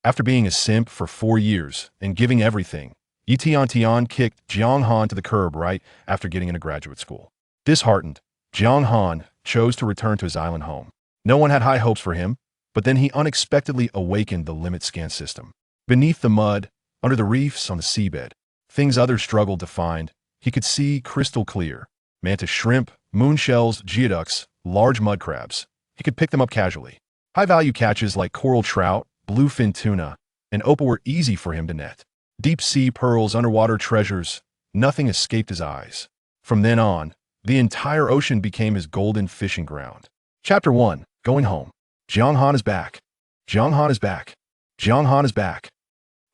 After being a simp for 4 years and giving everything, Tiantian kicked Jiang Han to the curb right after getting into graduate school. Disheartened, Jiang Han chose to return to his island home. No one had high hopes for him, but then he unexpectedly awakened the limit scan system. Beneath the mud, under the reefs on the seabed, things others struggled to find, he could see crystal clear. Mantis shrimp, moon shells, geoducks, large mud crabs. He could pick them up casually. High-value catches like coral trout, bluefin tuna, and opal were easy for him to net. Deep-sea pearls, underwater treasures, nothing escaped his eyes. From then on, the entire ocean became his golden fishing ground. Chapter 1. Going Home. Jiang Han is back. Jiang Han is back. Jiang Han is back.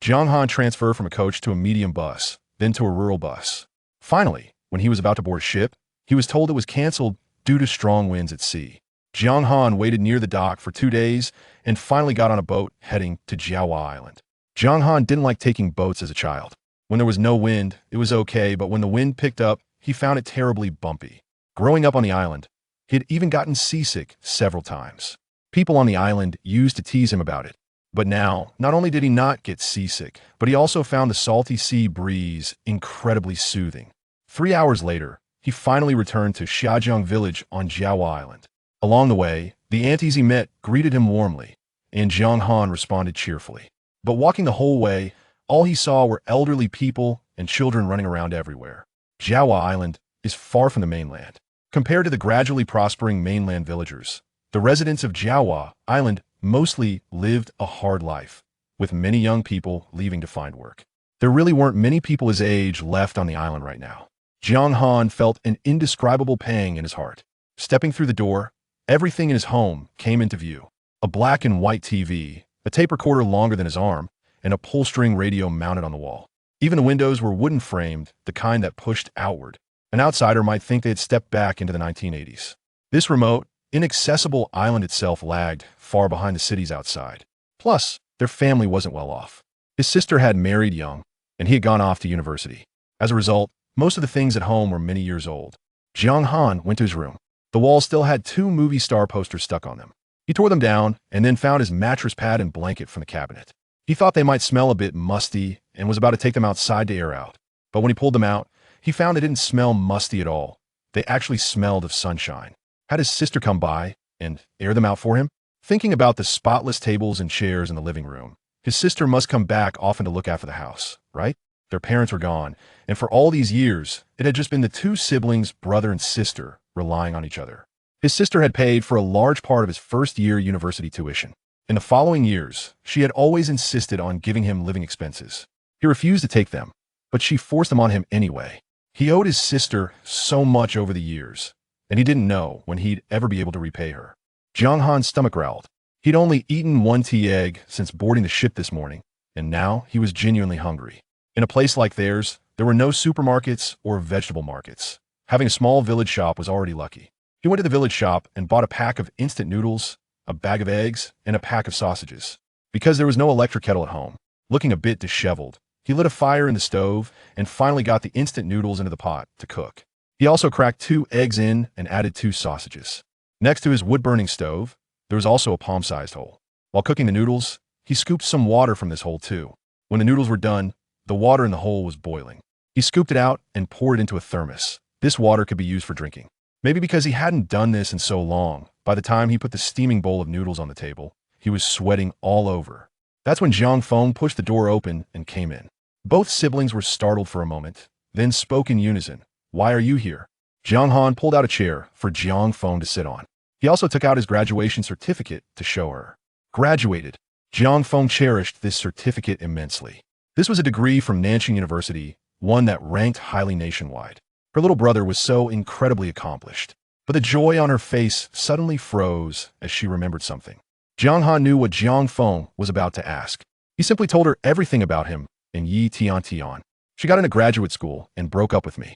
Jiang Han transferred from a coach to a medium bus, then to a rural bus. Finally, when he was about to board a ship, he was told it was canceled due to strong winds at sea. Jiang Han waited near the dock for 2 days and finally got on a boat heading to Jiaowa Island. Jiang Han didn't like taking boats as a child. When there was no wind, it was okay, but when the wind picked up, he found it terribly bumpy. Growing up on the island, he had even gotten seasick several times. People on the island used to tease him about it. But now, not only did he not get seasick, but he also found the salty sea breeze incredibly soothing. 3 hours later, he finally returned to Xiajiang village on Jiaowa Island. Along the way, the aunties he met greeted him warmly, and Jiang Han responded cheerfully. But walking the whole way, all he saw were elderly people and children running around everywhere. Jiaowa Island is far from the mainland. Compared to the gradually prospering mainland villagers, the residents of Jiaowa Island mostly lived a hard life, with many young people leaving to find work. There really weren't many people his age left on the island right now. Jiang Han felt an indescribable pang in his heart. Stepping through the door, everything in his home came into view. A black and white TV, a tape recorder longer than his arm, and a pull-string radio mounted on the wall. Even the windows were wooden-framed, the kind that pushed outward. An outsider might think they had stepped back into the 1980s. This remote, inaccessible island itself lagged far behind the cities outside. Plus, their family wasn't well off. His sister had married young, and he had gone off to university. As a result, most of the things at home were many years old. Jiang Han went to his room. The walls still had 2 movie star posters stuck on them. He tore them down and then found his mattress pad and blanket from the cabinet. He thought they might smell a bit musty and was about to take them outside to air out. But when he pulled them out, he found they didn't smell musty at all. They actually smelled of sunshine. Had his sister come by and air them out for him? Thinking about the spotless tables and chairs in the living room, his sister must come back often to look after the house, right? Their parents were gone, and for all these years, it had just been the 2 siblings, brother and sister, relying on each other. His sister had paid for a large part of his first-year university tuition. In the following years, she had always insisted on giving him living expenses. He refused to take them, but she forced them on him anyway. He owed his sister so much over the years, and he didn't know when he'd ever be able to repay her. Jiang Han's stomach growled. He'd only eaten 1 tea egg since boarding the ship this morning, and now he was genuinely hungry. In a place like theirs, there were no supermarkets or vegetable markets. Having a small village shop was already lucky. He went to the village shop and bought a pack of instant noodles, a bag of eggs, and a pack of sausages. Because there was no electric kettle at home, looking a bit disheveled, he lit a fire in the stove and finally got the instant noodles into the pot to cook. He also cracked 2 eggs in and added 2 sausages. Next to his wood-burning stove, there was also a palm-sized hole. While cooking the noodles, he scooped some water from this hole too. When the noodles were done, the water in the hole was boiling. He scooped it out and poured it into a thermos. This water could be used for drinking. Maybe because he hadn't done this in so long, by the time he put the steaming bowl of noodles on the table, he was sweating all over. That's when Jiang Feng pushed the door open and came in. Both siblings were startled for a moment, then spoke in unison. "Why are you here?" Jiang Han pulled out a chair for Jiang Feng to sit on. He also took out his graduation certificate to show her. Graduated. Jiang Feng cherished this certificate immensely. This was a degree from Nanjing University, one that ranked highly nationwide. Her little brother was so incredibly accomplished. But the joy on her face suddenly froze as she remembered something. Jiang Han knew what Jiang Feng was about to ask. He simply told her everything about him and Tiantian. She got into graduate school and broke up with me.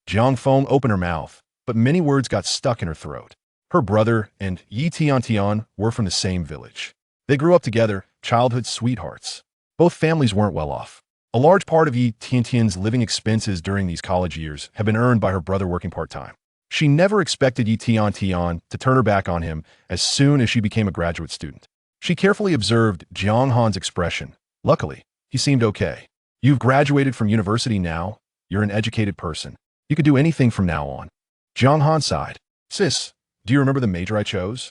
Jiang Feng opened her mouth, but many words got stuck in her throat. Her brother and Tiantian were from the same village. They grew up together, childhood sweethearts. Both families weren't well off. A large part of Tiantian's living expenses during these college years had been earned by her brother working part-time. She never expected Tiantian to turn her back on him as soon as she became a graduate student. She carefully observed Jiang Han's expression. Luckily, he seemed okay. You've graduated from university now. You're an educated person. You could do anything from now on. Jiang Han sighed. Sis, do you remember the major I chose?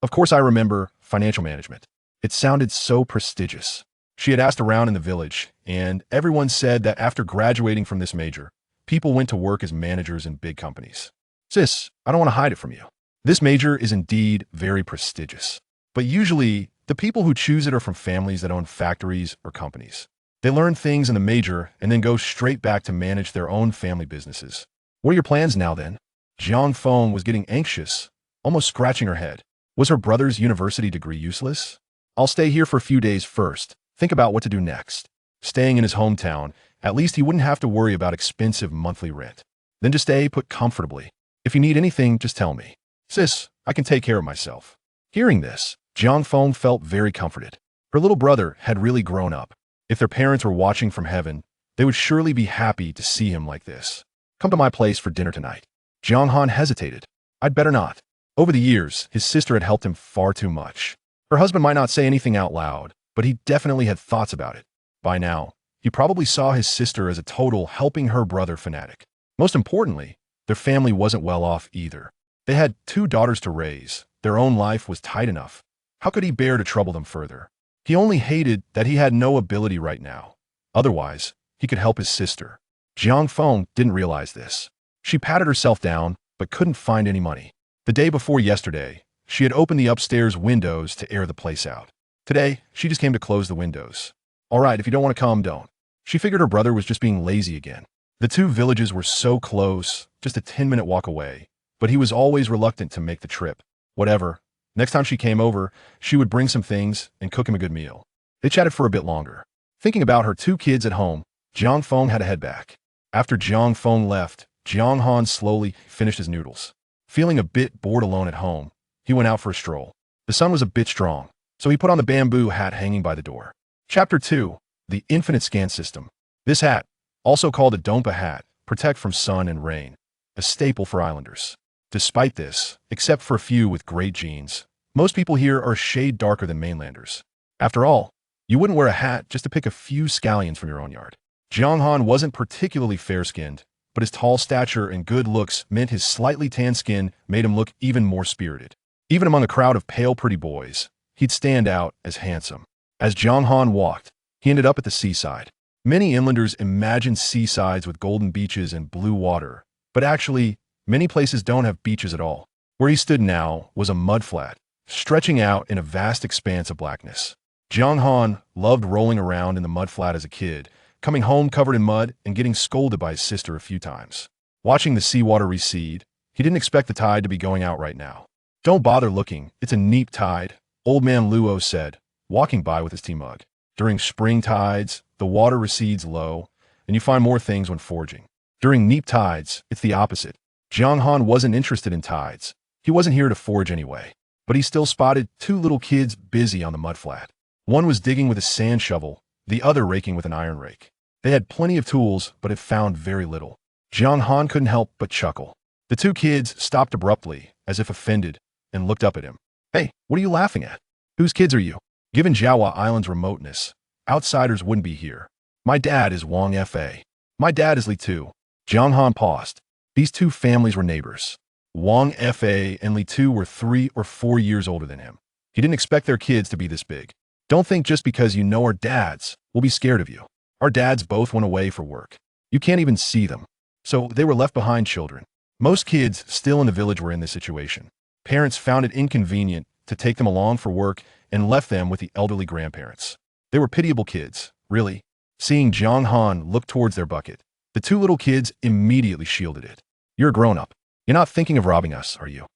Of course I remember, financial management. It sounded so prestigious. She had asked around in the village, and everyone said that after graduating from this major, people went to work as managers in big companies. Sis, I don't want to hide it from you. This major is indeed very prestigious. But usually, the people who choose it are from families that own factories or companies. They learn things in the major and then go straight back to manage their own family businesses. What are your plans now then? Jiang Feng was getting anxious, almost scratching her head. Was her brother's university degree useless? I'll stay here for a few days first. Think about what to do next. Staying in his hometown, at least he wouldn't have to worry about expensive monthly rent. Then just stay put comfortably. If you need anything, just tell me. Sis, I can take care of myself. Hearing this, Jiang Feng felt very comforted. Her little brother had really grown up. If their parents were watching from heaven, they would surely be happy to see him like this. Come to my place for dinner tonight. Jiang Han hesitated. I'd better not. Over the years, his sister had helped him far too much. Her husband might not say anything out loud, but he definitely had thoughts about it. By now, he probably saw his sister as a total helping her brother fanatic. Most importantly, their family wasn't well off either. They had 2 daughters to raise. Their own life was tight enough. How could he bear to trouble them further? He only hated that he had no ability right now. Otherwise, he could help his sister. Jiang Feng didn't realize this. She patted herself down, but couldn't find any money. The day before yesterday, she had opened the upstairs windows to air the place out. Today, she just came to close the windows. All right, if you don't want to come, don't. She figured her brother was just being lazy again. The 2 villages were so close, just a 10-minute walk away, but he was always reluctant to make the trip. Whatever. Next time she came over, she would bring some things and cook him a good meal. They chatted for a bit longer. Thinking about her 2 kids at home, Jiang Feng had to head back. After Jiang Feng left, Jiang Han slowly finished his noodles. Feeling a bit bored alone at home, he went out for a stroll. The sun was a bit strong, so he put on the bamboo hat hanging by the door. Chapter 2. The Infinite Scan System. This hat, also called a Dompa hat, protect from sun and rain, a staple for islanders. Despite this, except for a few with great genes, most people here are a shade darker than mainlanders. After all, you wouldn't wear a hat just to pick a few scallions from your own yard. Jiang Han wasn't particularly fair-skinned, but his tall stature and good looks meant his slightly tan skin made him look even more spirited. Even among a crowd of pale, pretty boys, he'd stand out as handsome. As Jiang Han walked, he ended up at the seaside. Many inlanders imagine seasides with golden beaches and blue water, but actually, many places don't have beaches at all. Where he stood now was a mudflat, stretching out in a vast expanse of blackness. Jiang Han loved rolling around in the mudflat as a kid, coming home covered in mud and getting scolded by his sister a few times. Watching the seawater recede, he didn't expect the tide to be going out right now. Don't bother looking, it's a neap tide, Old Man Luo said, walking by with his tea mug. During spring tides, the water recedes low, and you find more things when foraging. During neap tides, it's the opposite. Jiang Han wasn't interested in tides. He wasn't here to forage anyway. But he still spotted 2 little kids busy on the mudflat. One was digging with a sand shovel, the other raking with an iron rake. They had plenty of tools, but had found very little. Jiang Han couldn't help but chuckle. The 2 kids stopped abruptly, as if offended, and looked up at him. Hey, what are you laughing at? Whose kids are you? Given Jiaowa Island's remoteness, outsiders wouldn't be here. My dad is Wang Fa. My dad is Li Tu. Jiang Han paused. These 2 families were neighbors. Wang Fa and Li Tu were 3 or 4 years older than him. He didn't expect their kids to be this big. Don't think just because you know our dads, we'll be scared of you. Our dads both went away for work. You can't even see them. So they were left behind children. Most kids still in the village were in this situation. Parents found it inconvenient to take them along for work and left them with the elderly grandparents. They were pitiable kids, really. Seeing Jiang Han look towards their bucket, the 2 little kids immediately shielded it. You're a grown-up. You're not thinking of robbing us, are you?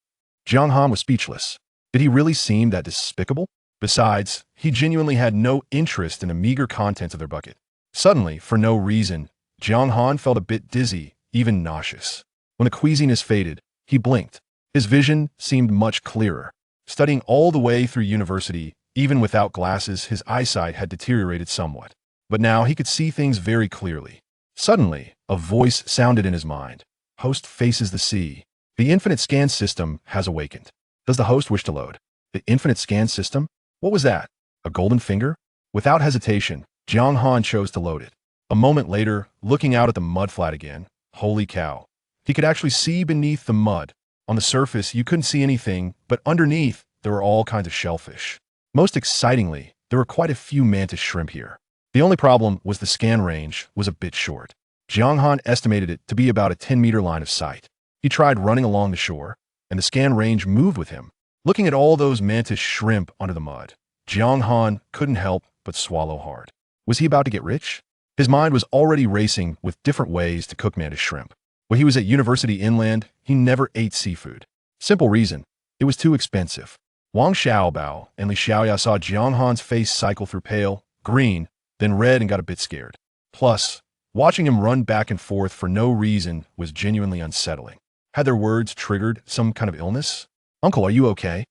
Jiang Han was speechless. Did he really seem that despicable? Besides, he genuinely had no interest in the meager contents of their bucket. Suddenly, for no reason, Jiang Han felt a bit dizzy, even nauseous. When the queasiness faded, he blinked. His vision seemed much clearer. Studying all the way through university, even without glasses, his eyesight had deteriorated somewhat. But now he could see things very clearly. Suddenly, a voice sounded in his mind. Host faces the sea. The infinite scan system has awakened. Does the host wish to load? The infinite scan system? What was that? A golden finger? Without hesitation, Jiang Han chose to load it. A moment later, looking out at the mudflat again, holy cow. He could actually see beneath the mud. On the surface, you couldn't see anything, but underneath, there were all kinds of shellfish. Most excitingly, there were quite a few mantis shrimp here. The only problem was the scan range was a bit short. Jiang Han estimated it to be about a 10-meter line of sight. He tried running along the shore, and the scan range moved with him. Looking at all those mantis shrimp under the mud, Jiang Han couldn't help but swallow hard. Was he about to get rich? His mind was already racing with different ways to cook mantis shrimp. When he was at University Inland, he never ate seafood. Simple reason, it was too expensive. Wang Xiaobao and Li Xiaoya saw Jiang Han's face cycle through pale, green, then red and got a bit scared. Plus, watching him run back and forth for no reason was genuinely unsettling. Had their words triggered some kind of illness? Uncle, are you okay?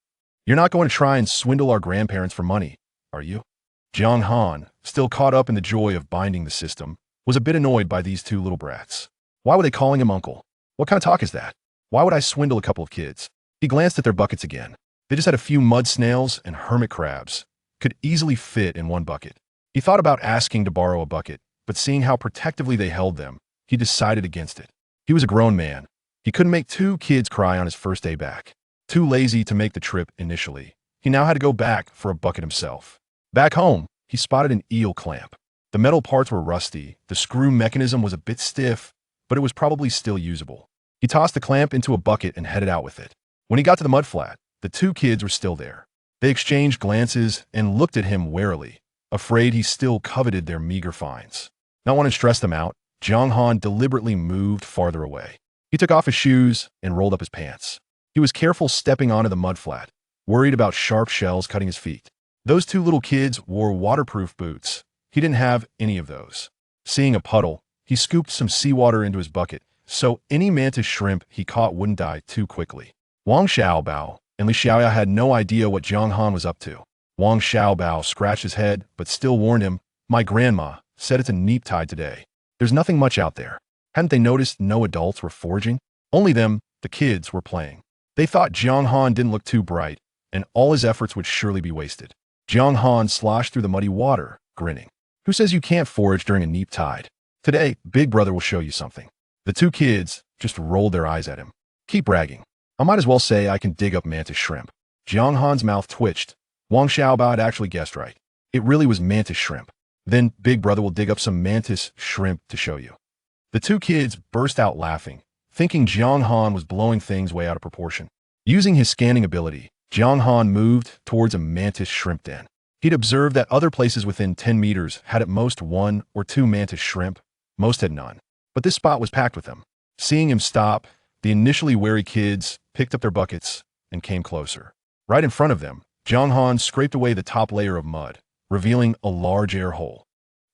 You're not going to try and swindle our grandparents for money, are you? Jiang Han, still caught up in the joy of binding the system, was a bit annoyed by these two little brats. Why were they calling him uncle? What kind of talk is that? Why would I swindle a couple of kids? He glanced at their buckets again. They just had a few mud snails and hermit crabs. Could easily fit in one bucket. He thought about asking to borrow a bucket, but seeing how protectively they held them, he decided against it. He was a grown man. He couldn't make two kids cry on his first day back. Too lazy to make the trip initially, he now had to go back for a bucket himself. Back home, he spotted an eel clamp. The metal parts were rusty, the screw mechanism was a bit stiff, but it was probably still usable. He tossed the clamp into a bucket and headed out with it. When he got to the mudflat, the two kids were still there. They exchanged glances and looked at him warily, afraid he still coveted their meager finds. Not wanting to stress them out, Jiang Han deliberately moved farther away. He took off his shoes and rolled up his pants. He was careful stepping onto the mudflat, worried about sharp shells cutting his feet. Those two little kids wore waterproof boots. He didn't have any of those. Seeing a puddle, he scooped some seawater into his bucket, so any mantis shrimp he caught wouldn't die too quickly. Wang Xiaobao and Li Xiaoya had no idea what Jiang Han was up to. Wang Xiaobao scratched his head, but still warned him, "My grandma said it's a neap tide today. There's nothing much out there." Hadn't they noticed no adults were foraging? Only them, the kids, were playing. They thought Jiang Han didn't look too bright, and all his efforts would surely be wasted. Jiang Han sloshed through the muddy water, grinning. Who says you can't forage during a neap tide? Today, Big Brother will show you something. The two kids just rolled their eyes at him. Keep bragging. I might as well say I can dig up mantis shrimp. Jiang Han's mouth twitched. Wang Xiaobao had actually guessed right. It really was mantis shrimp. Then Big Brother will dig up some mantis shrimp to show you. The two kids burst out laughing, thinking Jiang Han was blowing things way out of proportion. Using his scanning ability, Jiang Han moved towards a mantis shrimp den. He'd observed that other places within 10 meters had at most 1 or 2 mantis shrimp. Most had none. But this spot was packed with them. Seeing him stop, the initially wary kids picked up their buckets and came closer. Right in front of them, Jiang Han scraped away the top layer of mud, revealing a large air hole.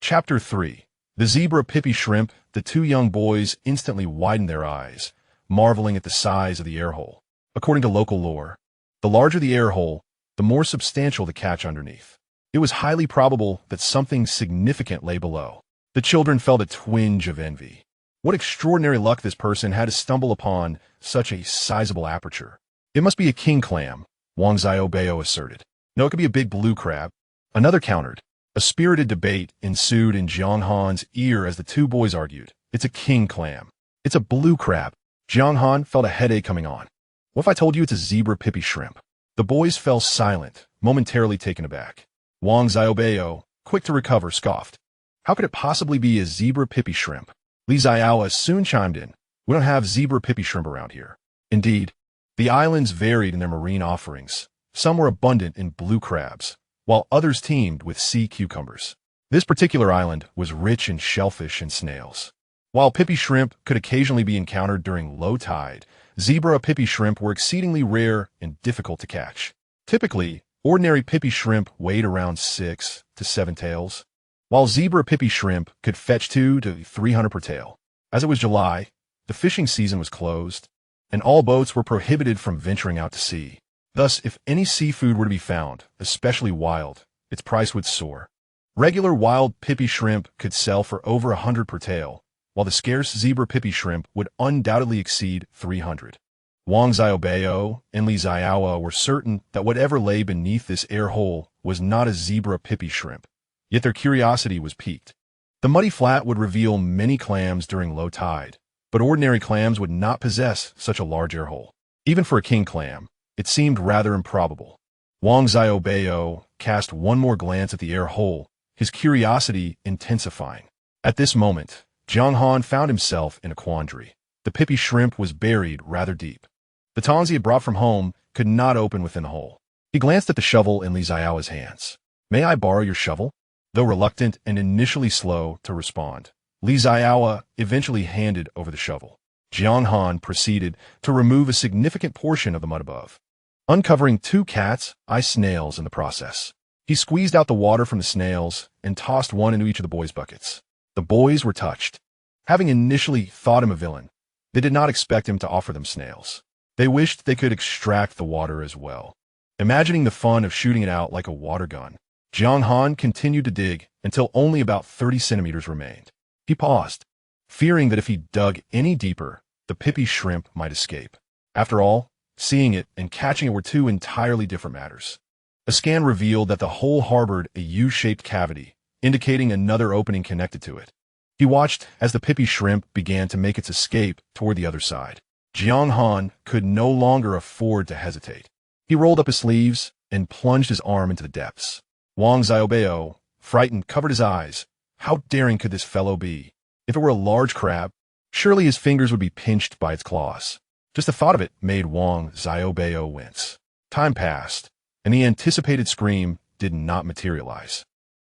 Chapter 3. The zebra pippy shrimp. The two young boys instantly widened their eyes, marveling at the size of the air hole. According to local lore, the larger the air hole, the more substantial the catch underneath. It was highly probable that something significant lay below. The children felt a twinge of envy. What extraordinary luck this person had to stumble upon such a sizable aperture. It must be a king clam, Wang Xiaobao asserted. No, it could be a big blue crab. Another countered. A spirited debate ensued in Jiang Han's ear as the two boys argued. It's a king clam. It's a blue crab. Jiang Han felt a headache coming on. What if I told you it's a zebra pippy shrimp? The boys fell silent, momentarily taken aback. Wang Xiaobao, quick to recover, scoffed. How could it possibly be a zebra pippy shrimp? Li Xiaowa soon chimed in. We don't have zebra pippy shrimp around here. Indeed, the islands varied in their marine offerings. Some were abundant in blue crabs, while others teemed with sea cucumbers. This particular island was rich in shellfish and snails. While pippy shrimp could occasionally be encountered during low tide, zebra pippy shrimp were exceedingly rare and difficult to catch. Typically, ordinary pippy shrimp weighed around 6 to 7 tails, while zebra pippy shrimp could fetch 200 to 300 per tail. As it was July, the fishing season was closed, and all boats were prohibited from venturing out to sea. Thus, if any seafood were to be found, especially wild, its price would soar. Regular wild pippy shrimp could sell for over 100 per tail, while the scarce zebra pippy shrimp would undoubtedly exceed 300. Wang Xiaobao and Li Jiaowa were certain that whatever lay beneath this air hole was not a zebra pippy shrimp, yet their curiosity was piqued. The muddy flat would reveal many clams during low tide, but ordinary clams would not possess such a large air hole. Even for a king clam, it seemed rather improbable. Wang Xiaobao cast one more glance at the air hole, his curiosity intensifying. At this moment, Jiang Han found himself in a quandary. The pippy shrimp was buried rather deep. The tongs he had brought from home could not open within the hole. He glanced at the shovel in Li Jiaowa's hands. "May I borrow your shovel?" Though reluctant and initially slow to respond, Li Jiaowa eventually handed over the shovel. Jiang Han proceeded to remove a significant portion of the mud above, uncovering 2 cat's eye snails in the process. He squeezed out the water from the snails and tossed one into each of the boys' buckets. The boys were touched. Having initially thought him a villain, they did not expect him to offer them snails. They wished they could extract the water as well. Imagining the fun of shooting it out like a water gun, Jiang Han continued to dig until only about 30 centimeters remained. He paused, fearing that if he dug any deeper, the pippy shrimp might escape. After all, seeing it and catching it were 2 entirely different matters. A scan revealed that the hole harbored a U-shaped cavity, indicating another opening connected to it. He watched as the pippy shrimp began to make its escape toward the other side. Jiang Han could no longer afford to hesitate. He rolled up his sleeves and plunged his arm into the depths. Wang Xiaobao, frightened, covered his eyes. How daring could this fellow be? If it were a large crab, surely his fingers would be pinched by its claws. Just the thought of it made Wang Xiaobao wince. Time passed, and the anticipated scream did not materialize.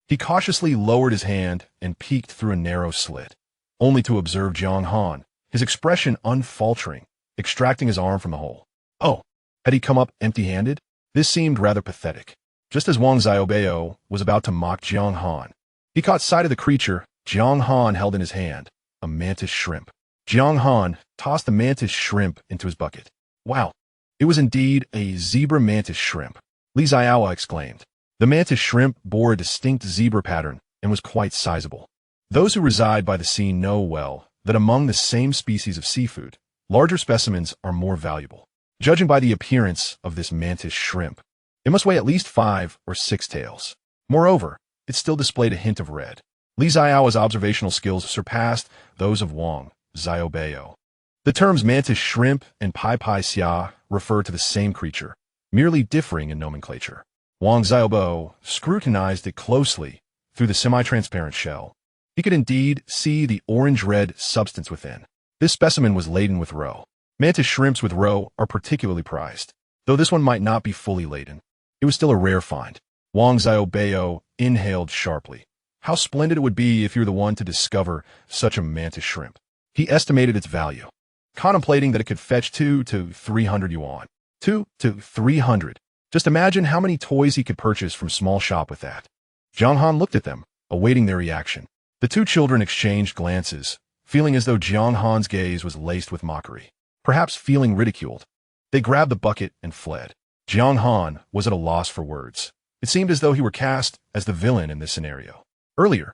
He cautiously lowered his hand and peeked through a narrow slit, only to observe Jiang Han, his expression unfaltering, extracting his arm from the hole. Oh, had he come up empty-handed? This seemed rather pathetic. Just as Wang Xiaobao was about to mock Jiang Han, he caught sight of the creature Jiang Han held in his hand, a mantis shrimp. Jiang Han tossed the mantis shrimp into his bucket. Wow, it was indeed a zebra mantis shrimp, Li Jiaowa exclaimed. The mantis shrimp bore a distinct zebra pattern and was quite sizable. Those who reside by the sea know well that among the same species of seafood, larger specimens are more valuable. Judging by the appearance of this mantis shrimp, it must weigh at least 5 or 6 tails. Moreover, it still displayed a hint of red. Li Jiaowa's observational skills surpassed those of Wang Xiaobao. The terms mantis shrimp and pai pai xia refer to the same creature, merely differing in nomenclature. Wang Xiaobao scrutinized it closely through the semi-transparent shell. He could indeed see the orange-red substance within. This specimen was laden with roe. Mantis shrimps with roe are particularly prized. Though this one might not be fully laden, it was still a rare find. Wang Xiaobao inhaled sharply. How splendid it would be if you were the one to discover such a mantis shrimp. He estimated its value, contemplating that it could fetch 2 to 300 yuan. 2 to 300. Just imagine how many toys he could purchase from small shop with that. Jiang Han looked at them, awaiting their reaction. The 2 children exchanged glances, feeling as though Jiang Han's gaze was laced with mockery. Perhaps feeling ridiculed, they grabbed the bucket and fled. Jiang Han was at a loss for words. It seemed as though he were cast as the villain in this scenario. Earlier,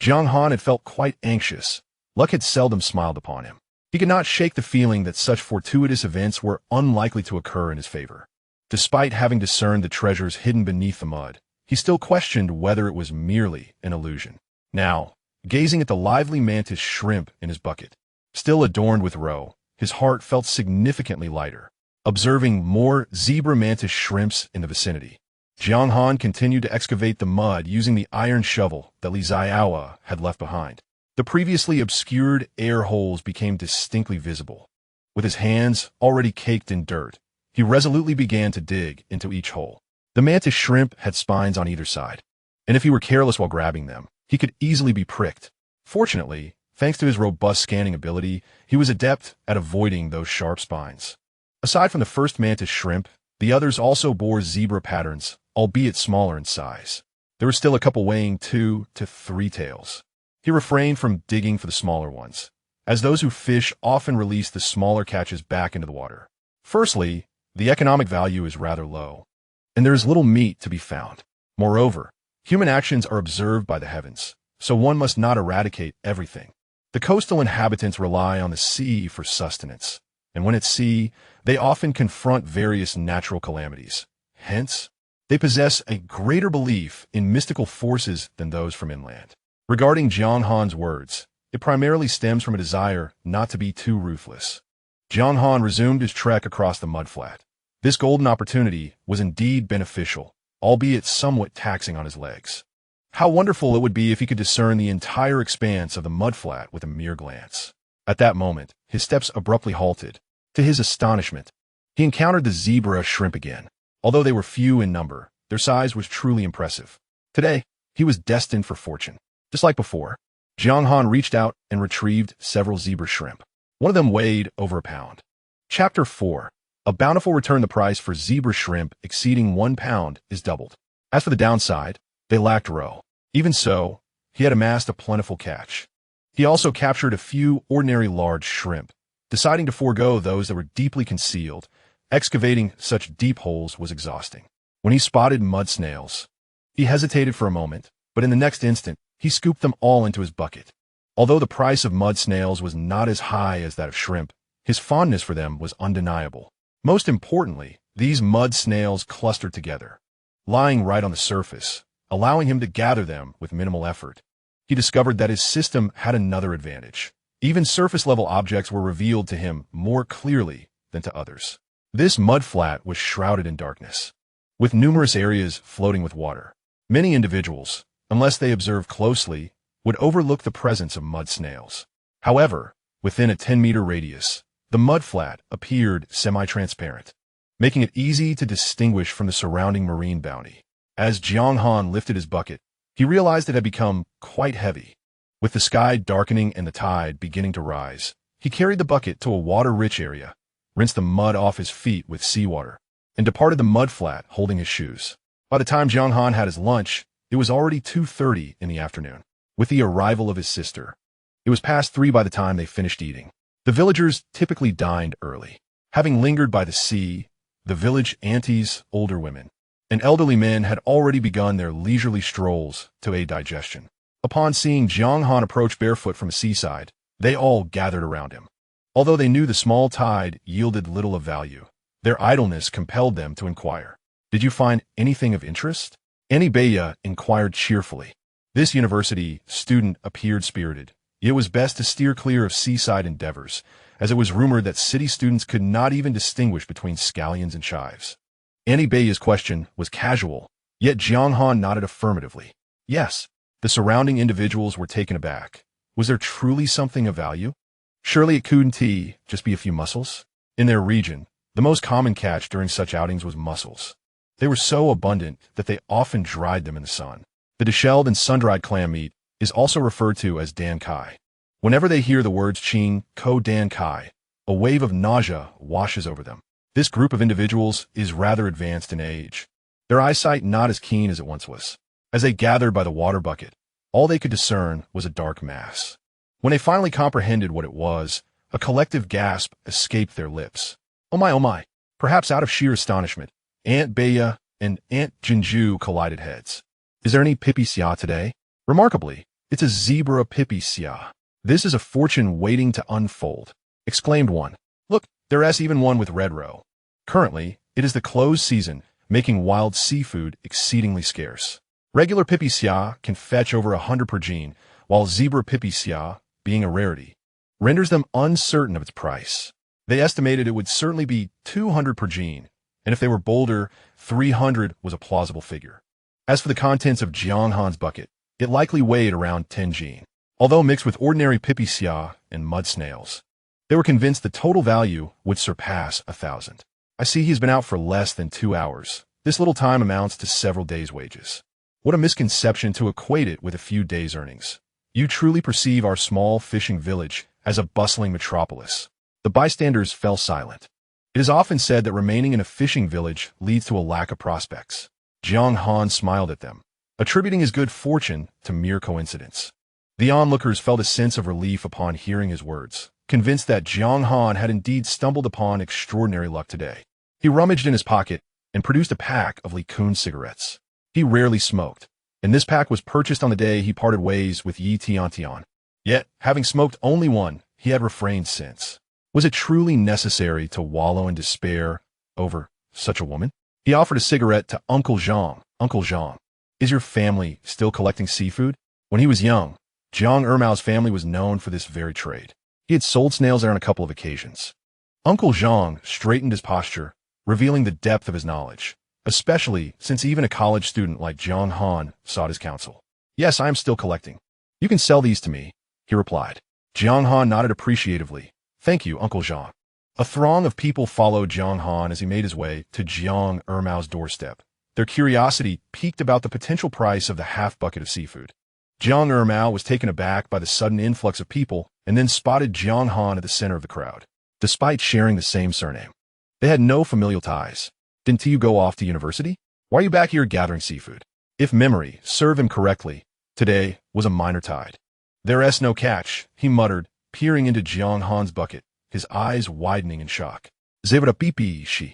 Jiang Han had felt quite anxious. Luck had seldom smiled upon him. He could not shake the feeling that such fortuitous events were unlikely to occur in his favor. Despite having discerned the treasures hidden beneath the mud, he still questioned whether it was merely an illusion. Now, gazing at the lively mantis shrimp in his bucket, still adorned with roe, his heart felt significantly lighter. Observing more zebra mantis shrimps in the vicinity, Jiang Han continued to excavate the mud using the iron shovel that Li Jiaowa had left behind. The previously obscured air holes became distinctly visible. With his hands already caked in dirt, he resolutely began to dig into each hole. The mantis shrimp had spines on either side, and if he were careless while grabbing them, he could easily be pricked. Fortunately, thanks to his robust scanning ability, he was adept at avoiding those sharp spines. Aside from the first mantis shrimp, the others also bore zebra patterns, albeit smaller in size. There were still a couple weighing 2 to 3 tails. He refrained from digging for the smaller ones, as those who fish often release the smaller catches back into the water. Firstly, the economic value is rather low, and there is little meat to be found. Moreover, human actions are observed by the heavens, so one must not eradicate everything. The coastal inhabitants rely on the sea for sustenance, and when at sea, they often confront various natural calamities. Hence, they possess a greater belief in mystical forces than those from inland. Regarding Jiang Han's words, it primarily stems from a desire not to be too ruthless. Jiang Han resumed his trek across the mudflat. This golden opportunity was indeed beneficial, albeit somewhat taxing on his legs. How wonderful it would be if he could discern the entire expanse of the mudflat with a mere glance. At that moment, his steps abruptly halted. To his astonishment, he encountered the zebra shrimp again. Although they were few in number, their size was truly impressive. Today, he was destined for fortune. Just like before, Jiang Han reached out and retrieved several zebra shrimp. One of them weighed over a pound. Chapter 4. A bountiful return. The price for zebra shrimp exceeding 1 pound is doubled. As for the downside, they lacked roe. Even so, he had amassed a plentiful catch. He also captured a few ordinary large shrimp, deciding to forego those that were deeply concealed. Excavating such deep holes was exhausting. When he spotted mud snails, he hesitated for a moment, but in the next instant, he scooped them all into his bucket. Although the price of mud snails was not as high as that of shrimp, his fondness for them was undeniable. Most importantly, these mud snails clustered together, lying right on the surface, allowing him to gather them with minimal effort. He discovered that his system had another advantage. Even surface-level objects were revealed to him more clearly than to others. This mudflat was shrouded in darkness, with numerous areas floating with water. Many individuals, unless they observed closely, would overlook the presence of mud snails. However, within a 10-meter radius, the mudflat appeared semi-transparent, making it easy to distinguish from the surrounding marine bounty. As Jiang Han lifted his bucket, he realized it had become quite heavy. With the sky darkening and the tide beginning to rise, he carried the bucket to a water-rich area, rinsed the mud off his feet with seawater, and departed the mudflat holding his shoes. By the time Jiang Han had his lunch, it was already 2:30 in the afternoon. With the arrival of his sister, it was past 3 by the time they finished eating. The villagers typically dined early. Having lingered by the sea, the village aunties, older women, and elderly men had already begun their leisurely strolls to aid digestion. Upon seeing Jiang Han approach barefoot from a seaside, they all gathered around him. Although they knew the small tide yielded little of value, their idleness compelled them to inquire. "Did you find anything of interest?" Beya inquired cheerfully. This university student appeared spirited. It was best to steer clear of seaside endeavors, as it was rumored that city students could not even distinguish between scallions and chives. Beya's question was casual, yet Jiang Han nodded affirmatively. Yes, the surrounding individuals were taken aback. Was there truly something of value? Surely it couldn't just be a few mussels? In their region, the most common catch during such outings was mussels. They were so abundant that they often dried them in the sun. The deshelled and sun-dried clam meat is also referred to as dan kai. Whenever they hear the words Qing, Ko Dan Kai, a wave of nausea washes over them. This group of individuals is rather advanced in age, their eyesight not as keen as it once was. As they gathered by the water bucket, all they could discern was a dark mass. When they finally comprehended what it was, a collective gasp escaped their lips. Oh my, perhaps out of sheer astonishment, Aunt Beya and Aunt Jinju collided heads. Is there any pipi xia today? Remarkably, it's a zebra pipi xia. This is a fortune waiting to unfold, exclaimed one. Look, there's even one with red roe. Currently, it is the closed season, making wild seafood exceedingly scarce. Regular pipi xia can fetch over 100 per gene, while zebra pipi xia, being a rarity, renders them uncertain of its price. They estimated it would certainly be 200 per gene, and if they were bolder, 300 was a plausible figure. As for the contents of Jiang Han's bucket, it likely weighed around 10 gene. Although mixed with ordinary pipi xia and mud snails, they were convinced the total value would surpass 1,000. I see he's been out for less than 2 hours. This little time amounts to several days' wages. What a misconception to equate it with a few days' earnings. You truly perceive our small fishing village as a bustling metropolis. The bystanders fell silent. It is often said that remaining in a fishing village leads to a lack of prospects. Jiang Han smiled at them, attributing his good fortune to mere coincidence. The onlookers felt a sense of relief upon hearing his words, convinced that Jiang Han had indeed stumbled upon extraordinary luck today. He rummaged in his pocket and produced a pack of Likun cigarettes. He rarely smoked, and this pack was purchased on the day he parted ways with Tiantian. Yet, having smoked only one, he had refrained since. Was it truly necessary to wallow in despair over such a woman? He offered a cigarette to Uncle Zhang. Uncle Zhang, is your family still collecting seafood? When he was young, Jiang Ermao's family was known for this very trade. He had sold snails there on a couple of occasions. Uncle Zhang straightened his posture, revealing the depth of his knowledge, especially since even a college student like Jiang Han sought his counsel. Yes, I am still collecting. You can sell these to me, he replied. Jiang Han nodded appreciatively. Thank you, Uncle Zhang. A throng of people followed Jiang Han as he made his way to Jiang Ermao's doorstep. Their curiosity piqued about the potential price of the half-bucket of seafood. Jiang Ermao was taken aback by the sudden influx of people and then spotted Jiang Han at the center of the crowd. Despite sharing the same surname, they had no familial ties. Didn't you go off to university? Why are you back here gathering seafood? If memory served him correctly, today was a minor tide. There's no catch, he muttered, peering into Jiang Han's bucket, his eyes widening in shock. Zevada pipi shi.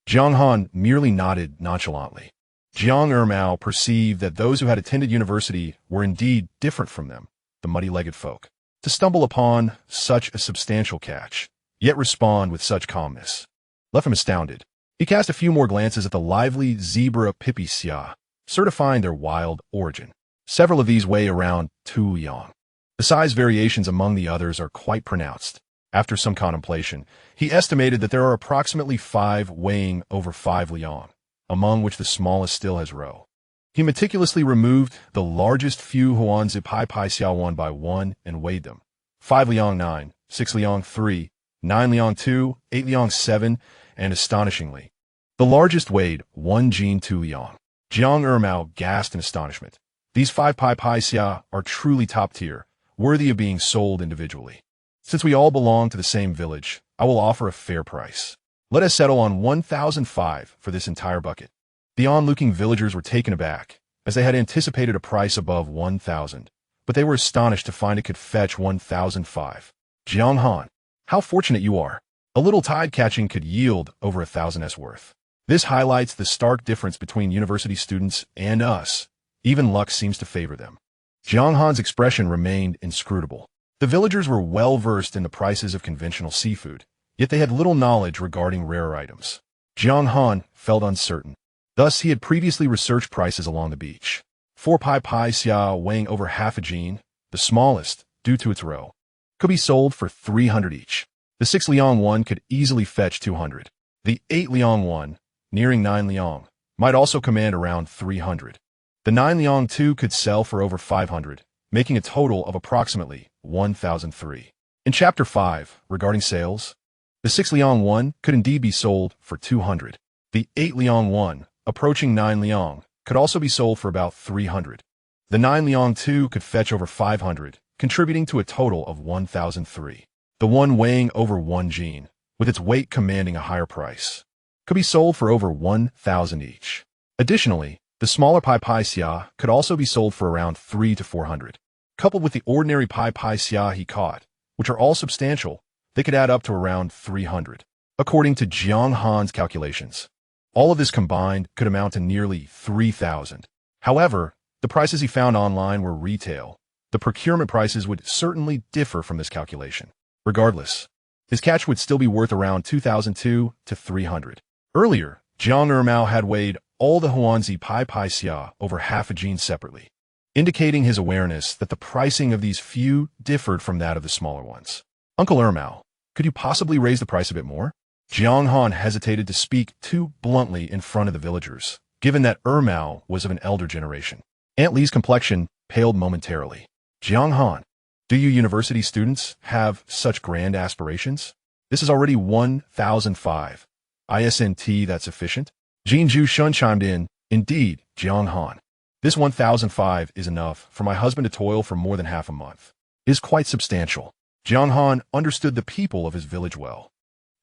Jiang Han merely nodded nonchalantly. Jiang Ermao perceived that those who had attended university were indeed different from them, the muddy-legged folk. To stumble upon such a substantial catch, yet respond with such calmness, left him astounded. He cast a few more glances at the lively zebra pipisia, certifying their wild origin. Several of these weigh around 2 liang. The size variations among the others are quite pronounced. After some contemplation, he estimated that there are approximately 5 weighing over 5 liang, among which the smallest still has roe. He meticulously removed the largest few huanzi pai pai xiao 1 by 1 and weighed them. 5 liang 9, 6 liang 3, 9 liang 2, 8 liang 7, and astonishingly, the largest weighed 1 jin 2 liang. Jiang Ermao gasped in astonishment. These 5 pai pai xia are truly top tier, worthy of being sold individually. Since we all belong to the same village, I will offer a fair price. Let us settle on 1,005 for this entire bucket. The onlooking villagers were taken aback, as they had anticipated a price above 1,000, but they were astonished to find it could fetch 1,005. Jiang Han, how fortunate you are. A little tide catching could yield over 1,000's worth. This highlights the stark difference between university students and us. Even luck seems to favor them. Jiang Han's expression remained inscrutable. The villagers were well versed in the prices of conventional seafood, yet they had little knowledge regarding rarer items. Jiang Han felt uncertain. Thus, he had previously researched prices along the beach. 4 pai pai xia weighing over half a jin, the smallest, due to its roe, could be sold for 300 each. The 6 liang 1 could easily fetch 200. The 8 liang 1, nearing 9 liang, might also command around 300. The 9 liang 2 could sell for over 500, making a total of approximately 1,003. In Chapter 5, regarding sales, the 6 liang 1 could indeed be sold for 200. The 8 liang 1, approaching 9 liang, could also be sold for about 300. The 9 liang 2 could fetch over 500, contributing to a total of 1,003. The one weighing over 1 jin, with its weight commanding a higher price, could be sold for over 1,000 each. Additionally, the smaller pai pai xia could also be sold for around 300 to 400. Coupled with the ordinary pai pai xia he caught, which are all substantial, they could add up to around 300. According to Jiang Han's calculations, all of this combined could amount to nearly 3,000. However, the prices he found online were retail. The procurement prices would certainly differ from this calculation. Regardless, his catch would still be worth around 2,002 to 300. Earlier, Jiang Ermao had weighed all the huanzi pai pai xia over half a jin separately, indicating his awareness that the pricing of these few differed from that of the smaller ones. Uncle Ermao, could you possibly raise the price a bit more? Jiang Han hesitated to speak too bluntly in front of the villagers, given that Ermao was of an elder generation. Aunt Li's complexion paled momentarily. Jiang Han, do you university students have such grand aspirations? This is already 1,005. Isn't that sufficient? Jinju Shun chimed in. Indeed, Jiang Han. This 1,005 is enough for my husband to toil for more than half a month. It is quite substantial. Jiang Han understood the people of his village well.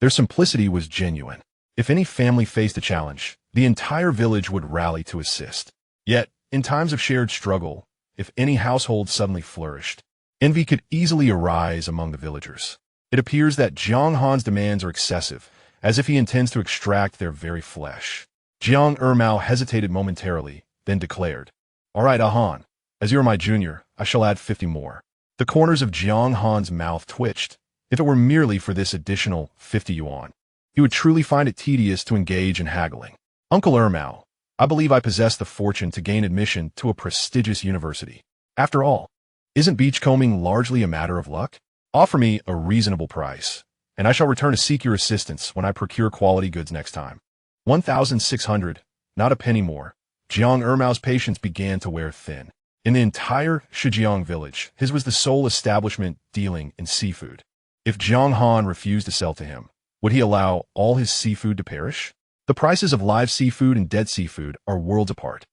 Their simplicity was genuine. If any family faced a challenge, the entire village would rally to assist. Yet, in times of shared struggle, if any household suddenly flourished, envy could easily arise among the villagers. It appears that Jiang Han's demands are excessive, as if he intends to extract their very flesh. Jiang Ermao hesitated momentarily, then declared, All right, Han, as you are my junior, I shall add 50 more. The corners of Jiang Han's mouth twitched, if it were merely for this additional 50 yuan. He would truly find it tedious to engage in haggling. Uncle Ermao, I believe I possess the fortune to gain admission to a prestigious university. After all, isn't beachcombing largely a matter of luck? Offer me a reasonable price, and I shall return to seek your assistance when I procure quality goods next time. 1,600, not a penny more. Jiang Ermao's patience began to wear thin. In the entire Shijiang village, his was the sole establishment dealing in seafood. If Jiang Han refused to sell to him, would he allow all his seafood to perish? The prices of live seafood and dead seafood are worlds apart.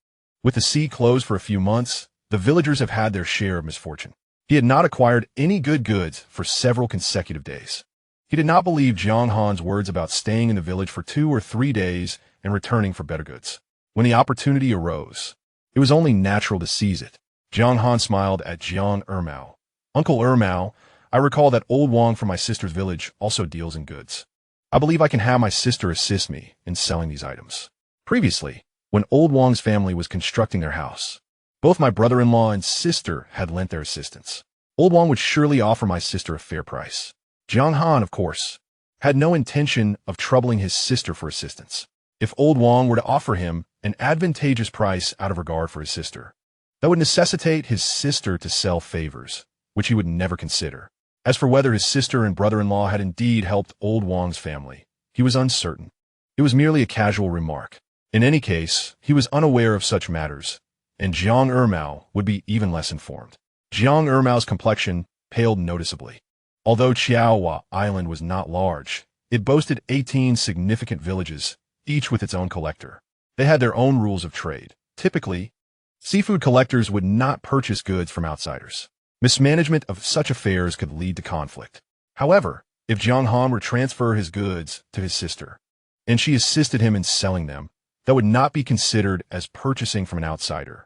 With the sea closed for a few months, the villagers have had their share of misfortune. He had not acquired any good goods for several consecutive days. He did not believe Jiang Han's words about staying in the village for 2 or 3 days and returning for better goods. When the opportunity arose, it was only natural to seize it. Jiang Han smiled at Jiang Ermao. Uncle Ermao, I recall that old Wang from my sister's village also deals in goods. I believe I can have my sister assist me in selling these items. Previously, when old Wang's family was constructing their house, both my brother-in-law and sister had lent their assistance. Old Wang would surely offer my sister a fair price. Jiang Han, of course, had no intention of troubling his sister for assistance. If old Wang were to offer him an advantageous price out of regard for his sister, that would necessitate his sister to sell favors, which he would never consider. As for whether his sister and brother-in-law had indeed helped old Wang's family, he was uncertain. It was merely a casual remark. In any case, he was unaware of such matters, and Jiang Ermao would be even less informed. Jiang Ermao's complexion paled noticeably. Although Jiaowa Island was not large, it boasted 18 significant villages, each with its own collector. They had their own rules of trade. Typically, seafood collectors would not purchase goods from outsiders. Mismanagement of such affairs could lead to conflict. However, if Jiang Han were to transfer his goods to his sister, and she assisted him in selling them, that would not be considered as purchasing from an outsider.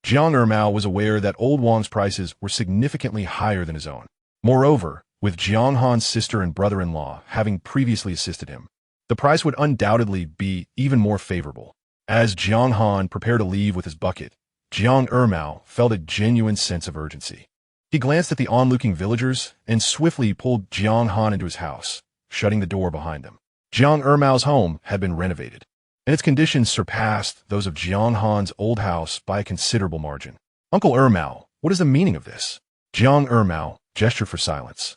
Jiang Ermao was aware that old Wang's prices were significantly higher than his own. Moreover, with Jiang Han's sister and brother-in-law having previously assisted him, the price would undoubtedly be even more favorable. As Jiang Han prepared to leave with his bucket, Jiang Ermao felt a genuine sense of urgency. He glanced at the onlooking villagers and swiftly pulled Jiang Han into his house, shutting the door behind them. Jiang Ermao's home had been renovated, and its conditions surpassed those of Jiang Han's old house by a considerable margin. Uncle Ermao, what is the meaning of this? Jiang Ermao gestured for silence.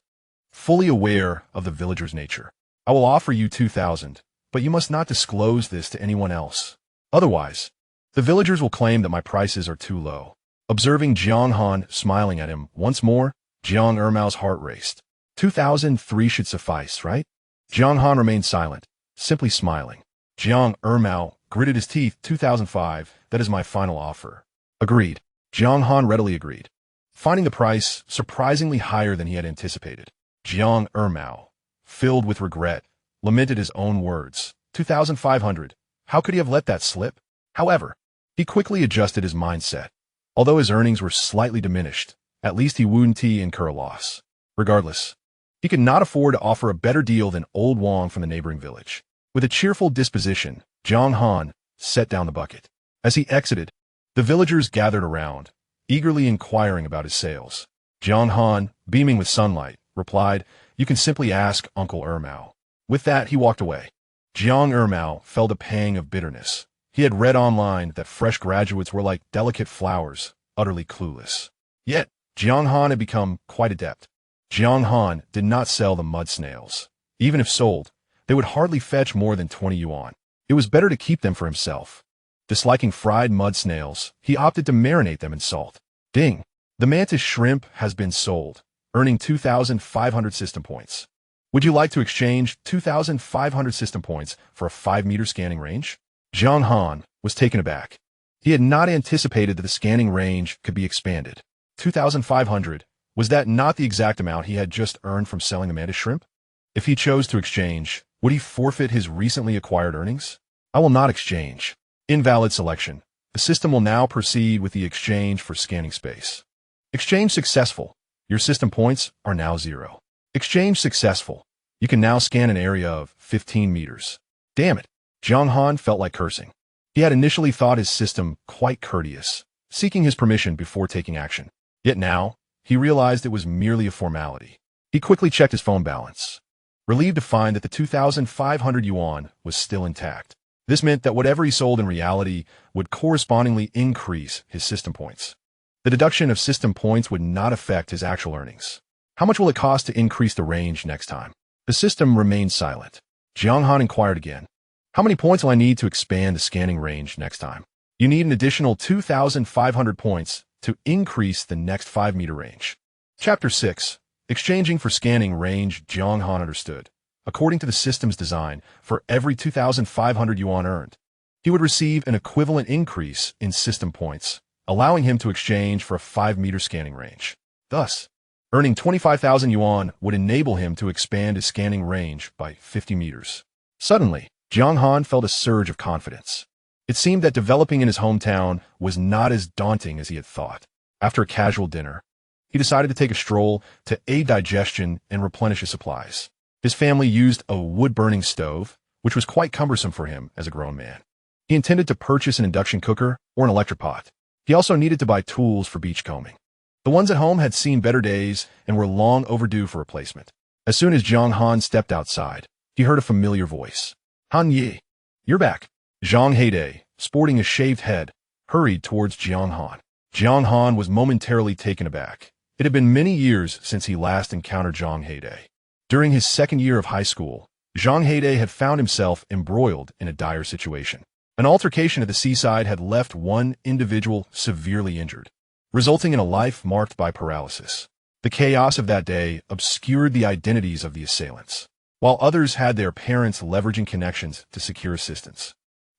Fully aware of the villager's nature, I will offer you 2,000, but you must not disclose this to anyone else. Otherwise, the villagers will claim that my prices are too low. Observing Jiang Han smiling at him once more, Jiang Ermao's heart raced. 2,003 should suffice, right? Jiang Han remained silent, simply smiling. Jiang Ermao gritted his teeth. 2,005, that is my final offer. Agreed. Jiang Han readily agreed, finding the price surprisingly higher than he had anticipated. Jiang Ermao, filled with regret, lamented his own words. 2,500. How could he have let that slip? However, he quickly adjusted his mindset. Although his earnings were slightly diminished, at least he wouldn't incur a loss. Regardless, he could not afford to offer a better deal than old Wang from the neighboring village. With a cheerful disposition, Jiang Han set down the bucket. As he exited, the villagers gathered around, eagerly inquiring about his sales. Jiang Han, beaming with sunlight, replied, "You can simply ask Uncle Ermao." With that, he walked away. Jiang Ermao felt a pang of bitterness. He had read online that fresh graduates were like delicate flowers, utterly clueless. Yet, Jiang Han had become quite adept. Jiang Han did not sell the mud snails. Even if sold, they would hardly fetch more than 20 yuan. It was better to keep them for himself. Disliking fried mud snails, he opted to marinate them in salt. Ding! The Mantis shrimp has been sold, earning 2,500 system points. Would you like to exchange 2,500 system points for a 5-meter scanning range? Jiang Han was taken aback. He had not anticipated that the scanning range could be expanded. 2,500, was that not the exact amount he had just earned from selling the Mantis shrimp? If he chose to exchange, would he forfeit his recently acquired earnings? I will not exchange. Invalid selection. The system will now proceed with the exchange for scanning space. Exchange successful. Your system points are now 0. Exchange successful. You can now scan an area of 15 meters. Damn it. Jiang Han felt like cursing. He had initially thought his system quite courteous, seeking his permission before taking action. Yet now, he realized it was merely a formality. He quickly checked his phone balance, relieved to find that the 2,500 yuan was still intact. This meant that whatever he sold in reality would correspondingly increase his system points. The deduction of system points would not affect his actual earnings. How much will it cost to increase the range next time? The system remained silent. Jiang Han inquired again. How many points will I need to expand the scanning range next time? You need an additional 2,500 points to increase the next 5-meter range. Chapter 6. Exchanging for scanning range. Jiang Han understood. According to the system's design, for every 2,500 yuan earned, he would receive an equivalent increase in system points, allowing him to exchange for a 5-meter scanning range. Thus, earning 25,000 yuan would enable him to expand his scanning range by 50 meters. Suddenly, Jiang Han felt a surge of confidence. It seemed that developing in his hometown was not as daunting as he had thought. After a casual dinner, he decided to take a stroll to aid digestion and replenish his supplies. His family used a wood-burning stove, which was quite cumbersome for him as a grown man. He intended to purchase an induction cooker or an electric pot. He also needed to buy tools for beachcombing. The ones at home had seen better days and were long overdue for replacement. As soon as Jiang Han stepped outside, he heard a familiar voice. Han Yi, you're back. Zhang Heide, sporting a shaved head, hurried towards Jiang Han. Jiang Han was momentarily taken aback. It had been many years since he last encountered Zhang Heide. During his second year of high school, Zhang Heide had found himself embroiled in a dire situation. An altercation at the seaside had left one individual severely injured, resulting in a life marked by paralysis. The chaos of that day obscured the identities of the assailants, while others had their parents leveraging connections to secure assistance.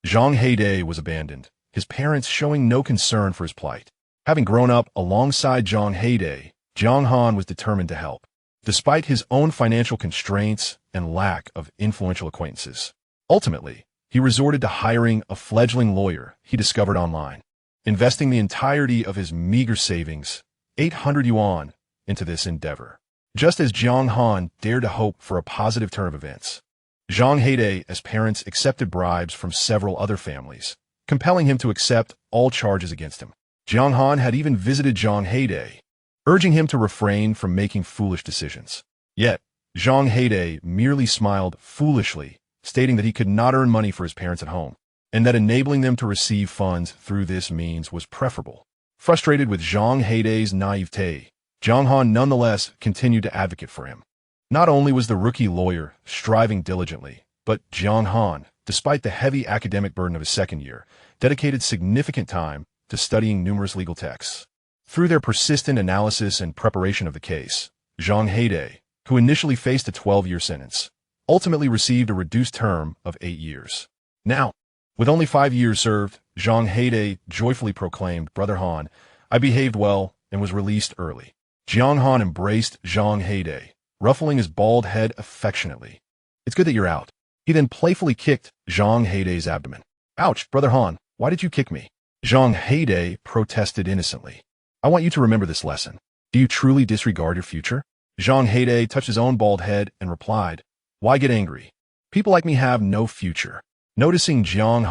Zhang Heide was abandoned, his parents showing no concern for his plight. Having grown up alongside Zhang Heide, Jiang Han was determined to help, despite his own financial constraints and lack of influential acquaintances. Ultimately, he resorted to hiring a fledgling lawyer he discovered online, investing the entirety of his meager savings, 800 yuan, into this endeavor. Just as Jiang Han dared to hope for a positive turn of events, Zhang Heide, parents, accepted bribes from several other families, compelling him to accept all charges against him. Jiang Han had even visited Zhang Heide, urging him to refrain from making foolish decisions. Yet, Zhang Heide merely smiled foolishly, stating that he could not earn money for his parents at home, and that enabling them to receive funds through this means was preferable. Frustrated with Zhang Heide's naivete, Jiang Han nonetheless continued to advocate for him. Not only was the rookie lawyer striving diligently, but Jiang Han, despite the heavy academic burden of his second year, dedicated significant time to studying numerous legal texts. Through their persistent analysis and preparation of the case, Zhang Heide, who initially faced a 12-year sentence, ultimately received a reduced term of 8 years. Now, with only 5 years served, Zhang Heide joyfully proclaimed, "Brother Han, I behaved well and was released early." Jiang Han embraced Zhang Heide, ruffling his bald head affectionately. "It's good that you're out." He then playfully kicked Zhang Heide's abdomen. "Ouch, Brother Han, why did you kick me?" Zhang Heide protested innocently. "I want you to remember this lesson. Do you truly disregard your future?" Zhang Heide touched his own bald head and replied, "Why get angry? People like me have no future." Noticing Jiang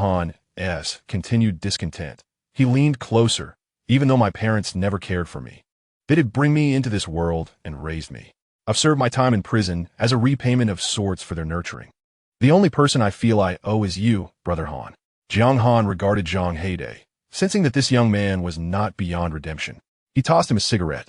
Han's continued discontent, he leaned closer. "Even though my parents never cared for me, they did bring me into this world and raised me. I've served my time in prison as a repayment of sorts for their nurturing. The only person I feel I owe is you, Brother Han." Jiang Han regarded Zhang Heide, sensing that this young man was not beyond redemption. He tossed him a cigarette.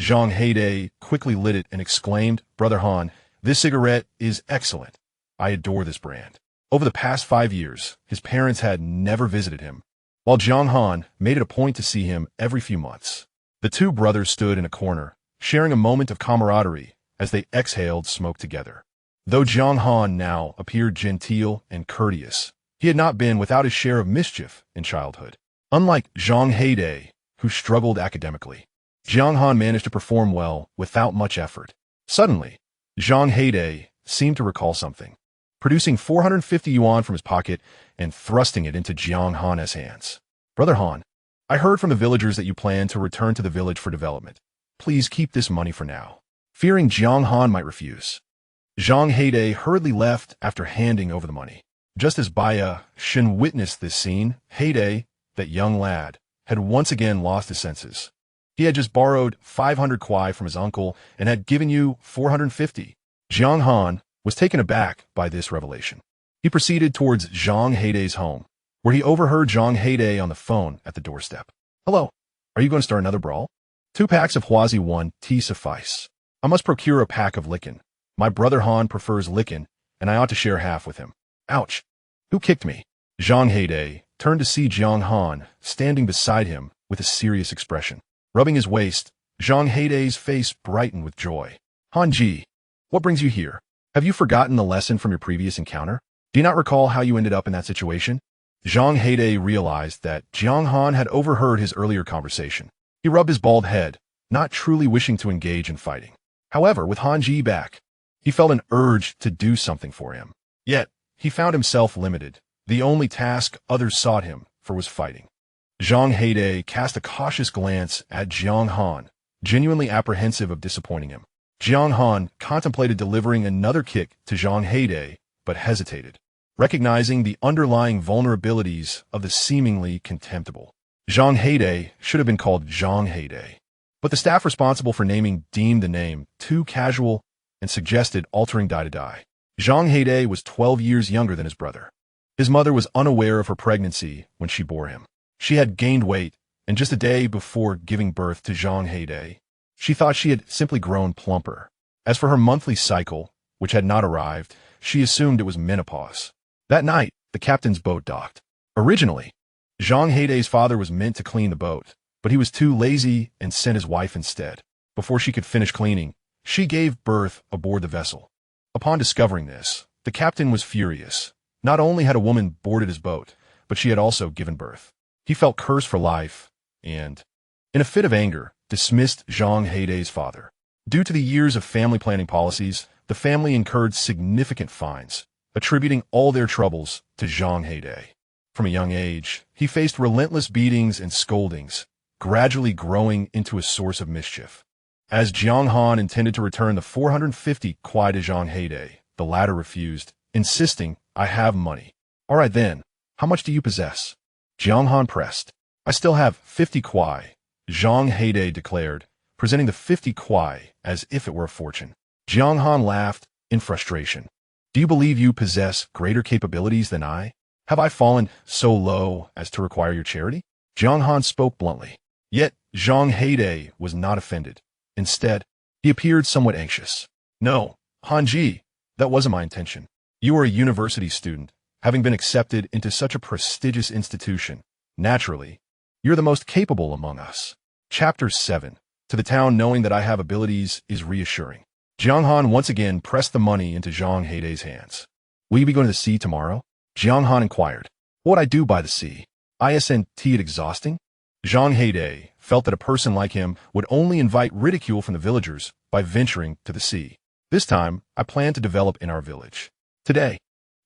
Zhang Heide quickly lit it and exclaimed, "Brother Han, this cigarette is excellent. I adore this brand." Over the past 5 years, his parents had never visited him, while Jiang Han made it a point to see him every few months. The two brothers stood in a corner, sharing a moment of camaraderie as they exhaled smoke together. Though Jiang Han now appeared genteel and courteous, he had not been without his share of mischief in childhood. Unlike Zhang Heide, who struggled academically, Jiang Han managed to perform well without much effort. Suddenly, Zhang Heide seemed to recall something, producing 450 yuan from his pocket and thrusting it into Jiang Han's hands. "Brother Han, I heard from the villagers that you plan to return to the village for development. Please keep this money for now." Fearing Jiang Han might refuse, Zhang Heide hurriedly left after handing over the money. Just as Baya Shin witnessed this scene, Heide, that young lad, had once again lost his senses. He had just borrowed 500 kwai from his uncle and had given you 450. Jiang Han was taken aback by this revelation. He proceeded towards Zhang Heidei's home, where he overheard Zhang Heidei on the phone at the doorstep. Hello, are you going to start another brawl? 2 packs of Huazi 1 tea suffice. I must procure a pack of lickin. My brother Han prefers lickin, and I ought to share half with him. Ouch! Who kicked me? Zhang Heidei turned to see Jiang Han standing beside him with a serious expression. Rubbing his waist, Zhang Heidei's face brightened with joy. Hanji, what brings you here? Have you forgotten the lesson from your previous encounter? Do you not recall how you ended up in that situation? Zhang Heidei realized that Jiang Han had overheard his earlier conversation. He rubbed his bald head, not truly wishing to engage in fighting. However, with Hanji back, he felt an urge to do something for him. Yet, he found himself limited. The only task others sought him for was fighting. Zhang Heidei cast a cautious glance at Jiang Han, genuinely apprehensive of disappointing him. Jiang Han contemplated delivering another kick to Zhang Heidei, but hesitated, recognizing the underlying vulnerabilities of the seemingly contemptible. Zhang Heidei should have been called Zhang Heidei, but the staff responsible for naming deemed the name too casual and suggested altering Dai to Dai. Zhang Heidei was 12 years younger than his brother. His mother was unaware of her pregnancy when she bore him. She had gained weight, and just a day before giving birth to Zhang Heidei, she thought she had simply grown plumper. As for her monthly cycle, which had not arrived, she assumed it was menopause. That night, the captain's boat docked. Originally, Zhang Heidei's father was meant to clean the boat, but he was too lazy and sent his wife instead. Before she could finish cleaning, she gave birth aboard the vessel. Upon discovering this, the captain was furious. Not only had a woman boarded his boat, but she had also given birth. He felt cursed for life and, in a fit of anger, dismissed Zhang Heidei's father. Due to the years of family planning policies, the family incurred significant fines, attributing all their troubles to Zhang Heidei. From a young age, he faced relentless beatings and scoldings, gradually growing into a source of mischief. As Jiang Han intended to return the 450 kwai to Zhang Heidei, the latter refused, insisting, I have money. All right then, how much do you possess? Jiang Han pressed. I still have 50 kwai, Zhang Heidei declared, presenting the 50 kwai as if it were a fortune. Jiang Han laughed in frustration. Do you believe you possess greater capabilities than I? Have I fallen so low as to require your charity? Jiang Han spoke bluntly. Yet, Zhang Heidei was not offended. Instead, he appeared somewhat anxious. No, Hanji, that wasn't my intention. You are a university student, having been accepted into such a prestigious institution. Naturally, you're the most capable among us. Chapter 7. To the town knowing that I have abilities is reassuring. Jiang Han once again pressed the money into Zhang Heidei's hands. Will you be going to the sea tomorrow? Jiang Han inquired. What would I do by the sea? Isn't it exhausting? Zhang Heidei felt that a person like him would only invite ridicule from the villagers by venturing to the sea. This time, I plan to develop in our village. Today,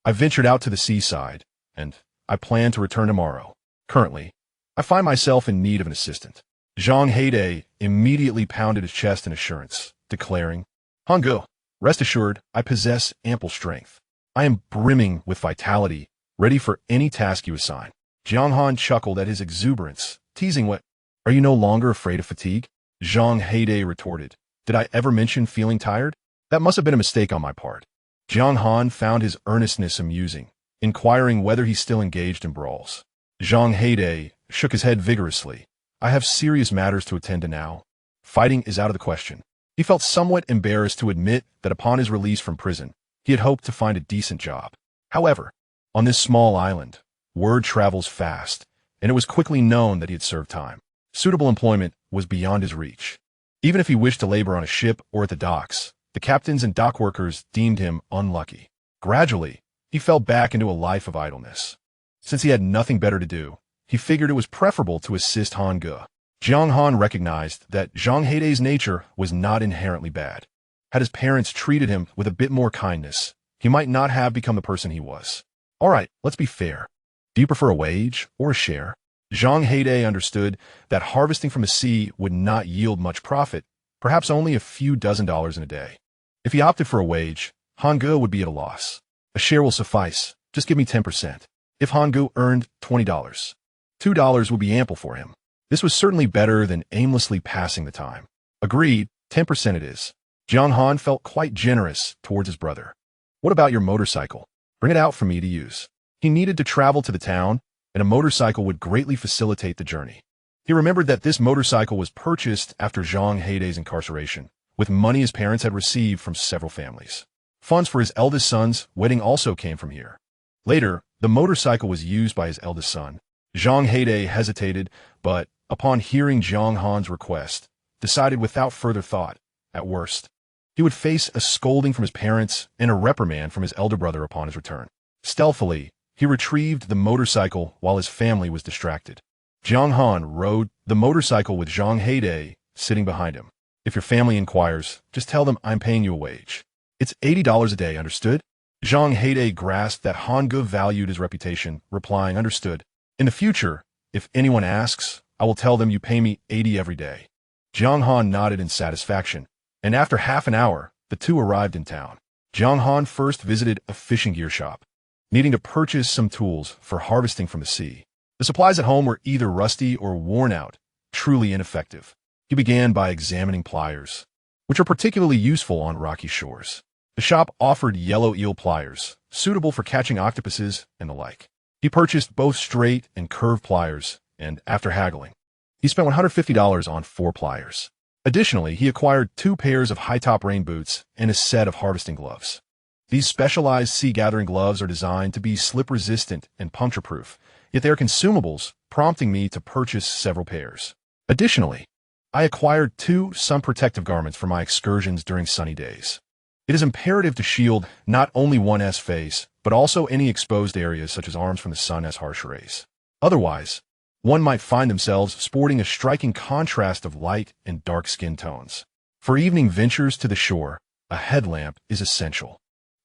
I ventured out to the seaside, and I plan to return tomorrow. Currently, I find myself in need of an assistant. Zhang Heidei immediately pounded his chest in assurance, declaring, Hangu, rest assured, I possess ample strength. I am brimming with vitality, ready for any task you assign. Jiang Han chuckled at his exuberance, teasing what, are you no longer afraid of fatigue? Zhang Heidei retorted, did I ever mention feeling tired? That must have been a mistake on my part. Jiang Han found his earnestness amusing, inquiring whether he still engaged in brawls. Zhang Heidei shook his head vigorously. I have serious matters to attend to now. Fighting is out of the question. He felt somewhat embarrassed to admit that upon his release from prison, he had hoped to find a decent job. However, on this small island, word travels fast, and it was quickly known that he had served time. Suitable employment was beyond his reach. Even if he wished to labor on a ship or at the docks, the captains and dock workers deemed him unlucky. Gradually, he fell back into a life of idleness. Since he had nothing better to do, he figured it was preferable to assist Hangu. Jiang Han recognized that Zhang Heidei's nature was not inherently bad. Had his parents treated him with a bit more kindness, he might not have become the person he was. All right, let's be fair. Do you prefer a wage or a share? Zhang Heidei understood that harvesting from the sea would not yield much profit, perhaps only a few dozen dollars in a day. If he opted for a wage, Hangu would be at a loss. A share will suffice. Just give me 10%. If Hangu earned $20, $2 would be ample for him. This was certainly better than aimlessly passing the time. Agreed, 10% it is. Jiang Han felt quite generous towards his brother. What about your motorcycle? Bring it out for me to use. He needed to travel to the town, and a motorcycle would greatly facilitate the journey. He remembered that this motorcycle was purchased after Zhang Heidei's incarceration, with money his parents had received from several families. Funds for his eldest son's wedding also came from here. Later, the motorcycle was used by his eldest son. Zhang Heidei hesitated, but, upon hearing Jiang Han's request, decided without further thought, at worst, he would face a scolding from his parents and a reprimand from his elder brother upon his return. Stealthily, he retrieved the motorcycle while his family was distracted. Jiang Han rode the motorcycle with Zhang Heidei sitting behind him. If your family inquires, just tell them I'm paying you a wage. It's $80 a day, understood? Zhang Heidei grasped that Han Ge valued his reputation, replying, understood. In the future, if anyone asks, I will tell them you pay me 80 every day. Jiang Han nodded in satisfaction, and after half an hour, the two arrived in town. Jiang Han first visited a fishing gear shop, needing to purchase some tools for harvesting from the sea. The supplies at home were either rusty or worn out, truly ineffective. He began by examining pliers, which are particularly useful on rocky shores. The shop offered yellow eel pliers, suitable for catching octopuses and the like. He purchased both straight and curved pliers, and after haggling, he spent $150 on 4 pliers. Additionally, he acquired 2 pairs of high-top rain boots and a set of harvesting gloves. These specialized sea-gathering gloves are designed to be slip-resistant and puncture-proof, yet they are consumables, prompting me to purchase several pairs. Additionally, I acquired 2 sun-protective garments for my excursions during sunny days. It is imperative to shield not only one's face, but also any exposed areas such as arms from the sun's harsh rays. Otherwise, one might find themselves sporting a striking contrast of light and dark skin tones. For evening ventures to the shore, a headlamp is essential,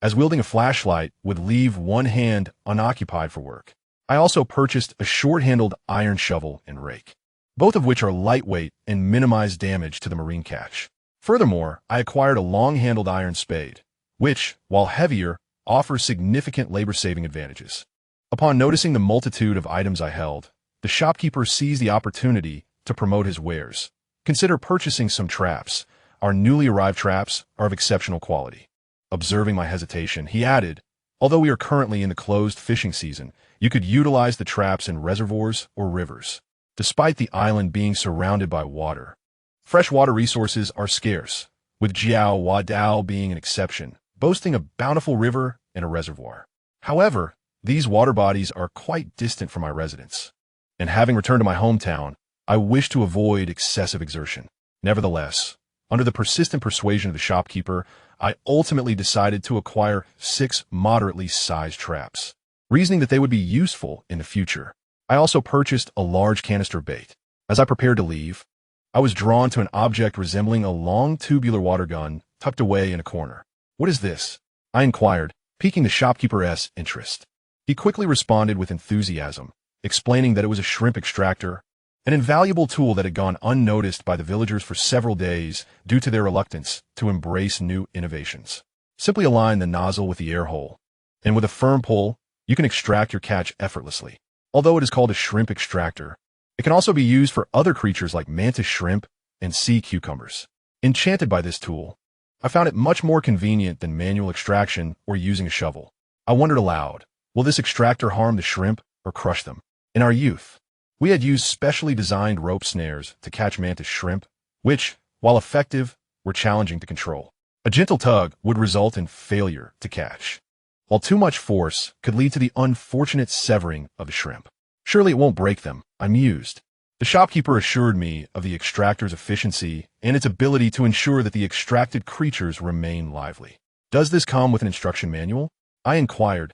as wielding a flashlight would leave one hand unoccupied for work. I also purchased a short-handled iron shovel and rake, both of which are lightweight and minimize damage to the marine catch. Furthermore, I acquired a long-handled iron spade, which, while heavier, offers significant labor-saving advantages. Upon noticing the multitude of items I held, the shopkeeper seized the opportunity to promote his wares. Consider purchasing some traps. Our newly arrived traps are of exceptional quality. Observing my hesitation, he added, although we are currently in the closed fishing season, you could utilize the traps in reservoirs or rivers. Despite the island being surrounded by water, freshwater resources are scarce, with Jiaowa Island being an exception, boasting a bountiful river and a reservoir. However, these water bodies are quite distant from my residence, and having returned to my hometown, I wish to avoid excessive exertion. Nevertheless, under the persistent persuasion of the shopkeeper, I ultimately decided to acquire 6 moderately sized traps, reasoning that they would be useful in the future. I also purchased a large canister bait. As I prepared to leave, I was drawn to an object resembling a long tubular water gun tucked away in a corner. What is this? I inquired, piquing the shopkeeper's interest. He quickly responded with enthusiasm, explaining that it was a shrimp extractor, an invaluable tool that had gone unnoticed by the villagers for several days due to their reluctance to embrace new innovations. Simply align the nozzle with the air hole, and with a firm pull, you can extract your catch effortlessly. Although it is called a shrimp extractor, it can also be used for other creatures like mantis shrimp and sea cucumbers. Enchanted by this tool, I found it much more convenient than manual extraction or using a shovel. I wondered aloud, will this extractor harm the shrimp or crush them? In our youth, we had used specially designed rope snares to catch mantis shrimp, which, while effective, were challenging to control. A gentle tug would result in failure to catch, while too much force could lead to the unfortunate severing of the shrimp. Surely it won't break them, I mused. The shopkeeper assured me of the extractor's efficiency and its ability to ensure that the extracted creatures remain lively. Does this come with an instruction manual? I inquired,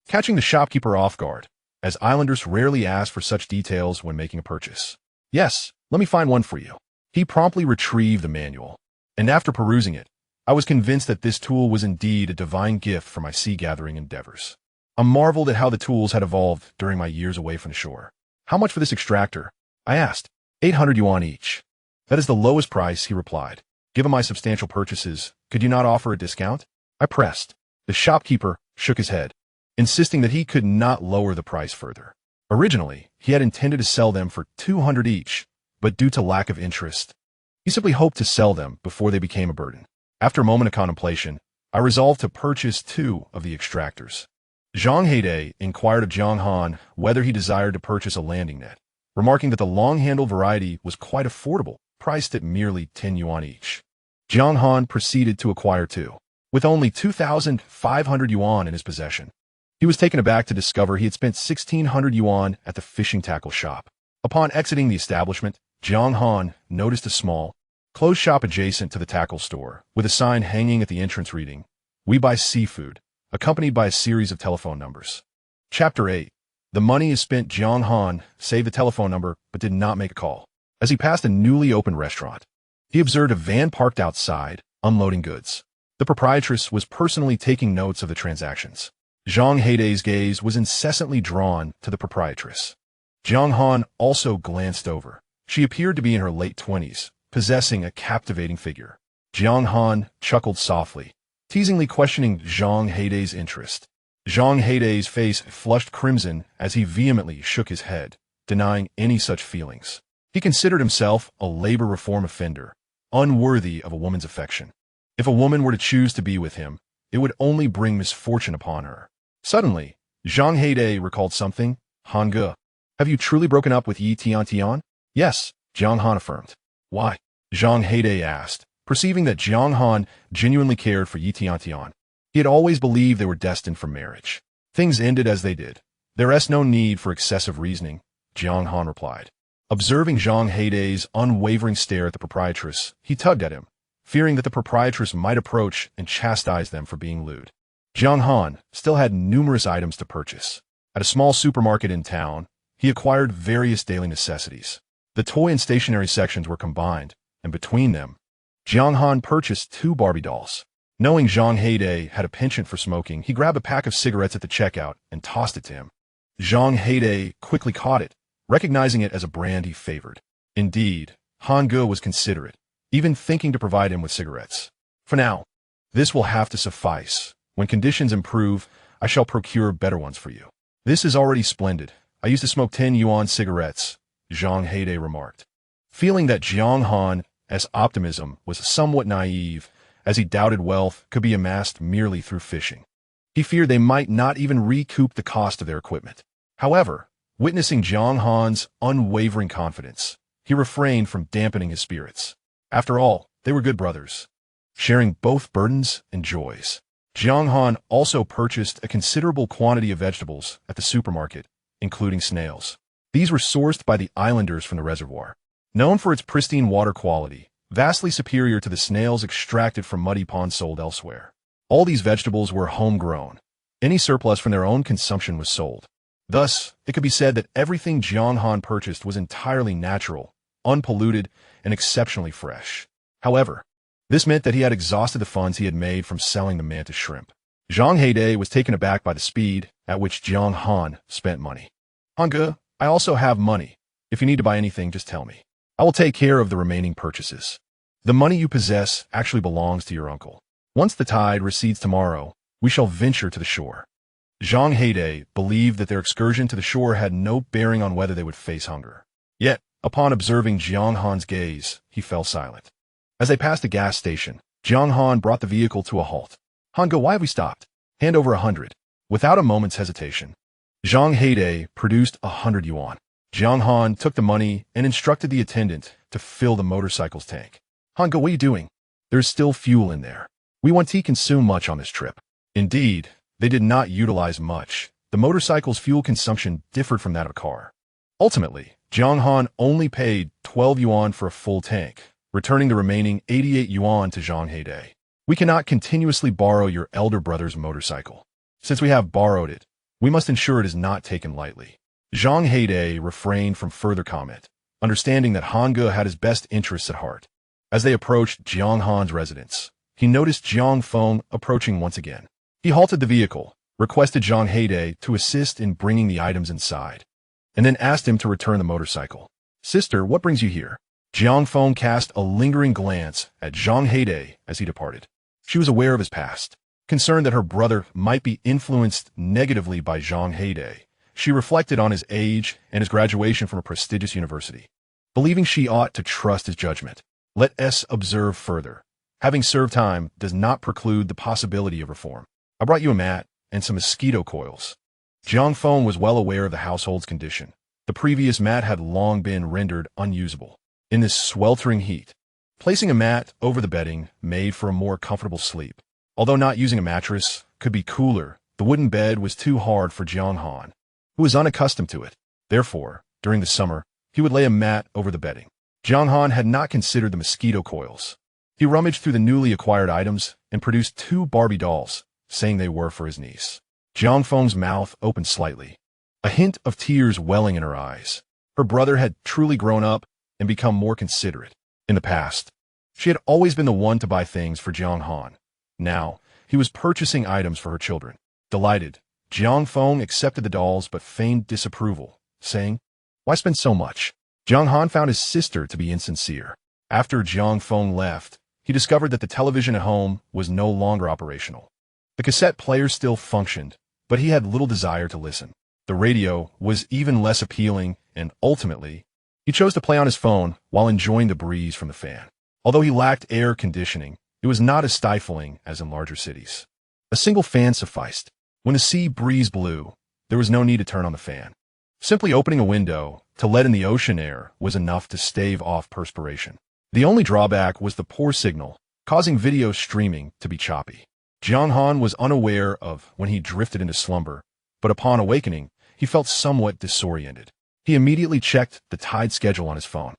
catching the shopkeeper off guard, as islanders rarely ask for such details when making a purchase. Yes, let me find one for you. He promptly retrieved the manual, and after perusing it, I was convinced that this tool was indeed a divine gift for my sea-gathering endeavors. I marveled at how the tools had evolved during my years away from the shore. How much for this extractor? I asked. 800 yuan each. That is the lowest price, he replied. Given my substantial purchases, could you not offer a discount? I pressed. The shopkeeper shook his head, insisting that he could not lower the price further. Originally, he had intended to sell them for 200 each, but due to lack of interest, he simply hoped to sell them before they became a burden. After a moment of contemplation, I resolved to purchase 2 of the extractors. Zhang Heide inquired of Jiang Han whether he desired to purchase a landing net, remarking that the long-handled variety was quite affordable, priced at merely 10 yuan each. Jiang Han proceeded to acquire 2, with only 2,500 yuan in his possession. He was taken aback to discover he had spent 1,600 yuan at the fishing tackle shop. Upon exiting the establishment, Jiang Han noticed a small, closed shop adjacent to the tackle store, with a sign hanging at the entrance reading, "We buy seafood," accompanied by a series of telephone numbers. Chapter 8. The money is spent. Jiang Han saved the telephone number but did not make a call. As he passed a newly opened restaurant, he observed a van parked outside, unloading goods. The proprietress was personally taking notes of the transactions. Zhang Heide's gaze was incessantly drawn to the proprietress. Jiang Han also glanced over. She appeared to be in her late 20s, possessing a captivating figure. Jiang Han chuckled softly, teasingly questioning Zhang Heide's interest. Zhang Heide's face flushed crimson as he vehemently shook his head, denying any such feelings. He considered himself a labor reform offender, unworthy of a woman's affection. If a woman were to choose to be with him, it would only bring misfortune upon her. Suddenly, Zhang Heide recalled something. "Hanga, have you truly broken up with Yi Tiantian?" "Yes," Jiang Han affirmed. "Why?" Zhang Heide asked, perceiving that Jiang Han genuinely cared for Yi Tiantian. He had always believed they were destined for marriage. "Things ended as they did. There is no need for excessive reasoning," Jiang Han replied. Observing Zhang Heide's unwavering stare at the proprietress, he tugged at him, fearing that the proprietress might approach and chastise them for being lewd. Jiang Han still had numerous items to purchase. At a small supermarket in town, he acquired various daily necessities. The toy and stationery sections were combined, and between them, Jiang Han purchased 2 Barbie dolls. Knowing Zhang Heide had a penchant for smoking, he grabbed a pack of cigarettes at the checkout and tossed it to him. Zhang Heide quickly caught it, recognizing it as a brand he favored. Indeed, Han Ge was considerate, even thinking to provide him with cigarettes. "For now, this will have to suffice. When conditions improve, I shall procure better ones for you." "This is already splendid. I used to smoke 10 yuan cigarettes," Zhang Heide remarked. Feeling that Jiang Han's optimism was somewhat naive, as he doubted wealth could be amassed merely through fishing. He feared they might not even recoup the cost of their equipment. However, witnessing Jiang Han's unwavering confidence, he refrained from dampening his spirits. After all, they were good brothers, sharing both burdens and joys. Jiang Han also purchased a considerable quantity of vegetables at the supermarket, including snails. These were sourced by the islanders from the reservoir. Known for its pristine water quality, vastly superior to the snails extracted from muddy ponds sold elsewhere. All these vegetables were homegrown. Any surplus from their own consumption was sold. Thus, it could be said that everything Jiang Han purchased was entirely natural, unpolluted, and exceptionally fresh. However, this meant that he had exhausted the funds he had made from selling the Mantis shrimp. Zhang Heide was taken aback by the speed at which Jiang Han spent money. "Hanga, I also have money. If you need to buy anything, just tell me. I will take care of the remaining purchases. The money you possess actually belongs to your uncle. Once the tide recedes tomorrow, we shall venture to the shore." Zhang Heide believed that their excursion to the shore had no bearing on whether they would face hunger. Yet, upon observing Jiang Han's gaze, he fell silent. As they passed a gas station, Jiang Han brought the vehicle to a halt. "Hanga, why have we stopped? Hand over 100. Without a moment's hesitation, Zhang Heide produced 100 yuan. Jiang Han took the money and instructed the attendant to fill the motorcycle's tank. "Hanga, what are you doing? There's still fuel in there. We won't consume much on this trip." Indeed, they did not utilize much. The motorcycle's fuel consumption differed from that of a car. Ultimately, Jiang Han only paid 12 yuan for a full tank, returning the remaining 88 yuan to Zhang Heide. "We cannot continuously borrow your elder brother's motorcycle. Since we have borrowed it, we must ensure it is not taken lightly." Zhang Heide refrained from further comment, understanding that Han Ge had his best interests at heart. As they approached Jiang Han's residence, he noticed Jiang Feng approaching once again. He halted the vehicle, requested Zhang Heide to assist in bringing the items inside, and then asked him to return the motorcycle. "Sister, what brings you here?" Jiang Feng cast a lingering glance at Zhang Heide as he departed. She was aware of his past. Concerned that her brother might be influenced negatively by Zhang Heide, she reflected on his age and his graduation from a prestigious university. believing she ought to trust his judgment. Let us observe further. Having served time does not preclude the possibility of reform. I brought you a mat and some mosquito coils. Jiang Han was well aware of the household's condition. The previous mat had long been rendered unusable. In this sweltering heat, placing a mat over the bedding made for a more comfortable sleep. Although not using a mattress could be cooler, the wooden bed was too hard for Jiang Han, who was unaccustomed to it. Therefore, during the summer, he would lay a mat over the bedding. Jiang Han had not considered the mosquito coils. He rummaged through the newly acquired items and produced 2 Barbie dolls, saying they were for his niece. Jiang Han's mouth opened slightly, a hint of tears welling in her eyes. Her brother had truly grown up and become more considerate. In the past, she had always been the one to buy things for Jiang Han. Now, he was purchasing items for her children. Delighted, Jiang Han accepted the dolls but feigned disapproval, saying, "Why spend so much?" Jiang Han found his sister to be insincere. After Jiang Han left, he discovered that the television at home was no longer operational. The cassette player still functioned, but he had little desire to listen. The radio was even less appealing, and ultimately, he chose to play on his phone while enjoying the breeze from the fan. Although he lacked air conditioning, it was not as stifling as in larger cities. A single fan sufficed. When the sea breeze blew, there was no need to turn on the fan. Simply opening a window to let in the ocean air was enough to stave off perspiration. The only drawback was the poor signal, causing video streaming to be choppy. Jiang Han was unaware of when he drifted into slumber, but upon awakening, he felt somewhat disoriented. He immediately checked the tide schedule on his phone.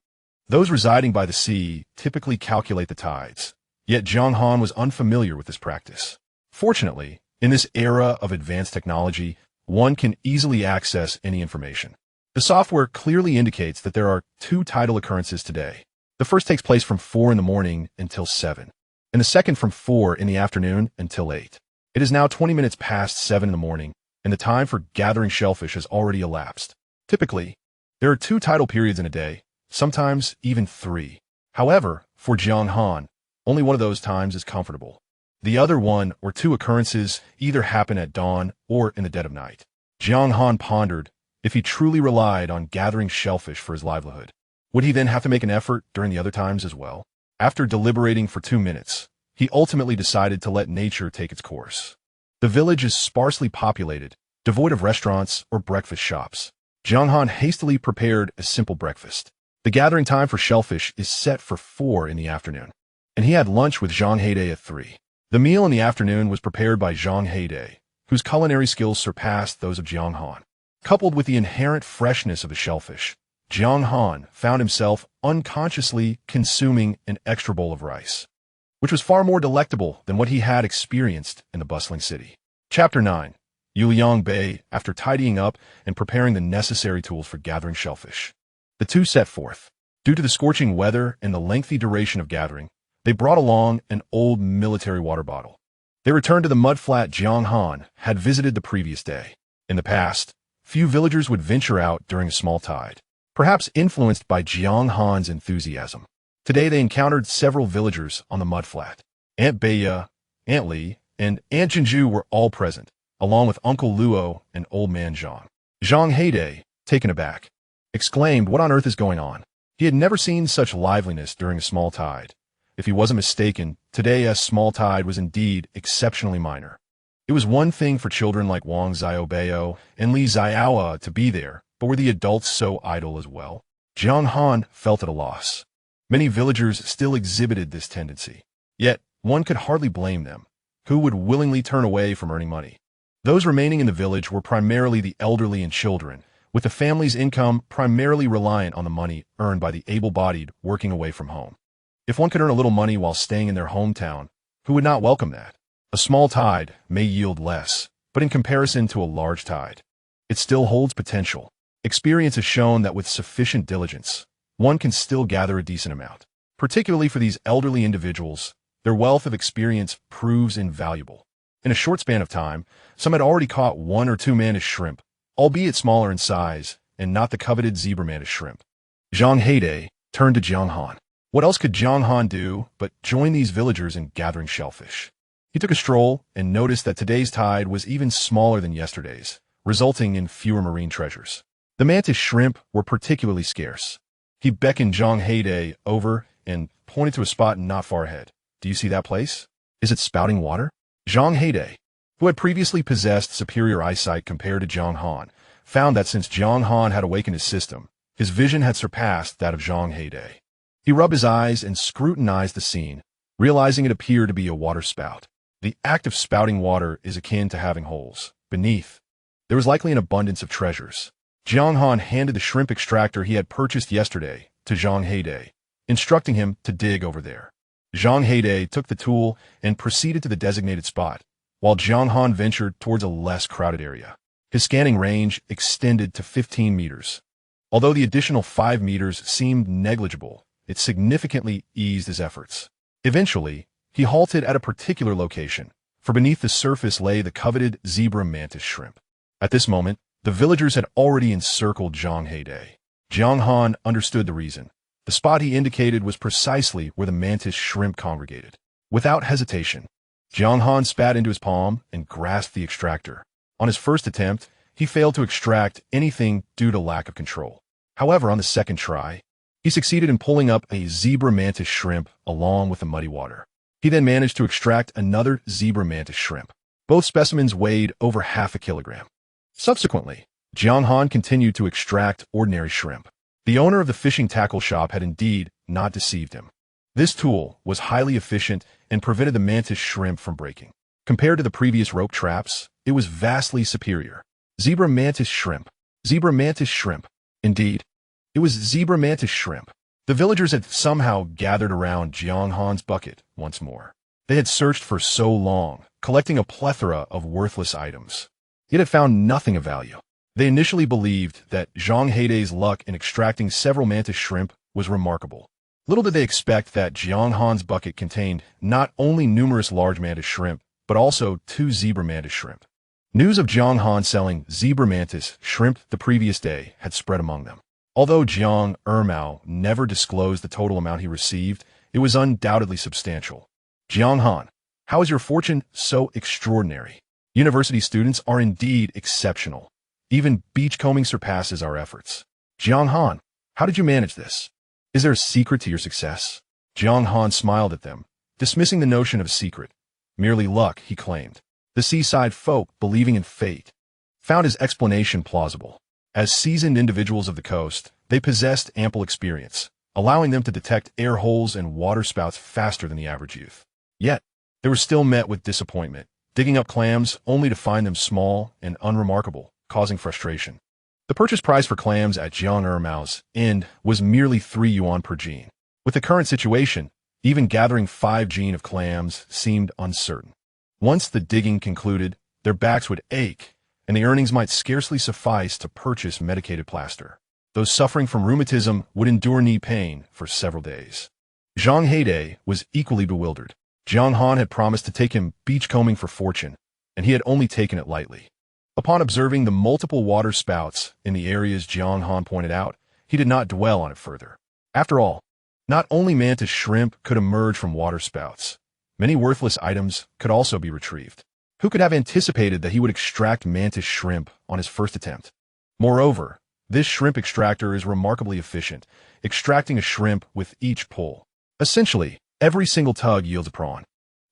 Those residing by the sea typically calculate the tides, yet Jiang Han was unfamiliar with this practice. Fortunately, in this era of advanced technology, one can easily access any information. The software clearly indicates that there are 2 tidal occurrences today. The first takes place from 4 in the morning until 7, and the second from 4 in the afternoon until 8. It is now 20 minutes past 7 in the morning, and the time for gathering shellfish has already elapsed. Typically, there are 2 tidal periods in a day, sometimes even 3. However, for Jiang Han, only one of those times is comfortable. The other 1 or 2 occurrences either happen at dawn or in the dead of night. Jiang Han pondered if he truly relied on gathering shellfish for his livelihood. Would he then have to make an effort during the other times as well? After deliberating for 2 minutes, he ultimately decided to let nature take its course. The village is sparsely populated, devoid of restaurants or breakfast shops. Jiang Han hastily prepared a simple breakfast. The gathering time for shellfish is set for 4 in the afternoon, and he had lunch with Zhang Heide at 3. The meal in the afternoon was prepared by Zhang Heide, whose culinary skills surpassed those of Jiang Han. Coupled with the inherent freshness of the shellfish, Jiang Han found himself unconsciously consuming an extra bowl of rice, which was far more delectable than what he had experienced in the bustling city. Chapter 9. Yuliang Bay, after tidying up and preparing the necessary tools for gathering shellfish. The 2 set forth. Due to the scorching weather and the lengthy duration of gathering, they brought along an old military water bottle. They returned to the mudflat Jiang Han had visited the previous day. In the past, few villagers would venture out during a small tide, perhaps influenced by Jiang Han's enthusiasm. Today they encountered several villagers on the mudflat. Aunt Baya, Aunt Li, and Aunt Jinju were all present, along with Uncle Luo and Old Man Zhang. Zhang Heide, taken aback, exclaimed, "What on earth is going on?" He had never seen such liveliness during a small tide. If he wasn't mistaken, today's small tide was indeed exceptionally minor. It was one thing for children like Wang Xiaobao and Li Xiaowa to be there, but were the adults so idle as well? Jiang Han felt at a loss. Many villagers still exhibited this tendency. Yet, one could hardly blame them. Who would willingly turn away from earning money? Those remaining in the village were primarily the elderly and children, with the family's income primarily reliant on the money earned by the able-bodied working away from home. If one could earn a little money while staying in their hometown, who would not welcome that? A small tide may yield less, but in comparison to a large tide, it still holds potential. Experience has shown that with sufficient diligence, one can still gather a decent amount. Particularly for these elderly individuals, their wealth of experience proves invaluable. In a short span of time, some had already caught 1 or 2 mantis shrimp, albeit smaller in size, and not the coveted zebra mantis shrimp. Zhang Heide turned to Jiang Han. What else could Jiang Han do but join these villagers in gathering shellfish? He took a stroll and noticed that today's tide was even smaller than yesterday's, resulting in fewer marine treasures. The mantis shrimp were particularly scarce. He beckoned Jiang Han over and pointed to a spot not far ahead. Do you see that place? Is it spouting water? Jiang Han, who had previously possessed superior eyesight compared to Jiang Han, found that since Jiang Han had awakened his system, his vision had surpassed that of Jiang Han. He rubbed his eyes and scrutinized the scene, realizing it appeared to be a water spout. The act of spouting water is akin to having holes. Beneath, there was likely an abundance of treasures. Jiang Han handed the shrimp extractor he had purchased yesterday to Jiang Han, instructing him to dig over there. Jiang Han took the tool and proceeded to the designated spot, while Jiang Han ventured towards a less crowded area. His scanning range extended to 15 meters. Although the additional 5 meters seemed negligible, it significantly eased his efforts. Eventually, he halted at a particular location, for beneath the surface lay the coveted zebra mantis shrimp. At this moment, the villagers had already encircled Jiang Han. Jiang Han understood the reason. The spot he indicated was precisely where the mantis shrimp congregated. Without hesitation, Jiang Han spat into his palm and grasped the extractor. On his first attempt, he failed to extract anything due to lack of control. However, on the second try, he succeeded in pulling up a zebra mantis shrimp along with the muddy water. He then managed to extract another zebra mantis shrimp. Both specimens weighed over half a kilogram. Subsequently, Jiang Han continued to extract ordinary shrimp. The owner of the fishing tackle shop had indeed not deceived him. This tool was highly efficient and prevented the mantis shrimp from breaking. Compared to the previous rope traps, it was vastly superior. Zebra mantis shrimp. Zebra mantis shrimp. Indeed, it was zebra mantis shrimp. The villagers had somehow gathered around Jiang Han's bucket once more. They had searched for so long, collecting a plethora of worthless items, yet had found nothing of value. They initially believed that Jiang Han's luck in extracting several mantis shrimp was remarkable. Little did they expect that Jiang Han's bucket contained not only numerous large mantis shrimp, but also 2 zebra mantis shrimp. News of Jiang Han selling zebra mantis shrimp the previous day had spread among them. Although Jiang Han never disclosed the total amount he received, it was undoubtedly substantial. Jiang Han, how is your fortune so extraordinary? University students are indeed exceptional. Even beachcombing surpasses our efforts. Jiang Han, how did you manage this? Is there a secret to your success? Jiang Han smiled at them, dismissing the notion of a secret. Merely luck, he claimed. The seaside folk, believing in fate, found his explanation plausible. As seasoned individuals of the coast, they possessed ample experience, allowing them to detect air holes and water spouts faster than the average youth. Yet, they were still met with disappointment, digging up clams only to find them small and unremarkable, causing frustration. The purchase price for clams at Jiang Han's end was merely 3 yuan per gene. With the current situation, even gathering 5 gene of clams seemed uncertain. Once the digging concluded, their backs would ache, and the earnings might scarcely suffice to purchase medicated plaster. Those suffering from rheumatism would endure knee pain for several days. Jiang Han was equally bewildered. Jiang Han had promised to take him beachcombing for fortune, and he had only taken it lightly. Upon observing the multiple water spouts in the areas Jiang Han pointed out, he did not dwell on it further. After all, not only mantis shrimp could emerge from water spouts, many worthless items could also be retrieved. Who could have anticipated that he would extract mantis shrimp on his first attempt? Moreover, this shrimp extractor is remarkably efficient, extracting a shrimp with each pull. Essentially, every single tug yields a prawn.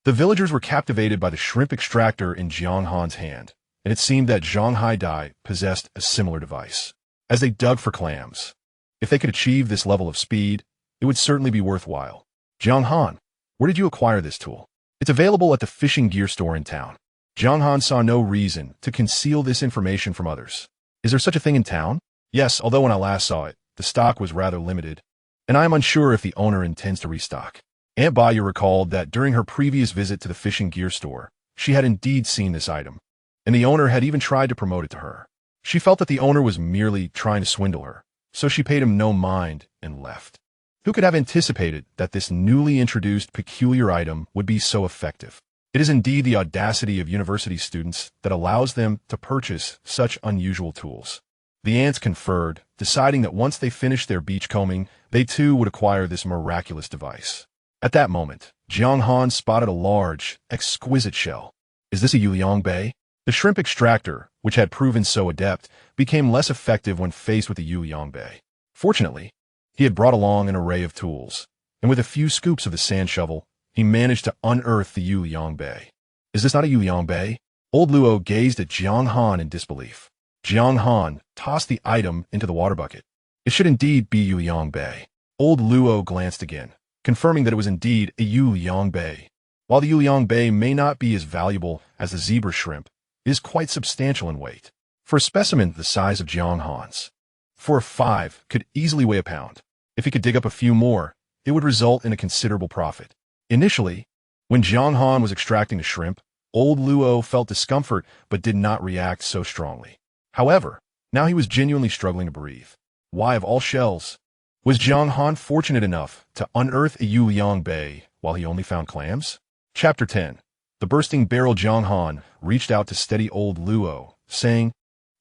The villagers were captivated by the shrimp extractor in Jiang Han's hand, and it seemed that Jiang Han possessed a similar device. As they dug for clams, if they could achieve this level of speed, it would certainly be worthwhile. Jiang Han, where did you acquire this tool? It's available at the fishing gear store in town. Jiang Han saw no reason to conceal this information from others. Is there such a thing in town? Yes, although when I last saw it, the stock was rather limited, and I am unsure if the owner intends to restock. Aunt Baya recalled that during her previous visit to the fishing gear store, she had indeed seen this item, and the owner had even tried to promote it to her. She felt that the owner was merely trying to swindle her, so she paid him no mind and left. Who could have anticipated that this newly introduced peculiar item would be so effective? It is indeed the audacity of university students that allows them to purchase such unusual tools. The ants conferred, deciding that once they finished their beachcombing, they too would acquire this miraculous device. At that moment, Jiang Han spotted a large, exquisite shell. Is this a Yuliang Bay? The shrimp extractor, which had proven so adept, became less effective when faced with the Yuliang Bay. Fortunately, He had brought along an array of tools, and with a few scoops of the sand shovel, he managed to unearth the Yuliang Bay. Is this not a Yuliang Bay? Old Luo gazed at Jiang Han in disbelief. Jiang Han tossed the item into the water bucket. It should indeed be Yuliang Bay. Old Luo glanced again, confirming that it was indeed a Yuliang Bay. While the Yuliang Bay may not be as valuable as the zebra shrimp, it is quite substantial in weight. For a specimen the size of Jiang Han's, 4 or 5 could easily weigh a pound. If he could dig up a few more, it would result in a considerable profit. Initially, when Jiang Han was extracting the shrimp, Old Luo felt discomfort but did not react so strongly. However, now he was genuinely struggling to breathe. Why, of all shells, was Jiang Han fortunate enough to unearth a Yuliang Bay while he only found clams? Chapter 10. The bursting barrel. Jiang Han reached out to steady Old Luo, saying,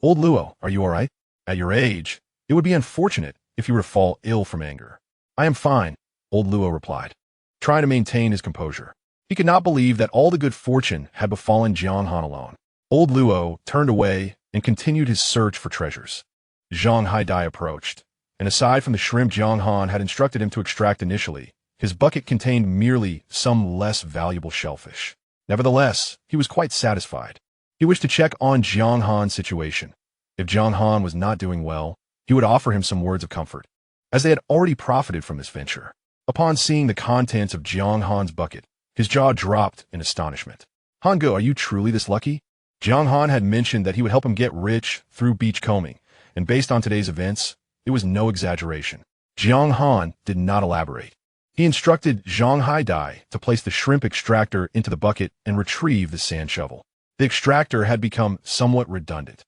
"Old Luo, are you all right? At your age, it would be unfortunate if you were to fall ill from anger." "I am fine," Old Luo replied, trying to maintain his composure. He could not believe that all the good fortune had befallen Jiang Han alone. Old Luo turned away and continued his search for treasures. Zhang Haidai approached, and aside from the shrimp Jiang Han had instructed him to extract initially, his bucket contained merely some less valuable shellfish. Nevertheless, he was quite satisfied. He wished to check on Jiang Han's situation. If Jiang Han was not doing well, he would offer him some words of comfort, as they had already profited from this venture. Upon seeing the contents of Jiang Han's bucket, his jaw dropped in astonishment. "Hango, are you truly this lucky?" Jiang Han had mentioned that he would help him get rich through beachcombing, and based on today's events, it was no exaggeration. Jiang Han did not elaborate. He instructed Zhang Haidai to place the shrimp extractor into the bucket and retrieve the sand shovel. The extractor had become somewhat redundant,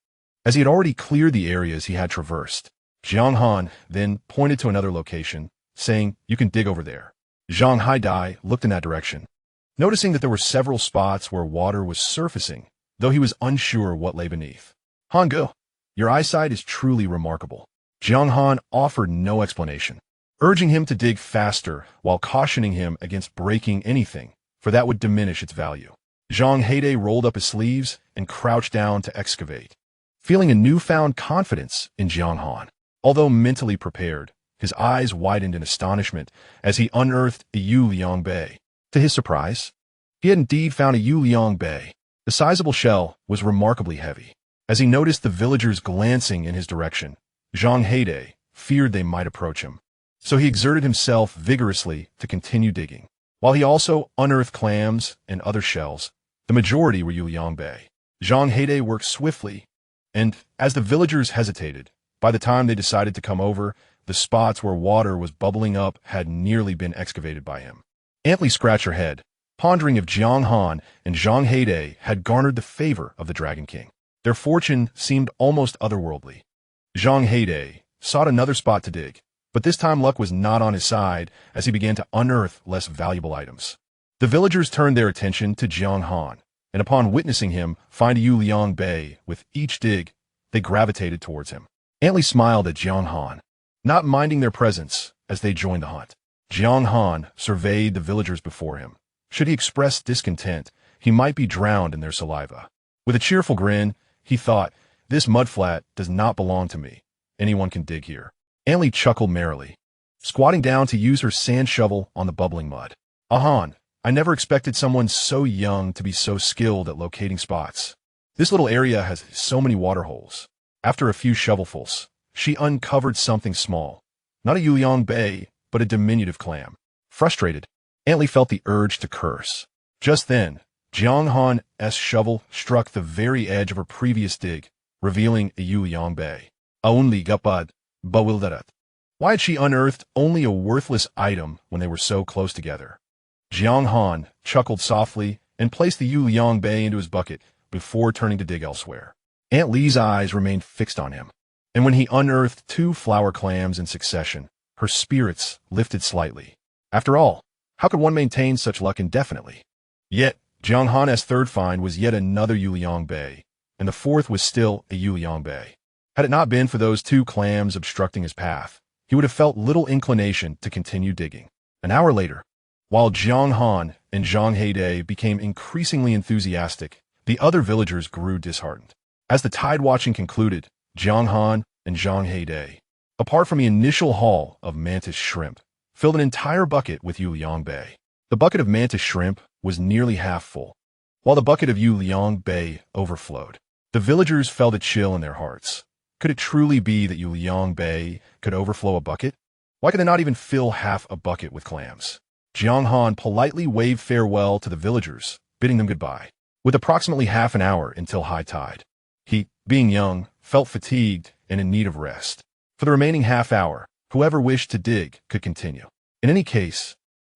as he had already cleared the areas he had traversed. Jiang Han then pointed to another location, saying, "You can dig over there." Zhang Haidai looked in that direction, noticing that there were several spots where water was surfacing, though he was unsure what lay beneath. "Hango, your eyesight is truly remarkable." Jiang Han offered no explanation, urging him to dig faster while cautioning him against breaking anything, for that would diminish its value. Zhang Haidai rolled up his sleeves and crouched down to excavate, feeling a newfound confidence in Jiang Han. Although mentally prepared, his eyes widened in astonishment as he unearthed a Yuliang Bay. To his surprise, he had indeed found a Yuliang Bay. The sizable shell was remarkably heavy. As he noticed the villagers glancing in his direction, Zhang Haidai feared they might approach him, so he exerted himself vigorously to continue digging. While he also unearthed clams and other shells, the majority were Yuliang Bay. Zhang Haidai worked swiftly, and as the villagers hesitated, by the time they decided to come over, the spots where water was bubbling up had nearly been excavated by him. Antly scratched her head, pondering if Jiang Han and Zhang Haidai had garnered the favor of the Dragon King. Their fortune seemed almost otherworldly. Zhang Haidai sought another spot to dig, but this time luck was not on his side as he began to unearth less valuable items. The villagers turned their attention to Jiang Han, and upon witnessing him find a Yuliang Bay with each dig, they gravitated towards him. Antly smiled at Jiang Han, not minding their presence as they joined the hunt. Jiang Han surveyed the villagers before him. Should he express discontent, he might be drowned in their saliva. With a cheerful grin, he thought, "This mudflat does not belong to me. Anyone can dig here." Antly chuckled merrily, squatting down to use her sand shovel on the bubbling mud. "Ahan, I never expected someone so young to be so skilled at locating spots. This little area has so many water holes." After a few shovelfuls, she uncovered something small. Not a Yuliang Bay, but a diminutive clam. Frustrated, Antly felt the urge to curse. Just then, Jiang Han's shovel struck the very edge of her previous dig, revealing a Yuliang Bay. Only gapad, bewildered. Why had she unearthed only a worthless item when they were so close together? Jiang Han chuckled softly and placed the Yuliang Bay into his bucket before turning to dig elsewhere. Aunt Lee's eyes remained fixed on him, and when he unearthed 2 flower clams in succession, her spirits lifted slightly. After all, how could one maintain such luck indefinitely? Yet, Jiang Han's third find was yet another Yuliang Bay, and the fourth was still a Yuliang Bay. Had it not been for those 2 clams obstructing his path, he would have felt little inclination to continue digging. An hour later, while Jiang Han and Zhang Haidai became increasingly enthusiastic, the other villagers grew disheartened. As the tide watching concluded, Jiang Han and Zhang Haidai Apart from the initial haul of Mantis shrimp, filled an entire bucket with Yuliang Bay. The bucket of Mantis shrimp was nearly half full, while the bucket of Yuliang Bay overflowed. The villagers felt a chill in their hearts. Could it truly be that Yuliang Bay could overflow a bucket? Why could they not even fill half a bucket with clams? Jiang Han politely waved farewell to the villagers, bidding them goodbye. With approximately half an hour until high tide, he, being young, felt fatigued and in need of rest. For the remaining half hour, whoever wished to dig could continue. In any case,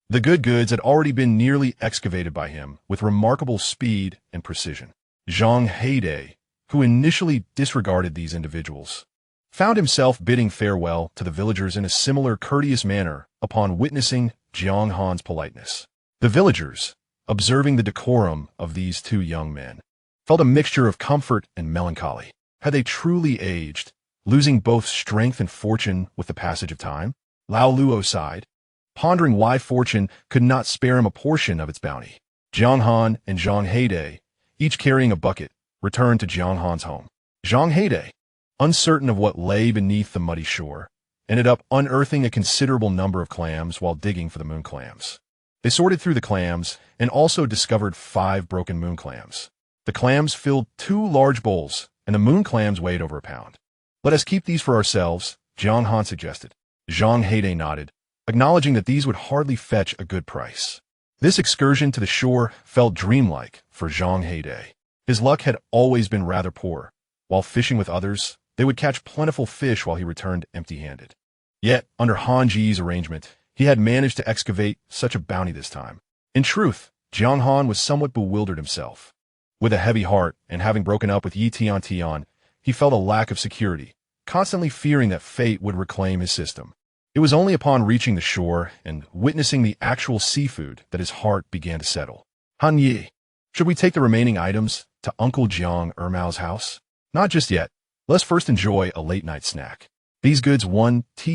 the good goods had already been nearly excavated by him with remarkable speed and precision. Zhang Heide, who initially disregarded these individuals, found himself bidding farewell to the villagers in a similar courteous manner upon witnessing Jiang Han's politeness. The villagers, observing the decorum of these two young men, felt a mixture of comfort and melancholy. Had they truly aged, losing both strength and fortune with the passage of time? Lao Luo sighed, pondering why fortune could not spare him a portion of its bounty. Jiang Han and Zhang Heide, each carrying a bucket, returned to Jiang Han's home. Zhang Heide, uncertain of what lay beneath the muddy shore, ended up unearthing a considerable number of clams while digging for the moon clams. They sorted through the clams and also discovered 5 broken moon clams. The clams filled 2 large bowls, and the moon clams weighed over a pound. Let us keep these for ourselves, Jiang Han suggested. Zhang Heide nodded, acknowledging that these would hardly fetch a good price. This excursion to the shore felt dreamlike for Zhang Heide. His luck had always been rather poor. While fishing with others, they would catch plentiful fish while he returned empty-handed. Yet, under Han Ji's arrangement, he had managed to excavate such a bounty this time. In truth, Jiang Han was somewhat bewildered himself. With a heavy heart and having broken up with Tiantian, he felt a lack of security, constantly fearing that fate would reclaim his system. It was only upon reaching the shore and witnessing the actual seafood that his heart began to settle. Han Yi, should we take the remaining items to Uncle Jiang Ermao's house? Not just yet. Let's first enjoy a late-night snack. These goods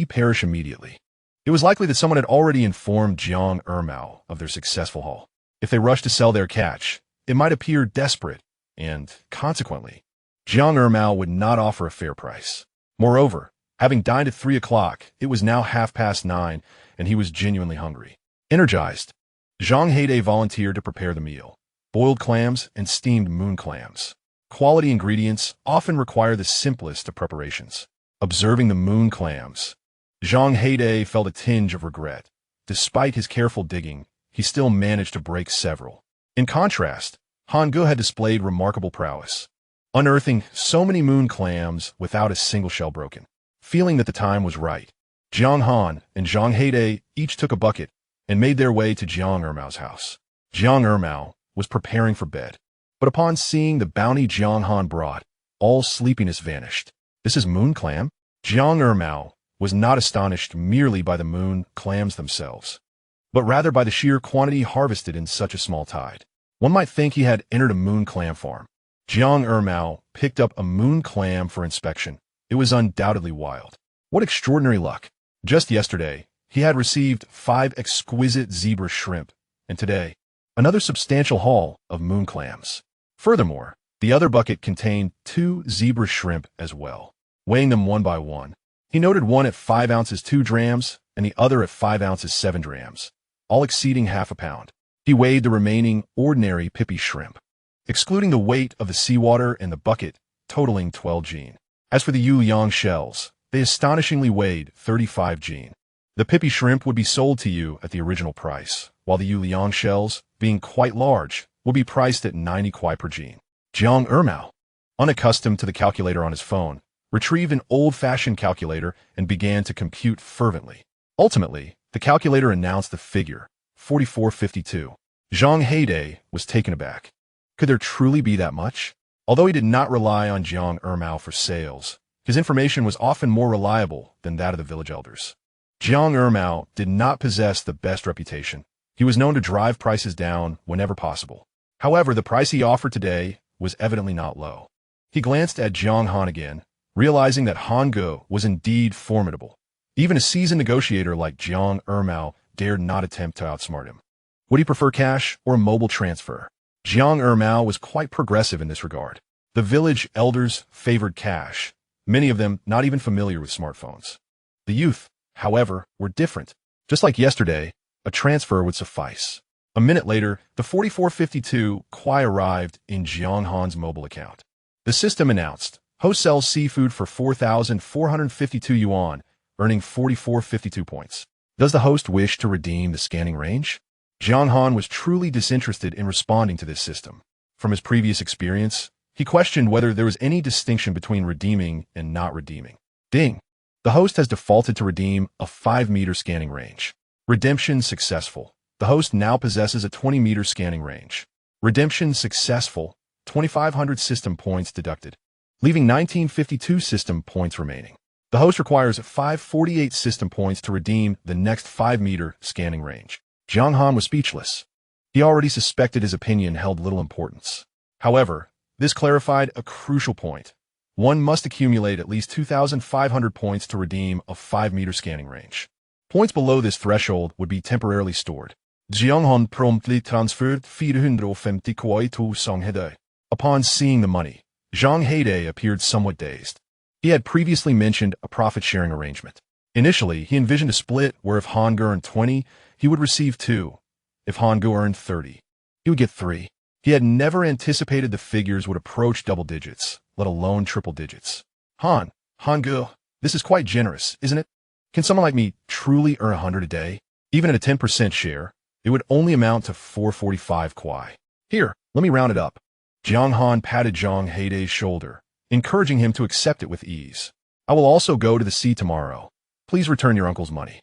perish immediately. It was likely that someone had already informed Jiang Ermao of their successful haul. If they rushed to sell their catch, it might appear desperate, and, consequently, Jiang Ermao would not offer a fair price. Moreover, having dined at 3 o'clock, it was now 9:30, and he was genuinely hungry. Energized, Zhang Heide volunteered to prepare the meal: boiled clams and steamed moon clams. Quality ingredients often require the simplest of preparations. Observing the moon clams, Zhang Heide felt a tinge of regret. Despite his careful digging, he still managed to break several. In contrast, Han Ge had displayed remarkable prowess, unearthing so many moon clams without a single shell broken. Feeling that the time was right, Jiang Han and Zhang Heide each took a bucket and made their way to Jiang Ermao's house. Jiang Ermao was preparing for bed, but upon seeing the bounty Jiang Han brought, all sleepiness vanished. This is moon clam? Jiang Ermao was not astonished merely by the moon clams themselves, but rather by the sheer quantity harvested in such a small tide. One might think he had entered a moon clam farm. Jiang Ermao picked up a moon clam for inspection. It was undoubtedly wild. What extraordinary luck. Just yesterday, he had received 5 exquisite zebra shrimp, and today, another substantial haul of moon clams. Furthermore, the other bucket contained 2 zebra shrimp as well. Weighing them one by one, he noted one at 5 ounces 2 drams and the other at 5 ounces 7 drams, all exceeding half a pound. He weighed the remaining ordinary pippy shrimp, excluding the weight of the seawater and the bucket, totaling 12 jin. As for the Yuliang shells, they astonishingly weighed 35 jin. The pippy shrimp would be sold to you at the original price, while the Yuliang shells, being quite large, will be priced at 90 kwai per jin. Jiang Ermao, unaccustomed to the calculator on his phone, retrieved an old-fashioned calculator and began to compute fervently. Ultimately, the calculator announced the figure, 4452. Zhang Heide was taken aback. Could there truly be that much? Although he did not rely on Jiang Ermao for sales, his information was often more reliable than that of the village elders. Jiang Ermao did not possess the best reputation. He was known to drive prices down whenever possible. However, the price he offered today was evidently not low. He glanced at Jiang Han again, realizing that Han Ge was indeed formidable. Even a seasoned negotiator like Jiang Ermao dared not attempt to outsmart him. Would he prefer cash or a mobile transfer? Jiang Ermao was quite progressive in this regard. The village elders favored cash, many of them not even familiar with smartphones. The youth, however, were different. Just like yesterday, a transfer would suffice. A minute later, the 4452 Kwai arrived in Jiang Han's mobile account. The system announced, host sells seafood for 4,452 yuan, earning 4452 points. Does the host wish to redeem the scanning range? Jiang Han was truly disinterested in responding to this system. From his previous experience, he questioned whether there was any distinction between redeeming and not redeeming. Ding! The host has defaulted to redeem a 5-meter scanning range. Redemption successful. The host now possesses a 20-meter scanning range. Redemption successful. 2,500 system points deducted, leaving 1952 system points remaining. The host requires 548 system points to redeem the next 5-meter scanning range. Jiang Han was speechless. He already suspected his opinion held little importance. However, this clarified a crucial point. One must accumulate at least 2,500 points to redeem a 5-meter scanning range. Points below this threshold would be temporarily stored. Jiang Han promptly transferred 450 kuai to Zhang Heide. Upon seeing the money, Zhang Heide appeared somewhat dazed. He had previously mentioned a profit-sharing arrangement. Initially, he envisioned a split where if Hangu earned 20, he would receive 2. If Hangu earned 30, he would get 3. He had never anticipated the figures would approach double digits, let alone triple digits. Hangu, this is quite generous, isn't it? Can someone like me truly earn 100 a day? Even at a 10% share, it would only amount to 445 kuai. Here, let me round it up. Jiang Han patted Zhang Heide's shoulder, encouraging him to accept it with ease. I will also go to the sea tomorrow. Please return your uncle's money.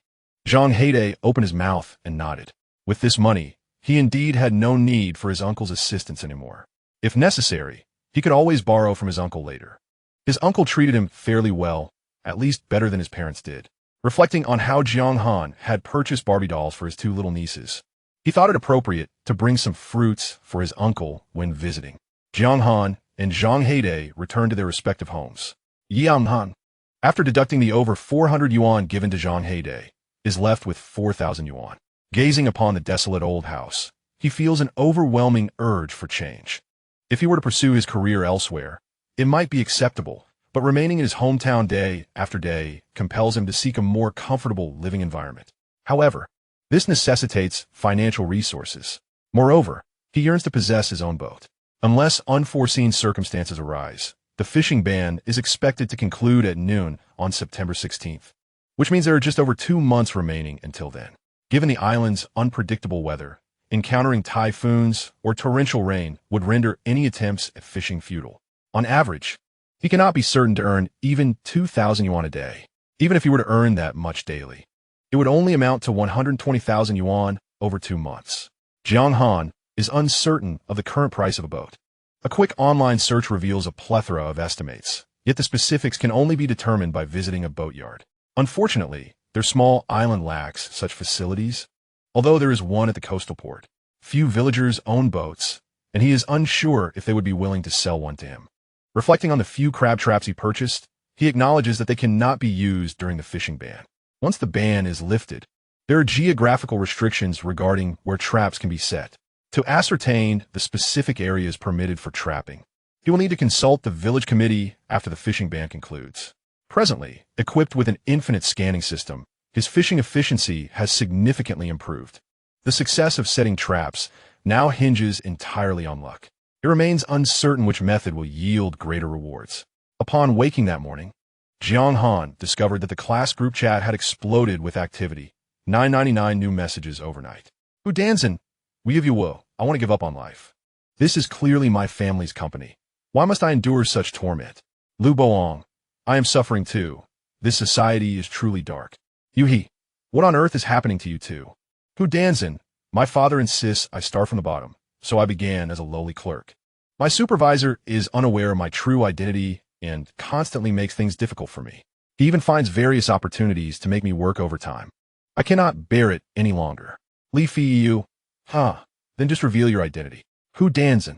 Zhang Heide opened his mouth and nodded. With this money, he indeed had no need for his uncle's assistance anymore. If necessary, he could always borrow from his uncle later. His uncle treated him fairly well, at least better than his parents did. Reflecting on how Jiang Han had purchased Barbie dolls for his 2 little nieces, he thought it appropriate to bring some fruits for his uncle when visiting. Jiang Han and Zhang Heide returned to their respective homes. Jiang Han, after deducting the over 400 yuan given to Zhang Heide, is left with 4,000 yuan. Gazing upon the desolate old house, he feels an overwhelming urge for change. If he were to pursue his career elsewhere, it might be acceptable, but remaining in his hometown day after day compels him to seek a more comfortable living environment. However, this necessitates financial resources. Moreover, he yearns to possess his own boat. Unless unforeseen circumstances arise, the fishing ban is expected to conclude at noon on September 16th, which means there are just over 2 months remaining until then. Given the island's unpredictable weather, encountering typhoons or torrential rain would render any attempts at fishing futile. On average, he cannot be certain to earn even 2,000 yuan a day. Even if he were to earn that much daily, it would only amount to 120,000 yuan over 2 months. Jiang Han is uncertain of the current price of a boat. A quick online search reveals a plethora of estimates, yet the specifics can only be determined by visiting a boatyard. Unfortunately, their small island lacks such facilities. Although there is one at the coastal port, few villagers own boats, and he is unsure if they would be willing to sell one to him. Reflecting on the few crab traps he purchased, he acknowledges that they cannot be used during the fishing ban. Once the ban is lifted, there are geographical restrictions regarding where traps can be set. To ascertain the specific areas permitted for trapping, he will need to consult the village committee after the fishing ban concludes. Presently, equipped with an infinite scanning system, his fishing efficiency has significantly improved. The success of setting traps now hinges entirely on luck. It remains uncertain which method will yield greater rewards. Upon waking that morning, Jiang Han discovered that the class group chat had exploded with activity. 999 new messages overnight. Hu Danzin, we give you woe. I want to give up on life. This is clearly my family's company. Why must I endure such torment? Lu Boang, I am suffering too. This society is truly dark. Yu-He, what on earth is happening to you two? Hu Danzin, my father insists I start from the bottom, so I began as a lowly clerk. My supervisor is unaware of my true identity and constantly makes things difficult for me. He even finds various opportunities to make me work overtime. I cannot bear it any longer. Li Feiyu, then just reveal your identity. Hu Danzin,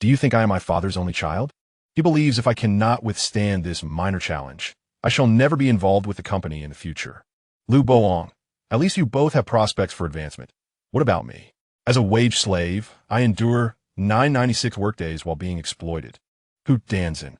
do you think I am my father's only child? He believes if I cannot withstand this minor challenge, I shall never be involved with the company in the future. Lu Boang, at least you both have prospects for advancement. What about me? As a wage slave, I endure 996 workdays while being exploited. Hu Danzin,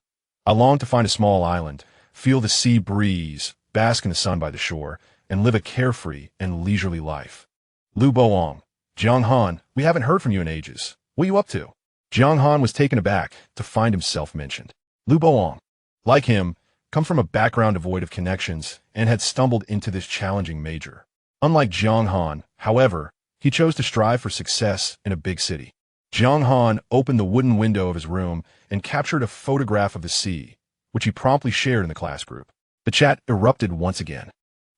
I long to find a small island, feel the sea breeze, bask in the sun by the shore, and live a carefree and leisurely life. Lu Boong, Jiang Han, we haven't heard from you in ages. What are you up to? Jiang Han was taken aback to find himself mentioned. Lu Boong, like him, come from a background devoid of connections and had stumbled into this challenging major. Unlike Jiang Han, however, he chose to strive for success in a big city. Jiang Han opened the wooden window of his room and captured a photograph of the sea, which he promptly shared in the class group. The chat erupted once again.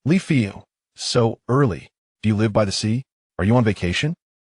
Li Fiu, so early. Do you live by the sea? Are you on vacation?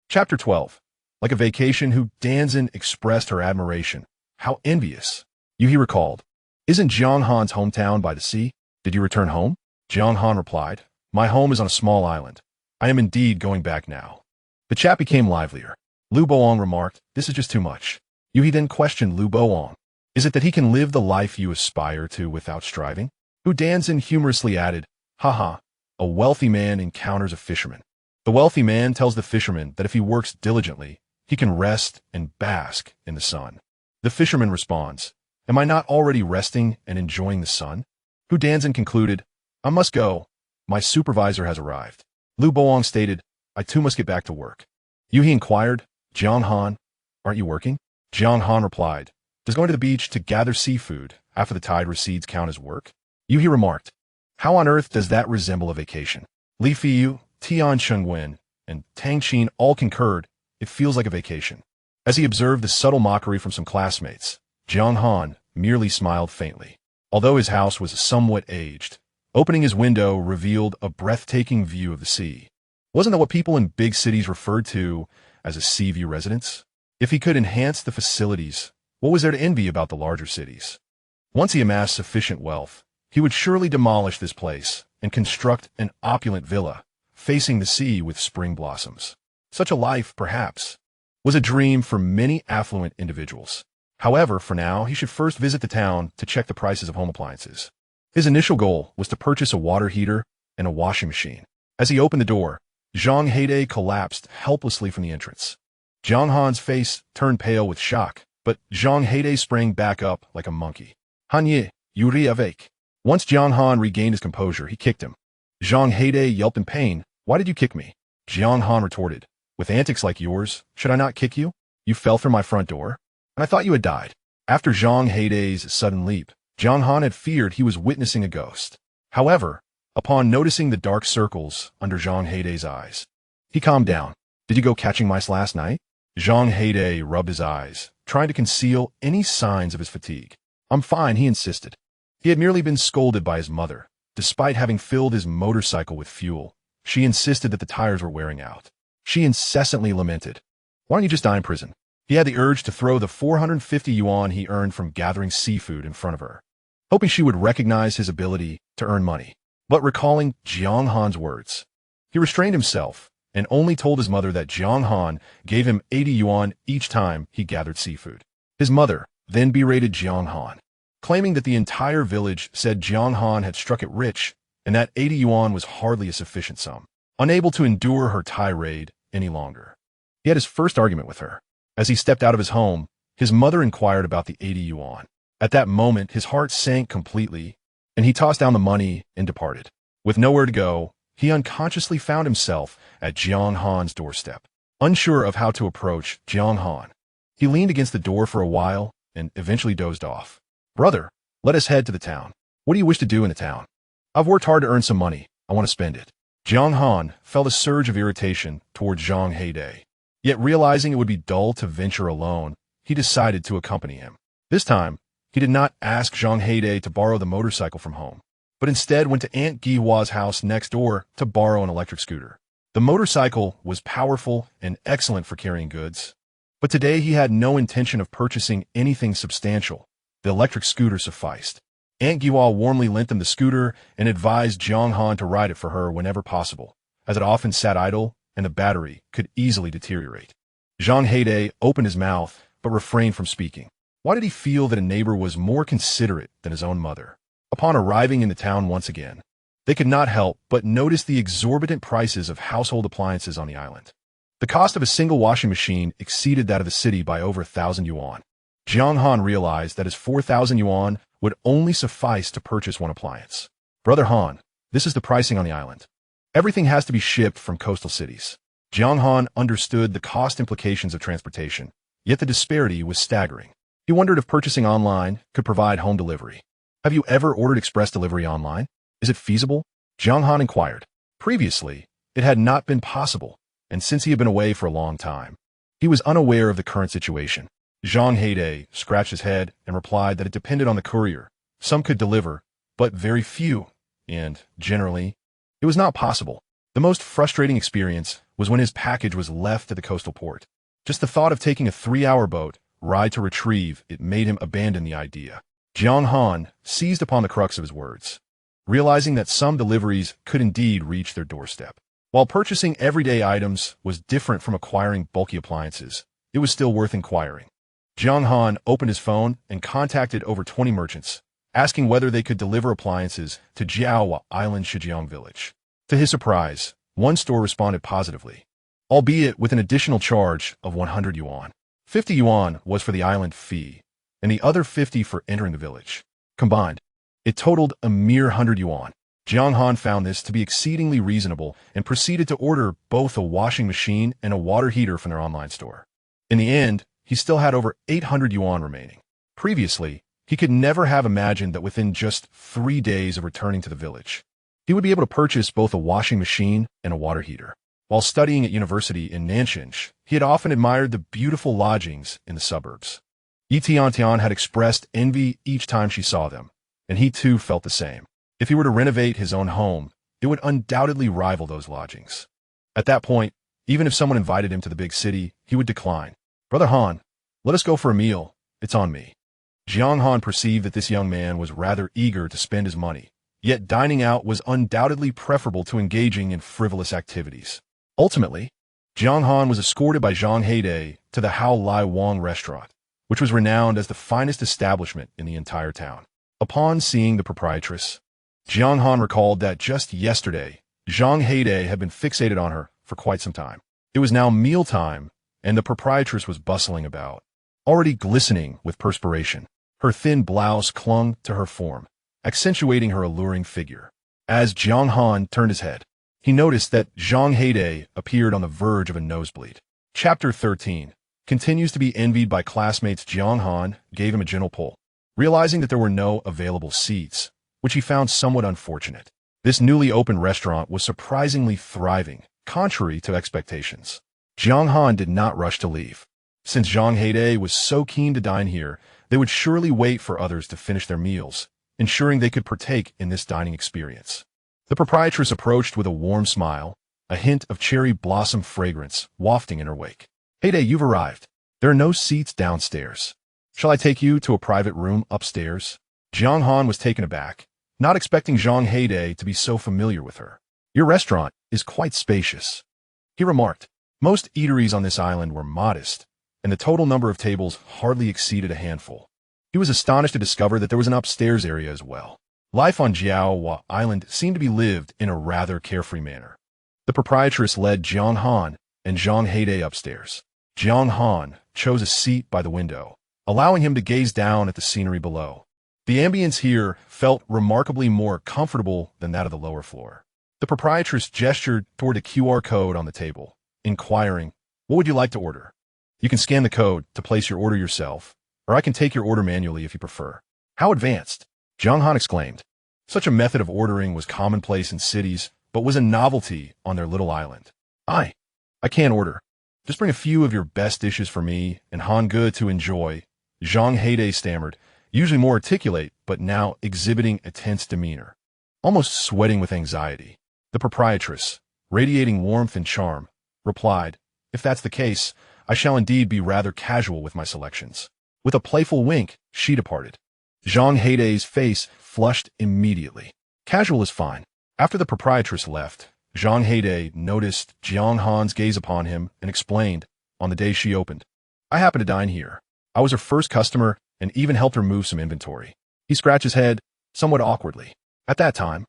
Chapter 12. Like a vacation who Danzin expressed her admiration. How envious. Yuhi recalled. Isn't Jiang Han's hometown by the sea? Did you return home? Jiang Han replied. My home is on a small island. I am indeed going back now. The chat became livelier. Lu Boong remarked, this is just too much. Yuhi then questioned Lu Boong. Is it that he can live the life you aspire to without striving? Hu Danzin humorously added, haha, a wealthy man encounters a fisherman. The wealthy man tells the fisherman that if he works diligently, he can rest and bask in the sun. The fisherman responds, am I not already resting and enjoying the sun? Hu Danzin concluded, I must go. My supervisor has arrived. Lu Boong stated, I too must get back to work. Yuhi inquired, Jiang Han, aren't you working? Jiang Han replied, does going to the beach to gather seafood after the tide recedes count as work? Yuhi remarked, how on earth does that resemble a vacation? Li Fiyu, Tian Chengwen, and Tang Qin all concurred, it feels like a vacation. As he observed the subtle mockery from some classmates, Jiang Han merely smiled faintly. Although his house was somewhat aged, opening his window revealed a breathtaking view of the sea. Wasn't that what people in big cities referred to as a sea view residence? If he could enhance the facilities, what was there to envy about the larger cities? Once he amassed sufficient wealth, he would surely demolish this place and construct an opulent villa facing the sea with spring blossoms. Such a life, perhaps, was a dream for many affluent individuals. However, for now, he should first visit the town to check the prices of home appliances. His initial goal was to purchase a water heater and a washing machine. As he opened the door, Zhang Heide collapsed helplessly from the entrance. Jiang Han's face turned pale with shock, but Zhang Heide sprang back up like a monkey. Hanye, Yuri avec. Once Jiang Han regained his composure, he kicked him. Zhang Heide yelped in pain. Why did you kick me? Jiang Han retorted. With antics like yours, should I not kick you? You fell through my front door, and I thought you had died. After Zhang Heide's sudden leap, Jiang Han had feared he was witnessing a ghost. However, upon noticing the dark circles under Zhang Heide's eyes, he calmed down. Did you go catching mice last night? Zhang Heide rubbed his eyes, trying to conceal any signs of his fatigue. I'm fine, he insisted. He had merely been scolded by his mother. Despite having filled his motorcycle with fuel, she insisted that the tires were wearing out. She incessantly lamented. Why don't you just die in prison? He had the urge to throw the 450 yuan he earned from gathering seafood in front of her, hoping she would recognize his ability to earn money. But recalling Jiang Han's words, he restrained himself and only told his mother that Jiang Han gave him 80 yuan each time he gathered seafood. His mother then berated Jiang Han, claiming that the entire village said Jiang Han had struck it rich and that 80 yuan was hardly a sufficient sum. Unable to endure her tirade any longer, he had his first argument with her. As he stepped out of his home, his mother inquired about the 80 yuan. At that moment, his heart sank completely, and he tossed down the money and departed. With nowhere to go, he unconsciously found himself at Jiang Han's doorstep. Unsure of how to approach Jiang Han, he leaned against the door for a while and eventually dozed off. Brother, let us head to the town. What do you wish to do in the town? I've worked hard to earn some money. I want to spend it. Jiang Han felt a surge of irritation towards Zhang Heide. Yet realizing it would be dull to venture alone, he decided to accompany him. This time, he did not ask Zhang Heide to borrow the motorcycle from home, but instead went to Aunt Giwa's house next door to borrow an electric scooter. The motorcycle was powerful and excellent for carrying goods, but today he had no intention of purchasing anything substantial. The electric scooter sufficed. Aunt Giwa warmly lent them the scooter and advised Jiang Han to ride it for her whenever possible, as it often sat idle and the battery could easily deteriorate. Zhang Heide opened his mouth, but refrained from speaking. Why did he feel that a neighbor was more considerate than his own mother? Upon arriving in the town once again, they could not help but notice the exorbitant prices of household appliances on the island. The cost of a single washing machine exceeded that of the city by over 1,000 yuan. Jiang Han realized that his 4,000 yuan would only suffice to purchase one appliance. Brother Han, this is the pricing on the island. Everything has to be shipped from coastal cities. Jiang Han understood the cost implications of transportation, yet the disparity was staggering. He wondered if purchasing online could provide home delivery. Have you ever ordered express delivery online? Is it feasible? Jiang Han inquired. Previously, it had not been possible, and since he had been away for a long time, he was unaware of the current situation. Zhang Heide scratched his head and replied that it depended on the courier. Some could deliver, but very few, and, generally, it was not possible. The most frustrating experience was when his package was left at the coastal port. Just the thought of taking a 3-hour boat ride to retrieve it made him abandon the idea. Jiang Han seized upon the crux of his words, realizing that some deliveries could indeed reach their doorstep. While purchasing everyday items was different from acquiring bulky appliances, it was still worth inquiring. Jiang Han opened his phone and contacted over 20 merchants, asking whether they could deliver appliances to Jiaowa Island Shijiang village. To his surprise, one store responded positively, albeit with an additional charge of 100 yuan. 50 yuan was for the island fee, and the other 50 for entering the village. Combined, it totaled a mere 100 yuan. Jiang Han found this to be exceedingly reasonable and proceeded to order both a washing machine and a water heater from their online store. In the end, he still had over 800 yuan remaining. Previously, he could never have imagined that within just 3 days of returning to the village, he would be able to purchase both a washing machine and a water heater. While studying at university in Tiantian, he had often admired the beautiful lodgings in the suburbs. Tiantian had expressed envy each time she saw them, and he too felt the same. If he were to renovate his own home, it would undoubtedly rival those lodgings. At that point, even if someone invited him to the big city, he would decline. Brother Han, let us go for a meal. It's on me. Jiang Han perceived that this young man was rather eager to spend his money, yet dining out was undoubtedly preferable to engaging in frivolous activities. Ultimately, Jiang Han was escorted by Zhang Heide to the Hao Lai Wang restaurant, which was renowned as the finest establishment in the entire town. Upon seeing the proprietress, Jiang Han recalled that just yesterday, Zhang Heide had been fixated on her for quite some time. It was now mealtime, and the proprietress was bustling about, already glistening with perspiration. Her thin blouse clung to her form, accentuating her alluring figure. As Jiang Han turned his head, he noticed that Zhang Heide appeared on the verge of a nosebleed. Chapter 13 continues to be envied by classmates. Jiang Han gave him a gentle pull, realizing that there were no available seats, which he found somewhat unfortunate. This newly opened restaurant was surprisingly thriving, contrary to expectations. Jiang Han did not rush to leave. Since Zhang Heide was so keen to dine here, they would surely wait for others to finish their meals, ensuring they could partake in this dining experience. The proprietress approached with a warm smile, a hint of cherry blossom fragrance wafting in her wake. Heide, you've arrived. There are no seats downstairs. Shall I take you to a private room upstairs? Jiang Han was taken aback, not expecting Zhang Heide to be so familiar with her. Your restaurant is quite spacious, he remarked. Most eateries on this island were modest, and the total number of tables hardly exceeded a handful. He was astonished to discover that there was an upstairs area as well. Life on Jiaowa Island seemed to be lived in a rather carefree manner. The proprietress led Jiang Han and Zhang Heide upstairs. Jiang Han chose a seat by the window, allowing him to gaze down at the scenery below. The ambience here felt remarkably more comfortable than that of the lower floor. The proprietress gestured toward a QR code on the table, inquiring, "What would you like to order?" You can scan the code to place your order yourself, or I can take your order manually if you prefer. How advanced! Jiang Han exclaimed. Such a method of ordering was commonplace in cities, but was a novelty on their little island. I can't order. Just bring a few of your best dishes for me and Han Ge to enjoy, Zhang Heide stammered, usually more articulate, but now exhibiting a tense demeanor, almost sweating with anxiety. The proprietress, radiating warmth and charm, replied, "If that's the case, I shall indeed be rather casual with my selections." With a playful wink, she departed. Zhang Heide's face flushed immediately. Casual is fine. After the proprietress left, Zhang Heide noticed Jiang Han's gaze upon him and explained, on the day she opened, "I happen to dine here. I was her first customer and even helped her move some inventory." He scratched his head, somewhat awkwardly. "At that time,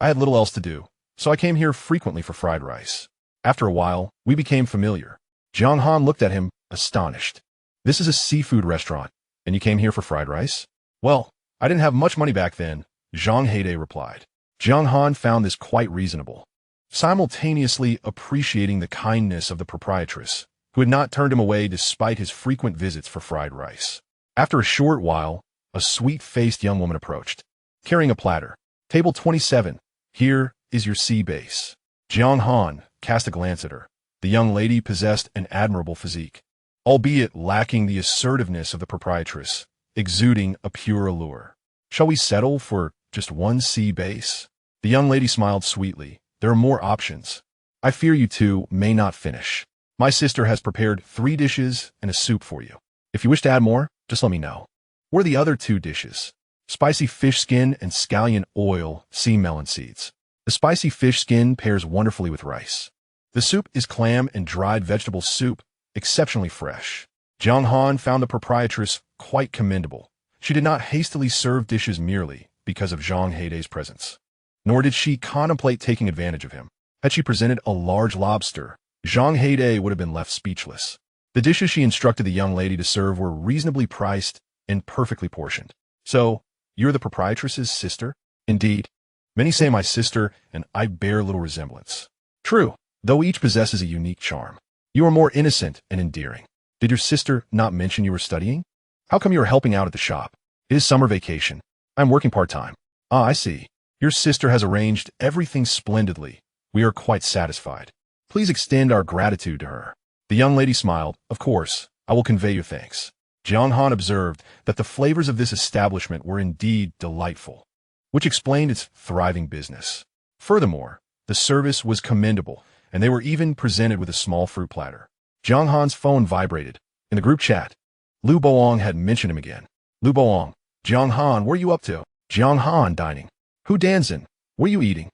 I had little else to do, so I came here frequently for fried rice. After a while, we became familiar." Jiang Han looked at him, astonished. "This is a seafood restaurant, and you came here for fried rice?" "Well, I didn't have much money back then," Zhang Heide replied. Jiang Han found this quite reasonable, simultaneously appreciating the kindness of the proprietress, who had not turned him away despite his frequent visits for fried rice. After a short while, a sweet-faced young woman approached, carrying a platter. Table 27. Here is your sea base. Jiang Han cast a glance at her. The young lady possessed an admirable physique, albeit lacking the assertiveness of the proprietress, exuding a pure allure. Shall we settle for just one sea base? The young lady smiled sweetly. There are more options. I fear you two may not finish. My sister has prepared 3 dishes and a soup for you. If you wish to add more, just let me know. What are the other 2 dishes? Spicy fish skin and scallion oil sea melon seeds. The spicy fish skin pairs wonderfully with rice. The soup is clam and dried vegetable soup, exceptionally fresh. Jiang Han found the proprietress quite commendable. She did not hastily serve dishes merely because of Zhang Heidei's presence, nor did she contemplate taking advantage of him. Had she presented a large lobster, Zhang Heidei would have been left speechless. The dishes she instructed the young lady to serve were reasonably priced and perfectly portioned. So, you're the proprietress's sister? Indeed. Many say my sister and I bear little resemblance. True, though each possesses a unique charm. You are more innocent and endearing. Did your sister not mention you were studying? How come you are helping out at the shop? It is summer vacation. I am working part-time. Ah, I see. Your sister has arranged everything splendidly. We are quite satisfied. Please extend our gratitude to her. The young lady smiled. Of course, I will convey your thanks. Jiang Han observed that the flavors of this establishment were indeed delightful, which explained its thriving business. Furthermore, the service was commendable, and they were even presented with a small fruit platter. Jiang Han's phone vibrated. In the group chat, Lu Boong had mentioned him again. Lu Boong, Jiang Han, where are you up to? Jiang Han, dining. Hu Danzin, what are you eating?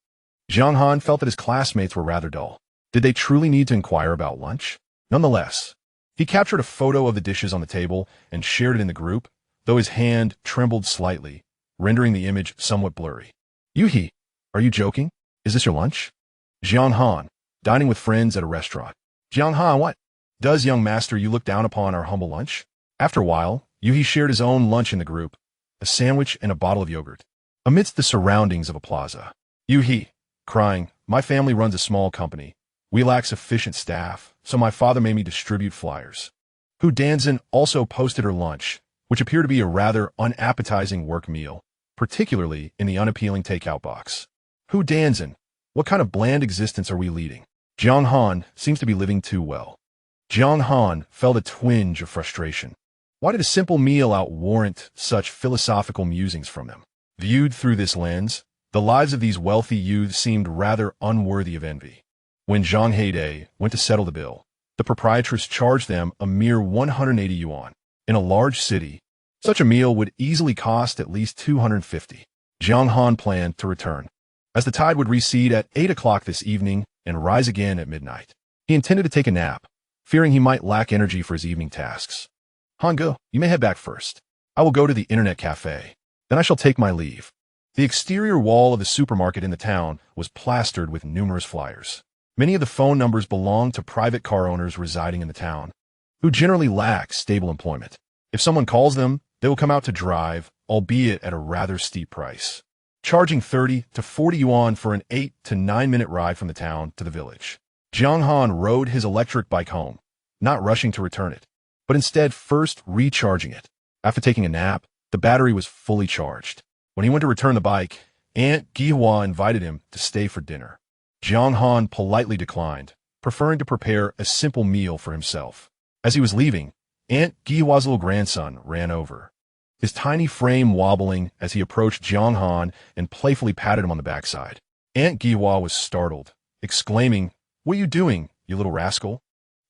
Jiang Han felt that his classmates were rather dull. Did they truly need to inquire about lunch? Nonetheless, he captured a photo of the dishes on the table and shared it in the group, though his hand trembled slightly, rendering the image somewhat blurry. Yuhi, are you joking? Is this your lunch? Jiang Han, dining with friends at a restaurant. Jiang Han, what? Does young master you look down upon our humble lunch? After a while, Yuhi shared his own lunch in the group, a sandwich and a bottle of yogurt. Amidst the surroundings of a plaza, Yuhi, crying, my family runs a small company. We lack sufficient staff, so my father made me distribute flyers. Hu Danzin also posted her lunch, which appeared to be a rather unappetizing work meal, particularly in the unappealing takeout box. Hu Danzin, what kind of bland existence are we leading? Jiang Han seems to be living too well. Jiang Han felt a twinge of frustration. Why did a simple meal outwarrant such philosophical musings from them? Viewed through this lens, the lives of these wealthy youths seemed rather unworthy of envy. When Zhang Heidei went to settle the bill, the proprietress charged them a mere 180 yuan. In a large city, such a meal would easily cost at least 250. Jiang Han planned to return, as the tide would recede at 8 o'clock this evening and rise again at midnight. He intended to take a nap, fearing he might lack energy for his evening tasks. Han, go, you may head back first. I will go to the internet cafe. Then I shall take my leave. The exterior wall of the supermarket in the town was plastered with numerous flyers. Many of the phone numbers belonged to private car owners residing in the town, who generally lack stable employment. If someone calls them, they will come out to drive, albeit at a rather steep price, charging 30 to 40 yuan for an 8 to 9 minute ride from the town to the village. Jiang Han rode his electric bike home, not rushing to return it, but instead first recharging it. After taking a nap, the battery was fully charged. When he went to return the bike, Aunt Jiaowa invited him to stay for dinner. Jiang Han politely declined, preferring to prepare a simple meal for himself. As he was leaving, Aunt Jiaowa's little grandson ran over, his tiny frame wobbling as he approached Jiang Han and playfully patted him on the backside. Aunt Jiaowa was startled, exclaiming, "What are you doing, you little rascal?"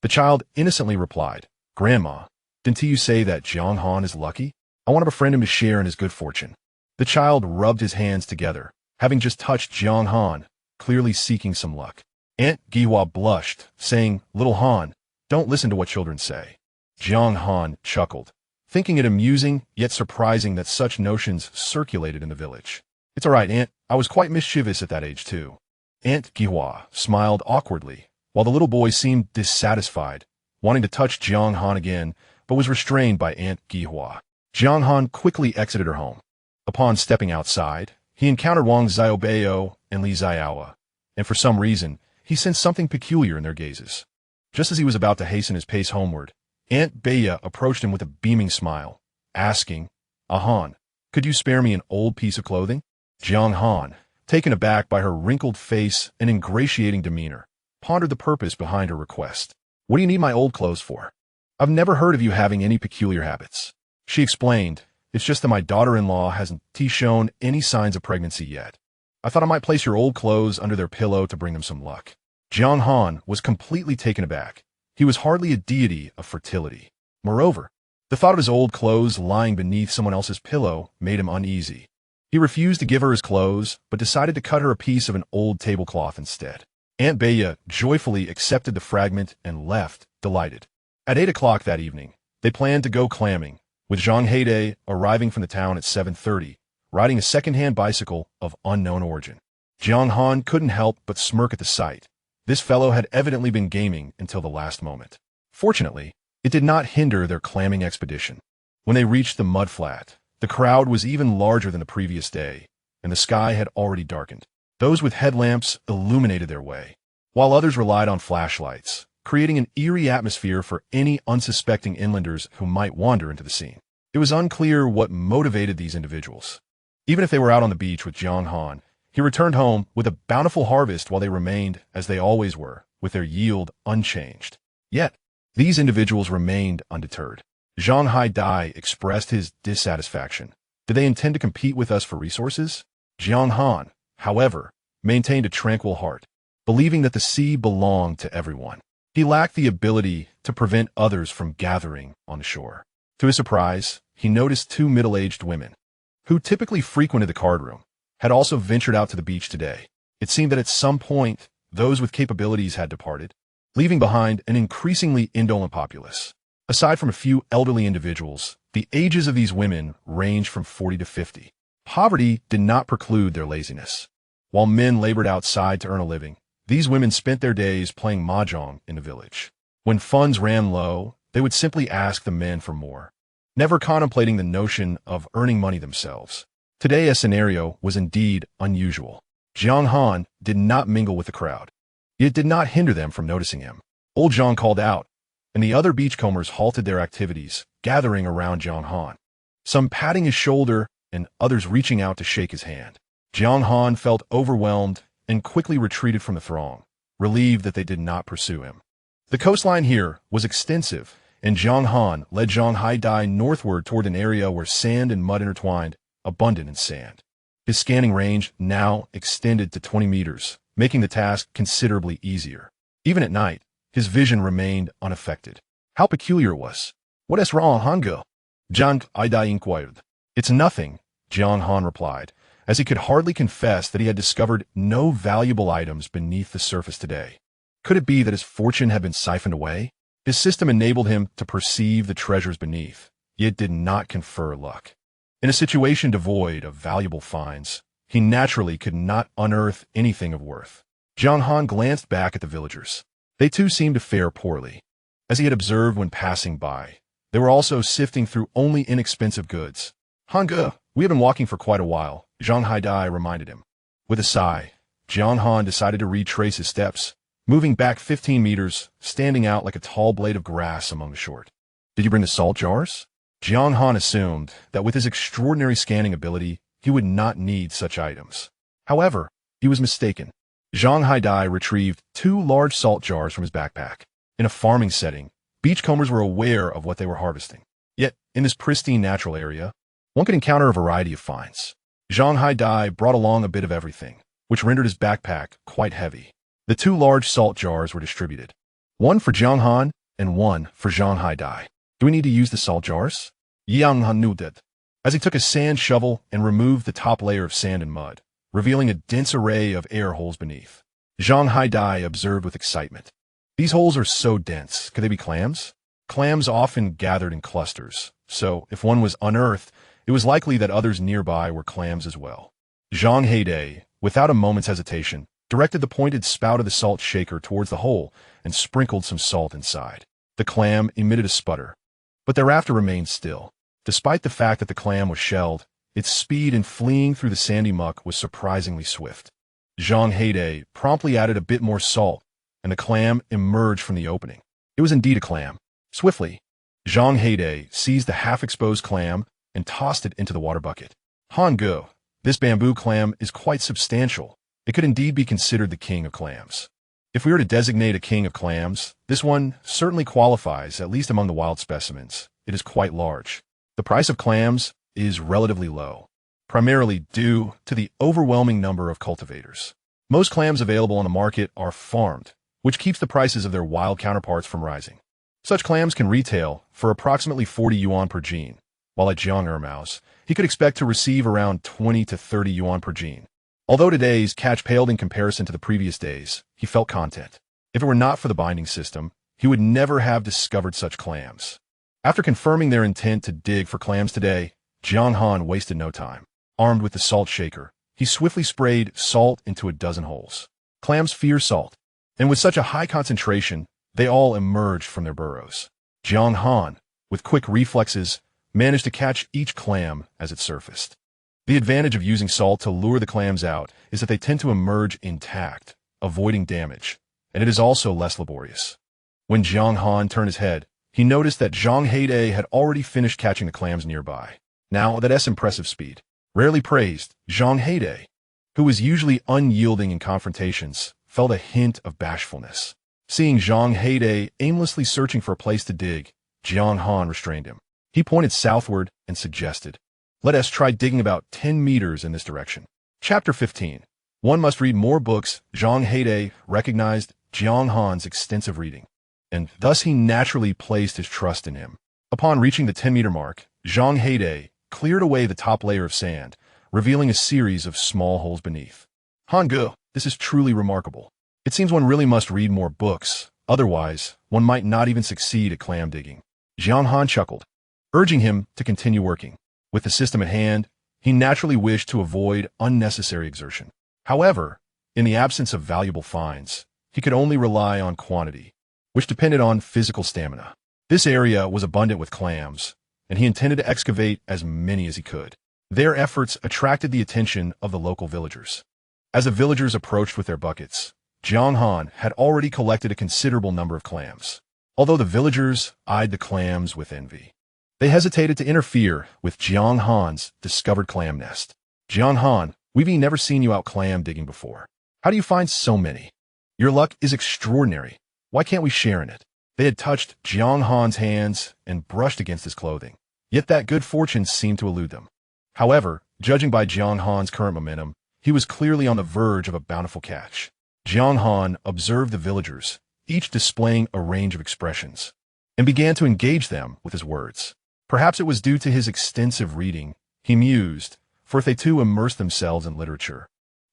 The child innocently replied, "Grandma, didn't you say that Jiang Han is lucky? I want to befriend him to share in his good fortune." The child rubbed his hands together, having just touched Jiang Han, clearly seeking some luck. Aunt Jiaowa blushed, saying, "Little Han, don't listen to what children say." Jiang Han chuckled, thinking it amusing yet surprising that such notions circulated in the village. "It's all right, Aunt. I was quite mischievous at that age, too." Aunt Jiaowa smiled awkwardly, while the little boy seemed dissatisfied, wanting to touch Jiang Han again, but was restrained by Aunt Jiaowa. Jiang Han quickly exited her home. Upon stepping outside, he encountered Wang Xiaobao and Li Xiaowa, and for some reason, he sensed something peculiar in their gazes. Just as he was about to hasten his pace homeward, Aunt Bea approached him with a beaming smile, asking, Han, could you spare me an old piece of clothing? Jiang Han, taken aback by her wrinkled face and ingratiating demeanor, pondered the purpose behind her request. What do you need my old clothes for? I've never heard of you having any peculiar habits. She explained, it's just that my daughter-in-law hasn't shown any signs of pregnancy yet. I thought I might place your old clothes under their pillow to bring them some luck. Jiang Han was completely taken aback. He was hardly a deity of fertility. Moreover, the thought of his old clothes lying beneath someone else's pillow made him uneasy. He refused to give her his clothes, but decided to cut her a piece of an old tablecloth instead. Aunt Bea joyfully accepted the fragment and left, delighted. At 8 o'clock that evening, they planned to go clamming, with Zhang Heide arriving from the town at 7:30, riding a second-hand bicycle of unknown origin. Jiang Han couldn't help but smirk at the sight. This fellow had evidently been gaming until the last moment. Fortunately, it did not hinder their clamming expedition. When they reached the mudflat, the crowd was even larger than the previous day, and the sky had already darkened. Those with headlamps illuminated their way, while others relied on flashlights, creating an eerie atmosphere for any unsuspecting inlanders who might wander into the scene. It was unclear what motivated these individuals. Even if they were out on the beach with Jiang Han, he returned home with a bountiful harvest while they remained, as they always were, with their yield unchanged. Yet, these individuals remained undeterred. Zhang Haidai expressed his dissatisfaction. Did they intend to compete with us for resources? Jiang Han, however, maintained a tranquil heart, believing that the sea belonged to everyone. He lacked the ability to prevent others from gathering on the shore. To his surprise, he noticed two middle-aged women, who typically frequented the card room, had also ventured out to the beach today. It seemed that at some point, those with capabilities had departed, leaving behind an increasingly indolent populace. Aside from a few elderly individuals, the ages of these women ranged from 40 to 50. Poverty did not preclude their laziness. While men labored outside to earn a living, these women spent their days playing mahjong in the village. When funds ran low, they would simply ask the men for more, never contemplating the notion of earning money themselves. Today, a scenario was indeed unusual. Jiang Han did not mingle with the crowd. It did not hinder them from noticing him. Old Zhang called out, and the other beachcombers halted their activities, gathering around Jiang Han, some patting his shoulder and others reaching out to shake his hand. Jiang Han felt overwhelmed and quickly retreated from the throng, relieved that they did not pursue him. The coastline here was extensive, and Jiang Han led Zhang Haidai northward toward an area where sand and mud intertwined, abundant in sand. His scanning range now extended to 20 meters, making the task considerably easier. Even at night, his vision remained unaffected. How peculiar it was. What is wrong, Hange? Zhang Haidai inquired. It's nothing, Jiang Han replied, as he could hardly confess that he had discovered no valuable items beneath the surface today. Could it be that his fortune had been siphoned away? His system enabled him to perceive the treasures beneath, yet did not confer luck. In a situation devoid of valuable finds, he naturally could not unearth anything of worth. Jiang Han glanced back at the villagers. They too seemed to fare poorly. As he had observed when passing by, they were also sifting through only inexpensive goods. Hange, we have been walking for quite a while, Zhang Haidai reminded him. With a sigh, Jiang Han decided to retrace his steps, moving back 15 meters, standing out like a tall blade of grass among the short. Did you bring the salt jars? Jiang Han assumed that with his extraordinary scanning ability, he would not need such items. However, he was mistaken. Zhang Haidai retrieved 2 large salt jars from his backpack. In a farming setting, beachcombers were aware of what they were harvesting. Yet, in this pristine natural area, one could encounter a variety of finds. Zhang Haidai brought along a bit of everything, which rendered his backpack quite heavy. The 2 large salt jars were distributed, one for Jiang Han and one for Zhang Haidai. Do we need to use the salt jars? Jiang Han nodded, as he took a sand shovel and removed the top layer of sand and mud, revealing a dense array of air holes beneath. Zhang Haidai observed with excitement. These holes are so dense. Could they be clams? Clams often gathered in clusters, so if one was unearthed, it was likely that others nearby were clams as well. Zhang Heide, without a moment's hesitation, directed the pointed spout of the salt shaker towards the hole and sprinkled some salt inside. The clam emitted a sputter, but thereafter remained still. Despite the fact that the clam was shelled, Its speed in fleeing through the sandy muck was surprisingly swift. Jiang Han promptly added a bit more salt, and the clam emerged from the opening. It was indeed a clam. Swiftly, Jiang Han seized the half-exposed clam and tossed it into the water bucket. Han Go, this bamboo clam is quite substantial. It could indeed be considered the king of clams. If we were to designate a king of clams, this one certainly qualifies, at least among the wild specimens. It is quite large. The price of clams is relatively low, primarily due to the overwhelming number of cultivators. Most clams available on the market are farmed, which keeps the prices of their wild counterparts from rising. Such clams can retail for approximately 40 yuan per gene, while at Jiang Ermao's, he could expect to receive around 20 to 30 yuan per gene. Although today's catch paled in comparison to the previous days, he felt content. If it were not for the binding system, he would never have discovered such clams. After confirming their intent to dig for clams today, Jiang Han wasted no time. Armed with the salt shaker, he swiftly sprayed salt into a dozen holes. Clams fear salt, and with such a high concentration, they all emerged from their burrows. Jiang Han, with quick reflexes, managed to catch each clam as it surfaced. The advantage of using salt to lure the clams out is that they tend to emerge intact, avoiding damage, and it is also less laborious. When Jiang Han turned his head, he noticed that Jiang Han had already finished catching the clams nearby. Now, that's impressive speed. Rarely praised, Jiang Han, who was usually unyielding in confrontations, felt a hint of bashfulness. Seeing Jiang Han aimlessly searching for a place to dig, Jiang Han restrained him. He pointed southward and suggested, "Let us try digging about 10 meters in this direction." Chapter 15. One must read more books. Jiang Han recognized Jiang Han's extensive reading, and thus he naturally placed his trust in him. Upon reaching the 10-meter mark, Jiang Han cleared away the top layer of sand, revealing a series of small holes beneath. Han Ge, this is truly remarkable. It seems one really must read more books, otherwise one might not even succeed at clam digging. Jiang Han chuckled, urging him to continue working. With the system at hand, he naturally wished to avoid unnecessary exertion. However, in the absence of valuable finds, he could only rely on quantity, which depended on physical stamina. This area was abundant with clams, and he intended to excavate as many as he could. Their efforts attracted the attention of the local villagers. As the villagers approached with their buckets, Jiang Han had already collected a considerable number of clams. Although the villagers eyed the clams with envy, they hesitated to interfere with Jiang Han's discovered clam nest. "Jiang Han, we've never seen you out clam digging before. How do you find so many? Your luck is extraordinary. Why can't we share in it?" They had touched Jiang Han's hands and brushed against his clothing, yet that good fortune seemed to elude them. However, judging by Jiang Han's current momentum, he was clearly on the verge of a bountiful catch. Jiang Han observed the villagers, each displaying a range of expressions, and began to engage them with his words. Perhaps it was due to his extensive reading, he mused, for if they too immersed themselves in literature,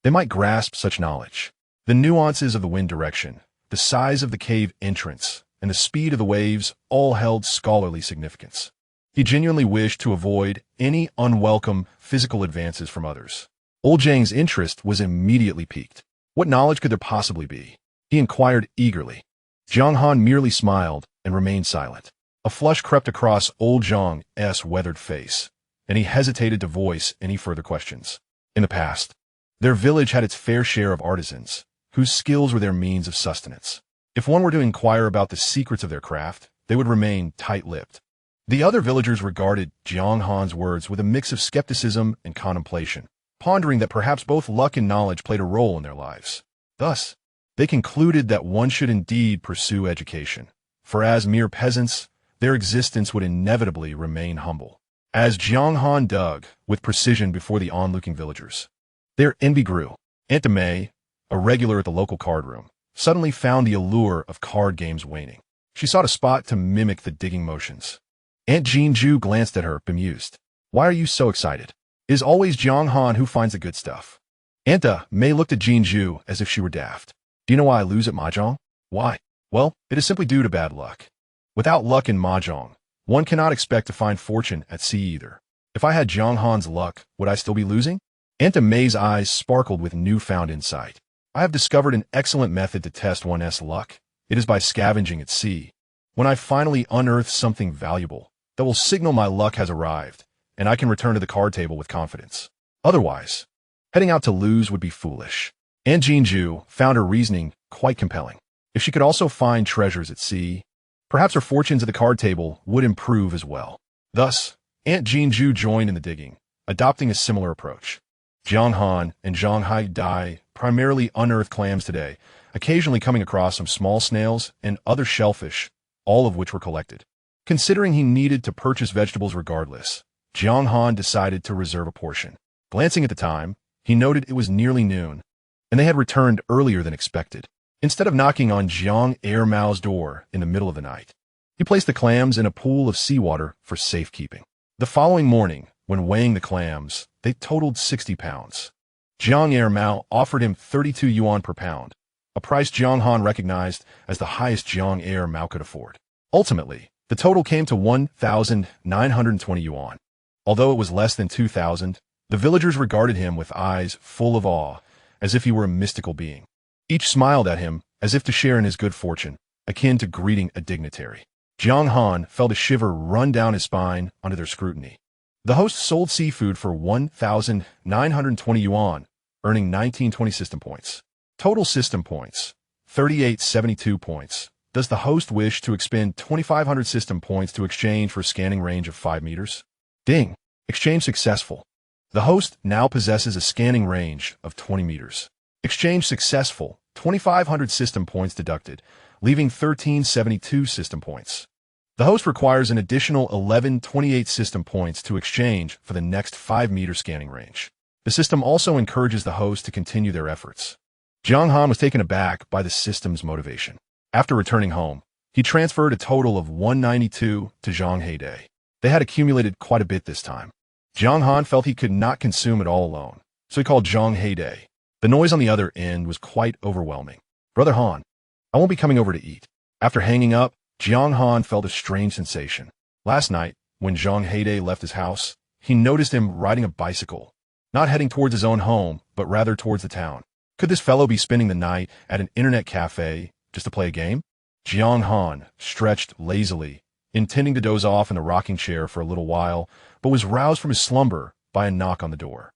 they might grasp such knowledge. The nuances of the wind direction, the size of the cave entrance, and the speed of the waves all held scholarly significance. He genuinely wished to avoid any unwelcome physical advances from others. Old Zhang's interest was immediately piqued. What knowledge could there possibly be? He inquired eagerly. Jiang Han merely smiled and remained silent. A flush crept across old Zhang's weathered face, and he hesitated to voice any further questions. In the past, their village had its fair share of artisans, whose skills were their means of sustenance. If one were to inquire about the secrets of their craft, they would remain tight-lipped. The other villagers regarded Jiang Han's words with a mix of skepticism and contemplation, pondering that perhaps both luck and knowledge played a role in their lives. Thus, they concluded that one should indeed pursue education, for as mere peasants, their existence would inevitably remain humble. As Jiang Han dug with precision before the onlooking villagers, their envy grew. Aunt May, a regular at the local card room, suddenly found the allure of card games waning. She sought a spot to mimic the digging motions. Aunt Jinju glanced at her, bemused. "Why are you so excited? It is always Jiang Han who finds the good stuff." Aunt May looked at Jinju as if she were daft. "Do you know why I lose at mahjong?" "Why?" "Well, it is simply due to bad luck. Without luck in mahjong, one cannot expect to find fortune at sea either. If I had Jiang Han's luck, would I still be losing?" Aunt May's eyes sparkled with newfound insight. "I have discovered an excellent method to test one's luck. It is by scavenging at sea. When I finally unearth something valuable that will signal my luck has arrived, and I can return to the card table with confidence. Otherwise, heading out to lose would be foolish. Aunt Jinju found her reasoning quite compelling. If she could also find treasures at sea, perhaps her fortunes at the card table would improve as well. Thus, Aunt Jinju joined in the digging, adopting a similar approach. Jiang Han and Shanghai Dai primarily unearthed clams today, occasionally coming across some small snails and other shellfish, all of which were collected. Considering he needed to purchase vegetables regardless, Jiang Han decided to reserve a portion. Glancing at the time, he noted it was nearly noon, and they had returned earlier than expected. Instead of knocking on Jiang Mao's door in the middle of the night, he placed the clams in a pool of seawater for safekeeping. The following morning, when weighing the clams, they totaled 60 pounds. Jiang Mao offered him 32 yuan per pound, a price Jiang Han recognized as the highest Jiang Mao could afford. Ultimately, the total came to 1,920 yuan. Although it was less than 2,000, the villagers regarded him with eyes full of awe, as if he were a mystical being. Each smiled at him, as if to share in his good fortune, akin to greeting a dignitary. Jiang Han felt a shiver run down his spine under their scrutiny. The host sold seafood for 1,920 yuan, earning 1920 system points. Total system points, 3872 points. Does the host wish to expend 2,500 system points to exchange for a scanning range of 5 meters? Ding! Exchange successful. The host now possesses a scanning range of 20 meters. Exchange successful, 2,500 system points deducted, leaving 1,372 system points. The host requires an additional 1,128 system points to exchange for the next 5-meter scanning range. The system also encourages the host to continue their efforts. Jiang Han was taken aback by the system's motivation. After returning home, he transferred a total of 192 to Zhang Heidei. They had accumulated quite a bit this time. Jiang Han felt he could not consume it all alone, so he called Zhang Heidei. The noise on the other end was quite overwhelming. Brother Han, I won't be coming over to eat. After hanging up, Jiang Han felt a strange sensation. Last night, when Zhang Heidei left his house, he noticed him riding a bicycle, not heading towards his own home, but rather towards the town. Could this fellow be spending the night at an internet cafe just to play a game? Jiang Han stretched lazily, intending to doze off in the rocking chair for a little while, but was roused from his slumber by a knock on the door.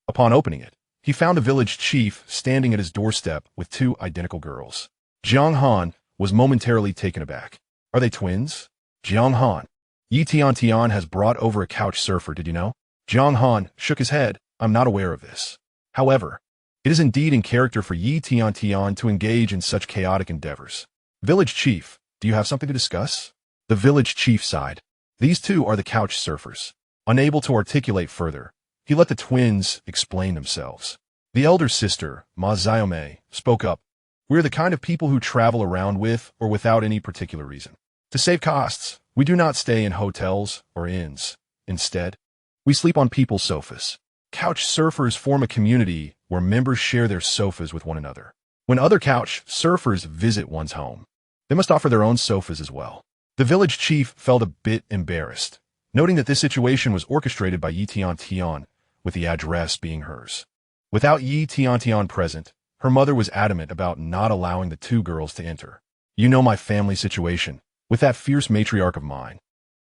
Upon opening it, he found a village chief standing at his doorstep with 2 identical girls. Jiang Han was momentarily taken aback. Are they twins? Jiang Han. Tiantian has brought over a couch surfer, did you know? Jiang Han shook his head. I'm not aware of this. However, it is indeed in character for Tiantian to engage in such chaotic endeavors. Village chief, do you have something to discuss? The village chief sighed. These 2 are the couch surfers. Unable to articulate further, he let the twins explain themselves. The elder sister, Ma Xiaomei, spoke up. We're the kind of people who travel around with or without any particular reason. To save costs, we do not stay in hotels or inns. Instead, we sleep on people's sofas. Couch surfers form a community where members share their sofas with one another. When other couch surfers visit one's home, they must offer their own sofas as well. The village chief felt a bit embarrassed, noting that this situation was orchestrated by Tiantian, with the address being hers. Without Tiantian present, her mother was adamant about not allowing the 2 girls to enter. You know my family situation, with that fierce matriarch of mine.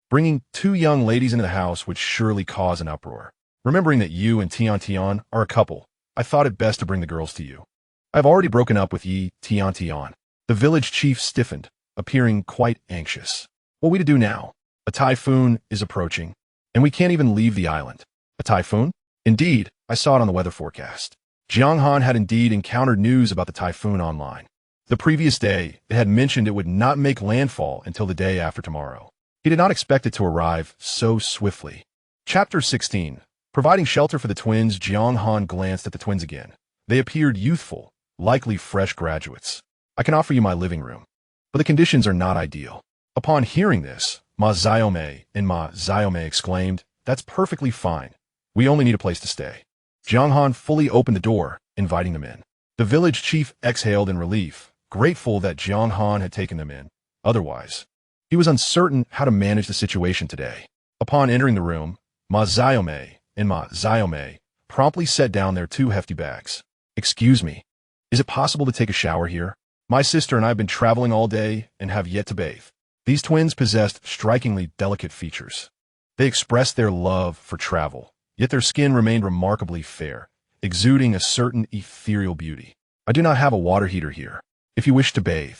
Bringing 2 young ladies into the house would surely cause an uproar. Remembering that you and Tiantian are a couple, I thought it best to bring the girls to you. I've already broken up with Tiantian. The village chief stiffened, appearing quite anxious. What are we to do now? A typhoon is approaching, and we can't even leave the island. A typhoon? Indeed, I saw it on the weather forecast. Jiang Han had indeed encountered news about the typhoon online. The previous day, it had mentioned it would not make landfall until the day after tomorrow. He did not expect it to arrive so swiftly. Chapter 16. Providing shelter for the twins, Jiang Han glanced at the twins again. They appeared youthful, likely fresh graduates. I can offer you my living room, but the conditions are not ideal. Upon hearing this, Ma Xiaomei exclaimed, That's perfectly fine. We only need a place to stay. Jiang Han fully opened the door, inviting them in. The village chief exhaled in relief, grateful that Jiang Han had taken them in. Otherwise, he was uncertain how to manage the situation today. Upon entering the room, Ma Xiaomei promptly set down their 2 hefty bags. Excuse me, is it possible to take a shower here? My sister and I have been traveling all day and have yet to bathe. These twins possessed strikingly delicate features. They expressed their love for travel, yet their skin remained remarkably fair, exuding a certain ethereal beauty. I do not have a water heater here. If you wish to bathe,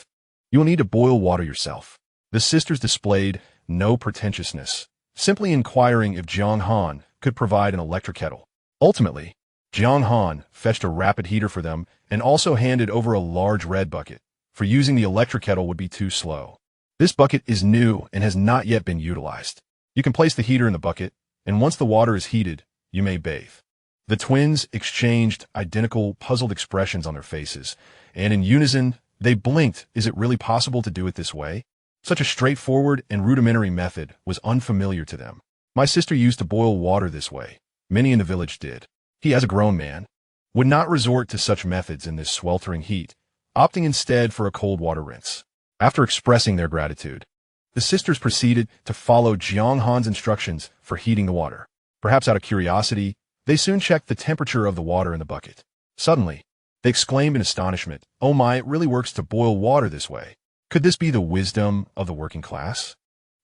you will need to boil water yourself. The sisters displayed no pretentiousness, simply inquiring if Jiang Han could provide an electric kettle. Ultimately, Jiang Han fetched a rapid heater for them and also handed over a large red bucket, for using the electric kettle would be too slow. This bucket is new and has not yet been utilized. You can place the heater in the bucket, and once the water is heated, you may bathe. The twins exchanged identical, puzzled expressions on their faces, and in unison, they blinked. Is it really possible to do it this way? Such a straightforward and rudimentary method was unfamiliar to them. My sister used to boil water this way. Many in the village did. He, as a grown man, would not resort to such methods in this sweltering heat, opting instead for a cold water rinse. After expressing their gratitude, the sisters proceeded to follow Jiang Han's instructions for heating the water. Perhaps out of curiosity, they soon checked the temperature of the water in the bucket. Suddenly, they exclaimed in astonishment, "Oh my, it really works to boil water this way. Could this be the wisdom of the working class?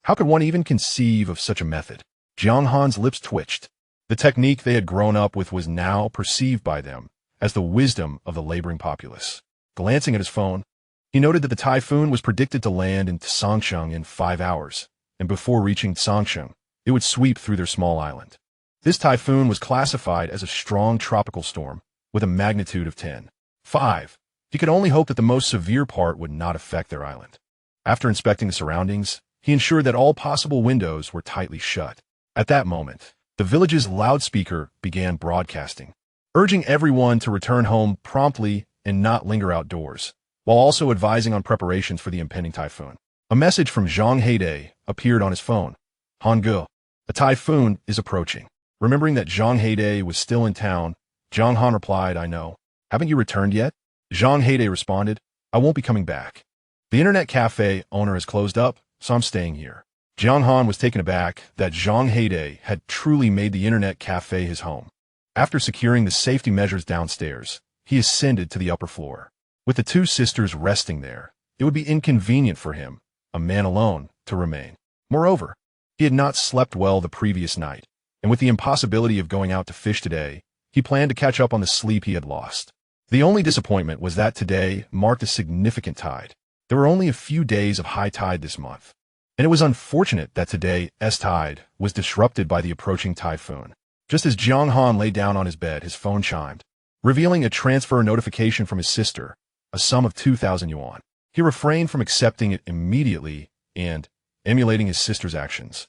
How could one even conceive of such a method?" Jiang Han's lips twitched. The technique they had grown up with was now perceived by them as the wisdom of the laboring populace. Glancing at his phone, he noted that the typhoon was predicted to land in Tsangcheng in 5 hours, and before reaching Tsangcheng, it would sweep through their small island. This typhoon was classified as a strong tropical storm with a magnitude of 10.5. He could only hope that the most severe part would not affect their island. After inspecting the surroundings, he ensured that all possible windows were tightly shut. At that moment, the village's loudspeaker began broadcasting, urging everyone to return home promptly and not linger outdoors, while also advising on preparations for the impending typhoon. A message from Zhang Heide appeared on his phone. "Hangul, a typhoon is approaching." Remembering that Zhang Heide was still in town, Jiang Han replied, "I know. Haven't you returned yet?" Zhang Heide responded, "I won't be coming back. The internet cafe owner has closed up, so I'm staying here." Jiang Han was taken aback that Zhang Heide had truly made the internet cafe his home. After securing the safety measures downstairs, he ascended to the upper floor. With the two sisters resting there, it would be inconvenient for him, a man alone, to remain. Moreover, he had not slept well the previous night, and with the impossibility of going out to fish today, he planned to catch up on the sleep he had lost. The only disappointment was that today marked a significant tide. There were only a few days of high tide this month, and it was unfortunate that today's tide was disrupted by the approaching typhoon. Just as Jiang Han lay down on his bed, his phone chimed, revealing a transfer notification from his sister, a sum of 2,000 yuan. He refrained from accepting it immediately and, emulating his sister's actions,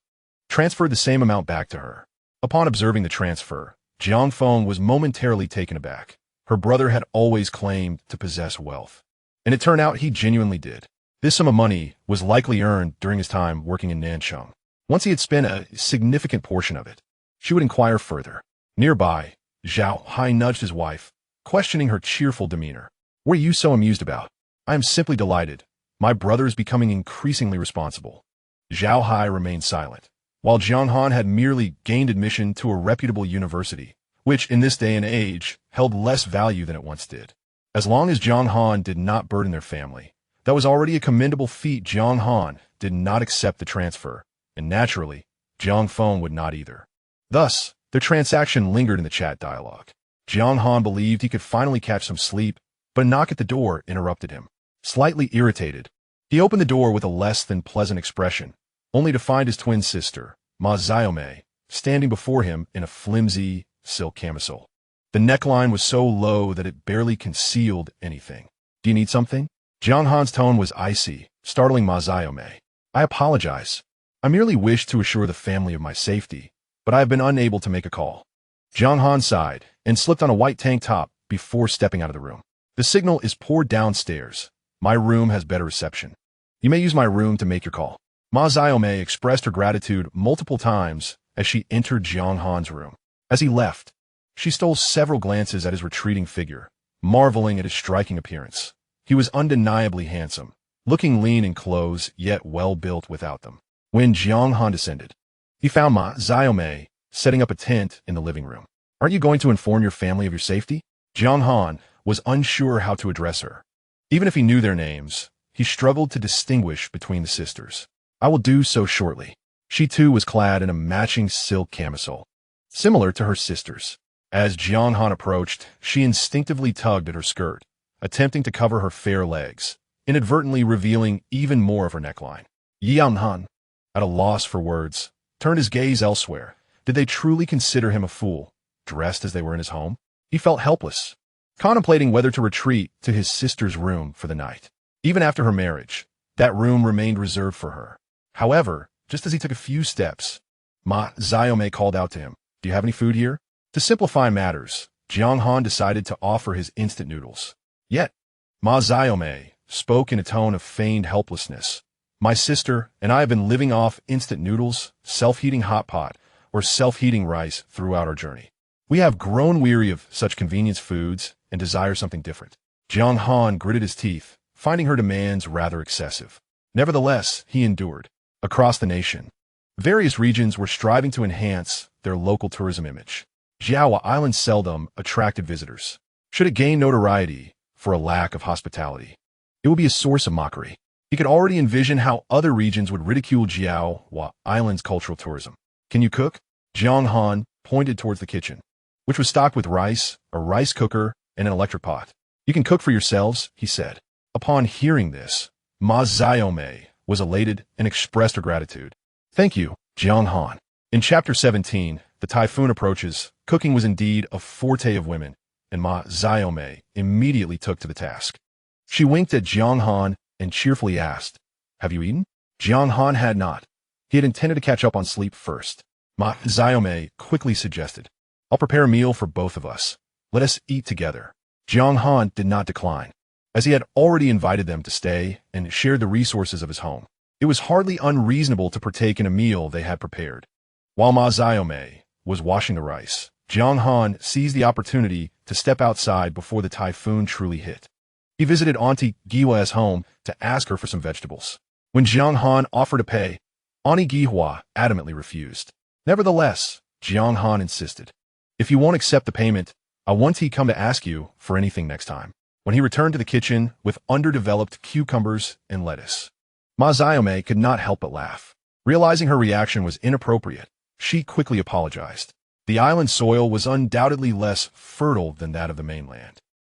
transferred the same amount back to her. Upon observing the transfer, Jiang Feng was momentarily taken aback. Her brother had always claimed to possess wealth, and it turned out he genuinely did. This sum of money was likely earned during his time working in Nanchang. Once he had spent a significant portion of it, she would inquire further. Nearby, Zhao Hai nudged his wife, questioning her cheerful demeanor. "What are you so amused about?" "I am simply delighted. My brother is becoming increasingly responsible." Zhao Hai remained silent, while Jiang Han had merely gained admission to a reputable university, which in this day and age held less value than it once did. As long as Jiang Han did not burden their family, that was already a commendable feat. Jiang Han did not accept the transfer, and naturally, Jiang Feng would not either. Thus, their transaction lingered in the chat dialogue. Jiang Han believed he could finally catch some sleep, but a knock at the door interrupted him. Slightly irritated, he opened the door with a less than pleasant expression, only to find his twin sister, Ma Xiaomei, standing before him in a flimsy silk camisole. The neckline was so low that it barely concealed anything. "Do you need something?" Jiang Han's tone was icy, startling Ma Xiaomei. "I apologize. I merely wished to assure the family of my safety, but I have been unable to make a call." Jiang Han sighed and slipped on a white tank top before stepping out of the room. "The signal is poor downstairs. My room has better reception. You may use my room to make your call." Ma Xiaomei expressed her gratitude multiple times as she entered Jiang Han's room. As he left, she stole several glances at his retreating figure, marveling at his striking appearance. He was undeniably handsome, looking lean in clothes, yet well-built without them. When Jiang Han descended, he found Ma Xiaomei setting up a tent in the living room. "Aren't you going to inform your family of your safety?" Jiang Han was unsure how to address her. Even if he knew their names, he struggled to distinguish between the sisters. "I will do so shortly." She too was clad in a matching silk camisole, similar to her sister's. As Jiang Han approached, she instinctively tugged at her skirt, attempting to cover her fair legs, inadvertently revealing even more of her neckline. Jiang Han, at a loss for words, turned his gaze elsewhere. Did they truly consider him a fool, dressed as they were in his home? He felt helpless, contemplating whether to retreat to his sister's room for the night. Even after her marriage, that room remained reserved for her. However, just as he took a few steps, Ma Xiaomei called out to him, "Do you have any food here?" To simplify matters, Jiang Han decided to offer his instant noodles. Yet, Ma Xiaomei spoke in a tone of feigned helplessness. "My sister and I have been living off instant noodles, self-heating hot pot, or self-heating rice throughout our journey. We have grown weary of such convenience foods and desire something different." Jiang Han gritted his teeth, finding her demands rather excessive. Nevertheless, he endured. Across the nation, various regions were striving to enhance their local tourism image. Jiaowa Island seldom attracted visitors. Should it gain notoriety for a lack of hospitality, it would be a source of mockery. He could already envision how other regions would ridicule Jiaowa Island's cultural tourism. "Can you cook?" Jiang Han pointed towards the kitchen, which was stocked with rice, a rice cooker, and an electric pot. "You can cook for yourselves," he said. Upon hearing this, Ma Xiaomei was elated and expressed her gratitude. "Thank you, Jiang Han." In Chapter 17, the typhoon approaches. Cooking was indeed a forte of women, and Ma Xiaomei immediately took to the task. She winked at Jiang Han and cheerfully asked, "Have you eaten?" Jiang Han had not. He had intended to catch up on sleep first. Ma Xiaomei quickly suggested, "I'll prepare a meal for both of us. Let us eat together." Jiang Han did not decline, as he had already invited them to stay and shared the resources of his home. It was hardly unreasonable to partake in a meal they had prepared. While Ma Xiaomei was washing the rice, Jiang Han seized the opportunity to step outside before the typhoon truly hit. He visited Auntie Giwa's home to ask her for some vegetables. When Jiang Han offered to pay, Auntie Giwa adamantly refused. Nevertheless, Jiang Han insisted, "If you won't accept the payment, I won't come to ask you for anything next time." When he returned to the kitchen with underdeveloped cucumbers and lettuce, Ma Xiaomei could not help but laugh. Realizing her reaction was inappropriate, she quickly apologized. The island soil was undoubtedly less fertile than that of the mainland,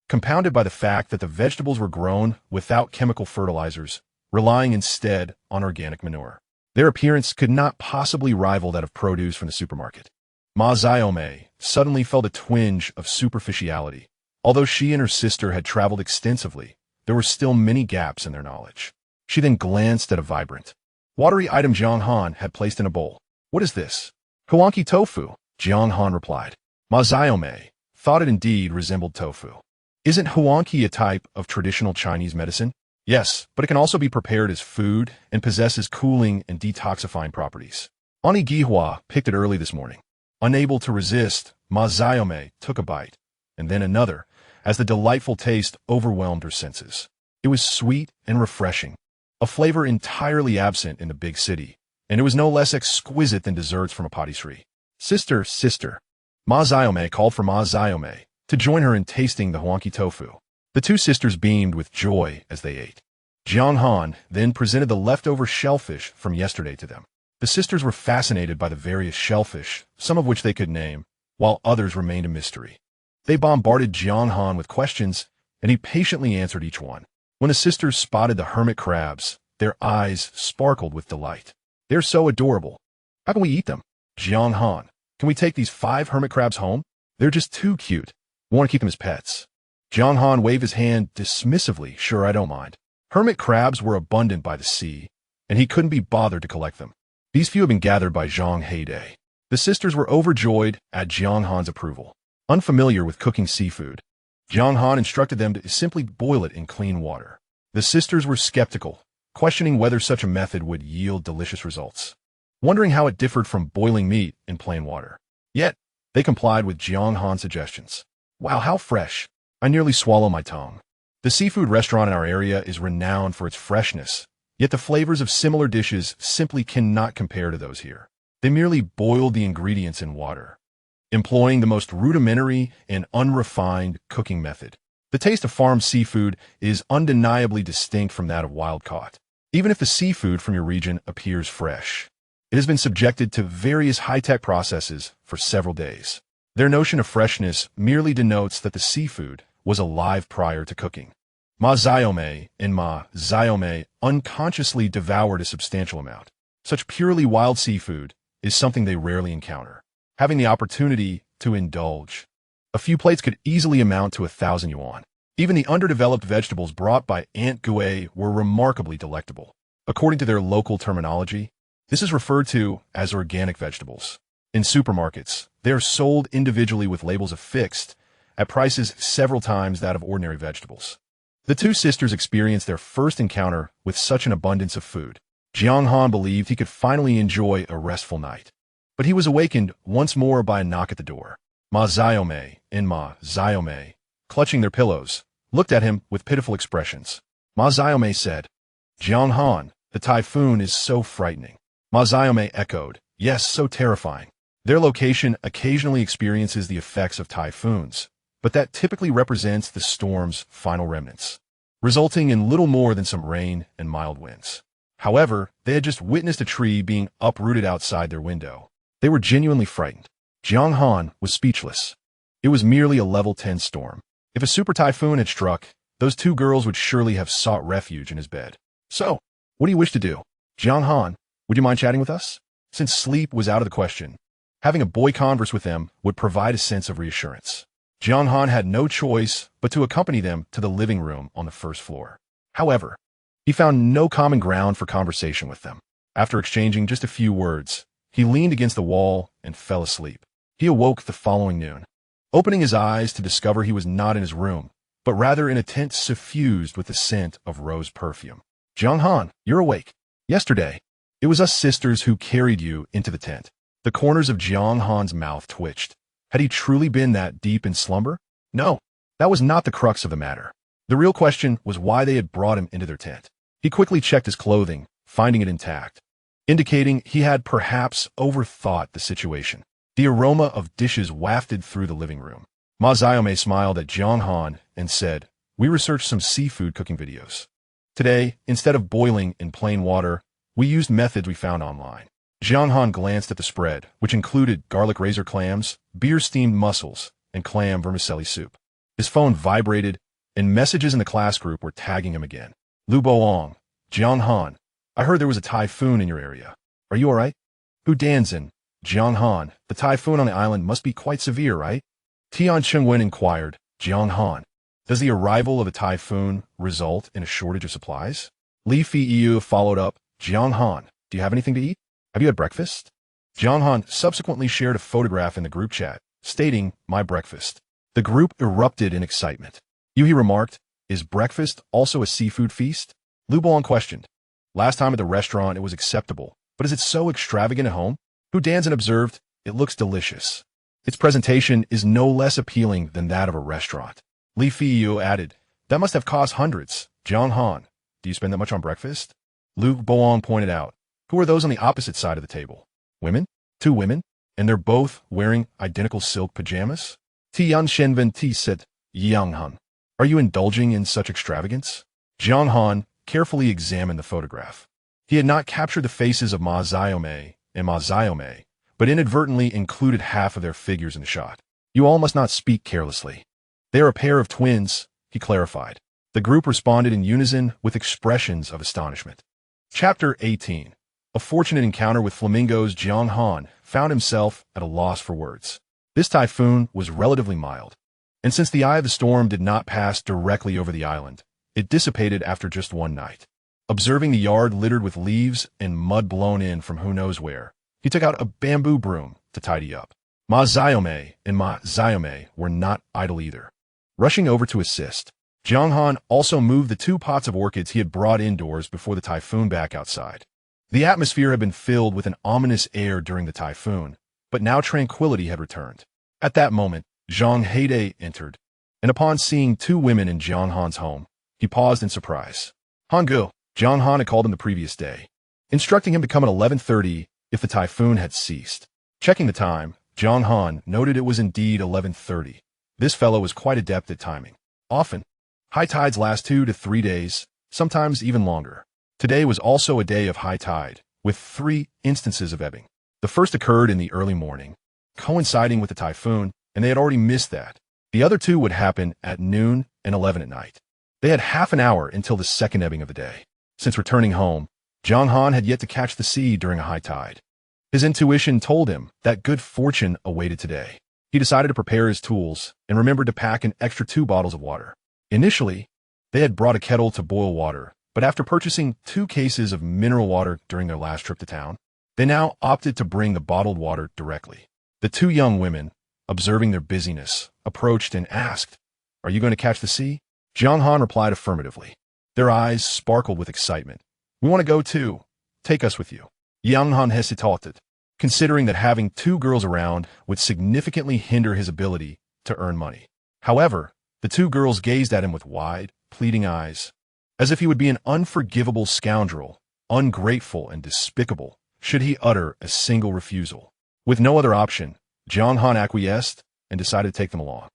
compounded by the fact that the vegetables were grown without chemical fertilizers, relying instead on organic manure. Their appearance could not possibly rival that of produce from the supermarket. Ma Xiaomei suddenly felt a twinge of superficiality. Although she and her sister had traveled extensively, there were still many gaps in their knowledge. She then glanced at a vibrant, watery item Jiang Han had placed in a bowl. "What is this?" "Huanqi tofu," Jiang Han replied. Ma Xiaomei thought it indeed resembled tofu. "Isn't huanqi a type of traditional Chinese medicine?" "Yes, but it can also be prepared as food and possesses cooling and detoxifying properties." Auntie Gihua picked it early this morning. Unable to resist, Ma Xiaomei took a bite, and then another, as the delightful taste overwhelmed her senses. It was sweet and refreshing, a flavor entirely absent in the big city, and it was no less exquisite than desserts from a patisserie. "Sister, sister," Ma Xiaomei called for Ma Xiaomei to join her in tasting the huanqi tofu. The two sisters beamed with joy as they ate. Jiang Han then presented the leftover shellfish from yesterday to them. The sisters were fascinated by the various shellfish, some of which they could name, while others remained a mystery. They bombarded Jiang Han with questions, and he patiently answered each one. When the sisters spotted the hermit crabs, their eyes sparkled with delight. "They're so adorable. How can we eat them?" "Jiang Han, can we take these 5 hermit crabs home? They're just too cute. We want to keep them as pets." Jiang Han waved his hand dismissively. "Sure, I don't mind." Hermit crabs were abundant by the sea, and he couldn't be bothered to collect them. These few had been gathered by Zhang Heidei. The sisters were overjoyed at Jiang Han's approval. Unfamiliar with cooking seafood, Jiang Han instructed them to simply boil it in clean water. The sisters were skeptical, questioning whether such a method would yield delicious results, wondering how it differed from boiling meat in plain water. Yet, they complied with Jiang Han's suggestions. "Wow, how fresh. I nearly swallow my tongue." The seafood restaurant in our area is renowned for its freshness, yet the flavors of similar dishes simply cannot compare to those here. They merely boiled the ingredients in water, employing the most rudimentary and unrefined cooking method. The taste of farmed seafood is undeniably distinct from that of wild-caught, even if the seafood from your region appears fresh. It has been subjected to various high-tech processes for several days. Their notion of freshness merely denotes that the seafood was alive prior to cooking. Ma Xiaomei and Ma Xiaomei unconsciously devoured a substantial amount. Such purely wild seafood is something they rarely encounter. Having the opportunity to indulge. A few plates could easily amount to 1,000 yuan. Even the underdeveloped vegetables brought by Aunt Gui were remarkably delectable. According to their local terminology, this is referred to as organic vegetables. In supermarkets, they are sold individually with labels affixed at prices several times that of ordinary vegetables. The two sisters experienced their first encounter with such an abundance of food. Jiang Han believed he could finally enjoy a restful night. But he was awakened once more by a knock at the door. Ma Xiaomei and Ma Xiaomei, clutching their pillows, looked at him with pitiful expressions. Ma Xiaomei said, "Jiang Han, the typhoon is so frightening." Ma Xiaomei echoed, "Yes, so terrifying." Their location occasionally experiences the effects of typhoons, but that typically represents the storm's final remnants, resulting in little more than some rain and mild winds. However, they had just witnessed a tree being uprooted outside their window. They were genuinely frightened. Jiang Han was speechless. It was merely a level 10 storm. If a super typhoon had struck, those two girls would surely have sought refuge in his bed. "So, what do you wish to do? Jiang Han, would you mind chatting with us?" Since sleep was out of the question, having a boy converse with them would provide a sense of reassurance. Jiang Han had no choice but to accompany them to the living room on the first floor. However, he found no common ground for conversation with them. After exchanging just a few words, he leaned against the wall and fell asleep. He awoke the following noon, opening his eyes to discover he was not in his room, but rather in a tent suffused with the scent of rose perfume. "Jiang Han, you're awake. Yesterday, it was us sisters who carried you into the tent." The corners of Jiang Han's mouth twitched. Had he truly been that deep in slumber? No, that was not the crux of the matter. The real question was why they had brought him into their tent. He quickly checked his clothing, finding it intact, indicating he had perhaps overthought the situation. The aroma of dishes wafted through the living room. Ma Xiaomei smiled at Jiang Han and said, "We researched some seafood cooking videos. Today, instead of boiling in plain water, we used methods we found online." Jiang Han glanced at the spread, which included garlic razor clams, beer-steamed mussels, and clam vermicelli soup. His phone vibrated, and messages in the class group were tagging him again. "Lu Boong, Jiang Han, I heard there was a typhoon in your area. Are you all right?" "Hu Danzin, Jiang Han, the typhoon on the island must be quite severe, right?" Tiantian inquired. "Jiang Han, does the arrival of a typhoon result in a shortage of supplies?" Li Feiyu followed up. "Jiang Han, do you have anything to eat? Have you had breakfast?" Jiang Han subsequently shared a photograph in the group chat, stating, "My breakfast." The group erupted in excitement. He remarked, "Is breakfast also a seafood feast?" Lu Boong questioned. "Last time at the restaurant it was acceptable, but is it so extravagant at home?" Hu Danzin observed, "It looks delicious. Its presentation is no less appealing than that of a restaurant." Li Feiyu added, "That must have cost hundreds. Jiang Han, do you spend that much on breakfast?" Lu Boong pointed out, "Who are those on the opposite side of the table? Women? 2 women? And they're both wearing identical silk pajamas?" Tiantian said, "Jiang Han, are you indulging in such extravagance?" Jiang Han carefully examined the photograph. He had not captured the faces of Ma Xiaomei and Ma Xiaomei, but inadvertently included half of their figures in the shot. "You all must not speak carelessly. They are a pair of twins," he clarified. The group responded in unison with expressions of astonishment. Chapter 18. A fortunate encounter with flamingos. Jiang Han found himself at a loss for words. This typhoon was relatively mild, and since the eye of the storm did not pass directly over the island, it dissipated after just one night. Observing the yard littered with leaves and mud blown in from who knows where, he took out a bamboo broom to tidy up. Ma Xiaomei and Ma Xiaomei were not idle either. Rushing over to assist, Jiang Han also moved the 2 pots of orchids he had brought indoors before the typhoon back outside. The atmosphere had been filled with an ominous air during the typhoon, but now tranquility had returned. At that moment, Zhang Heide entered, and upon seeing 2 women in Jiang Han's home, he paused in surprise. "Hangu," Jiang Han had called him the previous day, instructing him to come at 11:30 if the typhoon had ceased. Checking the time, Jiang Han noted it was indeed 11:30. This fellow was quite adept at timing. Often, high tides last 2 to 3 days, sometimes even longer. Today was also a day of high tide, with 3 instances of ebbing. The first occurred in the early morning, coinciding with the typhoon, and they had already missed that. The other 2 would happen at noon and 11 at night. They had half an hour until the second ebbing of the day. Since returning home, Jiang Han had yet to catch the sea during a high tide. His intuition told him that good fortune awaited today. He decided to prepare his tools and remembered to pack an extra 2 bottles of water. Initially, they had brought a kettle to boil water, but after purchasing 2 cases of mineral water during their last trip to town, they now opted to bring the bottled water directly. The 2 young women, observing their busyness, approached and asked, "Are you going to catch the sea?" Jiang Han replied affirmatively. Their eyes sparkled with excitement. "We want to go too. Take us with you." Jiang Han hesitated, considering that having 2 girls around would significantly hinder his ability to earn money. However, the 2 girls gazed at him with wide, pleading eyes, as if he would be an unforgivable scoundrel, ungrateful and despicable, should he utter a single refusal. With no other option, Jiang Han acquiesced and decided to take them along.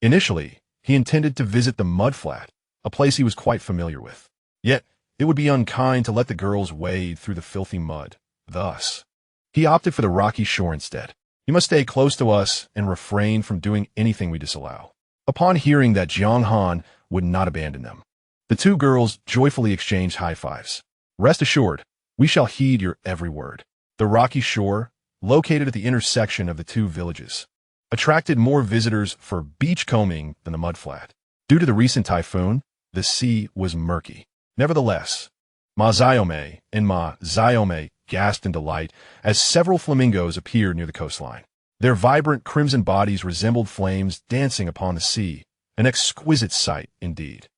Initially, he intended to visit the mudflat, a place he was quite familiar with. Yet, it would be unkind to let the girls wade through the filthy mud. Thus, he opted for the rocky shore instead. "You must stay close to us and refrain from doing anything we disallow." Upon hearing that Jiang Han would not abandon them, the 2 girls joyfully exchanged high fives. "Rest assured, we shall heed your every word." The rocky shore, located at the intersection of the 2 villages, attracted more visitors for beachcombing than the mudflat. Due to the recent typhoon, the sea was murky. Nevertheless, Ma Xiaomei and Ma Xiaomei gasped in delight as several flamingos appeared near the coastline. Their vibrant crimson bodies resembled flames dancing upon the sea, an exquisite sight indeed.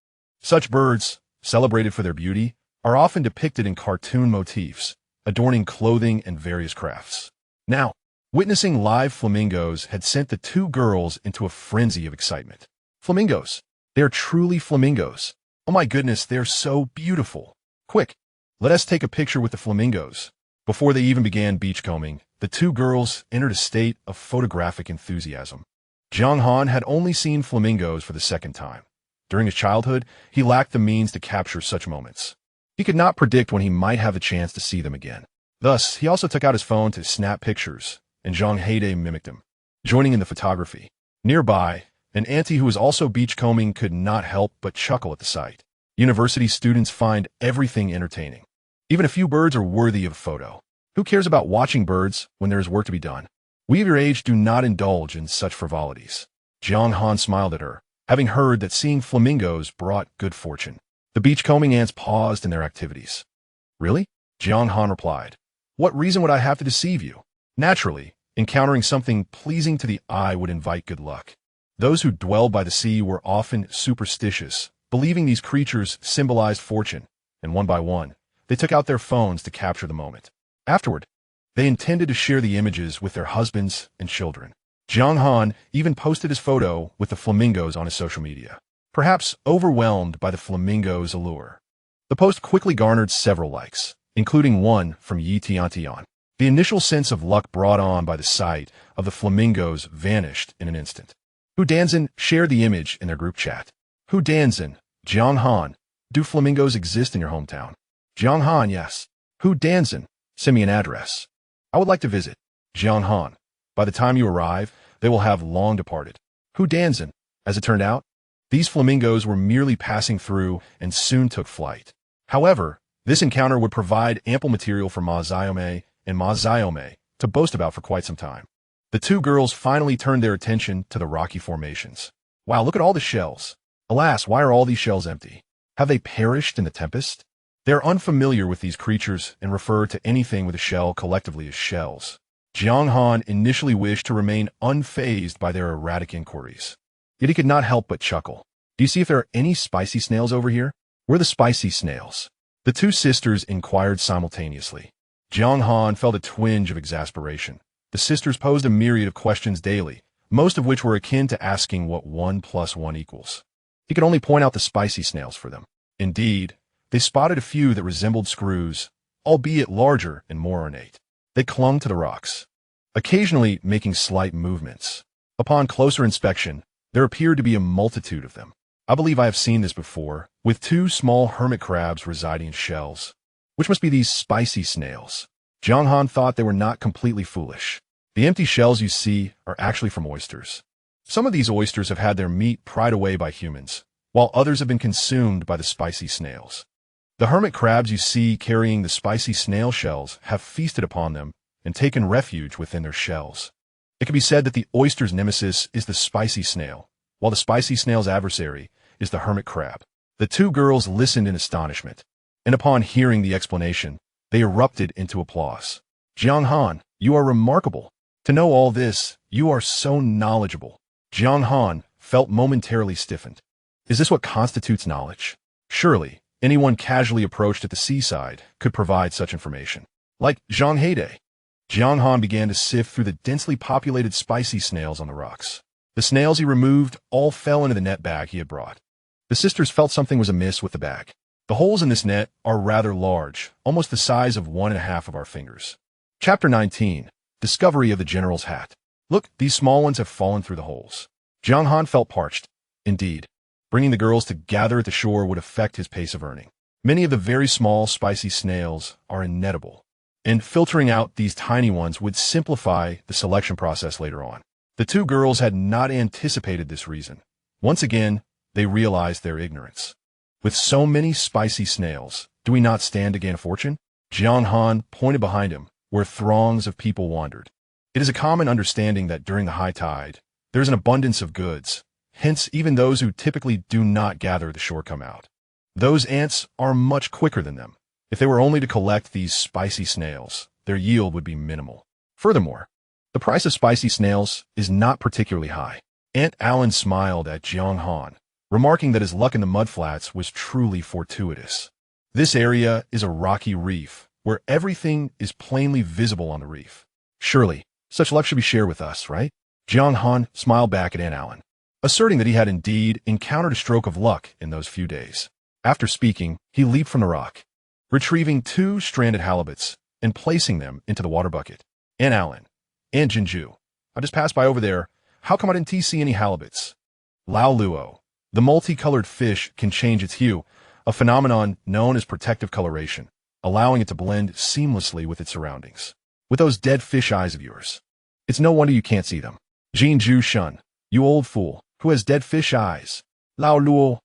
Such birds, celebrated for their beauty, are often depicted in cartoon motifs, adorning clothing and various crafts. Now, witnessing live flamingos had sent the 2 girls into a frenzy of excitement. Flamingos! They are truly flamingos. Oh my goodness, they're so beautiful. Quick, let us take a picture with the flamingos. Before they even began beachcombing, the 2 girls entered a state of photographic enthusiasm. Jiang Han had only seen flamingos for the second time. During his childhood, he lacked the means to capture such moments. He could not predict when he might have a chance to see them again. Thus, he also took out his phone to snap pictures, and Zhang Heide mimicked him, joining in the photography. Nearby, an auntie who was also beachcombing could not help but chuckle at the sight. University students find everything entertaining. Even a few birds are worthy of a photo. Who cares about watching birds when there is work to be done? We of your age do not indulge in such frivolities. Jiang Han smiled at her, having heard that seeing flamingos brought good fortune. The beachcombing ants paused in their activities. "Really?" Jiang Han replied. "What reason would I have to deceive you? Naturally, encountering something pleasing to the eye would invite good luck." Those who dwelled by the sea were often superstitious, believing these creatures symbolized fortune, and one by one, they took out their phones to capture the moment. Afterward, they intended to share the images with their husbands and children. Jiang Han even posted his photo with the flamingos on his social media, perhaps overwhelmed by the flamingos' allure. The post quickly garnered several likes, including one from Tiantian. The initial sense of luck brought on by the sight of the flamingos vanished in an instant. Hu Danzin shared the image in their group chat. Hu Danzin, Jiang Han, do flamingos exist in your hometown? Jiang Han, yes. Hu Danzin, send me an address. I would like to visit. Jiang Han, by the time you arrive, they will have long departed. Hu Danzin, as it turned out, these flamingos were merely passing through and soon took flight. However, this encounter would provide ample material for Ma Xiaomei and Ma Xiaomei to boast about for quite some time. The 2 girls finally turned their attention to the rocky formations. Wow, look at all the shells. Alas, why are all these shells empty? Have they perished in the tempest? They are unfamiliar with these creatures and refer to anything with a shell collectively as shells. Jiang Han initially wished to remain unfazed by their erratic inquiries. Yet he could not help but chuckle. Do you see if there are any spicy snails over here? Where are the spicy snails? The 2 sisters inquired simultaneously. Jiang Han felt a twinge of exasperation. The sisters posed a myriad of questions daily, most of which were akin to asking what 1 + 1 equals. He could only point out the spicy snails for them. Indeed, they spotted a few that resembled screws, albeit larger and more ornate. They clung to the rocks, occasionally making slight movements. Upon closer inspection, there appeared to be a multitude of them. I believe I have seen this before, with 2 small hermit crabs residing in shells. Which must be these spicy snails? Jiang Han thought they were not completely foolish. The empty shells you see are actually from oysters. Some of these oysters have had their meat pried away by humans, while others have been consumed by the spicy snails. The hermit crabs you see carrying the spicy snail shells have feasted upon them and taken refuge within their shells. It can be said that the oyster's nemesis is the spicy snail, while the spicy snail's adversary is the hermit crab. The two girls listened in astonishment, and upon hearing the explanation, they erupted into applause. Jiang Han, you are remarkable. To know all this, you are so knowledgeable. Jiang Han felt momentarily stiffened. Is this what constitutes knowledge? Surely, anyone casually approached at the seaside could provide such information. Like Zhang Heide. Jiang Han began to sift through the densely populated spicy snails on the rocks. The snails he removed all fell into the net bag he had brought. The sisters felt something was amiss with the bag. The holes in this net are rather large, almost the size of 1.5 of our fingers. Chapter 19. Discovery of the General's Hat. Look, these small ones have fallen through the holes. Jiang Han felt parched. Indeed, bringing the girls to gather at the shore would affect his pace of earning. Many of the very small, spicy snails are ineatable, and filtering out these tiny ones would simplify the selection process later on. The two girls had not anticipated this reason. Once again, they realized their ignorance. With so many spicy snails, do we not stand to gain a fortune? Jiang Han pointed behind him, where throngs of people wandered. It is a common understanding that during the high tide, there is an abundance of goods. Hence, even those who typically do not gather at the shore come out. Those ants are much quicker than them. If they were only to collect these spicy snails, their yield would be minimal. Furthermore, the price of spicy snails is not particularly high. Aunt Allen smiled at Jiang Han, remarking that his luck in the mudflats was truly fortuitous. This area is a rocky reef, where everything is plainly visible on the reef. Surely, such luck should be shared with us, right? Jiang Han smiled back at Aunt Allen, asserting that he had indeed encountered a stroke of luck in those few days. After speaking, he leaped from the rock, retrieving 2 stranded halibuts and placing them into the water bucket. Aunt Allen, Aunt Jinju, I just passed by over there. How come I didn't see any halibuts? Lao Luo, the multicolored fish can change its hue, a phenomenon known as protective coloration, allowing it to blend seamlessly with its surroundings. With those dead fish eyes of yours, it's no wonder you can't see them. Jinju Shun, you old fool, who has dead fish eyes. Lao Luo,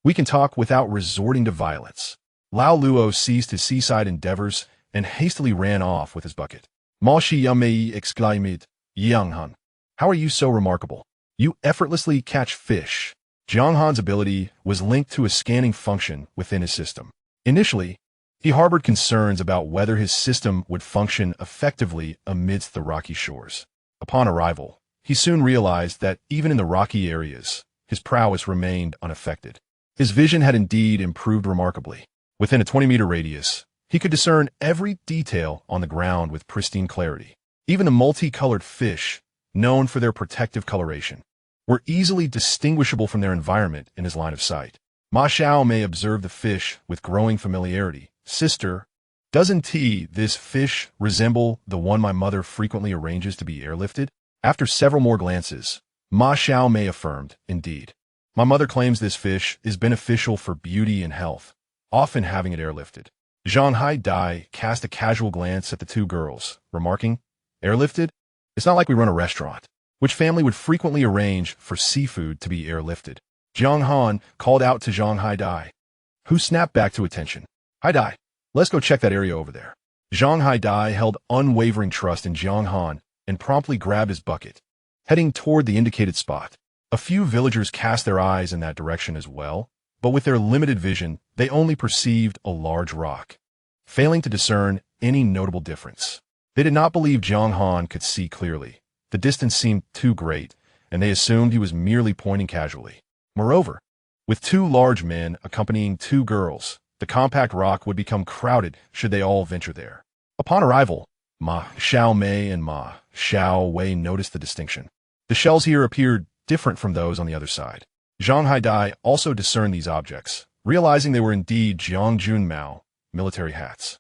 We can talk without resorting to violence. Lao Luo ceased his seaside endeavors and hastily ran off with his bucket. Ma Shi Yamei exclaimed, Jiang Han, how are you so remarkable? You effortlessly catch fish. Jiang Han's ability was linked to a scanning function within his system. Initially, he harbored concerns about whether his system would function effectively amidst the rocky shores. Upon arrival, he soon realized that even in the rocky areas, his prowess remained unaffected. His vision had indeed improved remarkably. Within a 20-meter radius, he could discern every detail on the ground with pristine clarity. Even the multicolored fish, known for their protective coloration, were easily distinguishable from their environment in his line of sight. Ma Xiao may observe the fish with growing familiarity. Sister, doesn't this fish resemble the one my mother frequently arranges to be airlifted? After several more glances, Ma Xiao Mei affirmed, indeed. My mother claims this fish is beneficial for beauty and health, often having it airlifted. Zhang Haidai cast a casual glance at the two girls, remarking, airlifted? It's not like we run a restaurant, which family would frequently arrange for seafood to be airlifted. Jiang Han called out to Zhang Haidai, who snapped back to attention. Haidai, let's go check that area over there. Zhang Haidai held unwavering trust in Jiang Han and promptly grabbed his bucket, heading toward the indicated spot. A few villagers cast their eyes in that direction as well, but with their limited vision, they only perceived a large rock, failing to discern any notable difference. They did not believe Jiang Han could see clearly. The distance seemed too great, and they assumed he was merely pointing casually. Moreover, with 2 large men accompanying 2 girls, the compact rock would become crowded should they all venture there. Upon arrival, Ma Xiao Mei and Ma Xiao Wei noticed the distinction. The shells here appeared different from those on the other side. Zhang Haidai also discerned these objects, realizing they were indeed Jiang Jun Mao military hats.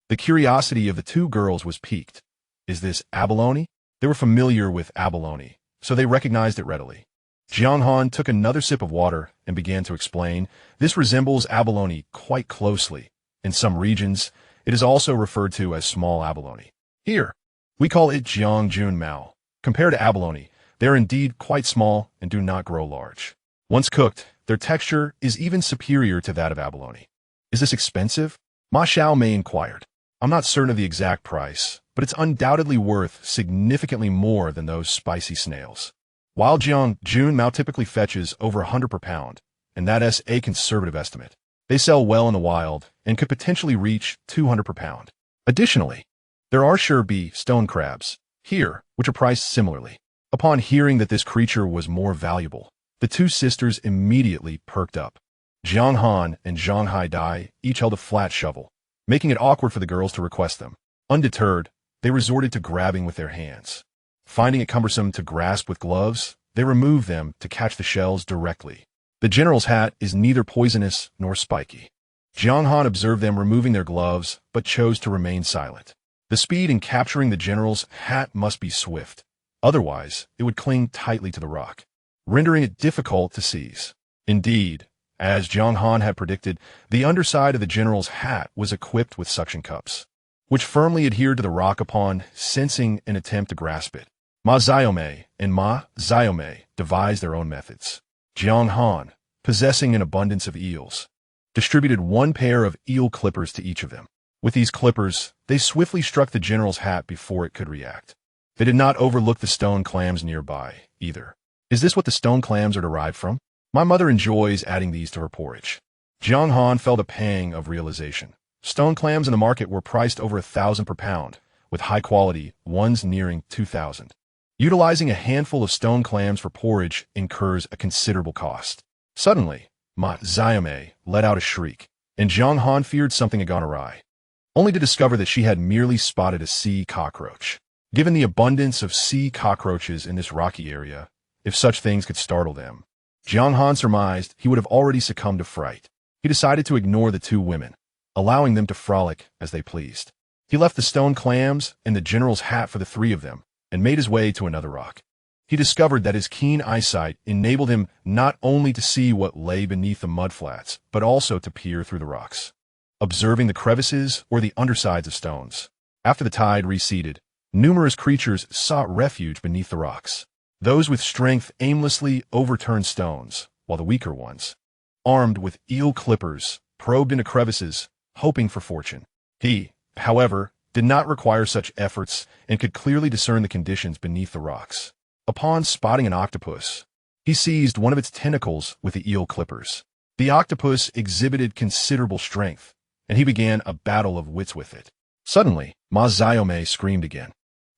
The curiosity of the 2 girls was piqued. Is this abalone? They were familiar with abalone, so they recognized it readily. Jiang Han took another sip of water and began to explain, this resembles abalone quite closely. In some regions, It is also referred to as small abalone. Here, we call it Jiang Mao. Compared to abalone, they are indeed quite small and do not grow large. Once cooked, their texture is even superior to that of abalone. Is this expensive? Ma Xiaomei inquired. I'm not certain of the exact price, but it's undoubtedly worth significantly more than those spicy snails. Wild Jiang Mao typically fetches over 100 per pound, and that is a conservative estimate. They sell well in the wild and could potentially reach 200 per pound. Additionally, there are stone crabs here, which are priced similarly. Upon hearing that this creature was more valuable, the two sisters immediately perked up. Jiang Han and Jiang Haidai each held a flat shovel, making it awkward for the girls to request them. Undeterred, they resorted to grabbing with their hands. Finding it cumbersome to grasp with gloves, they removed them to catch the shells directly. The general's hat is neither poisonous nor spiky. Jiang Han observed them removing their gloves, but chose to remain silent. The speed in capturing the general's hat must be swift. Otherwise, it would cling tightly to the rock, rendering it difficult to seize. Indeed, as Jiang Han had predicted, the underside of the general's hat was equipped with suction cups, which firmly adhered to the rock upon sensing an attempt to grasp it. Ma Xiaomei and Ma Xiaomei devised their own methods. Jiang Han, possessing an abundance of eels, distributed one pair of eel clippers to each of them. With these clippers, they swiftly struck the general's hat before it could react. They did not overlook the stone clams nearby, either. Is this what the stone clams are derived from? My mother enjoys adding these to her porridge. Jiang Han felt a pang of realization. Stone clams in the market were priced over 1,000 per pound, with high-quality ones nearing 2,000. Utilizing a handful of stone clams for porridge incurs a considerable cost. Suddenly, Ma Xiaomei let out a shriek, and Jiang Han feared something had gone awry, only to discover that she had merely spotted a sea cockroach. Given the abundance of sea cockroaches in this rocky area, if such things could startle them, Jiang Han surmised he would have already succumbed to fright. He decided to ignore the two women, allowing them to frolic as they pleased. He left the stone clams and the general's hat for the three of them, and made his way to another rock. He discovered that his keen eyesight enabled him not only to see what lay beneath the mudflats, but also to peer through the rocks, observing the crevices or the undersides of stones. After the tide receded, numerous creatures sought refuge beneath the rocks. Those with strength aimlessly overturned stones, while the weaker ones, armed with eel clippers, probed into crevices, hoping for fortune. He, however, did not require such efforts and could clearly discern the conditions beneath the rocks. Upon spotting an octopus, he seized one of its tentacles with the eel clippers. The octopus exhibited considerable strength, and he began a battle of wits with it. Suddenly, Ma Xiaomei screamed again.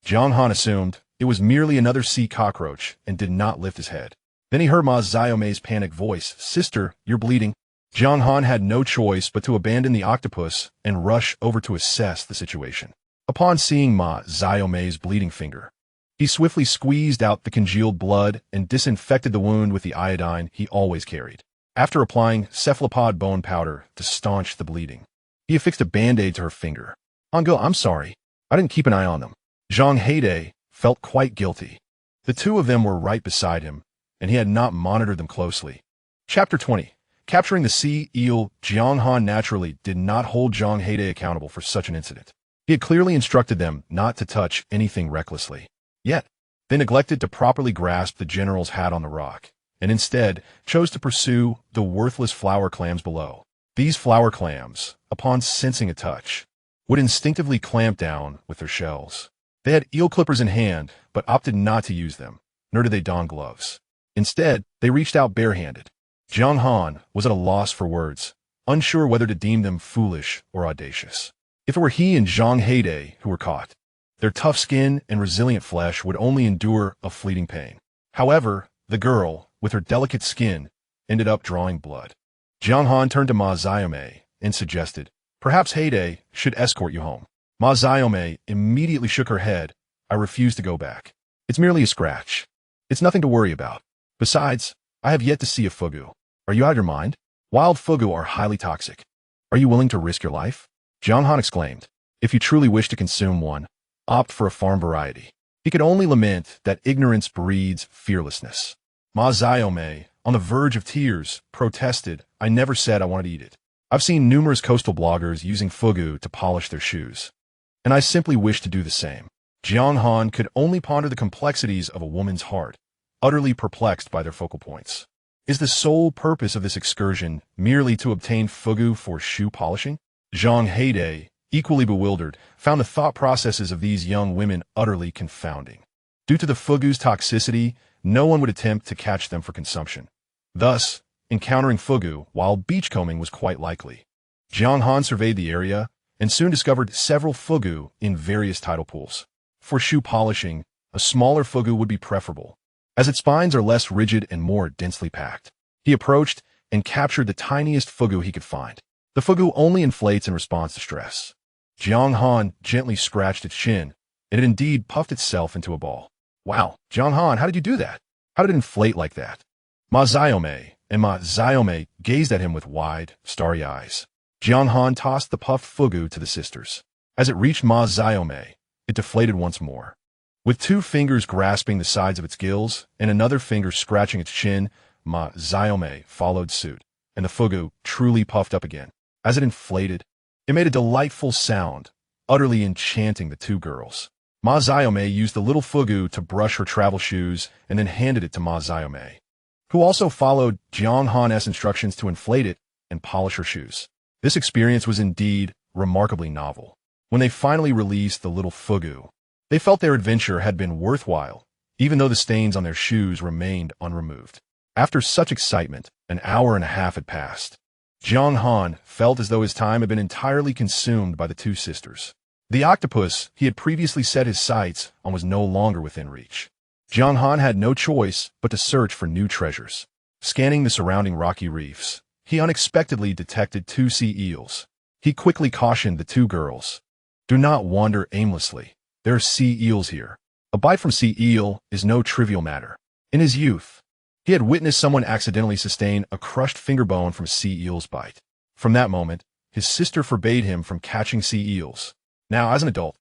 Jiang Han assumed it was merely another sea cockroach and did not lift his head. Then he heard Ma Xiaomei's panicked voice, "Sister, you're bleeding." Jiang Han had no choice but to abandon the octopus and rush over to assess the situation. Upon seeing Ma Xiaomei's bleeding finger, he swiftly squeezed out the congealed blood and disinfected the wound with the iodine he always carried. After applying cephalopod bone powder to staunch the bleeding, he affixed a band-aid to her finger. "Angel, I'm sorry. I didn't keep an eye on them." Jiang Haidai felt quite guilty. The two of them were right beside him, and he had not monitored them closely. Chapter 20. Capturing the sea eel. Jiang Han naturally did not hold Jiang Haidai accountable for such an incident. He had clearly instructed them not to touch anything recklessly. Yet, they neglected to properly grasp the general's hat on the rock, and instead chose to pursue the worthless flower clams below. These flower clams, upon sensing a touch, would instinctively clamp down with their shells. They had eel clippers in hand, but opted not to use them, nor did they don gloves. Instead, they reached out barehanded. Jiang Han was at a loss for words, unsure whether to deem them foolish or audacious. If it were he and Jiang Haidai who were caught, their tough skin and resilient flesh would only endure a fleeting pain. However, the girl, with her delicate skin, ended up drawing blood. Jiang Han turned to Ma Xiaomei and suggested, "Perhaps Haidai should escort you home." Ma Xiaomei immediately shook her head. "I refuse to go back. It's merely a scratch. It's nothing to worry about. Besides, I have yet to see a fugu." "Are you out of your mind? Wild fugu are highly toxic. Are you willing to risk your life?" Jiang Han exclaimed. "If you truly wish to consume one, opt for a farm variety." He could only lament that ignorance breeds fearlessness. Ma Xiaomei, on the verge of tears, protested, "I never said I wanted to eat it. I've seen numerous coastal bloggers using fugu to polish their shoes, and I simply wish to do the same. Jiang Han could only ponder the complexities of a woman's heart, utterly perplexed by their focal points. Is the sole purpose of this excursion merely to obtain fugu for shoe polishing? Zhang Heide, equally bewildered, found the thought processes of these young women utterly confounding. Due to the fugu's toxicity, no one would attempt to catch them for consumption. Thus, encountering fugu while beachcombing was quite likely. Jiang Han surveyed the area and soon discovered several fugu in various tidal pools. For shoe polishing, a smaller fugu would be preferable, as its spines are less rigid and more densely packed. He approached and captured the tiniest fugu he could find. The fugu only inflates in response to stress. Jiang Han gently scratched its chin, and it indeed puffed itself into a ball. Wow, Jiang Han, how did you do that? How did it inflate like that? Ma Xiaomei and Ma Xiaomei gazed at him with wide, starry eyes. Jiang Han tossed the puffed fugu to the sisters. As it reached Ma Xiaomei, it deflated once more. With two fingers grasping the sides of its gills and another finger scratching its chin, Ma Xiaomei followed suit, and the fugu truly puffed up again. As it inflated, it made a delightful sound, utterly enchanting the two girls. Ma Xiaomei used the little fugu to brush her travel shoes and then handed it to Ma Xiaomei, who also followed Jiang Han's instructions to inflate it and polish her shoes. This experience was indeed remarkably novel. When they finally released the little fugu, they felt their adventure had been worthwhile, even though the stains on their shoes remained unremoved. After such excitement, an hour and a half had passed. Jiang Han felt as though his time had been entirely consumed by the two sisters. The octopus he had previously set his sights on was no longer within reach. Jiang Han had no choice but to search for new treasures. Scanning the surrounding rocky reefs, he unexpectedly detected two sea eels. He quickly cautioned the two girls, "Do not wander aimlessly. There are sea eels here. A bite from sea eel is no trivial matter." In his youth, he had witnessed someone accidentally sustain a crushed finger bone from a sea eel's bite. From that moment, his sister forbade him from catching sea eels. Now, as an adult,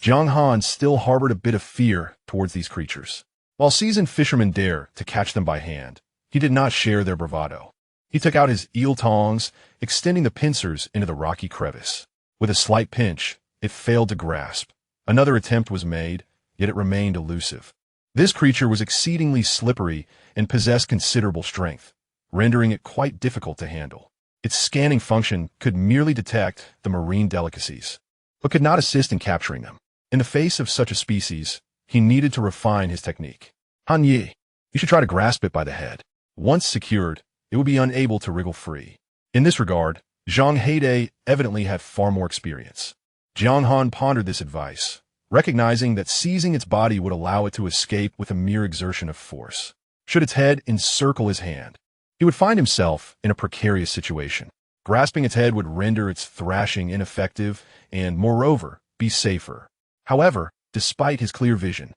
Jiang Han still harbored a bit of fear towards these creatures. While seasoned fishermen dare to catch them by hand, he did not share their bravado. He took out his eel tongs, extending the pincers into the rocky crevice. With a slight pinch, it failed to grasp. Another attempt was made, yet it remained elusive. This creature was exceedingly slippery and possessed considerable strength, rendering it quite difficult to handle. Its scanning function could merely detect the marine delicacies, but could not assist in capturing them. In the face of such a species, he needed to refine his technique. Han Yi, you should try to grasp it by the head. Once secured, it would be unable to wriggle free. In this regard, Zhang Heide evidently had far more experience. Jiang Han pondered this advice, recognizing that seizing its body would allow it to escape with a mere exertion of force. Should its head encircle his hand, he would find himself in a precarious situation. Grasping its head would render its thrashing ineffective and, moreover, be safer. However, despite his clear vision,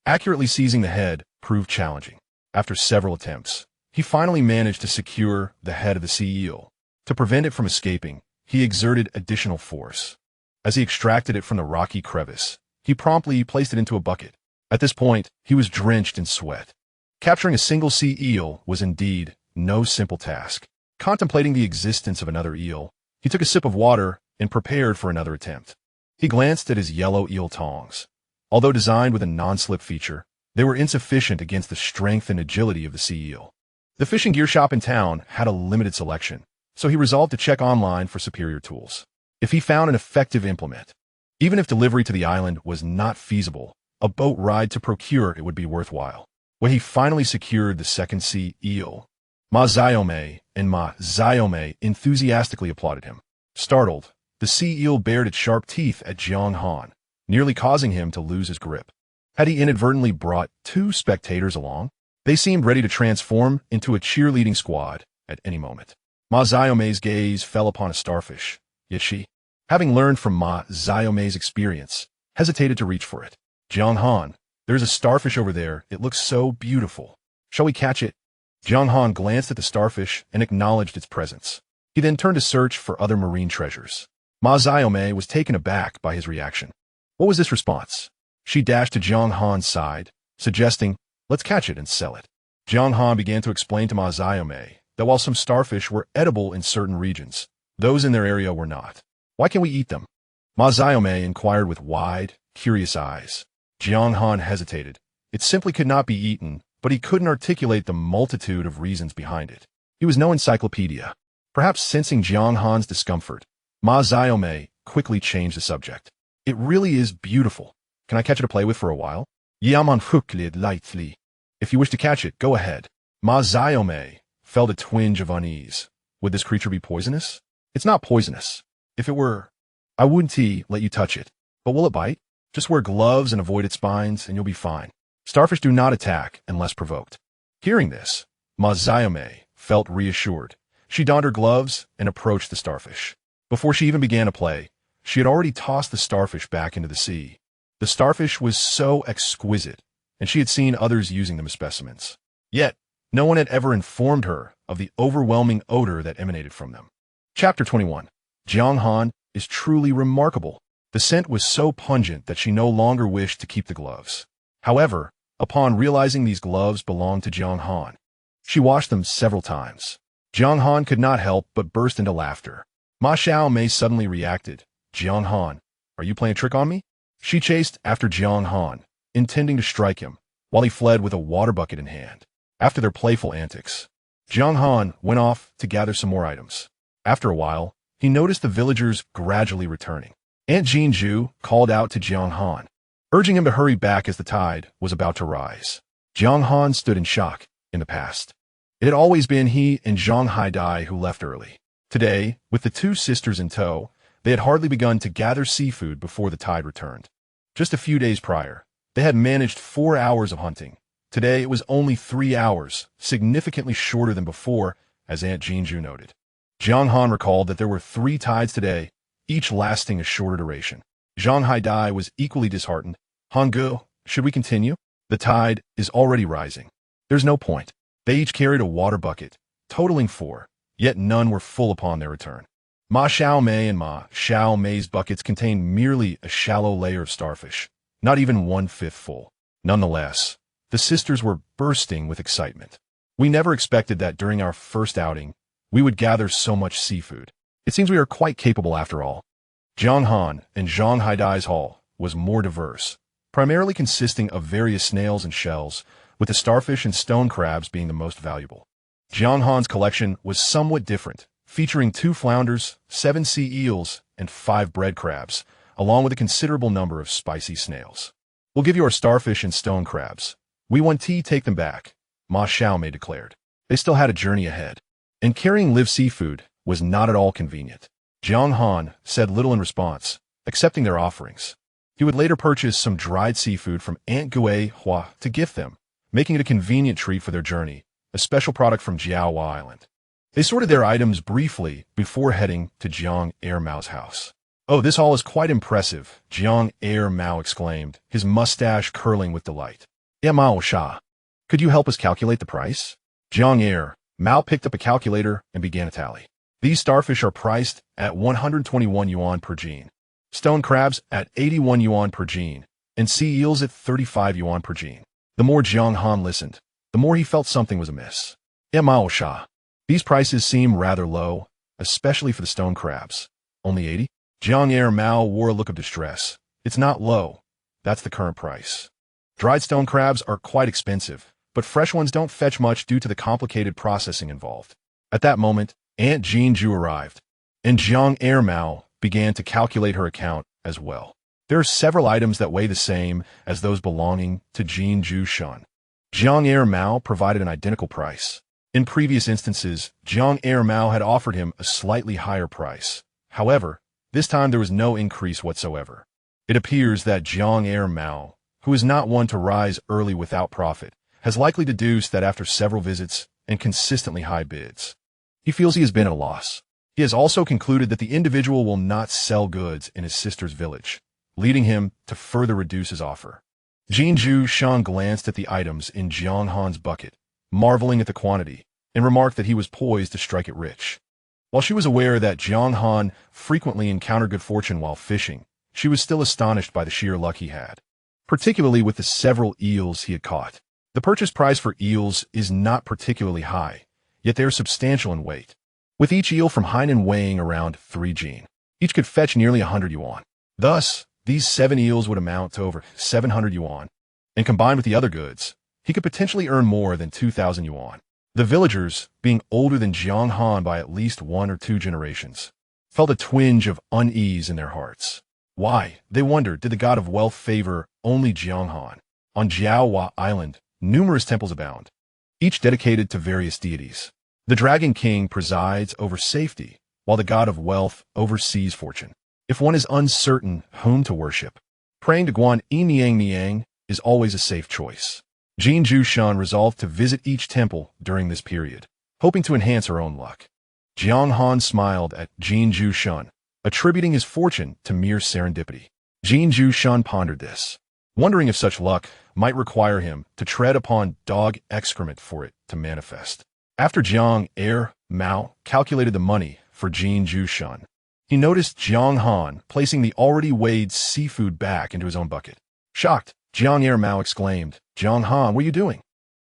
accurately seizing the head proved challenging. After several attempts, he finally managed to secure the head of the sea eel. To prevent it from escaping, he exerted additional force. As he extracted it from the rocky crevice, he promptly placed it into a bucket. At this point, he was drenched in sweat. Capturing a single sea eel was indeed no simple task. Contemplating the existence of another eel, he took a sip of water and prepared for another attempt. He glanced at his yellow eel tongs. Although designed with a non-slip feature, they were insufficient against the strength and agility of the sea eel. The fishing gear shop in town had a limited selection, so he resolved to check online for superior tools. If he found an effective implement, even if delivery to the island was not feasible, a boat ride to procure it would be worthwhile. When he finally secured the second sea eel, Ma Xiaomei and Ma Xiaomei enthusiastically applauded him. Startled, the sea eel bared its sharp teeth at Jiang Han, nearly causing him to lose his grip. Had he inadvertently brought two spectators along? They seemed ready to transform into a cheerleading squad at any moment. Ma Xiaomei's gaze fell upon a starfish, yet she, having learned from Ma Xiaomei's experience, hesitated to reach for it. Jiang Han, there's a starfish over there. It looks so beautiful. Shall we catch it? Jiang Han glanced at the starfish and acknowledged its presence. He then turned to search for other marine treasures. Ma Xiaomei was taken aback by his reaction. What was this response? She dashed to Jiang Han's side, suggesting, "Let's catch it and sell it." Jiang Han began to explain to Ma Xiaomei that while some starfish were edible in certain regions, Those in their area were not. Why can't we eat them? Ma Xiaomei inquired with wide, curious eyes. Jiang Han hesitated. It simply could not be eaten, but he couldn't articulate the multitude of reasons behind it. He was no encyclopedia. Perhaps sensing Jiang Han's discomfort, Ma Xiaomei quickly changed the subject. It really is beautiful. Can I catch it to play with for a while? Yaman huklid lightly. If you wish to catch it, go ahead. Ma Xiaomei felt a twinge of unease. Would this creature be poisonous? It's not poisonous. If it were, I wouldn't let you touch it. But will it bite? Just wear gloves and avoid its spines, and you'll be fine. Starfish do not attack unless provoked. Hearing this, Ma Xiaomei felt reassured. She donned her gloves and approached the starfish. Before she even began to play, she had already tossed the starfish back into the sea. The starfish was so exquisite, and she had seen others using them as specimens. Yet, no one had ever informed her of the overwhelming odor that emanated from them. Chapter 21. Jiang Han is truly remarkable. The scent was so pungent that she no longer wished to keep the gloves. However, upon realizing these gloves belonged to Jiang Han, she washed them several times. Jiang Han could not help but burst into laughter. Ma Xiaomei suddenly reacted. Jiang Han, are you playing a trick on me? She chased after Jiang Han, intending to strike him, while he fled with a water bucket in hand. After their playful antics, Jiang Han went off to gather some more items. After a while, he noticed the villagers gradually returning. Aunt Jinju called out to Jiang Han, urging him to hurry back as the tide was about to rise. Jiang Han stood in shock. In the past, it had always been he and Zhang Haidai who left early. Today, with the two sisters in tow, they had hardly begun to gather seafood before the tide returned. Just a few days prior, they had managed 4 hours of hunting. Today it was only 3 hours, significantly shorter than before, as Aunt Jinju noted. Jiang Han recalled that there were 3 tides today, each lasting a shorter duration. Zhang Haidai was equally disheartened. Hanggu, should we continue? The tide is already rising. There's no point. They each carried a water bucket, totaling 4, yet none were full upon their return. Ma Xiaomei and Ma Xiaomei's buckets contained merely a shallow layer of starfish, not even 1/5 full. Nonetheless, the sisters were bursting with excitement. We never expected that during our first outing, we would gather so much seafood. It seems we are quite capable after all. Jiang Han and Zhang Haidai's haul was more diverse, primarily consisting of various snails and shells, with the starfish and stone crabs being the most valuable. Jiang Han's collection was somewhat different, featuring 2 flounders, 7 sea eels, and 5 bread crabs, along with a considerable number of spicy snails. We'll give you our starfish and stone crabs. We want to take them back, Ma Xiaomei declared. They still had a journey ahead, and carrying live seafood was not at all convenient. Jiang Han said little in response, accepting their offerings. He would later purchase some dried seafood from Aunt Gui Hua to gift them, making it a convenient treat for their journey, a special product from Jiaowa Island. They sorted their items briefly before heading to Jiang Mao's house. Oh, this haul is quite impressive, Jiang Mao exclaimed, his mustache curling with delight. Mao Sha, could you help us calculate the price? Jiang Mao picked up a calculator and began a tally. These starfish are priced at 121 yuan per gene, stone crabs at 81 yuan per gene, and sea eels at 35 yuan per gene. The more Jiang Han listened, the more he felt something was amiss. Mao Sha, these prices seem rather low, especially for the stone crabs. Only 80? Jiang Mao wore a look of distress. It's not low. That's the current price. Dried stone crabs are quite expensive, but fresh ones don't fetch much due to the complicated processing involved. At that moment, Aunt Jinju arrived, and Jiang Mao began to calculate her account as well. There are several items that weigh the same as those belonging to Jinju Shan. Jiang Mao provided an identical price. In previous instances, Jiang Mao had offered him a slightly higher price. However, this time there was no increase whatsoever. It appears that Jiang Mao, who is not one to rise early without profit, has likely deduced that after several visits and consistently high bids, he feels he has been at a loss. He has also concluded that the individual will not sell goods in his sister's village, leading him to further reduce his offer. Jinju Shan glanced at the items in Jiang Han's bucket, marveling at the quantity, and remarked that he was poised to strike it rich. While she was aware that Jiang Han frequently encountered good fortune while fishing, she was still astonished by the sheer luck he had, particularly with the several eels he had caught. The purchase price for eels is not particularly high, yet they are substantial in weight. with each eel from Hainan weighing around 3 jin. Each could fetch nearly 100 yuan. Thus, these 7 eels would amount to over 700 yuan, and combined with the other goods, he could potentially earn more than 2,000 yuan. The villagers, being older than Jiang Han by at least 1 or 2 generations, felt a twinge of unease in their hearts. Why, they wondered, did the god of wealth favor only Jiang Han? On Jiaowa Island, numerous temples abound, each dedicated to various deities. The Dragon King presides over safety, while the god of wealth oversees fortune. If one is uncertain whom to worship, praying to Guan Yi Niang is always a safe choice. Jin Jushan resolved to visit each temple during this period, hoping to enhance her own luck. Jiang Han smiled at Jin Jushan, attributing his fortune to mere serendipity. Jin Jushan pondered this, wondering if such luck might require him to tread upon dog excrement for it to manifest. After Jiang Mao calculated the money for Jin Jushan, he noticed Jiang Han placing the already weighed seafood back into his own bucket. Shocked, Jiang Mao exclaimed, "Jiang Han, what are you doing?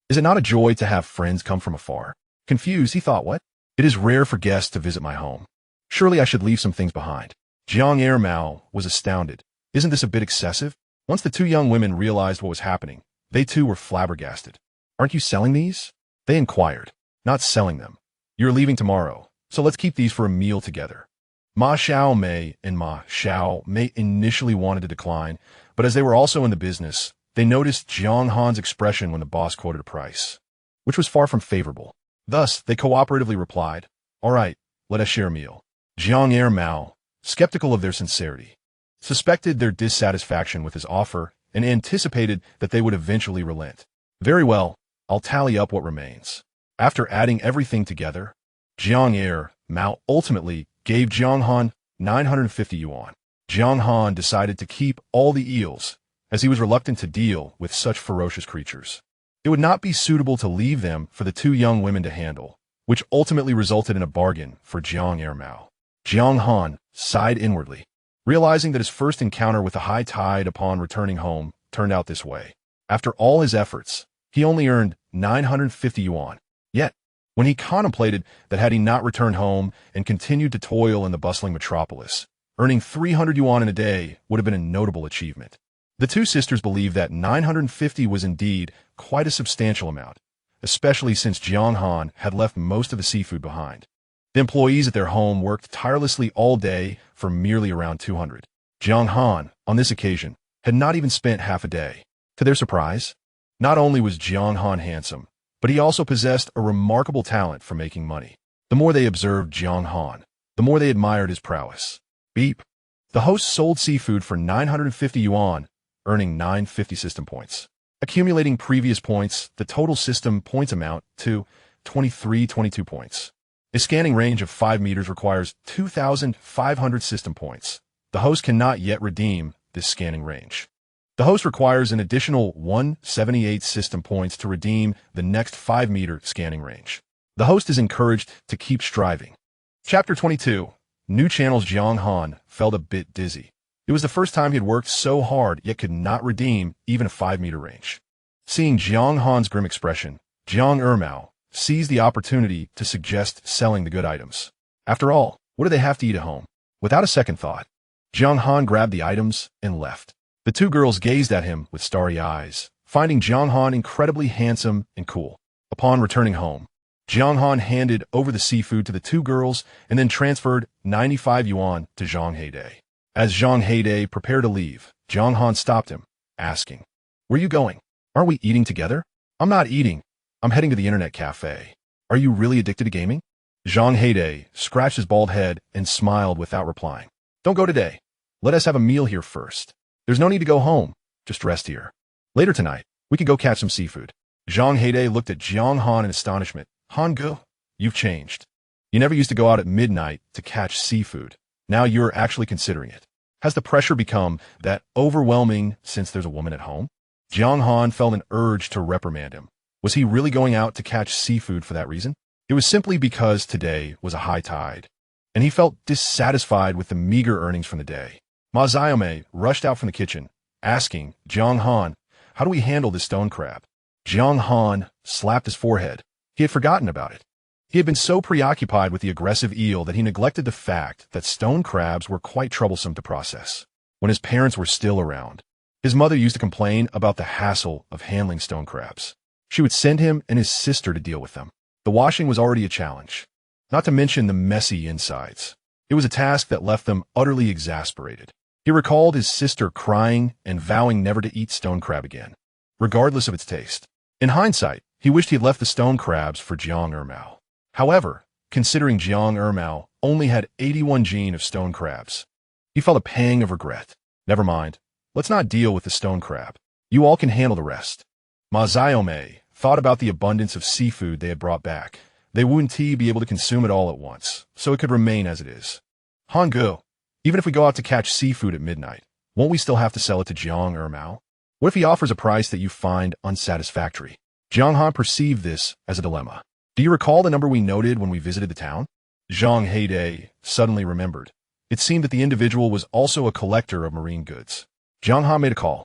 Is it not a joy to have friends come from afar?" Confused, he thought, what? It is rare for guests to visit my home. Surely I should leave some things behind. Jiang Mao was astounded. Isn't this a bit excessive? Once the 2 young women realized what was happening, they too were flabbergasted. "Aren't you selling these?" they inquired. "Not selling them. You're leaving tomorrow, so let's keep these for a meal together." Ma Xiaomei and Ma Xiaomei initially wanted to decline, but as they were also in the business, they noticed Jiang Han's expression when the boss quoted a price, which was far from favorable. Thus, they cooperatively replied, "All right, let us share a meal." Jiang Mao, skeptical of their sincerity, suspected their dissatisfaction with his offer and anticipated that they would eventually relent. "Very well, I'll tally up what remains." After adding everything together, Jiang Mao ultimately gave Jiang Han 950 yuan. Jiang Han decided to keep all the eels, as he was reluctant to deal with such ferocious creatures. It would not be suitable to leave them for the 2 young women to handle, which ultimately resulted in a bargain for Jiang Mao. Jiang Han sighed inwardly, realizing that his first encounter with the high tide upon returning home turned out this way. After all his efforts, he only earned 950 yuan. Yet, when he contemplated that had he not returned home and continued to toil in the bustling metropolis, earning 300 yuan in a day would have been a notable achievement. The 2 sisters believed that 950 was indeed quite a substantial amount, especially since Jiang Han had left most of the seafood behind. The employees at their home worked tirelessly all day for merely around 200. Jiang Han, on this occasion, had not even spent half a day. To their surprise, not only was Jiang Han handsome, but he also possessed a remarkable talent for making money. The more they observed Jiang Han, the more they admired his prowess. Beep. The host sold seafood for 950 yuan, earning 950 system points. Accumulating previous points, the total system points amount to 22 points. A scanning range of 5 meters requires 2,500 system points. The host cannot yet redeem this scanning range. The host requires an additional 178 system points to redeem the next 5-meter scanning range. The host is encouraged to keep striving. Chapter 22. New Channel's Jiang Han felt a bit dizzy. It was the first time he had worked so hard yet could not redeem even a 5-meter range. Seeing Jiang Han's grim expression, Jiang Mao seized the opportunity to suggest selling the good items. After all, what do they have to eat at home? Without a second thought, Jiang Han grabbed the items and left. The 2 girls gazed at him with starry eyes, finding Jiang Han incredibly handsome and cool. Upon returning home, Jiang Han handed over the seafood to the 2 girls and then transferred 95 yuan to Zhang Heidei. As Zhang Heidei prepared to leave, Jiang Han stopped him, asking, "Where are you going? Aren't we eating together?" "I'm not eating. I'm heading to the internet cafe." "Are you really addicted to gaming?" Zhang Heidei scratched his bald head and smiled without replying. "Don't go today. Let us have a meal here first. There's no need to go home. Just rest here. Later tonight, we can go catch some seafood." Zhang Heidei looked at Jiang Han in astonishment. "Han-gu, you've changed. You never used to go out at midnight to catch seafood. Now you're actually considering it. Has the pressure become that overwhelming since there's a woman at home?" Jiang Han felt an urge to reprimand him. Was he really going out to catch seafood for that reason? It was simply because today was a high tide, and he felt dissatisfied with the meager earnings from the day. Ma Xiaomei rushed out from the kitchen, asking Jiang Han, "How do we handle this stone crab?" Jiang Han slapped his forehead. He had forgotten about it. He had been so preoccupied with the aggressive eel that he neglected the fact that stone crabs were quite troublesome to process. When his parents were still around, his mother used to complain about the hassle of handling stone crabs. She would send him and his sister to deal with them. The washing was already a challenge, not to mention the messy insides. It was a task that left them utterly exasperated. He recalled his sister crying and vowing never to eat stone crab again, regardless of its taste. In hindsight, he wished he had left the stone crabs for Jiang Ermao. However, considering Jiang Ermao only had 81 gene of stone crabs, he felt a pang of regret. Never mind, let's not deal with the stone crab. You all can handle the rest. Ma Xiaomei thought about the abundance of seafood they had brought back. They wouldn't be able to consume it all at once, so it could remain as it is. Han Gu, even if we go out to catch seafood at midnight, won't we still have to sell it to Jiang Ermao? What if he offers a price that you find unsatisfactory? Jiang Han perceived this as a dilemma. Do you recall the number we noted when we visited the town? Zhang Heidei suddenly remembered. It seemed that the individual was also a collector of marine goods. Jiang Han made a call,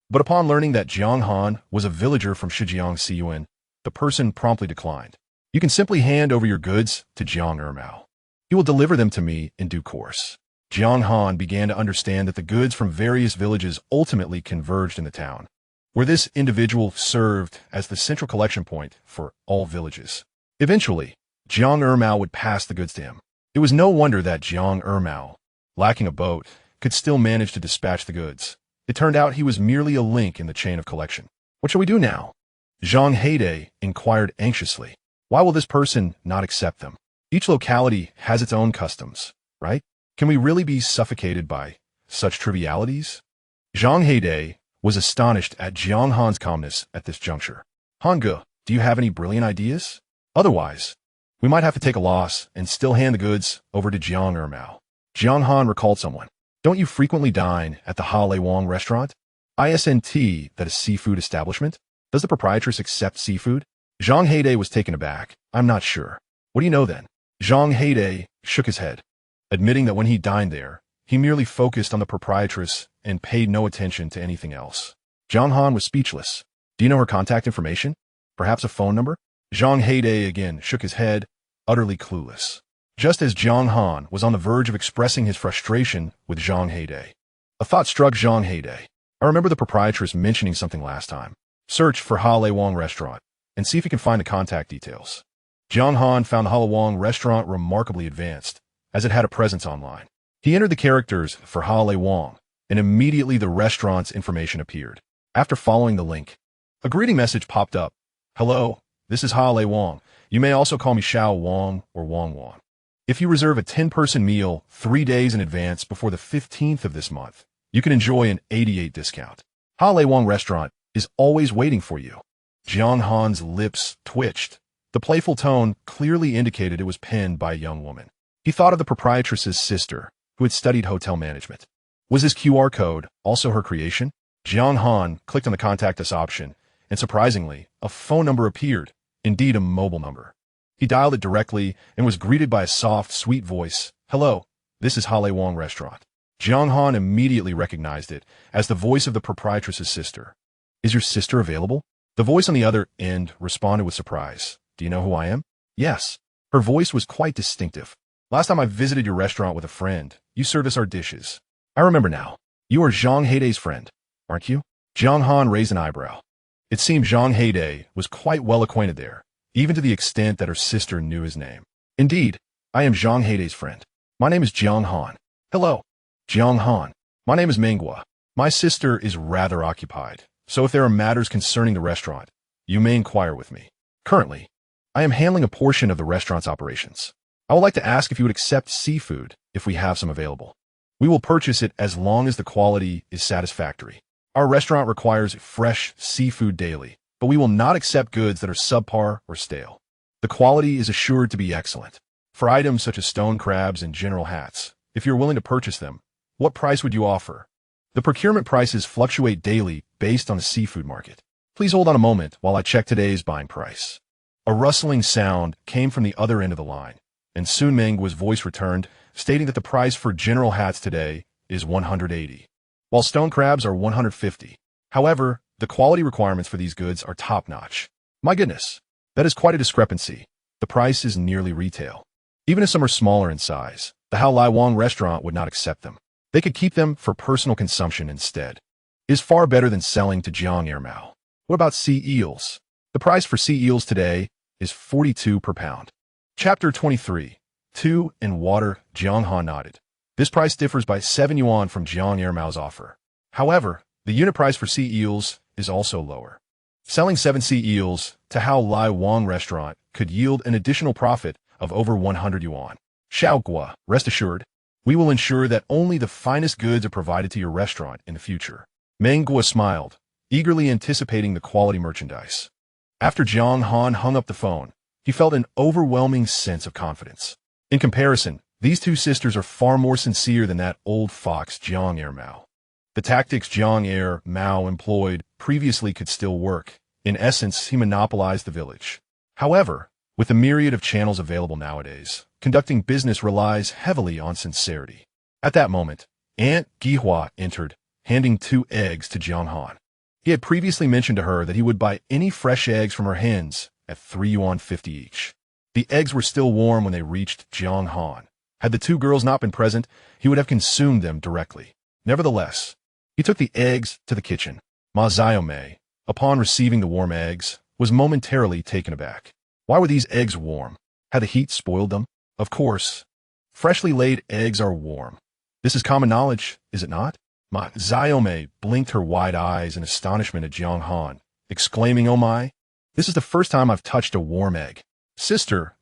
but upon learning that Jiang Han was a villager from Shijiang Siyuan, the person promptly declined. You can simply hand over your goods to Jiang Ermao. He will deliver them to me in due course. Jiang Han began to understand that the goods from various villages ultimately converged in the town, where this individual served as the central collection point for all villages. Eventually, Jiang Ermao would pass the goods to him. It was no wonder that Jiang Ermao, lacking a boat, could still manage to dispatch the goods. It turned out he was merely a link in the chain of collection. What shall we do now? Zhang Heidei inquired anxiously. Why will this person not accept them? Each locality has its own customs, right? Can we really be suffocated by such trivialities? Zhang Heidei was astonished at Jiang Han's calmness at this juncture. Han Gu, do you have any brilliant ideas? Otherwise, we might have to take a loss and still hand the goods over to Jiang Ermao. Jiang Han recalled someone. Don't you frequently dine at the Ha Lei Wang restaurant? ISNT, that is seafood establishment? Does the proprietress accept seafood? Zhang Heidei was taken aback. I'm not sure. What do you know then? Zhang Heidei shook his head, admitting that when he dined there, he merely focused on the proprietress and paid no attention to anything else. Jiang Han was speechless. Do you know her contact information? Perhaps a phone number? Zhang Heidei again shook his head, utterly clueless. Just as Jiang Han was on the verge of expressing his frustration with Zhang Heidei, a thought struck Zhang Heidei. I remember the proprietress mentioning something last time. Search for Ha Lei Wang restaurant and see if you can find the contact details. Jiang Han found the Ha Lei Wang restaurant remarkably advanced, as it had a presence online. He entered the characters for Ha Lei Wang, and immediately the restaurant's information appeared. After following the link, a greeting message popped up. Hello, this is Ha Lei Wang. You may also call me Xiao Wang or Wang Wang. If you reserve a 10-person meal 3 days in advance before the 15th of this month, you can enjoy an 88 discount. Ha Lei Wang restaurant is always waiting for you. Jiang Han's lips twitched. The playful tone clearly indicated it was penned by a young woman. He thought of the proprietress's sister, who had studied hotel management. Was his QR code also her creation? Jiang Han clicked on the Contact Us option, and surprisingly, a phone number appeared, indeed a mobile number. He dialed it directly and was greeted by a soft, sweet voice. Hello, this is Ha Lei Wang restaurant. Jiang Han immediately recognized it as the voice of the proprietress's sister. Is your sister available? The voice on the other end responded with surprise. Do you know who I am? Yes. Her voice was quite distinctive. Last time I visited your restaurant with a friend, you served us our dishes. I remember now. You are Zhang Heidei's friend, aren't you? Jiang Han raised an eyebrow. It seemed Zhang Heidei was quite well acquainted there, even to the extent that her sister knew his name. Indeed, I am Zhang Heidei's friend. My name is Jiang Han. Hello. Jiang Han. My name is Menghua. My sister is rather occupied, so if there are matters concerning the restaurant, you may inquire with me. Currently, I am handling a portion of the restaurant's operations. I would like to ask if you would accept seafood if we have some available. We will purchase it as long as the quality is satisfactory. Our restaurant requires fresh seafood daily, but we will not accept goods that are subpar or stale. The quality is assured to be excellent. For items such as stone crabs and general hats, if you're willing to purchase them, what price would you offer? The procurement prices fluctuate daily based on the seafood market. Please hold on a moment while I check today's buying price. A rustling sound came from the other end of the line, and soon Menghua's voice returned, stating that the price for general hats today is 180, while stone crabs are 150. However, the quality requirements for these goods are top-notch. My goodness, that is quite a discrepancy. The price is nearly retail. Even if some are smaller in size, the Hao Lai Wang restaurant would not accept them. They could keep them for personal consumption instead. It is far better than selling to Jiang Mao. What about sea eels? The price for sea eels today is 42 per pound. Chapter 23. 2 in water. Jiang Han nodded. This price differs by 7 yuan from Jiang Mao's offer. However, the unit price for sea eels is also lower. Selling 7 sea eels to Hao Lai Wang restaurant could yield an additional profit of over 100 yuan. Xiao Gua, rest assured, we will ensure that only the finest goods are provided to your restaurant in the future. Meng Gua smiled, eagerly anticipating the quality merchandise. After Jiang Han hung up the phone, he felt an overwhelming sense of confidence. In comparison, these two sisters are far more sincere than that old fox Jiang Mao. The tactics Jiang Mao employed previously could still work. In essence, he monopolized the village. However, with the myriad of channels available nowadays, conducting business relies heavily on sincerity. At that moment, Aunt Gihua entered, handing 2 eggs to Jiang Han. He had previously mentioned to her that he would buy any fresh eggs from her hens at 3 yuan 50 each. The eggs were still warm when they reached Jiang Han. Had the 2 girls not been present, he would have consumed them directly. Nevertheless, he took the eggs to the kitchen. Ma Xiaomei, upon receiving the warm eggs, was momentarily taken aback. Why were these eggs warm? Had the heat spoiled them? Of course. Freshly laid eggs are warm. This is common knowledge, is it not? Ma Xiaomei blinked her wide eyes in astonishment at Jiang Han, exclaiming, "Oh my! This is the first time I've touched a warm egg. Sister,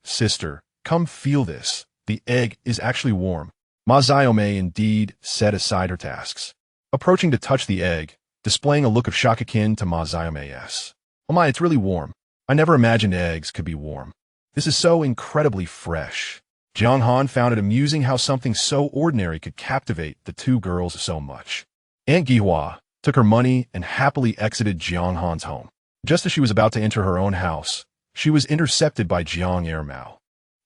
come feel this. The egg is actually warm." Ma Xiaomei indeed set aside her tasks, approaching to touch the egg, displaying a look of shock akin to Ma Xiaomei's. "Oh my, it's really warm. I never imagined eggs could be warm. This is so incredibly fresh." Jiang Han found it amusing how something so ordinary could captivate the 2 girls so much. Aunt Gihua took her money and happily exited Jiang Han's home. Just as she was about to enter her own house, she was intercepted by Jiang Mao.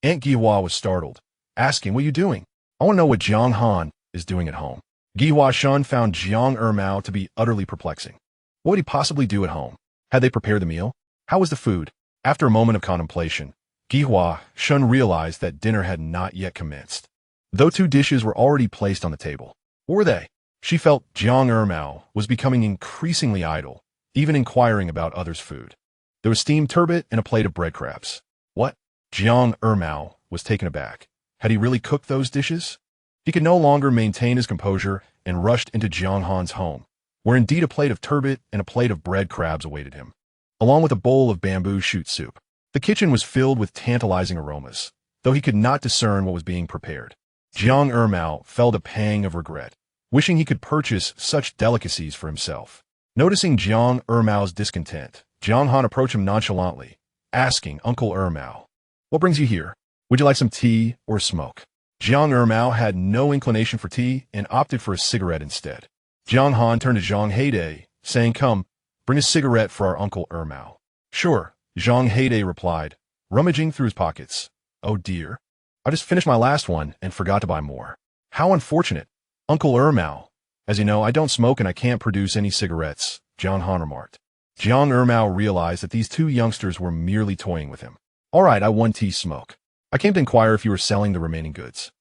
Aunt Gihua was startled, asking, "What are you doing? I want to know what Jiang Han is doing at home." Gihua Shun found Jiang Mao to be utterly perplexing. What would he possibly do at home? Had they prepared the meal? How was the food? After a moment of contemplation, Gihua Shun realized that dinner had not yet commenced, though 2 dishes were already placed on the table. What were they? She felt Jiang Mao was becoming increasingly idle, even inquiring about others' food. There was steamed turbot and a plate of bread crabs. What? Jiang Mao was taken aback. Had he really cooked those dishes? He could no longer maintain his composure and rushed into Jiang Han's home, where indeed a plate of turbot and a plate of bread crabs awaited him, along with a bowl of bamboo shoot soup. The kitchen was filled with tantalizing aromas, though he could not discern what was being prepared. Jiang Mao felt a pang of regret, wishing he could purchase such delicacies for himself. Noticing Jiang Mao's discontent, Jiang Han approached him nonchalantly, asking, "Uncle Mao, what brings you here? Would you like some tea or smoke?" Jiang Mao had no inclination for tea and opted for a cigarette instead. Jiang Han turned to Zhang Heide, saying, "Come, bring a cigarette for our Uncle Mao." "Sure," Zhang Heide replied, rummaging through his pockets. "Oh dear, I just finished my last one and forgot to buy more. How unfortunate. Uncle Mao, as you know, I don't smoke and I can't produce any cigarettes," Jiang Han remarked. Jiang Mao realized that these 2 youngsters were merely toying with him. "All right, I want tea smoke. I came to inquire if you were selling the remaining goods."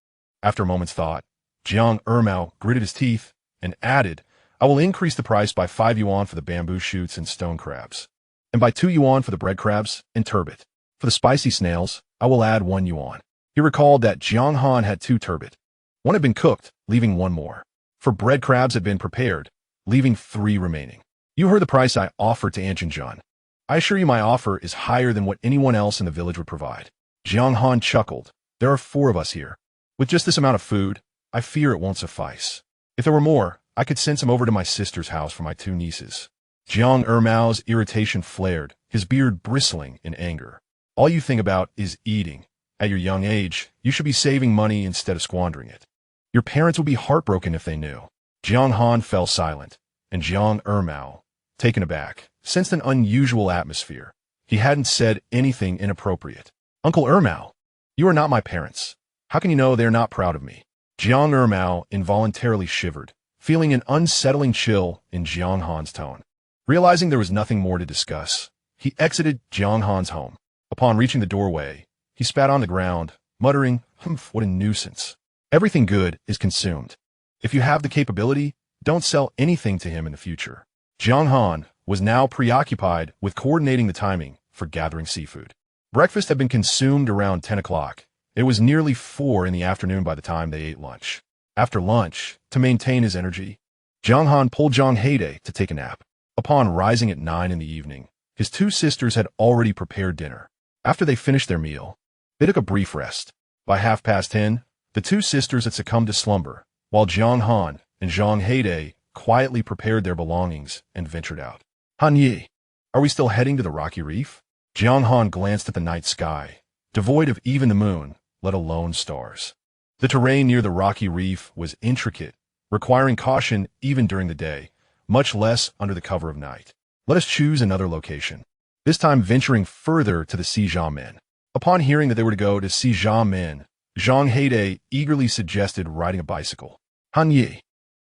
After a moment's thought, Jiang Mao gritted his teeth and added, "I will increase the price by 5 yuan for the bamboo shoots and stone crabs, and by 2 yuan for the bread crabs and turbot. For the spicy snails, I will add 1 yuan. He recalled that Jiang Han had 2 turbot. 1 had been cooked, leaving 1 more. For bread crabs had been prepared, leaving 3 remaining. "You heard the price I offered to Tiantian. I assure you my offer is higher than what anyone else in the village would provide." Jiang Han chuckled. "There are 4 of us here. With just this amount of food, I fear it won't suffice. If there were more, I could send some over to my sister's house for my 2 nieces." Jiang Mao's irritation flared, his beard bristling in anger. "All you think about is eating. At your young age, you should be saving money instead of squandering it. Your parents would be heartbroken if they knew." Jiang Han fell silent, and Jiang Mao, taken aback, sensed an unusual atmosphere. He hadn't said anything inappropriate. "Uncle Mao, you are not my parents. How can you know they are not proud of me?" Jiang Mao involuntarily shivered, feeling an unsettling chill in Jiang Han's tone. Realizing there was nothing more to discuss, he exited Jiang Han's home. Upon reaching the doorway, He spat on the ground, muttering, "Humph, what a nuisance. Everything good is consumed. If you have the capability, don't sell anything to him in the future." Jiang Han was now preoccupied with coordinating the timing for gathering seafood. Breakfast had been consumed around 10 o'clock. It was nearly 4 in the afternoon by the time they ate lunch. After lunch, to maintain his energy, Jiang Han pulled Jiang Haide to take a nap. Upon rising at 9 in the evening, his two sisters had already prepared dinner. After they finished their meal, they took a brief rest. By 10:30, the two sisters had succumbed to slumber, while Jiang Han and Jiang Haide quietly prepared their belongings and ventured out. "Han Yi, are we still heading to the rocky reef?" Jiang Han glanced at the night sky, devoid of even the moon, let alone stars. The terrain near the rocky reef was intricate, requiring caution even during the day, much less under the cover of night. "Let us choose another location, this time venturing further to the Xiamen." Upon hearing that they were to go to Xiamen, Jiang Haide eagerly suggested riding a bicycle. "Han Yi,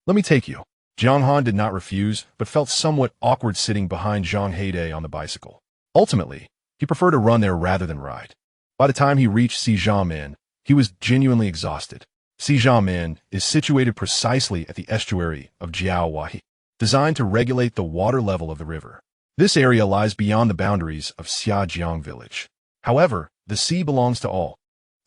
let me take you." Jiang Han did not refuse, but felt somewhat awkward sitting behind Jiang Haide on the bicycle. Ultimately, he preferred to run there rather than ride. By the time he reached Xiamen, he was genuinely exhausted. Xiamen is situated precisely at the estuary of Jiaowa Island, designed to regulate the water level of the river. This area lies beyond the boundaries of Xiajiang village. However, the sea belongs to all.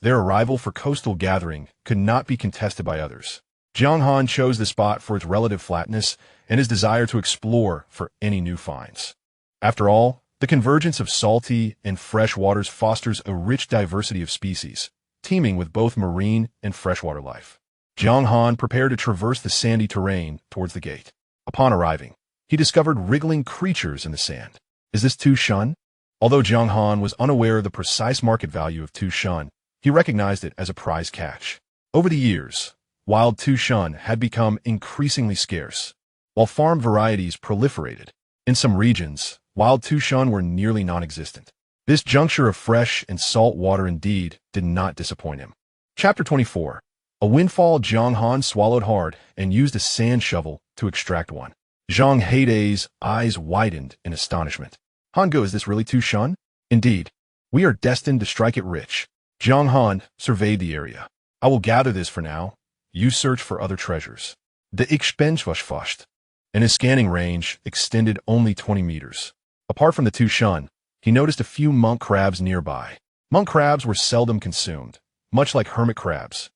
Their arrival for coastal gathering could not be contested by others. Jiang Han chose the spot for its relative flatness and his desire to explore for any new finds. After all, the convergence of salty and fresh waters fosters a rich diversity of species, teeming with both marine and freshwater life. Jiang Han prepared to traverse the sandy terrain towards the gate. Upon arriving, he discovered wriggling creatures in the sand. "Is this Tu Shun?" Although Jiang Han was unaware of the precise market value of Tu Shun, he recognized it as a prize catch. Over the years, wild Tu Shun had become increasingly scarce, while farm varieties proliferated. In some regions, wild Tu Shun were nearly non-existent. This juncture of fresh and salt water indeed did not disappoint him. Chapter 24. A windfall. Jiang Han swallowed hard and used a sand shovel to extract one. Jiang Haide's eyes widened in astonishment. "Hangu, is this really Tu Shun?" "Indeed. We are destined to strike it rich." Jiang Han surveyed the area. "I will gather this for now. You search for other treasures." The Ikspenswaschfast, and his scanning range extended only 20 meters. Apart from the Tu Shun, he noticed a few monk crabs nearby. Monk crabs were seldom consumed, much like hermit crabs,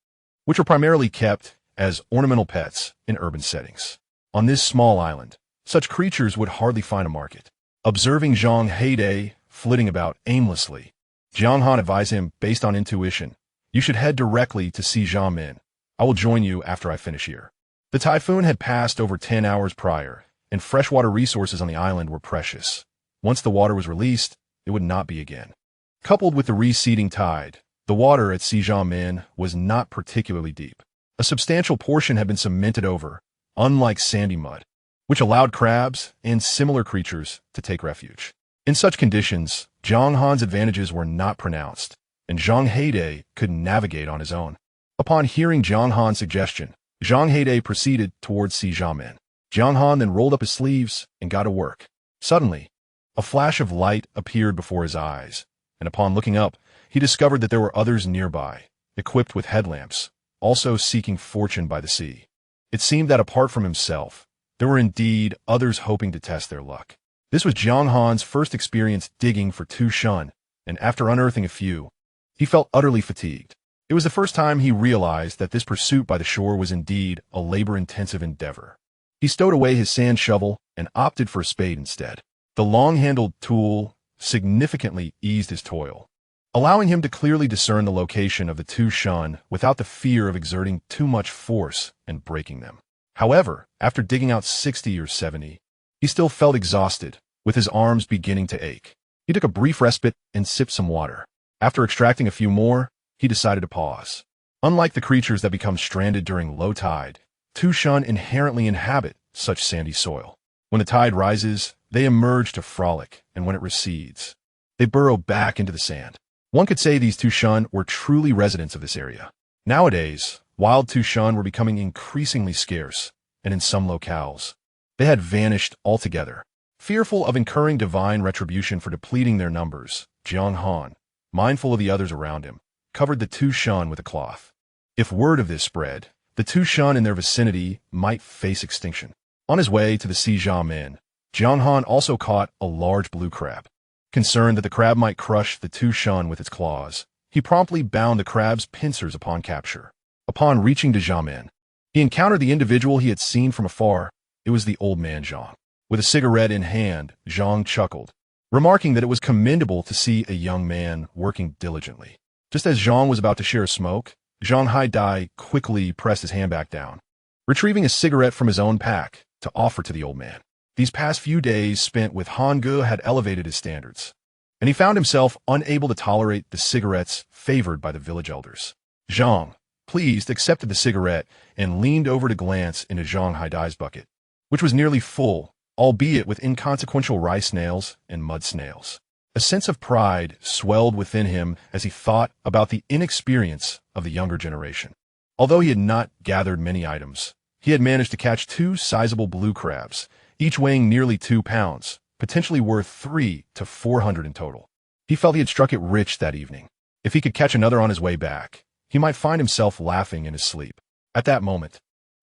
which were primarily kept as ornamental pets in urban settings. On this small island, such creatures would hardly find a market. Observing Jiang Haide flitting about aimlessly, Jiang Han advised him, based on intuition, "You should head directly to Xiamen. I will join you after I finish here." The typhoon had passed over 10 hours prior, and freshwater resources on the island were precious. Once the water was released, it would not be again. Coupled with the receding tide, the water at Xiamen was not particularly deep. A substantial portion had been cemented over, unlike sandy mud, which allowed crabs and similar creatures to take refuge. In such conditions, Jiang Han's advantages were not pronounced, and Jiang Haide could navigate on his own. Upon hearing Jiang Han's suggestion, Jiang Haide proceeded towards Xiamen. Jiang Han then rolled up his sleeves and got to work. Suddenly, a flash of light appeared before his eyes, and upon looking up, he discovered that there were others nearby, equipped with headlamps, also seeking fortune by the sea. It seemed that apart from himself, there were indeed others hoping to test their luck. This was Jiang Han's first experience digging for Tu Shun, and after unearthing a few, he felt utterly fatigued. It was the first time he realized that this pursuit by the shore was indeed a labor-intensive endeavor. He stowed away his sand shovel and opted for a spade instead. The long-handled tool significantly eased his toil, allowing him to clearly discern the location of the Tu Shun without the fear of exerting too much force and breaking them. However, after digging out 60 or 70, he still felt exhausted, with his arms beginning to ache. He took a brief respite and sipped some water. After extracting a few more, he decided to pause. Unlike the creatures that become stranded during low tide, Tu Shun inherently inhabit such sandy soil. When the tide rises, they emerge to frolic, and when it recedes, they burrow back into the sand. One could say these Tu Shun were truly residents of this area. Nowadays, wild Tu Shun were becoming increasingly scarce, and in some locales, they had vanished altogether. Fearful of incurring divine retribution for depleting their numbers, Jiang Han mindful of the others around him, covered the two shun with a cloth. If word of this spread, the two shun in their vicinity might face extinction. On his way to the sea Jiang Han also caught a large blue crab. Concerned that the crab might crush the two shun with its claws, he promptly bound the crab's pincers upon capture. Upon reaching Jiamen, he encountered the individual he had seen from afar. It was the old man Zhang. With a cigarette in hand, Zhang chuckled, remarking that it was commendable to see a young man working diligently. Just as Zhang was about to share a smoke, Zhang Haidai quickly pressed his hand back down, retrieving a cigarette from his own pack to offer to the old man. These past few days spent with Han Ge had elevated his standards, and he found himself unable to tolerate the cigarettes favored by the village elders. Zhang, pleased, accepted the cigarette and leaned over to glance into Zhang Haidai's bucket, which was nearly full, albeit with inconsequential rice snails and mud snails. A sense of pride swelled within him as he thought about the inexperience of the younger generation. Although he had not gathered many items, he had managed to catch two sizable blue crabs, each weighing nearly 2 pounds, potentially worth 300 to 400 in total. He felt he had struck it rich that evening. If he could catch another on his way back, he might find himself laughing in his sleep. At that moment,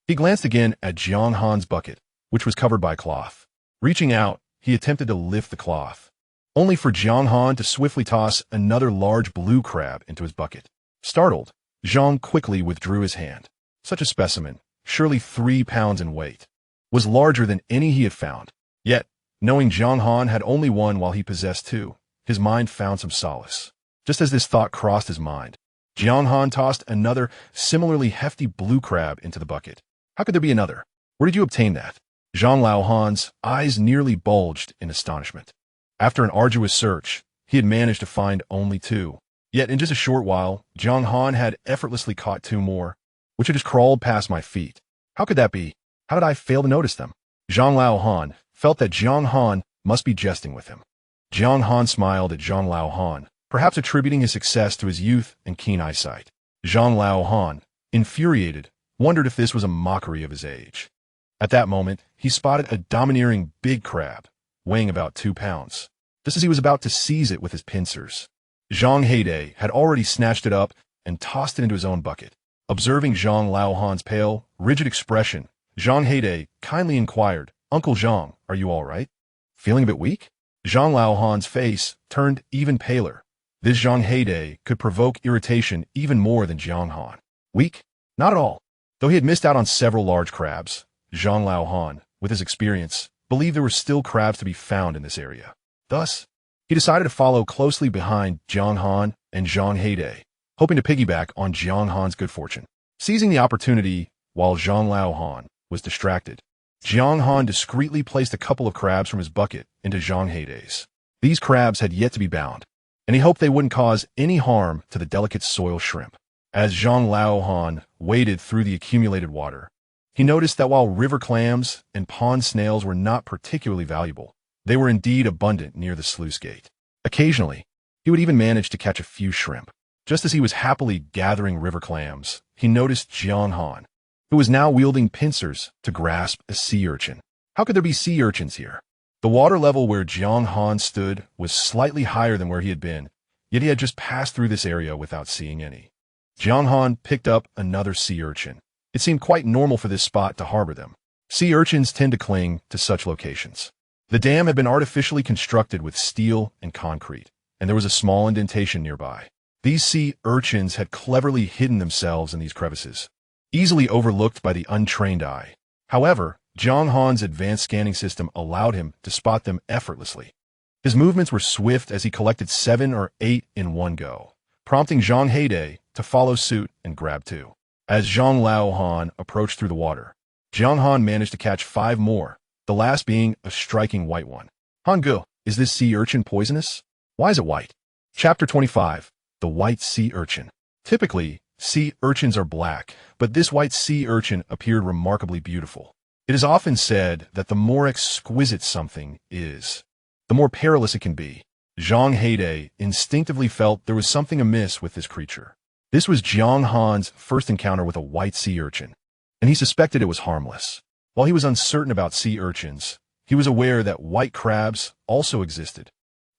he glanced again at Jiang Han's bucket, which was covered by cloth. Reaching out, he attempted to lift the cloth, only for Jiang Han to swiftly toss another large blue crab into his bucket. Startled, Zhang quickly withdrew his hand. Such a specimen, surely 3 pounds in weight, was larger than any he had found. Yet, knowing Jiang Han had only one while he possessed two, his mind found some solace. Just as this thought crossed his mind, Jiang Han tossed another similarly hefty blue crab into the bucket. How could there be another? Where did you obtain that? Zhang Han's eyes nearly bulged in astonishment. After an arduous search, he had managed to find only two. Yet in just a short while, Jiang Han had effortlessly caught two more, which had just crawled past my feet. How could that be? How did I fail to notice them? Zhang Han felt that Jiang Han must be jesting with him. Jiang Han smiled at Zhang Han, perhaps attributing his success to his youth and keen eyesight. Zhang Han, infuriated, wondered if this was a mockery of his age. At that moment, he spotted a domineering big crab, weighing about 2 pounds, just as he was about to seize it with his pincers. Zhang Haidai had already snatched it up and tossed it into his own bucket. Observing Zhang Han's pale, rigid expression, Zhang Haidai kindly inquired, "Uncle Zhang, are you all right? Feeling a bit weak?" Zhang Han's face turned even paler. This Zhang Haidai could provoke irritation even more than Jiang Han. Weak? Not at all. Though he had missed out on several large crabs, Zhang Han, with his experience, believed there were still crabs to be found in this area. Thus, he decided to follow closely behind Jiang Han and Zhang Haidai, hoping to piggyback on Jiang Han's good fortune. Seizing the opportunity while Zhang Han was distracted, Jiang Han discreetly placed a couple of crabs from his bucket into Zhang Haidai's. These crabs had yet to be bound, and he hoped they wouldn't cause any harm to the delicate soil shrimp. As Zhang Han waded through the accumulated water, he noticed that while river clams and pond snails were not particularly valuable, they were indeed abundant near the sluice gate. Occasionally, he would even manage to catch a few shrimp. Just as he was happily gathering river clams, he noticed Jiang Han, who was now wielding pincers to grasp a sea urchin. How could there be sea urchins here? The water level where Jiang Han stood was slightly higher than where he had been, yet he had just passed through this area without seeing any. Jiang Han picked up another sea urchin. It seemed quite normal for this spot to harbor them. Sea urchins tend to cling to such locations. The dam had been artificially constructed with steel and concrete, and there was a small indentation nearby. These sea urchins had cleverly hidden themselves in these crevices, easily overlooked by the untrained eye. However, Jiang Han's advanced scanning system allowed him to spot them effortlessly. His movements were swift as he collected 7 or 8 in one go, prompting Zhang Haidai to follow suit and grab two. As Zhang Han approached through the water, Jiang Han managed to catch 5 more, the last being a striking white one. Han Ge, is this sea urchin poisonous? Why is it white? Chapter 25. The White Sea Urchin. Typically, sea urchins are black, but this white sea urchin appeared remarkably beautiful. It is often said that the more exquisite something is, the more perilous it can be. Zhang Haidai instinctively felt there was something amiss with this creature. This was Jiang Han's first encounter with a white sea urchin, and he suspected it was harmless. While he was uncertain about sea urchins, he was aware that white crabs also existed.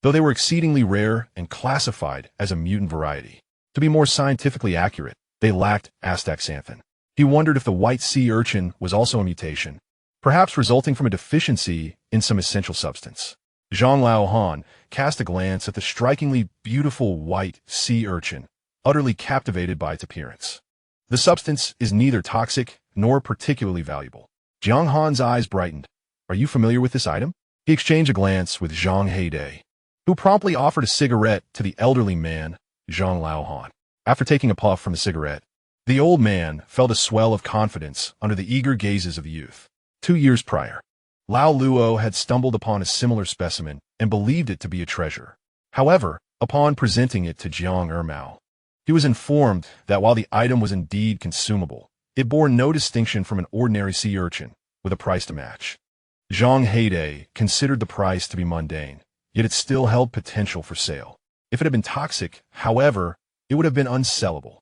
though they were exceedingly rare and classified as a mutant variety. To be more scientifically accurate, they lacked astaxanthin. He wondered if the white sea urchin was also a mutation, perhaps resulting from a deficiency in some essential substance. Jiang Han cast a glance at the strikingly beautiful white sea urchin, utterly captivated by its appearance. The substance is neither toxic nor particularly valuable. Jiang Han's eyes brightened. Are you familiar with this item? He exchanged a glance with Zhang Heidei, who promptly offered a cigarette to the elderly man, Jiang Han. After taking a puff from the cigarette, the old man felt a swell of confidence under the eager gazes of the youth. 2 years prior, Lao Luo had stumbled upon a similar specimen and believed it to be a treasure. However, upon presenting it to Jiang Ermao, he was informed that while the item was indeed consumable, it bore no distinction from an ordinary sea urchin, with a price to match. Zhang Heidei considered the price to be mundane, yet it still held potential for sale. If it had been toxic, however, it would have been unsellable.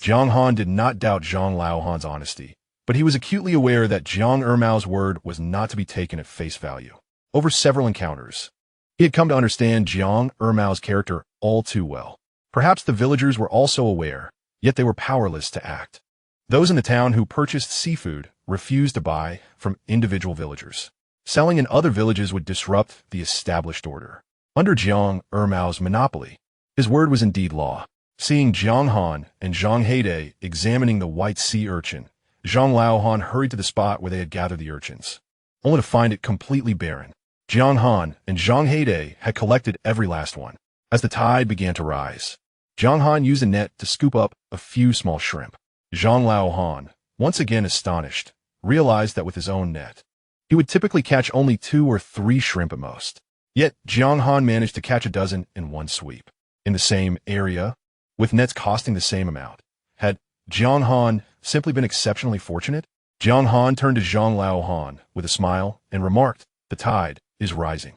Jiang Han did not doubt Zhang Han's honesty, but he was acutely aware that Jiang Ermao's word was not to be taken at face value. Over several encounters, he had come to understand Jiang Ermao's character all too well. Perhaps the villagers were also aware, yet they were powerless to act. Those in the town who purchased seafood refused to buy from individual villagers. Selling in other villages would disrupt the established order. Under Jiang Ermao's monopoly, his word was indeed law. Seeing Jiang Han and Zhang Heidei examining the white sea urchin, Zhang Han hurried to the spot where they had gathered the urchins, only to find it completely barren. Jiang Han and Zhang Heidei had collected every last one. As the tide began to rise, Jiang Han used a net to scoop up a few small shrimp. Zhang Han, once again astonished, realized that with his own net, he would typically catch only 2 or 3 shrimp at most. Yet Jiang Han managed to catch a dozen in one sweep. In the same area, with nets costing the same amount, had Jiang Han simply been exceptionally fortunate? Jiang Han turned to Zhang Han with a smile and remarked, "The tide is rising.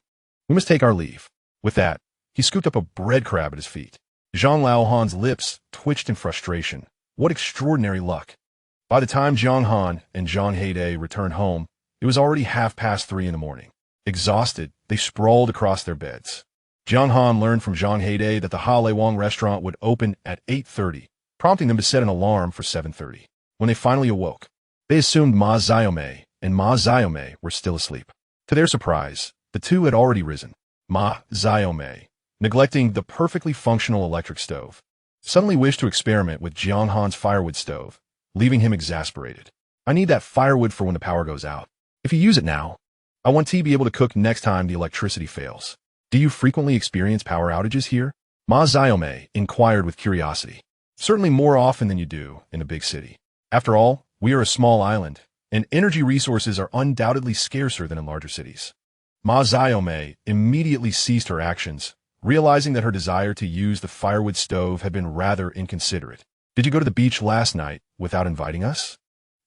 We must take our leave." With that, he scooped up a bread crab at his feet. Zhang Han's lips twitched in frustration. What extraordinary luck. By the time Jiang Han and Zhang Heidei returned home, it was already 3:30 in the morning. Exhausted, they sprawled across their beds. Jiang Han learned from Zhang Heidei that the Halewang restaurant would open at 8:30, prompting them to set an alarm for 7:30. When they finally awoke, they assumed Ma Xiaomei and Ma Xiaomei were still asleep. To their surprise, the two had already risen. Ma Xiaomei, neglecting the perfectly functional electric stove, suddenly wished to experiment with Jiang Han's firewood stove, leaving him exasperated. "I need that firewood for when the power goes out. If you use it now, I want to be able to cook next time the electricity fails. Do you frequently experience power outages here?" Ma Xiaomei inquired with curiosity. "Certainly more often than you do in a big city. After all, we are a small island, and energy resources are undoubtedly scarcer than in larger cities." Ma Xiaomei immediately ceased her actions, realizing that her desire to use the firewood stove had been rather inconsiderate. "Did you go to the beach last night without inviting us?"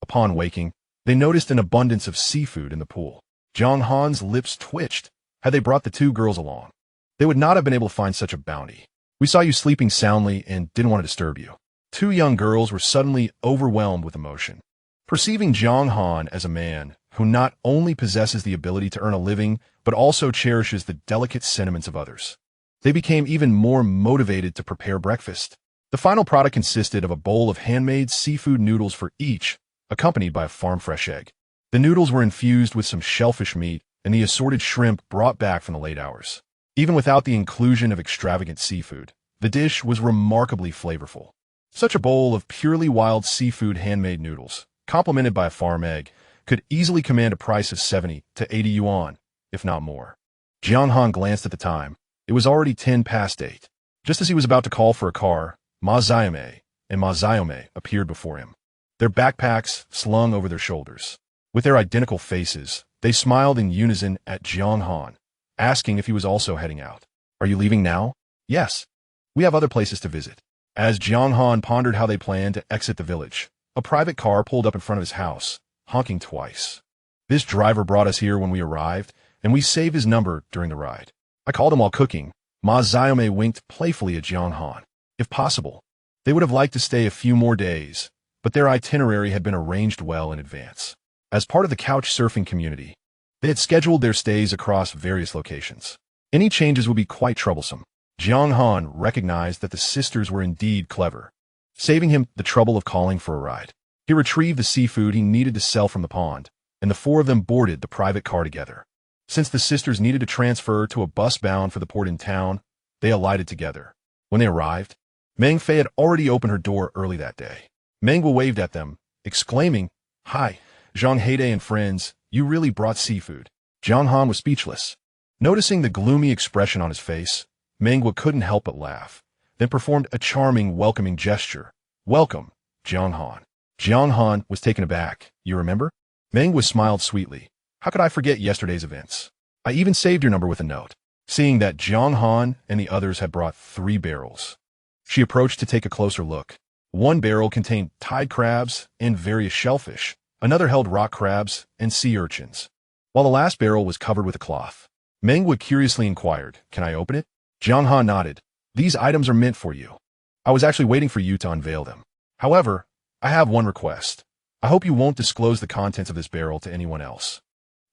Upon waking, they noticed an abundance of seafood in the pool. Jiang Han's lips twitched. Had they brought the 2 girls along, they would not have been able to find such a bounty. "We saw you sleeping soundly and didn't want to disturb you." 2 young girls were suddenly overwhelmed with emotion. Perceiving Jiang Han as a man who not only possesses the ability to earn a living, but also cherishes the delicate sentiments of others, they became even more motivated to prepare breakfast. The final product consisted of a bowl of handmade seafood noodles for each, accompanied by a farm-fresh egg. The noodles were infused with some shellfish meat and the assorted shrimp brought back from the late hours. Even without the inclusion of extravagant seafood, the dish was remarkably flavorful. Such a bowl of purely wild seafood handmade noodles, complemented by a farm egg, could easily command a price of 70 to 80 yuan, if not more. Jiang Han glanced at the time. It was already 8:10. Just as he was about to call for a car, Ma Xiaomei and Ma Xiaomei appeared before him, their backpacks slung over their shoulders. With their identical faces, they smiled in unison at Jiang Han, asking if he was also heading out. "Are you leaving now?" "Yes. We have other places to visit." As Jiang Han pondered how they planned to exit the village, a private car pulled up in front of his house, honking twice. "This driver brought us here when we arrived, and we saved his number during the ride. I called him while cooking." Ma Xiaomei winked playfully at Jiang Han. If possible, they would have liked to stay a few more days, but their itinerary had been arranged well in advance. As part of the couch surfing community, they had scheduled their stays across various locations. Any changes would be quite troublesome. Jiang Han recognized that the sisters were indeed clever, saving him the trouble of calling for a ride. He retrieved the seafood he needed to sell from the pond, and the four of them boarded the private car together. Since the sisters needed to transfer to a bus bound for the port in town, they alighted together. When they arrived, Meng Fei had already opened her door early that day. Mengwa waved at them, exclaiming, "Hi, Zhang Heide and friends, you really brought seafood." Jiang Han was speechless. Noticing the gloomy expression on his face, Mengwa couldn't help but laugh, then performed a charming, welcoming gesture. "Welcome, Jiang Han." Jiang Han was taken aback. "You remember?" Mengwa smiled sweetly. "How could I forget yesterday's events? I even saved your number with a note." Seeing that Jiang Han and the others had brought 3 barrels, she approached to take a closer look. One barrel contained tide crabs and various shellfish. Another held rock crabs and sea urchins, while the last barrel was covered with a cloth. Mengwa curiously inquired, "Can I open it?" Jiang Han nodded. "These items are meant for you. I was actually waiting for you to unveil them. However, I have one request. I hope you won't disclose the contents of this barrel to anyone else."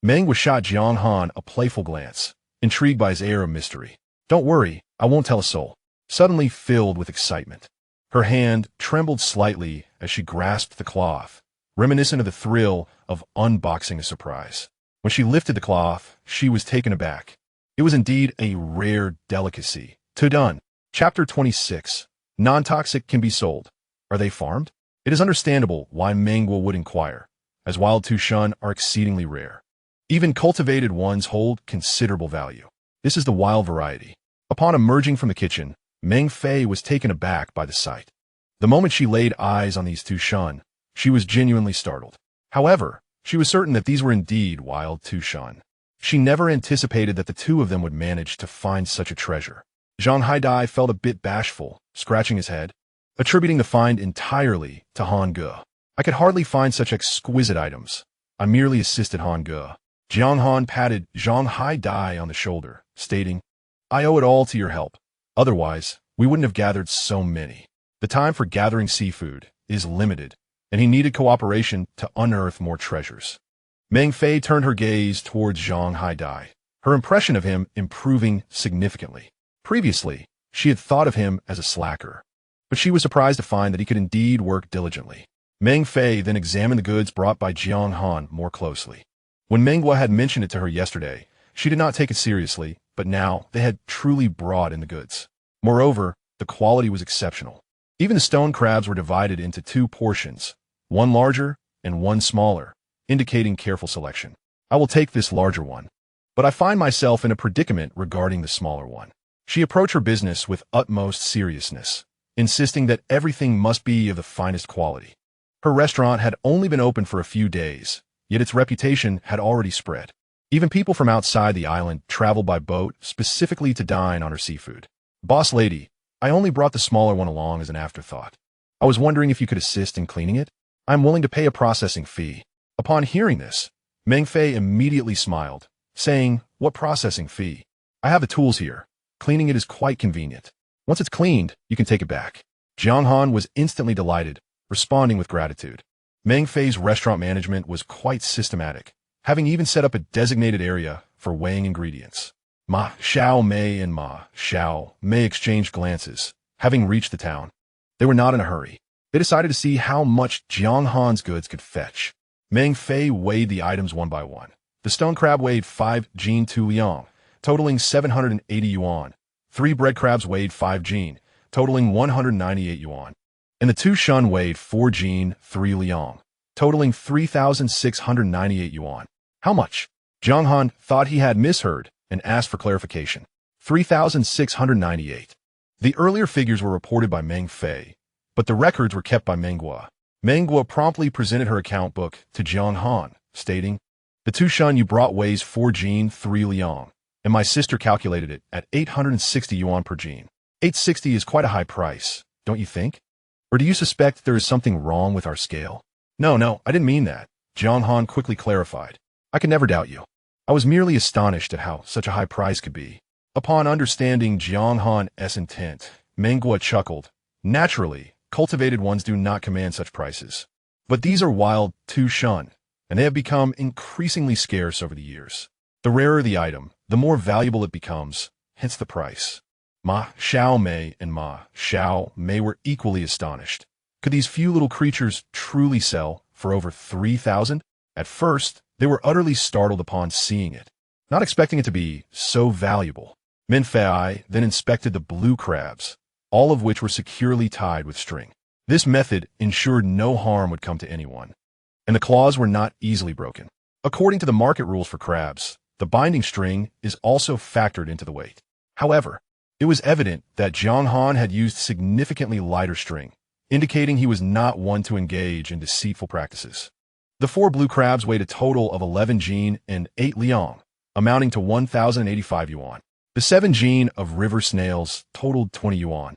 Mengwa shot Jiang Han a playful glance, intrigued by his air of mystery. "Don't worry, I won't tell a soul." Suddenly filled with excitement, her hand trembled slightly as she grasped the cloth, reminiscent of the thrill of unboxing a surprise. When she lifted the cloth, she was taken aback. It was indeed a rare delicacy. Tudun. Chapter 26. Non-toxic can be sold. Are they farmed? It is understandable why Mengwa would inquire, as wild Tushan are exceedingly rare. Even cultivated ones hold considerable value. This is the wild variety. Upon emerging from the kitchen, Meng Fei was taken aback by the sight. The moment she laid eyes on these Tushan, she was genuinely startled. However, she was certain that these were indeed wild Tushan. She never anticipated that the two of them would manage to find such a treasure. Zhang Haidai felt a bit bashful, scratching his head, attributing the find entirely to Han Ge. "I could hardly find such exquisite items. I merely assisted Han Ge." Jiang Han patted Zhang Haidai on the shoulder, stating, "I owe it all to your help. Otherwise, we wouldn't have gathered so many." The time for gathering seafood is limited, and he needed cooperation to unearth more treasures. Meng Fei turned her gaze towards Zhang Haidai, her impression of him improving significantly. Previously, she had thought of him as a slacker, but she was surprised to find that he could indeed work diligently. Meng Fei then examined the goods brought by Jiang Han more closely. When Mengwa had mentioned it to her yesterday, she did not take it seriously, but now they had truly brought in the goods. Moreover, the quality was exceptional. Even the stone crabs were divided into 2 portions, one larger and one smaller, indicating careful selection. "I will take this larger one, but I find myself in a predicament regarding the smaller one." She approached her business with utmost seriousness, insisting that everything must be of the finest quality. Her restaurant had only been open for a few days, yet its reputation had already spread. Even people from outside the island traveled by boat specifically to dine on her seafood. "Boss lady, I only brought the smaller one along as an afterthought. I was wondering if you could assist in cleaning it. I'm willing to pay a processing fee." Upon hearing this, Meng Fei immediately smiled, saying, "What processing fee? I have the tools here. Cleaning it is quite convenient. Once it's cleaned, you can take it back." Jiang Han was instantly delighted, responding with gratitude. Meng Fei's restaurant management was quite systematic, having even set up a designated area for weighing ingredients. Ma Xiao Mei and Ma Xiao Mei exchanged glances, having reached the town. They were not in a hurry. They decided to see how much Jiang Han's goods could fetch. Meng Fei weighed the items one by one. The stone crab weighed 5 jin 2 liang, totaling 780 yuan. 3 bread crabs weighed 5 jin, totaling 198 yuan. And the 2 shun weighed 4 jin 3 liang, totaling 3,698 yuan. "How much?" Jiang Han thought he had misheard and asked for clarification. 3,698. The earlier figures were reported by Meng Fei, but the records were kept by Mengwa. Mengwa promptly presented her account book to Jiang Han, stating, "The 2 shun you brought weighs 4 jin 3 liang, and my sister calculated it at 860 yuan per jin. 860 is quite a high price, don't you think? Or do you suspect there is something wrong with our scale?" No, I didn't mean that," Jiang Han quickly clarified. "I can never doubt you. I was merely astonished at how such a high price could be." Upon understanding Jiang Han's intent, Mengwa chuckled. "Naturally, cultivated ones do not command such prices. But these are wild Tushan, and they have become increasingly scarce over the years. The rarer the item, the more valuable it becomes, hence the price. Ma Xiaomei and Ma Xiaomei were equally astonished. Could these few little creatures truly sell for over 3,000? At first, they were utterly startled upon seeing it, not expecting it to be so valuable. Minfei then inspected the blue crabs, all of which were securely tied with string. This method ensured no harm would come to anyone, and the claws were not easily broken. According to the market rules for crabs, the binding string is also factored into the weight. However, it was evident that Jiang Han had used significantly lighter string, indicating he was not one to engage in deceitful practices. The 4 blue crabs weighed a total of 11 jin and 8 liang, amounting to 1,085 yuan. The 7 jin of river snails totaled 20 yuan,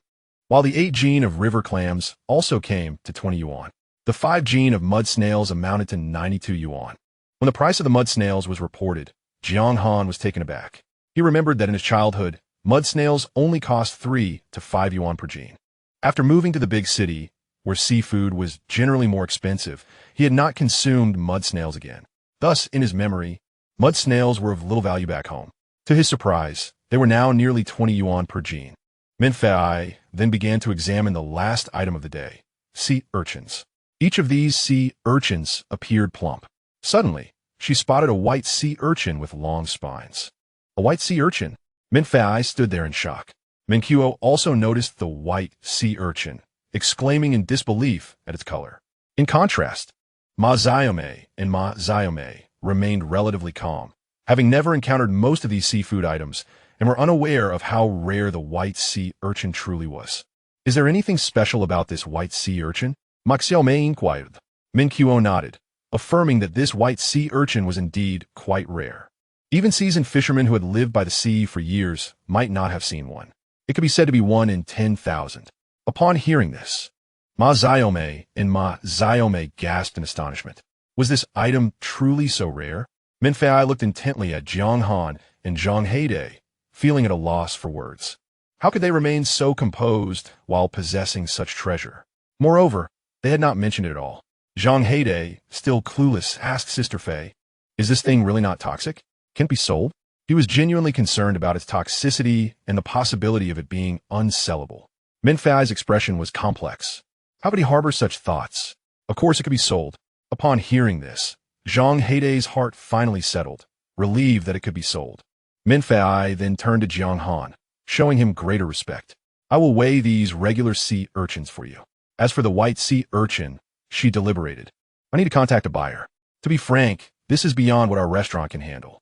while the 8 jin of river clams also came to 20 yuan. The 5 jin of mud snails amounted to 92 yuan. When the price of the mud snails was reported, Jiang Han was taken aback. He remembered that in his childhood, mud snails only cost 3 to 5 yuan per jin. After moving to the big city, where seafood was generally more expensive, he had not consumed mud snails again. Thus, in his memory, mud snails were of little value back home. To his surprise, they were now nearly 20 yuan per jin. Minfei then began to examine the last item of the day, sea urchins. Each of these sea urchins appeared plump. Suddenly, she spotted a white sea urchin with long spines. A white sea urchin? Minfei stood there in shock. Minqiu also noticed the white sea urchin, exclaiming in disbelief at its color. In contrast, Ma Xiaomei and Ma Xiaomei remained relatively calm, having never encountered most of these seafood items and were unaware of how rare the white sea urchin truly was. Is there anything special about this white sea urchin? Ma Xiaomei inquired. Minqiu nodded, affirming that this white sea urchin was indeed quite rare. Even seasoned fishermen who had lived by the sea for years might not have seen one. It could be said to be 1 in 10,000. Upon hearing this, Ma Xiaomei and Ma Xiaomei gasped in astonishment. Was this item truly so rare? Minfei looked intently at Jiang Han and Zhang Heide, feeling at a loss for words. How could they remain so composed while possessing such treasure? Moreover, they had not mentioned it at all. Zhang Heide, still clueless, asked Sister Fei, "Is this thing really not toxic? Can it be sold?" He was genuinely concerned about its toxicity and the possibility of it being unsellable. Minfei's expression was complex. How could he harbor such thoughts? Of course it could be sold. Upon hearing this, Zhang Heide's heart finally settled, relieved that it could be sold. Minfei then turned to Jiang Han, showing him greater respect. "I will weigh these regular sea urchins for you." As for the white sea urchin, she deliberated. "I need to contact a buyer. To be frank, this is beyond what our restaurant can handle.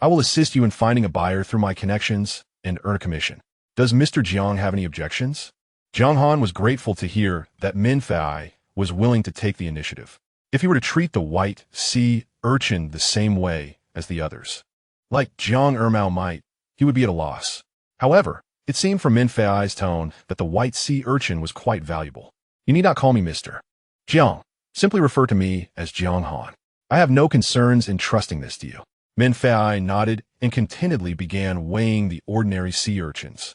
I will assist you in finding a buyer through my connections and earn a commission. Does Mr. Jiang have any objections?" Jiang Han was grateful to hear that Minfei was willing to take the initiative. If he were to treat the white sea urchin the same way as the others, like Jiang Ermao might, he would be at a loss. However, it seemed from Minfei's tone that the white sea urchin was quite valuable. "You need not call me Mr. Jiang. Simply refer to me as Jiang Han. I have no concerns in trusting this to you." Minfei nodded and contentedly began weighing the ordinary sea urchins.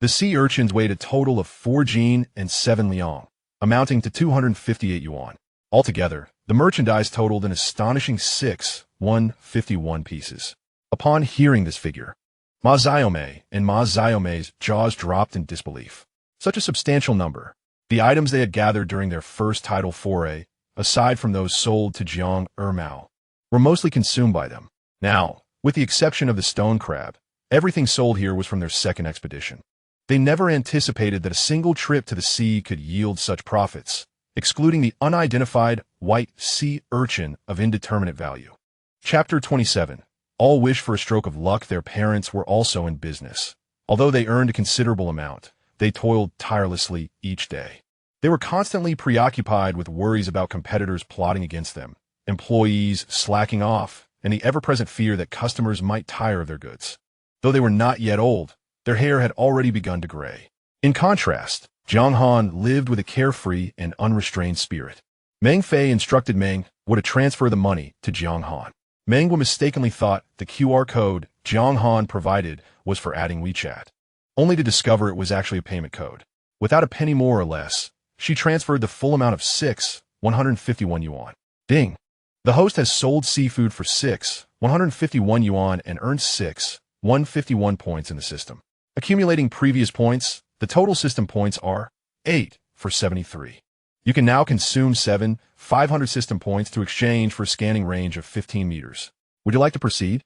The sea urchins weighed a total of 4 jin and 7 liang, amounting to 258 yuan. Altogether, the merchandise totaled an astonishing 6,151 pieces. Upon hearing this figure, Ma Xiaomei and Ma Xiaomei's jaws dropped in disbelief. Such a substantial number. The items they had gathered during their first tidal foray, aside from those sold to Jiang Ermao, were mostly consumed by them. Now, with the exception of the stone crab, everything sold here was from their second expedition. They never anticipated that a single trip to the sea could yield such profits, excluding the unidentified white sea urchin of indeterminate value. Chapter 27. All wish for a stroke of luck. Their parents were also in business. Although they earned a considerable amount, they toiled tirelessly each day. They were constantly preoccupied with worries about competitors plotting against them, employees slacking off, and the ever-present fear that customers might tire of their goods. Though they were not yet old, their hair had already begun to gray. In contrast, Jiang Han lived with a carefree and unrestrained spirit. Meng Fei instructed Meng to transfer the money to Jiang Han. Meng mistakenly thought the QR code Jiang Han provided was for adding WeChat, only to discover it was actually a payment code. Without a penny more or less, she transferred the full amount of 6,151 yuan. Ding! The host has sold seafood for 6,151 yuan and earned 6, 151 points in the system. Accumulating previous points, the total system points are 8 for 73. You can now consume 500 system points to exchange for a scanning range of 15 meters. Would you like to proceed?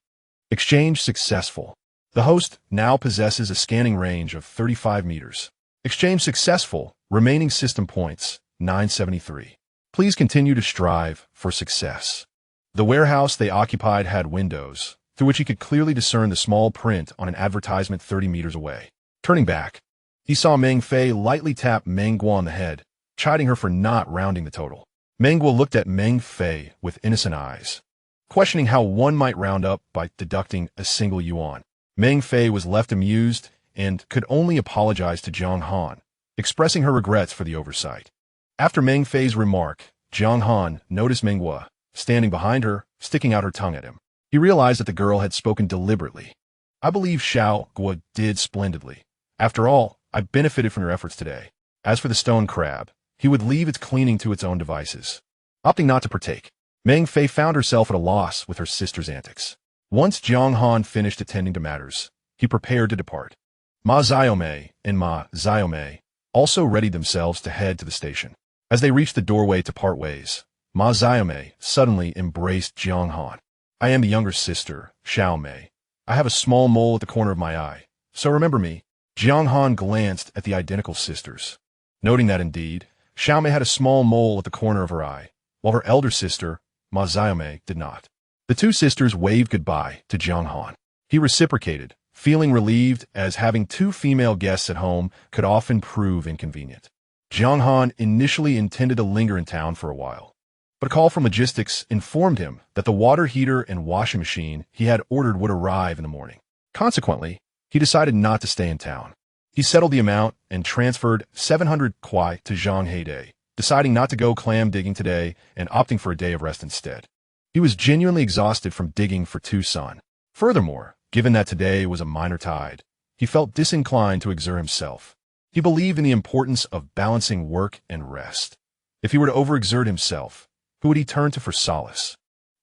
Exchange successful. The host now possesses a scanning range of 35 meters. Exchange successful. Remaining system points, 973. Please continue to strive for success. The warehouse they occupied had windows, through which he could clearly discern the small print on an advertisement 30 meters away. Turning back, he saw Meng Fei lightly tap Meng Guo on the head, chiding her for not rounding the total. Meng Guo looked at Meng Fei with innocent eyes, questioning how one might round up by deducting a single yuan. Meng Fei was left amused and could only apologize to Jiang Han, expressing her regrets for the oversight. After Meng Fei's remark, Jiang Han noticed Meng Guo standing behind her, sticking out her tongue at him. He realized that the girl had spoken deliberately. I believe Xiao Guo did splendidly. After all, I benefited from your efforts today. As for the stone crab, he would leave its cleaning to its own devices. Opting not to partake, Meng Fei found herself at a loss with her sister's antics. Once Jiang Han finished attending to matters, he prepared to depart. Ma Xiaomei and Ma Xiaomei also readied themselves to head to the station. As they reached the doorway to part ways, Ma Xiaomei suddenly embraced Jiang Han. I am the younger sister, Xiaomei. I have a small mole at the corner of my eye, so remember me. Jiang Han glanced at the identical sisters, noting that indeed, Xiaomei had a small mole at the corner of her eye, while her elder sister, Ma Xiaomei, did not. The two sisters waved goodbye to Jiang Han. He reciprocated, feeling relieved as having two female guests at home could often prove inconvenient. Jiang Han initially intended to linger in town for a while, but a call from logistics informed him that the water heater and washing machine he had ordered would arrive in the morning. Consequently, he decided not to stay in town. He settled the amount and transferred 700 kuai to Zhang Heidei, deciding not to go clam digging today and opting for a day of rest instead. He was genuinely exhausted from digging for Tucson. Furthermore, given that today was a minor tide, he felt disinclined to exert himself. He believed in the importance of balancing work and rest. If he were to overexert himself, who would he turn to for solace?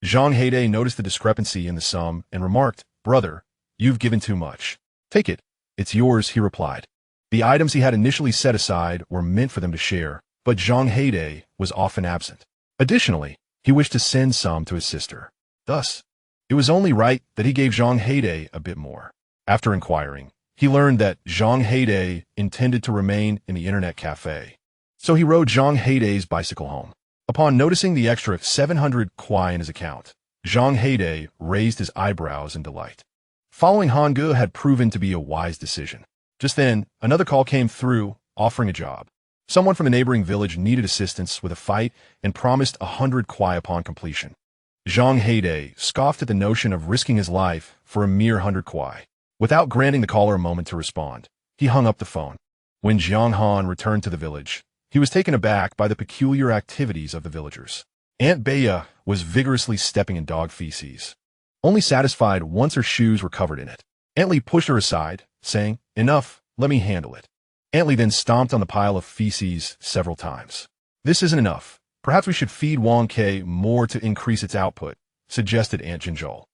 Zhang Heidei noticed the discrepancy in the sum and remarked, "Brother, you've given too much. Take it. It's yours," he replied. The items he had initially set aside were meant for them to share, but Zhang Heidei was often absent. Additionally, he wished to send some to his sister. Thus, it was only right that he gave Zhang Heidei a bit more. After inquiring, he learned that Zhang Heidei intended to remain in the internet cafe, so he rode Zhang Heidei's bicycle home. Upon noticing the extra 700 kuai in his account, Zhang Heidei raised his eyebrows in delight. Following Hangge had proven to be a wise decision. Just then, another call came through, offering a job. Someone from the neighboring village needed assistance with a fight and promised 100 kuai upon completion. Zhang Heidei scoffed at the notion of risking his life for a mere 100 kuai. Without granting the caller a moment to respond, he hung up the phone. When Jiang Han returned to the village, he was taken aback by the peculiar activities of the villagers. Aunt Bea was vigorously stepping in dog feces, only satisfied once her shoes were covered in it. Aunt Lee pushed her aside, saying, "Enough, let me handle it." Aunt Lee then stomped on the pile of feces several times. "This isn't enough. Perhaps we should feed Wang Ke more to increase its output," suggested Aunt Jinzhou.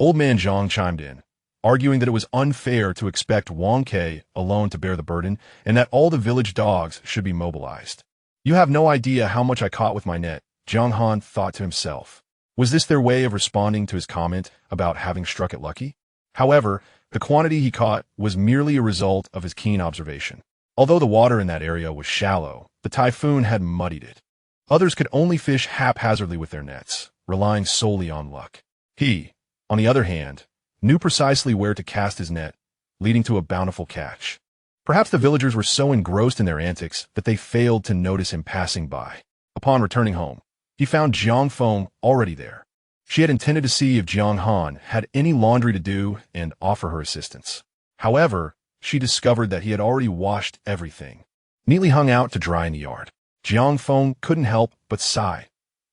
Old man Zhang chimed in, arguing that it was unfair to expect Wang Ke alone to bear the burden and that all the village dogs should be mobilized. "You have no idea how much I caught with my net," Jiang Han thought to himself. Was this their way of responding to his comment about having struck it lucky? However, the quantity he caught was merely a result of his keen observation. Although the water in that area was shallow, the typhoon had muddied it. Others could only fish haphazardly with their nets, relying solely on luck. He, on the other hand, knew precisely where to cast his net, leading to a bountiful catch. Perhaps the villagers were so engrossed in their antics that they failed to notice him passing by. Upon returning home, he found Jiang Feng already there. She had intended to see if Jiang Han had any laundry to do and offer her assistance. However, she discovered that he had already washed everything, neatly hung out to dry in the yard. Jiang Feng couldn't help but sigh.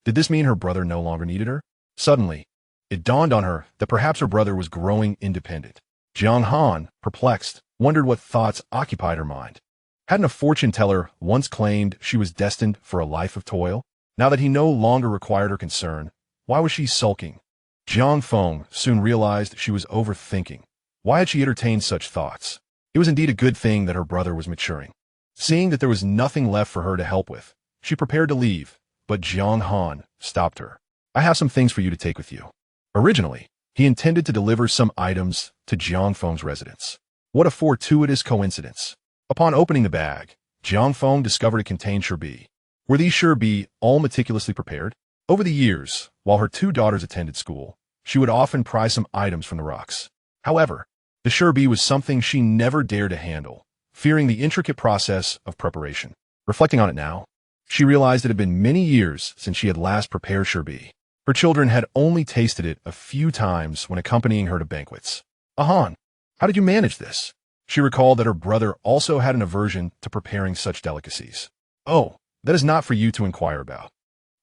Did this mean her brother no longer needed her? Suddenly, it dawned on her that perhaps her brother was growing independent. Jiang Han, perplexed, wondered what thoughts occupied her mind. Hadn't a fortune teller once claimed she was destined for a life of toil? Now that he no longer required her concern, why was she sulking? Jiang Feng soon realized she was overthinking. Why had she entertained such thoughts? It was indeed a good thing that her brother was maturing. Seeing that there was nothing left for her to help with, she prepared to leave, but Jiang Han stopped her. I have some things for you to take with you. Originally, he intended to deliver some items to Jiang Feng's residence. What a fortuitous coincidence. Upon opening the bag, Jiang Feng discovered it contained sherbet. Were these sherbet all meticulously prepared? Over the years, while her two daughters attended school, she would often pry some items from the rocks. However, the sherbet was something she never dared to handle, fearing the intricate process of preparation. Reflecting on it now, she realized it had been many years since she had last prepared sherbet. Her children had only tasted it a few times when accompanying her to banquets. Han, how did you manage this? She recalled that her brother also had an aversion to preparing such delicacies. Oh, that is not for you to inquire about.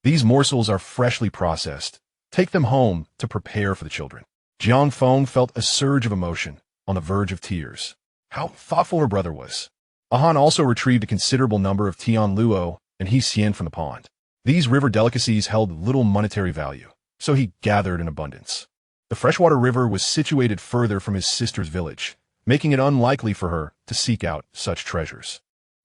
These morsels are freshly processed. Take them home to prepare for the children. Jiang Feng felt a surge of emotion, on the verge of tears. How thoughtful her brother was. Han also retrieved a considerable number of Tian Luo and He Xian from the pond. These river delicacies held little monetary value, so he gathered in abundance. The freshwater river was situated further from his sister's village, making it unlikely for her to seek out such treasures.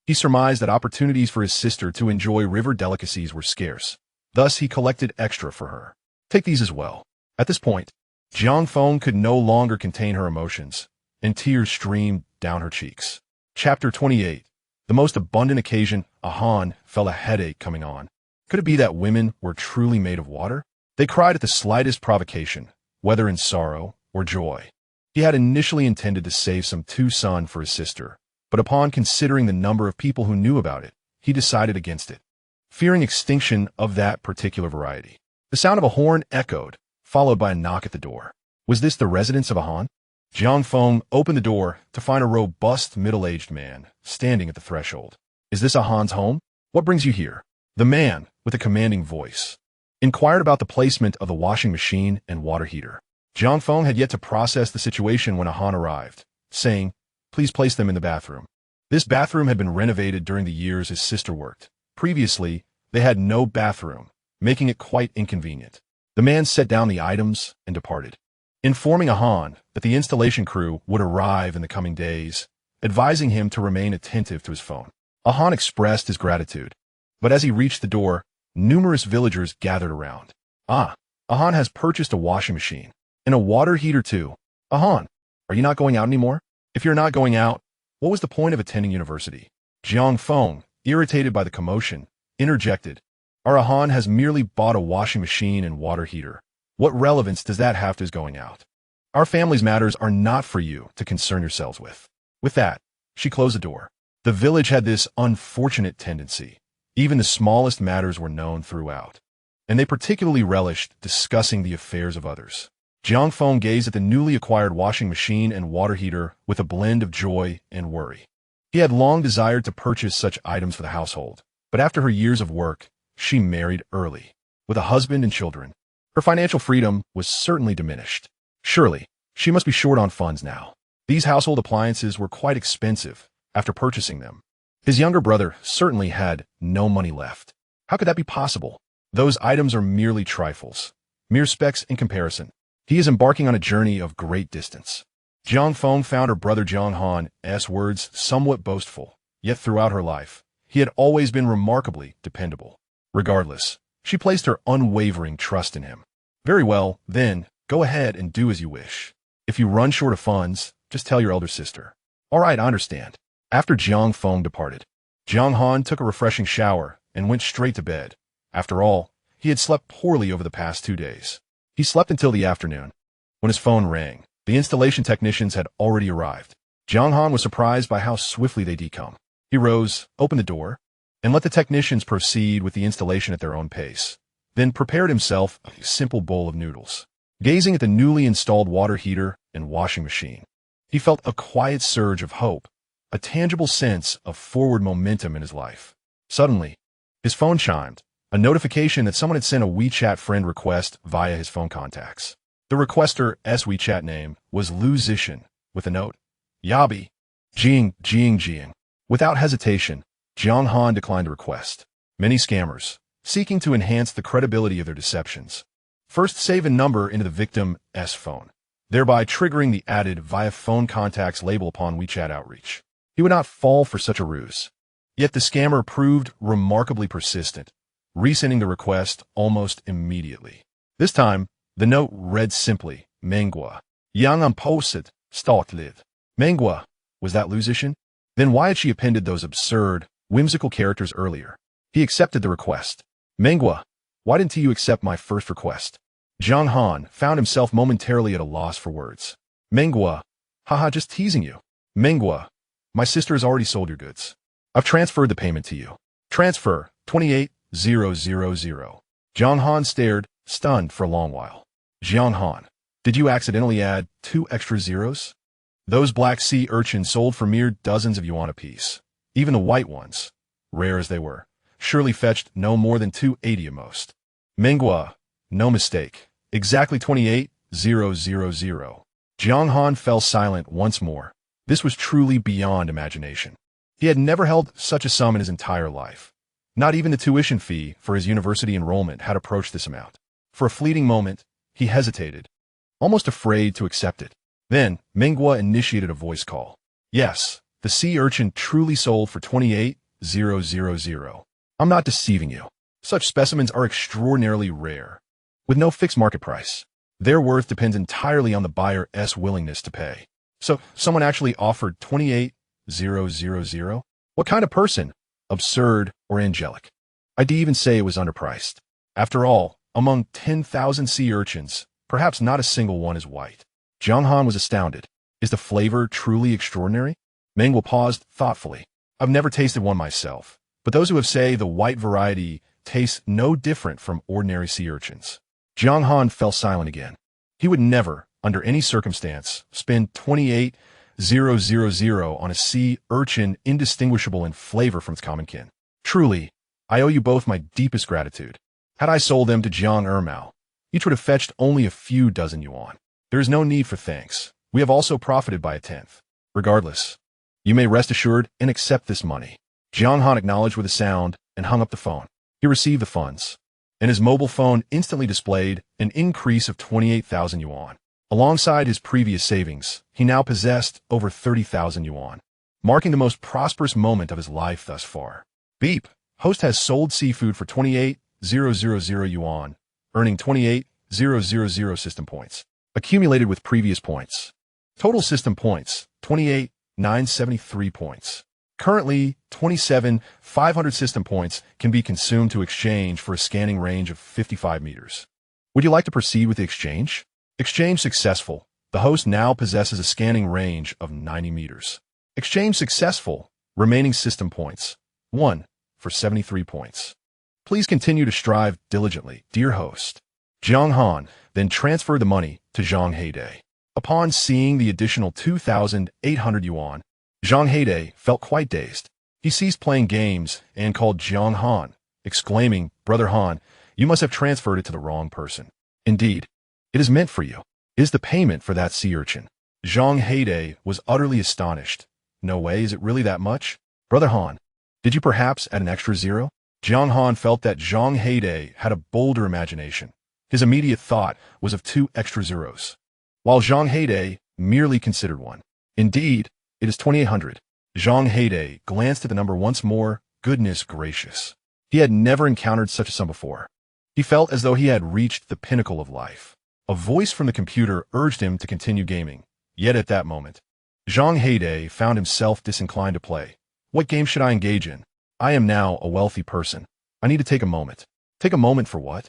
He surmised that opportunities for his sister to enjoy river delicacies were scarce. Thus, he collected extra for her. Take these as well. At this point, Jiang Feng could no longer contain her emotions, and tears streamed down her cheeks. Chapter 28. The most abundant occasion, Han felt a headache coming on. Could it be that women were truly made of water? They cried at the slightest provocation, whether in sorrow or joy. He had initially intended to save some sun for his sister, but upon considering the number of people who knew about it, he decided against it, fearing extinction of that particular variety. The sound of a horn echoed, followed by a knock at the door. Was this the residence of Han? Jiang Feng opened the door to find a robust, middle-aged man standing at the threshold. Is this Han's home? What brings you here? The man, with a commanding voice, inquired about the placement of the washing machine and water heater. Jiang Feng had yet to process the situation when Han arrived, saying, "Please place them in the bathroom." This bathroom had been renovated during the years his sister worked. Previously, they had no bathroom, making it quite inconvenient. The man set down the items and departed, informing Han that the installation crew would arrive in the coming days, advising him to remain attentive to his phone. Han expressed his gratitude, but as he reached the door, numerous villagers gathered around. Han has purchased a washing machine, and a water heater too. Han, are you not going out anymore? If you're not going out, what was the point of attending university? Jiang Feng, irritated by the commotion, interjected. Our Han has merely bought a washing machine and water heater. What relevance does that have to his going out? Our family's matters are not for you to concern yourselves with. With that, she closed the door. The village had this unfortunate tendency. Even the smallest matters were known throughout, and they particularly relished discussing the affairs of others. Jiang Feng gazed at the newly acquired washing machine and water heater with a blend of joy and worry. He had long desired to purchase such items for the household, but after her years of work, she married early, with a husband and children. Her financial freedom was certainly diminished. Surely, she must be short on funds now. These household appliances were quite expensive after purchasing them. His younger brother certainly had no money left. How could that be possible? Those items are merely trifles, mere specks in comparison. He is embarking on a journey of great distance. Jiang Feng found her brother Jiang Han's words somewhat boastful, yet throughout her life, he had always been remarkably dependable. Regardless, she placed her unwavering trust in him. Very well, then, go ahead and do as you wish. If you run short of funds, just tell your elder sister. All right, I understand. After Jiang Feng departed, Jiang Han took a refreshing shower and went straight to bed. After all, he had slept poorly over the past 2 days. He slept until the afternoon. When his phone rang, the installation technicians had already arrived. Jiang Han was surprised by how swiftly they'd come. He rose, opened the door, and let the technicians proceed with the installation at their own pace, then prepared himself a simple bowl of noodles. Gazing at the newly installed water heater and washing machine, he felt a quiet surge of hope, a tangible sense of forward momentum in his life. Suddenly, his phone chimed, a notification that someone had sent a WeChat friend request via his phone contacts. The requester's WeChat name was Lu Zishan, with a note, Yabi, Jing. Without hesitation, Jiang Han declined the request. Many scammers, seeking to enhance the credibility of their deceptions, first save a number into the victim's phone, thereby triggering the added via phone contacts label upon WeChat outreach. He would not fall for such a ruse. Yet the scammer proved remarkably persistent, resending the request almost immediately. This time, the note read simply, Mengua. Yang Han posted, Stoltliv. Mengua, was that Lusitian? Then why had she appended those absurd, whimsical characters earlier? He accepted the request. Mengua, why didn't you accept my first request? Jiang Han found himself momentarily at a loss for words. Mengua, haha, just teasing you. Mengua, my sister has already sold your goods. I've transferred the payment to you. Transfer, 28,000. Jiang Han stared, stunned for a long while. Jiang Han, did you accidentally add 2 extra zeros? Those black sea urchins sold for mere dozens of yuan apiece. Even the white ones, rare as they were, surely fetched no more than 280 at most. Mengua, no mistake, exactly 28,000. Jiang Han fell silent once more. This was truly beyond imagination. He had never held such a sum in his entire life. Not even the tuition fee for his university enrollment had approached this amount. For a fleeting moment, he hesitated, almost afraid to accept it. Then, Mengua initiated a voice call. Yes, the sea urchin truly sold for 28,000. I'm not deceiving you. Such specimens are extraordinarily rare, with no fixed market price. Their worth depends entirely on the buyer's willingness to pay. So, someone actually offered 28,000? What kind of person? Absurd or angelic? I'd even say it was underpriced. After all, among 10,000 sea urchins, perhaps not a single one is white. Jiang Han was astounded. Is the flavor truly extraordinary? Mengua paused thoughtfully. I've never tasted one myself, but those who have say the white variety tastes no different from ordinary sea urchins. Jiang Han fell silent again. He would never, under any circumstance, spend 28,000 on a sea urchin indistinguishable in flavor from its common kin. Truly, I owe you both my deepest gratitude. Had I sold them to Jiang Ermao, each would have fetched only a few dozen yuan. There is no need for thanks. We have also profited by a tenth. Regardless, you may rest assured and accept this money. Jiang Han acknowledged with a sound and hung up the phone. He received the funds, and his mobile phone instantly displayed an increase of 28,000 yuan. Alongside his previous savings, he now possessed over 30,000 yuan, marking the most prosperous moment of his life thus far. Beep. Host has sold seafood for 28,000 yuan, earning 28,000 system points. Accumulated with previous points. Total system points, 28,973 points. Currently, 27,500 system points can be consumed to exchange for a scanning range of 55 meters. Would you like to proceed with the exchange? Exchange successful. The host now possesses a scanning range of 90 meters. Exchange successful. Remaining system points, 1 for 73 points. Please continue to strive diligently, dear host. Jiang Han then transferred the money to Zhang Heidei. Upon seeing the additional 2,800 yuan, Zhang Heidei felt quite dazed. He ceased playing games and called Jiang Han, exclaiming, Brother Han, you must have transferred it to the wrong person. Indeed, it is meant for you. It is the payment for that sea urchin. Zhang Heidei was utterly astonished. No way, is it really that much? Brother Han, did you perhaps add an extra zero? Jiang Han felt that Zhang Heidei had a bolder imagination. His immediate thought was of 2 extra zeros, while Zhang Heidei merely considered one. Indeed, it is 2,800. Zhang Heidei glanced at the number once more. Goodness gracious. He had never encountered such a sum before. He felt as though he had reached the pinnacle of life. A voice from the computer urged him to continue gaming. Yet at that moment, Zhang Heidei found himself disinclined to play. What game should I engage in? I am now a wealthy person. I need to take a moment. Take a moment for what?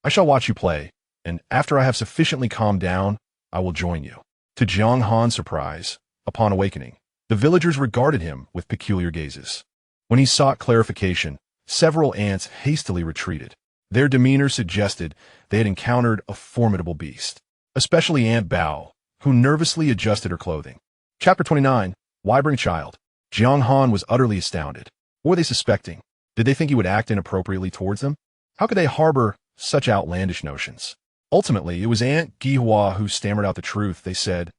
I shall watch you play, and after I have sufficiently calmed down, I will join you. To Jiang Han's surprise, upon awakening, the villagers regarded him with peculiar gazes. When he sought clarification, several ants hastily retreated. Their demeanor suggested they had encountered a formidable beast, especially Aunt Bao, who nervously adjusted her clothing. Chapter 29, Why Bring a Child? Jiang Han was utterly astounded. What were they suspecting? Did they think he would act inappropriately towards them? How could they harbor such outlandish notions? Ultimately, it was Aunt Gihua who stammered out the truth. They said,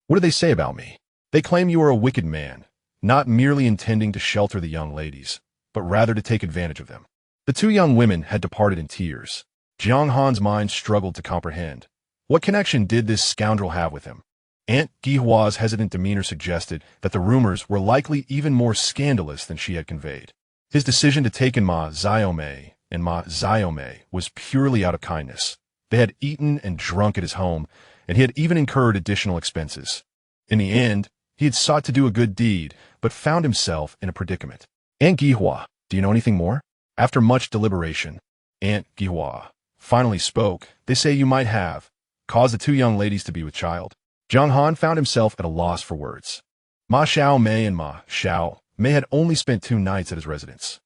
what did they say about me? They claim you are a wicked man, not merely intending to shelter the young ladies, but rather to take advantage of them. The 2 young women had departed in tears. Jiang Han's mind struggled to comprehend. What connection did this scoundrel have with him? Aunt Jiaowa's hesitant demeanor suggested that the rumors were likely even more scandalous than she had conveyed. His decision to take in Ma Xiaomei and Ma Xiaomei was purely out of kindness. They had eaten and drunk at his home, and he had even incurred additional expenses. In the end, he had sought to do a good deed, but found himself in a predicament. Aunt Jiaowa, do you know anything more? After much deliberation, Aunt Jiaowa finally spoke. They say you might have caused the two young ladies to be with child. Jiang Han found himself at a loss for words. Ma Xiaomei and Ma Xiaomei had only spent 2 nights at his residence.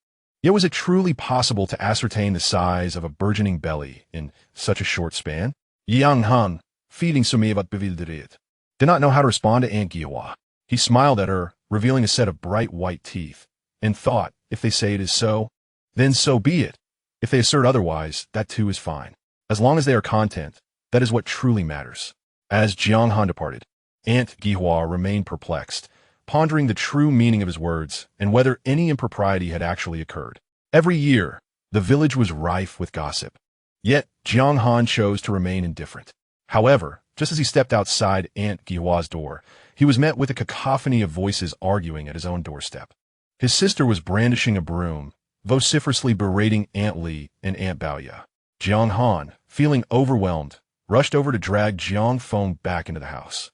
Yet was it truly possible to ascertain the size of a burgeoning belly in such a short span? Jiang Han, feeding Sumivat bewildert, did not know how to respond to Aunt Jiaowa. He smiled at her, revealing a set of bright white teeth, and thought, if they say it is so, then so be it. If they assert otherwise, that too is fine. As long as they are content, that is what truly matters. As Jiang Han departed, Aunt Jiaowa remained perplexed, pondering the true meaning of his words and whether any impropriety had actually occurred. Every year, the village was rife with gossip. Yet, Jiang Han chose to remain indifferent. However, just as he stepped outside Aunt Jiaowa's door, he was met with a cacophony of voices arguing at his own doorstep. His sister was brandishing a broom, vociferously berating Aunt Li and Aunt Baoya. Jiang Han, feeling overwhelmed, rushed over to drag Jiang Feng back into the house.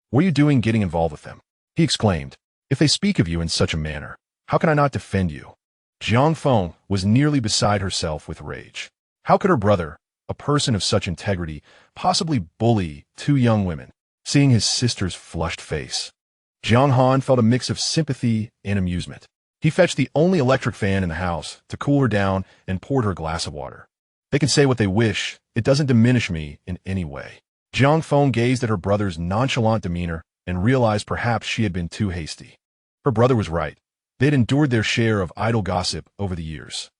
"What are you doing getting involved with them?" he exclaimed. "If they speak of you in such a manner, how can I not defend you?" Jiang Feng was nearly beside herself with rage. How could her brother, a person of such integrity, possibly bully 2 young women? Seeing his sister's flushed face, Jiang Han felt a mix of sympathy and amusement. He fetched the only electric fan in the house to cool her down and poured her a glass of water. "They can say what they wish. It doesn't diminish me in any way." Jiang Feng gazed at her brother's nonchalant demeanor and realized perhaps she had been too hasty. Her brother was right. They had endured their share of idle gossip over the years.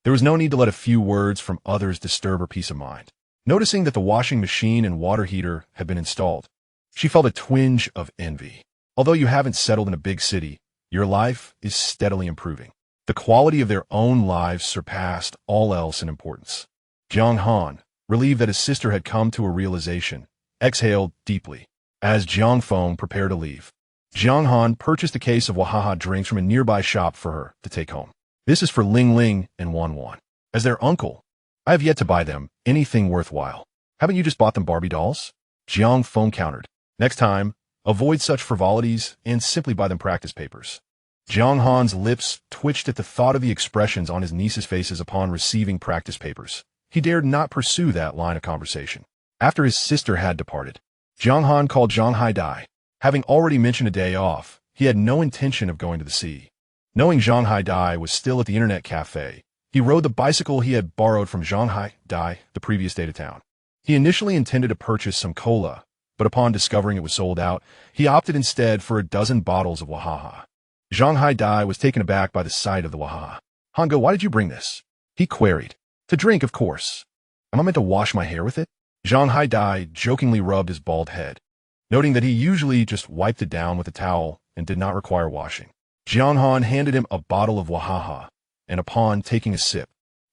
There was no need to let a few words from others disturb her peace of mind. Noticing that the washing machine and water heater had been installed, she felt a twinge of envy. Although you haven't settled in a big city, your life is steadily improving. The quality of their own lives surpassed all else in importance. Jiang Han, relieved that his sister had come to a realization, exhaled deeply. As Jiang Feng prepared to leave, Jiang Han purchased a case of Wahaha drinks from a nearby shop for her to take home. "This is for Ling Ling and Wan Wan. As their uncle, I have yet to buy them anything worthwhile." "Haven't you just bought them Barbie dolls?" Jiang Feng countered. "Next time, avoid such frivolities and simply buy them practice papers." Jiang Han's lips twitched at the thought of the expressions on his niece's faces upon receiving practice papers. He dared not pursue that line of conversation. After his sister had departed, Jiang Han called Zhang Haidai. Having already mentioned a day off, he had no intention of going to the sea. Knowing Zhang Haidai was still at the internet cafe, he rode the bicycle he had borrowed from Zhang Haidai the previous day to town. He initially intended to purchase some cola, but upon discovering it was sold out, he opted instead for a dozen bottles of Wahaha. Zhang Haidai was taken aback by the sight of the Wahaha. "Hango, why did you bring this?" he queried. "To drink, of course. Am I meant to wash my hair with it?" Zhang Haidai jokingly rubbed his bald head, noting that he usually just wiped it down with a towel and did not require washing. Jiang Han handed him a bottle of Wahaha, and upon taking a sip,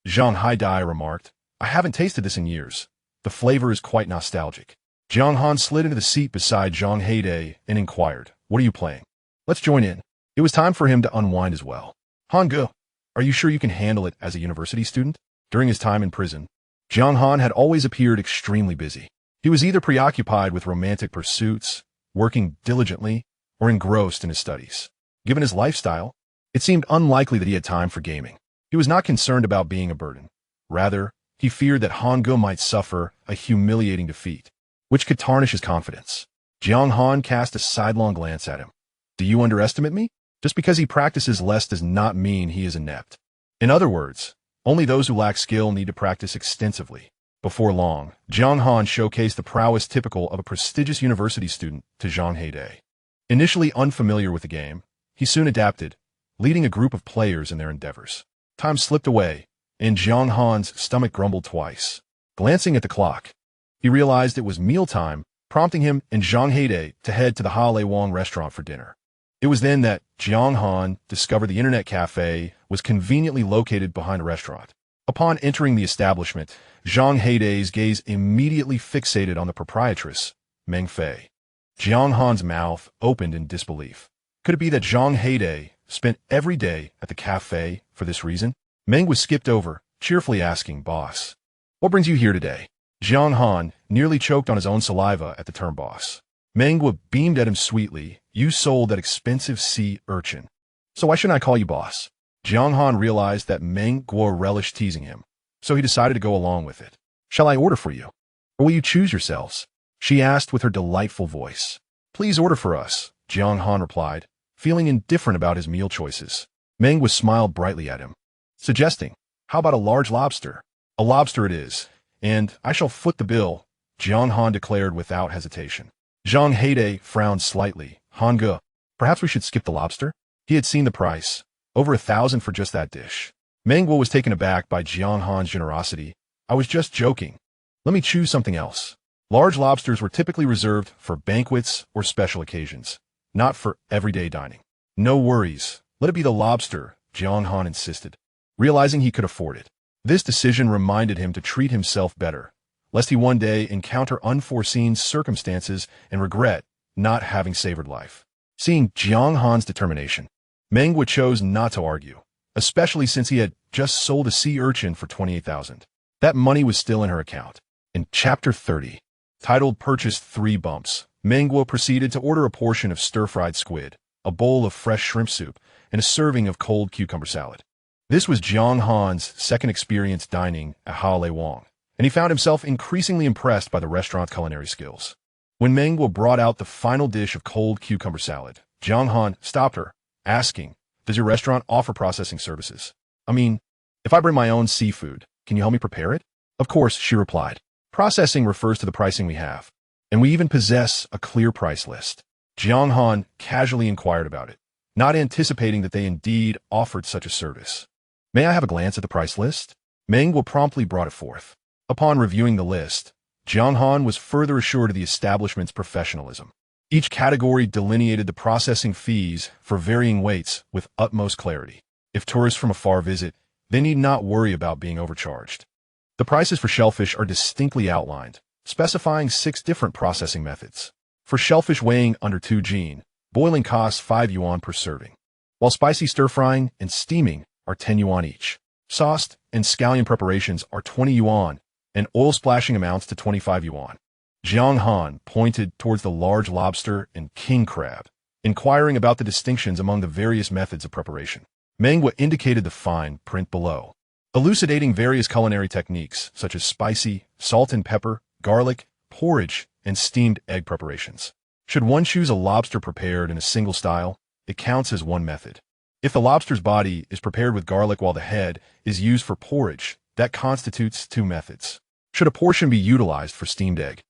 Zhang Haidai remarked, "I haven't tasted this in years. The flavor is quite nostalgic." Jiang Han slid into the seat beside Zhang Haidai and inquired, "What are you playing?" "Let's join in." It was time for him to unwind as well. "Hango, are you sure you can handle it as a university student?" During his time in prison, Jiang Han had always appeared extremely busy. He was either preoccupied with romantic pursuits, working diligently, or engrossed in his studies. Given his lifestyle, it seemed unlikely that he had time for gaming. He was not concerned about being a burden. Rather, he feared that Hango might suffer a humiliating defeat, which could tarnish his confidence. Jiang Han cast a sidelong glance at him. "Do you underestimate me? Just because he practices less does not mean he is inept. In other words, only those who lack skill need to practice extensively." Before long, Jiang Han showcased the prowess typical of a prestigious university student to Zhang Haidai. Initially unfamiliar with the game, he soon adapted, leading a group of players in their endeavors. Time slipped away, and Jiang Han's stomach grumbled twice. Glancing at the clock, he realized it was mealtime, prompting him and Zhang Haidai to head to the Hale Wang restaurant for dinner. It was then that Jiang Han discovered the internet cafe was conveniently located behind a restaurant. Upon entering the establishment, Zhang Heidei's gaze immediately fixated on the proprietress, Meng Fei. Jiang Han's mouth opened in disbelief. Could it be that Zhang Heidei spent every day at the cafe for this reason? Meng was skipped over, cheerfully asking, "Boss, what brings you here today?" Jiang Han nearly choked on his own saliva at the term boss. Meng beamed at him sweetly. "You sold that expensive sea urchin. So why shouldn't I call you boss?" Jiang Han realized that Meng Guo relished teasing him, so he decided to go along with it. "Shall I order for you? Or will you choose yourselves?" she asked with her delightful voice. "Please order for us," Jiang Han replied, feeling indifferent about his meal choices. Meng smiled brightly at him, suggesting, "How about a large lobster?" "A lobster it is, and I shall foot the bill," Jiang Han declared without hesitation. Zhang Heidei frowned slightly. "Hanga, perhaps we should skip the lobster?" He had seen the price. Over 1,000 for just that dish. Meng Guo was taken aback by Jiang Han's generosity. "I was just joking. Let me choose something else." Large lobsters were typically reserved for banquets or special occasions, not for everyday dining. "No worries. Let it be the lobster," Jiang Han insisted, realizing he could afford it. This decision reminded him to treat himself better, lest he one day encounter unforeseen circumstances and regret not having savored life. Seeing Jiang Han's determination, Meng Guo chose not to argue, especially since he had just sold a sea urchin for 28,000. That money was still in her account. In Chapter 30, titled Purchased 3 Bumps, Meng Guo proceeded to order a portion of stir-fried squid, a bowl of fresh shrimp soup, and a serving of cold cucumber salad. This was Jiang Han's second experience dining at Hale Wang, and he found himself increasingly impressed by the restaurant's culinary skills. When Meng Guo brought out the final dish of cold cucumber salad, Jiang Han stopped her, asking, "Does your restaurant offer processing services? I mean, if I bring my own seafood, can you help me prepare it?" "Of course," she replied. "Processing refers to the pricing we have, and we even possess a clear price list." Jiang Han casually inquired about it, not anticipating that they indeed offered such a service. "May I have a glance at the price list?" Meng Guo promptly brought it forth. Upon reviewing the list, Jiang Han was further assured of the establishment's professionalism. Each category delineated the processing fees for varying weights with utmost clarity. If tourists from afar visit, they need not worry about being overcharged. The prices for shellfish are distinctly outlined, specifying 6 different processing methods. For shellfish weighing under 2 jin, boiling costs 5 yuan per serving, while spicy stir-frying and steaming are 10 yuan each. Sauced and scallion preparations are 20 yuan, and oil splashing amounts to 25 yuan. Jiang Han pointed towards the large lobster and king crab, inquiring about the distinctions among the various methods of preparation. Meng Guo indicated the fine print below, elucidating various culinary techniques such as spicy, salt and pepper, garlic, porridge, and steamed egg preparations. Should one choose a lobster prepared in a single style, it counts as one method. If the lobster's body is prepared with garlic while the head is used for porridge, that constitutes 2 methods. Should a portion be utilized for steamed egg,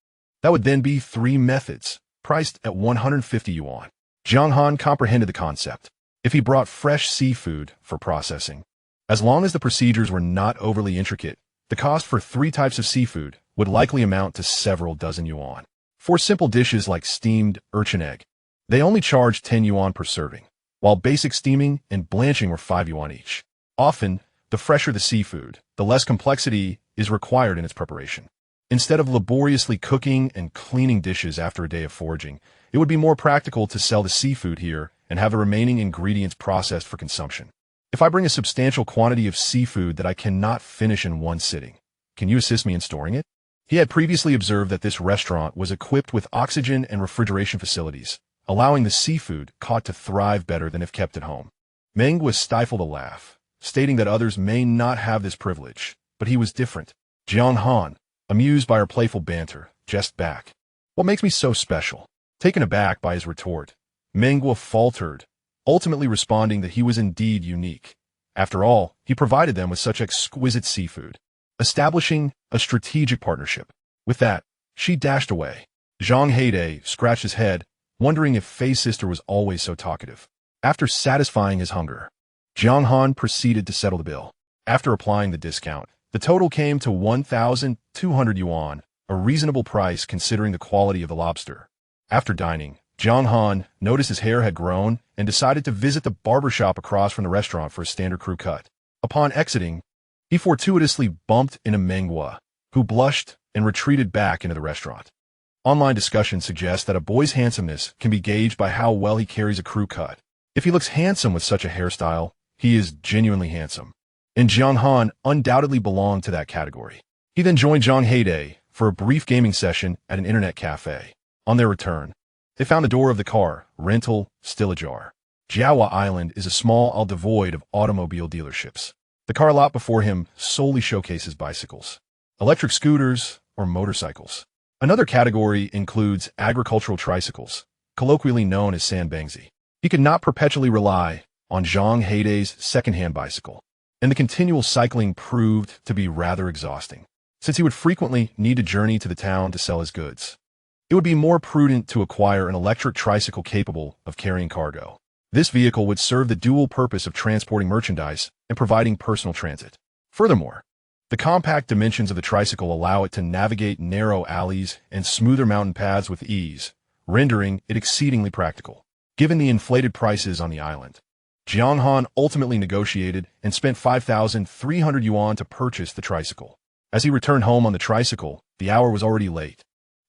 that would then be 3 methods, priced at 150 yuan. Jiang Han comprehended the concept. If he brought fresh seafood for processing, as long as the procedures were not overly intricate, the cost for 3 types of seafood would likely amount to several dozen yuan. For simple dishes like steamed urchin egg, they only charged 10 yuan per serving, while basic steaming and blanching were 5 yuan each. Often, the fresher the seafood, the less complexity is required in its preparation. Instead of laboriously cooking and cleaning dishes after a day of foraging, it would be more practical to sell the seafood here and have the remaining ingredients processed for consumption. If I bring a substantial quantity of seafood that I cannot finish in one sitting, can you assist me in storing it? He had previously observed that this restaurant was equipped with oxygen and refrigeration facilities, allowing the seafood caught to thrive better than if kept at home. Meng was stifled a laugh, stating that others may not have this privilege, but he was different. Jiang Han, amused by her playful banter, jested back. "What makes me so special?" Taken aback by his retort, Meng Guo faltered, ultimately responding that he was indeed unique. After all, he provided them with such exquisite seafood, establishing a strategic partnership. With that, she dashed away. Zhang Heidei scratched his head, wondering if Fei's sister was always so talkative. After satisfying his hunger, Jiang Han proceeded to settle the bill. After applying the discount, the total came to 1,200 yuan, a reasonable price considering the quality of the lobster. After dining, Jiang Han noticed his hair had grown and decided to visit the barber shop across from the restaurant for a standard crew cut. Upon exiting, He fortuitously bumped into Menghua, who blushed and retreated back into the restaurant. Online discussion suggests that a boy's handsomeness can be gauged by how well he carries a crew cut. If he looks handsome with such a hairstyle, he is genuinely handsome. And Jiang Han undoubtedly belonged to that category. He then joined Zhang Heidei for a brief gaming session at an internet cafe. On their return, they found the door of the car, rental, still ajar. Jiaowa Island is a small isle devoid of automobile dealerships. The car lot before him solely showcases bicycles, electric scooters, or motorcycles. Another category includes agricultural tricycles, colloquially known as sandbangzi. He could not perpetually rely on Zhang Heidei's second-hand bicycle, and the continual cycling proved to be rather exhausting, since he would frequently need to journey to the town to sell his goods. It would be more prudent to acquire an electric tricycle capable of carrying cargo. This vehicle would serve the dual purpose of transporting merchandise and providing personal transit. Furthermore, the compact dimensions of the tricycle allow it to navigate narrow alleys and smoother mountain paths with ease, rendering it exceedingly practical. Given the inflated prices on the island, Jiang Han ultimately negotiated and spent 5,300 yuan to purchase the tricycle. As he returned home on the tricycle, the hour was already late,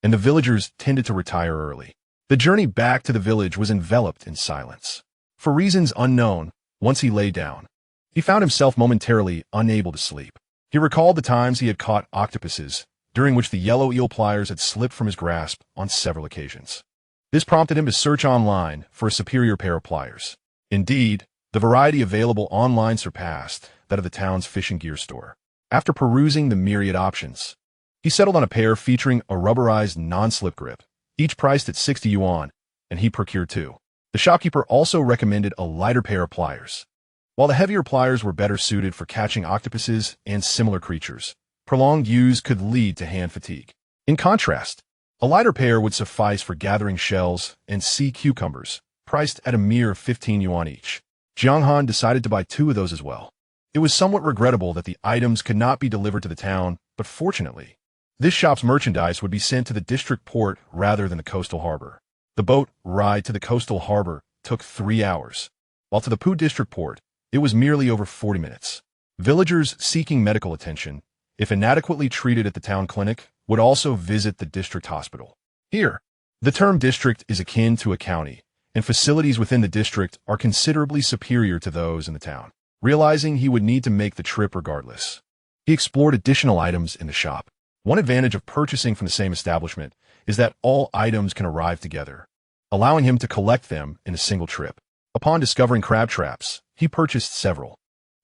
and the villagers tended to retire early. The journey back to the village was enveloped in silence. For reasons unknown, once he lay down, he found himself momentarily unable to sleep. He recalled the times he had caught octopuses, during which the yellow eel pliers had slipped from his grasp on several occasions. This prompted him to search online for a superior pair of pliers. Indeed, the variety available online surpassed that of the town's fishing gear store. After perusing the myriad options, he settled on a pair featuring a rubberized non-slip grip, each priced at 60 yuan, and he procured two. The shopkeeper also recommended a lighter pair of pliers. While the heavier pliers were better suited for catching octopuses and similar creatures, prolonged use could lead to hand fatigue. In contrast, a lighter pair would suffice for gathering shells and sea cucumbers, priced at a mere 15 yuan each. Jiang Han decided to buy two of those as well. It was somewhat regrettable that the items could not be delivered to the town, but fortunately, this shop's merchandise would be sent to the district port rather than the coastal harbor. The boat ride to the coastal harbor took 3 hours, while to the Pu district port, it was merely over 40 minutes. Villagers seeking medical attention, if inadequately treated at the town clinic, would also visit the district hospital. Here, the term district is akin to a county, and facilities within the district are considerably superior to those in the town. Realizing he would need to make the trip regardless, he explored additional items in the shop. One advantage of purchasing from the same establishment is that all items can arrive together, allowing him to collect them in a single trip. Upon discovering crab traps, he purchased several.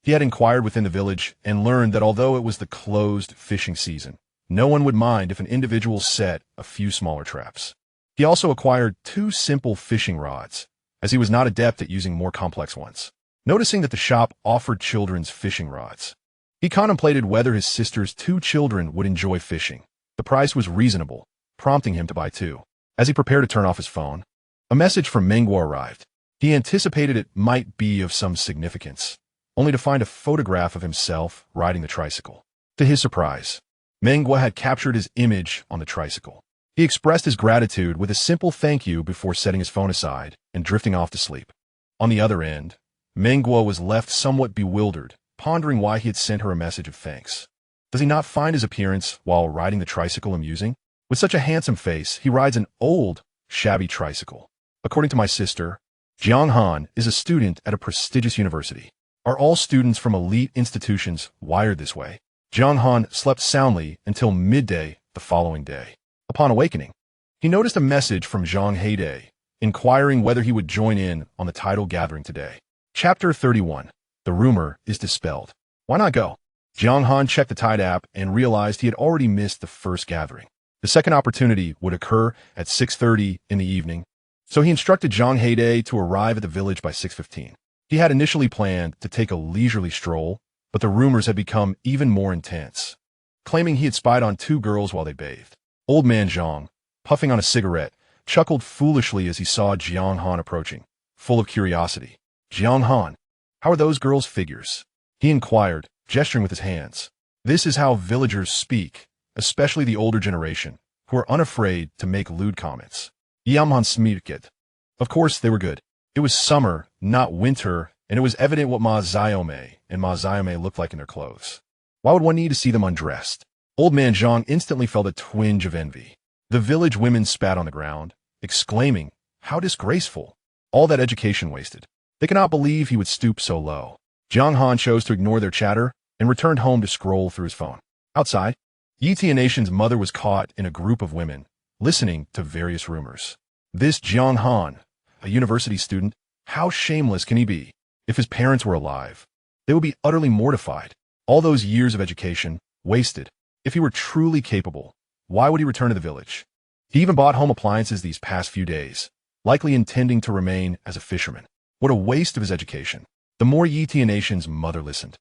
He had inquired within the village and learned that although it was the closed fishing season, no one would mind if an individual set a few smaller traps. He also acquired 2 simple fishing rods, as he was not adept at using more complex ones. Noticing that the shop offered children's fishing rods, he contemplated whether his sister's 2 children would enjoy fishing. The price was reasonable, prompting him to buy 2. As he prepared to turn off his phone, a message from Menghua arrived. He anticipated it might be of some significance, only to find a photograph of himself riding the tricycle. To his surprise, Menghua had captured his image on the tricycle. He expressed his gratitude with a simple thank you before setting his phone aside and drifting off to sleep. On the other end, Menghua was left somewhat bewildered, pondering why he had sent her a message of thanks. Does he not find his appearance while riding the tricycle amusing? With such a handsome face, he rides an old, shabby tricycle. According to my sister, Jiang Han is a student at a prestigious university. Are all students from elite institutions wired this way? Jiang Han slept soundly until midday the following day. Upon awakening, he noticed a message from Zhang Heidei, inquiring whether he would join in on the tidal gathering today. Chapter 31. The rumor is dispelled. Why not go? Jiang Han checked the Tide app and realized he had already missed the first gathering. The second opportunity would occur at 6:30 in the evening, so he instructed Zhang Heidei to arrive at the village by 6:15. He had initially planned to take a leisurely stroll, but the rumors had become even more intense, claiming he had spied on 2 girls while they bathed. Old man Zhang, puffing on a cigarette, chuckled foolishly as he saw Jiang Han approaching, full of curiosity. Jiang Han, how are those girls' figures? He inquired, gesturing with his hands. This is how villagers speak, especially the older generation, who are unafraid to make lewd comments. Han smirked. Of course they were good. It was summer, not winter, and it was evident what Ma Xiaomei and Ma Xiaomei looked like in their clothes. Why would one need to see them undressed? Old man Zhang instantly felt a twinge of envy. The village women spat on the ground, exclaiming, "How disgraceful! All that education wasted." They could not believe he would stoop so low. Jiang Han chose to ignore their chatter and returned home to scroll through his phone. Outside, Tiantian's mother was caught in a group of women, listening to various rumors. This Jiang Han, a university student, how shameless can he be? If his parents were alive, they would be utterly mortified. All those years of education, wasted. If he were truly capable, why would he return to the village? He even bought home appliances these past few days, likely intending to remain as a fisherman. What a waste of his education. The more Tiantian's mother listened,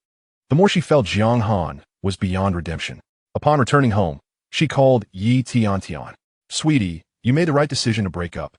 the more she felt Jiang Han was beyond redemption. Upon returning home, she called Tiantian. "Sweetie, you made the right decision to break up."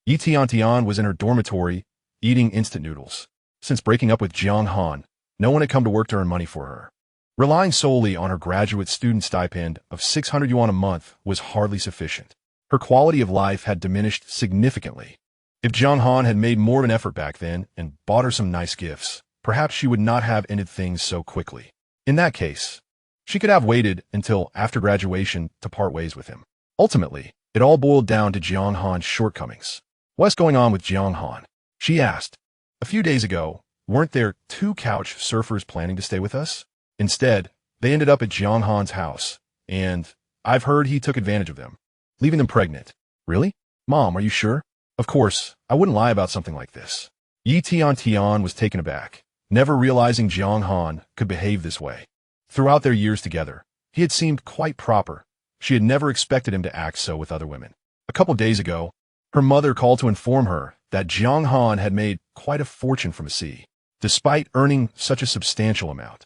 Tiantian was in her dormitory, eating instant noodles. Since breaking up with Jiang Han, no one had come to work to earn money for her. Relying solely on her graduate student stipend of 600 yuan a month was hardly sufficient. Her quality of life had diminished significantly. If Jiang Han had made more of an effort back then and bought her some nice gifts, perhaps she would not have ended things so quickly. In that case, she could have waited until after graduation to part ways with him. Ultimately, it all boiled down to Jiang Han's shortcomings. "What's going on with Jiang Han?" she asked. "A few days ago, weren't there 2 couch surfers planning to stay with us? Instead, they ended up at Jiang Han's house, and I've heard he took advantage of them, leaving them pregnant." "Really? Mom, are you sure?" "Of course, I wouldn't lie about something like this." Tiantian was taken aback, never realizing Jiang Han could behave this way. Throughout their years together, he had seemed quite proper. She had never expected him to act so with other women. A couple days ago, her mother called to inform her that Jiang Han had made quite a fortune from the sea. Despite earning such a substantial amount,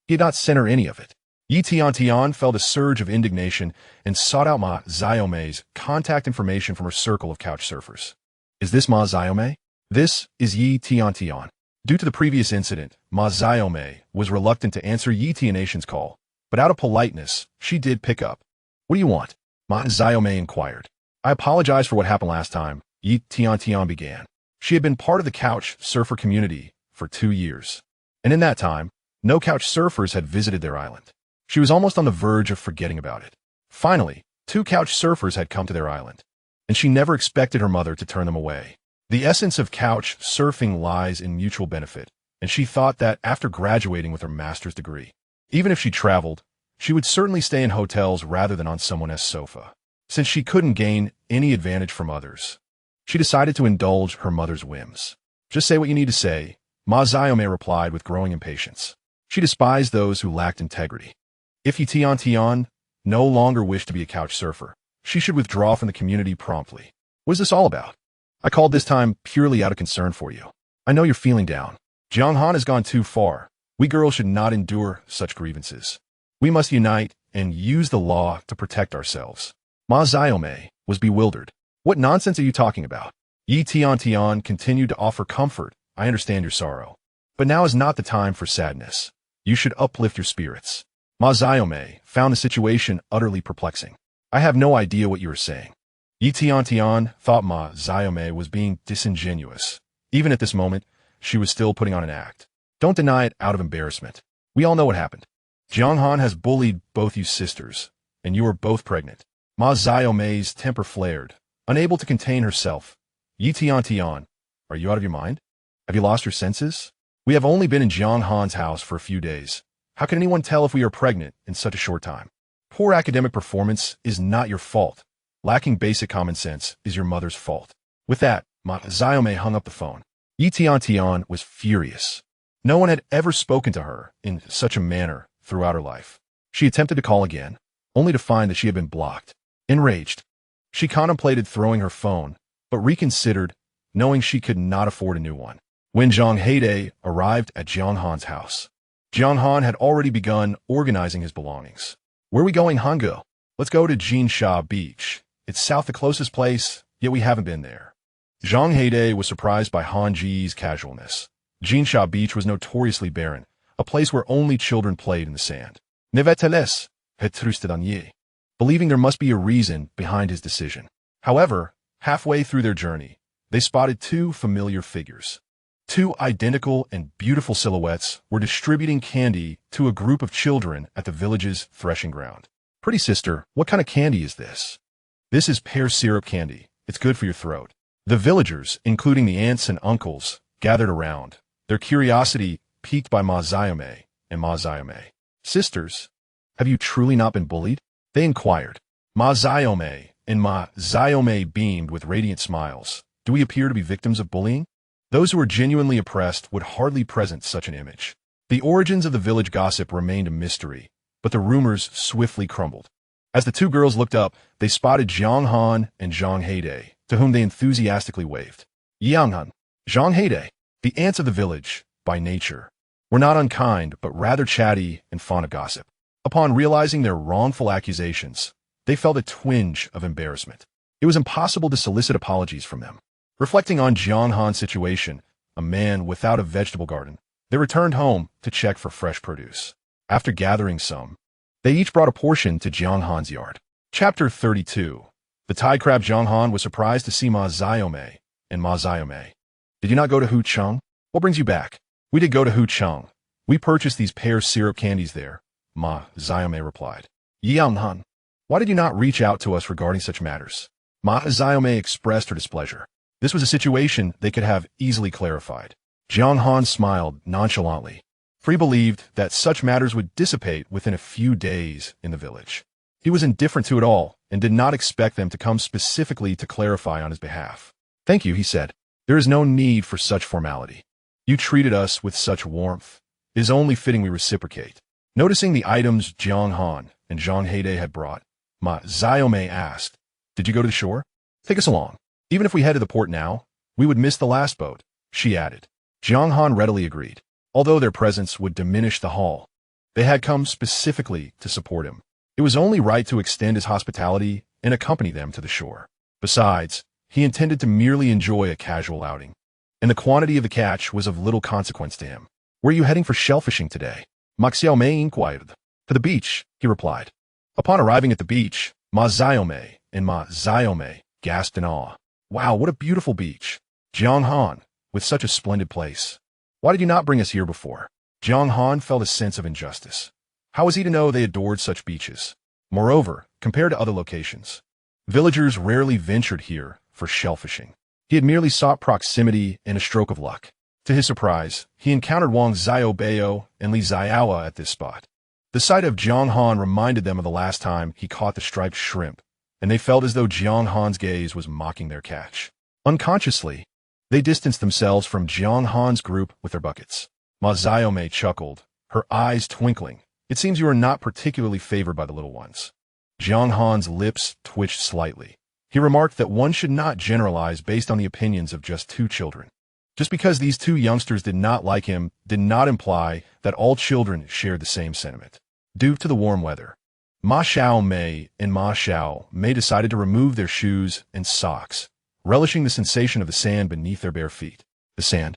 he had not sent her any of it. Tiantian felt a surge of indignation and sought out Ma Xiaomei's contact information from her circle of couch surfers. "Is this Ma Xiaomei?" "This is Tiantian." Due to the previous incident, Ma Xiaomei was reluctant to answer Tiantian's call, but out of politeness, she did pick up. "What do you want?" Ma Xiaomei inquired. "I apologize for what happened last time," Tiantian began. She had been part of the couch surfer community for 2 years, and in that time, no couch surfers had visited their island. She was almost on the verge of forgetting about it. Finally, 2 couch surfers had come to their island, and she never expected her mother to turn them away. The essence of couch surfing lies in mutual benefit, and she thought that after graduating with her master's degree, even if she traveled, she would certainly stay in hotels rather than on someone else's sofa. Since she couldn't gain any advantage from others, she decided to indulge her mother's whims. "Just say what you need to say," Ma Xiaomei replied with growing impatience. She despised those who lacked integrity. If Tiantian no longer wished to be a couch surfer, she should withdraw from the community promptly. "What is this all about?" "I called this time purely out of concern for you. I know you're feeling down. Jiang Han has gone too far. We girls should not endure such grievances. We must unite and use the law to protect ourselves." Ma Xiaomei was bewildered. "What nonsense are you talking about?" Tiantian continued to offer comfort. "I understand your sorrow, but now is not the time for sadness. You should uplift your spirits." Ma Xiaomei found the situation utterly perplexing. "I have no idea what you are saying." Tiantian thought Ma Xiaomei was being disingenuous. Even at this moment, she was still putting on an act. "Don't deny it out of embarrassment. We all know what happened. Jiang Han has bullied both you sisters, and you are both pregnant." Ma Xiaomei's temper flared. Unable to contain herself, Tiantian, "Are you out of your mind? Have you lost your senses? We have only been in Jiang Han's house for a few days. How can anyone tell if we are pregnant in such a short time? Poor academic performance is not your fault. Lacking basic common sense is your mother's fault." With that, Ma Xiaomei hung up the phone. Tiantian was furious. No one had ever spoken to her in such a manner throughout her life. She attempted to call again, only to find that she had been blocked. Enraged, she contemplated throwing her phone, but reconsidered, knowing she could not afford a new one. When Zhang Haide arrived at Jiang Han's house, Jiang Han had already begun organizing his belongings. "Where are we going, Hange?" "Let's go to Jinsha Beach. It's south the closest place, yet we haven't been there." Zhang Haide was surprised by Han Ji's casualness. Jinsha Beach was notoriously barren, a place where only children played in the sand. Nevertheless, he trusted on Yi, believing there must be a reason behind his decision. However, halfway through their journey, they spotted 2 familiar figures. Two identical and beautiful silhouettes were distributing candy to a group of children at the village's threshing ground. Pretty sister, what kind of candy is this? This is pear syrup candy. It's good for your throat. The villagers, including the aunts and uncles, gathered around, their curiosity piqued by Ma Xiaomei and Ma Xiaomei. Sisters, have you truly not been bullied? They inquired. Ma Xiaomei and Ma Xiaomei beamed with radiant smiles. Do we appear to be victims of bullying? Those who were genuinely oppressed would hardly present such an image. The origins of the village gossip remained a mystery, but the rumors swiftly crumbled. As the two girls looked up, they spotted Jiang Han and Zhang Heide, to whom they enthusiastically waved. Jiang Han, Zhang Heide, the aunts of the village, by nature, were not unkind but rather chatty and fond of gossip. Upon realizing their wrongful accusations, they felt a twinge of embarrassment. It was impossible to solicit apologies from them. Reflecting on Jiang Han's situation, a man without a vegetable garden, they returned home to check for fresh produce. After gathering some, they each brought a portion to Jiang Han's yard. Chapter 32. The Thai crab Jiang Han was surprised to see Ma Xiaomei and Ma Xiaomei. Did you not go to Hucheng? What brings you back? We did go to Hucheng. We purchased these pear syrup candies there, Ma Xiaomei replied. Jiang Han, why did you not reach out to us regarding such matters? Ma Xiaomei expressed her displeasure. This was a situation they could have easily clarified. Jiang Han smiled nonchalantly, for he believed that such matters would dissipate within a few days in the village. He was indifferent to it all and did not expect them to come specifically to clarify on his behalf. Thank you, he said. There is no need for such formality. You treated us with such warmth. It is only fitting we reciprocate. Noticing the items Jiang Han and Zhang Heide had brought, Ma Xiaomei asked, Did you go to the shore? Take us along. Even if we head to the port now, we would miss the last boat, she added. Jiang Han readily agreed. Although their presence would diminish the haul, they had come specifically to support him. It was only right to extend his hospitality and accompany them to the shore. Besides, he intended to merely enjoy a casual outing, and the quantity of the catch was of little consequence to him. Were you heading for shellfishing today? Ma Xiaomei inquired. To the beach, he replied. Upon arriving at the beach, Ma Xiaomei and Ma Xiaomei gasped in awe. Wow, what a beautiful beach. Jiang Han, with such a splendid place. Why did you not bring us here before? Jiang Han felt a sense of injustice. How was he to know they adored such beaches? Moreover, compared to other locations, villagers rarely ventured here for shellfishing. He had merely sought proximity and a stroke of luck. To his surprise, he encountered Wang Xiaobao and Li Xiaowa at this spot. The sight of Jiang Han reminded them of the last time he caught the striped shrimp, and they felt as though Jiang Han's gaze was mocking their catch. Unconsciously, they distanced themselves from Jiang Han's group with their buckets. Ma Xiaomei chuckled, her eyes twinkling. It seems you are not particularly favored by the little ones. Jiang Han's lips twitched slightly. He remarked that one should not generalize based on the opinions of just two children. Just because these two youngsters did not like him did not imply that all children shared the same sentiment. Due to the warm weather, Ma Xiaomei and Ma Xiaomei decided to remove their shoes and socks, relishing the sensation of the sand beneath their bare feet. The sand,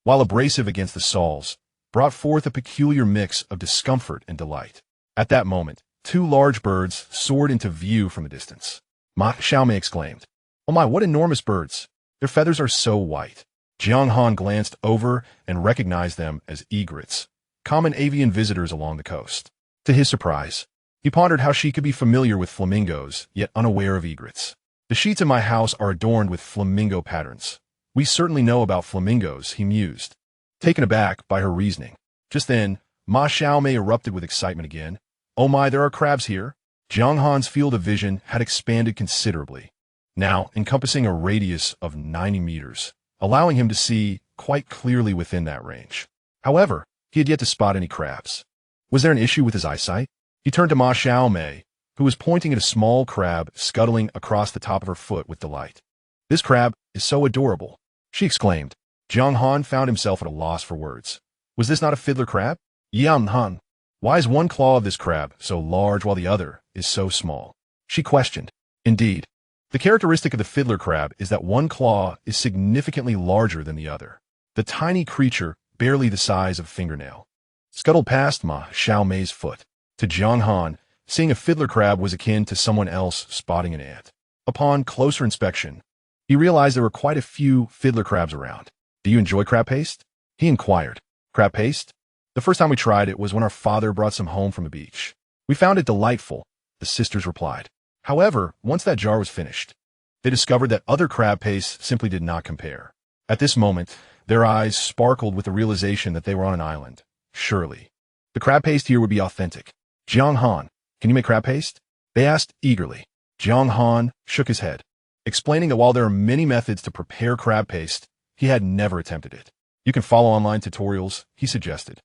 while abrasive against the soles, brought forth a peculiar mix of discomfort and delight. At that moment, two large birds soared into view from the distance. Ma Xiaomei exclaimed, Oh my, what enormous birds! Their feathers are so white. Jiang Han glanced over and recognized them as egrets, common avian visitors along the coast. To his surprise, he pondered how she could be familiar with flamingos, yet unaware of egrets. The sheets in my house are adorned with flamingo patterns. We certainly know about flamingos, he mused, taken aback by her reasoning. Just then, Ma Xiaomei erupted with excitement again. Oh my, there are crabs here! Jiang Han's field of vision had expanded considerably, now encompassing a radius of 90 meters, allowing him to see quite clearly within that range. However, he had yet to spot any crabs. Was there an issue with his eyesight? He turned to Ma Xiaomei, who was pointing at a small crab scuttling across the top of her foot with delight. This crab is so adorable, she exclaimed. Jiang Han found himself at a loss for words. Was this not a fiddler crab? Jiang Han, why is one claw of this crab so large while the other is so small? She questioned. Indeed, the characteristic of the fiddler crab is that one claw is significantly larger than the other. The tiny creature, barely the size of a fingernail, scuttled past Ma Xiaomei's foot. To Jiang Han, seeing a fiddler crab was akin to someone else spotting an ant. Upon closer inspection, he realized there were quite a few fiddler crabs around. Do you enjoy crab paste? He inquired. Crab paste? The first time we tried it was when our father brought some home from the beach. We found it delightful, the sisters replied. However, once that jar was finished, they discovered that other crab paste simply did not compare. At this moment, their eyes sparkled with the realization that they were on an island. Surely, the crab paste here would be authentic. Jiang Han, can you make crab paste? They asked eagerly. Jiang Han shook his head, explaining that while there are many methods to prepare crab paste, he had never attempted it. You can follow online tutorials, he suggested.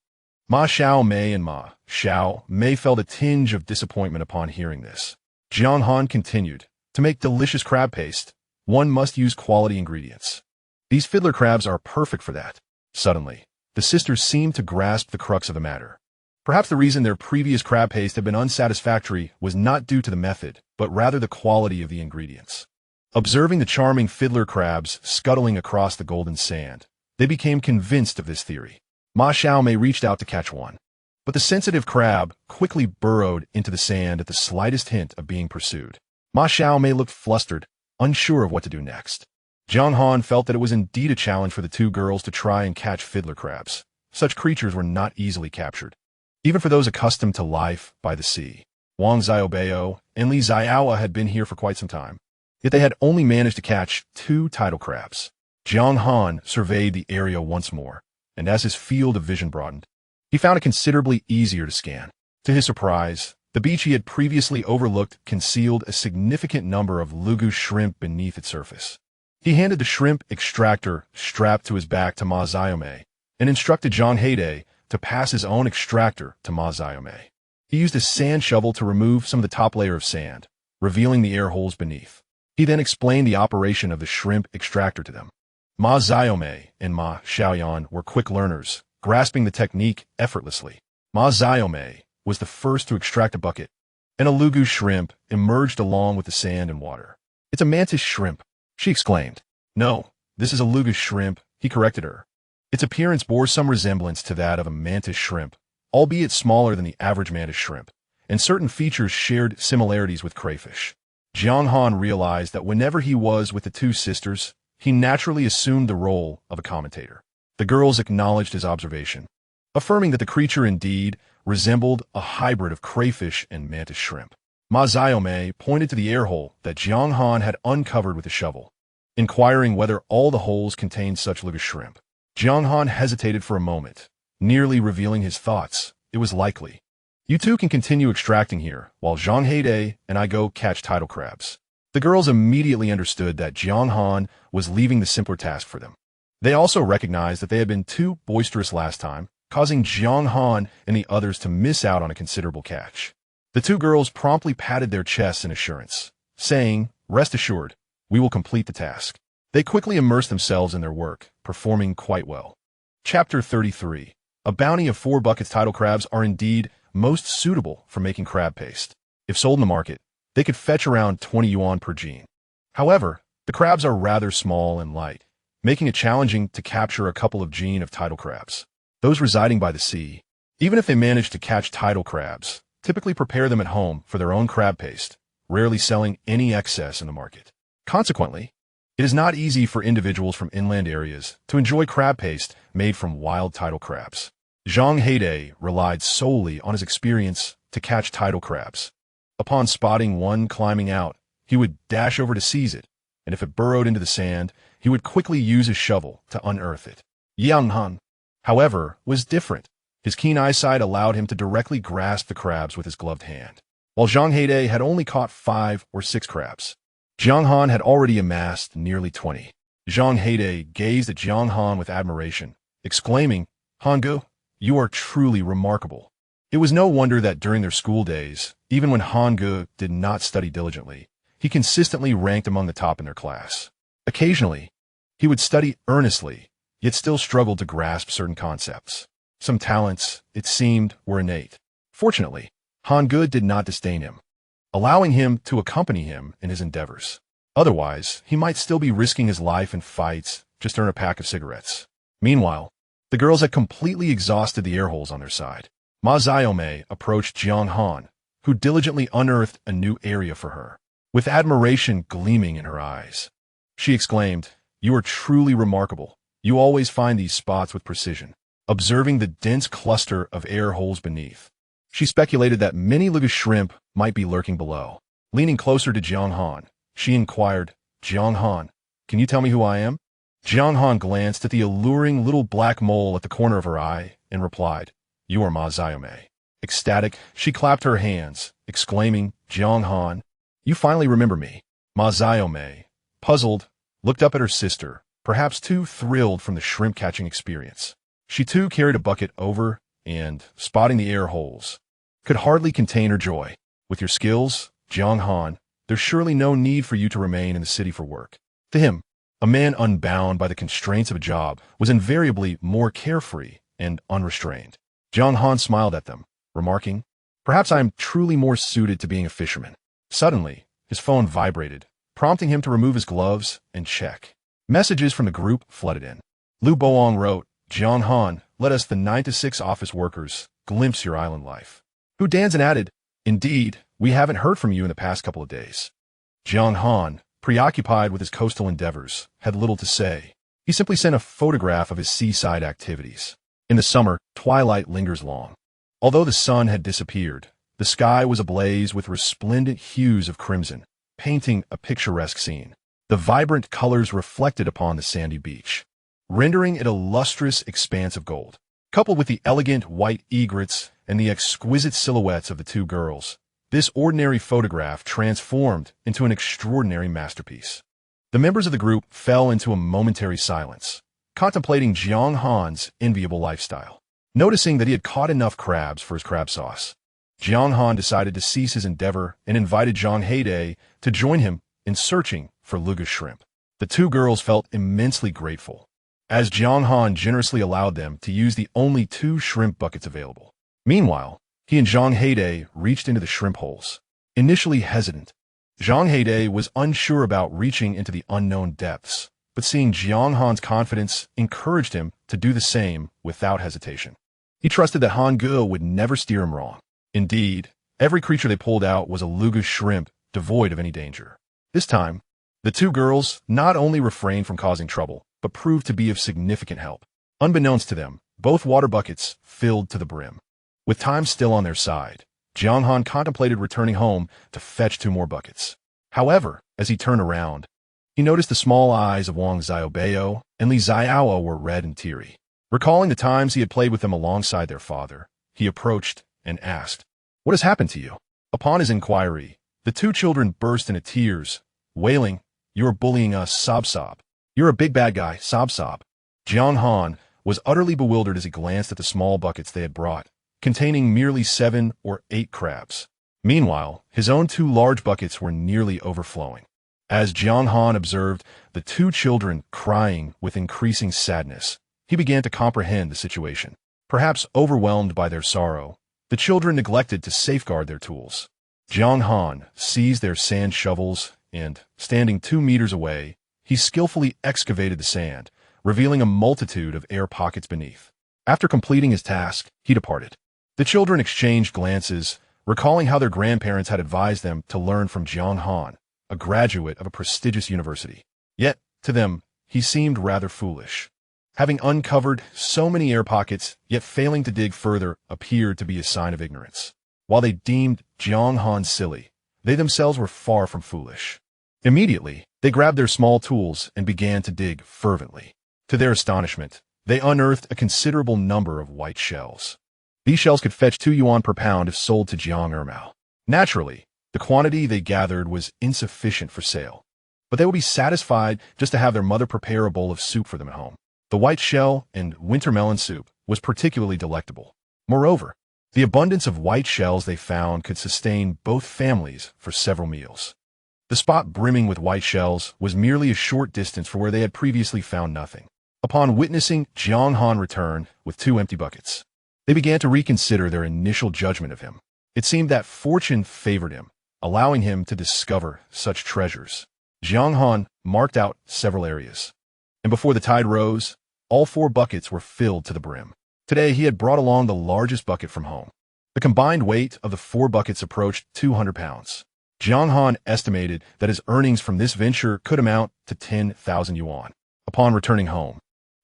Ma Xiao Mei and Ma Xiao Mei felt a tinge of disappointment upon hearing this. Jiang Han continued, to make delicious crab paste, one must use quality ingredients. These fiddler crabs are perfect for that. Suddenly, the sisters seemed to grasp the crux of the matter. Perhaps the reason their previous crab paste had been unsatisfactory was not due to the method, but rather the quality of the ingredients. Observing the charming fiddler crabs scuttling across the golden sand, they became convinced of this theory. Ma Xiaomei reached out to catch one, but the sensitive crab quickly burrowed into the sand at the slightest hint of being pursued. Ma Xiaomei looked flustered, unsure of what to do next. Jiang Han felt that it was indeed a challenge for the two girls to try and catch fiddler crabs. Such creatures were not easily captured, even for those accustomed to life by the sea. Wang Xiaobao and Li Xiaowa had been here for quite some time, yet they had only managed to catch 2 tidal crabs. Jiang Han surveyed the area once more, and as his field of vision broadened, he found it considerably easier to scan. To his surprise, the beach he had previously overlooked concealed a significant number of lugu shrimp beneath its surface. He handed the shrimp extractor strapped to his back to Ma Xiaomei and instructed Zhang Heide to pass his own extractor to Ma Xiaomei. He used a sand shovel to remove some of the top layer of sand, revealing the air holes beneath. He then explained the operation of the shrimp extractor to them. Ma Xiaomei and Ma Xiaoyan were quick learners, grasping the technique effortlessly. Ma Xiaomei was the first to extract a bucket, and a lugu shrimp emerged along with the sand and water. It's a mantis shrimp, she exclaimed. No, this is a lugu shrimp, he corrected her. Its appearance bore some resemblance to that of a mantis shrimp, albeit smaller than the average mantis shrimp, and certain features shared similarities with crayfish. Jiang Han realized that whenever he was with the two sisters, he naturally assumed the role of a commentator. The girls acknowledged his observation, affirming that the creature indeed resembled a hybrid of crayfish and mantis shrimp. Ma Xiaomei pointed to the air hole that Jiang Han had uncovered with a shovel, inquiring whether all the holes contained such lugu shrimp. Jiang Han hesitated for a moment, nearly revealing his thoughts. It was likely. You two can continue extracting here, while Zhang Heide and I go catch tidal crabs. The girls immediately understood that Jiang Han was leaving the simpler task for them. They also recognized that they had been too boisterous last time, causing Jiang Han and the others to miss out on a considerable catch. The two girls promptly patted their chests in assurance, saying, "Rest assured, we will complete the task." They quickly immersed themselves in their work, performing quite well. Chapter 33. A bounty of 4 buckets tidal crabs are indeed most suitable for making crab paste. If sold in the market, they could fetch around 20 yuan per gene. However, the crabs are rather small and light, making it challenging to capture a couple of gene of tidal crabs. Those residing by the sea, even if they manage to catch tidal crabs, typically prepare them at home for their own crab paste, rarely selling any excess in the market. Consequently, it is not easy for individuals from inland areas to enjoy crab paste made from wild tidal crabs. Zhang Heide relied solely on his experience to catch tidal crabs. Upon spotting one climbing out, he would dash over to seize it, and if it burrowed into the sand, he would quickly use his shovel to unearth it. Jiang Han, however, was different. His keen eyesight allowed him to directly grasp the crabs with his gloved hand, while Zhang Heide had only caught 5 or 6 crabs. Jiang Han had already amassed nearly 20. Zhang Heide gazed at Jiang Han with admiration, exclaiming, "Hangu, you are truly remarkable." It was no wonder that during their school days, even when Hangu did not study diligently, he consistently ranked among the top in their class. Occasionally, he would study earnestly, yet still struggled to grasp certain concepts. Some talents, it seemed, were innate. Fortunately, Hangu did not disdain him, allowing him to accompany him in his endeavors. Otherwise, he might still be risking his life in fights just to earn a pack of cigarettes. Meanwhile, the girls had completely exhausted the air holes on their side. Ma Xiaomei approached Jiang Han, who diligently unearthed a new area for her. With admiration gleaming in her eyes, she exclaimed, "You are truly remarkable. You always find these spots with precision, observing the dense cluster of air holes beneath. She speculated that many Luga shrimp might be lurking below. Leaning closer to Jiang Han, she inquired, "Jiang Han, can you tell me who I am?" Jiang Han glanced at the alluring little black mole at the corner of her eye and replied, "You are Ma Xiaomei." Ecstatic, she clapped her hands, exclaiming, "Jiang Han, you finally remember me." Ma Xiaomei, puzzled, looked up at her sister, perhaps too thrilled from the shrimp-catching experience. She too carried a bucket over and, spotting the air holes, could hardly contain her joy. "With your skills, Jiang Han, there's surely no need for you to remain in the city for work." To him, a man unbound by the constraints of a job was invariably more carefree and unrestrained. Jiang Han smiled at them, remarking, "Perhaps I am truly more suited to being a fisherman." Suddenly, his phone vibrated, prompting him to remove his gloves and check. Messages from the group flooded in. Lu Boang wrote, "Jiang Han, let us, the 9 to 6 office workers, glimpse your island life." Hu Danzan added, "Indeed, we haven't heard from you in the past couple of days." Jiang Han, preoccupied with his coastal endeavors, had little to say. He simply sent a photograph of his seaside activities. In the summer, twilight lingers long. Although the sun had disappeared, the sky was ablaze with resplendent hues of crimson, painting a picturesque scene. The vibrant colors reflected upon the sandy beach, rendering it a lustrous expanse of gold. Coupled with the elegant white egrets and the exquisite silhouettes of the two girls, this ordinary photograph transformed into an extraordinary masterpiece. The members of the group fell into a momentary silence, contemplating Jiang Han's enviable lifestyle. Noticing that he had caught enough crabs for his crab sauce, Jiang Han decided to cease his endeavor and invited Zhang Heide to join him in searching for Luga shrimp. The two girls felt immensely grateful, as Jiang Han generously allowed them to use the only 2 shrimp buckets available. Meanwhile, he and Zhang Heide reached into the shrimp holes. Initially hesitant, Zhang Heide was unsure about reaching into the unknown depths, but seeing Jiang Han's confidence encouraged him to do the same without hesitation. He trusted that Han Ge would never steer him wrong. Indeed, every creature they pulled out was a Luga shrimp devoid of any danger. This time, the two girls not only refrained from causing trouble, but proved to be of significant help. Unbeknownst to them, both water buckets filled to the brim. With time still on their side, Jiang Han contemplated returning home to fetch 2 more buckets. However, as he turned around, he noticed the small eyes of Wang Xiaobao and Li Xiaowa were red and teary. Recalling the times he had played with them alongside their father, he approached and asked, "What has happened to you?" Upon his inquiry, the 2 children burst into tears, wailing, "You're bullying us, sob sob. You're a big bad guy, sob sob." Jiang Han was utterly bewildered as he glanced at the small buckets they had brought, containing merely 7 or 8 crabs. Meanwhile, his own 2 large buckets were nearly overflowing. As Jiang Han observed the 2 children crying with increasing sadness, he began to comprehend the situation. Perhaps overwhelmed by their sorrow, the children neglected to safeguard their tools. Jiang Han seized their sand shovels and, standing 2 meters away, he skillfully excavated the sand, revealing a multitude of air pockets beneath. After completing his task, he departed. The children exchanged glances, recalling how their grandparents had advised them to learn from Jiang Han, a graduate of a prestigious university. Yet, to them, he seemed rather foolish. Having uncovered so many air pockets, yet failing to dig further, appeared to be a sign of ignorance. While they deemed Jiang Han silly, they themselves were far from foolish. Immediately, they grabbed their small tools and began to dig fervently. To their astonishment, they unearthed a considerable number of white shells. These shells could fetch 2 yuan per pound if sold to Jiang Ermao. Naturally, the quantity they gathered was insufficient for sale, but they would be satisfied just to have their mother prepare a bowl of soup for them at home. The white shell and winter melon soup was particularly delectable. Moreover, the abundance of white shells they found could sustain both families for several meals. The spot brimming with white shells was merely a short distance from where they had previously found nothing. Upon witnessing Jiang Han return with 2 empty buckets, they began to reconsider their initial judgment of him. It seemed that fortune favored him, allowing him to discover such treasures. Jiang Han marked out several areas, and before the tide rose, all 4 buckets were filled to the brim. Today, he had brought along the largest bucket from home. The combined weight of the 4 buckets approached 200 pounds. Jiang Han estimated that his earnings from this venture could amount to 10,000 yuan. Upon returning home,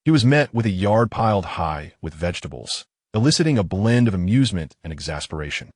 He was met with a yard piled high with vegetables, eliciting a blend of amusement and exasperation.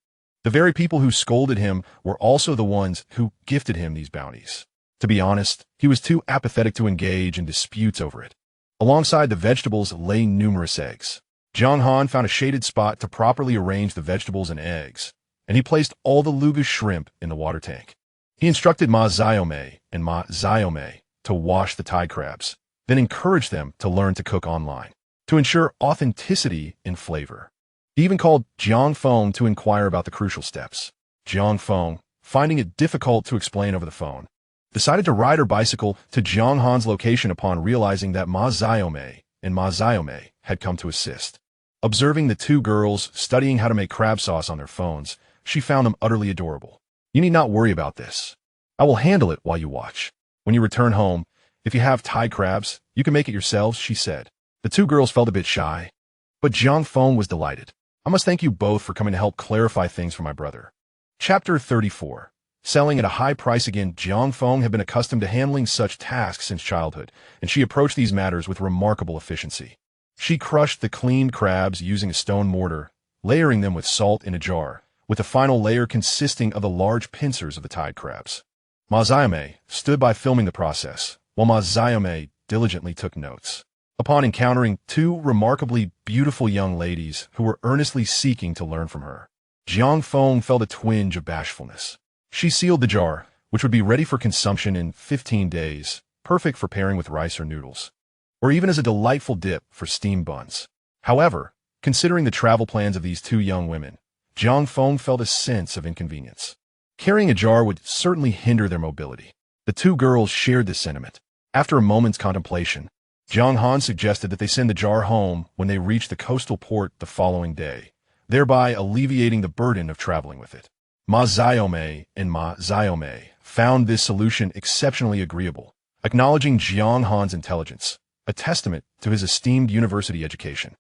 The very people who scolded him were also the ones who gifted him these bounties. To be honest, he was too apathetic to engage in disputes over it. Alongside the vegetables lay numerous eggs. Jiang Han found a shaded spot to properly arrange the vegetables and eggs, and he placed all the lugu shrimp in the water tank. He instructed Ma Xiaomei and Ma Xiaomei to wash the tide crabs, then encouraged them to learn to cook online, to ensure authenticity in flavor. He even called Jiang Feng to inquire about the crucial steps. Jiang Feng, finding it difficult to explain over the phone, decided to ride her bicycle to Jiang Han's location upon realizing that Ma Xiaomei and Ma Xiaomei had come to assist. Observing the two girls studying how to make crab sauce on their phones, she found them utterly adorable. You need not worry about this. I will handle it while you watch. When you return home, if you have tide crabs, you can make it yourselves, she said. The two girls felt a bit shy, but Jiang Feng was delighted. I must thank you both for coming to help clarify things for my brother. Chapter 34. Selling at a high price again. Jiang Feng had been accustomed to handling such tasks since childhood, and she approached these matters with remarkable efficiency. She crushed the cleaned crabs using a stone mortar, layering them with salt in a jar, with the final layer consisting of the large pincers of the tide crabs. Ma Xiaomei stood by filming the process, while Ma Xiaomei diligently took notes. Upon encountering two remarkably beautiful young ladies who were earnestly seeking to learn from her, Jiang Feng felt a twinge of bashfulness. She sealed the jar, which would be ready for consumption in 15 days, perfect for pairing with rice or noodles, or even as a delightful dip for steamed buns. However, considering the travel plans of these two young women, Jiang Feng felt a sense of inconvenience. Carrying a jar would certainly hinder their mobility. The two girls shared this sentiment. After a moment's contemplation, Jiang Han suggested that they send the jar home when they reached the coastal port the following day, thereby alleviating the burden of traveling with it. Ma Xiaomei and Ma Xiaomei found this solution exceptionally agreeable, acknowledging Jiang Han's intelligence, a testament to his esteemed university education.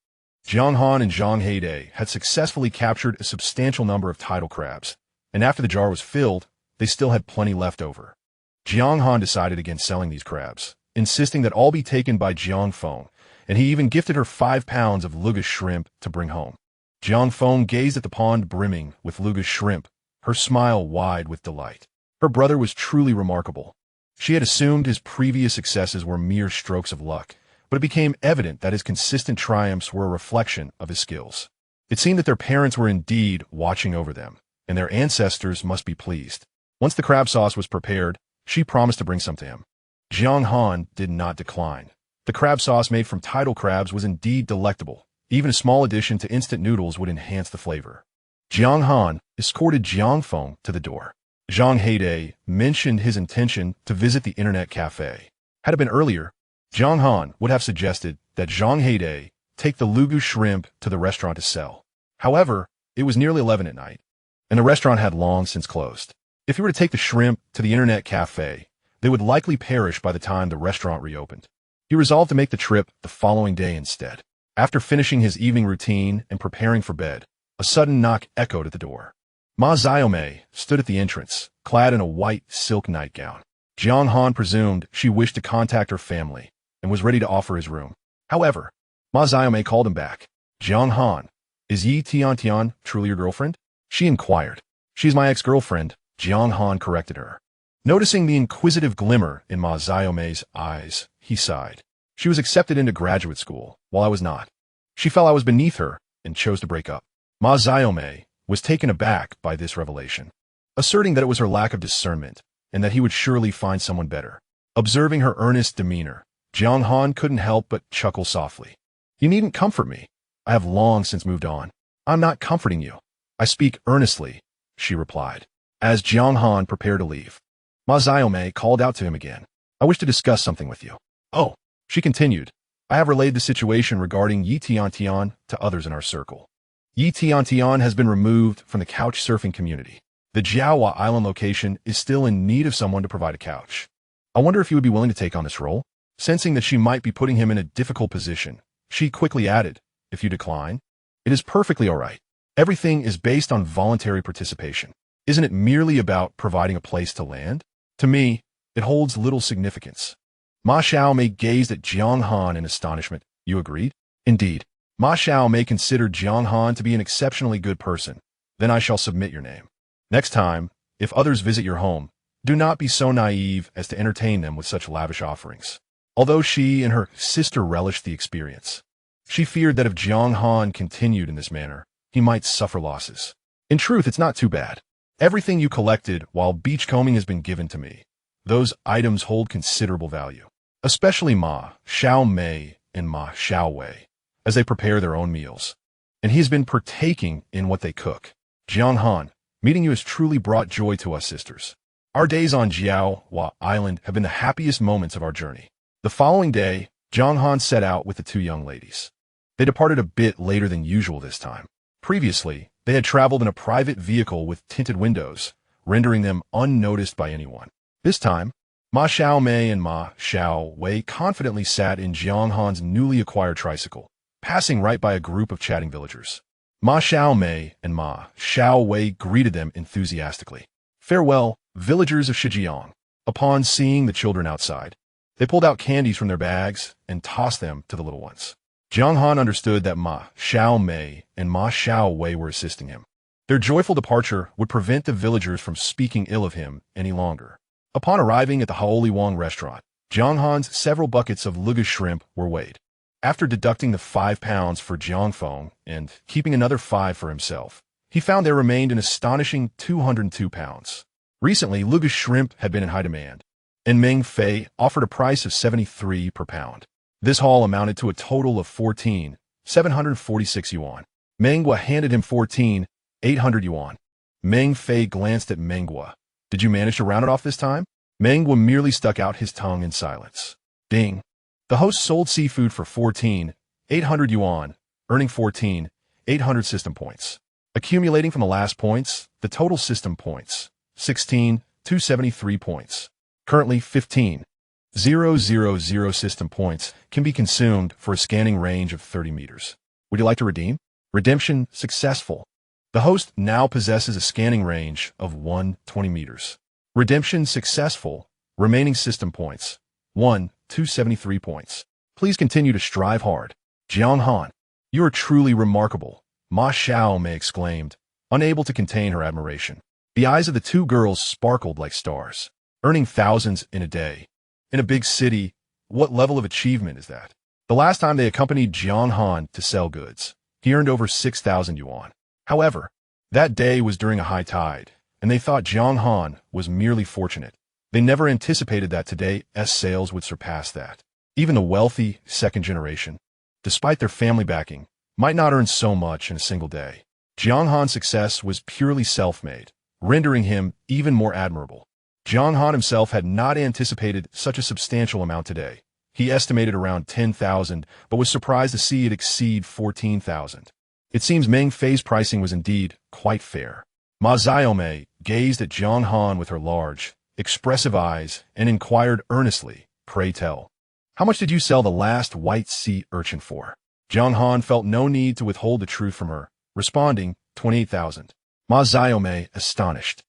Jiang Han and Zhang Heide had successfully captured a substantial number of tidal crabs, and after the jar was filled, they still had plenty left over. Jiang Han decided against selling these crabs, insisting that all be taken by Jiang Feng, and he even gifted her 5 pounds of lugu shrimp to bring home. Jiang Feng gazed at the pond brimming with lugu shrimp, her smile wide with delight. Her brother was truly remarkable. She had assumed his previous successes were mere strokes of luck, but it became evident that his consistent triumphs were a reflection of his skills. It seemed that their parents were indeed watching over them, and their ancestors must be pleased. Once the crab sauce was prepared, she promised to bring some to him. Jiang Han did not decline. The crab sauce made from tidal crabs was indeed delectable. Even a small addition to instant noodles would enhance the flavor. Jiang Han escorted Jiang Feng to the door. Zhang Heide mentioned his intention to visit the internet cafe. Had it been earlier, Jiang Han would have suggested that Zhang Heide take the lugu shrimp to the restaurant to sell. However, it was nearly 11 at night, and the restaurant had long since closed. If he were to take the shrimp to the internet cafe, they would likely perish by the time the restaurant reopened. He resolved to make the trip the following day instead. After finishing his evening routine and preparing for bed, a sudden knock echoed at the door. Ma Xiaomei stood at the entrance, clad in a white silk nightgown. Jiang Han presumed she wished to contact her family and was ready to offer his room. However, Ma Xiaomei called him back. Jiang Han, is Yi Tiantian truly your girlfriend? She inquired. She's my ex-girlfriend, Jiang Han corrected her. Noticing the inquisitive glimmer in Ma Xiaomei's eyes, he sighed. She was accepted into graduate school, while I was not. She felt I was beneath her and chose to break up. Ma Xiaomei was taken aback by this revelation, asserting that it was her lack of discernment and that he would surely find someone better. Observing her earnest demeanor, Jiang Han couldn't help but chuckle softly. You needn't comfort me. I have long since moved on. I'm not comforting you. I speak earnestly, she replied. As Jiang Han prepared to leave, Ma Xiaomei called out to him again. I wish to discuss something with you. Oh, she continued. I have relayed the situation regarding Yi Tiantian to others in our circle. Yi Tiantian has been removed from the couch surfing community. The Jiaowa Island location is still in need of someone to provide a couch. I wonder if you would be willing to take on this role? Sensing that she might be putting him in a difficult position, she quickly added, if you decline, it is perfectly all right. Everything is based on voluntary participation. Isn't it merely about providing a place to land? To me, it holds little significance. Ma Xiaomei gazed at Jiang Han in astonishment, You agreed? Indeed. Ma Xiao may consider Jiang Han to be an exceptionally good person. Then I shall submit your name. Next time, if others visit your home, do not be so naive as to entertain them with such lavish offerings. Although she and her sister relished the experience, she feared that if Jiang Han continued in this manner, he might suffer losses. In truth, it's not too bad. Everything you collected while beachcombing has been given to me. Those items hold considerable value, especially Ma Xiao Mei and Ma Xiao Wei, as they prepare their own meals. And he has been partaking in what they cook. Jiang Han, meeting you has truly brought joy to us sisters. Our days on Jiaowa Island have been the happiest moments of our journey. The following day, Jiang Han set out with the two young ladies. They departed a bit later than usual this time. Previously, they had traveled in a private vehicle with tinted windows, rendering them unnoticed by anyone. This time, Ma Xiao Mei and Ma Xiao Wei confidently sat in Jiang Han's newly acquired tricycle, passing right by a group of chatting villagers. Ma Xiao Mei and Ma Xiao Wei greeted them enthusiastically. Farewell, villagers of Shijiang. Upon seeing the children outside, they pulled out candies from their bags and tossed them to the little ones. Jiang Han understood that Ma Xiao Mei and Ma Xiao Wei were assisting him. Their joyful departure would prevent the villagers from speaking ill of him any longer. Upon arriving at the Haoli Wang restaurant, Jiang Han's several buckets of luge shrimp were weighed. After deducting the 5 pounds for Jiang Feng and keeping another 5 for himself, he found there remained an astonishing 202 pounds. Recently, luge shrimp had been in high demand, and Meng Fei offered a price of 73 per pound. This haul amounted to a total of 14,746 yuan. Menghua handed him 14,800 yuan. Meng Fei glanced at Menghua. Did you manage to round it off this time? Menghua merely stuck out his tongue in silence. Ding. The host sold seafood for 14,800 yuan, earning 14,800 system points. Accumulating from the last points, the total system points, 16,273 points. Currently 15,000 system points can be consumed for a scanning range of 30 meters. Would you like to redeem? Redemption successful. The host now possesses a scanning range of 120 meters. Redemption successful. Remaining system points, 1,273 points. Please continue to strive hard. Jiang Han, you are truly remarkable, Ma Xiao Mei exclaimed, unable to contain her admiration. The eyes of the two girls sparkled like stars. Earning thousands in a day. In a big city, what level of achievement is that? The last time they accompanied Jiang Han to sell goods, he earned over 6,000 yuan. However, that day was during a high tide, and they thought Jiang Han was merely fortunate. They never anticipated that today's sales would surpass that. Even the wealthy second generation, despite their family backing, might not earn so much in a single day. Jiang Han's success was purely self-made, rendering him even more admirable. Jiang Han himself had not anticipated such a substantial amount today. He estimated around 10,000, but was surprised to see it exceed 14,000. It seems Meng Fei's pricing was indeed quite fair. Ma Xiaomei gazed at Jiang Han with her large, expressive eyes and inquired earnestly, "Pray tell, how much did you sell the last white sea urchin for?" Jiang Han felt no need to withhold the truth from her, responding, 28,000. Ma Xiaomei, astonished,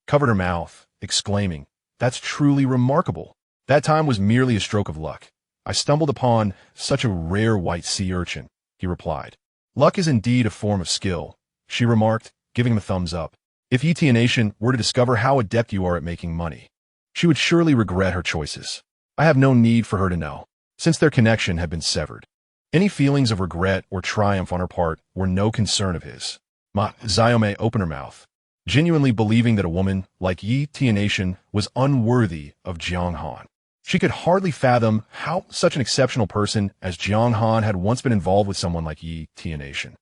covered her mouth, exclaiming, "That's truly remarkable. That time was merely a stroke of luck. I stumbled upon such a rare white sea urchin," he replied. "Luck is indeed a form of skill," she remarked, giving him a thumbs up. "If Tiantian were to discover how adept you are at making money, she would surely regret her choices. I have no need for her to know, since their connection had been severed." Any feelings of regret or triumph on her part were no concern of his. Ma Xiaomei opened her mouth, genuinely believing that a woman like Tiantian was unworthy of Jiang Han. She could hardly fathom how such an exceptional person as Jiang Han had once been involved with someone like Tiantian.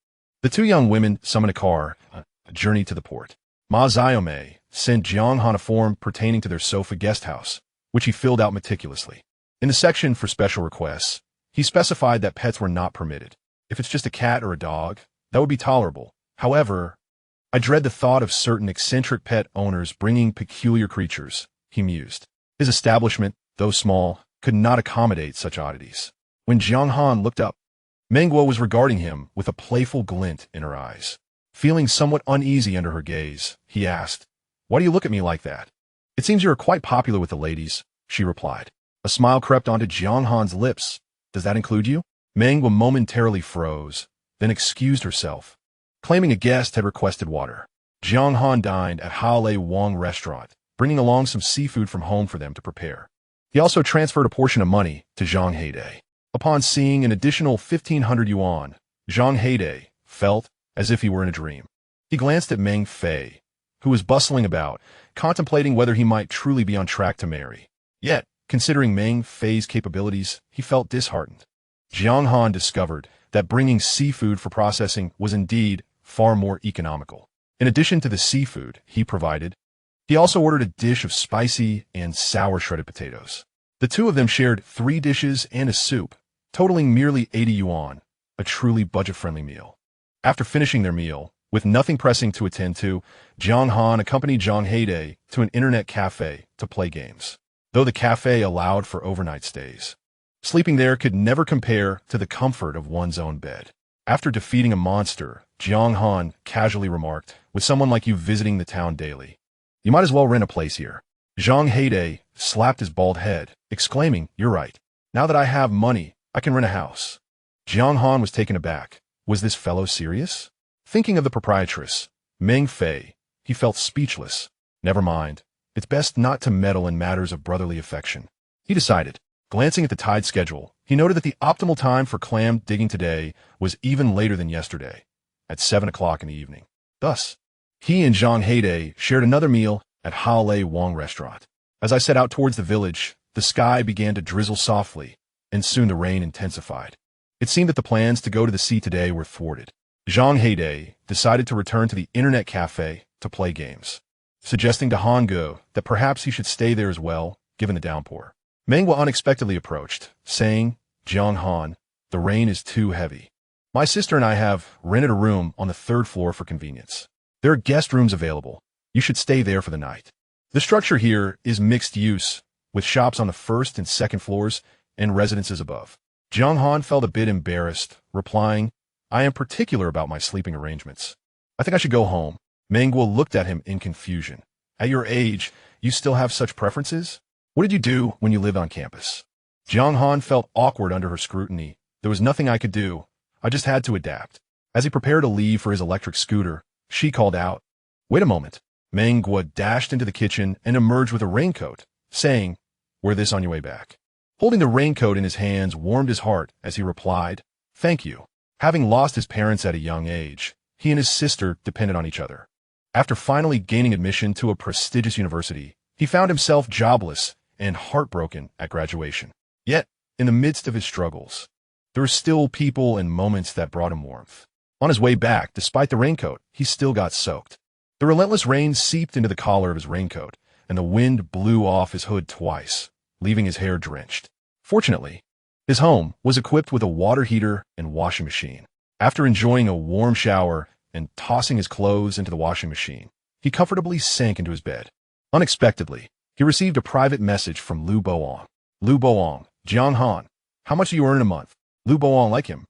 The two young women summoned a car, a journey to the port. Ma Xiaomei sent Jiang Han a form pertaining to their sofa guest house, which he filled out meticulously. In the section for special requests, he specified that pets were not permitted. If it's just a cat or a dog, that would be tolerable. However, I dread the thought of certain eccentric pet owners bringing peculiar creatures, he mused. His establishment, though small, could not accommodate such oddities. When Jiang Han looked up, Menghua was regarding him with a playful glint in her eyes. Feeling somewhat uneasy under her gaze, he asked, "Why do you look at me like that?" "It seems you are quite popular with the ladies," she replied. A smile crept onto Jiang Han's lips. "Does that include you?" Meng momentarily froze, then excused herself, claiming a guest had requested water. Jiang Han dined at Hale Wang restaurant, bringing along some seafood from home for them to prepare. He also transferred a portion of money to Zhang Heide. Upon seeing an additional 1,500 yuan, Zhang Heide felt as if he were in a dream. He glanced at Meng Fei, who was bustling about, contemplating whether he might truly be on track to marry. Yet, considering Meng Fei's capabilities, he felt disheartened. Jiang Han discovered that bringing seafood for processing was indeed far more economical. In addition to the seafood he provided, he also ordered a dish of spicy and sour shredded potatoes. The two of them shared 3 dishes and a soup, totaling merely 80 yuan, a truly budget-friendly meal. After finishing their meal, with nothing pressing to attend to, Jiang Han accompanied Zhang Heide to an internet cafe to play games, though the cafe allowed for overnight stays. Sleeping there could never compare to the comfort of one's own bed. After defeating a monster, Jiang Han casually remarked, "With someone like you visiting the town daily, you might as well rent a place here." Zhang Heide slapped his bald head, exclaiming, "You're right. Now that I have money, I can rent a house." Jiang Han was taken aback. Was this fellow serious? Thinking of the proprietress, Meng Fei, he felt speechless. Never mind. It's best not to meddle in matters of brotherly affection, he decided. Glancing at the tide schedule, he noted that the optimal time for clam digging today was even later than yesterday, at 7 o'clock in the evening. Thus, he and Zhang Heide shared another meal at Hale Wang restaurant. As I set out towards the village, the sky began to drizzle softly, and soon the rain intensified. It seemed that the plans to go to the sea today were thwarted. Zhang Heide decided to return to the internet cafe to play games, suggesting to Hangu that perhaps he should stay there as well, given the downpour. Mengwa unexpectedly approached, saying, "Jiang Han, the rain is too heavy. My sister and I have rented a room on the 3rd floor for convenience. There are guest rooms available. You should stay there for the night." The structure here is mixed use, with shops on the 1st and 2nd floors and residences above. Jiang Han felt a bit embarrassed, replying, "I am particular about my sleeping arrangements. I think I should go home." Mengwa looked at him in confusion. "At your age, you still have such preferences? What did you do when you lived on campus?" Jiang Han felt awkward under her scrutiny. There was nothing I could do. I just had to adapt. As he prepared to leave for his electric scooter, she called out, "Wait a moment." Mengwa dashed into the kitchen and emerged with a raincoat, saying, "Wear this on your way back." Holding the raincoat in his hands warmed his heart as he replied, "Thank you." Having lost his parents at a young age, he and his sister depended on each other. After finally gaining admission to a prestigious university, he found himself jobless and heartbroken at graduation. Yet, in the midst of his struggles, there were still people and moments that brought him warmth. On his way back, despite the raincoat, he still got soaked. The relentless rain seeped into the collar of his raincoat, and the wind blew off his hood twice, leaving his hair drenched. Fortunately, his home was equipped with a water heater and washing machine. After enjoying a warm shower and tossing his clothes into the washing machine, he comfortably sank into his bed. Unexpectedly, he received a private message from Lu Boang. "Lu Boang, Jiang Han, how much do you earn in a month?" Lu Boang, like him,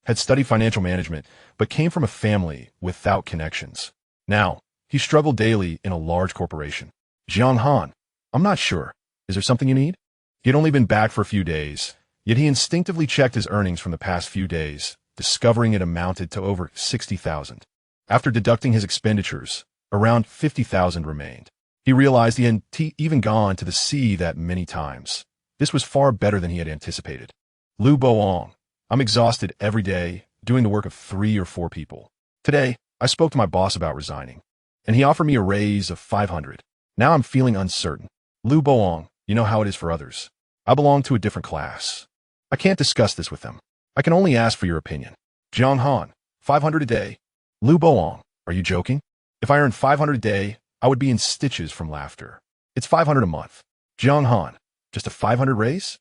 had studied financial management, but came from a family without connections. Now, he struggled daily in a large corporation. "Jiang Han, I'm not sure. Is there something you need?" He had only been back for a few days, yet he instinctively checked his earnings from the past few days, discovering it amounted to over 60,000. After deducting his expenditures, around 50,000 remained. He realized he hadn't even gone to the sea that many times. This was far better than he had anticipated. "Lu Boang, I'm exhausted every day, doing the work of 3 or 4 people. Today, I spoke to my boss about resigning, and he offered me a raise of 500. Now I'm feeling uncertain. Lu Boang, you know how it is for others. I belong to a different class. I can't discuss this with them. I can only ask for your opinion." "Jiang Han, 500 a day. Lu Boang, are you joking? If I earned 500 a day, I would be in stitches from laughter. It's 500 a month. Jiang Han, just a 500 raise?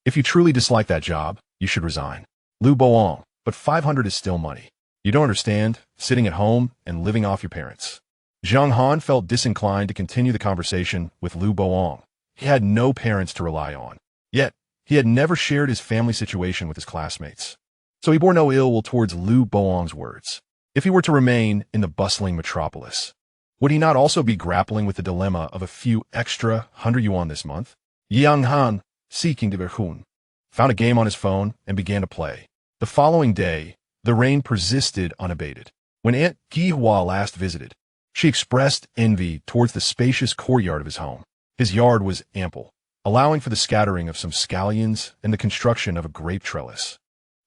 If you truly dislike that job, you should resign." "Lu Boang, but 500 is still money. You don't understand, sitting at home and living off your parents." Jiang Han felt disinclined to continue the conversation with Lu Boang. He had no parents to rely on. Yet, he had never shared his family situation with his classmates. So he bore no ill will towards Lu Boang's words. If he were to remain in the bustling metropolis, would he not also be grappling with the dilemma of a few extra 100 yuan this month? Jiang Han, seeking to Verhun, found a game on his phone and began to play. The following day, the rain persisted unabated. When Aunt Jiaowa last visited, she expressed envy towards the spacious courtyard of his home. His yard was ample, allowing for the scattering of some scallions and the construction of a grape trellis,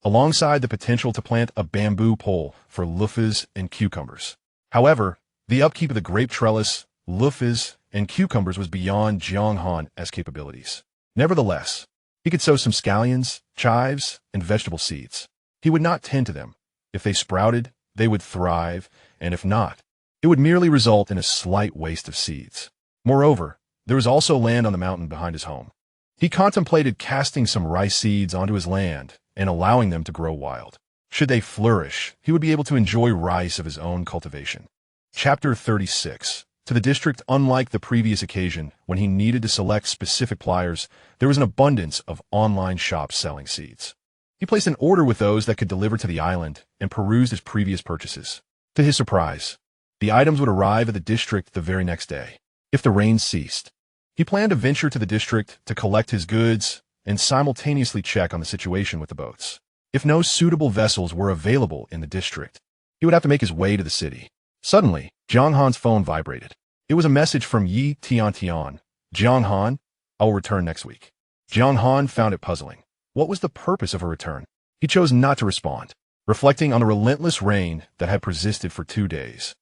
alongside the potential to plant a bamboo pole for loofahs and cucumbers. However, the upkeep of the grape trellis, loofahs, and cucumbers was beyond Jiang Han's capabilities. Nevertheless, he could sow some scallions, chives, and vegetable seeds. He would not tend to them. If they sprouted, they would thrive, and if not, it would merely result in a slight waste of seeds. Moreover, there was also land on the mountain behind his home. He contemplated casting some rice seeds onto his land and allowing them to grow wild. Should they flourish, he would be able to enjoy rice of his own cultivation. Chapter 36. To the district, unlike the previous occasion when he needed to select specific pliers, there was an abundance of online shops selling seeds. He placed an order with those that could deliver to the island and perused his previous purchases. To his surprise, the items would arrive at the district the very next day. If the rain ceased, he planned to venture to the district to collect his goods and simultaneously check on the situation with the boats. If no suitable vessels were available in the district, he would have to make his way to the city. Suddenly, Jiang Han's phone vibrated. It was a message from Tiantian. Jiang Han, I will return next week. Jiang Han found it puzzling. What was the purpose of a return? He chose not to respond, reflecting on the relentless rain that had persisted for 2 days.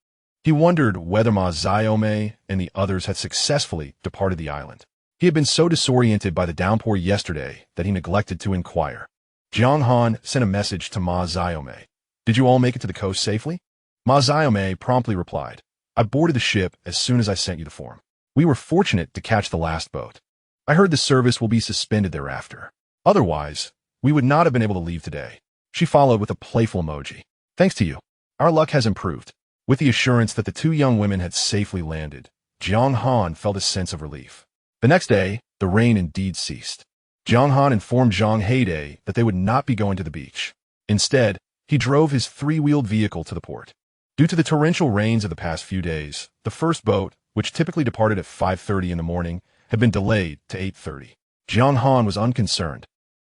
He wondered whether Ma Xiaomei and the others had successfully departed the island. He had been so disoriented by the downpour yesterday that he neglected to inquire. Jiang Han sent a message to Ma Xiaomei. Did you all make it to the coast safely? Ma Xiaomei promptly replied, I boarded the ship as soon as I sent you the form. We were fortunate to catch the last boat. I heard the service will be suspended thereafter. Otherwise, we would not have been able to leave today. She followed with a playful emoji. Thanks to you, our luck has improved. With the assurance that the 2 young women had safely landed, Jiang Han felt a sense of relief. The next day, the rain indeed ceased. Jiang Han informed Zhang Heide that they would not be going to the beach. Instead, he drove his 3-wheeled vehicle to the port. Due to the torrential rains of the past few days, the first boat, which typically departed at 5:30 in the morning, had been delayed to 8:30. Jiang Han was unconcerned,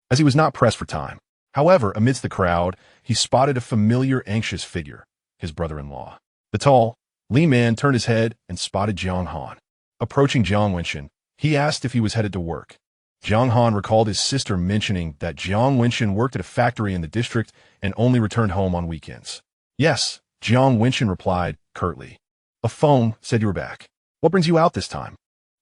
as he was not pressed for time. However, amidst the crowd, he spotted a familiar anxious figure, his brother-in-law. The tall, lean man turned his head and spotted Jiang Han. Approaching Jiang Wenshin, he asked if he was headed to work. Jiang Han recalled his sister mentioning that Jiang Wenshin worked at a factory in the district and only returned home on weekends. Yes, Jiang Wenshin replied curtly. A phone said you were back. What brings you out this time?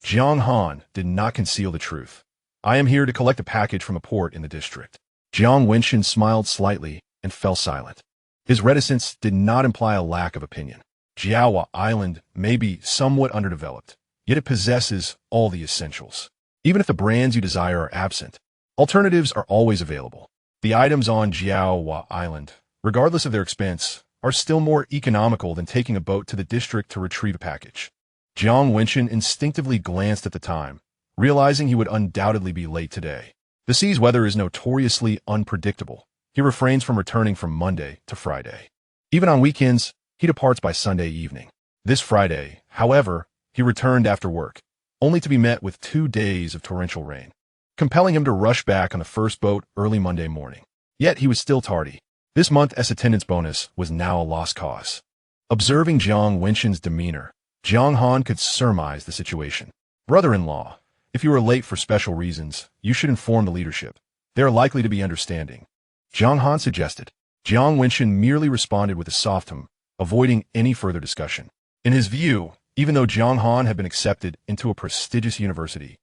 Jiang Han did not conceal the truth. I am here to collect a package from a port in the district. Jiang Wenshin smiled slightly and fell silent. His reticence did not imply a lack of opinion. Jiaowa Island may be somewhat underdeveloped, yet it possesses all the essentials. Even if the brands you desire are absent, alternatives are always available. The items on Jiaowa Island, regardless of their expense, are still more economical than taking a boat to the district to retrieve a package. Jiang Wenshin instinctively glanced at the time, realizing he would undoubtedly be late today. The sea's weather is notoriously unpredictable. He refrains from returning from Monday to Friday. Even on weekends, he departs by Sunday evening. This Friday, however, he returned after work, only to be met with 2 days of torrential rain, compelling him to rush back on the first boat early Monday morning. Yet he was still tardy. This month's attendance bonus was now a lost cause. Observing Jiang Wenshin's demeanor, Jiang Han could surmise the situation. Brother-in-law, if you are late for special reasons, you should inform the leadership. They are likely to be understanding. Jiang Han suggested. Jiang Wenshin merely responded with a soft hum, avoiding any further discussion. In his view, even though Jiang Han had been accepted into a prestigious university,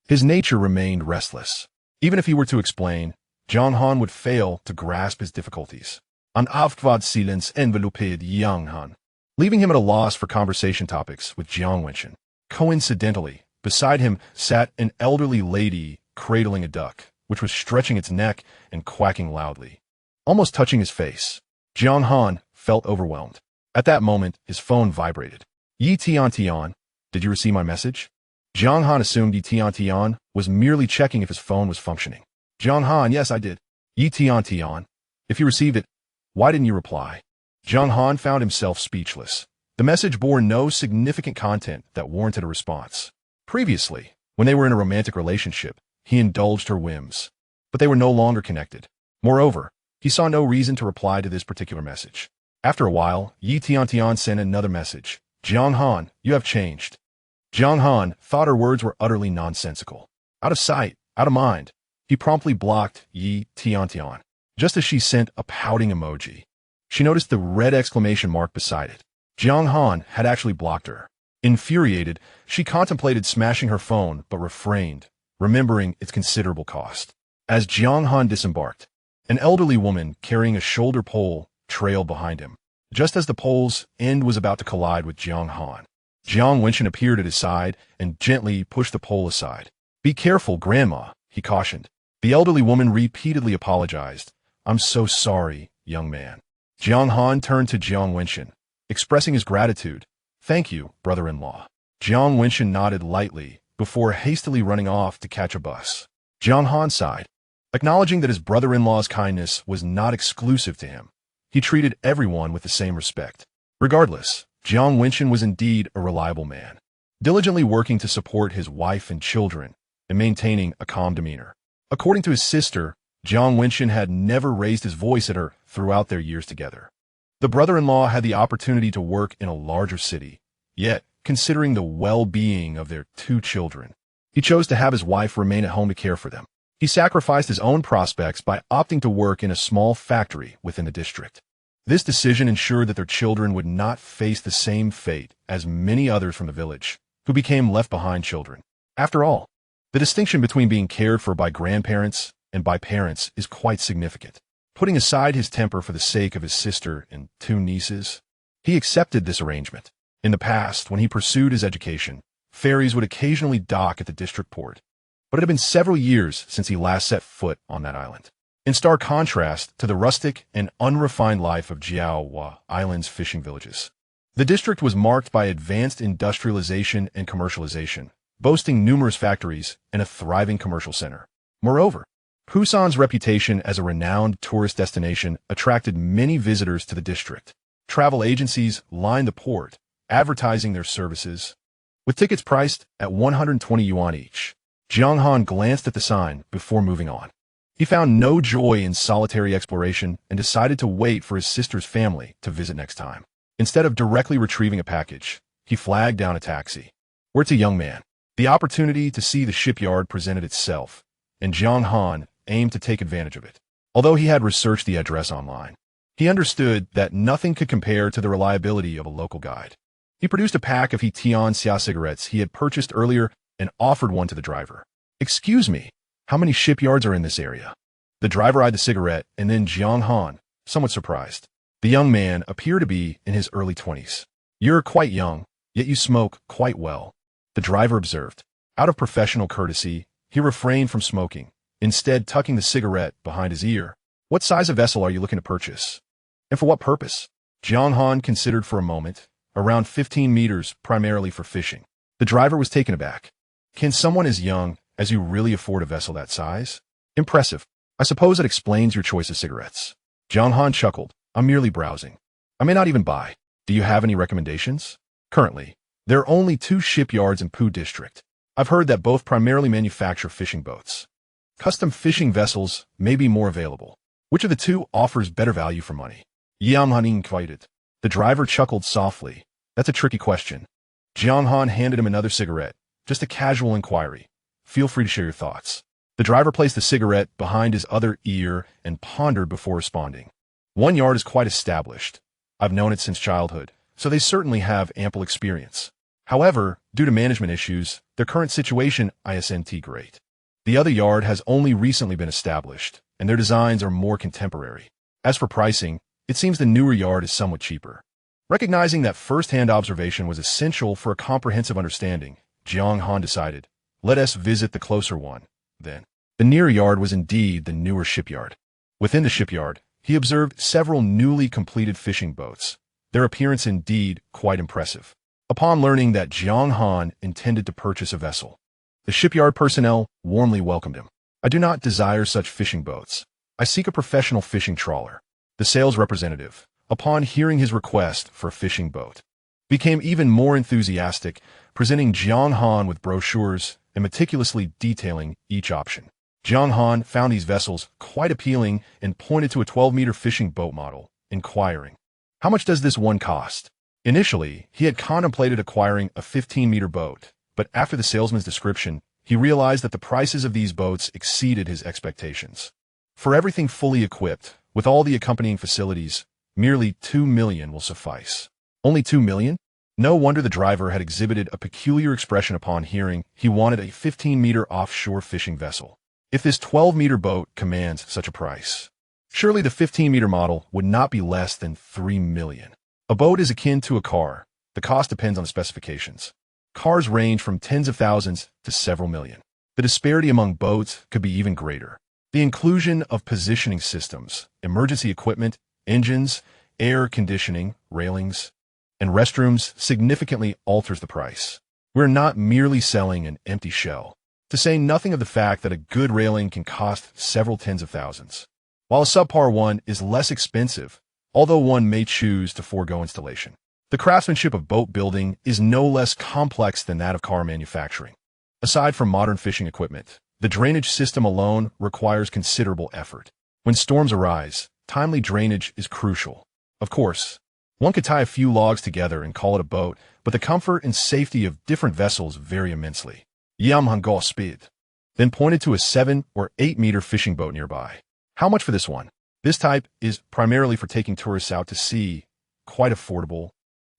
his nature remained restless. Even if he were to explain, Jiang Han would fail to grasp his difficulties. An avtvad silence enveloped Jiang Han, leaving him at a loss for conversation topics with Jiang Wenshin. Coincidentally, beside him sat an elderly lady cradling a duck, which was stretching its neck and quacking loudly, almost touching his face. Jiang Han felt overwhelmed. At that moment, his phone vibrated. Tiantian, did you receive my message? Jiang Han assumed Tiantian was merely checking if his phone was functioning. Jiang Han, yes, I did. Tiantian, if you received it, why didn't you reply? Jiang Han found himself speechless. The message bore no significant content that warranted a response. Previously, when they were in a romantic relationship, he indulged her whims, but they were no longer connected. Moreover, he He saw no reason to reply to this particular message. After a while, Tiantian sent another message. Jiang Han, you have changed. Jiang Han thought her words were utterly nonsensical. Out of sight, out of mind. He promptly blocked Tiantian, just as she sent a pouting emoji. She noticed the red exclamation mark beside it. Jiang Han had actually blocked her. Infuriated, she contemplated smashing her phone but refrained, remembering its considerable cost. As Jiang Han disembarked, an elderly woman carrying a shoulder pole trailed behind him. Just as the pole's end was about to collide with Jiang Han, Jiang Wenchen appeared at his side and gently pushed the pole aside. "Be careful, Grandma," he cautioned. The elderly woman repeatedly apologized. "I'm so sorry, young man." Jiang Han turned to Jiang Wenchen, expressing his gratitude. "Thank you, brother-in-law." Jiang Wenchen nodded lightly before hastily running off to catch a bus. Jiang Han sighed, acknowledging that his brother-in-law's kindness was not exclusive to him. He treated everyone with the same respect. Regardless, Jiang Wenchen was indeed a reliable man, diligently working to support his wife and children and maintaining a calm demeanor. According to his sister, Jiang Wenchen had never raised his voice at her throughout their years together. The brother-in-law had the opportunity to work in a larger city, yet, considering the well-being of their 2 children, he chose to have his wife remain at home to care for them. He sacrificed his own prospects by opting to work in a small factory within the district. This decision ensured that their children would not face the same fate as many others from the village, who became left-behind children. After all, the distinction between being cared for by grandparents and by parents is quite significant. Putting aside his temper for the sake of his sister and 2 nieces, he accepted this arrangement. In the past, when he pursued his education, ferries would occasionally dock at the district port, but it had been several years since he last set foot on that island. In stark contrast to the rustic and unrefined life of Jiaowa Island's fishing villages, the district was marked by advanced industrialization and commercialization, boasting numerous factories and a thriving commercial center. Moreover, Busan's reputation as a renowned tourist destination attracted many visitors to the district. Travel agencies lined the port, advertising their services, with tickets priced at 120 yuan each. Jiang Han glanced at the sign before moving on. He found no joy in solitary exploration and decided to wait for his sister's family to visit next time. Instead of directly retrieving a package, he flagged down a taxi. "Where's a young man?" The opportunity to see the shipyard presented itself, and Jiang Han aimed to take advantage of it. Although he had researched the address online, he understood that nothing could compare to the reliability of a local guide. He produced a pack of Tiantian cigarettes he had purchased earlier and offered one to the driver. "Excuse me, how many shipyards are in this area?" The driver eyed the cigarette and then Jiang Han, somewhat surprised. The young man appeared to be in his early 20s. "You're quite young, yet you smoke quite well," the driver observed. Out of professional courtesy, he refrained from smoking, instead tucking the cigarette behind his ear. "What size of vessel are you looking to purchase? And for what purpose?" Jiang Han considered for a moment. "Around 15 meters, primarily for fishing." The driver was taken aback. "Can someone as young as you really afford a vessel that size?" "Impressive. I suppose it explains your choice of cigarettes." Jiang Han chuckled. "I'm merely browsing. I may not even buy. Do you have any recommendations?" "Currently, there are only 2 shipyards in Pu District. I've heard that both primarily manufacture fishing boats. Custom fishing vessels may be more available. Which of the 2 offers better value for money?" Jiang Han inquired. The driver chuckled softly. "That's a tricky question." Jiang Han handed him another cigarette. "Just a casual inquiry. Feel free to share your thoughts." The driver placed the cigarette behind his other ear and pondered before responding. "One yard is quite established. I've known it since childhood, so they certainly have ample experience. However, due to management issues, their current situation isn't great. The other yard has only recently been established, and their designs are more contemporary. As for pricing, it seems the newer yard is somewhat cheaper." Recognizing that first-hand observation was essential for a comprehensive understanding, Jiang Han decided, "Let us visit the closer one, then." The near yard was indeed the newer shipyard. Within the shipyard, he observed several newly completed fishing boats, their appearance indeed quite impressive. Upon learning that Jiang Han intended to purchase a vessel, the shipyard personnel warmly welcomed him. "I do not desire such fishing boats. I seek a professional fishing trawler." The sales representative, upon hearing his request for a fishing boat, became even more enthusiastic, presenting Jiang Han with brochures and meticulously detailing each option. Jiang Han found these vessels quite appealing and pointed to a 12-meter fishing boat model, inquiring, "How much does this one cost?" Initially, he had contemplated acquiring a 15-meter boat, but after the salesman's description, he realized that the prices of these boats exceeded his expectations. For everything fully equipped, with all the accompanying facilities, merely $2 million will suffice. Only $2 million? No wonder the driver had exhibited a peculiar expression upon hearing he wanted a 15-meter offshore fishing vessel. If this 12-meter boat commands such a price, surely the 15-meter model would not be less than $3 million. A boat is akin to a car. The cost depends on the specifications. Cars range from tens of thousands to several million. The disparity among boats could be even greater. The inclusion of positioning systems, emergency equipment, engines, air conditioning, railings, and restrooms significantly alters the price. We're not merely selling an empty shell, to say nothing of the fact that a good railing can cost several tens of thousands, while a subpar one is less expensive, although one may choose to forego installation. The craftsmanship of boat building is no less complex than that of car manufacturing. Aside from modern fishing equipment, the drainage system alone requires considerable effort. When storms arise, timely drainage is crucial. Of course, one could tie a few logs together and call it a boat, but the comfort and safety of different vessels vary immensely. Jiang Han speed, then pointed to a 7 or 8 meter fishing boat nearby. How much for this one? This type is primarily for taking tourists out to sea, quite affordable.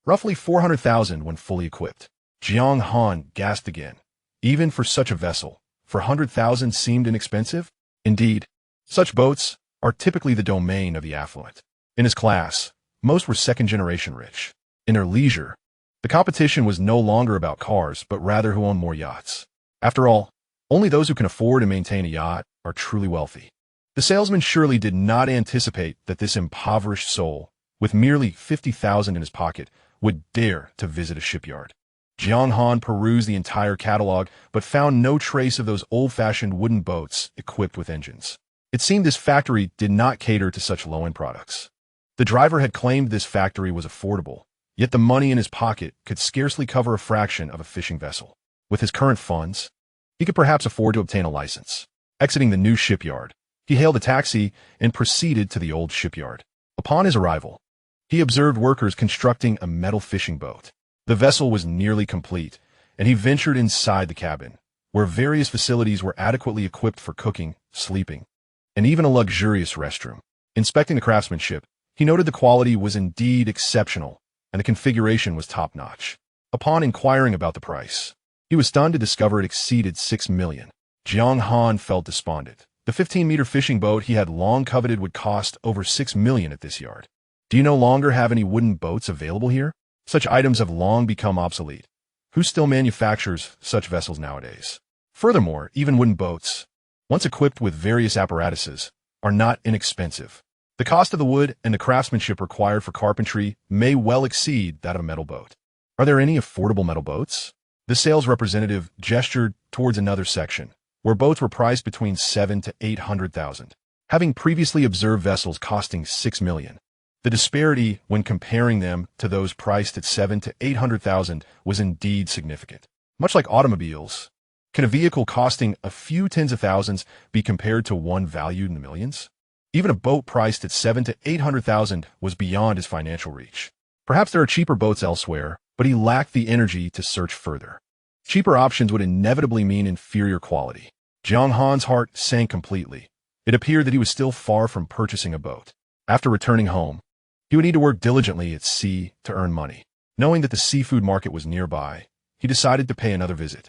Roughly 400,000 when fully equipped. Jiang Han gasped again. Even for such a vessel, 400,000 seemed inexpensive? Indeed, such boats are typically the domain of the affluent. In his class, most were second-generation rich. In their leisure, the competition was no longer about cars, but rather who owned more yachts. After all, only those who can afford and maintain a yacht are truly wealthy. The salesman surely did not anticipate that this impoverished soul, with merely 50,000 in his pocket, would dare to visit a shipyard. Jiang Han perused the entire catalog, but found no trace of those old-fashioned wooden boats equipped with engines. It seemed this factory did not cater to such low-end products. The driver had claimed this factory was affordable, yet the money in his pocket could scarcely cover a fraction of a fishing vessel. With his current funds, he could perhaps afford to obtain a license. Exiting the new shipyard, he hailed a taxi and proceeded to the old shipyard. Upon his arrival, he observed workers constructing a metal fishing boat. The vessel was nearly complete, and he ventured inside the cabin, where various facilities were adequately equipped for cooking, sleeping, and even a luxurious restroom. Inspecting the craftsmanship, he noted the quality was indeed exceptional, and the configuration was top-notch. Upon inquiring about the price, he was stunned to discover it exceeded $6 million. Jiang Han felt despondent. The 15-meter fishing boat he had long coveted would cost over $6 million at this yard. Do you no longer have any wooden boats available here? Such items have long become obsolete. Who still manufactures such vessels nowadays? Furthermore, even wooden boats, once equipped with various apparatuses, are not inexpensive. The cost of the wood and the craftsmanship required for carpentry may well exceed that of a metal boat. Are there any affordable metal boats? The sales representative gestured towards another section, where boats were priced between 7 to 800,000. Having previously observed vessels costing $6 million, the disparity when comparing them to those priced at 7 to 800,000 was indeed significant. Much like automobiles, can a vehicle costing a few tens of thousands be compared to one valued in the millions? Even a boat priced at 7 to 800,000 was beyond his financial reach. Perhaps there are cheaper boats elsewhere, but he lacked the energy to search further. Cheaper options would inevitably mean inferior quality. Jiang Han's heart sank completely. It appeared that he was still far from purchasing a boat. After returning home, he would need to work diligently at sea to earn money. Knowing that the seafood market was nearby, he decided to pay another visit.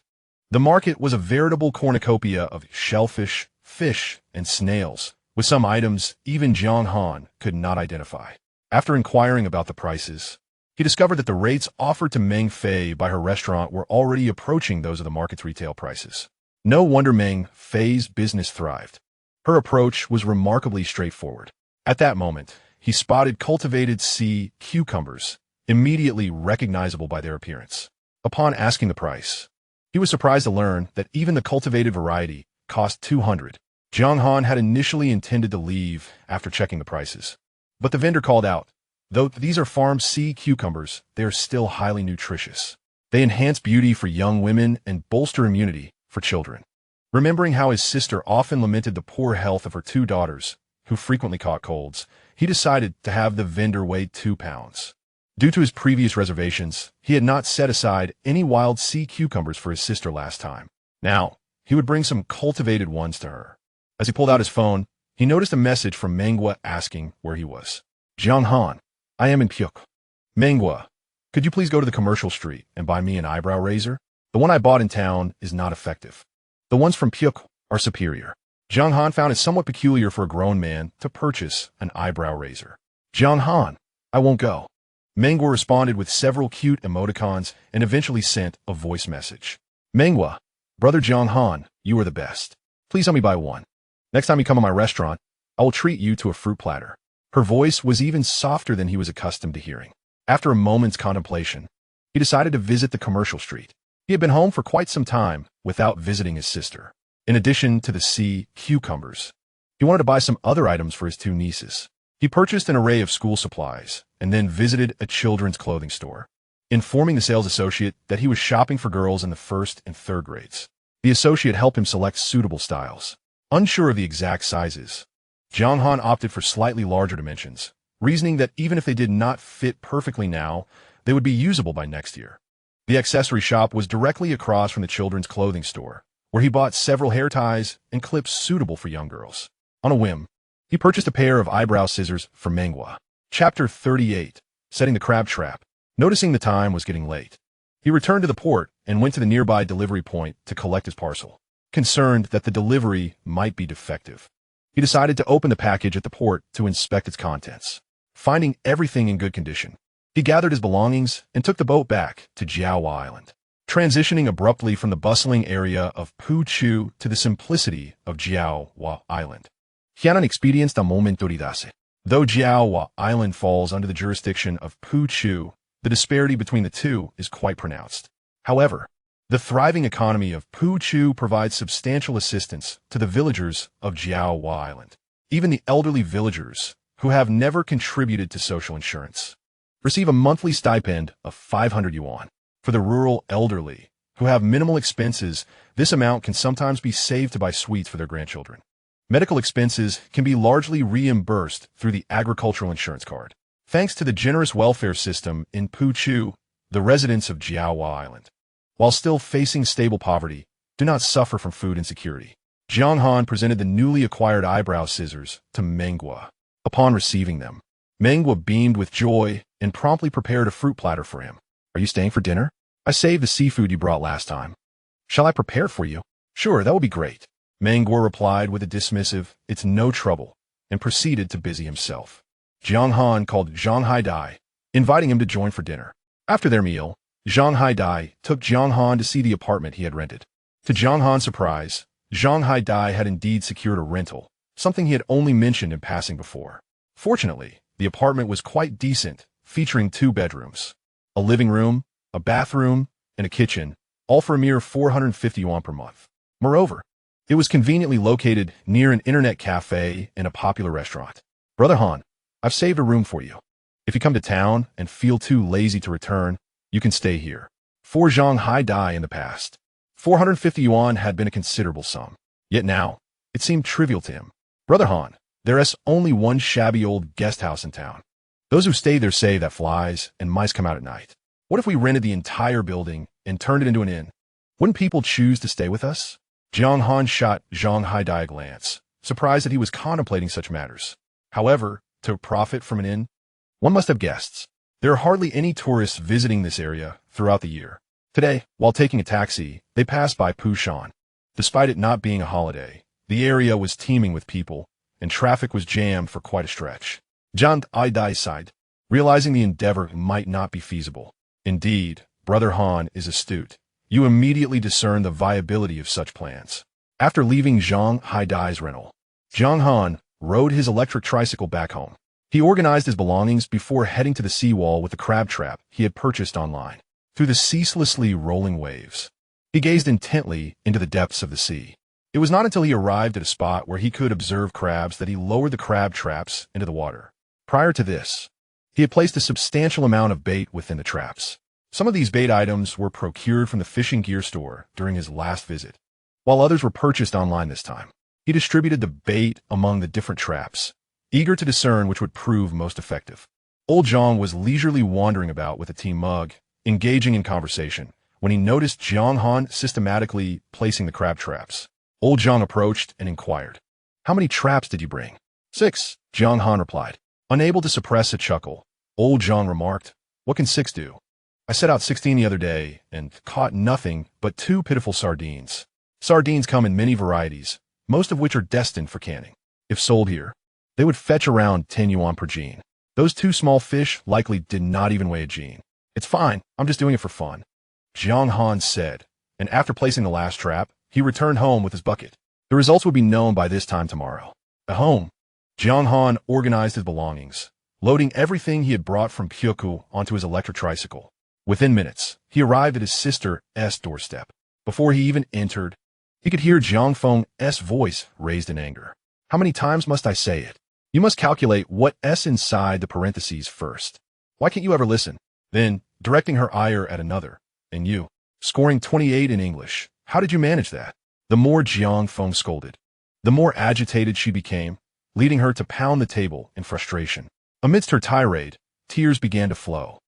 The market was a veritable cornucopia of shellfish, fish, and snails, with some items even Jiang Han could not identify. After inquiring about the prices, he discovered that the rates offered to Meng Fei by her restaurant were already approaching those of the market's retail prices. No wonder Meng Fei's business thrived. Her approach was remarkably straightforward. At that moment, he spotted cultivated sea cucumbers, immediately recognizable by their appearance. Upon asking the price, he was surprised to learn that even the cultivated variety cost 200. Jiang Han had initially intended to leave after checking the prices, but the vendor called out, "Though these are farm sea cucumbers, they are still highly nutritious. They enhance beauty for young women and bolster immunity for children." Remembering how his sister often lamented the poor health of her two daughters, who frequently caught colds, he decided to have the vendor weigh 2 pounds. Due to his previous reservations, he had not set aside any wild sea cucumbers for his sister last time. Now, he would bring some cultivated ones to her. As he pulled out his phone, he noticed a message from Mengwa asking where he was. Jiang Han, I am in Pyuk. Mengwa, could you please go to the commercial street and buy me an eyebrow razor? The one I bought in town is not effective. The ones from Pyuk are superior. Jiang Han found it somewhat peculiar for a grown man to purchase an eyebrow razor. Jiang Han, I won't go. Mengwa responded with several cute emoticons and eventually sent a voice message. Mengwa, brother Jiang Han, you are the best. Please help me buy one. Next time you come to my restaurant, I will treat you to a fruit platter. Her voice was even softer than he was accustomed to hearing. After a moment's contemplation, he decided to visit the commercial street. He had been home for quite some time without visiting his sister. In addition to the sea cucumbers, he wanted to buy some other items for his two nieces. He purchased an array of school supplies and then visited a children's clothing store, informing the sales associate that he was shopping for girls in the 1st and 3rd grades. The associate helped him select suitable styles. Unsure of the exact sizes, Jiang Han opted for slightly larger dimensions, reasoning that even if they did not fit perfectly now, they would be usable by next year. The accessory shop was directly across from the children's clothing store, where he bought several hair ties and clips suitable for young girls. On a whim, he purchased a pair of eyebrow scissors for Mengwa. Chapter 38, Setting the Crab Trap. Noticing the time was getting late, he returned to the port and went to the nearby delivery point to collect his parcel. Concerned that the delivery might be defective, he decided to open the package at the port to inspect its contents. Finding everything in good condition, he gathered his belongings and took the boat back to Jiaowa Island. Transitioning abruptly from the bustling area of Puchu to the simplicity of Jiaowa Island. Hianan experienced a momento de darse. Though Jiaowa Island falls under the jurisdiction of Puchu, the disparity between the two is quite pronounced. However, the thriving economy of Puchu provides substantial assistance to the villagers of Jiaowa Island. Even the elderly villagers, who have never contributed to social insurance, receive a monthly stipend of 500 yuan. For the rural elderly, who have minimal expenses, this amount can sometimes be saved to buy sweets for their grandchildren. Medical expenses can be largely reimbursed through the agricultural insurance card. Thanks to the generous welfare system in Puchu, the residents of Jiaowa Island, while still facing stable poverty, do not suffer from food insecurity. Jiang Han presented the newly acquired eyebrow scissors to Mengwa. Upon receiving them, Mengwa beamed with joy and promptly prepared a fruit platter for him. Are you staying for dinner? I saved the seafood you brought last time. Shall I prepare for you? Sure, that will be great. Mengwa replied with a dismissive, it's no trouble, and proceeded to busy himself. Jiang Han called Zhang Haidai, inviting him to join for dinner. After their meal, Zhang Haidai took Jiang Han to see the apartment he had rented. To Jiang Han's surprise, Zhang Haidai had indeed secured a rental, something he had only mentioned in passing before. Fortunately, the apartment was quite decent, featuring 2 bedrooms, a living room, a bathroom, and a kitchen, all for a mere 450 yuan per month. Moreover, it was conveniently located near an internet cafe and a popular restaurant. Brother Han, I've saved a room for you. If you come to town and feel too lazy to return, you can stay here. For Zhang Haidai in the past, 450 yuan had been a considerable sum. Yet now, it seemed trivial to him. Brother Han, there is only one shabby old guest house in town. Those who stay there say that flies and mice come out at night. What if we rented the entire building and turned it into an inn? Wouldn't people choose to stay with us? Jiang Han shot Zhang Haidai a glance, surprised that he was contemplating such matters. However, to profit from an inn, one must have guests. There are hardly any tourists visiting this area throughout the year. Today, while taking a taxi, they passed by Pushan. Despite it not being a holiday, the area was teeming with people, and traffic was jammed for quite a stretch. Zhang Haidai sighed, realizing the endeavor might not be feasible. Indeed, Brother Han is astute. You immediately discern the viability of such plans. After leaving Zhang Haidai's rental, Jiang Han rode his electric tricycle back home. He organized his belongings before heading to the seawall with the crab trap he had purchased online. Through the ceaselessly rolling waves, he gazed intently into the depths of the sea. It was not until he arrived at a spot where he could observe crabs that he lowered the crab traps into the water. Prior to this, he had placed a substantial amount of bait within the traps. Some of these bait items were procured from the fishing gear store during his last visit. while others were purchased online this time. He distributed the bait among the different traps, eager to discern which would prove most effective. Old Jiang was leisurely wandering about with a tea mug, engaging in conversation, when he noticed Jiang Han systematically placing the crab traps. Old Jiang approached and inquired, "How many traps did you bring?" "6, Jiang Han replied. Unable to suppress a chuckle, Old Jiang remarked, "What can 6 do? I set out 16 the other day and caught nothing but 2 pitiful sardines. Sardines come in many varieties, most of which are destined for canning. If sold here, they would fetch around 10 yuan per gene. Those 2 small fish likely did not even weigh a gene. It's fine, I'm just doing it for fun," Jiang Han said, and after placing the last trap, he returned home with his bucket. The results would be known by this time tomorrow. At home, Jiang Han organized his belongings, loading everything he had brought from Pyoku onto his electric tricycle. Within minutes, he arrived at his sister's doorstep. Before he even entered, he could hear Jiang Feng's voice raised in anger. "How many times must I say it? You must calculate what's inside the parentheses first. Why can't you ever listen?" Then, directing her ire at another, "And you, scoring 28 in English, how did you manage that?" The more Jiang Feng scolded, the more agitated she became, leading her to pound the table in frustration. Amidst her tirade, tears began to flow.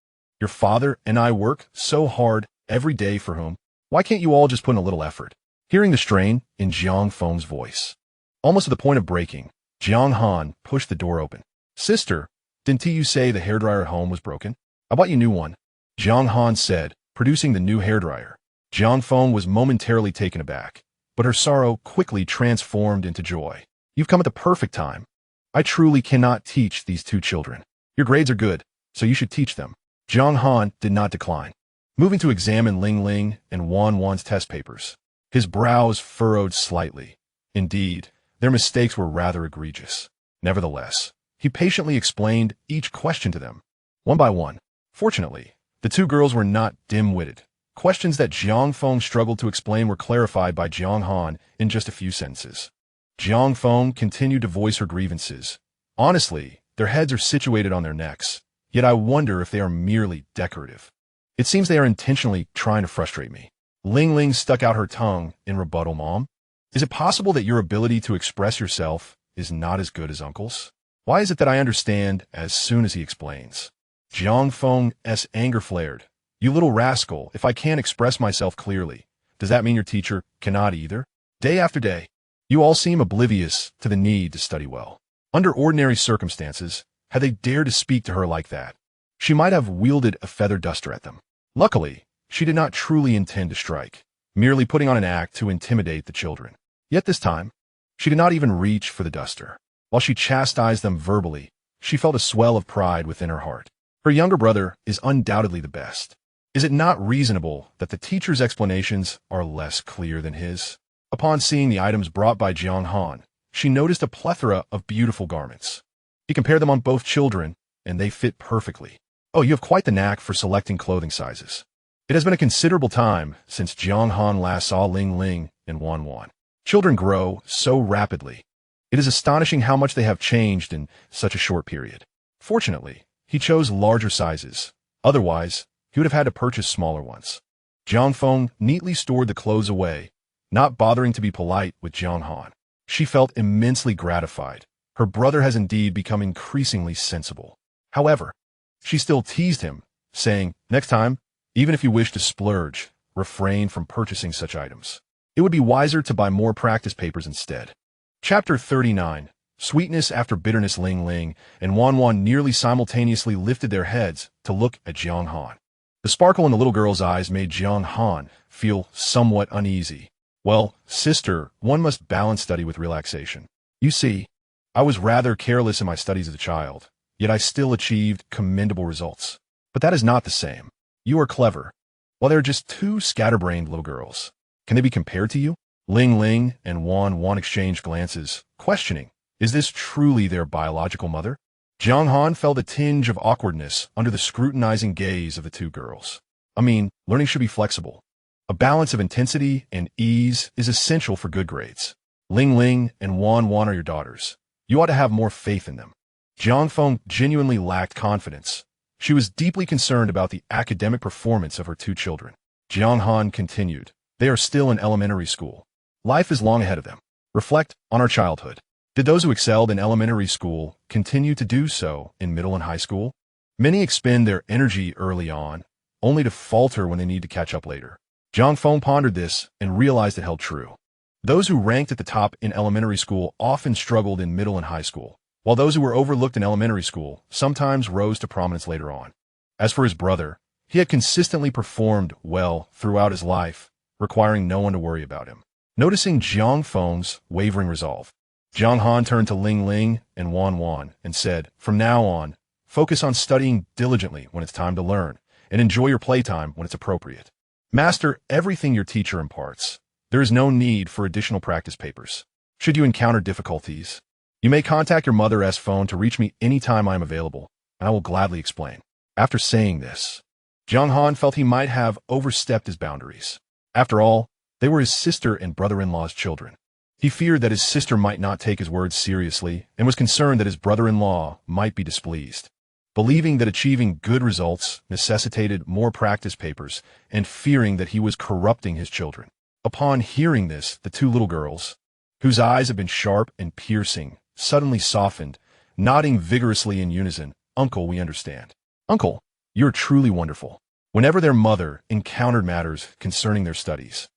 "Your father and I work so hard every day for whom? Why can't you all just put in a little effort?" Hearing the strain in Jiang Feng's voice, almost to the point of breaking, Jiang Han pushed the door open. "Sister, didn't you say the hairdryer at home was broken? I bought you a new one," Jiang Han said, producing the new hairdryer. Jiang Feng was momentarily taken aback, but her sorrow quickly transformed into joy. "You've come at the perfect time. I truly cannot teach these 2 children. Your grades are good, so you should teach them." Jiang Han did not decline. Moving to examine Ling Ling and Wan Wan's test papers, his brows furrowed slightly. Indeed, their mistakes were rather egregious. Nevertheless, he patiently explained each question to them, one by one. Fortunately, the 2 girls were not dim-witted. Questions that Jiang Feng struggled to explain were clarified by Jiang Han in just a few sentences. Jiang Feng continued to voice her grievances. "Honestly, their heads are situated on their necks, yet I wonder if they are merely decorative. It seems they are intentionally trying to frustrate me." Ling Ling stuck out her tongue in rebuttal. "Mom, is it possible that your ability to express yourself is not as good as Uncle's? Why is it that I understand as soon as he explains?" Jiang Feng's anger flared. "You little rascal, if I can't express myself clearly, does that mean your teacher cannot either? Day after day, you all seem oblivious to the need to study well. Under ordinary circumstances, had they dared to speak to her like that, she might have wielded a feather duster at them. Luckily, she did not truly intend to strike, merely putting on an act to intimidate the children. Yet this time, she did not even reach for the duster. While she chastised them verbally, she felt a swell of pride within her heart. Her younger brother is undoubtedly the best. Is it not reasonable that the teacher's explanations are less clear than his?" Upon seeing the items brought by Jiang Han, she noticed a plethora of beautiful garments. He compared them on both children, and they fit perfectly. "Oh, you have quite the knack for selecting clothing sizes." It has been a considerable time since Jiang Han last saw Ling Ling and Wan Wan. Children grow so rapidly. It is astonishing how much they have changed in such a short period. Fortunately, he chose larger sizes. Otherwise, he would have had to purchase smaller ones. Jiang Feng neatly stored the clothes away, not bothering to be polite with Jiang Han. She felt immensely gratified. Her brother has indeed become increasingly sensible. However, she still teased him, saying, "Next time, even if you wish to splurge, refrain from purchasing such items. It would be wiser to buy more practice papers instead." Chapter 39. Sweetness after bitterness. Ling Ling and Wan Wan nearly simultaneously lifted their heads to look at Jiang Han. The sparkle in the little girl's eyes made Jiang Han feel somewhat uneasy. "Well, sister, one must balance study with relaxation. You see, I was rather careless in my studies as a child, yet I still achieved commendable results. But that is not the same. You are clever, while they are just 2 scatterbrained little girls. Can they be compared to you?" Ling Ling and Wan Wan exchanged glances, questioning, is this truly their biological mother? Jiang Han felt a tinge of awkwardness under the scrutinizing gaze of the 2 girls. I mean, learning should be flexible. A balance of intensity and ease is essential for good grades. Ling Ling and Wan Wan are your daughters. You ought to have more faith in them. Jiang Feng genuinely lacked confidence. She was deeply concerned about the academic performance of her 2 children. Jiang Han continued, "They are still in elementary school. Life is long ahead of them. Reflect on our childhood. Did those who excelled in elementary school continue to do so in middle and high school? Many expend their energy early on, only to falter when they need to catch up later. Jiang Han pondered this and realized it held true. Those who ranked at the top in elementary school often struggled in middle and high school, while those who were overlooked in elementary school sometimes rose to prominence later on. As for his brother, he had consistently performed well throughout his life, requiring no one to worry about him. Noticing Jiang Feng's wavering resolve, Jiang Han turned to Ling Ling and Wan Wan and said, "From now on, focus on studying diligently when it's time to learn, and enjoy your playtime when it's appropriate. Master everything your teacher imparts. There is no need for additional practice papers. Should you encounter difficulties, you may contact your mother's phone to reach me anytime I am available, and I will gladly explain." After saying this, Jiang Han felt he might have overstepped his boundaries. After all, they were his sister and brother-in-law's children. He feared that his sister might not take his words seriously and was concerned that his brother-in-law might be displeased. Believing that achieving good results necessitated more practice papers and fearing that he was corrupting his children. Upon hearing this, the two little girls, whose eyes had been sharp and piercing, suddenly softened, nodding vigorously in unison, "Uncle, we understand. Uncle, you're truly wonderful." Whenever their mother encountered matters concerning their studies,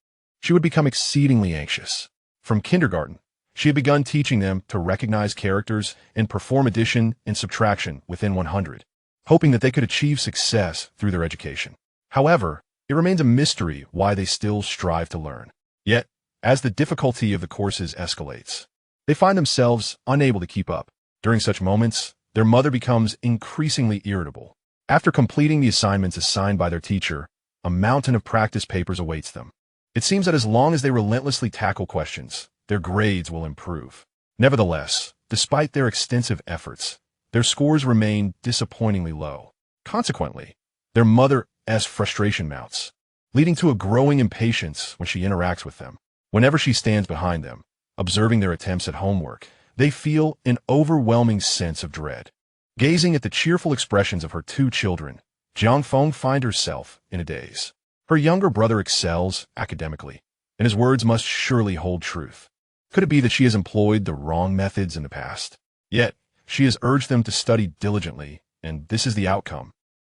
she would become exceedingly anxious. From kindergarten, she had begun teaching them to recognize characters and perform addition and subtraction within 100, hoping that they could achieve success through their education. However, it remains a mystery why they still strive to learn. Yet, as the difficulty of the courses escalates, they find themselves unable to keep up. During such moments, their mother becomes increasingly irritable. After completing the assignments assigned by their teacher, a mountain of practice papers awaits them. It seems that as long as they relentlessly tackle questions, their grades will improve. Nevertheless, despite their extensive efforts, their scores remain disappointingly low. Consequently, their mother's frustration mounts, leading to a growing impatience when she interacts with them. Whenever she stands behind them, observing their attempts at homework, they feel an overwhelming sense of dread. Gazing at the cheerful expressions of her two children, Jiang Feng finds herself in a daze. Her younger brother excels academically, and his words must surely hold truth. Could it be that she has employed the wrong methods in the past? Yet, she has urged them to study diligently, and this is the outcome.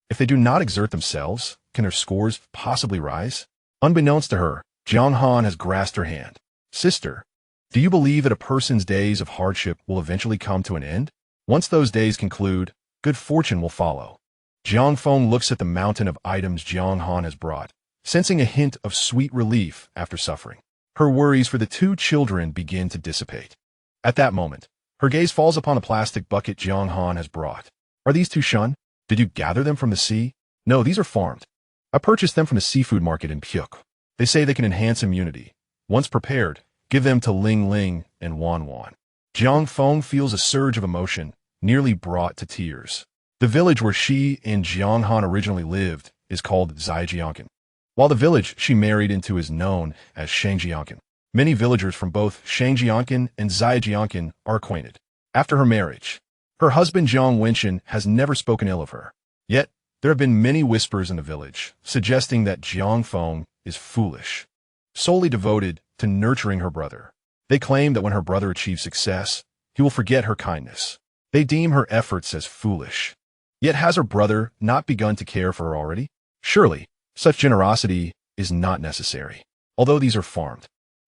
If they do not exert themselves, can their scores possibly rise? Unbeknownst to her, Jiang Han has grasped her hand. "Sister, do you believe that a person's days of hardship will eventually come to an end? Once those days conclude, good fortune will follow." Jiang Feng looks at the mountain of items Jiang Han has brought, sensing a hint of sweet relief after suffering. Her worries for the two children begin to dissipate. At that moment, her gaze falls upon a plastic bucket Jiang Han has brought. "Are these too shun? Did you gather them from the sea?" "No, these are farmed. I purchased them from the seafood market in Pyuk. They say they can enhance immunity. Once prepared, give them to Ling Ling and Wan Wan." Jiang Feng feels a surge of emotion, nearly brought to tears. The village where she and Jiang Han originally lived is called Jiaowa, while the village she married into is known as Shangjiang. Many villagers from both Shangjiang and Jiaowa are acquainted. After her marriage, her husband Jiang Wenchen has never spoken ill of her. Yet, there have been many whispers in the village, suggesting that Jiang Feng is foolish, solely devoted to nurturing her brother. They claim that when her brother achieves success, he will forget her kindness. They deem her efforts as foolish. Yet has her brother not begun to care for her already? Surely, such generosity is not necessary. Although these are farmed,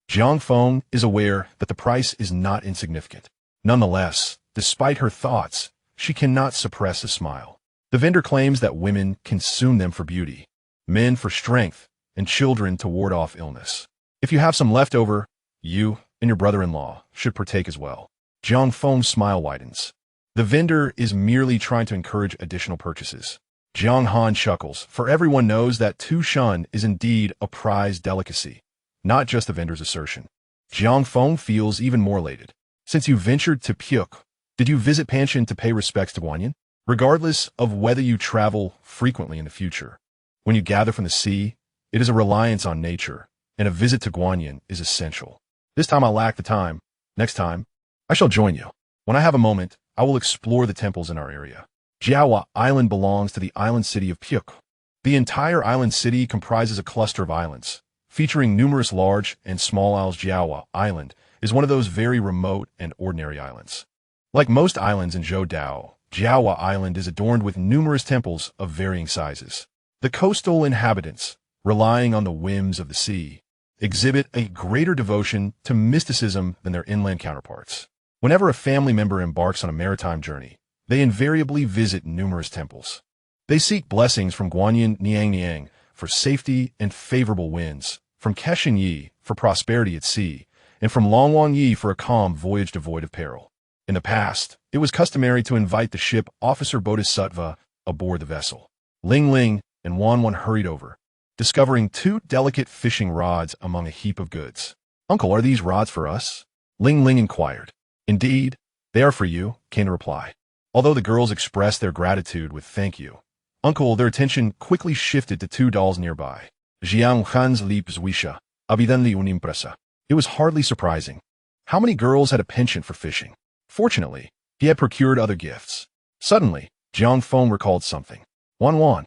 Jiang Feng is aware that the price is not insignificant. Nonetheless, despite her thoughts, she cannot suppress a smile. The vendor claims that women consume them for beauty, men for strength, and children to ward off illness. If you have some left over, you and your brother-in-law should partake as well. Jiang Feng's smile widens. The vendor is merely trying to encourage additional purchases. Jiang Han chuckles, for everyone knows that tu shun is indeed a prized delicacy, not just the vendor's assertion. Jiang Feng feels even more elated. Since you ventured to Pyuk, did you visit Tiantian to pay respects to Guanyin? Regardless of whether you travel frequently in the future, when you gather from the sea, it is a reliance on nature, and a visit to Guanyin is essential. This time I lack the time. Next time, I shall join you. When I have a moment, I will explore the temples in our area. Jiaowa Island belongs to the island city of Pyuk. The entire island city comprises a cluster of islands, featuring numerous large and small isles. Jiaowa Island is one of those very remote and ordinary islands. Like most islands in Geoducks, Jiaowa Island is adorned with numerous temples of varying sizes. The coastal inhabitants, relying on the whims of the sea, exhibit a greater devotion to mysticism than their inland counterparts. Whenever a family member embarks on a maritime journey, they invariably visit numerous temples. They seek blessings from Guanyin Niang for safety and favorable winds, from Keshin Yi for prosperity at sea, and from Longwang Yi for a calm voyage devoid of peril. In the past, it was customary to invite the ship Officer Bodhisattva aboard the vessel. Ling Ling and Wan Wan hurried over, discovering two delicate fishing rods among a heap of goods. "Uncle, are these rods for us?" Ling Ling inquired. "Indeed, they are for you," came the reply. Although the girls expressed their gratitude with "thank you, Uncle," their attention quickly shifted to two dolls nearby. Jiang Han's leap zwisha, evidently unimpresa. It was hardly surprising. How many girls had a penchant for fishing? Fortunately, he had procured other gifts. Suddenly, Jiang Feng recalled something. "Wan Wan,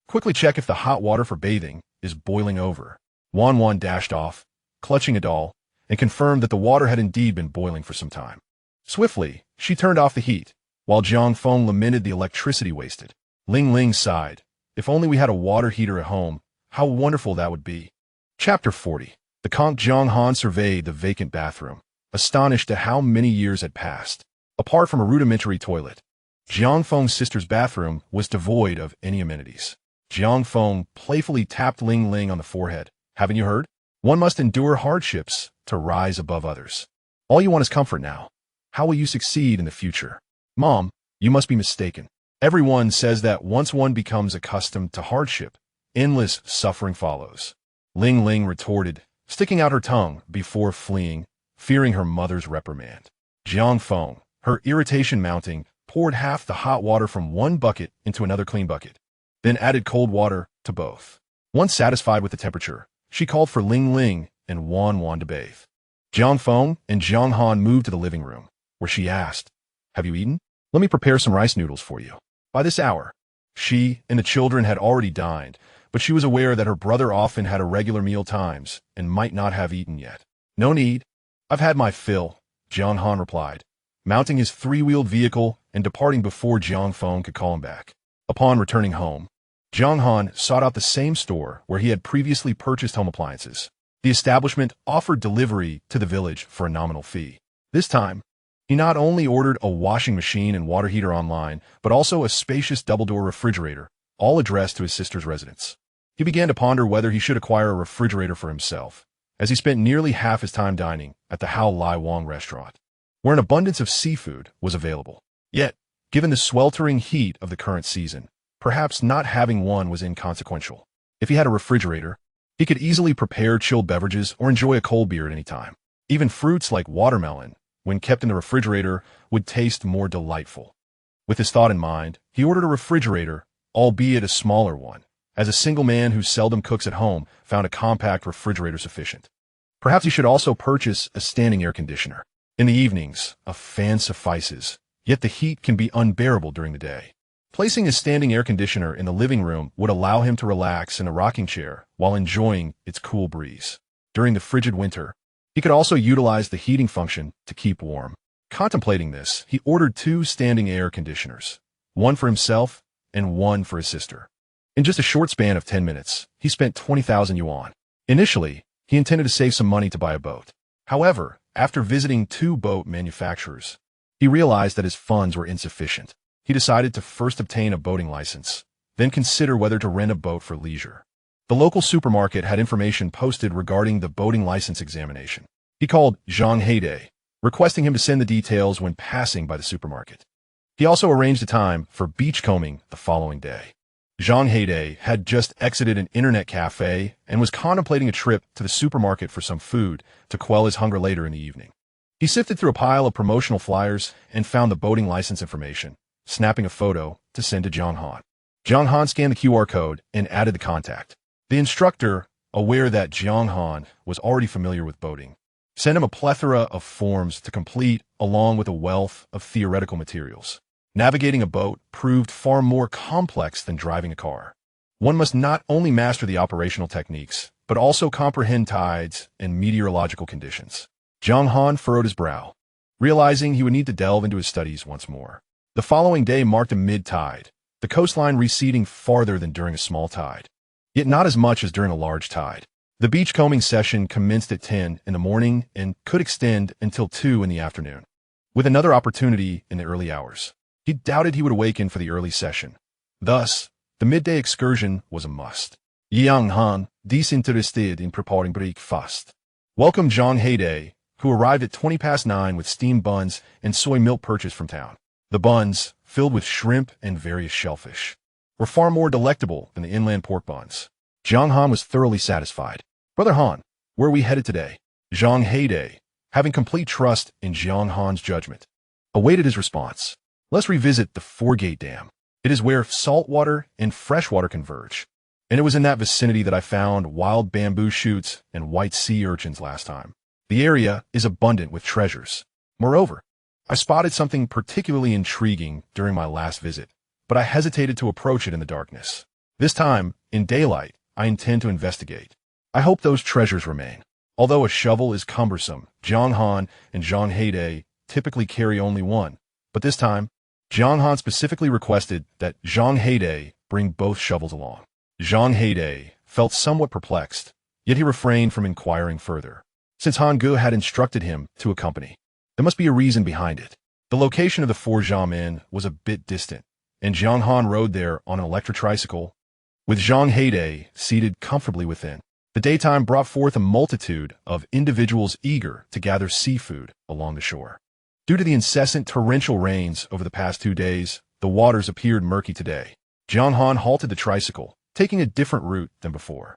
quickly check if the hot water for bathing is boiling over." Wan Wan dashed off, clutching a doll, and confirmed that the water had indeed been boiling for some time. Swiftly, she turned off the heat, while Jiang Feng lamented the electricity wasted. Ling Ling sighed. "If only we had a water heater at home, how wonderful that would be." Chapter 40. The Conch. Jiang Han surveyed the vacant bathroom, astonished at how many years had passed. Apart from a rudimentary toilet, Jiang Feng's sister's bathroom was devoid of any amenities. Jiang Feng playfully tapped Ling Ling on the forehead. "Haven't you heard? One must endure hardships to rise above others. All you want is comfort now. How will you succeed in the future?" "Mom, you must be mistaken. Everyone says that once one becomes accustomed to hardship, endless suffering follows." Ling Ling retorted, sticking out her tongue before fleeing, fearing her mother's reprimand. Jiang Feng, her irritation mounting, poured half the hot water from one bucket into another clean bucket, then added cold water to both. Once satisfied with the temperature, she called for Ling Ling and Wan Wan to bathe. Jiang Feng and Jiang Han moved to the living room, where she asked, "Have you eaten? Let me prepare some rice noodles for you." By this hour, she and the children had already dined, but she was aware that her brother often had irregular meal times and might not have eaten yet. "No need. I've had my fill," Jiang Han replied, mounting his three-wheeled vehicle and departing before Jiang Feng could call him back. Upon returning home, Jiang Han sought out the same store where he had previously purchased home appliances. The establishment offered delivery to the village for a nominal fee. This time, he not only ordered a washing machine and water heater online, but also a spacious double-door refrigerator, all addressed to his sister's residence. He began to ponder whether he should acquire a refrigerator for himself, as he spent nearly half his time dining at the Hao Lai Wang restaurant, where an abundance of seafood was available. Yet, given the sweltering heat of the current season, perhaps not having one was inconsequential. If he had a refrigerator, he could easily prepare chilled beverages or enjoy a cold beer at any time. Even fruits like watermelon, when kept in the refrigerator, would taste more delightful. With this thought in mind, he ordered a refrigerator, albeit a smaller one, as a single man who seldom cooks at home found a compact refrigerator sufficient. Perhaps he should also purchase a standing air conditioner. In the evenings, a fan suffices, yet the heat can be unbearable during the day. Placing a standing air conditioner in the living room would allow him to relax in a rocking chair while enjoying its cool breeze. During the frigid winter, he could also utilize the heating function to keep warm. Contemplating this, he ordered 2 standing air conditioners, one for himself and one for his sister. In just a short span of 10 minutes, he spent 20,000 yuan. Initially, he intended to save some money to buy a boat. However, after visiting 2 boat manufacturers, he realized that his funds were insufficient. He decided to first obtain a boating license, then consider whether to rent a boat for leisure. The local supermarket had information posted regarding the boating license examination. He called Zhang Heide, requesting him to send the details when passing by the supermarket. He also arranged a time for beachcombing the following day. Zhang Heide had just exited an internet cafe and was contemplating a trip to the supermarket for some food to quell his hunger later in the evening. He sifted through a pile of promotional flyers and found the boating license information, snapping a photo to send to Jiang Han. Jiang Han scanned the QR code and added the contact. The instructor, aware that Jiang Han was already familiar with boating, sent him a plethora of forms to complete along with a wealth of theoretical materials. Navigating a boat proved far more complex than driving a car. One must not only master the operational techniques, but also comprehend tides and meteorological conditions. Jiang Han furrowed his brow, realizing he would need to delve into his studies once more. The following day marked a mid-tide, the coastline receding farther than during a small tide, yet not as much as during a large tide. The beachcombing session commenced at 10 in the morning and could extend until 2 in the afternoon, with another opportunity in the early hours. He doubted he would awaken for the early session. Thus, the midday excursion was a must. Jiang Han, disinterested in preparing breakfast, welcomed Zhang Heide, who arrived at 9:20 with steamed buns and soy milk purchased from town. The buns, filled with shrimp and various shellfish, were far more delectable than the inland pork buns. Jiang Han was thoroughly satisfied. "Brother Han, where are we headed today?" Zhang Heide, having complete trust in Jiang Han's judgment, awaited his response. "Let's revisit the Four-Gate Dam. It is where saltwater and freshwater converge, and it was in that vicinity that I found wild bamboo shoots and white sea urchins last time. The area is abundant with treasures. Moreover, I spotted something particularly intriguing during my last visit, but I hesitated to approach it in the darkness. This time, in daylight, I intend to investigate. I hope those treasures remain." Although a shovel is cumbersome, Jiang Han and Zhang Heide typically carry only one, but this time, Jiang Han specifically requested that Zhang Heide bring both shovels along. Zhang Heide felt somewhat perplexed, yet he refrained from inquiring further, since Han Gu had instructed him to accompany. There must be a reason behind it. The location of the Four Jiamen was a bit distant, and Jiang Han rode there on an electric tricycle, with Zhang Heide seated comfortably within. The daytime brought forth a multitude of individuals eager to gather seafood along the shore. Due to the incessant torrential rains over the past 2 days, the waters appeared murky today. Jiang Han halted the tricycle, taking a different route than before.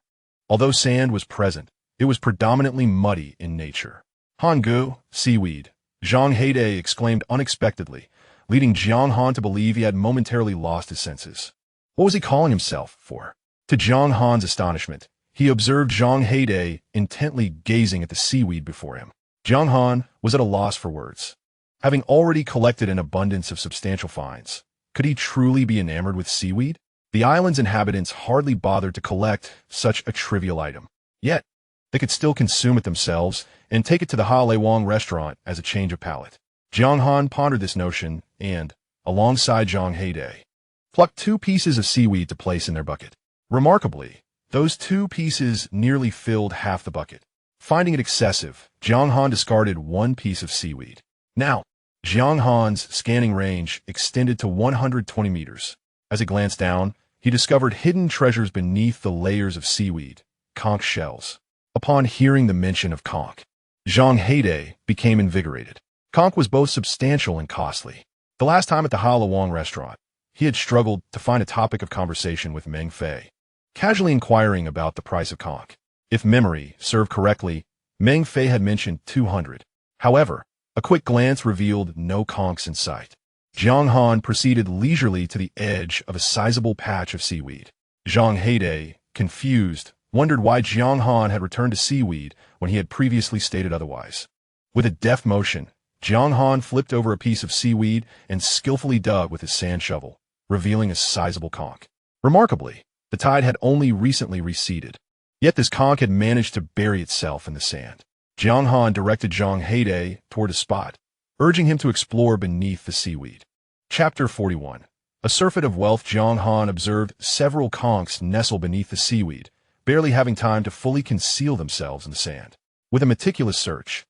Although sand was present, it was predominantly muddy in nature. "Han Gu, seaweed," Zhang Heide exclaimed unexpectedly, leading Jiang Han to believe he had momentarily lost his senses. What was he calling himself for? To Jiang Han's astonishment, he observed Zhang Heide intently gazing at the seaweed before him. Jiang Han was at a loss for words. Having already collected an abundance of substantial finds, could he truly be enamored with seaweed? The island's inhabitants hardly bothered to collect such a trivial item. Yet, they could still consume it themselves and take it to the Ha Lei Wang restaurant as a change of palate. Jiang Han pondered this notion and, alongside Zhang Heide, plucked 2 pieces of seaweed to place in their bucket. Remarkably, those 2 pieces nearly filled half the bucket. Finding it excessive, Jiang Han discarded 1 piece of seaweed. Now, Jiang Han's scanning range extended to 120 meters. As he glanced down, he discovered hidden treasures beneath the layers of seaweed, conch shells. Upon hearing the mention of conch, Zhang Heide became invigorated. Conch was both substantial and costly. The last time at the Ha Lei Wang restaurant, he had struggled to find a topic of conversation with Meng Fei, casually inquiring about the price of conch. If memory served correctly, Meng Fei had mentioned 200. However, a quick glance revealed no conchs in sight. Jiang Han proceeded leisurely to the edge of a sizable patch of seaweed. Zhang Heide, confused, wondered why Jiang Han had returned to seaweed when he had previously stated otherwise. With a deft motion, Jiang Han flipped over a piece of seaweed and skillfully dug with his sand shovel, revealing a sizable conch. Remarkably, the tide had only recently receded, yet this conch had managed to bury itself in the sand. Jiang Han directed Zhang Heide toward a spot, urging him to explore beneath the seaweed. Chapter 41. A surfeit of wealth. Jiang Han observed several conchs nestle beneath the seaweed, barely having time to fully conceal themselves in the sand. With a meticulous search,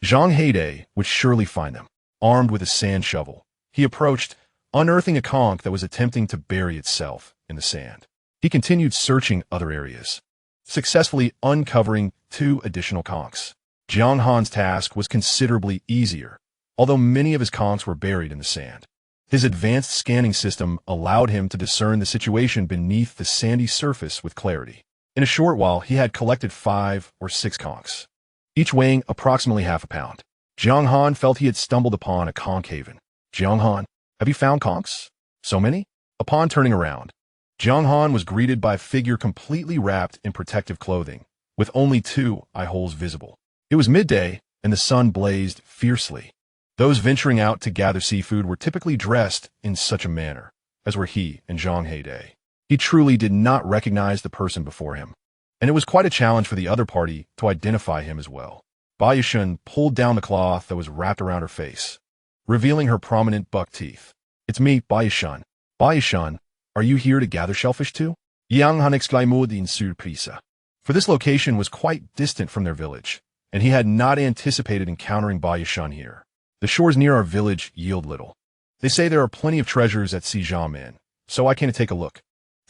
Zhang Heide would surely find them. Armed with a sand shovel, he approached, unearthing a conch that was attempting to bury itself in the sand. He continued searching other areas, successfully uncovering 2 additional conchs. Jiang Han's task was considerably easier, although many of his conchs were buried in the sand. His advanced scanning system allowed him to discern the situation beneath the sandy surface with clarity. In a short while, he had collected 5 or 6 conchs, each weighing approximately half a pound. Jiang Han felt he had stumbled upon a conch haven. "Jiang Han, have you found conchs? So many?" Upon turning around, Jiang Han was greeted by a figure completely wrapped in protective clothing, with only 2 eye holes visible. It was midday, and the sun blazed fiercely. Those venturing out to gather seafood were typically dressed in such a manner, as were he and Zhang Heide. He truly did not recognize the person before him. and it was quite a challenge for the other party to identify him as well. Baiyushan pulled down the cloth that was wrapped around her face, revealing her prominent buck teeth. "It's me, Baiyushan. Baiyushan, are you here to gather shellfish too?" Jiang Han exclaimed in surprise. For this location was quite distant from their village, and he had not anticipated encountering Baiyushan here. The shores near our village yield little. They say there are plenty of treasures at Xiamen, so I came to take a look.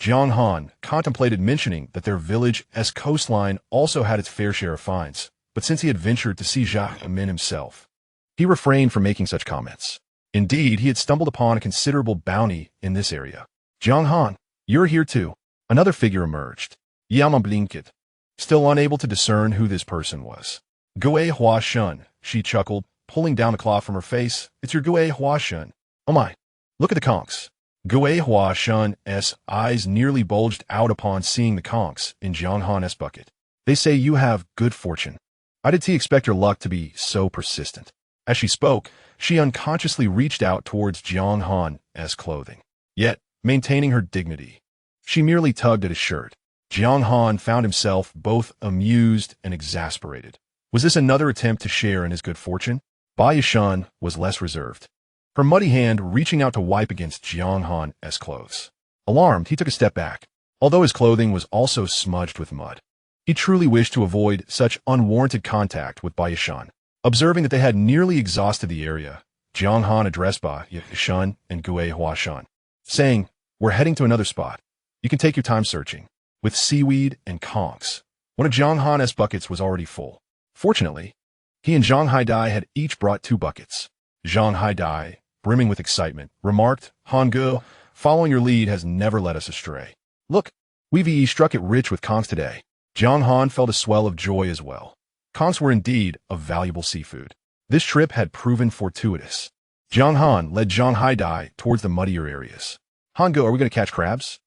Jiang Han contemplated mentioning that their village's coastline also had its fair share of finds, but since he had ventured to see Xiamen himself, he refrained from making such comments. Indeed, he had stumbled upon a considerable bounty in this area. "Jiang Han, you're here too." Another figure emerged. Yama blinked, still unable to discern who this person was. "Gue Hua Shun," she chuckled, pulling down the cloth from her face. "It's your Gue Hua Shun. Oh my, look at the conchs." Gue Hua Shun's eyes nearly bulged out upon seeing the conchs in Jiang Han's bucket. "They say you have good fortune. How did he expect your luck to be so persistent?" As she spoke, she unconsciously reached out towards Jiang Han's clothing. Yet, maintaining her dignity, she merely tugged at his shirt. Jiang Han found himself both amused and exasperated. Was this another attempt to share in his good fortune? Baiyushan was less reserved, her muddy hand reaching out to wipe against Jiang Han's clothes. Alarmed, he took a step back, although his clothing was also smudged with mud. He truly wished to avoid such unwarranted contact with Baiyushan. Observing that they had nearly exhausted the area, Jiang Han addressed Baiyushan and Gue Huashan, saying, "We're heading to another spot. You can take your time searching." With seaweed and conchs, one of Jiang Han's buckets was already full. Fortunately, he and Zhang Haidai had each brought 2 buckets. Zhang Haidai, brimming with excitement, remarked, "Hangu, following your lead has never led us astray. Look, we've struck it rich with conchs today." Jiang Han felt a swell of joy as well. Conchs were indeed a valuable seafood. This trip had proven fortuitous. Jiang Han led Zhang Haidai towards the muddier areas. "Hangu, are we going to catch crabs?"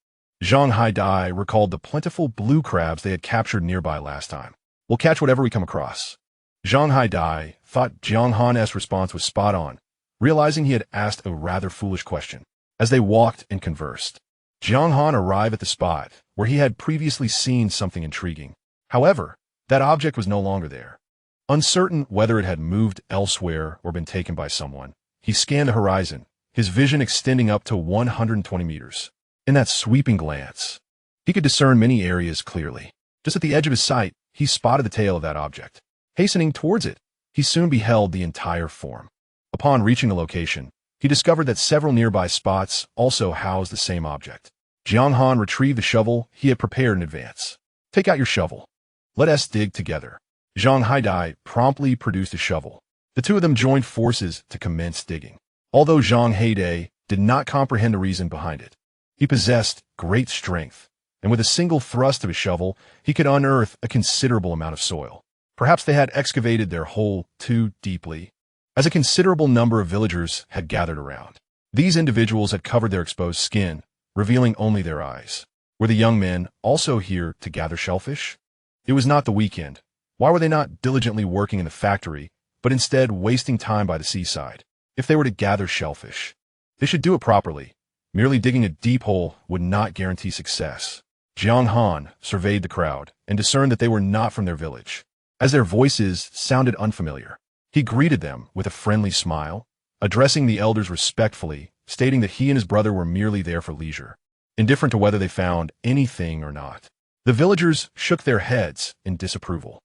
Zhang Haidai recalled the plentiful blue crabs they had captured nearby last time. "We'll catch whatever we come across." Zhang Haidai thought Jiang Han's response was spot on, realizing he had asked a rather foolish question. As they walked and conversed, Jiang Han arrived at the spot where he had previously seen something intriguing. However, that object was no longer there. Uncertain whether it had moved elsewhere or been taken by someone, he scanned the horizon, his vision extending up to 120 meters. In that sweeping glance, he could discern many areas clearly. Just at the edge of his sight, he spotted the tail of that object. Hastening towards it, he soon beheld the entire form. Upon reaching the location, he discovered that several nearby spots also housed the same object. Jiang Han retrieved the shovel he had prepared in advance. "Take out your shovel. Let us dig together." Zhang Haidai promptly produced a shovel. The two of them joined forces to commence digging. Although Zhang Haidai did not comprehend the reason behind it, he possessed great strength, and with a single thrust of his shovel, he could unearth a considerable amount of soil. Perhaps they had excavated their hole too deeply, as a considerable number of villagers had gathered around. These individuals had covered their exposed skin, revealing only their eyes. Were the young men also here to gather shellfish? It was not the weekend. Why were they not diligently working in the factory, but instead wasting time by the seaside? If they were to gather shellfish, they should do it properly. Merely digging a deep hole would not guarantee success. Jiang Han surveyed the crowd and discerned that they were not from their village, as their voices sounded unfamiliar. He greeted them with a friendly smile, addressing the elders respectfully, stating that he and his brother were merely there for leisure, indifferent to whether they found anything or not. The villagers shook their heads in disapproval.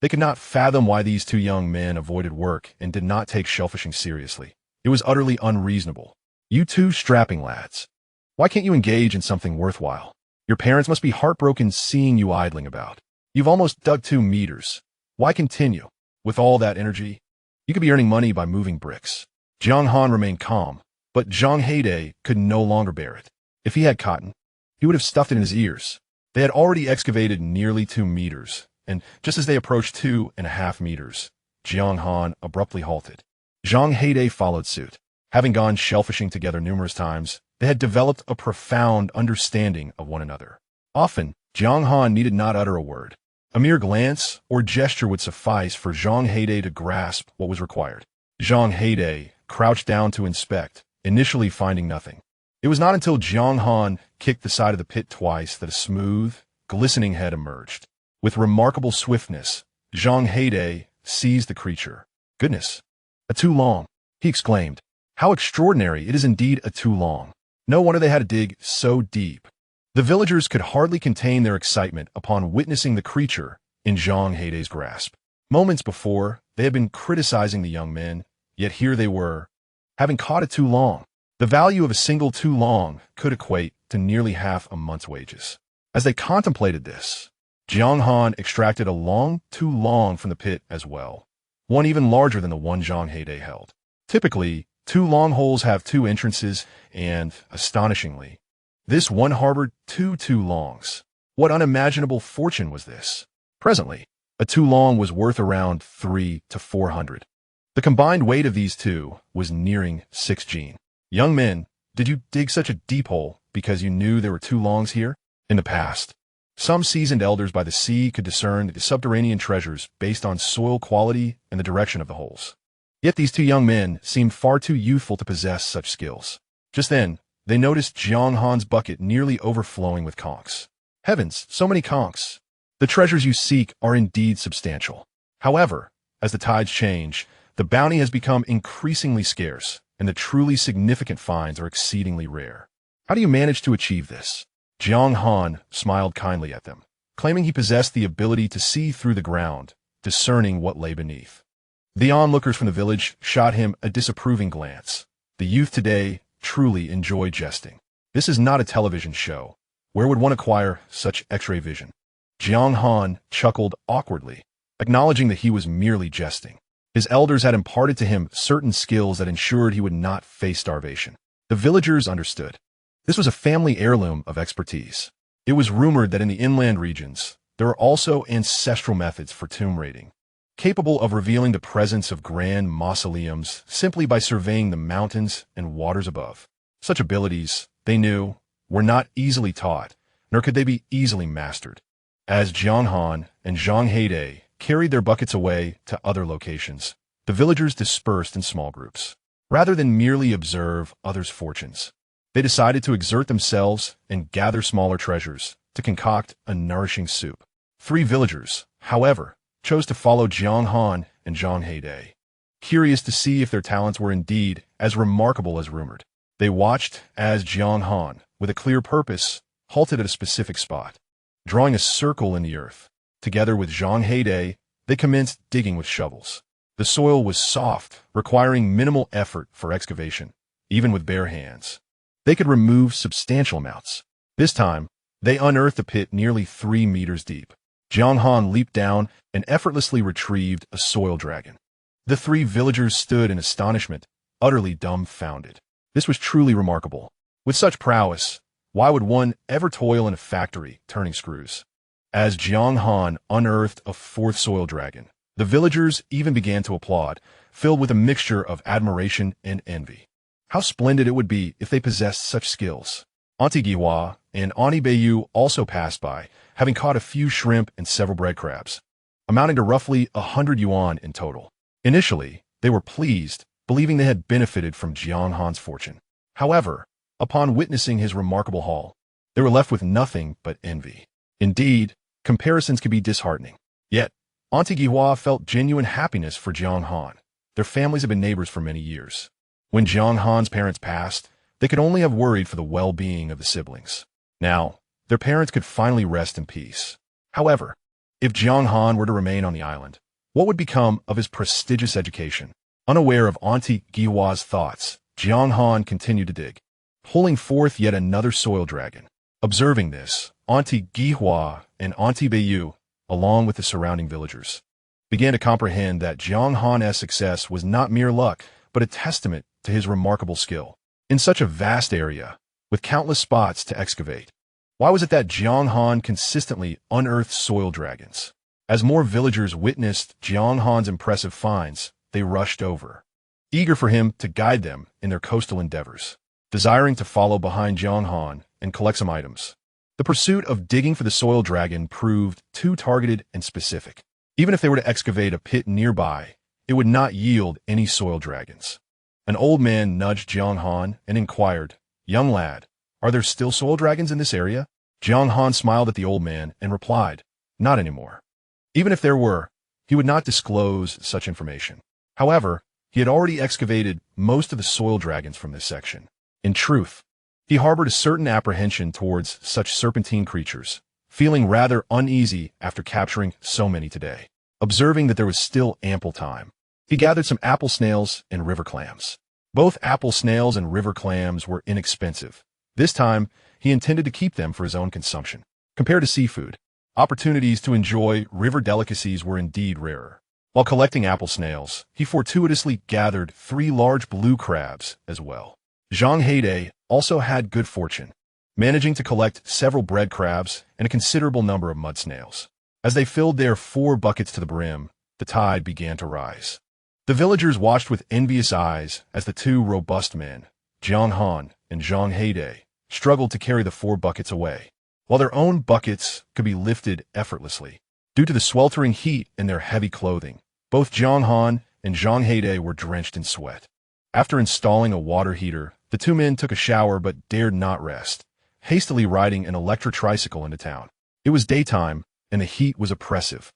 They could not fathom why these 2 young men avoided work and did not take shellfishing seriously. It was utterly unreasonable. "You 2 strapping lads, why can't you engage in something worthwhile? Your parents must be heartbroken seeing you idling about. You've almost dug 2 meters. Why continue? With all that energy, you could be earning money by moving bricks." Jiang Han remained calm, but Zhang Haidai could no longer bear it. If he had cotton, he would have stuffed it in his ears. They had already excavated nearly 2 meters, and just as they approached 2.5 meters, Jiang Han abruptly halted. Zhang Haidai followed suit. Having gone shellfishing together numerous times, they had developed a profound understanding of one another. Often, Jiang Han needed not utter a word. A mere glance or gesture would suffice for Zhang Haidai to grasp what was required. Zhang Haidai crouched down to inspect, initially finding nothing. It was not until Jiang Han kicked the side of the pit twice that a smooth, glistening head emerged. With remarkable swiftness, Zhang Heide seized the creature. "Goodness! A tulong!" he exclaimed. "How extraordinary! It is indeed a tulong. No wonder they had to dig so deep." The villagers could hardly contain their excitement upon witnessing the creature in Zhang Heide's grasp. Moments before, they had been criticizing the young men, yet here they were, having caught a tulong. The value of a single tulong could equate to nearly half a month's wages. As they contemplated this, Jiang Han extracted a long tulong from the pit as well, one even larger than the one Zhang Heide held. Typically, tulong holes have two entrances, and, astonishingly, this one harbored two tulongs. What unimaginable fortune was this? Presently, a tulong was worth around 300 to 400. The combined weight of these two was nearing 6 jin. "Young men, did you dig such a deep hole because you knew there were tulongs here?" In the past, some seasoned elders by the sea could discern the subterranean treasures based on soil quality and the direction of the holes. Yet these two young men seemed far too youthful to possess such skills. Just then, they noticed Jiang Han's bucket nearly overflowing with conchs. "Heavens, so many conchs! The treasures you seek are indeed substantial." However, as the tides change, the bounty has become increasingly scarce, and the truly significant finds are exceedingly rare. "How do you manage to achieve this?" Jiang Han smiled kindly at them, claiming he possessed the ability to see through the ground, discerning what lay beneath. The onlookers from the village shot him a disapproving glance. The youth today truly enjoy jesting. This is not a television show. Where would one acquire such X-ray vision? Jiang Han chuckled awkwardly, acknowledging that he was merely jesting. His elders had imparted to him certain skills that ensured he would not face starvation. The villagers understood. This was a family heirloom of expertise. It was rumored that in the inland regions, there are also ancestral methods for tomb raiding, capable of revealing the presence of grand mausoleums simply by surveying the mountains and waters above. Such abilities, they knew, were not easily taught, nor could they be easily mastered. As Jiang Han and Zhang Heide carried their buckets away to other locations, the villagers dispersed in small groups. Rather than merely observe others' fortunes, they decided to exert themselves and gather smaller treasures to concoct a nourishing soup. 3 villagers, however, chose to follow Jiang Han and Zhang Heide, curious to see if their talents were indeed as remarkable as rumored. They watched as Jiang Han, with a clear purpose, halted at a specific spot. Drawing a circle in the earth, together with Zhang Heide, they commenced digging with shovels. The soil was soft, requiring minimal effort for excavation, even with bare hands. They could remove substantial amounts. This time, they unearthed a pit nearly 3 meters deep. Jiang Han leaped down and effortlessly retrieved a soil dragon. The 3 villagers stood in astonishment, utterly dumbfounded. This was truly remarkable. With such prowess, why would one ever toil in a factory turning screws? As Jiang Han unearthed a 4th soil dragon, the villagers even began to applaud, filled with a mixture of admiration and envy. How splendid it would be if they possessed such skills. Auntie Giwa and Auntie Beiyu also passed by, having caught a few shrimp and several bread crabs, amounting to roughly 100 yuan in total. Initially, they were pleased, believing they had benefited from Jiang Han's fortune. However, upon witnessing his remarkable haul, they were left with nothing but envy. Indeed, comparisons could be disheartening. Yet, Auntie Giwa felt genuine happiness for Jiang Han. Their families had been neighbors for many years. When Jiang Han's parents passed, they could only have worried for the well-being of the siblings. Now, their parents could finally rest in peace. However, if Jiang Han were to remain on the island, what would become of his prestigious education? Unaware of Auntie Giwa's thoughts, Jiang Han continued to dig, pulling forth yet another soil dragon. Observing this, Auntie Giwa and Auntie Beiyu, along with the surrounding villagers, began to comprehend that Jiang Han's success was not mere luck, but a testament to his remarkable skill. In such a vast area, with countless spots to excavate, why was it that Jiang Han consistently unearthed soil dragons? As more villagers witnessed Jiang Han's impressive finds, they rushed over, eager for him to guide them in their coastal endeavors. Desiring to follow behind Jiang Han and collect some items, the pursuit of digging for the soil dragon proved too targeted and specific. Even if they were to excavate a pit nearby, it would not yield any soil dragons. An old man nudged Jiang Han and inquired, "Young lad, are there still soil dragons in this area?" Jiang Han smiled at the old man and replied, Not anymore. Even if there were, he would not disclose such information. However, he had already excavated most of the soil dragons from this section. In truth, he harbored a certain apprehension towards such serpentine creatures, feeling rather uneasy after capturing so many today. Observing that there was still ample time, he gathered some apple snails and river clams. Both apple snails and river clams were inexpensive. This time, he intended to keep them for his own consumption. Compared to seafood, opportunities to enjoy river delicacies were indeed rarer. While collecting apple snails, he fortuitously gathered 3 large blue crabs as well. Jiang Han also had good fortune, managing to collect several bread crabs and a considerable number of mud snails. As they filled their 4 buckets to the brim, the tide began to rise. The villagers watched with envious eyes as the 2 robust men, Jiang Han and Jiang Han, struggled to carry the 4 buckets away, while their own buckets could be lifted effortlessly. Due to the sweltering heat in their heavy clothing, both Jiang Han and Jiang Han were drenched in sweat. After installing a water heater, the 2 men took a shower but dared not rest, hastily riding an electric tricycle into town. It was daytime, and the heat was oppressive.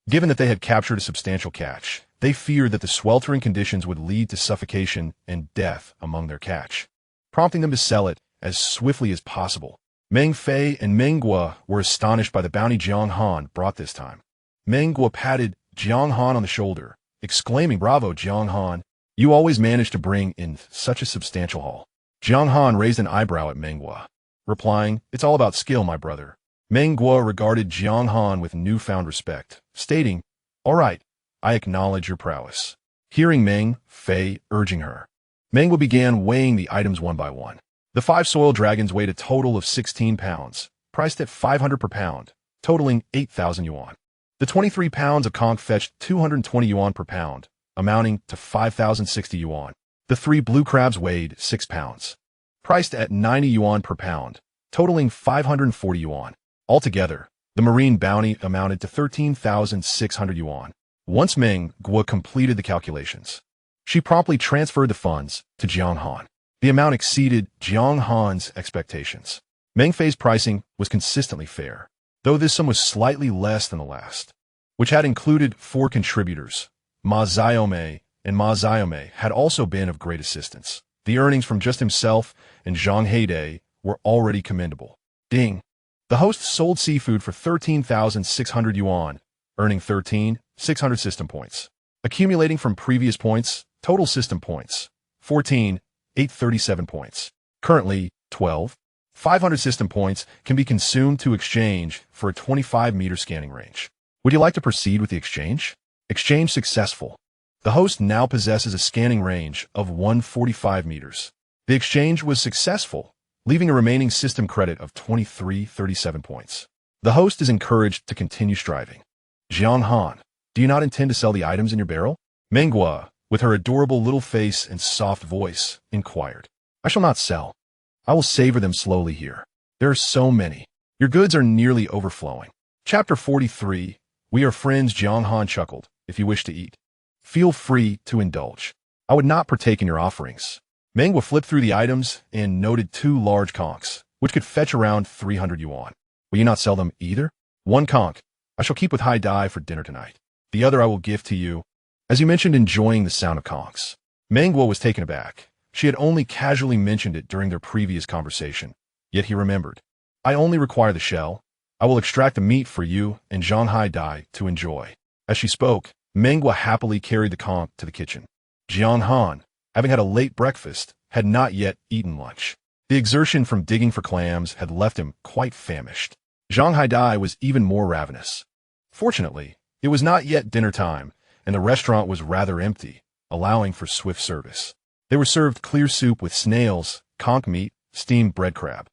Given that they had captured a substantial catch, they feared that the sweltering conditions would lead to suffocation and death among their catch, prompting them to sell it as swiftly as possible. Meng Fei and Meng Guo were astonished by the bounty Jiang Han brought this time. Meng Guo patted Jiang Han on the shoulder, exclaiming, "Bravo, Jiang Han! You always manage to bring in such a substantial haul." Jiang Han raised an eyebrow at Meng Guo, replying, "It's all about skill, my brother." Meng Guo regarded Jiang Han with newfound respect, stating, "All right, I acknowledge your prowess." Hearing Meng Fei urging her, Meng Guo began weighing the items one by one. The 5 soil dragons weighed a total of 16 pounds, priced at 500 per pound, totaling 8,000 yuan. The 23 pounds of conch fetched 220 yuan per pound, amounting to 5,060 yuan. The 3 blue crabs weighed 6 pounds, priced at 90 yuan per pound, totaling 540 yuan. Altogether, the marine bounty amounted to 13,600 yuan. Once Meng Guo completed the calculations, she promptly transferred the funds to Jiang Han. The amount exceeded Jiang Han's expectations. Meng Fei's pricing was consistently fair, though this sum was slightly less than the last, which had included 4 contributors. Ma Xiaomei and Ma Xiaomei had also been of great assistance. The earnings from just himself and Jiang Han were already commendable. Ding! The host sold seafood for 13,600 yuan, earning 13,600 system points. Accumulating from previous points, total system points, 14,837 points. Currently, 12,500 system points can be consumed to exchange for a 25-meter scanning range. Would you like to proceed with the exchange? Exchange successful. The host now possesses a scanning range of 145 meters. The exchange was successful, leaving a remaining system credit of 2337 points. The host is encouraged to continue striving. Jiang Han, do you not intend to sell the items in your barrel? Meng Guo, with her adorable little face and soft voice, inquired. I shall not sell. I will savor them slowly here. There are so many. Your goods are nearly overflowing. Chapter 43. We are friends. Jiang Han chuckled. If you wish to eat, feel free to indulge. I would not partake in your offerings. Meng Guo flipped through the items and noted 2 large conchs, which could fetch around 300 yuan. Will you not sell them either? 1 conch I shall keep with Hai Dai for dinner tonight. The other I will give to you. As you mentioned enjoying the sound of conchs, Meng Guo was taken aback. She had only casually mentioned it during their previous conversation, yet he remembered. I only require the shell. I will extract the meat for you and Zhang Hai Dai to enjoy. As she spoke, Meng Guo happily carried the conch to the kitchen. Jiang Han, having had a late breakfast, had not yet eaten lunch. The exertion from digging for clams had left him quite famished. Zhang Hai Dai was even more ravenous. Fortunately, it was not yet dinner time, and the restaurant was rather empty, allowing for swift service. They were served clear soup with snails, conch meat, steamed bread crab,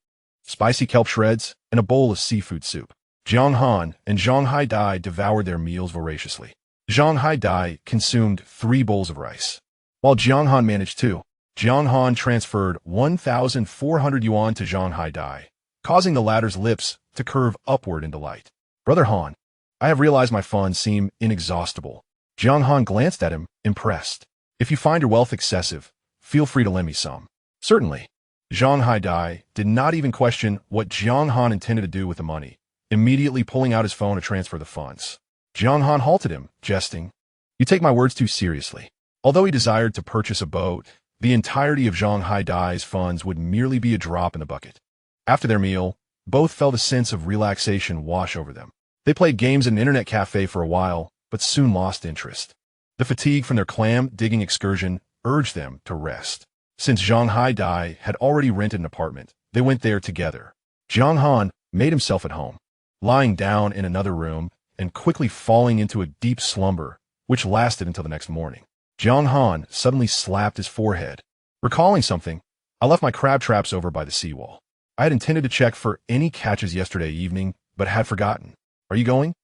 spicy kelp shreds, and a bowl of seafood soup. Jiang Han and Zhang Hai Dai devoured their meals voraciously. Zhang Hai Dai consumed 3 bowls of rice, while Jiang Han managed 2. Jiang Han transferred 1,400 yuan to Zhang Hai Dai, causing the latter's lips to curve upward in delight. Brother Han, I have realized my funds seem inexhaustible. Jiang Han glanced at him, impressed. If you find your wealth excessive, feel free to lend me some. Certainly. Zhang Hai Dai did not even question what Jiang Han intended to do with the money, immediately pulling out his phone to transfer the funds. Jiang Han halted him, jesting, "You take my words too seriously." Although he desired to purchase a boat, the entirety of Zhang Haidai's funds would merely be a drop in the bucket. After their meal, both felt a sense of relaxation wash over them. They played games at an internet cafe for a while, but soon lost interest. The fatigue from their clam digging excursion urged them to rest. Since Zhang Haidai had already rented an apartment, they went there together. Jiang Han made himself at home, lying down in another room and quickly falling into a deep slumber, which lasted until the next morning. Jiang Han suddenly slapped his forehead. Recalling something, "I left my crab traps over by the seawall. I had intended to check for any catches yesterday evening, but had forgotten. Are you going?"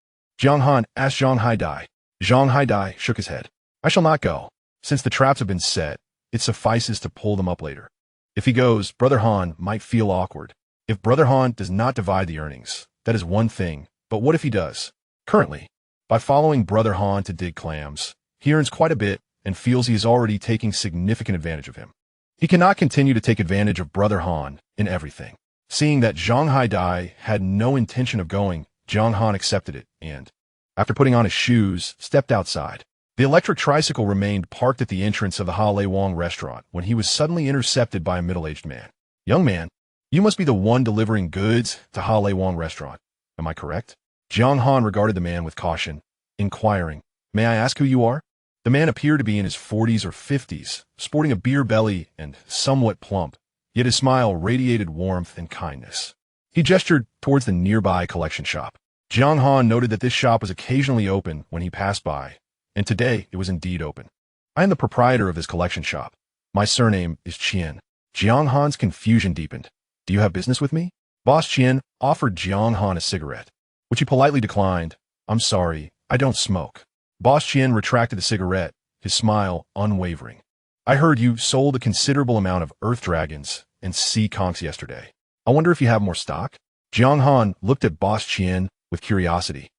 Jiang Han asked Zhang Haidai. Zhang Haidai shook his head. "I shall not go. Since the traps have been set, it suffices to pull them up later. If he goes, Brother Han might feel awkward. If Brother Han does not divide the earnings, that is one thing, but what if he does? Currently, by following Brother Han to dig clams, he earns quite a bit and feels he is already taking significant advantage of him. He cannot continue to take advantage of Brother Han in everything." Seeing that Zhang Haidai had no intention of going, Jiang Han accepted it and, after putting on his shoes, stepped outside. The electric tricycle remained parked at the entrance of the Ha Lei Wang restaurant when he was suddenly intercepted by a middle-aged man. "Young man, you must be the one delivering goods to Ha Lei Wang restaurant. Am I correct?" Jiang Han regarded the man with caution, inquiring, "May I ask who you are?" The man appeared to be in his 40s or 50s, sporting a beer belly and somewhat plump, yet his smile radiated warmth and kindness. He gestured towards the nearby collection shop. Jiang Han noted that this shop was occasionally open when he passed by, and today it was indeed open. "I am the proprietor of this collection shop. My surname is Qian." Jiang Han's confusion deepened. "Do you have business with me?" Boss Qian offered Jiang Han a cigarette, which he politely declined. "I'm sorry, I don't smoke." Boss Qian retracted the cigarette, his smile unwavering. "I heard you sold a considerable amount of earth dragons and sea conchs yesterday. I wonder if you have more stock?" Jiang Han looked at Boss Qian with curiosity.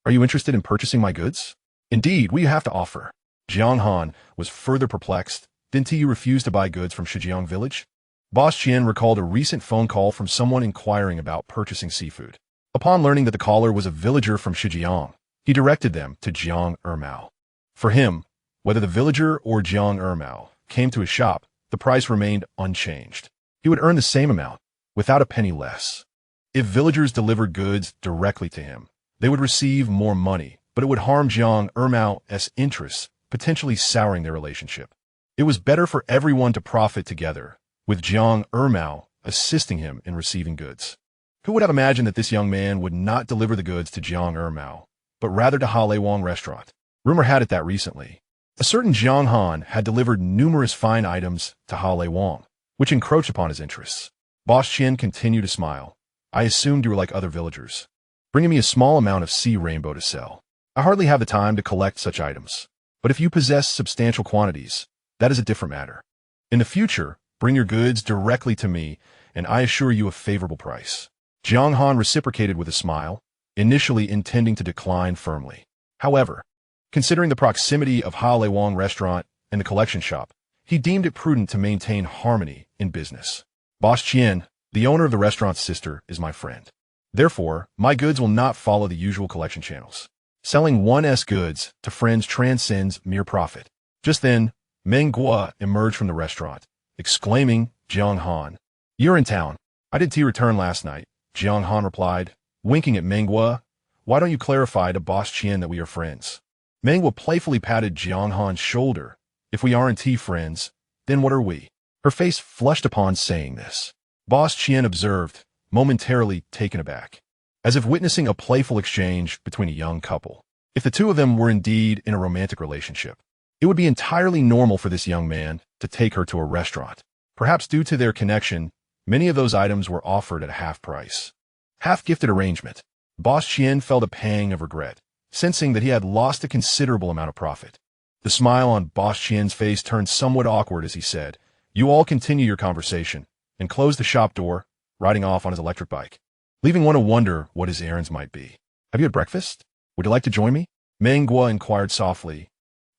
"Are you interested in purchasing my goods?" "Indeed, what do you have to offer?" Jiang Han was further perplexed. "Didn't you refuse to buy goods from Shijiang village?" Boss Qian recalled a recent phone call from someone inquiring about purchasing seafood. Upon learning that the caller was a villager from Shijiang, he directed them to Jiang Ermao. For him, whether the villager or Jiang Ermao came to his shop, the price remained unchanged. He would earn the same amount, without a penny less. If villagers delivered goods directly to him, they would receive more money, but it would harm Jiang Ermao's interests, potentially souring their relationship. It was better for everyone to profit together, with Jiang Ermao assisting him in receiving goods. Who would have imagined that this young man would not deliver the goods to Jiang Ermao, but rather to Ha Lei Wang restaurant? Rumor had it that recently, a certain Jiang Han had delivered numerous fine items to Ha Lei Wang, which encroached upon his interests. Boss Qian continued to smile. "I assumed you were like other villagers, bringing me a small amount of sea rainbow to sell. I hardly have the time to collect such items, but if you possess substantial quantities, that is a different matter. In the future, bring your goods directly to me, and I assure you a favorable price." Jiang Han reciprocated with a smile, initially intending to decline firmly. However, considering the proximity of Ha Lei Wang restaurant and the collection shop, he deemed it prudent to maintain harmony in business. "Boss Qian, the owner of the restaurant's sister, is my friend. Therefore, my goods will not follow the usual collection channels. Selling one's goods to friends transcends mere profit." Just then, Meng Guo emerged from the restaurant, exclaiming, "Jiang Han, you're in town." "I did return last night," Jiang Han replied, winking at Meng Guo. "Why don't you clarify to Boss Qian that we are friends?" Meng Guo playfully patted Jiang Han's shoulder. "If we aren't friends, then what are we?" Her face flushed upon saying this. Boss Qian observed, momentarily taken aback, as if witnessing a playful exchange between a young couple. If the two of them were indeed in a romantic relationship, it would be entirely normal for this young man to take her to a restaurant. Perhaps due to their connection, many of those items were offered at a half price. Half-gifted arrangement. Boss Qian felt a pang of regret, sensing that he had lost a considerable amount of profit. The smile on Boss Qian's face turned somewhat awkward as he said, "You all continue your conversation," and closed the shop door, riding off on his electric bike, leaving one to wonder what his errands might be. "Have you had breakfast? Would you like to join me?" Meng Guo inquired softly,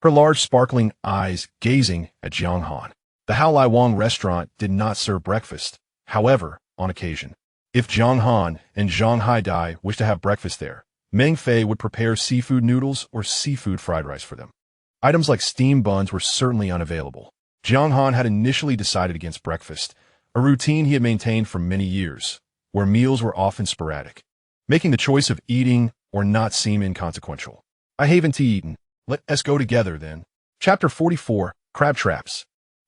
her large sparkling eyes gazing at Jiang Han. The Ha Lei Wang restaurant did not serve breakfast, however, on occasion. If Jiang Han and Zhang Haidai wished to have breakfast there, Meng Fei would prepare seafood noodles or seafood fried rice for them. Items like steamed buns were certainly unavailable. Jiang Han had initially decided against breakfast, a routine he had maintained for many years, where meals were often sporadic. Making the choice of eating or not seem inconsequential. I haven't eaten. Let us go together, then. Chapter 44, Crab Traps.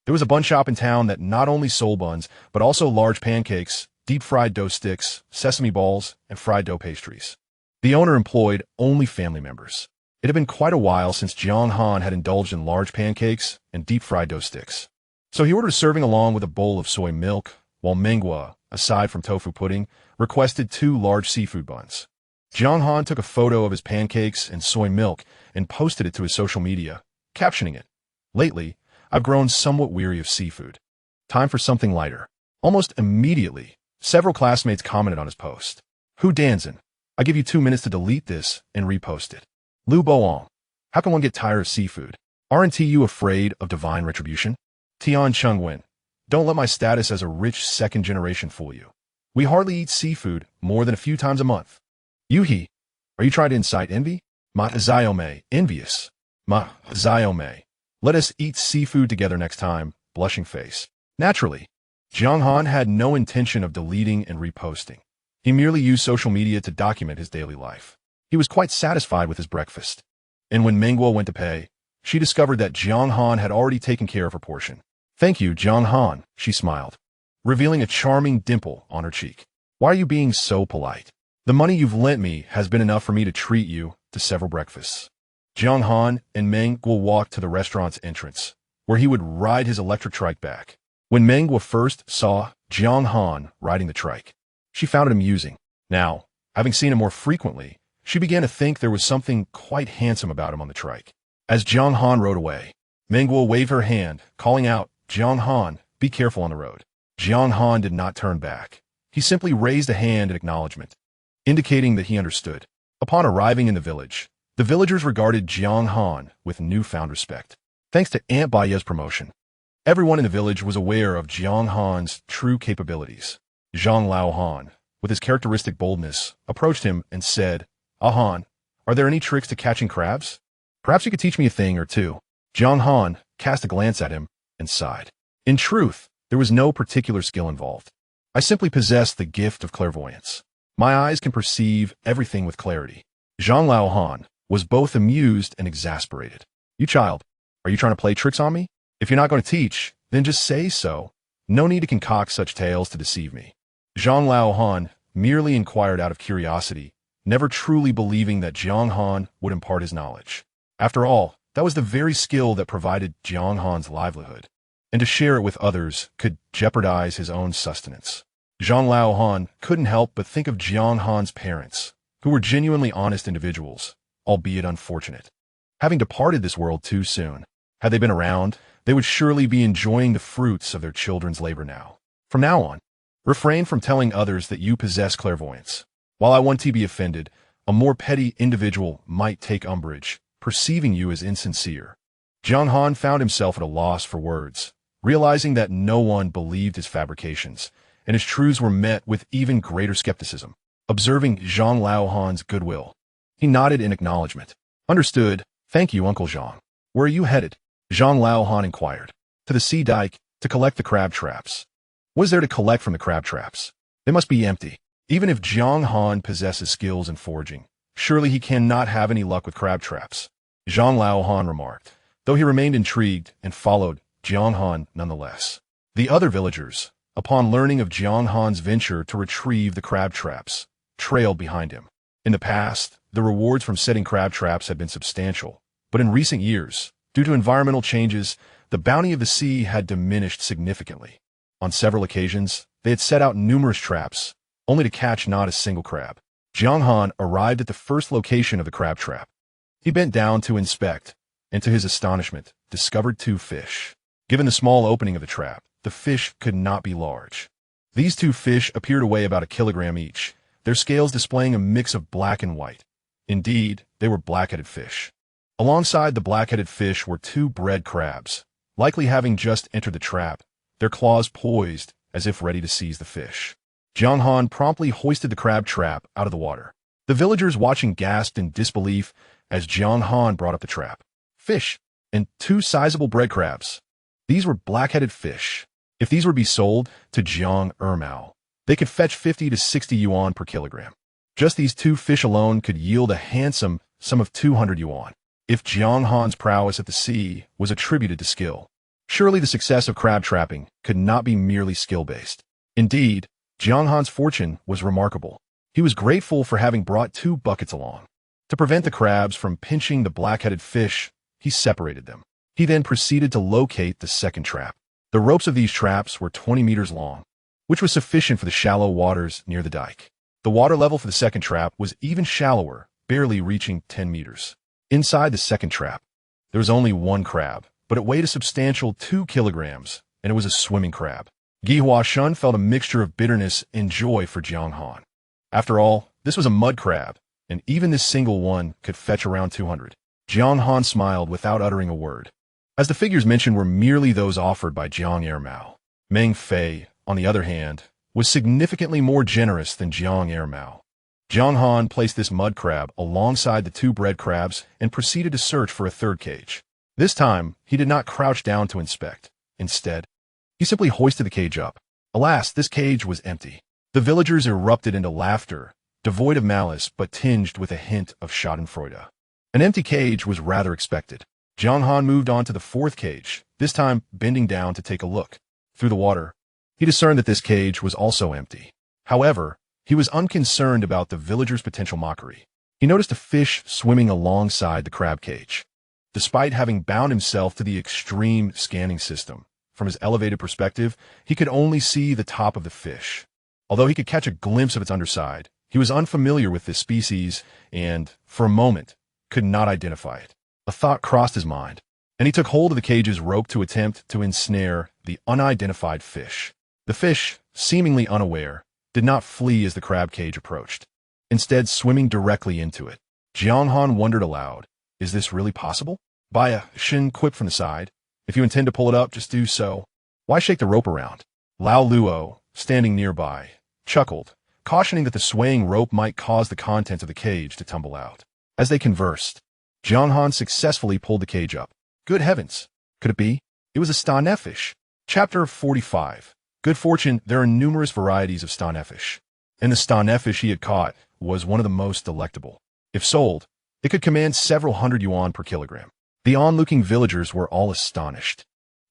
There was a bun shop in town that not only sold buns, but also large pancakes, deep-fried dough sticks, sesame balls, and fried dough pastries. The owner employed only family members. It had been quite a while since Jiang Han had indulged in large pancakes and deep-fried dough sticks. So he ordered a serving along with a bowl of soy milk, while Menghua, aside from tofu pudding, requested 2 large seafood buns. Jiang Han took a photo of his pancakes and soy milk and posted it to his social media, captioning it, "Lately, I've grown somewhat weary of seafood. Time for something lighter." Almost immediately, several classmates commented on his post. "Hu Danzin, I give you 2 minutes to delete this and repost it." Lu Boong, how can one get tired of seafood? Aren't you afraid of divine retribution? Tian Chengwen, don't let my status as a rich second generation fool you. We hardly eat seafood more than a few times a month. Yuhi, are you trying to incite envy? Ma Xiaomei, envious. Ma Xiaomei, let us eat seafood together next time, blushing face. Naturally, Jiang Han had no intention of deleting and reposting. He merely used social media to document his daily life. He was quite satisfied with his breakfast. And when Menghua went to pay, she discovered that Jiang Han had already taken care of her portion. "Thank you, Jiang Han," she smiled, revealing a charming dimple on her cheek. "Why are you being so polite? The money you've lent me has been enough for me to treat you to several breakfasts." Jiang Han and Menghua walked to the restaurant's entrance, where he would ride his electric trike back. When Menghua first saw Jiang Han riding the trike, she found it amusing. Now, having seen him more frequently, she began to think there was something quite handsome about him on the trike. As Jiang Han rode away, Menghua waved her hand, calling out, "Jiang Han, be careful on the road." Jiang Han did not turn back. He simply raised a hand in acknowledgement, indicating that he understood. Upon arriving in the villagers regarded Jiang Han with newfound respect. Thanks to Aunt Baya's promotion, everyone in the village was aware of Jiang Han's true capabilities. Zhang Lao Han, with his characteristic boldness, approached him and said, "Han, are there any tricks to catching crabs? Perhaps you could teach me a thing or two." Jiang Han cast a glance at him and sighed. In truth, there was no particular skill involved. "I simply possess the gift of clairvoyance. My eyes can perceive everything with clarity." Zhang Lao Han was both amused and exasperated. "You child, are you trying to play tricks on me? If you're not going to teach, then just say so. No need to concoct such tales to deceive me." Zhang Lao Han merely inquired out of curiosity, never truly believing that Jiang Han would impart his knowledge. After all, that was the very skill that provided Jiang Han's livelihood, and to share it with others could jeopardize his own sustenance. Zhang Lao Han couldn't help but think of Jiang Han's parents, who were genuinely honest individuals, albeit unfortunate. Having departed this world too soon, had they been around, they would surely be enjoying the fruits of their children's labor now. From now on, refrain from telling others that you possess clairvoyance. While I want to be offended, a more petty individual might take umbrage, perceiving you as insincere. Jiang Han found himself at a loss for words, realizing that no one believed his fabrications, and his truths were met with even greater skepticism. Observing Zhang Lao Han's goodwill, he nodded in acknowledgement. "Understood. Thank you, Uncle Zhang. Where are you headed?" Zhang Lao Han inquired. "To the sea dike, to collect the crab traps." "What is there to collect from the crab traps? They must be empty." Even if Jiang Han possesses skills in foraging, surely he cannot have any luck with crab traps, Zhang Lao Han remarked, though he remained intrigued and followed Jiang Han nonetheless. The other villagers, upon learning of Jiang Han's venture to retrieve the crab traps, trailed behind him. In the past, the rewards from setting crab traps had been substantial, but in recent years, due to environmental changes, the bounty of the sea had diminished significantly. On several occasions, they had set out numerous traps, only to catch not a single crab. Jiang Han arrived at the first location of the crab trap. He bent down to inspect, and to his astonishment, discovered 2 fish. Given the small opening of the trap, the fish could not be large. These 2 fish appeared to weigh about 1 kilogram each, their scales displaying a mix of black and white. Indeed, they were black-headed fish. Alongside the black-headed fish were 2 bread crabs, likely having just entered the trap, their claws poised as if ready to seize the fish. Jiang Han promptly hoisted the crab trap out of the water. The villagers watching gasped in disbelief as Jiang Han brought up the trap. Fish, and 2 sizable bread crabs. These were black-headed fish. If these were to be sold to Jiang Ermao, they could fetch 50 to 60 yuan per kilogram. Just these 2 fish alone could yield a handsome sum of 200 yuan. If Jiang Han's prowess at the sea was attributed to skill, surely the success of crab trapping could not be merely skill-based. Indeed, Jiang Han's fortune was remarkable. He was grateful for having brought 2 buckets along. To prevent the crabs from pinching the black-headed fish, he separated them. He then proceeded to locate the second trap. The ropes of these traps were 20 meters long, which was sufficient for the shallow waters near the dike. The water level for the second trap was even shallower, barely reaching 10 meters. Inside the second trap, there was only 1 crab, but it weighed a substantial 2 kilograms, and it was a swimming crab. Geoducks Shun felt a mixture of bitterness and joy for Jiang Han. After all, this was a mud crab, and even this single one could fetch around 200. Jiang Han smiled without uttering a word. As the figures mentioned were merely those offered by Jiang Ermao. Meng Fei, on the other hand, was significantly more generous than Jiang Ermao. Jiang Han placed this mud crab alongside the 2 bread crabs and proceeded to search for a third cage. This time, he did not crouch down to inspect. Instead, he simply hoisted the cage up. Alas, this cage was empty. The villagers erupted into laughter, devoid of malice but tinged with a hint of schadenfreude. An empty cage was rather expected. Jiang Han moved on to the 4th cage, this time bending down to take a look. Through the water, he discerned that this cage was also empty. However, he was unconcerned about the villagers' potential mockery. He noticed a fish swimming alongside the crab cage. Despite having bound himself to the extreme scanning system, from his elevated perspective, he could only see the top of the fish. Although he could catch a glimpse of its underside, he was unfamiliar with this species and, for a moment, could not identify it. A thought crossed his mind, and he took hold of the cage's rope to attempt to ensnare the unidentified fish. The fish, seemingly unaware, did not flee as the crab cage approached, instead swimming directly into it. Jiang Han wondered aloud, is this really possible? Baya Shin quipped from the side, if you intend to pull it up, just do so. Why shake the rope around? Lao Luo, standing nearby, chuckled, cautioning that the swaying rope might cause the contents of the cage to tumble out. As they conversed, Jiang Han successfully pulled the cage up. Good heavens! Could it be? It was a stoneffish. Chapter 45. Good fortune, there are numerous varieties of stoneffish, and the stoneffish he had caught was one of the most delectable. If sold, it could command several hundred yuan per kilogram. The onlooking villagers were all astonished,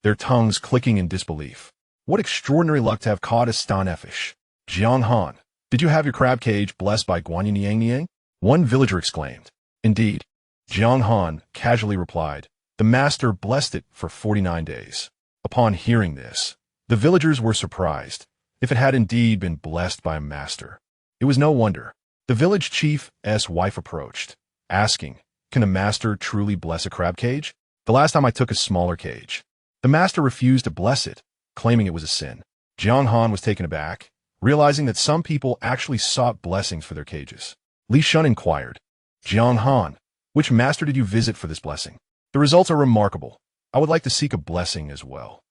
their tongues clicking in disbelief. What extraordinary luck to have caught a stoneffish. Jiang Han, did you have your crab cage blessed by Guanyin Niang Niang? One villager exclaimed. Indeed. Jiang Han casually replied, the master blessed it for 49 days. Upon hearing this, the villagers were surprised. If it had indeed been blessed by a master, it was no wonder. The village chief's wife approached, asking, can a master truly bless a crab cage? The last time I took a smaller cage, the master refused to bless it, claiming it was a sin. Jiang Han was taken aback, realizing that some people actually sought blessings for their cages. Li Shun inquired, Jiang Han, which master did you visit for this blessing? The results are remarkable. I would like to seek a blessing as well.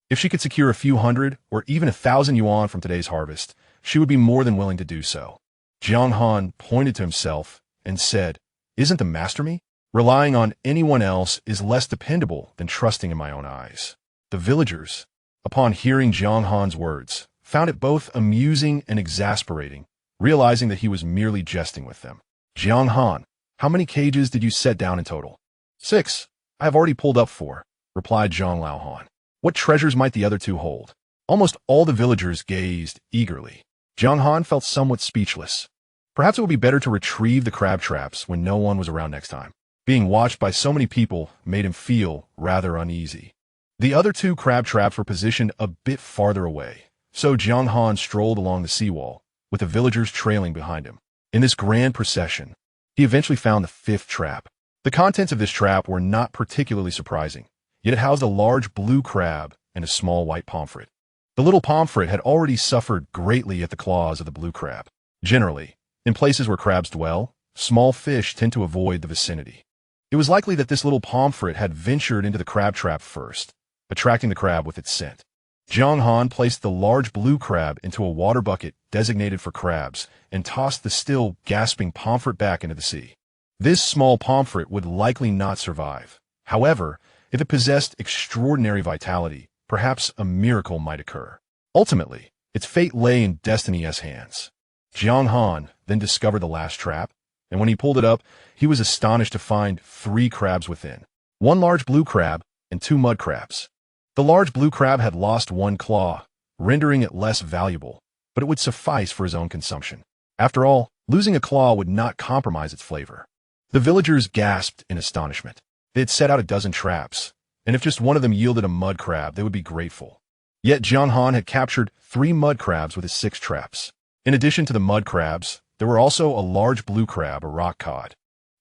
If she could secure a few hundred or even 1,000 yuan from today's harvest, she would be more than willing to do so. Jiang Han pointed to himself and said, isn't the master me? Relying on anyone else is less dependable than trusting in my own eyes. The villagers, upon hearing Jiang Han's words, found it both amusing and exasperating, realizing that he was merely jesting with them. Jiang Han, how many cages did you set down in total? 6. I have already pulled up 4, replied Zhang Lao Han. What treasures might the other 2 hold? Almost all the villagers gazed eagerly. Jiang Han felt somewhat speechless. Perhaps it would be better to retrieve the crab traps when no one was around next time. Being watched by so many people made him feel rather uneasy. The other 2 crab traps were positioned a bit farther away, so Jiang Han strolled along the seawall, with the villagers trailing behind him. In this grand procession, he eventually found the 5th trap. The contents of this trap were not particularly surprising, yet it housed a large blue crab and a small white pomfret. The little pomfret had already suffered greatly at the claws of the blue crab. Generally, in places where crabs dwell, small fish tend to avoid the vicinity. It was likely that this little pomfret had ventured into the crab trap first, attracting the crab with its scent. Jiang Han placed the large blue crab into a water bucket designated for crabs and tossed the still gasping pomfret back into the sea. This small pomfret would likely not survive. However, if it possessed extraordinary vitality, perhaps a miracle might occur. Ultimately, its fate lay in Destiny's hands. Jiang Han then discovered the last trap, and when he pulled it up, he was astonished to find 3 crabs within. 1 large blue crab and 2 mud crabs. The large blue crab had lost 1 claw, rendering it less valuable, but it would suffice for his own consumption. After all, losing a claw would not compromise its flavor. The villagers gasped in astonishment. They had set out a dozen traps, and if just one of them yielded a mud crab, they would be grateful. Yet Jiang Han had captured 3 mud crabs with his 6 traps. In addition to the mud crabs, there were also a large blue crab, a rock cod,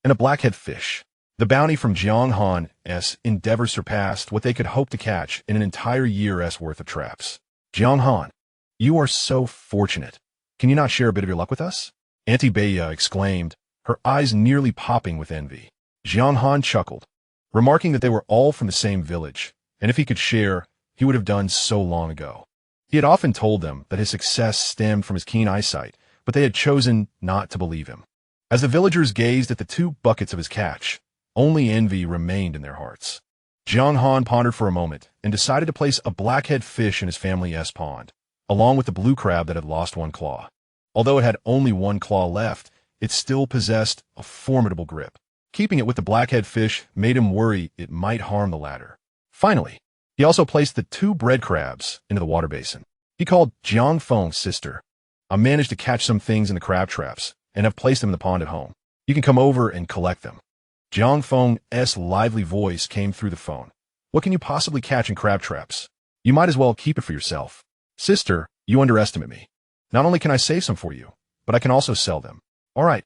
and a blackhead fish. The bounty from Jiang Han's endeavor surpassed what they could hope to catch in an entire year's worth of traps. Jiang Han, you are so fortunate. Can you not share a bit of your luck with us? Auntie Baya exclaimed, her eyes nearly popping with envy. Jiang Han chuckled, remarking that they were all from the same village, and if he could share, he would have done so long ago. He had often told them that his success stemmed from his keen eyesight, but they had chosen not to believe him. As the villagers gazed at the 2 buckets of his catch, only envy remained in their hearts. Jiang Han pondered for a moment and decided to place a blackhead fish in his family's pond, along with the blue crab that had lost 1 claw. Although it had only 1 claw left, it still possessed a formidable grip. Keeping it with the blackhead fish made him worry it might harm the latter. Finally, he also placed the 2 bread crabs into the water basin. He called Jiang Feng's sister. I managed to catch some things in the crab traps and have placed them in the pond at home. You can come over and collect them. Jiang Feng's lively voice came through the phone. What can you possibly catch in crab traps? You might as well keep it for yourself. Sister, you underestimate me. Not only can I save some for you, but I can also sell them. All right,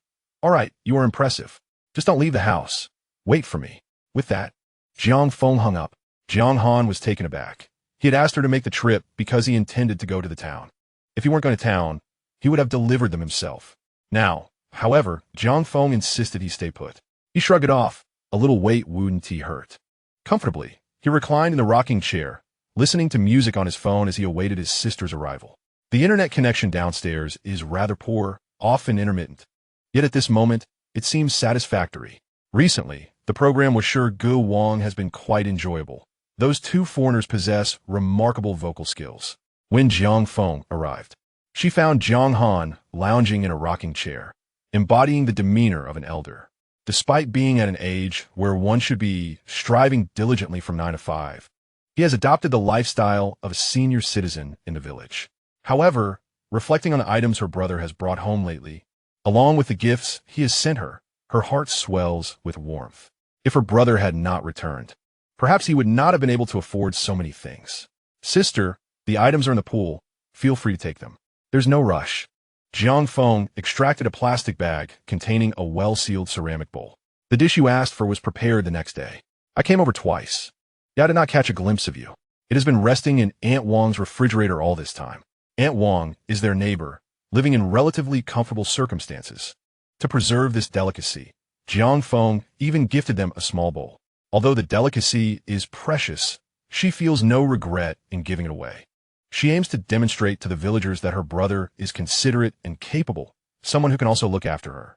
you are impressive. Just don't leave the house. Wait for me. With that, Jiang Feng hung up. Jiang Han was taken aback. He had asked her to make the trip because he intended to go to the town. If he weren't going to town, he would have delivered them himself. Now, however, Jiang Feng insisted he stay put. He shrugged it off. A little weight wouldn't hurt. Comfortably, he reclined in the rocking chair, listening to music on his phone as he awaited his sister's arrival. The internet connection downstairs is rather poor, often intermittent. Yet at this moment, it seems satisfactory. Recently, the program with Shi Gu Wang has been quite enjoyable. Those 2 foreigners possess remarkable vocal skills. When Jiang Feng arrived, she found Jiang Han lounging in a rocking chair, embodying the demeanor of an elder. Despite being at an age where one should be striving diligently from 9 to 5, he has adopted the lifestyle of a senior citizen in the village. However, reflecting on the items her brother has brought home lately, along with the gifts he has sent her, her heart swells with warmth. If her brother had not returned, perhaps he would not have been able to afford so many things. Sister, the items are in the pool. Feel free to take them. There's no rush. Jiang Feng extracted a plastic bag containing a well-sealed ceramic bowl. The dish you asked for was prepared the next day. I came over twice. Yet I did not catch a glimpse of you. It has been resting in Aunt Wang's refrigerator all this time. Aunt Wang is their neighbor, living in relatively comfortable circumstances. To preserve this delicacy, Jiang Feng even gifted them a small bowl. Although the delicacy is precious, she feels no regret in giving it away. She aims to demonstrate to the villagers that her brother is considerate and capable, someone who can also look after her.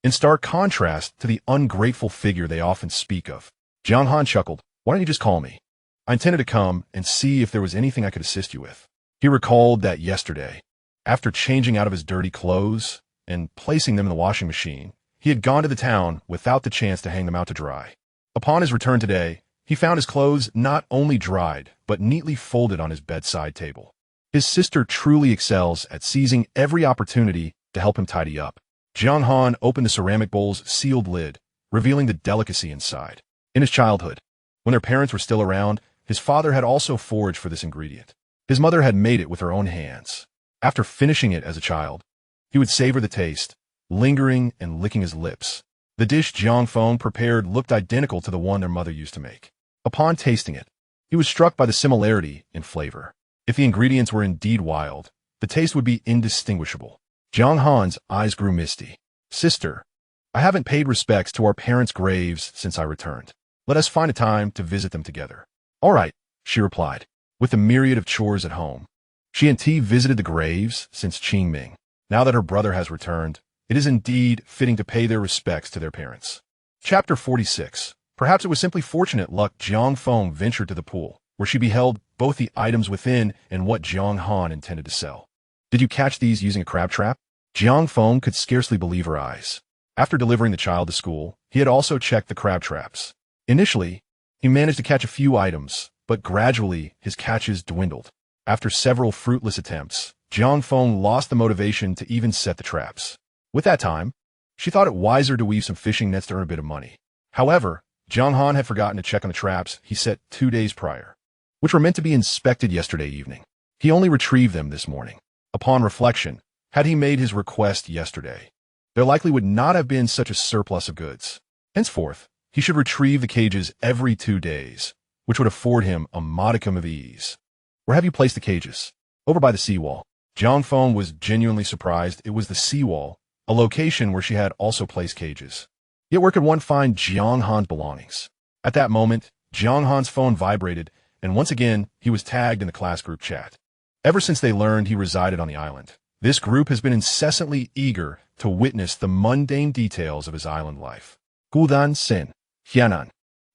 In stark contrast to the ungrateful figure they often speak of, Jiang Han chuckled, "Why don't you just call me? I intended to come and see if there was anything I could assist you with." He recalled that yesterday, after changing out of his dirty clothes and placing them in the washing machine, he had gone to the town without the chance to hang them out to dry. Upon his return today, he found his clothes not only dried, but neatly folded on his bedside table. His sister truly excels at seizing every opportunity to help him tidy up. Jiang Han opened the ceramic bowl's sealed lid, revealing the delicacy inside. In his childhood, when their parents were still around, his father had also foraged for this ingredient. His mother had made it with her own hands. After finishing it as a child, he would savor the taste, lingering and licking his lips. The dish Jiang Feng prepared looked identical to the one their mother used to make. Upon tasting it, he was struck by the similarity in flavor. If the ingredients were indeed wild, the taste would be indistinguishable. Jiang Han's eyes grew misty. "Sister, I haven't paid respects to our parents' graves since I returned. Let us find a time to visit them together." "All right," she replied. with a myriad of chores at home. She and T visited the graves since Qingming. Now that her brother has returned, it is indeed fitting to pay their respects to their parents. Chapter 46. Perhaps it was simply fortunate luck Jiang Feng ventured to the pool, where she beheld both the items within and what Jiang Han intended to sell. Did you catch these using a crab trap? Jiang Feng could scarcely believe her eyes. After delivering the child to school, he had also checked the crab traps. Initially, he managed to catch a few items, but gradually his catches dwindled. After several fruitless attempts, Jiang Feng lost the motivation to even set the traps. With that time, she thought it wiser to weave some fishing nets to earn a bit of money. However, Jiang Han had forgotten to check on the traps he set 2 days prior, which were meant to be inspected yesterday evening. He only retrieved them this morning. Upon reflection, had he made his request yesterday, there likely would not have been such a surplus of goods. Henceforth, he should retrieve the cages every 2 days, which would afford him a modicum of ease. Where have you placed the cages? Over by the seawall. Jiang Feng was genuinely surprised it was the seawall, a location where she had also placed cages. Yet where could one find Jiang Han's belongings? At that moment, Jiang Han's phone vibrated, and once again, he was tagged in the class group chat. Ever since they learned he resided on the island, this group has been incessantly eager to witness the mundane details of his island life. Gudan Sin, Hianan.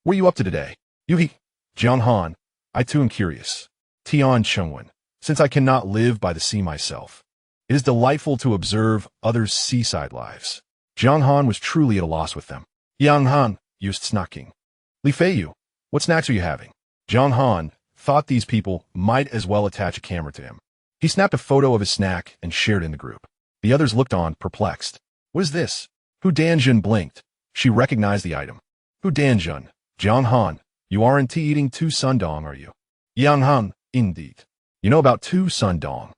What are you up to today? Yuhi. Jiang Han. I too am curious. Tian Chengwen. Since I cannot live by the sea myself, it is delightful to observe others' seaside lives. Jiang Han was truly at a loss with them. Jiang Han, used snacking. Li Feiyu, what snacks are you having? Jiang Han thought these people might as well attach a camera to him. He snapped a photo of his snack and shared it in the group. The others looked on, perplexed. What is this? Hu Danjun blinked. She recognized the item. Hu Danjun. Jiang Han, you aren't eating tu sundong, are you? Jiang Han, indeed. You know about tu sundong.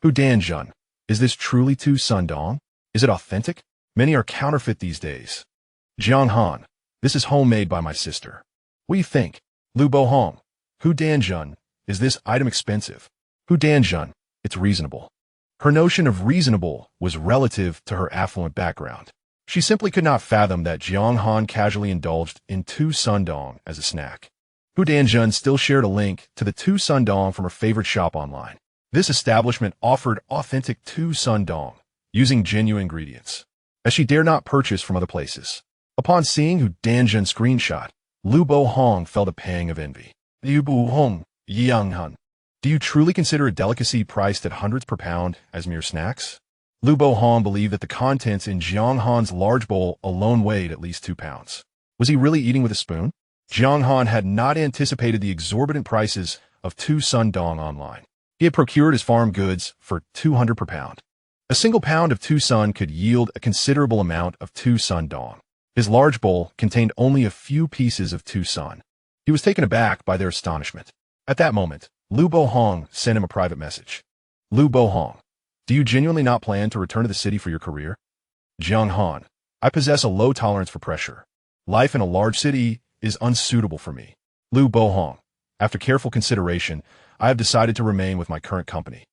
Hu Danjun. Is this truly tu sundong? Is it authentic? Many are counterfeit these days. Jiang Han. This is homemade by my sister. What do you think? Lu Bohong. Hu Danjun. Is this item expensive? Hu Danjun. It's reasonable. Her notion of reasonable was relative to her affluent background. She simply could not fathom that Jiang Han casually indulged in tu sundong as a snack. Hu Danjun still shared a link to the tu sundong from her favorite shop online. This establishment offered authentic tu sundong, using genuine ingredients, as she dare not purchase from other places. Upon seeing Hu Danjun's screenshot, Lu Bohong felt a pang of envy. Lu Bohong, Jiang Han. Do you truly consider a delicacy priced at hundreds per pound as mere snacks? Lu Bohong believed that the contents in Jiang Han's large bowl alone weighed at least 2 pounds. Was he really eating with a spoon? Jiang Han had not anticipated the exorbitant prices of tu sundong online. He had procured his farm goods for 200 per pound. A single pound of tu sun could yield a considerable amount of tu sundong. His large bowl contained only a few pieces of tu sun. He was taken aback by their astonishment. At that moment, Lu Bohong sent him a private message. Lu Bohong, do you genuinely not plan to return to the city for your career? Jiang Han, I possess a low tolerance for pressure. Life in a large city is unsuitable for me. Lu Bohong, after careful consideration, I have decided to remain with my current company.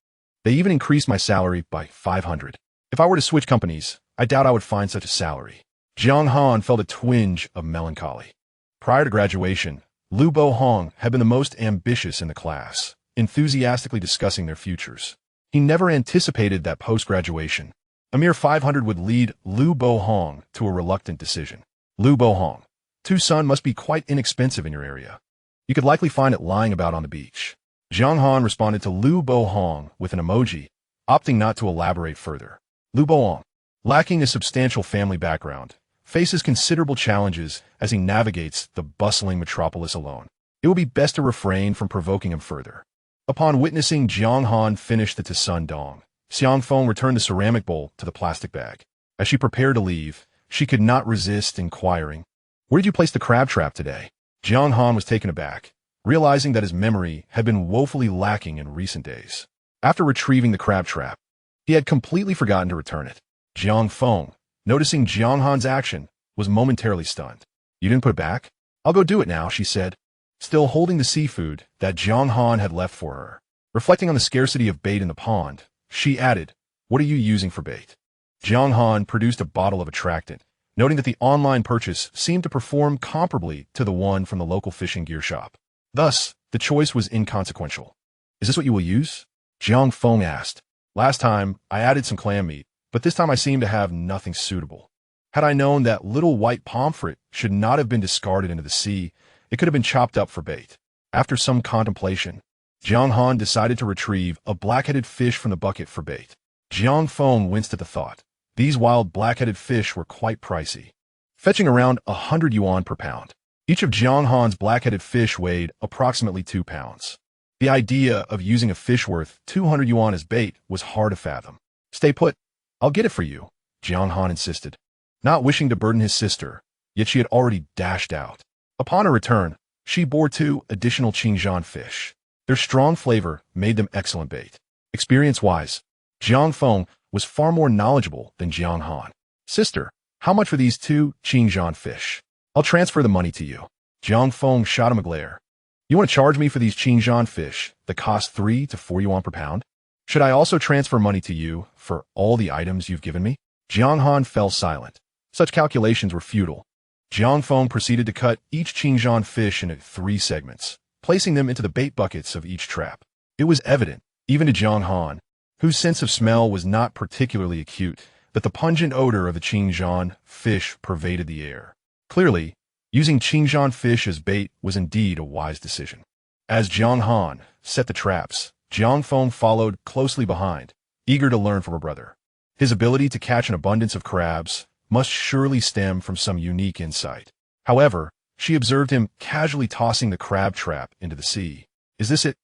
They even increased my salary by 500. If I were to switch companies, I doubt I would find such a salary. Jiang Han felt a twinge of melancholy. Prior to graduation, Lu Bohong had been the most ambitious in the class, enthusiastically discussing their futures. He never anticipated that post-graduation, a mere 500 would lead Lu Bohong to a reluctant decision. Lu Bohong, tu sun must be quite inexpensive in your area. You could likely find it lying about on the beach. Jiang Han responded to Lu Bohong with an emoji, opting not to elaborate further. Lu Bohong, lacking a substantial family background, faces considerable challenges as he navigates the bustling metropolis alone. It will be best to refrain from provoking him further. Upon witnessing Jiang Han finish the tu sundong, Xiang Feng returned the ceramic bowl to the plastic bag. As she prepared to leave, she could not resist inquiring, "Where did you place the crab trap today?" Jiang Han was taken aback, realizing that his memory had been woefully lacking in recent days. After retrieving the crab trap, he had completely forgotten to return it. Jiang Feng, noticing Jiang Han's action, was momentarily stunned. "You didn't put it back?" "I'll go do it now," she said, still holding the seafood that Jiang Han had left for her. Reflecting on the scarcity of bait in the pond, she added, "What are you using for bait?" Jiang Han produced a bottle of attractant, noting that the online purchase seemed to perform comparably to the one from the local fishing gear shop. Thus, the choice was inconsequential. Is this what you will use? Jiang Feng asked. Last time, I added some clam meat, but this time I seem to have nothing suitable. Had I known that little white pomfret should not have been discarded into the sea, it could have been chopped up for bait. After some contemplation, Jiang Han decided to retrieve a black-headed fish from the bucket for bait. Jiang Feng winced at the thought. These wild black-headed fish were quite pricey, fetching around 100 yuan per pound. Each of Jiang Han's black-headed fish weighed approximately 2 pounds. The idea of using a fish worth 200 yuan as bait was hard to fathom. Stay put. I'll get it for you, Jiang Han insisted, not wishing to burden his sister, yet she had already dashed out. Upon her return, she bore 2 additional Tiantian fish. Their strong flavor made them excellent bait. Experience-wise, Jiang Feng was far more knowledgeable than Jiang Han. Sister, how much for these 2 Tiantian fish? I'll transfer the money to you. Jiang Feng shot him a glare. You want to charge me for these Tiantian fish that cost 3 to 4 yuan per pound? Should I also transfer money to you for all the items you've given me? Jiang Han fell silent. Such calculations were futile. Jiang Feng proceeded to cut each Tiantian fish into 3 segments, placing them into the bait buckets of each trap. It was evident, even to Jiang Han, whose sense of smell was not particularly acute, that the pungent odor of the Tiantian fish pervaded the air. Clearly, using Tiantian fish as bait was indeed a wise decision. As Jiang Han set the traps, Jiang Feng followed closely behind, eager to learn from her brother. His ability to catch an abundance of crabs must surely stem from some unique insight. However, she observed him casually tossing the crab trap into the sea. Is this it?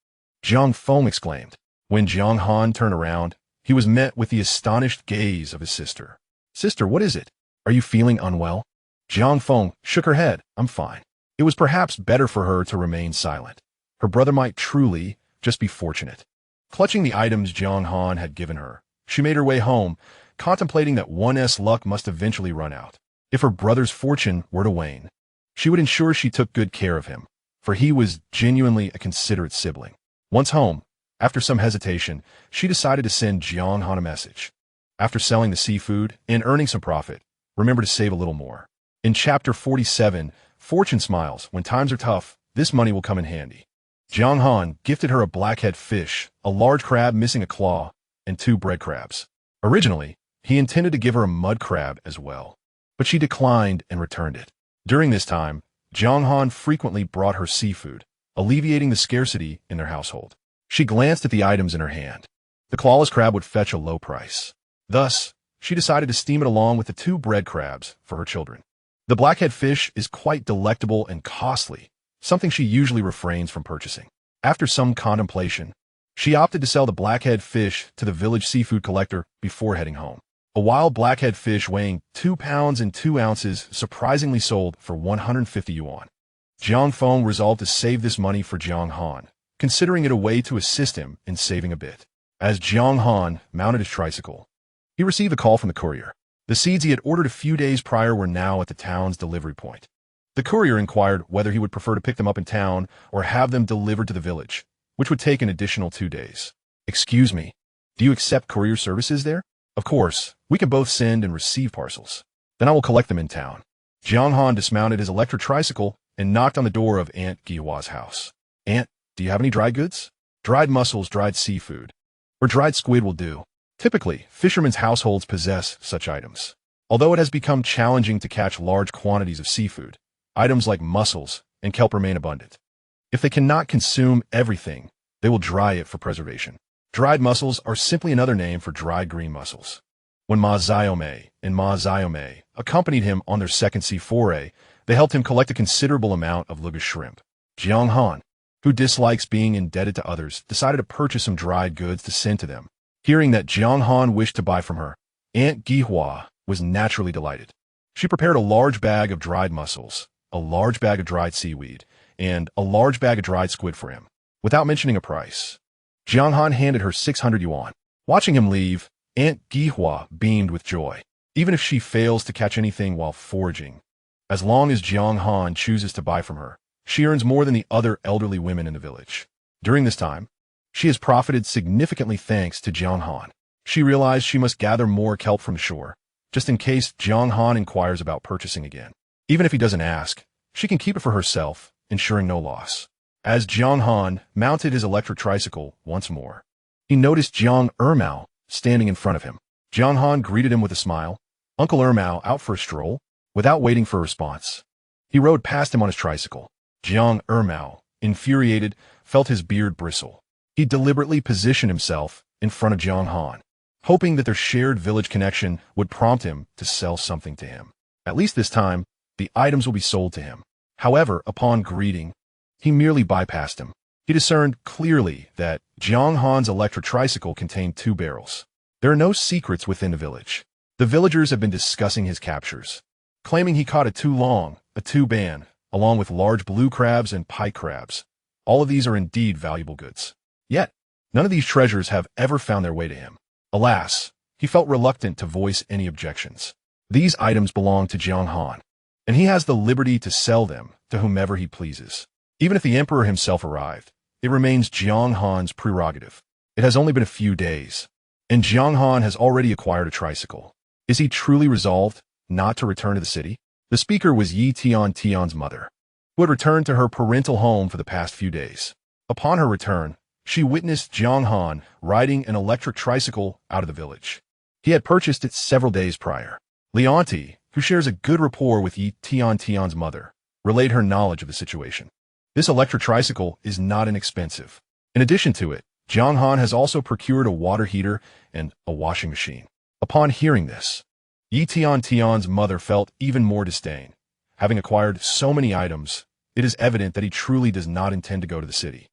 Jiang Feng exclaimed. When Jiang Han turned around, he was met with the astonished gaze of his sister. Sister, what is it? Are you feeling unwell? Jiang Feng shook her head. I'm fine. It was perhaps better for her to remain silent. Her brother might truly just be fortunate. Clutching the items Jiang Han had given her, she made her way home, contemplating that one's luck must eventually run out. If her brother's fortune were to wane, she would ensure she took good care of him, for he was genuinely a considerate sibling. Once home, after some hesitation, she decided to send Jiang Han a message. After selling the seafood and earning some profit, remember to save a little more. In Chapter 47, Fortune Smiles. When times are tough, this money will come in handy. Jiang Han gifted her a blackhead fish, a large crab missing a claw, and 2 bread crabs. Originally, he intended to give her a mud crab as well, but she declined and returned it. During this time, Jiang Han frequently brought her seafood, alleviating the scarcity in their household. She glanced at the items in her hand. The clawless crab would fetch a low price. Thus, she decided to steam it along with the 2 bread crabs for her children. The blackhead fish is quite delectable and costly, something she usually refrains from purchasing. After some contemplation, she opted to sell the blackhead fish to the village seafood collector before heading home. A wild blackhead fish weighing 2 pounds and 2 ounces surprisingly sold for 150 yuan. Jiang Feng resolved to save this money for Jiang Han, considering it a way to assist him in saving a bit. As Jiang Han mounted his tricycle, he received a call from the courier. The seeds he had ordered a few days prior were now at the town's delivery point. The courier inquired whether he would prefer to pick them up in town or have them delivered to the village, which would take an additional 2 days. Excuse me, do you accept courier services there? Of course, we can both send and receive parcels. Then I will collect them in town. Jiang Han dismounted his electric tricycle and knocked on the door of Aunt Jiaowa's house. Aunt, do you have any dry goods? Dried mussels, dried seafood, or dried squid will do. Typically, fishermen's households possess such items. Although it has become challenging to catch large quantities of seafood, items like mussels and kelp remain abundant. If they cannot consume everything, they will dry it for preservation. Dried mussels are simply another name for dried green mussels. When Ma Xiaomei and Ma Xiaomei accompanied him on their second sea foray, they helped him collect a considerable amount of lugus shrimp. Jiang Han, who dislikes being indebted to others, decided to purchase some dried goods to send to them. Hearing that Jiang Han wished to buy from her, Aunt Jiaowa was naturally delighted. She prepared a large bag of dried mussels, a large bag of dried seaweed, and a large bag of dried squid for him. Without mentioning a price, Jiang Han handed her 600 yuan. Watching him leave, Aunt Jiaowa beamed with joy. Even if she fails to catch anything while foraging, as long as Jiang Han chooses to buy from her, she earns more than the other elderly women in the village. During this time, she has profited significantly thanks to Jiang Han. She realized she must gather more kelp from the shore, just in case Jiang Han inquires about purchasing again. Even if he doesn't ask, she can keep it for herself, ensuring no loss. As Jiang Han mounted his electric tricycle once more, he noticed Jiang Ermao standing in front of him. Jiang Han greeted him with a smile. Uncle Ermao out for a stroll? Without waiting for a response, he rode past him on his tricycle. Jiang Ermao, infuriated, felt his beard bristle. He deliberately positioned himself in front of Jiang Han, hoping that their shared village connection would prompt him to sell something to him. At least this time, the items will be sold to him. However, upon greeting, he merely bypassed him. He discerned clearly that Jiang Han's electric tricycle contained 2 barrels. There are no secrets within the village. The villagers have been discussing his captures, claiming he caught a tulong, a tuban, along with large blue crabs and pike crabs. All of these are indeed valuable goods. Yet, none of these treasures have ever found their way to him. Alas, he felt reluctant to voice any objections. These items belong to Jiang Han, and he has the liberty to sell them to whomever he pleases. Even if the emperor himself arrived, it remains Jiang Han's prerogative. It has only been a few days, and Jiang Han has already acquired a tricycle. Is he truly resolved not to return to the city? The speaker was Tiantian's mother, who had returned to her parental home for the past few days. Upon her return, she witnessed Jiang Han riding an electric tricycle out of the village. He had purchased it several days prior. Leonti, who shares a good rapport with Tiantian's mother, relayed her knowledge of the situation. This electric tricycle is not inexpensive. In addition to it, Jiang Han has also procured a water heater and a washing machine. Upon hearing this, Tiantian's mother felt even more disdain. Having acquired so many items, it is evident that he truly does not intend to go to the city.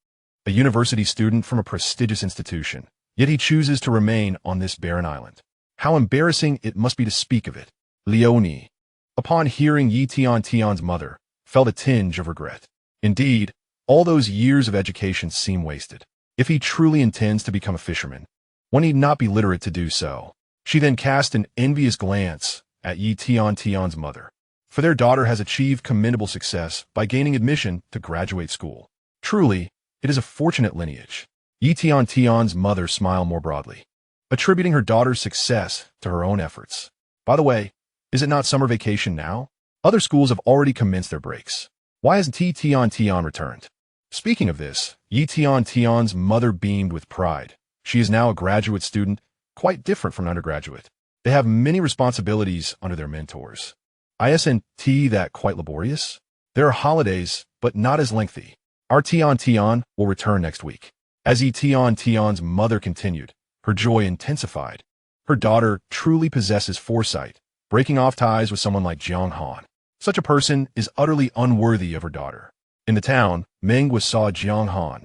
A university student from a prestigious institution, yet he chooses to remain on this barren island. How embarrassing it must be to speak of it. Leonie, upon hearing Tiantian's mother, felt a tinge of regret. Indeed, all those years of education seem wasted. If he truly intends to become a fisherman, one need not be literate to do so. She then cast an envious glance at Tiantian's mother, for their daughter has achieved commendable success by gaining admission to graduate school. Truly, it is a fortunate lineage. Tiantian's mother smiled more broadly, attributing her daughter's success to her own efforts. By the way, is it not summer vacation now? Other schools have already commenced their breaks. Why hasn't Tiantian returned? Speaking of this, Tiantian's mother beamed with pride. She is now a graduate student, quite different from an undergraduate. They have many responsibilities under their mentors. Isn't that quite laborious? There are holidays, but not as lengthy. Our Tiantian will return next week. As Tiantian's mother continued, her joy intensified. Her daughter truly possesses foresight, breaking off ties with someone like Jiang Han. Such a person is utterly unworthy of her daughter. In the town, Mengwa saw Jiang Han,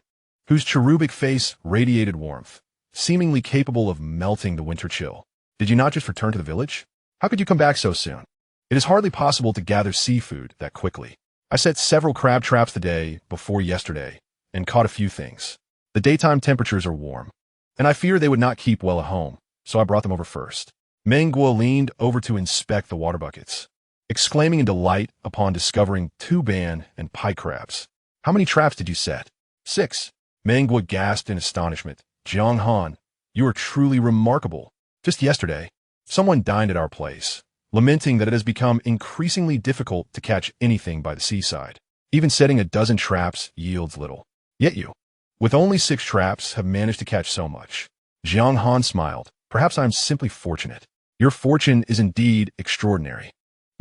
whose cherubic face radiated warmth, seemingly capable of melting the winter chill. Did you not just return to the village? How could you come back so soon? It is hardly possible to gather seafood that quickly. I set several crab traps the day before yesterday and caught a few things. The daytime temperatures are warm, and I fear they would not keep well at home, so I brought them over first. Mengwa leaned over to inspect the water buckets, exclaiming in delight upon discovering tuban and pike crabs. How many traps did you set? 6. Mengwa gasped in astonishment. Jiang Han, you are truly remarkable. Just yesterday, someone dined at our place, lamenting that it has become increasingly difficult to catch anything by the seaside. Even setting a dozen traps yields little. Yet you, with only 6 traps, have managed to catch so much. Jiang Han smiled. Perhaps I am simply fortunate. Your fortune is indeed extraordinary.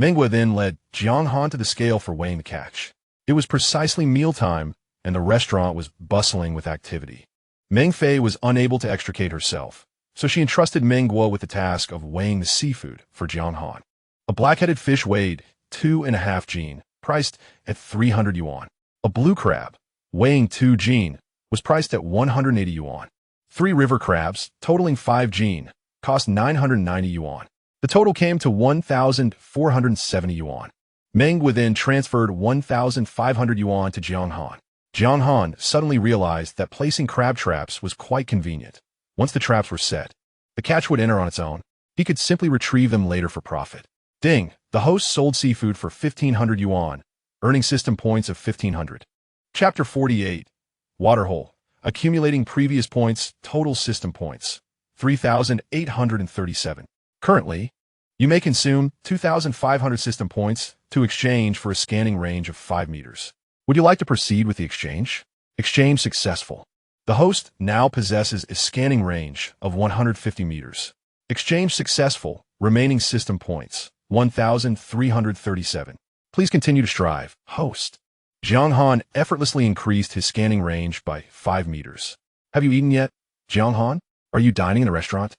Mengwa then led Jiang Han to the scale for weighing the catch. It was precisely mealtime, and the restaurant was bustling with activity. Meng Fei was unable to extricate herself, so she entrusted Mengwa with the task of weighing the seafood for Jiang Han. A black-headed fish weighed 2.5 jin, priced at 300 yuan. A blue crab, weighing 2 jin, was priced at 180 yuan. 3 river crabs, totaling 5 jin, cost 990 yuan. The total came to 1,470 yuan. Mengwa then transferred 1,500 yuan to Jiang Han. Jiang Han suddenly realized that placing crab traps was quite convenient. Once the traps were set, the catch would enter on its own. He could simply retrieve them later for profit. Ding! The host sold seafood for 1,500 yuan, earning system points of 1,500. Chapter 48. Waterhole. Accumulating previous points, total system points, 3,837. Currently, you may consume 2,500 system points to exchange for a scanning range of 5 meters. Would you like to proceed with the exchange? Exchange successful. The host now possesses a scanning range of 150 meters. Exchange successful. Remaining system points, 1,337. Please continue to strive. Host. Jiang Han effortlessly increased his scanning range by 5 meters. Have you eaten yet, Jiang Han? Are you dining in the restaurant?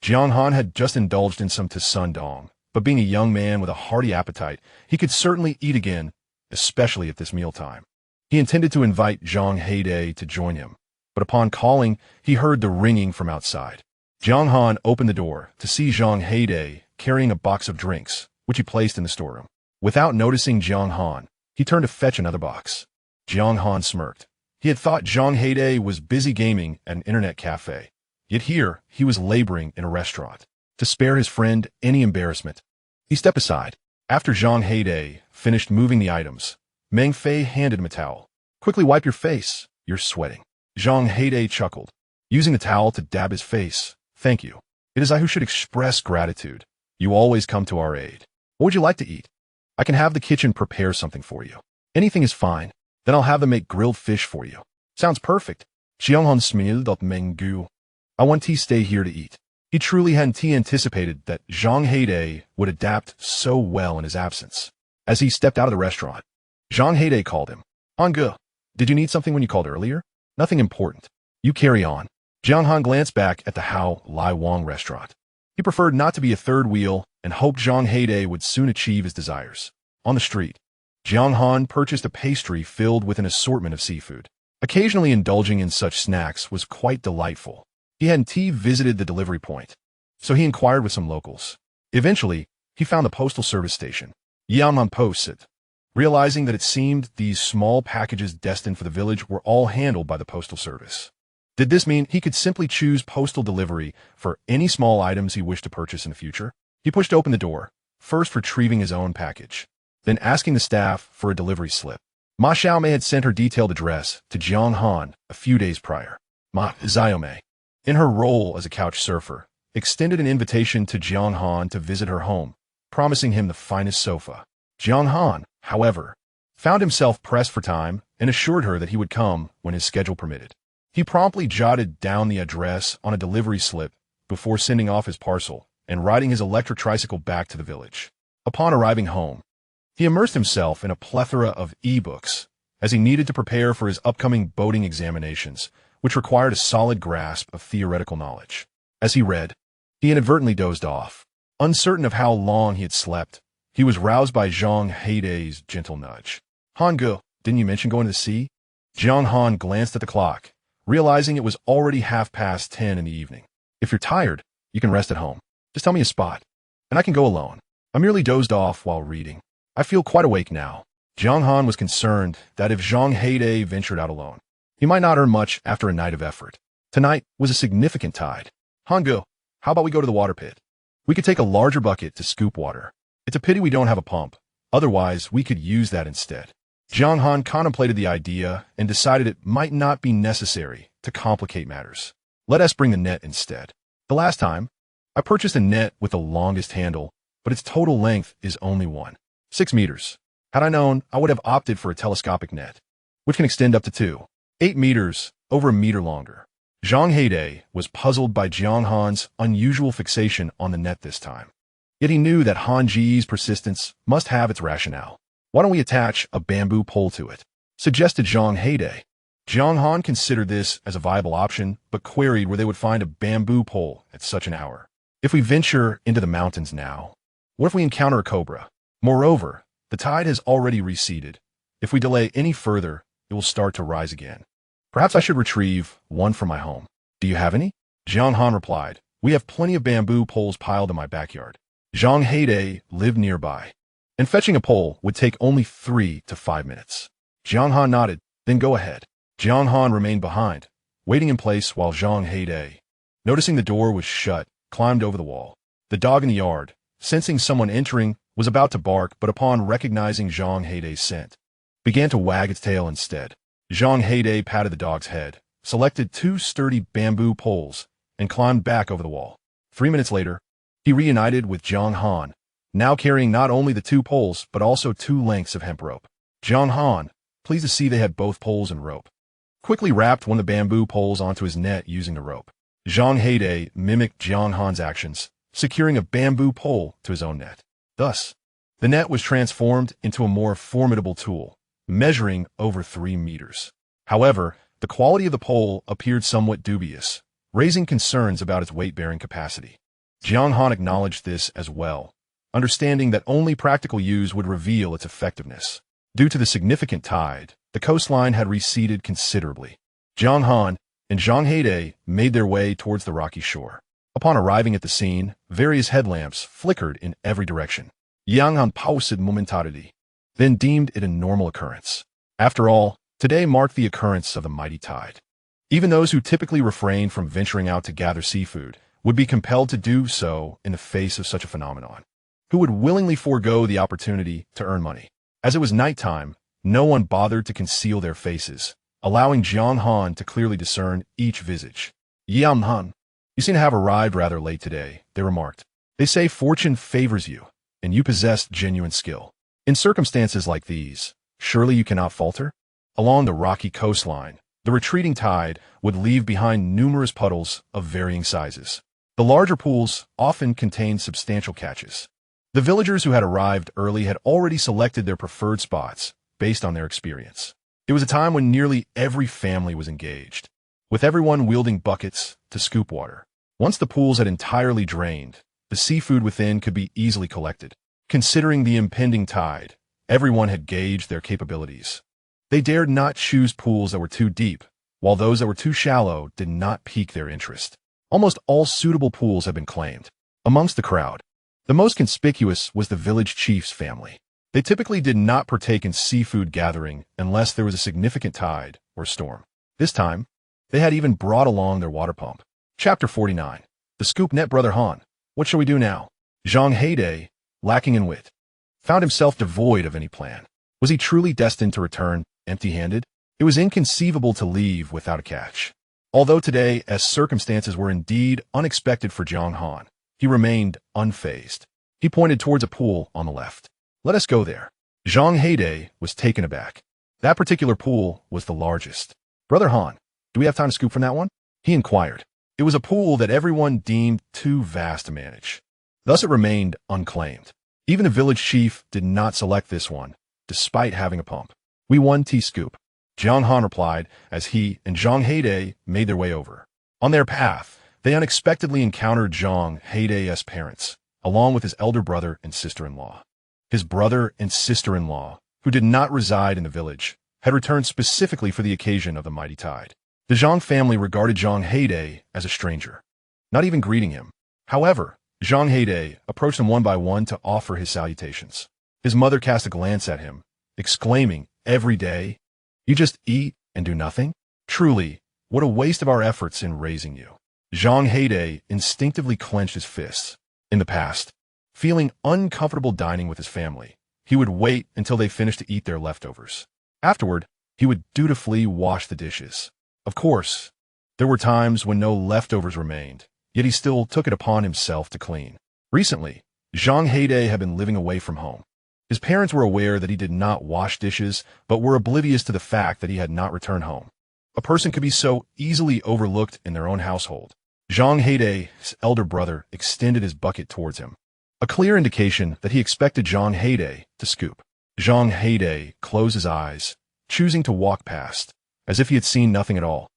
Jiang Han had just indulged in some Dong, but being a young man with a hearty appetite, he could certainly eat again, especially at this mealtime. He intended to invite Zhang Heide to join him, but upon calling, he heard the ringing from outside. Jiang Han opened the door to see Zhang Heide carrying a box of drinks, which he placed in the storeroom. Without noticing Jiang Han, he turned to fetch another box. Jiang Han smirked. He had thought Zhang Heide was busy gaming at an internet cafe, yet here he was laboring in a restaurant. To spare his friend any embarrassment, he stepped aside. After Zhang Heide finished moving the items, Meng Fei handed him a towel. Quickly wipe your face. You're sweating. Zhang Heide chuckled, using the towel to dab his face. Thank you. It is I who should express gratitude. You always come to our aid. What would you like to eat? I can have the kitchen prepare something for you. Anything is fine. Then I'll have them make grilled fish for you. Sounds perfect. Jiang Han smiled at Meng Gu. I want to stay here to eat. He truly hadn't anticipated that Zhang Heide would adapt so well in his absence. As he stepped out of the restaurant, Zhang Heide called him. Hangge, did you need something when you called earlier? Nothing important. You carry on. Jiang Han glanced back at the Hao Lai Wang restaurant. He preferred not to be a third wheel and hoped Zhang Heide would soon achieve his desires. On the street, Jiang Han purchased a pastry filled with an assortment of seafood. Occasionally indulging in such snacks was quite delightful. He hadn't visited the delivery point, so he inquired with some locals. Eventually, he found the postal service station. Yaonan posted, realizing that it seemed these small packages destined for the village were all handled by the postal service. Did this mean he could simply choose postal delivery for any small items he wished to purchase in the future? He pushed open the door, first retrieving his own package, then asking the staff for a delivery slip. Ma Xiaomei had sent her detailed address to Jiang Han a few days prior. Ma Xiaomei, in her role as a couch surfer, extended an invitation to Jiang Han to visit her home, promising him the finest sofa. Jiang Han, however, found himself pressed for time and assured her that he would come when his schedule permitted. He promptly jotted down the address on a delivery slip before sending off his parcel and riding his electric tricycle back to the village. Upon arriving home, he immersed himself in a plethora of e-books as he needed to prepare for his upcoming boating examinations, which required a solid grasp of theoretical knowledge. As he read, he inadvertently dozed off. Uncertain of how long he had slept, he was roused by Zhang Heide's gentle nudge. Hangge, didn't you mention going to the sea? Jiang Han glanced at the clock, realizing it was already 10:30 in the evening. If you're tired, you can rest at home. Just tell me a spot, and I can go alone. I merely dozed off while reading. I feel quite awake now. Jiang Han was concerned that if Zhang Heide ventured out alone, he might not earn much after a night of effort. Tonight was a significant tide. Hangge, how about we go to the water pit? We could take a larger bucket to scoop water. It's a pity we don't have a pump. Otherwise, we could use that instead. Jiang Han contemplated the idea and decided it might not be necessary to complicate matters. Let us bring the net instead. The last time, I purchased a net with the longest handle, but its total length is only 6 meters. Had I known, I would have opted for a telescopic net, which can extend up to 8 meters, over a meter longer. Zhang Heide was puzzled by Jiang Han's unusual fixation on the net this time. Yet he knew that Han Ji's persistence must have its rationale. Why don't we attach a bamboo pole to it? Suggested Zhang Heide. Jiang Han considered this as a viable option, but queried where they would find a bamboo pole at such an hour. If we venture into the mountains now, what if we encounter a cobra? Moreover, the tide has already receded. If we delay any further, it will start to rise again. Perhaps I should retrieve one from my home. Do you have any? Jiang Han replied, we have plenty of bamboo poles piled in my backyard. Zhang Heide lived nearby, and fetching a pole would take only 3 to 5 minutes. Jiang Han nodded, then go ahead. Jiang Han remained behind, waiting in place while Zhang Heide, noticing the door was shut, climbed over the wall. The dog in the yard, sensing someone entering, was about to bark, but upon recognizing Zhang Heide's scent, began to wag its tail instead. Zhang Heide patted the dog's head, selected 2 sturdy bamboo poles, and climbed back over the wall. 3 minutes later, he reunited with Jiang Han, now carrying not only the 2 poles, but also 2 lengths of hemp rope. Jiang Han, pleased to see they had both poles and rope, quickly wrapped one of the bamboo poles onto his net using the rope. Jiang Han mimicked Jiang Han's actions, securing a bamboo pole to his own net. Thus, the net was transformed into a more formidable tool, measuring over 3 meters. However, the quality of the pole appeared somewhat dubious, raising concerns about its weight-bearing capacity. Jiang Han acknowledged this as well, understanding that only practical use would reveal its effectiveness. Due to the significant tide, the coastline had receded considerably. Jiang Han and Jiang Han made their way towards the rocky shore. Upon arriving at the scene, various headlamps flickered in every direction. Jiang Han paused momentarily, then deemed it a normal occurrence. After all, today marked the occurrence of the mighty tide. Even those who typically refrain from venturing out to gather seafood would be compelled to do so in the face of such a phenomenon. Who would willingly forego the opportunity to earn money? As it was nighttime, no one bothered to conceal their faces, allowing Jiang Han to clearly discern each visage. Jiang Han, you seem to have arrived rather late today, they remarked. They say fortune favors you, and you possess genuine skill. In circumstances like these, surely you cannot falter? Along the rocky coastline, the retreating tide would leave behind numerous puddles of varying sizes. The larger pools often contained substantial catches. The villagers who had arrived early had already selected their preferred spots based on their experience. It was a time when nearly every family was engaged, with everyone wielding buckets to scoop water. Once the pools had entirely drained, the seafood within could be easily collected. Considering the impending tide, everyone had gauged their capabilities. They dared not choose pools that were too deep, while those that were too shallow did not pique their interest. Almost all suitable pools had been claimed. Amongst the crowd, the most conspicuous was the village chief's family. They typically did not partake in seafood gathering unless there was a significant tide or storm. This time, they had even brought along their water pump. Chapter 49. The Scoop Net. Brother Han, what shall we do now? Jiang Han, lacking in wit, found himself devoid of any plan. Was he truly destined to return empty-handed? It was inconceivable to leave without a catch. Although today, as circumstances were indeed unexpected for Jiang Han, he remained unfazed. He pointed towards a pool on the left. Let us go there. Jiang Han was taken aback. That particular pool was the largest. Brother Han, do we have time to scoop from that one? He inquired. It was a pool that everyone deemed too vast to manage. Thus it remained unclaimed. Even the village chief did not select this one, despite having a pump. We won T-scoop, Jiang Han replied as he and Jiang Han made their way over. On their path, they unexpectedly encountered Jiang Han's parents, along with his elder brother and sister-in-law. His brother and sister-in-law, who did not reside in the village, had returned specifically for the occasion of the mighty tide. The Jiang family regarded Jiang Han as a stranger, not even greeting him. However, Jiang Han approached them one by one to offer his salutations. His mother cast a glance at him, exclaiming, "Every day? You just eat and do nothing? Truly, what a waste of our efforts in raising you." Jiang Han instinctively clenched his fists. In the past, feeling uncomfortable dining with his family, he would wait until they finished to eat their leftovers. Afterward, he would dutifully wash the dishes. Of course, there were times when no leftovers remained, yet he still took it upon himself to clean. Recently, Jiang Han had been living away from home. His parents were aware that he did not wash dishes, but were oblivious to the fact that he had not returned home. A person could be so easily overlooked in their own household. Jiang Han's elder brother extended his bucket towards him, a clear indication that he expected Jiang Han to scoop. Jiang Han closed his eyes, choosing to walk past, as if he had seen nothing at all.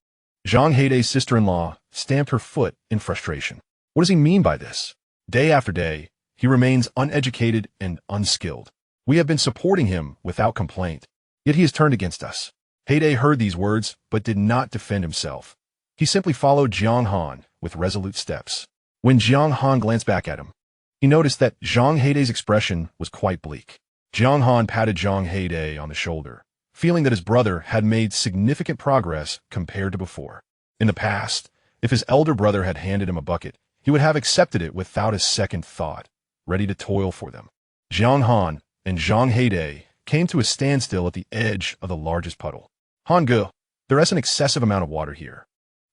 Jiang Han's sister-in-law stamped her foot in frustration. What does he mean by this? Day after day, he remains uneducated and unskilled. We have been supporting him without complaint, yet he has turned against us. Han heard these words, but did not defend himself. He simply followed Jiang Han with resolute steps. When Jiang Han glanced back at him, he noticed that Jiang Han's expression was quite bleak. Jiang Han patted Jiang Han on the shoulder, feeling that his brother had made significant progress compared to before. In the past, if his elder brother had handed him a bucket, he would have accepted it without a second thought, ready to toil for them. Jiang Han and Jiang Han came to a standstill at the edge of the largest puddle. "Han-ge, there is an excessive amount of water here.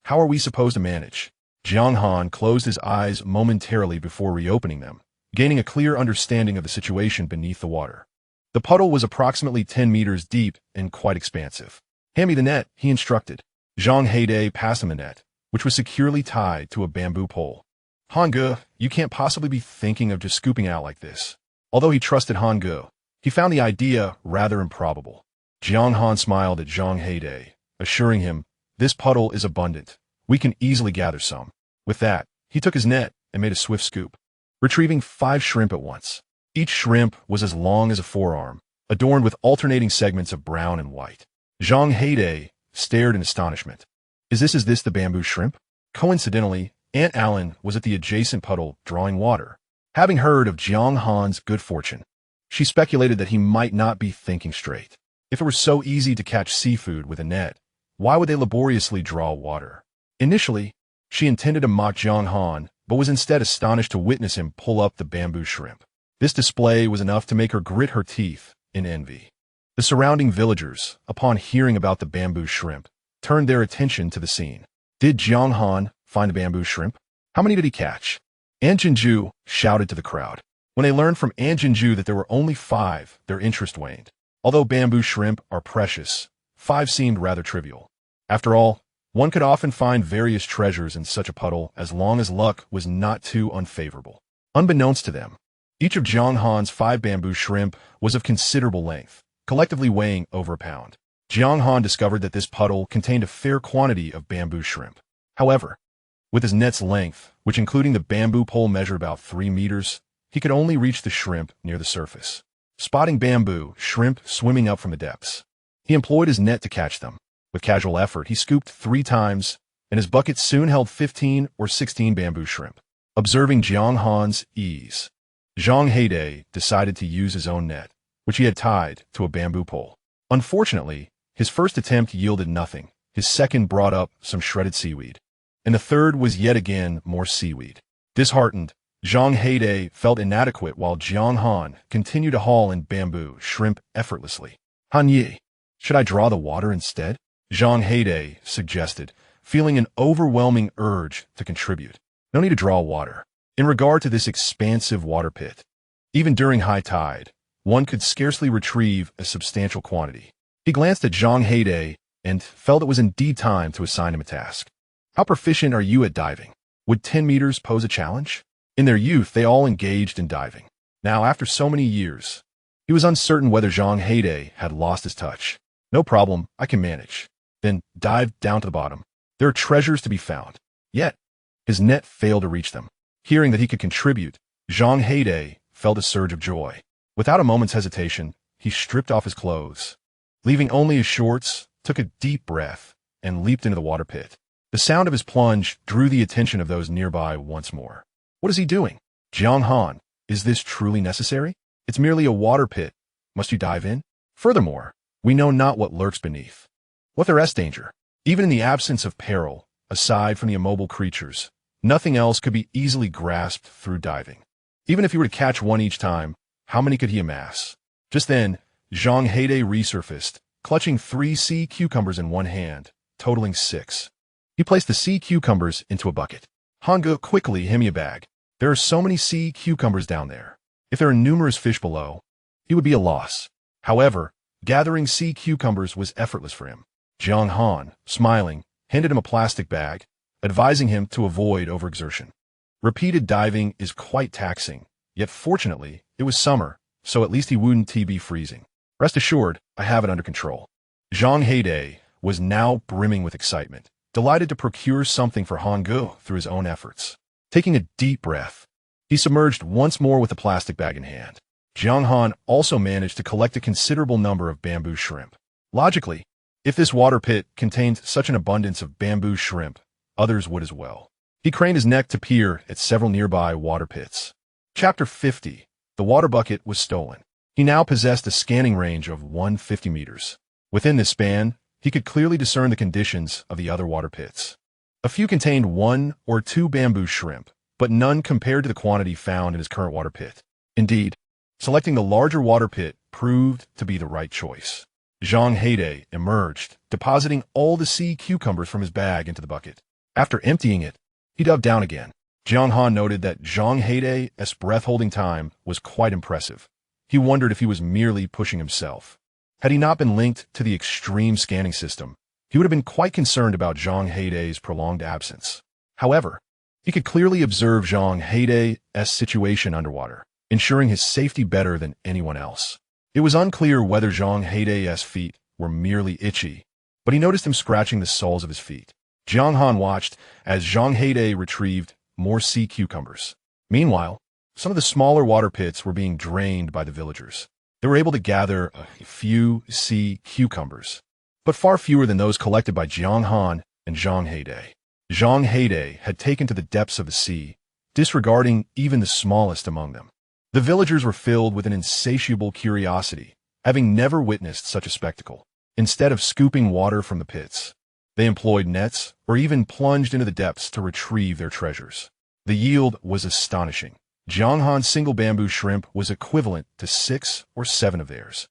How are we supposed to manage?" Jiang Han closed his eyes momentarily before reopening them, gaining a clear understanding of the situation beneath the water. The puddle was approximately 10 meters deep and quite expansive. Hand me the net, he instructed. Jiang Han passed him the net, which was securely tied to a bamboo pole. Han, you can't possibly be thinking of just scooping out like this. Although he trusted Han, he found the idea rather improbable. Jiang Han smiled at Jiang Han, assuring him, this puddle is abundant. We can easily gather some. With that, he took his net and made a swift scoop, retrieving 5 shrimp at once. Each shrimp was as long as a forearm, adorned with alternating segments of brown and white. Jiang Han stared in astonishment. Is this the bamboo shrimp? Coincidentally, Aunt Allen was at the adjacent puddle drawing water. Having heard of Jiang Han's good fortune, she speculated that he might not be thinking straight. If it were so easy to catch seafood with a net, why would they laboriously draw water? Initially, she intended to mock Jiang Han, but was instead astonished to witness him pull up the bamboo shrimp. This display was enough to make her grit her teeth in envy. The surrounding villagers, upon hearing about the bamboo shrimp, turned their attention to the scene. Did Jiang Han find the bamboo shrimp? How many did he catch? Aunt Jinju shouted to the crowd. When they learned from Aunt Jinju that there were only 5, their interest waned. Although bamboo shrimp are precious, 5 seemed rather trivial. After all, one could often find various treasures in such a puddle as long as luck was not too unfavorable. Unbeknownst to them, each of Jiang Han's 5 bamboo shrimp was of considerable length, collectively weighing over a pound. Jiang Han discovered that this puddle contained a fair quantity of bamboo shrimp. However, with his net's length, which including the bamboo pole measured about 3 meters, he could only reach the shrimp near the surface. Spotting bamboo shrimp swimming up from the depths, he employed his net to catch them. With casual effort, he scooped 3 times, and his bucket soon held 15 or 16 bamboo shrimp. Observing Jiang Han's ease, Jiang Han decided to use his own net, which he had tied to a bamboo pole. Unfortunately, his first attempt yielded nothing. His second brought up some shredded seaweed, and the third was yet again more seaweed. Disheartened, Jiang Han felt inadequate while Jiang Han continued to haul in bamboo shrimp effortlessly. Han Yi, should I draw the water instead? Jiang Han suggested, feeling an overwhelming urge to contribute. No need to draw water. In regard to this expansive water pit, even during high tide, one could scarcely retrieve a substantial quantity. He glanced at Jiang Han and felt it was indeed time to assign him a task. How proficient are you at diving? Would 10 meters pose a challenge? In their youth, they all engaged in diving. Now, after so many years, he was uncertain whether Jiang Han had lost his touch. No problem, I can manage. Then dived down to the bottom. There are treasures to be found. Yet, his net failed to reach them. Hearing that he could contribute, Jiang Han felt a surge of joy. Without a moment's hesitation, he stripped off his clothes, leaving only his shorts, took a deep breath, and leaped into the water pit. The sound of his plunge drew the attention of those nearby once more. What is he doing? Jiang Han, is this truly necessary? It's merely a water pit. Must you dive in? Furthermore, we know not what lurks beneath. What the rest danger? Even in the absence of peril, aside from the immobile creatures, nothing else could be easily grasped through diving. Even if he were to catch one each time, how many could he amass? Just then, Jiang Han resurfaced, clutching 3 sea cucumbers in one hand, totaling 6. He placed the sea cucumbers into a bucket. Hanga, quickly hand me a bag. There are so many sea cucumbers down there. If there are numerous fish below, he would be a loss. However, gathering sea cucumbers was effortless for him. Jiang Han, smiling, handed him a plastic bag, advising him to avoid overexertion. Repeated diving is quite taxing, yet fortunately, it was summer, so at least he wouldn't be freezing. Rest assured, I have it under control. Jiang Han was now brimming with excitement, delighted to procure something for Hanga through his own efforts. Taking a deep breath, he submerged once more with the plastic bag in hand. Jiang Han also managed to collect a considerable number of bamboo shrimp. Logically, if this water pit contained such an abundance of bamboo shrimp, others would as well. He craned his neck to peer at several nearby water pits. Chapter 50. The water bucket was stolen. He now possessed a scanning range of 150 meters. Within this span, he could clearly discern the conditions of the other water pits. A few contained 1 or 2 bamboo shrimp, but none compared to the quantity found in his current water pit. Indeed, selecting the larger water pit proved to be the right choice. Jiang Han emerged, depositing all the sea cucumbers from his bag into the bucket. After emptying it, he dove down again. Jiang Han noted that Jiang Han's breath-holding time was quite impressive. He wondered if he was merely pushing himself. Had he not been linked to the extreme scanning system, he would have been quite concerned about Zhang Heidei's prolonged absence. However, he could clearly observe Zhang Heidei's situation underwater, ensuring his safety better than anyone else. It was unclear whether Zhang Heidei's feet were merely itchy, but he noticed him scratching the soles of his feet. Jiang Han watched as Zhang Heidei retrieved more sea cucumbers. Meanwhile, some of the smaller water pits were being drained by the villagers. They were able to gather a few sea cucumbers, but far fewer than those collected by Jiang Han and Zhang Heidei. Zhang Heidei had taken to the depths of the sea, disregarding even the smallest among them. The villagers were filled with an insatiable curiosity, having never witnessed such a spectacle. Instead of scooping water from the pits, they employed nets or even plunged into the depths to retrieve their treasures. The yield was astonishing. Jiang Han's single bamboo shrimp was equivalent to 6 or 7 of theirs,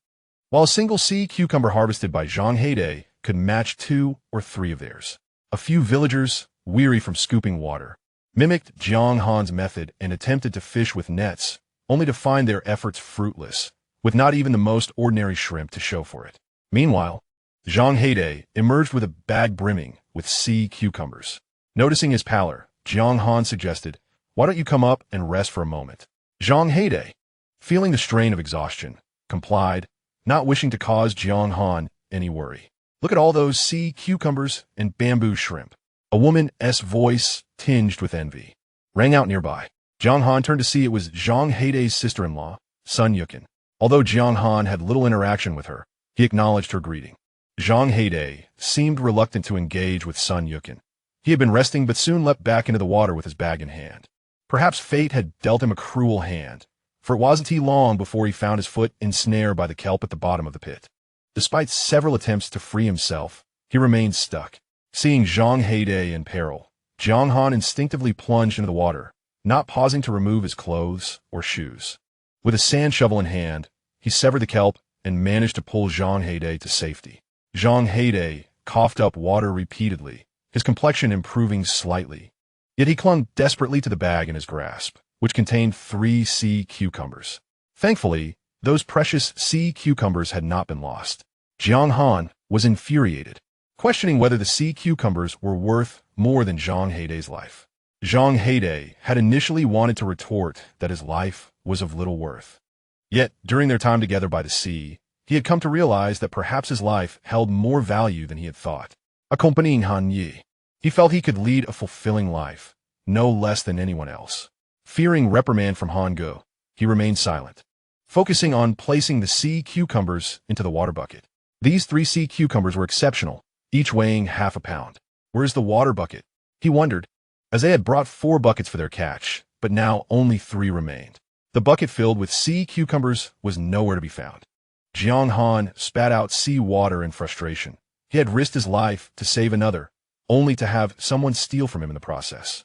while a single sea cucumber harvested by Zhang Heidei could match 2 or 3 of theirs. A few villagers, weary from scooping water, mimicked Jiang Han's method and attempted to fish with nets, only to find their efforts fruitless, with not even the most ordinary shrimp to show for it. Meanwhile, Zhang Heidei emerged with a bag brimming with sea cucumbers. Noticing his pallor, Jiang Han suggested, "Why don't you come up and rest for a moment?" Zhang Heidei, feeling the strain of exhaustion, complied, not wishing to cause Jiang Han any worry. "Look at all those sea cucumbers and bamboo shrimp." A woman's voice, tinged with envy, rang out nearby. Jiang Han turned to see it was Zhang Heidei's sister-in-law, Sun Yukin. Although Jiang Han had little interaction with her, he acknowledged her greeting. Zhang Heidei seemed reluctant to engage with Sun Yukin. He had been resting but soon leapt back into the water with his bag in hand. Perhaps fate had dealt him a cruel hand, for it wasn't long before he found his foot ensnared by the kelp at the bottom of the pit. Despite several attempts to free himself, he remained stuck. Seeing Zhang Heidei in peril, Jiang Han instinctively plunged into the water, not pausing to remove his clothes or shoes. With a sand shovel in hand, he severed the kelp and managed to pull Zhang Heidei to safety. Zhang Heidei coughed up water repeatedly, his complexion improving slightly. Yet he clung desperately to the bag in his grasp, which contained 3 sea cucumbers. Thankfully, those precious sea cucumbers had not been lost. Jiang Han was infuriated, questioning whether the sea cucumbers were worth more than Zhang Heidei's life. Zhang Heidei had initially wanted to retort that his life was of little worth. Yet, during their time together by the sea, he had come to realize that perhaps his life held more value than he had thought. Accompanying Han Yi, he felt he could lead a fulfilling life, no less than anyone else. Fearing reprimand from Han Ge, he remained silent, focusing on placing the sea cucumbers into the water bucket. These 3 sea cucumbers were exceptional, each weighing half a pound. "Where's the water bucket?" he wondered, as they had brought 4 buckets for their catch, but now only 3 remained. The bucket filled with sea cucumbers was nowhere to be found. Jiang Han spat out sea water in frustration. He had risked his life to save another, only to have someone steal from him in the process.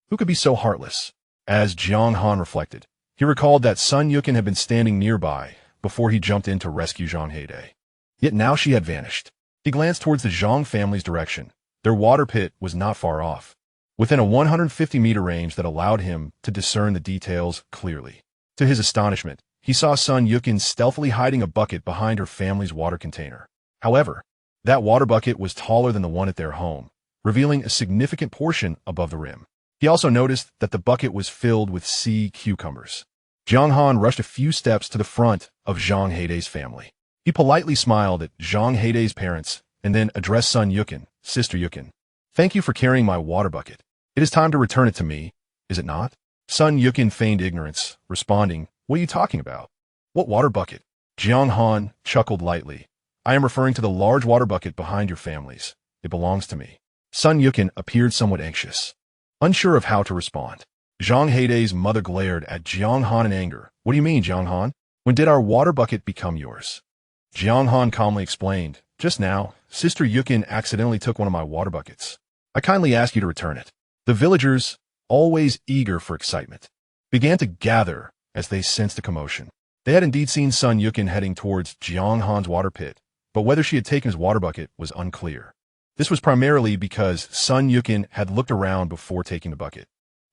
Who could be so heartless? As Jiang Han reflected, he recalled that Sun Yukin had been standing nearby before he jumped in to rescue Zhang Heidei. Yet now she had vanished. He glanced towards the Zhang family's direction. Their water pit was not far off, within a 150-meter range that allowed him to discern the details clearly. To his astonishment, he saw Sun Yukin stealthily hiding a bucket behind her family's water container. However, that water bucket was taller than the one at their home, revealing a significant portion above the rim. He also noticed that the bucket was filled with sea cucumbers. Jiang Han rushed a few steps to the front of Zhang Heidei's family. He politely smiled at Zhang Heidei's parents and then addressed Sun Yukin, "Sister Yukin, thank you for carrying my water bucket. It is time to return it to me, is it not?" Sun Yukin feigned ignorance, responding, "What are you talking about? What water bucket?" Jiang Han chuckled lightly. "I am referring to the large water bucket behind your families. It belongs to me." Sun Yukin appeared somewhat anxious, unsure of how to respond. Zhang Heidei's mother glared at Jiang Han in anger. "What do you mean, Jiang Han? When did our water bucket become yours?" Jiang Han calmly explained, "Just now, Sister Yukin accidentally took one of my water buckets. I kindly ask you to return it." The villagers, always eager for excitement, began to gather as they sensed a commotion. They had indeed seen Sun Yukin heading towards Jiang Han's water pit, but whether she had taken his water bucket was unclear. This was primarily because Sun Yukin had looked around before taking the bucket,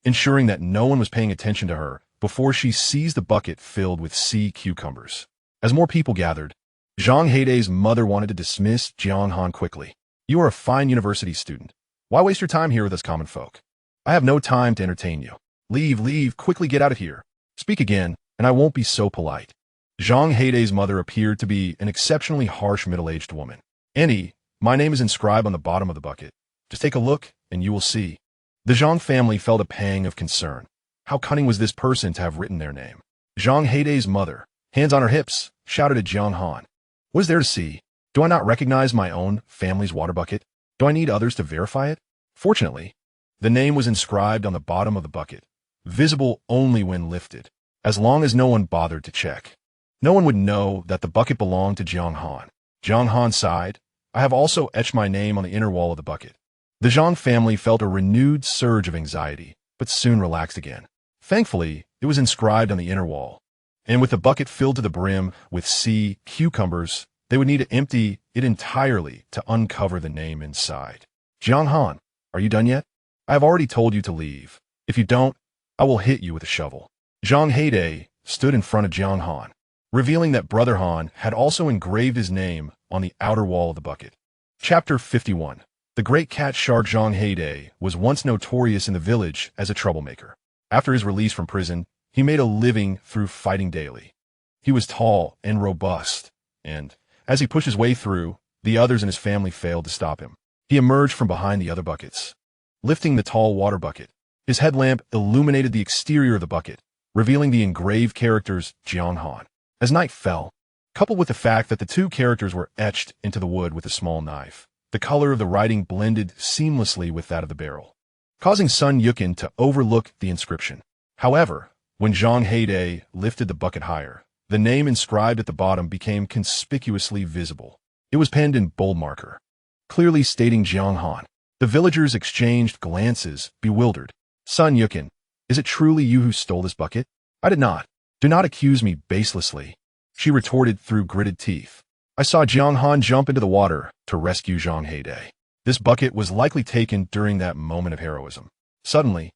ensuring that no one was paying attention to her before she seized the bucket filled with sea cucumbers. As more people gathered, Zhang Heidei's mother wanted to dismiss Jiang Han quickly. You are a fine university student. Why waste your time here with us common folk? I have no time to entertain you. Leave, quickly get out of here. Speak again, and I won't be so polite. Zhang Heidei's mother appeared to be an exceptionally harsh middle-aged woman. Annie, my name is inscribed on the bottom of the bucket. Just take a look, and you will see. The Zhang family felt a pang of concern. How cunning was this person to have written their name? Zhang Heidei's mother, hands on her hips, shouted at Jiang Han. What is there to see? Do I not recognize my own family's water bucket? Do I need others to verify it? Fortunately, the name was inscribed on the bottom of the bucket, visible only when lifted, as long as no one bothered to check. No one would know that the bucket belonged to Jiang Han. Jiang Han sighed. I have also etched my name on the inner wall of the bucket. The Zhang family felt a renewed surge of anxiety, but soon relaxed again. Thankfully, it was inscribed on the inner wall, and with the bucket filled to the brim with sea cucumbers, they would need to empty it entirely to uncover the name inside. Jiang Han, are you done yet? I have already told you to leave. If you don't, I will hit you with a shovel. Zhang Heidei stood in front of Jiang Han, revealing that Brother Han had also engraved his name on the outer wall of the bucket. Chapter 51. The great cat shark Zhang Heidei was once notorious in the village as a troublemaker. After his release from prison, he made a living through fighting daily. He was tall and robust, and as he pushed his way through, the others in his family failed to stop him. He emerged from behind the other buckets, lifting the tall water bucket. His headlamp illuminated the exterior of the bucket, revealing the engraved characters Jiang Han. As night fell, coupled with the fact that the two characters were etched into the wood with a small knife, the color of the writing blended seamlessly with that of the barrel, causing Sun Yukin to overlook the inscription. However, when Zhang Heidei lifted the bucket higher, the name inscribed at the bottom became conspicuously visible. It was penned in bold marker, clearly stating Jiang Han. The villagers exchanged glances, bewildered. Sun Yukin, is it truly you who stole this bucket? I did not. Do not accuse me baselessly, she retorted through gritted teeth. I saw Jiang Han jump into the water to rescue Zhang Heidei. This bucket was likely taken during that moment of heroism. Suddenly,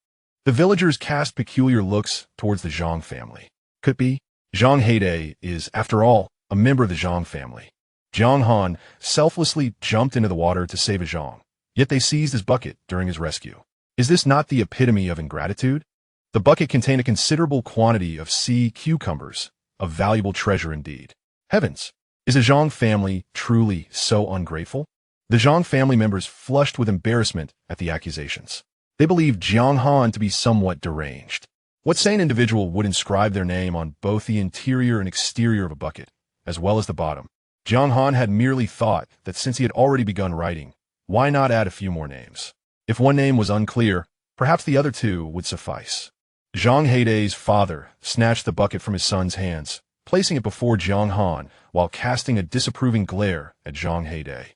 the villagers cast peculiar looks towards the Zhang family. Could be. Zhang Heidei is, after all, a member of the Zhang family. Jiang Han selflessly jumped into the water to save a Zhang, yet they seized his bucket during his rescue. Is this not the epitome of ingratitude? The bucket contained a considerable quantity of sea cucumbers, a valuable treasure indeed. Heavens! Is the Zhang family truly so ungrateful? The Zhang family members flushed with embarrassment at the accusations. They believed Jiang Han to be somewhat deranged. What sane individual would inscribe their name on both the interior and exterior of a bucket, as well as the bottom? Jiang Han had merely thought that since he had already begun writing, why not add a few more names? If one name was unclear, perhaps the other two would suffice. Zhang Heidei's father snatched the bucket from his son's hands, placing it before Jiang Han while casting a disapproving glare at Zhang Heidei.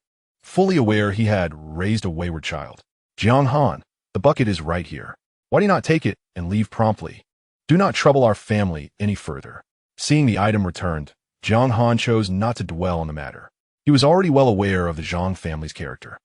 Fully aware he had raised a wayward child. Jiang Han, the bucket is right here. Why do you not take it and leave promptly? Do not trouble our family any further. Seeing the item returned, Jiang Han chose not to dwell on the matter. He was already well aware of the Zhang family's character.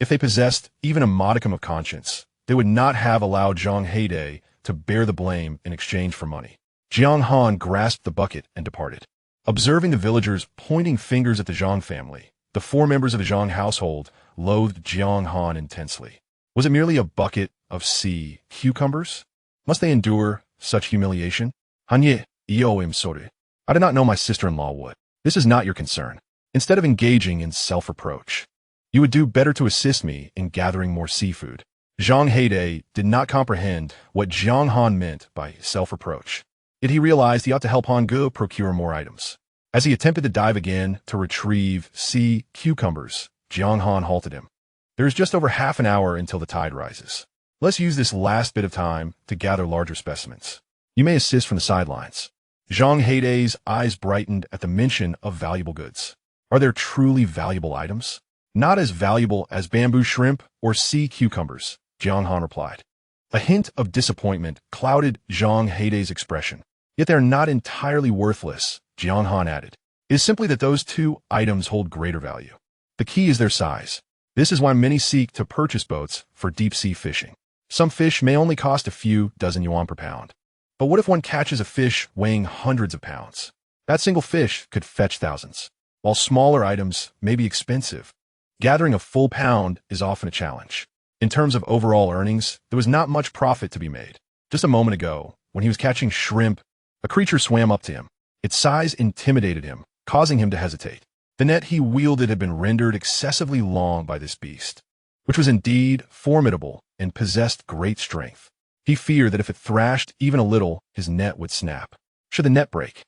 If they possessed even a modicum of conscience, they would not have allowed Zhang Heidei to bear the blame in exchange for money. Jiang Han grasped the bucket and departed. Observing the villagers pointing fingers at the Zhang family, the four members of the Zhang household loathed Jiang Han intensely. Was it merely a bucket of sea cucumbers? Must they endure such humiliation? Hanye, Ioim Soru. I did not know my sister-in-law would. This is not your concern. Instead of engaging in self-reproach, you would do better to assist me in gathering more seafood. Zhang Heidei did not comprehend what Jiang Han meant by self-reproach. Yet he realized he ought to help Han Ge procure more items. As he attempted to dive again to retrieve sea cucumbers, Jiang Han halted him. There is just over half an hour until the tide rises. Let's use this last bit of time to gather larger specimens. You may assist from the sidelines. Zhang Heidei's eyes brightened at the mention of valuable goods. Are there truly valuable items? Not as valuable as bamboo shrimp or sea cucumbers, Jiang Han replied. A hint of disappointment clouded Zhang Heidei's expression. Yet they are not entirely worthless, Jiang Han added. It is simply that those two items hold greater value. The key is their size. This is why many seek to purchase boats for deep-sea fishing. Some fish may only cost a few dozen yuan per pound. But what if one catches a fish weighing hundreds of pounds? That single fish could fetch thousands. While smaller items may be expensive, gathering a full pound is often a challenge. In terms of overall earnings, there was not much profit to be made. Just a moment ago, when he was catching shrimp, a creature swam up to him. Its size intimidated him, causing him to hesitate. The net he wielded had been rendered excessively long by this beast, which was indeed formidable and possessed great strength. He feared that if it thrashed even a little, his net would snap. Should the net break,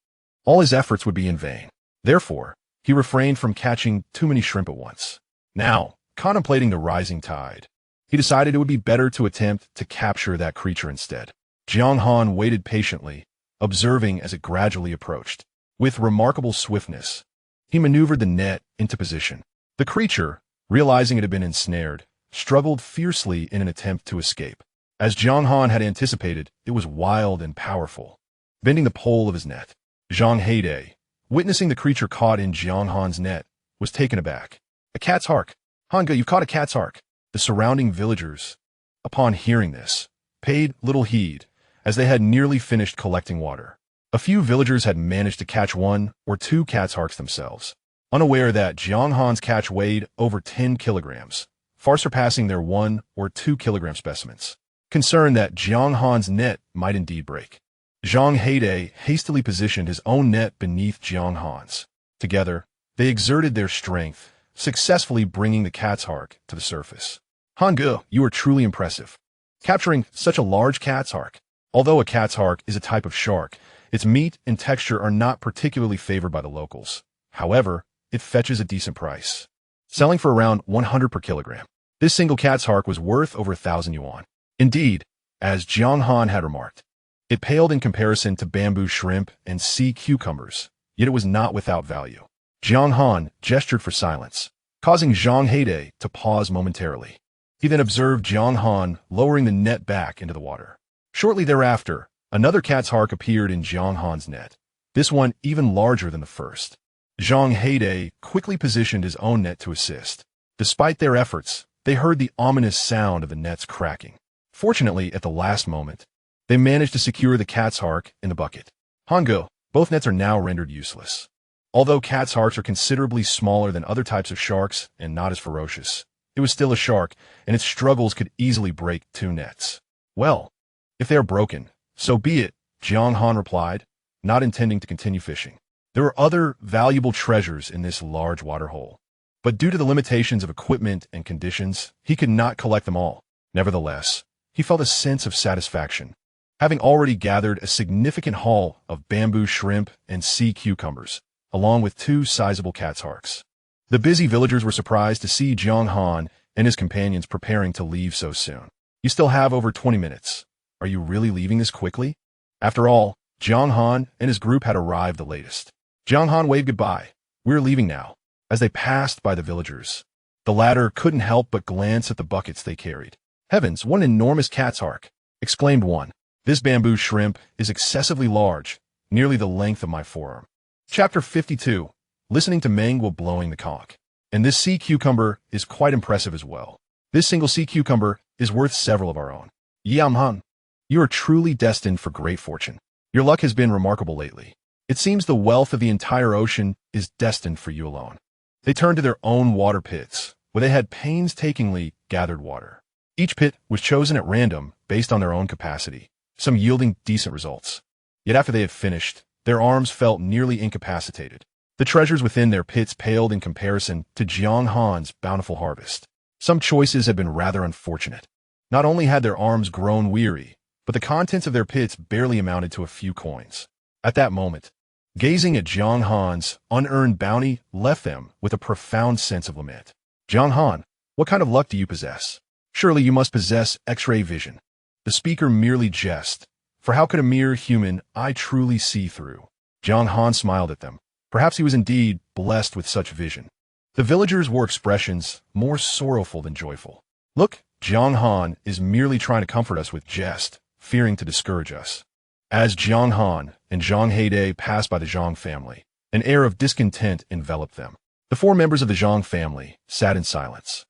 all his efforts would be in vain. Therefore, he refrained from catching too many shrimp at once. Now, contemplating the rising tide, he decided it would be better to attempt to capture that creature instead. Jiang Han waited patiently, observing as it gradually approached. With remarkable swiftness, he maneuvered the net into position. The creature, realizing it had been ensnared, struggled fiercely in an attempt to escape. As Jiang Han had anticipated, it was wild and powerful, bending the pole of his net. Zhang Heide, witnessing the creature caught in Jiang Han's net, was taken aback. A cat's hark! Hanga, you've caught a cat's hark! The surrounding villagers, upon hearing this, paid little heed, as they had nearly finished collecting water. A few villagers had managed to catch 1 or 2 cat's harks themselves, unaware that Jiang Han's catch weighed over 10 kilograms, far surpassing their 1 or 2 kilogram specimens. Concerned that Jiang Han's net might indeed break, Zhang Heide hastily positioned his own net beneath Jiang Han's. Together, they exerted their strength, successfully bringing the cat's hark to the surface. Hanga, you are truly impressive, capturing such a large cat's hark. Although a cat's hark is a type of shark, its meat and texture are not particularly favored by the locals. However, it fetches a decent price, selling for around 100 per kilogram. This single cat's hark was worth over 1,000 yuan. Indeed, as Jiang Han had remarked, it paled in comparison to bamboo shrimp and sea cucumbers, yet it was not without value. Jiang Han gestured for silence, causing Zhang Heide to pause momentarily. He then observed Jiang Han lowering the net back into the water. Shortly thereafter, another cat's hark appeared in Jiang Han's net, this one even larger than the first. Zhang Heide quickly positioned his own net to assist. Despite their efforts, they heard the ominous sound of the nets cracking. Fortunately, at the last moment, they managed to secure the cat's hark in the bucket. Hongo, both nets are now rendered useless. Although cat's harks are considerably smaller than other types of sharks and not as ferocious, it was still a shark, and its struggles could easily break 2 nets. Well, if they are broken, so be it, Jiang Han replied, not intending to continue fishing. There were other valuable treasures in this large water hole, but due to the limitations of equipment and conditions, he could not collect them all. Nevertheless, he felt a sense of satisfaction, having already gathered a significant haul of bamboo shrimp and sea cucumbers, along with 2 sizable cat's harks. The busy villagers were surprised to see Jiang Han and his companions preparing to leave so soon. You still have over 20 minutes. Are you really leaving this quickly? After all, Jiang Han and his group had arrived the latest. Jiang Han waved goodbye. We're leaving now. As they passed by the villagers, the latter couldn't help but glance at the buckets they carried. Heavens, what an enormous cat's hark! Exclaimed one. This bamboo shrimp is excessively large, nearly the length of my forearm. Chapter 52. Listening to Mango blowing the conch. And this sea cucumber is quite impressive as well. This single sea cucumber is worth several of our own. Jiang Han, you are truly destined for great fortune. Your luck has been remarkable lately. It seems the wealth of the entire ocean is destined for you alone. They turned to their own water pits, where they had painstakingly gathered water. Each pit was chosen at random based on their own capacity, some yielding decent results. Yet after they had finished, their arms felt nearly incapacitated. The treasures within their pits paled in comparison to Jiang Han's bountiful harvest. Some choices had been rather unfortunate. Not only had their arms grown weary, but the contents of their pits barely amounted to a few coins. At that moment, gazing at Jiang Han's unearned bounty left them with a profound sense of lament. Jiang Han, what kind of luck do you possess? Surely you must possess X-ray vision. The speaker merely jested, for how could a mere human eye truly see through? Jiang Han smiled at them. Perhaps he was indeed blessed with such vision. The villagers wore expressions more sorrowful than joyful. Look, Jiang Han is merely trying to comfort us with jest, fearing to discourage us. As Jiang Han and Zhang Heide passed by the Zhang family, an air of discontent enveloped them. The 4 members of the Zhang family sat in silence.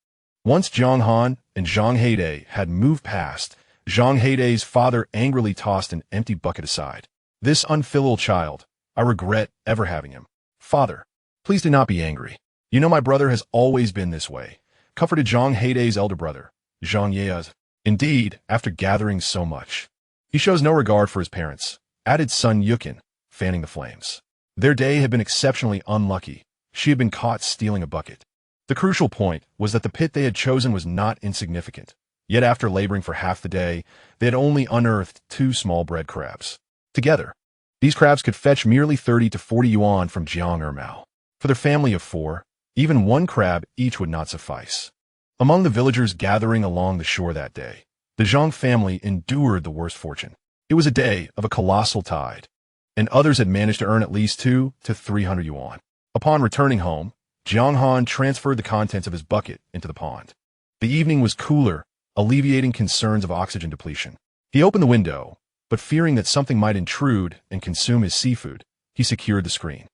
Once Jiang Han and Zhang Heide had moved past, Zhang Heide's father angrily tossed an empty bucket aside. This unfilial child, I regret ever having him. Father, Please do not be angry. You know my brother has always been this way, comforted Zhang Heidei's elder brother, Zhang Yea's. Indeed, after gathering so much, he shows no regard for his parents, added Sun Yukin, fanning the flames. Their day had been exceptionally unlucky. She had been caught stealing a bucket. The crucial point was that the pit they had chosen was not insignificant. Yet after laboring for half the day, they had only unearthed 2 small bread crabs. Together, these crabs could fetch merely 30 to 40 yuan from Jiang Ermao. For their family of 4, even 1 crab each would not suffice. Among the villagers gathering along the shore that day, the Zhang family endured the worst fortune. It was a day of a colossal tide, and others had managed to earn at least 2 to 300 yuan. Upon returning home, Jiang Han transferred the contents of his bucket into the pond. The evening was cooler, alleviating concerns of oxygen depletion. He opened the window, but fearing that something might intrude and consume his seafood, he secured the screen.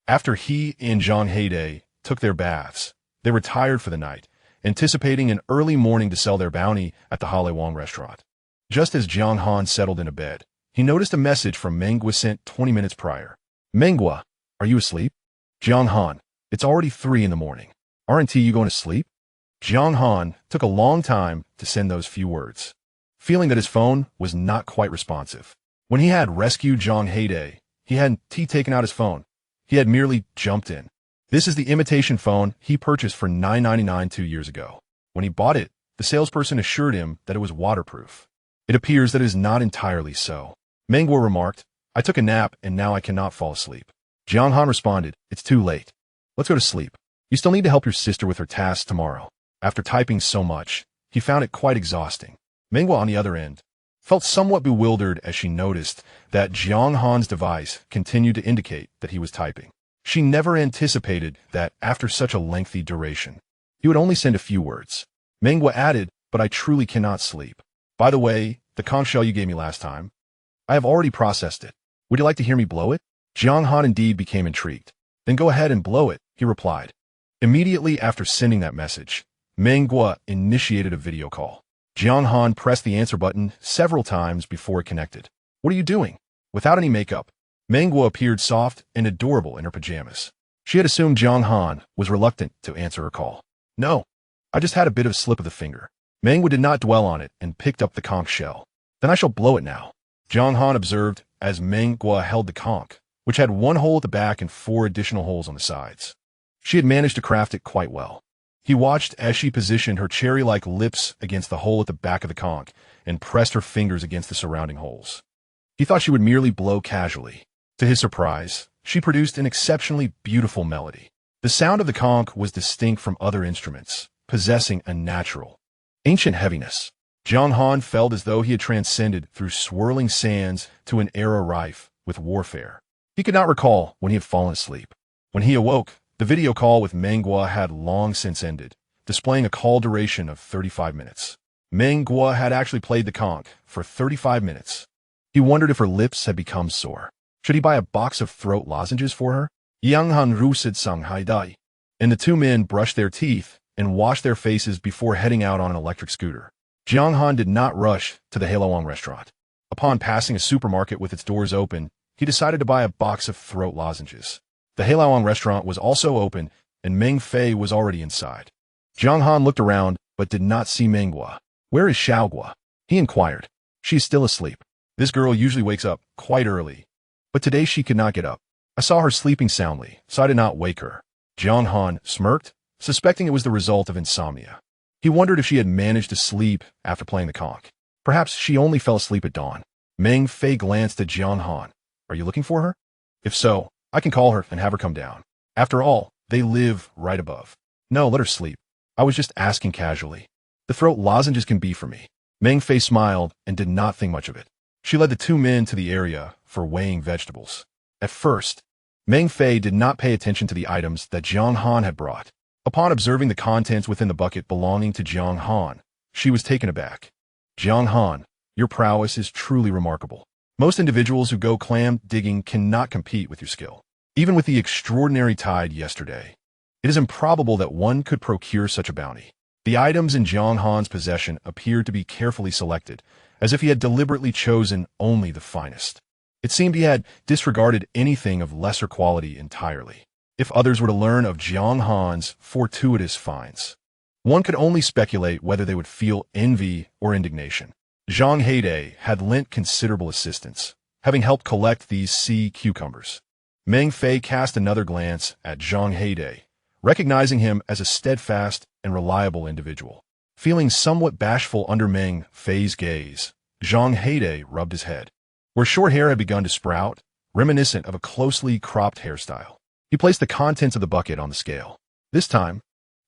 After he and Zhang Heidei took their baths, they retired for the night, anticipating an early morning to sell their bounty at the Halewang restaurant. Just as Jiang Han settled into bed, he noticed a message from Menghua sent 20 minutes prior. Menghua, are you asleep? Jiang Han, it's already 3 in the morning. Aren't you going to sleep? Jiang Han took a long time to send those few words, feeling that his phone was not quite responsive. When he had rescued Zhang Heidei, he hadn't taken out his phone. He had merely jumped in. This is the imitation phone he purchased for $9.99 2 years ago. When he bought it, the salesperson assured him that it was waterproof. It appears that it is not entirely so. Menghua remarked, I took a nap and now I cannot fall asleep. Jiang Han responded, it's too late. Let's go to sleep. You still need to help your sister with her tasks tomorrow. After typing so much, he found it quite exhausting. Menghua, on the other end, felt somewhat bewildered as she noticed that Jiang Han's device continued to indicate that he was typing. She never anticipated that after such a lengthy duration, he would only send a few words. Menghua added, but I truly cannot sleep. By the way, the conch shell you gave me last time, I have already processed it. Would you like to hear me blow it? Jiang Han indeed became intrigued. Then go ahead and blow it, he replied. Immediately after sending that message, Menghua initiated a video call. Jiang Han pressed the answer button several times before it connected. What are you doing? Without any makeup, Menghua appeared soft and adorable in her pajamas. She had assumed Jiang Han was reluctant to answer her call. No, I just had a bit of a slip of the finger. Menghua did not dwell on it and picked up the conch shell. Then I shall blow it now, Jiang Han observed as Menghua held the conch, which had 1 hole at the back and 4 additional holes on the sides. She had managed to craft it quite well. He watched as she positioned her cherry-like lips against the hole at the back of the conch and pressed her fingers against the surrounding holes. He thought she would merely blow casually. To his surprise, she produced an exceptionally beautiful melody. The sound of the conch was distinct from other instruments, possessing a natural, ancient heaviness. Jiang Han felt as though he had transcended through swirling sands to an era rife with warfare. He could not recall when he had fallen asleep. When he awoke, the video call with Menghua had long since ended, displaying a call duration of 35 minutes. Menghua had actually played the conch for 35 minutes. He wondered if her lips had become sore. Should he buy a box of throat lozenges for her? Jiang Han rusid sang haidai. And the 2 men brushed their teeth and washed their faces before heading out on an electric scooter. Jiang Han did not rush to the Halewang restaurant. Upon passing a supermarket with its doors open, he decided to buy a box of throat lozenges. The Halewang restaurant was also open, and Meng Fei was already inside. Jiang Han looked around, but did not see Menghua. Where is Xiaogua? He inquired. She is still asleep. This girl usually wakes up quite early, but today she could not get up. I saw her sleeping soundly, so I did not wake her. Jiang Han smirked, suspecting it was the result of insomnia. He wondered if she had managed to sleep after playing the conch. Perhaps she only fell asleep at dawn. Meng Fei glanced at Jiang Han. Are you looking for her? If so, I can call her and have her come down. After all, they live right above. No, let her sleep. I was just asking casually. The throat lozenges can be for me. Meng Fei smiled and did not think much of it. She led the 2 men to the area for weighing vegetables. At first, Meng Fei did not pay attention to the items that Jiang Han had brought. Upon observing the contents within the bucket belonging to Jiang Han, she was taken aback. Jiang Han, your prowess is truly remarkable. Most individuals who go clam digging cannot compete with your skill. Even with the extraordinary tide yesterday, it is improbable that one could procure such a bounty. The items in Jiang Han's possession appeared to be carefully selected, as if he had deliberately chosen only the finest. It seemed he had disregarded anything of lesser quality entirely. if others were to learn of Jiang Han's fortuitous finds. One could only speculate whether they would feel envy or indignation. Jiang Han had lent considerable assistance, having helped collect these sea cucumbers. Meng Fei cast another glance at Jiang Han, recognizing him as a steadfast and reliable individual. Feeling somewhat bashful under Meng Fei's gaze, Jiang Han rubbed his head, where short hair had begun to sprout, reminiscent of a closely cropped hairstyle. He placed the contents of the bucket on the scale. This time,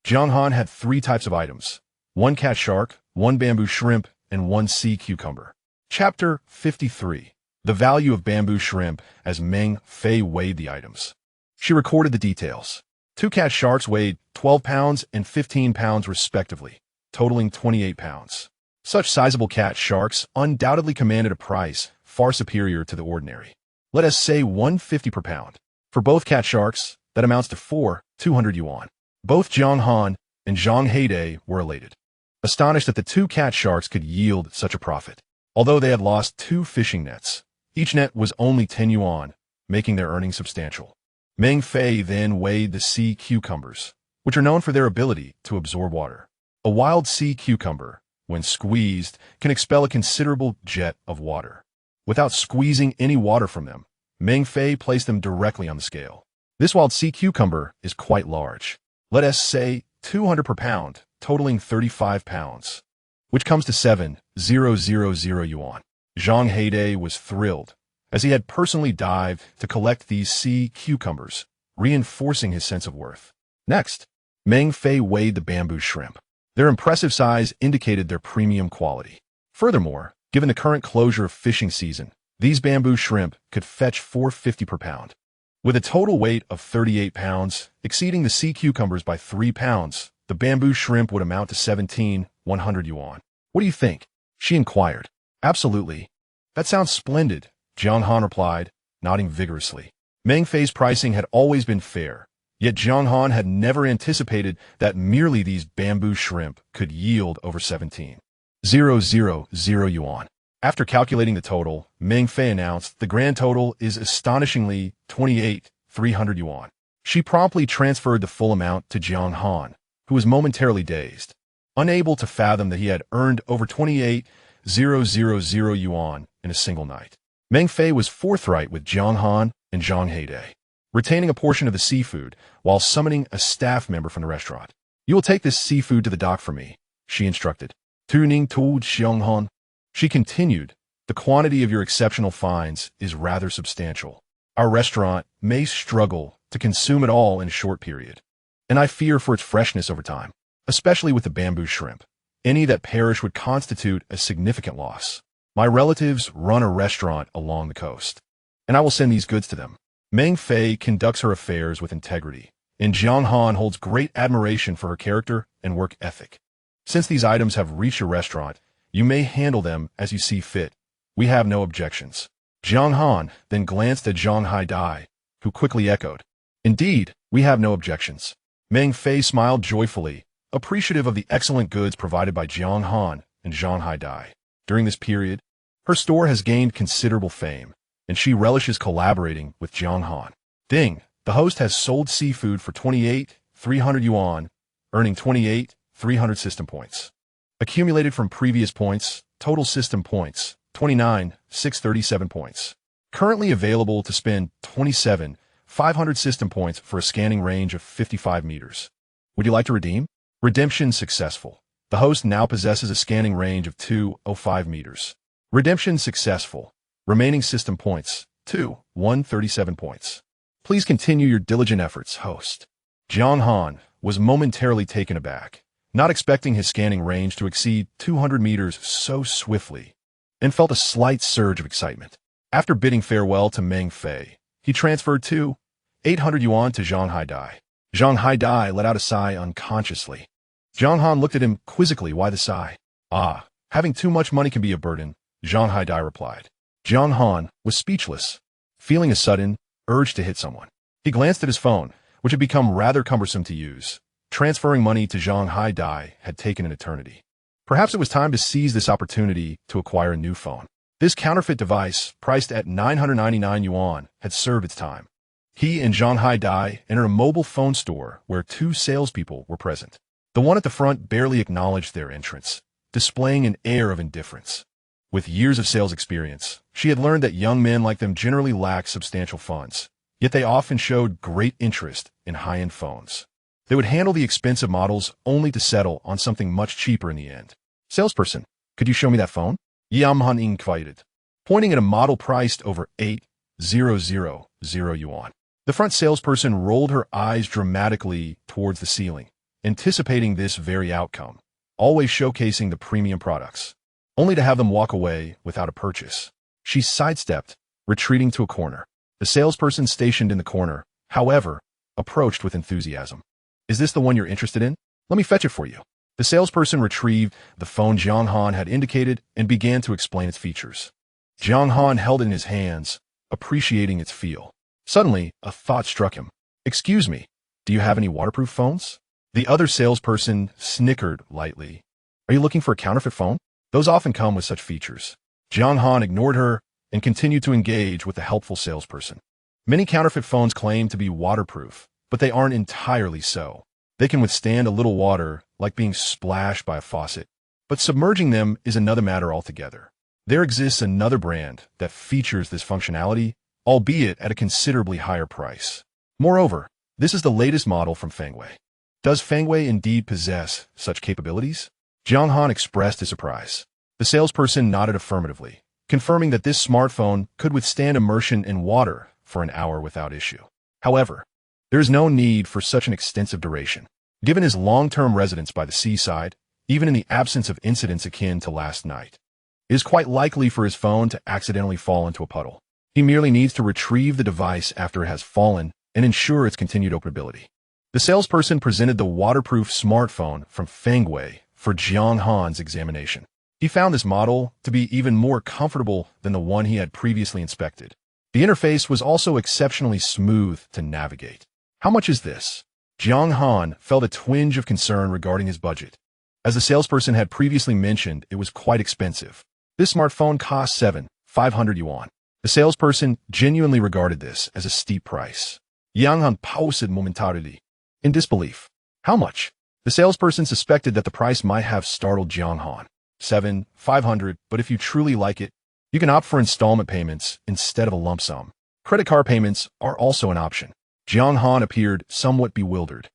Jiang Han had 3 types of items: 1 cat shark, 1 bamboo shrimp, and 1 sea cucumber. Chapter 53. The value of bamboo shrimp as Meng Fei weighed the items. She recorded the details. 2 cat sharks weighed 12 pounds and 15 pounds respectively, totaling 28 pounds. Such sizable cat sharks undoubtedly commanded a price far superior to the ordinary. Let us say 150 per pound. For both cat sharks, that amounts to 200 yuan. Both Jiang Han and Jiang Han were elated, astonished that the 2 cat sharks could yield such a profit. Although they had lost 2 fishing nets, each net was only 10 yuan, making their earnings substantial. Meng Fei then weighed the sea cucumbers, which are known for their ability to absorb water. A wild sea cucumber, when squeezed, can expel a considerable jet of water. Without squeezing any water from them, Meng Fei placed them directly on the scale. This wild sea cucumber is quite large. Let us say 200 per pound, totaling 35 pounds, which comes to 7,000 yuan. Jiang Han was thrilled, as he had personally dived to collect these sea cucumbers, reinforcing his sense of worth. Next, Meng Fei weighed the bamboo shrimp. Their impressive size indicated their premium quality. Furthermore, given the current closure of fishing season, these bamboo shrimp could fetch 450 per pound. With a total weight of 38 pounds, exceeding the sea cucumbers by 3 pounds, the bamboo shrimp would amount to 17,100 yuan. What do you think? She inquired. Absolutely. That sounds splendid, Jiang Han replied, nodding vigorously. Meng Fei's pricing had always been fair, yet Jiang Han had never anticipated that merely these bamboo shrimp could yield over 17,000 yuan. After calculating the total, Meng Fei announced the grand total is astonishingly 28,300 yuan. She promptly transferred the full amount to Jiang Han, who was momentarily dazed, unable to fathom that he had earned over 28,000 yuan in a single night. Meng Fei was forthright with Jiang Han and Jiang Han, retaining a portion of the seafood while summoning a staff member from the restaurant. You will take this seafood to the dock for me, she instructed. Tuning told Jiang Han. She continued, the quantity of your exceptional finds is rather substantial. Our restaurant may struggle to consume it all in a short period, and I fear for its freshness over time, especially with the bamboo shrimp. Any that perish would constitute a significant loss. My relatives run a restaurant along the coast, and I will send these goods to them. Meng Fei conducts her affairs with integrity, and Jiang Han holds great admiration for her character and work ethic. Since these items have reached your restaurant, you may handle them as you see fit. We have no objections. Jiang Han then glanced at Jiang Han, who quickly echoed, Indeed, we have no objections. Meng Fei smiled joyfully, appreciative of the excellent goods provided by Jiang Han and Jiang Han. During this period, her store has gained considerable fame, and she relishes collaborating with Jiang Han. Ding, the host has sold seafood for 28,300 yuan, earning 28,300 system points. Accumulated from previous points, total system points, 29,637 points. Currently available to spend 27,500 system points for a scanning range of 55 meters. Would you like to redeem? Redemption successful. The host now possesses a scanning range of 205 meters. Redemption successful. Remaining system points, 137 points. Please continue your diligent efforts, host. Jiang Han was momentarily taken aback, not expecting his scanning range to exceed 200 meters so swiftly, and felt a slight surge of excitement. After bidding farewell to Meng Fei, he transferred 800 yuan to Jiang Han. Jiang Han let out a sigh unconsciously. Jiang Han looked at him quizzically. Why the sigh? Ah, having too much money can be a burden, Jiang Han replied. Jiang Han was speechless, feeling a sudden urge to hit someone. He glanced at his phone, which had become rather cumbersome to use. Transferring money to Jiang Han had taken an eternity. Perhaps it was time to seize this opportunity to acquire a new phone. This counterfeit device, priced at 999 yuan, had served its time. He and Jiang Han entered a mobile phone store where two salespeople were present. The one at the front barely acknowledged their entrance, displaying an air of indifference. With years of sales experience, she had learned that young men like them generally lack substantial funds, yet they often showed great interest in high-end phones. They would handle the expensive models only to settle on something much cheaper in the end. Salesperson, could you show me that phone? Jiang Han inquired, pointing at a model priced over 8,000 yuan. The front salesperson rolled her eyes dramatically towards the ceiling, anticipating this very outcome, always showcasing the premium products, only to have them walk away without a purchase. She sidestepped, retreating to a corner. The salesperson stationed in the corner, however, approached with enthusiasm. Is this the one you're interested in? Let me fetch it for you. The salesperson retrieved the phone Jiang Han had indicated and began to explain its features. Jiang Han held it in his hands, appreciating its feel. Suddenly, a thought struck him. Excuse me, do you have any waterproof phones? The other salesperson snickered lightly. Are you looking for a counterfeit phone? Those often come with such features. Jiang Han ignored her and continued to engage with the helpful salesperson. Many counterfeit phones claim to be waterproof, but they aren't entirely so. They can withstand a little water, like being splashed by a faucet. But submerging them is another matter altogether. There exists another brand that features this functionality, albeit at a considerably higher price. Moreover, this is the latest model from Fangwei. Does Fangwei indeed possess such capabilities? Jiang Han expressed his surprise. The salesperson nodded affirmatively, confirming that this smartphone could withstand immersion in water for an hour without issue. However, there is no need for such an extensive duration. Given his long-term residence by the seaside, even in the absence of incidents akin to last night, it is quite likely for his phone to accidentally fall into a puddle. He merely needs to retrieve the device after it has fallen and ensure its continued operability. The salesperson presented the waterproof smartphone from Fangwei for Jiang Han's examination. He found this model to be even more comfortable than the one he had previously inspected. The interface was also exceptionally smooth to navigate. How much is this? Jiang Han felt a twinge of concern regarding his budget. As the salesperson had previously mentioned, it was quite expensive. This smartphone cost 7,500 yuan. The salesperson genuinely regarded this as a steep price. Jiang Han paused momentarily, in disbelief. How much? The salesperson suspected that the price might have startled Jiang Han. 7,500, but if you truly like it, you can opt for installment payments instead of a lump sum. Credit card payments are also an option. Jiang Han appeared somewhat bewildered,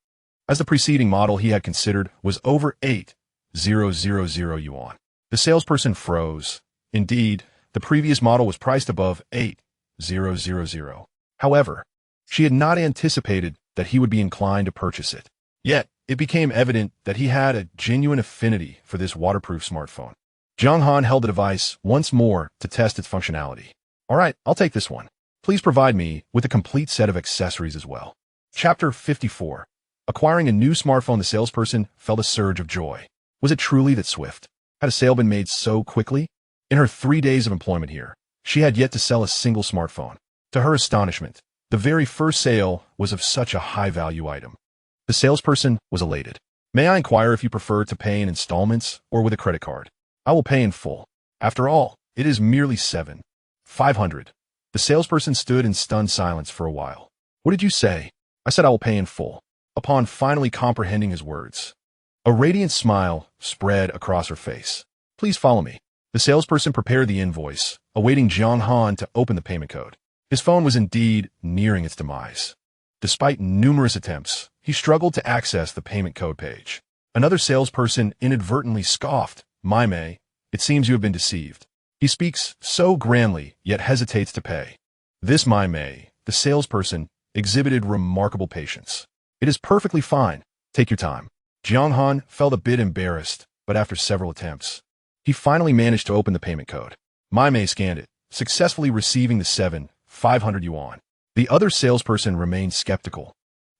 as the preceding model he had considered was over 8,000 yuan. The salesperson froze. Indeed, the previous model was priced above 8,000. However, she had not anticipated that he would be inclined to purchase it. Yet, it became evident that he had a genuine affinity for this waterproof smartphone. Jiang Han held the device once more to test its functionality. All right, I'll take this one. Please provide me with a complete set of accessories as well. Chapter 54. Acquiring a new smartphone, the salesperson felt a surge of joy. Was it truly that swift? Had a sale been made so quickly? In her 3 days of employment here, she had yet to sell a single smartphone. To her astonishment, the very first sale was of such a high-value item. The salesperson was elated. May I inquire if you prefer to pay in installments or with a credit card? I will pay in full. After all, it is merely 7,500. The salesperson stood in stunned silence for a while. What did you say? I said I will pay in full. Upon finally comprehending his words, a radiant smile spread across her face. Please follow me. The salesperson prepared the invoice, awaiting Jiang Han to open the payment code. His phone was indeed nearing its demise. Despite numerous attempts, he struggled to access the payment code page. Another salesperson inadvertently scoffed. Maimei, it seems you have been deceived. He speaks so grandly, yet hesitates to pay. This Maimei, the salesperson, exhibited remarkable patience. It is perfectly fine. Take your time. Jiang Han felt a bit embarrassed, but after several attempts, he finally managed to open the payment code. Maimei scanned it, successfully receiving the 7,500 yuan. The other salesperson remained skeptical,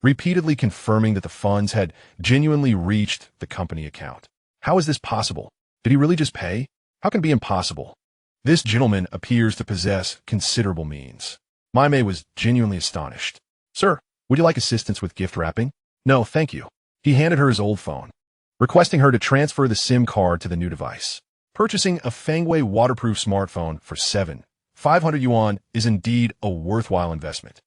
repeatedly confirming that the funds had genuinely reached the company account. How is this possible? Did he really just pay? How can it be impossible? This gentleman appears to possess considerable means. Maimei was genuinely astonished. Sir, would you like assistance with gift wrapping? No, thank you. He handed her his old phone, requesting her to transfer the SIM card to the new device. Purchasing a Fangwei waterproof smartphone for 7,500 yuan is indeed a worthwhile investment,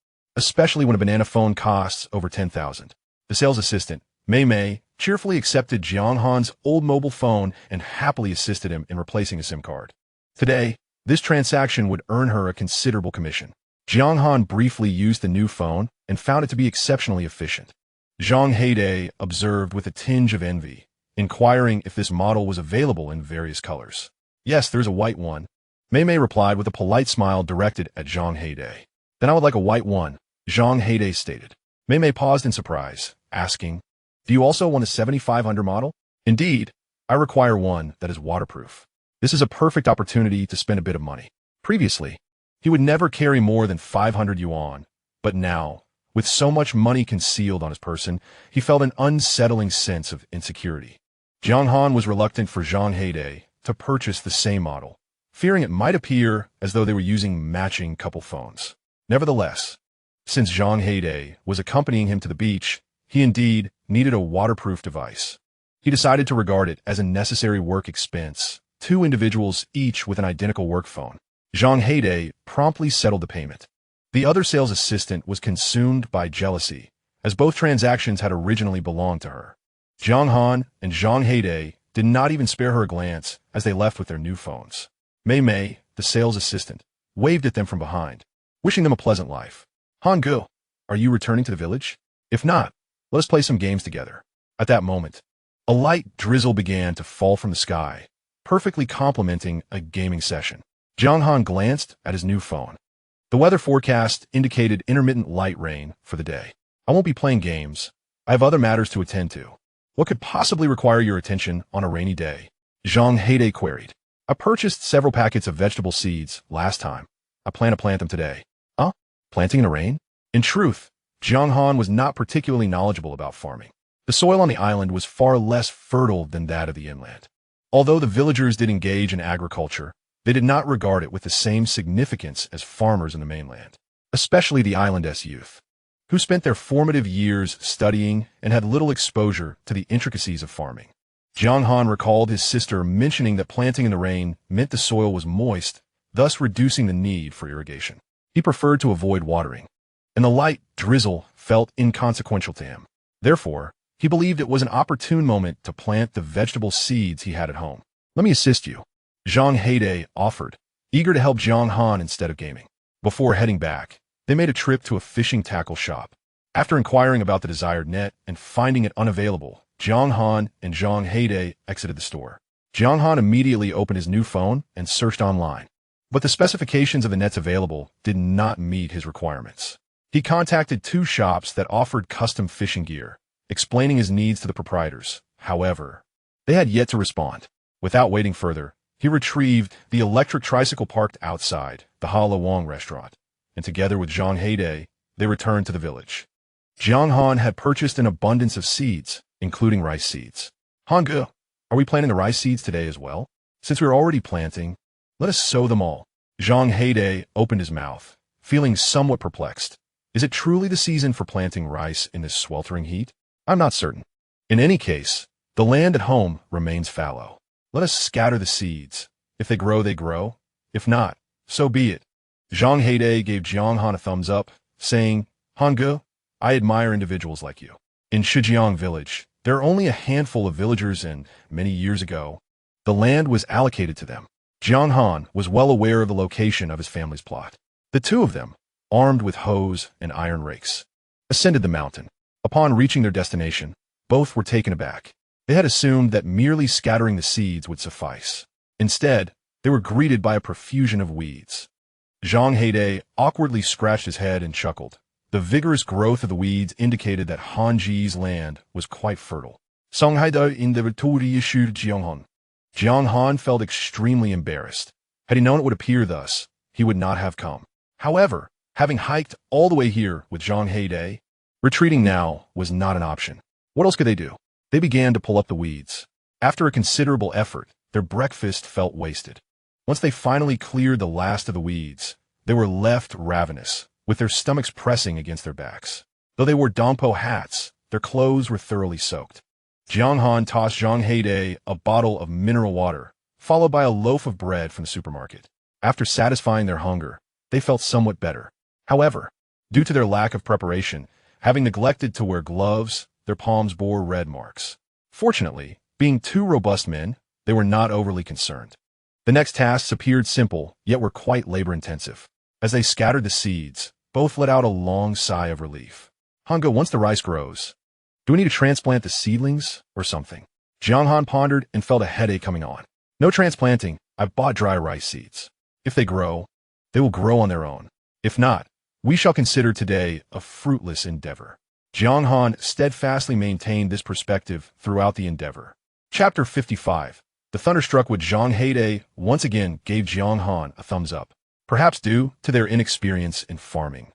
especially when a banana phone costs over 10,000. The sales assistant, Mei Mei, cheerfully accepted Jiang Han's old mobile phone and happily assisted him in replacing a SIM card. Today, this transaction would earn her a considerable commission. Jiang Han briefly used the new phone and found it to be exceptionally efficient. Zhang Heide observed with a tinge of envy, inquiring if this model was available in various colors. Yes, there's a white one. Mei Mei replied with a polite smile directed at Zhang Heide. Then I would like a white one, Zhang Heide stated. Mei Mei paused in surprise, asking, do you also want a 7500 model? Indeed, I require one that is waterproof. This is a perfect opportunity to spend a bit of money. Previously, he would never carry more than 500 yuan, but now, with so much money concealed on his person, he felt an unsettling sense of insecurity. Jiang Han was reluctant for Zhang Heide to purchase the same model, fearing it might appear as though they were using matching couple phones. Nevertheless, since Zhang Heide was accompanying him to the beach, he indeed needed a waterproof device. He decided to regard it as a necessary work expense, 2 individuals each with an identical work phone. Zhang Heide promptly settled the payment. The other sales assistant was consumed by jealousy, as both transactions had originally belonged to her. Jiang Han and Zhang Heide did not even spare her a glance as they left with their new phones. Mei Mei, the sales assistant, waved at them from behind, wishing them a pleasant life. Han Gu, are you returning to the village? If not, let us play some games together. At that moment, a light drizzle began to fall from the sky, perfectly complementing a gaming session. Jiang Han glanced at his new phone. The weather forecast indicated intermittent light rain for the day. I won't be playing games. I have other matters to attend to. What could possibly require your attention on a rainy day? Zhang Heide queried. I purchased several packets of vegetable seeds last time. I plan to plant them today. Huh? Planting in the rain? In truth, Jiang Han was not particularly knowledgeable about farming. The soil on the island was far less fertile than that of the inland. Although the villagers did engage in agriculture, they did not regard it with the same significance as farmers in the mainland, especially the island's youth, who spent their formative years studying and had little exposure to the intricacies of farming. Jiang Han recalled his sister mentioning that planting in the rain meant the soil was moist, thus reducing the need for irrigation. He preferred to avoid watering, and the light drizzle felt inconsequential to him. Therefore, he believed it was an opportune moment to plant the vegetable seeds he had at home. Let me assist you, Zhang Heide offered, eager to help Jiang Han instead of gaming. Before heading back, they made a trip to a fishing tackle shop. After inquiring about the desired net and finding it unavailable, Jiang Han and Zhang Heide exited the store. Jiang Han immediately opened his new phone and searched online, but the specifications of the nets available did not meet his requirements. He contacted 2 shops that offered custom fishing gear, explaining his needs to the proprietors. However, they had yet to respond. Without waiting further, he retrieved the electric tricycle parked outside the Hala Wong restaurant, and together with Zhang Heide, they returned to the village. Jiang Han had purchased an abundance of seeds, including rice seeds. Han Gu, are we planting the rice seeds today as well? Since we are already planting, let us sow them all. Zhang Heide opened his mouth, feeling somewhat perplexed. Is it truly the season for planting rice in this sweltering heat? I'm not certain. In any case, the land at home remains fallow. Let us scatter the seeds. If they grow, they grow. If not, so be it. Zhang Heide gave Jiang Han a thumbs up, saying, Han Gu, I admire individuals like you. In Shijiang village, there are only a handful of villagers and, many years ago, the land was allocated to them. Jiang Han was well aware of the location of his family's plot. The 2 of them, armed with hoes and iron rakes, ascended the mountain. Upon reaching their destination, both were taken aback. They had assumed that merely scattering the seeds would suffice. Instead, they were greeted by a profusion of weeds. Zhang Heide awkwardly scratched his head and chuckled. The vigorous growth of the weeds indicated that Han Ji's land was quite fertile. Zhang Heide in the issued Jiang Han. Jiang Han felt extremely embarrassed. Had he known it would appear thus, he would not have come. However, having hiked all the way here with Zhang Heide, retreating now was not an option. What else could they do? They began to pull up the weeds. After a considerable effort, their breakfast felt wasted. Once they finally cleared the last of the weeds, they were left ravenous, with their stomachs pressing against their backs. Though they wore Dongpo hats, their clothes were thoroughly soaked. Jiang Han tossed Zhang Heide a bottle of mineral water, followed by a loaf of bread from the supermarket. After satisfying their hunger, they felt somewhat better. However, Due to their lack of preparation, having neglected to wear gloves, their palms bore red marks. Fortunately, being two robust men, they were not overly concerned. The next tasks appeared simple, yet were quite labor-intensive. As they scattered the seeds, both let out a long sigh of relief. Hango, once the rice grows, do we need to transplant the seedlings or something? Jiang Han pondered and felt a headache coming on. No transplanting, I've bought dry rice seeds. If they grow, they will grow on their own. If not, we shall consider today a fruitless endeavor. Jiang Han steadfastly maintained this perspective throughout the endeavor. Chapter 55. The thunderstruck with Jiang Han once again gave Jiang Han a thumbs up, perhaps due to their inexperience in farming.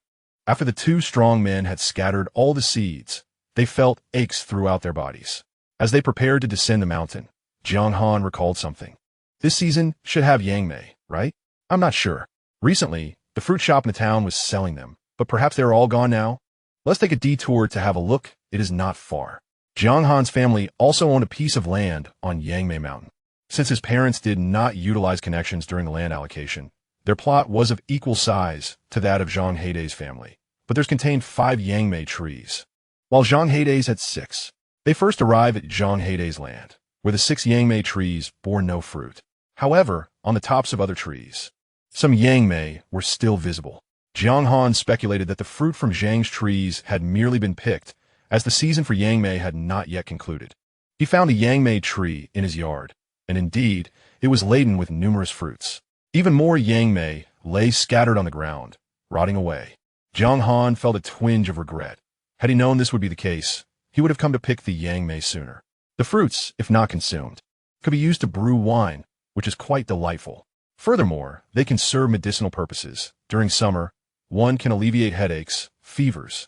After the two strong men had scattered all the seeds, they felt aches throughout their bodies. As they prepared to descend the mountain, Jiang Han recalled something. This season should have yangmei, right? I'm not sure. Recently, the fruit shop in the town was selling them, but perhaps they're all gone now? Let's take a detour to have a look. It is not far. Jiang Han's family also owned a piece of land on Yangmei Mountain. Since his parents did not utilize connections during the land allocation, their plot was of equal size to that of Zhang Heidei's family, but theirs contained 5 Yangmei trees, while Zhang Heidei's had 6. They first arrived at Zhang Heidei's land, where the 6 Yangmei trees bore no fruit. However, on the tops of other trees, some Yangmei were still visible. Jiang Han speculated that the fruit from Zhang's trees had merely been picked, as the season for Yangmei had not yet concluded. He found a Yangmei tree in his yard, and indeed, it was laden with numerous fruits. Even more Yangmei lay scattered on the ground, rotting away. Jiang Han felt a twinge of regret. Had he known this would be the case, he would have come to pick the Yangmei sooner. The fruits, if not consumed, could be used to brew wine, which is quite delightful. Furthermore, they can serve medicinal purposes. During summer, one can alleviate headaches, fevers,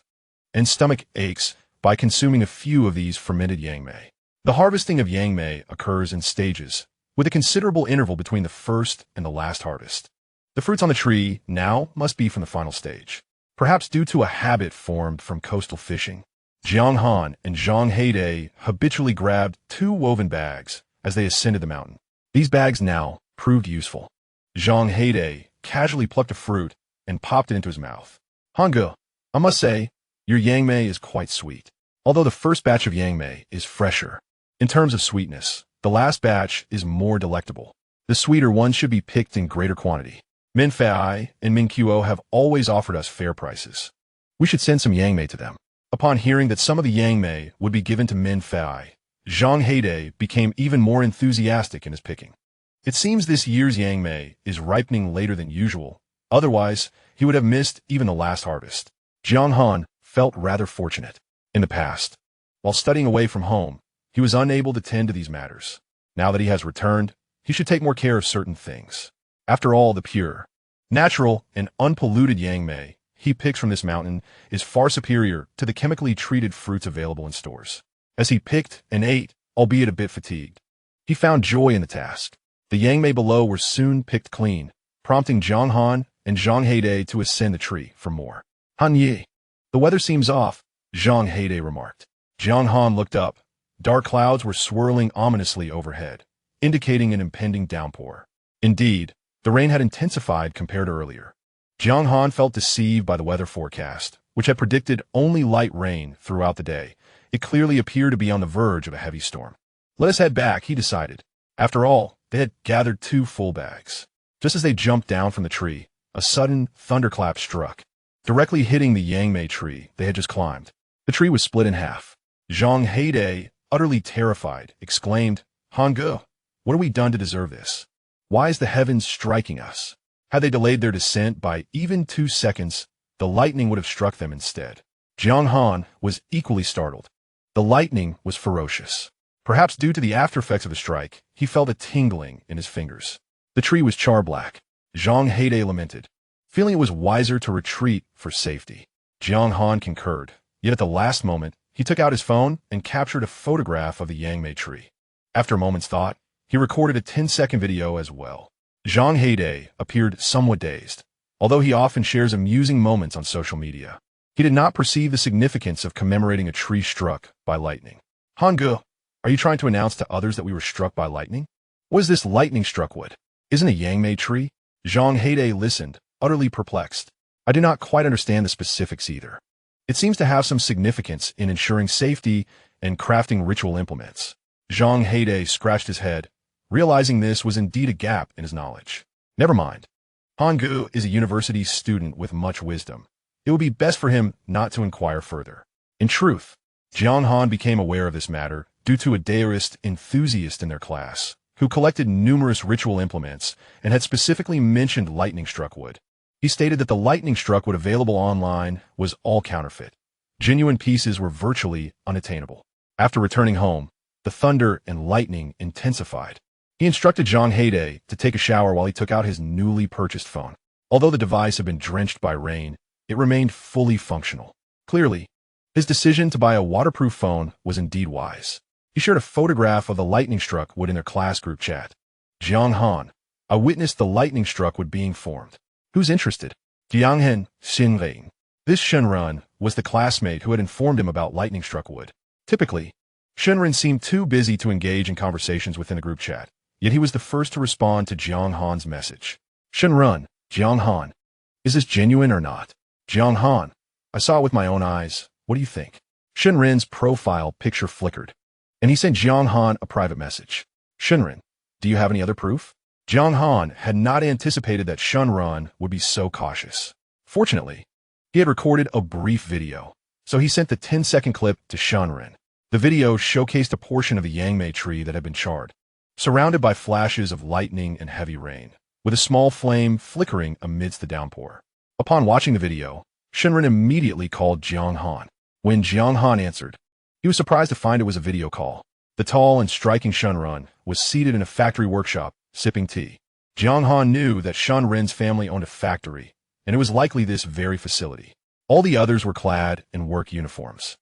and stomach aches by consuming a few of these fermented Yangmei. The harvesting of Yangmei occurs in stages, with a considerable interval between the first and the last harvest. The fruits on the tree now must be from the final stage, perhaps due to a habit formed from coastal fishing. Jiang Han and Zhang Heidei habitually grabbed 2 woven bags as they ascended the mountain. These bags now proved useful. Zhang Heidei casually plucked a fruit and popped it into his mouth. Hange, I must say, your Yangmei is quite sweet. Although the first batch of Yangmei is fresher, in terms of sweetness, the last batch is more delectable. The sweeter ones should be picked in greater quantity. Min Fei and Min Quo have always offered us fair prices. We should send some Yangmei to them. Upon hearing that some of the Yangmei would be given to Min Fei, Zhang Heidei became even more enthusiastic in his picking. It seems this year's Yangmei is ripening later than usual. Otherwise, he would have missed even the last harvest. Jiang Han felt rather fortunate. In the past, while studying away from home, he was unable to tend to these matters. Now that he has returned, he should take more care of certain things. After all, the pure, natural, and unpolluted Yangmei he picks from this mountain is far superior to the chemically treated fruits available in stores. As he picked and ate, albeit a bit fatigued, he found joy in the task. The Yangmei below were soon picked clean, prompting Jiang Han and Zhang Heidei to ascend the tree for more. Han Yi, the weather seems off, Zhang Heidei remarked. Jiang Han looked up. Dark clouds were swirling ominously overhead, indicating an impending downpour. Indeed, the rain had intensified compared to earlier. Jiang Han felt deceived by the weather forecast, which had predicted only light rain throughout the day. It clearly appeared to be on the verge of a heavy storm. Let us head back, he decided. After all, they had gathered 2 full bags. Just as they jumped down from the tree, a sudden thunderclap struck, directly hitting the Yangmei tree they had just climbed. The tree was split in half. Zhang Heidei, utterly terrified, exclaimed, Hange, what have we done to deserve this? Why is the heavens striking us? Had they delayed their descent by even 2 seconds, the lightning would have struck them instead. Jiang Han was equally startled. The lightning was ferocious. Perhaps due to the aftereffects of the strike, he felt a tingling in his fingers. The tree was char-black. Zhang Heidei lamented, feeling it was wiser to retreat for safety. Jiang Han concurred, yet at the last moment, he took out his phone and captured a photograph of the Yangmei tree. After a moment's thought, he recorded a 10-second video as well. Zhang Heidei appeared somewhat dazed, although he often shares amusing moments on social media. He did not perceive the significance of commemorating a tree struck by lightning. Hange, are you trying to announce to others that we were struck by lightning? What is this lightning-struck wood? Isn't a Yangmei tree? Zhang Heidei listened, utterly perplexed. I do not quite understand the specifics either. It seems to have some significance in ensuring safety and crafting ritual implements. Jiang Han scratched his head, realizing this was indeed a gap in his knowledge. Never mind. Hangu is a university student with much wisdom. It would be best for him not to inquire further. In truth, Jiang Han became aware of this matter due to a deist enthusiast in their class, who collected numerous ritual implements and had specifically mentioned lightning-struck wood. He stated that the lightning-struck wood available online was all counterfeit. Genuine pieces were virtually unattainable. After returning home, the thunder and lightning intensified. He instructed Jiang Han to take a shower while he took out his newly purchased phone. Although the device had been drenched by rain, it remained fully functional. Clearly, his decision to buy a waterproof phone was indeed wise. He shared a photograph of the lightning-struck wood in their class group chat. Jiang Han, I witnessed the lightning-struck wood being formed. Who's interested? Jiang Han, Xinrei. This Shenren was the classmate who had informed him about lightning-struck wood. Typically, Shenren seemed too busy to engage in conversations within the group chat, yet he was the first to respond to Jiang Han's message. Shenren, Jiang Han, is this genuine or not? Jiang Han, I saw it with my own eyes. What do you think? Shenren's profile picture flickered, and he sent Jiang Han a private message. Shenren, do you have any other proof? Jiang Han had not anticipated that Shenren would be so cautious. Fortunately, he had recorded a brief video, so he sent the 10-second clip to Shenren. The video showcased a portion of the Yangmei tree that had been charred, surrounded by flashes of lightning and heavy rain, with a small flame flickering amidst the downpour. Upon watching the video, Shenren immediately called Jiang Han. When Jiang Han answered, he was surprised to find it was a video call. The tall and striking Shenren was seated in a factory workshop, sipping tea. Jiang Han knew that Shenren's family owned a factory, and it was likely this very facility. All the others were clad in work uniforms,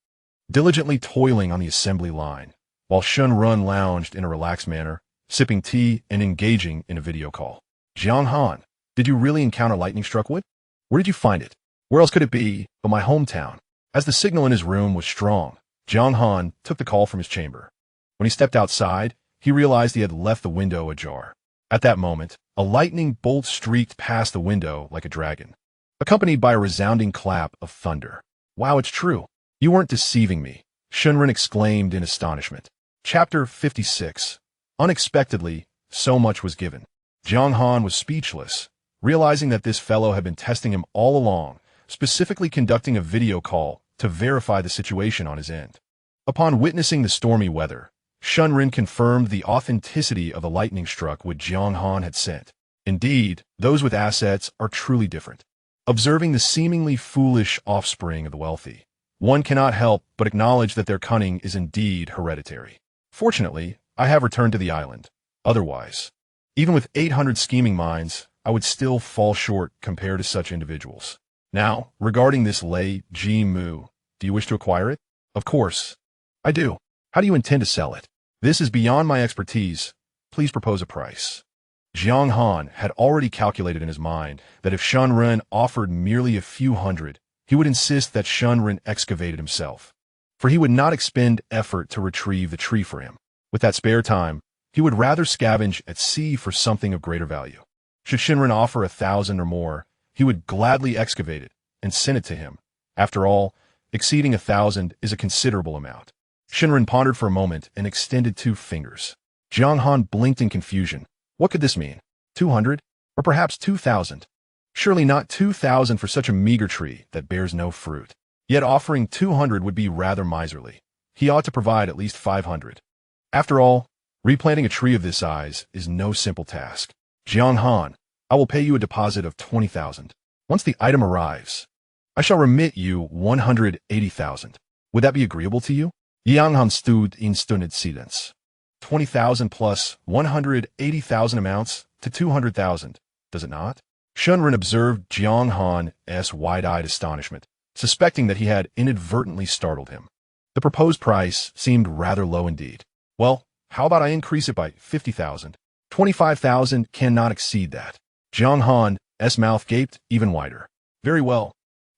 diligently toiling on the assembly line, while Shenren lounged in a relaxed manner, sipping tea and engaging in a video call. Jiang Han, did you really encounter lightning-struck wood? Where did you find it? Where else could it be but my hometown? As the signal in his room was strong, Jiang Han took the call from his chamber. When he stepped outside, he realized he had left the window ajar. At that moment, a lightning bolt streaked past the window like a dragon, accompanied by a resounding clap of thunder. Wow, it's true. You weren't deceiving me, Shenren exclaimed in astonishment. Chapter 56. Unexpectedly, so much was given. Jiang Han was speechless, realizing that this fellow had been testing him all along, specifically conducting a video call to verify the situation on his end. Upon witnessing the stormy weather, Shenren confirmed the authenticity of the lightning-struck wood Jiang Han had sent. Indeed, those with assets are truly different. Observing the seemingly foolish offspring of the wealthy, one cannot help but acknowledge that their cunning is indeed hereditary. Fortunately, I have returned to the island. Otherwise, even with 800 scheming minds, I would still fall short compared to such individuals. Now, regarding this Lei Ji Mu, do you wish to acquire it? Of course, I do. How do you intend to sell it? This is beyond my expertise. Please propose a price. Jiang Han had already calculated in his mind that if Shenren offered merely a few hundred, he would insist that Shenren excavated himself, for he would not expend effort to retrieve the tree for him. With that spare time, he would rather scavenge at sea for something of greater value. Should Shenren offer 1,000 or more, he would gladly excavate it and send it to him. After all, exceeding 1,000 is a considerable amount. Shenren pondered for a moment and extended 2 fingers. Jiang Han blinked in confusion. What could this mean? 200? Or perhaps 2,000? Surely not 2,000 for such a meager tree that bears no fruit. Yet offering 200 would be rather miserly. He ought to provide at least 500. After all, replanting a tree of this size is no simple task. Jiang Han, I will pay you a deposit of 20,000. Once the item arrives, I shall remit you 180,000. Would that be agreeable to you? Jiang Han stood in stunned silence. 20,000 plus 180,000 amounts to 200,000, does it not? Shenren observed Jiang Han's wide-eyed astonishment, suspecting that he had inadvertently startled him. The proposed price seemed rather low indeed. Well, how about I increase it by 50,000? 25,000 cannot exceed that. Jiang Han's mouth gaped even wider. Very well.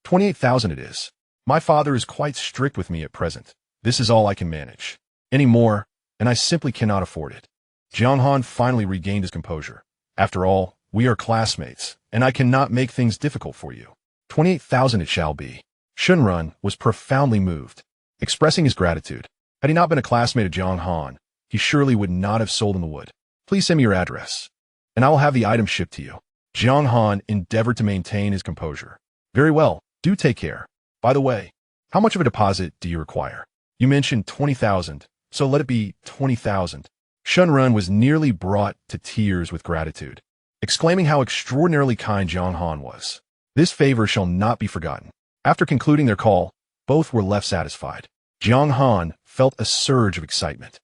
28,000 it is. My father is quite strict with me at present. This is all I can manage. Any more, and I simply cannot afford it. Jiang Han finally regained his composure. After all, we are classmates, and I cannot make things difficult for you. 28,000 it shall be. Shunrun was profoundly moved, expressing his gratitude. Had he not been a classmate of Jiang Han, he surely would not have sold him the wood. Please send me your address, and I will have the item shipped to you. Jiang Han endeavored to maintain his composure. Very well, do take care. By the way, how much of a deposit do you require? You mentioned 20,000, so let it be 20,000. Shunrun was nearly brought to tears with gratitude, exclaiming how extraordinarily kind Jiang Han was. This favor shall not be forgotten. After concluding their call, both were left satisfied. Jiang Han felt a surge of excitement.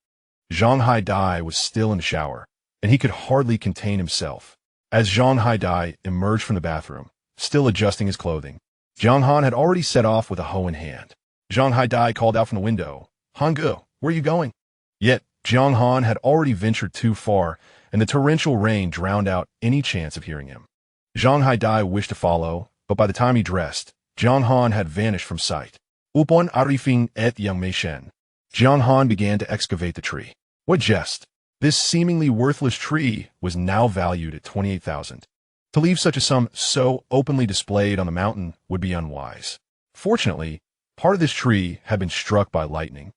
Zhang Haidai was still in the shower, and he could hardly contain himself. As Zhang Haidai emerged from the bathroom, still adjusting his clothing, Jiang Han had already set off with a hoe in hand. Zhang Haidai called out from the window, "Hange, where are you going?" Yet, Jiang Han had already ventured too far, and the torrential rain drowned out any chance of hearing him. Zhang Haidai wished to follow, but by the time he dressed, Jiang Han had vanished from sight. Upon arriving at Yangmeishan, Jiang Han began to excavate the tree. What jest! This seemingly worthless tree was now valued at 28,000. To leave such a sum so openly displayed on the mountain would be unwise. Fortunately, part of this tree had been struck by lightning,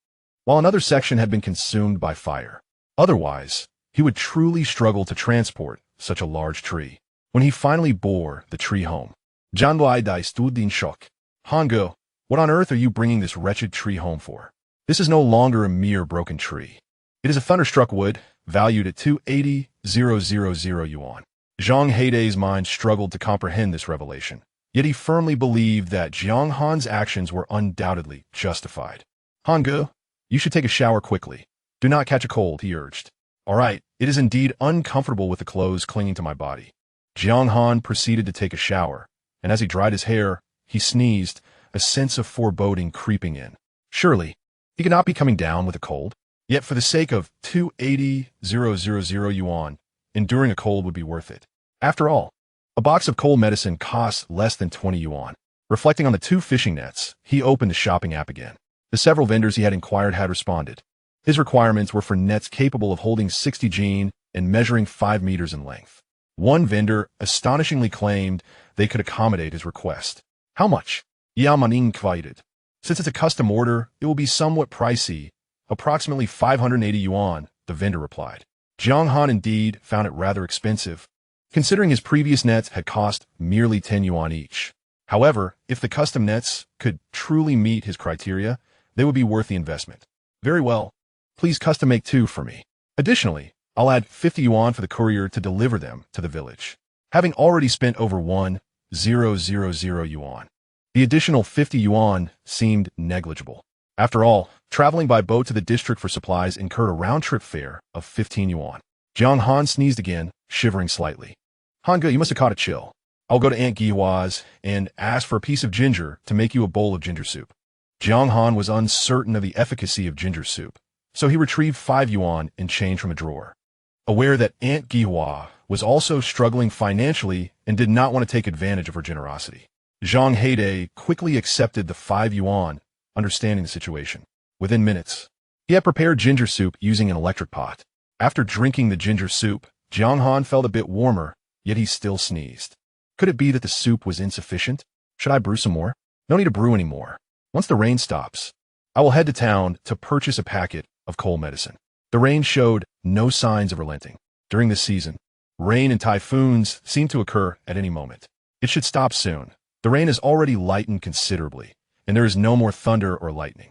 while another section had been consumed by fire. Otherwise, he would truly struggle to transport such a large tree. When he finally bore the tree home, Zhang Haidai stood in shock. "Hange, what on earth are you bringing this wretched tree home for? This is no longer a mere broken tree. It is a thunderstruck wood, valued at 280,000 yuan. Zhang Haidai's mind struggled to comprehend this revelation, yet he firmly believed that Jiang Han's actions were undoubtedly justified. "Hange, you should take a shower quickly. Do not catch a cold," he urged. "All right, it is indeed uncomfortable with the clothes clinging to my body." Jiang Han proceeded to take a shower, and as he dried his hair, he sneezed, a sense of foreboding creeping in. Surely, he could not be coming down with a cold. Yet for the sake of 280,000 yuan, enduring a cold would be worth it. After all, a box of cold medicine costs less than 20 yuan. Reflecting on the 2 fishing nets, he opened the shopping app again. The several vendors he had inquired had responded. His requirements were for nets capable of holding 60 jin and measuring 5 meters in length. One vendor astonishingly claimed they could accommodate his request. "How much?" Yaman inquired. "Since it's a custom order, it will be somewhat pricey. Approximately 580 yuan, the vendor replied. Jiang Han indeed found it rather expensive, considering his previous nets had cost merely 10 yuan each. However, if the custom nets could truly meet his criteria, they would be worth the investment. "Very well. Please custom make 2 for me. Additionally, I'll add 50 yuan for the courier to deliver them to the village." Having already spent over 1,000 yuan, the additional 50 yuan seemed negligible. After all, traveling by boat to the district for supplies incurred a round-trip fare of 15 yuan. Jiang Han sneezed again, shivering slightly. "Hange, you must have caught a chill. I'll go to Aunt Giwa's and ask for a piece of ginger to make you a bowl of ginger soup." Jiang Han was uncertain of the efficacy of ginger soup, so he retrieved 5 yuan in change from a drawer. Aware that Aunt Giwa was also struggling financially and did not want to take advantage of her generosity, Zhang Haidai quickly accepted the 5 yuan, understanding the situation. Within minutes, he had prepared ginger soup using an electric pot. After drinking the ginger soup, Jiang Han felt a bit warmer, yet he still sneezed. Could it be that the soup was insufficient? Should I brew some more? No need to brew anymore. Once the rain stops, I will head to town to purchase a packet of cold medicine. The rain showed no signs of relenting. During this season, rain and typhoons seem to occur at any moment. It should stop soon. The rain has already lightened considerably, and there is no more thunder or lightning.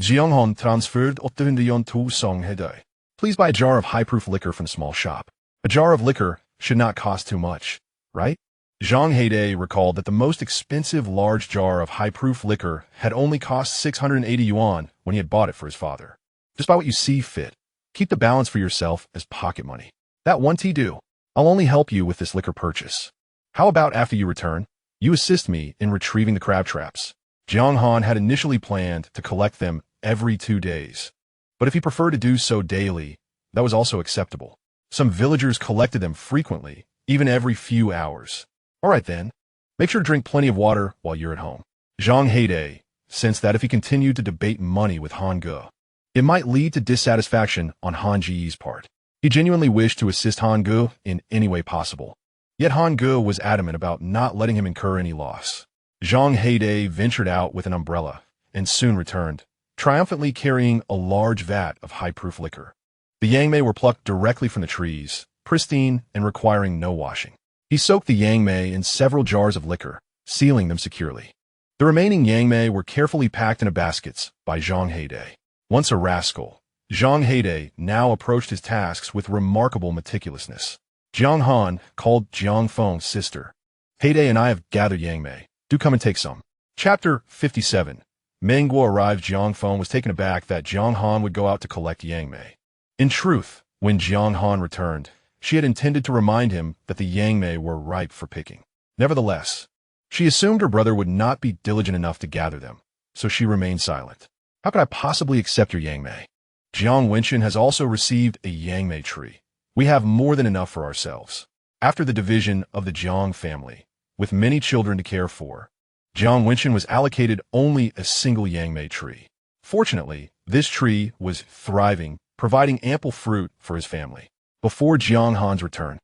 Jiang Han transferred 800 yuan to Zhang Haidai. Please buy a jar of high-proof liquor from the small shop. A jar of liquor should not cost too much, right? Zhang Haidai recalled that the most expensive large jar of high-proof liquor had only cost 680 yuan when he had bought it for his father. Just buy what you see fit. Keep the balance for yourself as pocket money. That one tea do. I'll only help you with this liquor purchase. How about after you return, you assist me in retrieving the crab traps? Jiang Han had initially planned to collect them every 2 days, but if he preferred to do so daily, that was also acceptable. Some villagers collected them frequently, even every few hours. All right then, make sure to drink plenty of water while you're at home. Zhang Haidai sensed that if he continued to debate money with Han Ge, it might lead to dissatisfaction on Han Ji's part. He genuinely wished to assist Han Ge in any way possible, yet Han Ge was adamant about not letting him incur any loss. Zhang Heide ventured out with an umbrella and soon returned, triumphantly carrying a large vat of high-proof liquor. The yangmei were plucked directly from the trees, pristine and requiring no washing. He soaked the yangmei in several jars of liquor, sealing them securely. The remaining yangmei were carefully packed into baskets by Zhang Heide. Once a rascal, Zhang Heide now approached his tasks with remarkable meticulousness. Jiang Han called Jiang Feng's sister. Heide and I have gathered yangmei. Do come and take some. Chapter 57. Meng Guo arrived. Jiang Feng was taken aback that Jiang Han would go out to collect yangmei. In truth, when Jiang Han returned, she had intended to remind him that the yangmei were ripe for picking. Nevertheless, she assumed her brother would not be diligent enough to gather them, so she remained silent. How could I possibly accept your yangmei? Jiang Wenxin has also received a yangmei tree. We have more than enough for ourselves. After the division of the Jiang family, with many children to care for, Jiang Wenxin was allocated only a single yangmei tree. Fortunately, this tree was thriving, providing ample fruit for his family. Before Jiang Han's return,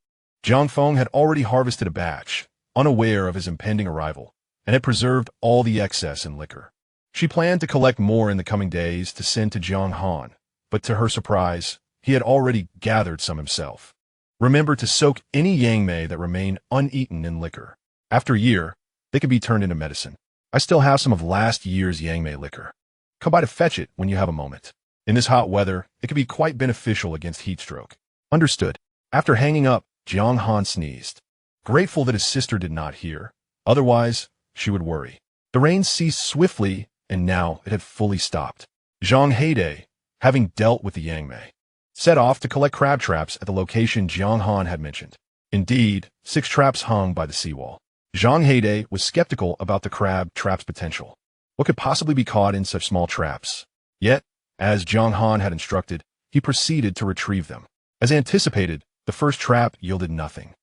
Jiang Feng had already harvested a batch, unaware of his impending arrival, and had preserved all the excess in liquor. She planned to collect more in the coming days to send to Jiang Han, but to her surprise, he had already gathered some himself. Remember to soak any yangmei that remain uneaten in liquor. After a year, they can be turned into medicine. I still have some of last year's yangmei liquor. Come by to fetch it when you have a moment. In this hot weather, it can be quite beneficial against heat stroke. Understood. After hanging up, Jiang Han sneezed. Grateful that his sister did not hear. Otherwise, she would worry. The rain ceased swiftly, and now it had fully stopped. Zhang Heide, having dealt with the yangmei, set off to collect crab traps at the location Jiang Han had mentioned. Indeed, 6 traps hung by the seawall. Zhang Heide was skeptical about the crab trap's potential. What could possibly be caught in such small traps? Yet, as Jiang Han had instructed, he proceeded to retrieve them. As anticipated, the first trap yielded nothing.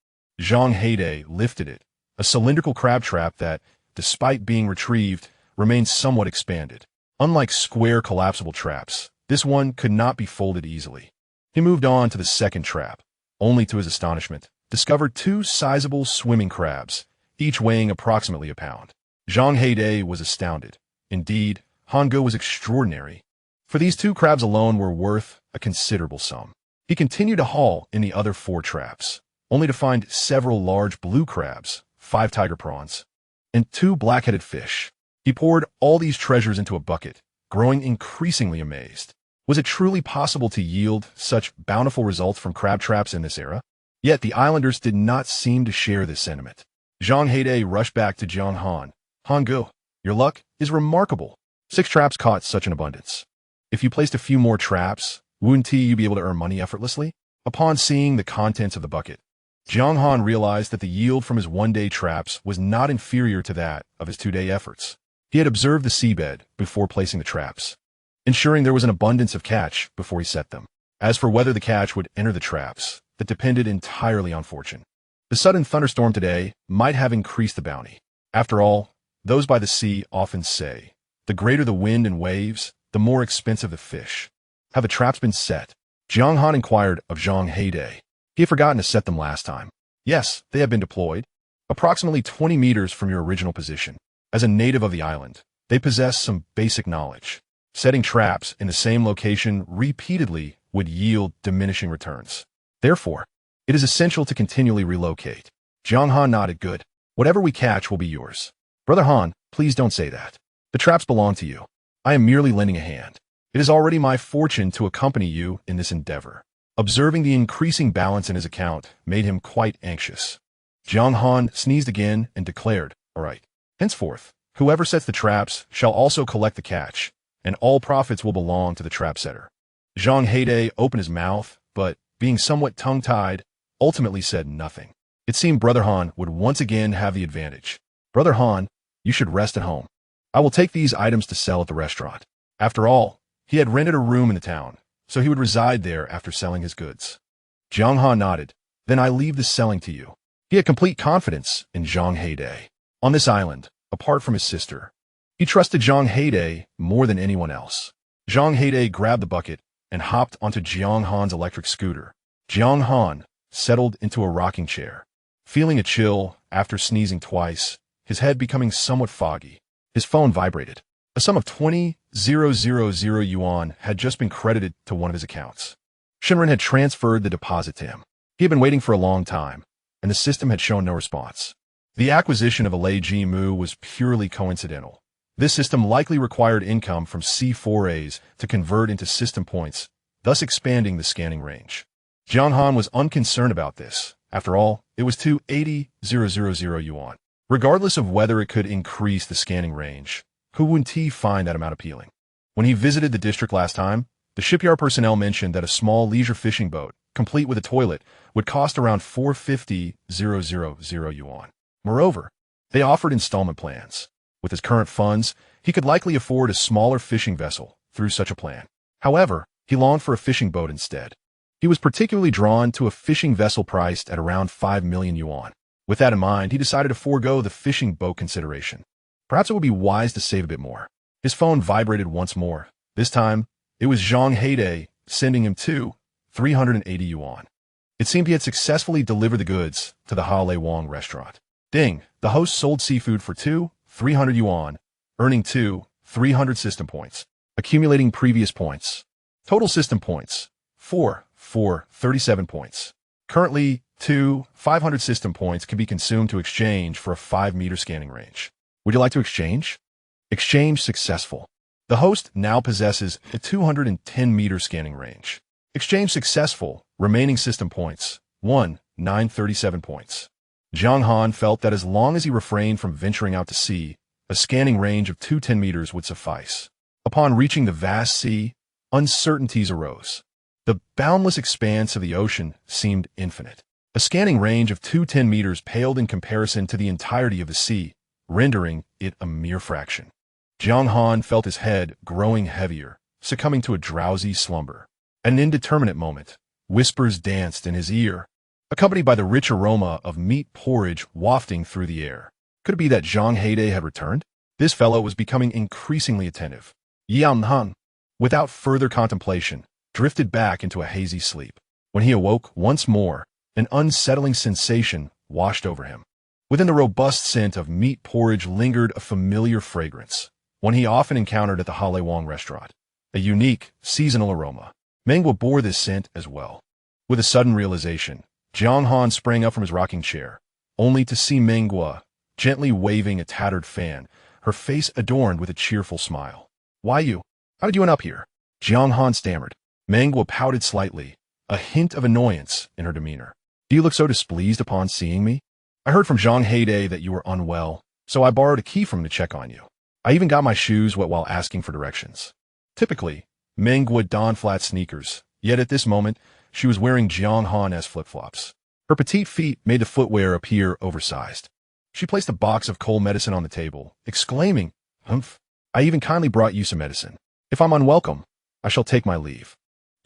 Zhang Heide lifted it, a cylindrical crab trap that, despite being retrieved, remained somewhat expanded. Unlike square collapsible traps, this one could not be folded easily. He moved on to the second trap, only to his astonishment, discovered 2 sizable swimming crabs, each weighing approximately a pound. Zhang Heide was astounded. Indeed, Hange was extraordinary, for these 2 crabs alone were worth a considerable sum. He continued to haul in the other 4 traps, only to find several large blue crabs, 5 tiger prawns, and 2 black-headed fish. He poured all these treasures into a bucket, growing increasingly amazed. Was it truly possible to yield such bountiful results from crab traps in this era? Yet the islanders did not seem to share this sentiment. Zhang Heide rushed back to Jiang Han. Hange, your luck is remarkable. 6 traps caught such an abundance. If you placed a few more traps, wouldn't you be able to earn money effortlessly? Upon seeing the contents of the bucket, Jiang Han realized that the yield from his one-day traps was not inferior to that of his 2-day efforts. He had observed the seabed before placing the traps, ensuring there was an abundance of catch before he set them. As for whether the catch would enter the traps, that depended entirely on fortune. The sudden thunderstorm today might have increased the bounty. After all, those by the sea often say, the greater the wind and waves, the more expensive the fish. Have the traps been set? Jiang Han inquired of Zhang Heide. He had forgotten to set them last time. Yes, they have been deployed, approximately 20 meters from your original position. As a native of the island, they possess some basic knowledge. Setting traps in the same location repeatedly would yield diminishing returns. Therefore, it is essential to continually relocate. Jiang Han nodded. Good. Whatever we catch will be yours. Brother Han, please don't say that. The traps belong to you. I am merely lending a hand. It is already my fortune to accompany you in this endeavor. Observing the increasing balance in his account made him quite anxious. Jiang Han sneezed again and declared, all right. Henceforth, whoever sets the traps shall also collect the catch, and all profits will belong to the trap setter. Zhang Heide opened his mouth, but, being somewhat tongue-tied, ultimately said nothing. It seemed Brother Han would once again have the advantage. Brother Han, you should rest at home. I will take these items to sell at the restaurant. After all, he had rented a room in the town, so he would reside there after selling his goods. Jiang Han nodded. Then I leave the selling to you. He had complete confidence in Zhang Heide. On this island, apart from his sister, he trusted Zhang Heide more than anyone else. Zhang Heide grabbed the bucket and hopped onto Jiang Han's electric scooter. Jiang Han settled into a rocking chair. Feeling a chill after sneezing twice, his head becoming somewhat foggy. His phone vibrated. A sum of 20,000 yuan had just been credited to one of his accounts. Shinran had transferred the deposit to him. He had been waiting for a long time, and the system had shown no response. The acquisition of a Lei Ji Mu was purely coincidental. This system likely required income from C4As to convert into system points, thus expanding the scanning range. Jiang Han was unconcerned about this. After all, it was 280,000 yuan. Regardless of whether it could increase the scanning range, who wouldn't he find that amount appealing? When he visited the district last time, the shipyard personnel mentioned that a small leisure fishing boat, complete with a toilet, would cost around 450,000 yuan. Moreover, they offered installment plans. With his current funds, he could likely afford a smaller fishing vessel through such a plan. However, he longed for a fishing boat instead. He was particularly drawn to a fishing vessel priced at around 5 million yuan. With that in mind, he decided to forego the fishing boat consideration. Perhaps it would be wise to save a bit more. His phone vibrated once more. This time, it was Zhang Heyday sending him 380 yuan. It seemed he had successfully delivered the goods to the Hale Wang restaurant. Ding! The host sold seafood for 300 yuan, earning 300 system points, accumulating previous points. Total system points, 37 points. Currently, 500 system points can be consumed to exchange for a 5-meter scanning range. Would you like to exchange? Exchange successful. The host now possesses a 210-meter scanning range. Exchange successful. Remaining system points, 937 points. Jiang Han felt that as long as he refrained from venturing out to sea, a scanning range of 210 meters would suffice. Upon reaching the vast sea, uncertainties arose. The boundless expanse of the ocean seemed infinite. A scanning range of 210 meters paled in comparison to the entirety of the sea, rendering it a mere fraction. Jiang Han felt his head growing heavier, succumbing to a drowsy slumber. At an indeterminate moment, whispers danced in his ear, accompanied by the rich aroma of meat porridge wafting through the air. Could it be that Zhang Heyday had returned? This fellow was becoming increasingly attentive. Jiang Han, without further contemplation, drifted back into a hazy sleep. When he awoke once more, an unsettling sensation washed over him. Within the robust scent of meat porridge lingered a familiar fragrance, one he often encountered at the Hale Wang restaurant, a unique, seasonal aroma. Mengwa bore this scent as well. With a sudden realization, Jiang Han sprang up from his rocking chair, only to see Mengwa gently waving a tattered fan, her face adorned with a cheerful smile. Why you? How did you end up here? Jiang Han stammered. Mengwa pouted slightly, a hint of annoyance in her demeanor. Do you look so displeased upon seeing me? I heard from Zhang Heyday that you were unwell, so I borrowed a key from him to check on you. I even got my shoes wet while asking for directions. Typically, Mengwa donned flat sneakers, yet at this moment, she was wearing Jiang Han-esque flip-flops. Her petite feet made the footwear appear oversized. She placed a box of cold medicine on the table, exclaiming, "Humph! I even kindly brought you some medicine. If I'm unwelcome, I shall take my leave."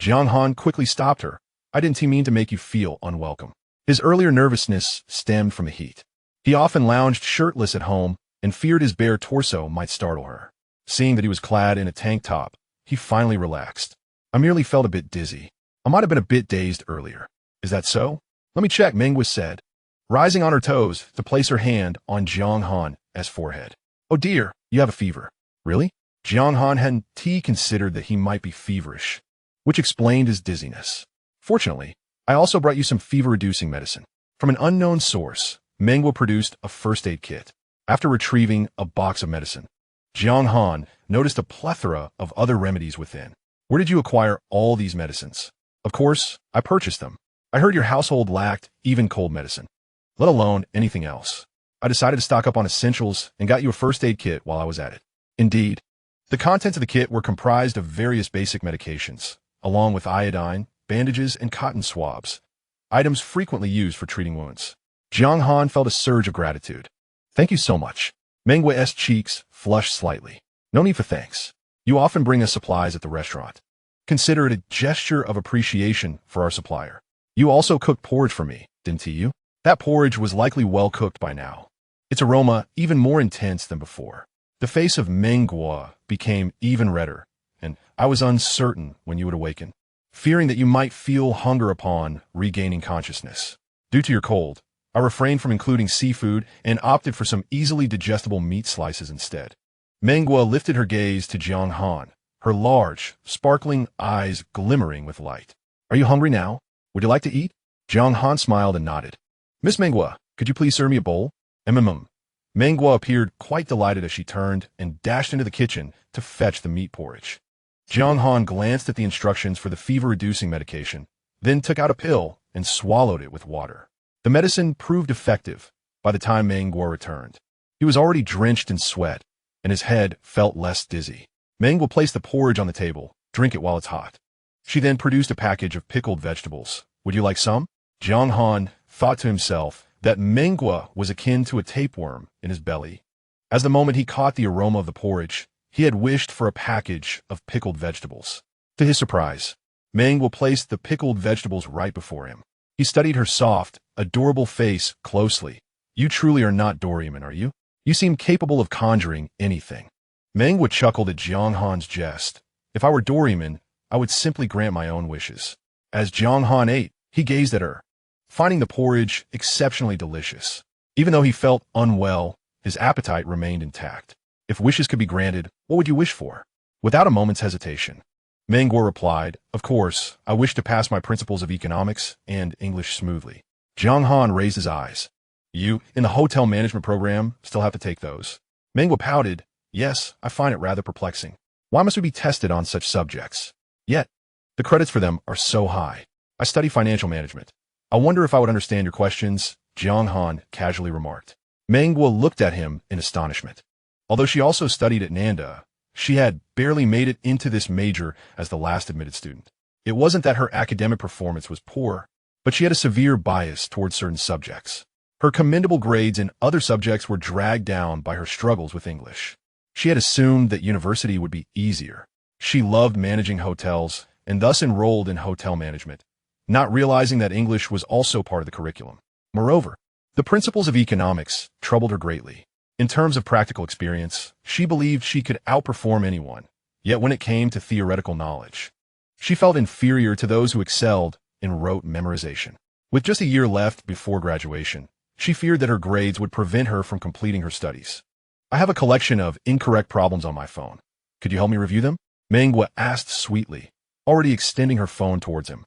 Jiang Han quickly stopped her. I didn't mean to make you feel unwelcome. His earlier nervousness stemmed from the heat. He often lounged shirtless at home and feared his bare torso might startle her. Seeing that he was clad in a tank top, he finally relaxed. I merely felt a bit dizzy. I might have been a bit dazed earlier. Is that so? Let me check, Mengwa said, rising on her toes to place her hand on Jiang Han's forehead. Oh dear, you have a fever. Really? Jiang Han hadn't considered that he might be feverish, which explained his dizziness. Fortunately, I also brought you some fever-reducing medicine. From an unknown source, Mengwa produced a first aid kit. After retrieving a box of medicine, Jiang Han noticed a plethora of other remedies within. Where did you acquire all these medicines? Of course, I purchased them. I heard your household lacked even cold medicine, let alone anything else. I decided to stock up on essentials and got you a first aid kit while I was at it. Indeed, the contents of the kit were comprised of various basic medications, along with iodine, bandages, and cotton swabs, items frequently used for treating wounds. Jiang Han felt a surge of gratitude. Thank you so much. Mengwa's cheeks flushed slightly. No need for thanks. You often bring us supplies at the restaurant. Consider it a gesture of appreciation for our supplier. You also cooked porridge for me, didn't you? That porridge was likely well cooked by now. Its aroma even more intense than before. The face of Mengwa became even redder, and I was uncertain when you would awaken, fearing that you might feel hunger upon regaining consciousness. Due to your cold, I refrained from including seafood and opted for some easily digestible meat slices instead. Mengua lifted her gaze to Jiang Han, her large, sparkling eyes glimmering with light. Are you hungry now? Would you like to eat? Jiang Han smiled and nodded. Miss Mengua, could you please serve me a bowl? Mengua appeared quite delighted as she turned and dashed into the kitchen to fetch the meat porridge. Jiang Han glanced at the instructions for the fever-reducing medication, then took out a pill and swallowed it with water. The medicine proved effective by the time Mengua returned. He was already drenched in sweat, and his head felt less dizzy. Mengua placed the porridge on the table. Drink it while it's hot. She then produced a package of pickled vegetables. Would you like some? Jiang Han thought to himself that Mengua was akin to a tapeworm in his belly. As the moment he caught the aroma of the porridge, he had wished for a package of pickled vegetables. To his surprise, Mengua placed the pickled vegetables right before him. He studied her soft, adorable face closely. You truly are not Doraemon, are you? You seem capable of conjuring anything. Mengua chuckled at Jiang Han's jest. If I were Doraemon, I would simply grant my own wishes. As Jiang Han ate, he gazed at her, finding the porridge exceptionally delicious. Even though he felt unwell, his appetite remained intact. If wishes could be granted, what would you wish for? Without a moment's hesitation, Mengua replied, of course, I wish to pass my principles of economics and English smoothly. Jiang Han raised his eyes. You, in the hotel management program, still have to take those. Mengua pouted. Yes, I find it rather perplexing. Why must we be tested on such subjects? Yet, the credits for them are so high. I study financial management. I wonder if I would understand your questions, Jiang Han casually remarked. Mengua looked at him in astonishment. Although she also studied at Nanda, she had barely made it into this major as the last admitted student. It wasn't that her academic performance was poor, but she had a severe bias towards certain subjects. Her commendable grades in other subjects were dragged down by her struggles with English. She had assumed that university would be easier. She loved managing hotels and thus enrolled in hotel management, not realizing that English was also part of the curriculum. Moreover, the principles of economics troubled her greatly. In terms of practical experience, she believed she could outperform anyone, yet when it came to theoretical knowledge, she felt inferior to those who excelled in rote memorization. With just a year left before graduation, she feared that her grades would prevent her from completing her studies. I have a collection of incorrect problems on my phone. Could you help me review them? Mengua asked sweetly, already extending her phone towards him,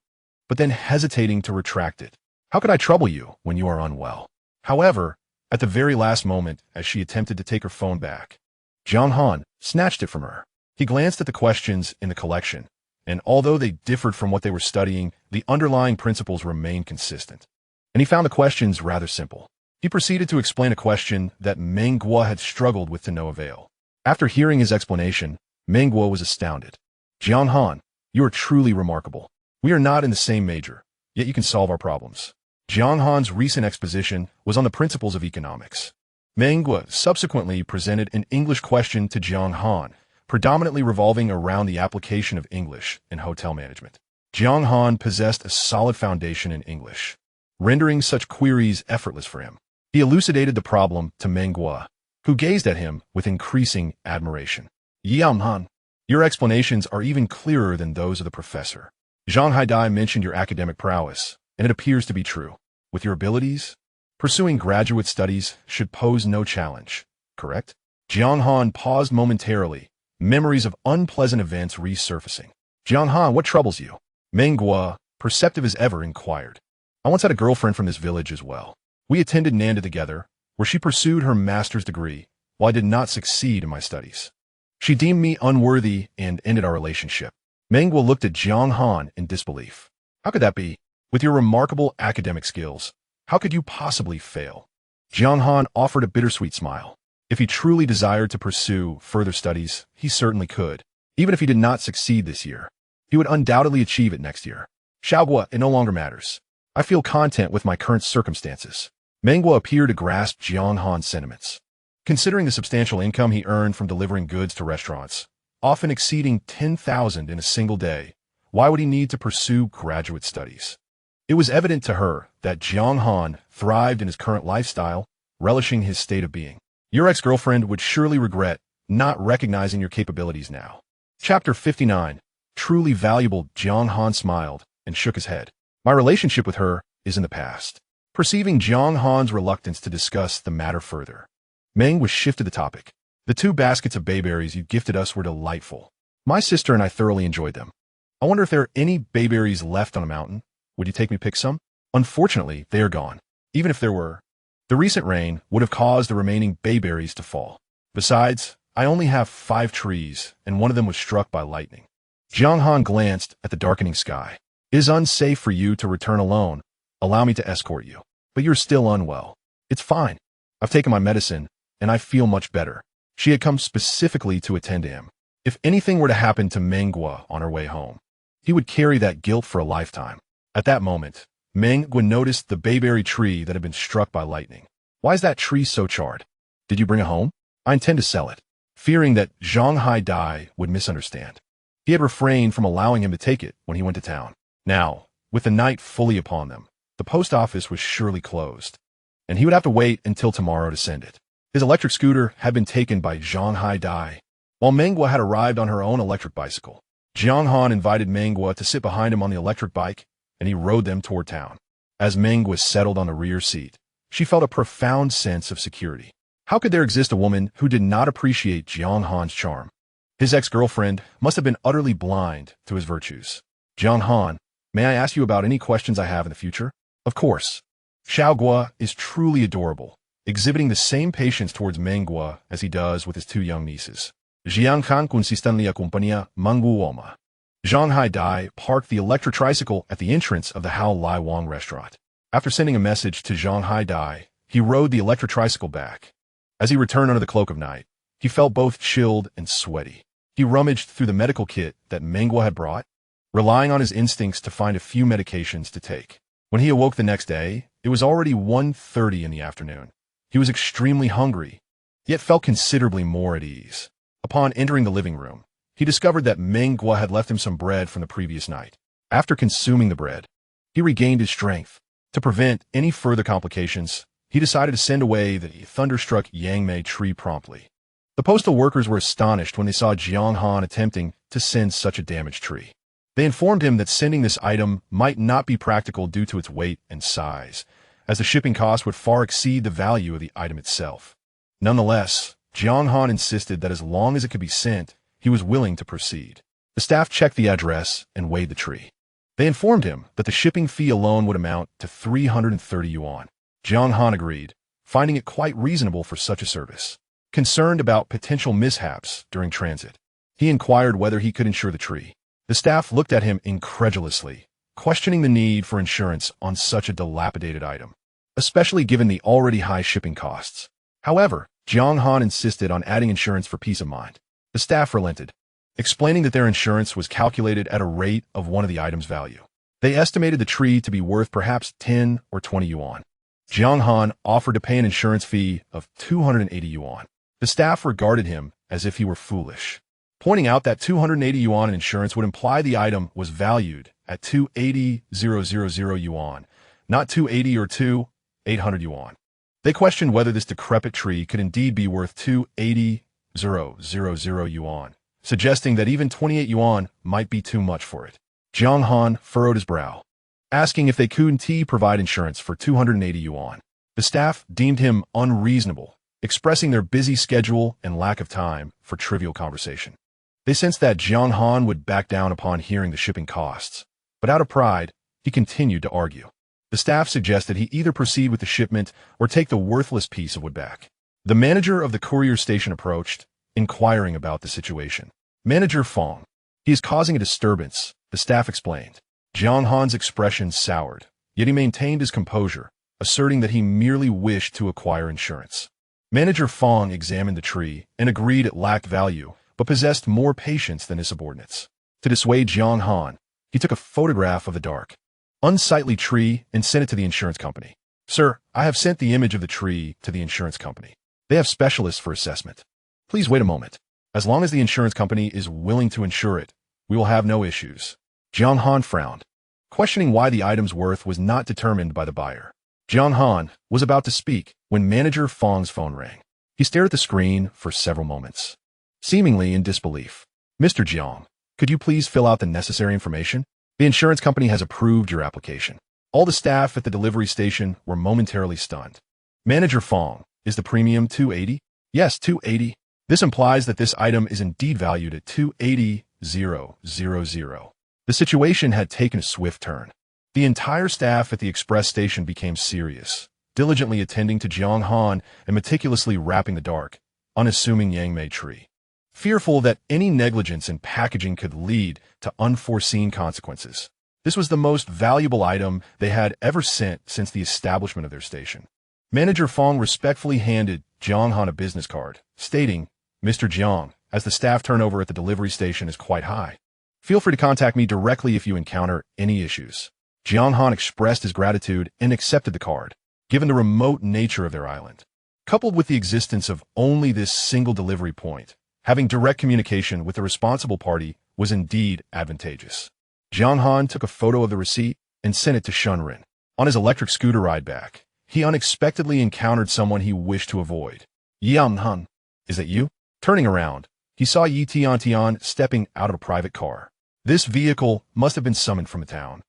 but then hesitating to retract it. How could I trouble you when you are unwell? However, at the very last moment, as she attempted to take her phone back, Jiang Han snatched it from her. He glanced at the questions in the collection, and although they differed from what they were studying, the underlying principles remained consistent. And he found the questions rather simple. He proceeded to explain a question that Mengua had struggled with to no avail. After hearing his explanation, Mengua was astounded. Jiang Han, you are truly remarkable. We are not in the same major, yet you can solve our problems. Jiang Han's recent exposition was on the principles of economics. Mengua subsequently presented an English question to Jiang Han, predominantly revolving around the application of English in hotel management. Jiang Han possessed a solid foundation in English, rendering such queries effortless for him. He elucidated the problem to Mengua, who gazed at him with increasing admiration. Jiang Han, your explanations are even clearer than those of the professor. Zhang Haidai mentioned your academic prowess, and it appears to be true. With your abilities, pursuing graduate studies should pose no challenge, correct? Jiang Han paused momentarily, memories of unpleasant events resurfacing. Jiang Han, what troubles you? Mengua, perceptive as ever, inquired. I once had a girlfriend from this village as well. We attended Nanda together, where she pursued her master's degree, while I did not succeed in my studies. She deemed me unworthy and ended our relationship. Mengua looked at Jiang Han in disbelief. How could that be? With your remarkable academic skills, how could you possibly fail? Jiang Han offered a bittersweet smile. If he truly desired to pursue further studies, he certainly could. Even if he did not succeed this year, he would undoubtedly achieve it next year. Xiaogua, it no longer matters. I feel content with my current circumstances. Mengua appeared to grasp Jiang Han's sentiments. Considering the substantial income he earned from delivering goods to restaurants, often exceeding 10,000 in a single day, why would he need to pursue graduate studies? It was evident to her that Jiang Han thrived in his current lifestyle, relishing his state of being. Your ex-girlfriend would surely regret not recognizing your capabilities now. Chapter 59. Truly valuable. Jiang Han smiled and shook his head. My relationship with her is in the past. Perceiving Jiang Han's reluctance to discuss the matter further, Meng was shifted the topic. The 2 baskets of bayberries you gifted us were delightful. My sister and I thoroughly enjoyed them. I wonder if there are any bayberries left on a mountain. Would you take me to pick some? Unfortunately, they are gone. Even if there were, the recent rain would have caused the remaining bayberries to fall. Besides, I only have 5 trees, and one of them was struck by lightning. Jiang Han glanced at the darkening sky. It is unsafe for you to return alone. Allow me to escort you. But you're still unwell. It's fine. I've taken my medicine, and I feel much better. She had come specifically to attend to him. If anything were to happen to Menggua on her way home, he would carry that guilt for a lifetime. At that moment, Menggua noticed the bayberry tree that had been struck by lightning. Why is that tree so charred? Did you bring it home? I intend to sell it. Fearing that Zhang Dai would misunderstand, he had refrained from allowing him to take it when he went to town. Now, with the night fully upon them, the post office was surely closed, and he would have to wait until tomorrow to send it. His electric scooter had been taken by Zhang Dai, while Menggua had arrived on her own electric bicycle. Jiang Han invited Menggua to sit behind him on the electric bike, and he rode them toward town. As Menggua settled on the rear seat, she felt a profound sense of security. How could there exist a woman who did not appreciate Jiang Han's charm? His ex-girlfriend must have been utterly blind to his virtues. Jiang Han, may I ask you about any questions I have in the future? Of course. Xiaogua is truly adorable, exhibiting the same patience towards Menggua as he does with his 2 young nieces. Jiang Han consisten la compañía Manguoma. Zhang Dai parked the electric tricycle at the entrance of the Hao Lai Wang restaurant. After sending a message to Zhang Dai, he rode the electric tricycle back. As he returned under the cloak of night, he felt both chilled and sweaty. He rummaged through the medical kit that Menggua had brought, relying on his instincts to find a few medications to take. When he awoke the next day, it was already 1:30 in the afternoon. He was extremely hungry, yet felt considerably more at ease. Upon entering the living room, he discovered that Menggua had left him some bread from the previous night. After consuming the bread, he regained his strength. To prevent any further complications, he decided to send away the thunderstruck Yangmei tree promptly. The postal workers were astonished when they saw Jiang Han attempting to send such a damaged tree. They informed him that sending this item might not be practical due to its weight and size, as the shipping cost would far exceed the value of the item itself. Nonetheless, Jiang Han insisted that as long as it could be sent, he was willing to proceed. The staff checked the address and weighed the tree. They informed him that the shipping fee alone would amount to 330 yuan. Jiang Han agreed, finding it quite reasonable for such a service. Concerned about potential mishaps during transit, he inquired whether he could insure the tree. The staff looked at him incredulously, questioning the need for insurance on such a dilapidated item, especially given the already high shipping costs. However, Jiang Han insisted on adding insurance for peace of mind. The staff relented, explaining that their insurance was calculated at a rate of one of the item's value. They estimated the tree to be worth perhaps 10 or 20 yuan. Jiang Han offered to pay an insurance fee of 280 yuan. The staff regarded him as if he were foolish, pointing out that 280 yuan in insurance would imply the item was valued at 280,000 yuan, not 280 or 2,800 yuan. They questioned whether this decrepit tree could indeed be worth 280,000 yuan, suggesting that even 28 yuan might be too much for it. Jiang Han furrowed his brow, asking if they couldn't provide insurance for 280 yuan. The staff deemed him unreasonable, expressing their busy schedule and lack of time for trivial conversation. They sensed that Jiang Han would back down upon hearing the shipping costs, but out of pride, he continued to argue. The staff suggested he either proceed with the shipment or take the worthless piece of wood back. The manager of the courier station approached, inquiring about the situation. Manager Fong. He is causing a disturbance, the staff explained. Jiang Han's expression soured, yet he maintained his composure, asserting that he merely wished to acquire insurance. Manager Fong examined the tree and agreed it lacked value, but possessed more patience than his subordinates. To dissuade Jiang Han, he took a photograph of the dark, unsightly tree and sent it to the insurance company. Sir, I have sent the image of the tree to the insurance company. They have specialists for assessment. Please wait a moment. As long as the insurance company is willing to insure it, we will have no issues. Jiang Han frowned, questioning why the item's worth was not determined by the buyer. Jiang Han was about to speak when Manager Fong's phone rang. He stared at the screen for several moments, seemingly in disbelief. Mr. Jiang, could you please fill out the necessary information? The insurance company has approved your application. All the staff at the delivery station were momentarily stunned. Manager Fong, is the premium 280? Yes, 280. This implies that this item is indeed valued at 280,000. The situation had taken a swift turn. The entire staff at the express station became serious, diligently attending to Jiang Han and meticulously wrapping the dark, unassuming Yangmei tree, fearful that any negligence in packaging could lead to unforeseen consequences. This was the most valuable item they had ever sent since the establishment of their station. Manager Fong respectfully handed Jiang Han a business card, stating, "Mr. Jiang, as the staff turnover at the delivery station is quite high, feel free to contact me directly if you encounter any issues." Jiang Han expressed his gratitude and accepted the card, given the remote nature of their island. Coupled with the existence of only this single delivery point, having direct communication with the responsible party was indeed advantageous. Jiang Han took a photo of the receipt and sent it to Shunrin. On his electric scooter ride back, he unexpectedly encountered someone he wished to avoid. "Jiang Han, is that you?" Turning around, he saw Tiantian stepping out of a private car. This vehicle must have been summoned from a town,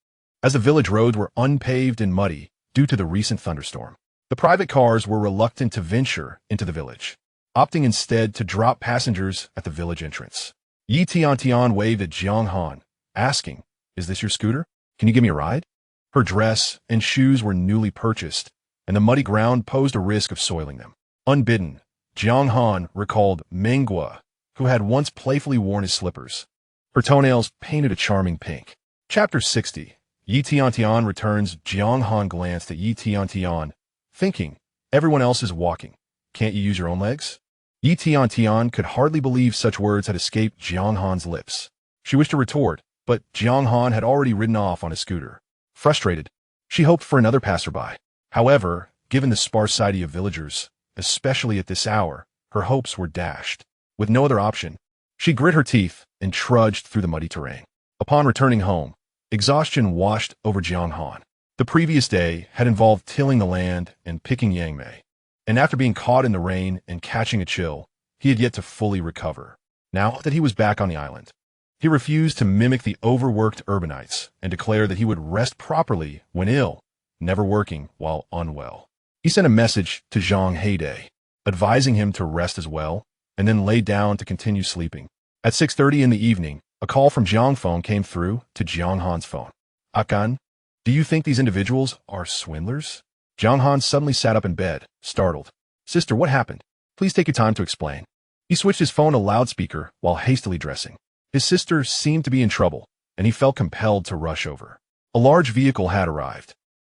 as the village roads were unpaved and muddy due to the recent thunderstorm. The private cars were reluctant to venture into the village, opting instead to drop passengers at the village entrance. Tiantian waved at Jiang Han, asking, "Is this your scooter? Can you give me a ride?" Her dress and shoes were newly purchased, and the muddy ground posed a risk of soiling them. Unbidden, Jiang Han recalled Menghua, who had once playfully worn his slippers. Her toenails painted a charming pink. Chapter 60. Tiantian returns. Jiang Han glanced at Tiantian, thinking, "Everyone else is walking. Can't you use your own legs?" Tiantian could hardly believe such words had escaped Jiang Han's lips. She wished to retort, but Jiang Han had already ridden off on his scooter. Frustrated, she hoped for another passerby. However, given the sparsity of villagers, especially at this hour, her hopes were dashed. With no other option, she grit her teeth and trudged through the muddy terrain. Upon returning home, exhaustion washed over Jiang Han. The previous day had involved tilling the land and picking Yangmei, and after being caught in the rain and catching a chill, he had yet to fully recover. Now that he was back on the island, he refused to mimic the overworked urbanites and declared that he would rest properly when ill, never working while unwell. He sent a message to Zhang Heidei, advising him to rest as well, and then lay down to continue sleeping. At 6:30 in the evening, a call from Jiang Feng came through to Jiang Han's phone. "Akan, do you think these individuals are swindlers?" Jiang Han suddenly sat up in bed, startled. "Sister, what happened? Please take your time to explain." He switched his phone to loudspeaker while hastily dressing. His sister seemed to be in trouble, and he felt compelled to rush over. A large vehicle had arrived,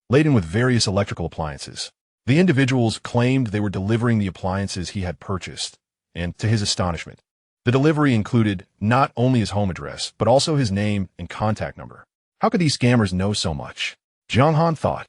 laden with various electrical appliances. The individuals claimed they were delivering the appliances he had purchased, and to his astonishment, the delivery included not only his home address, but also his name and contact number. How could these scammers know so much? Jiang Han thought,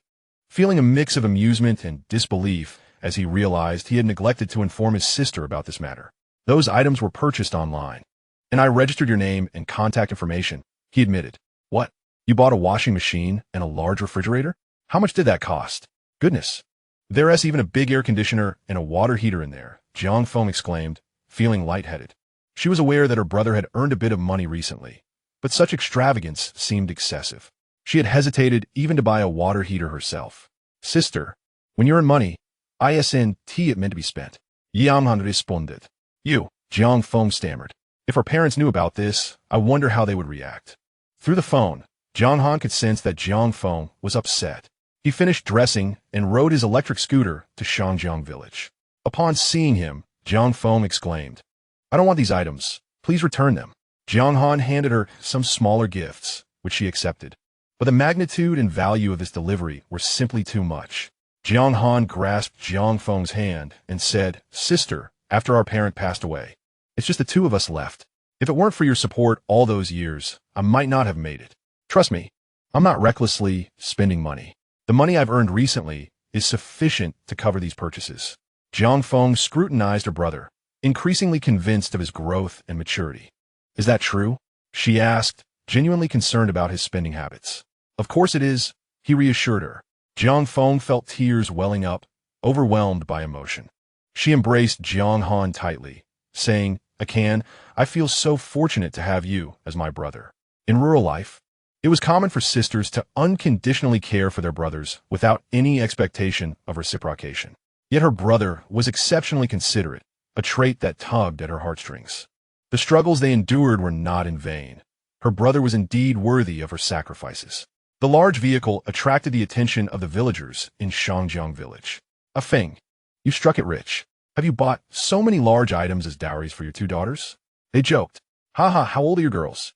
feeling a mix of amusement and disbelief as he realized he had neglected to inform his sister about this matter. "Those items were purchased online, and I registered your name and contact information," he admitted. "What? You bought a washing machine and a large refrigerator? How much did that cost?" "Goodness. There's even a big air conditioner and a water heater in there," Jiang Feng exclaimed, feeling lightheaded. She was aware that her brother had earned a bit of money recently, but such extravagance seemed excessive. She had hesitated even to buy a water heater herself. "Sister, when you earn money, isn't it meant to be spent?" Jiang Han responded. Jiang Feng stammered. "If our parents knew about this, I wonder how they would react." Through the phone, Jiang Han could sense that Jiang Feng was upset. He finished dressing and rode his electric scooter to Shangjiang village. Upon seeing him, Jiang Feng exclaimed, "I don't want these items. Please return them." Jiang Han handed her some smaller gifts, which she accepted. But the magnitude and value of this delivery were simply too much. Jiang Han grasped Jiang Feng's hand and said, "Sister, after our parent passed away, it's just the two of us left. If it weren't for your support all those years, I might not have made it. Trust me, I'm not recklessly spending money. The money I've earned recently is sufficient to cover these purchases." Jiang Feng scrutinized her brother, increasingly convinced of his growth and maturity. "Is that true?" she asked, genuinely concerned about his spending habits. "Of course it is," he reassured her. Jiang Feng felt tears welling up, overwhelmed by emotion. She embraced Jiang Han tightly, saying, "Akan, I feel so fortunate to have you as my brother. In rural life, It was common for sisters to unconditionally care for their brothers without any expectation of reciprocation. Yet her brother was exceptionally considerate, a trait that tugged at her heartstrings. The struggles they endured were not in vain. Her brother was indeed worthy of her sacrifices. The large vehicle attracted the attention of the villagers in Shangjiang village. "A Feng, you struck it rich. Have you bought so many large items as dowries for your two daughters?" They joked. "Haha, how old are your girls?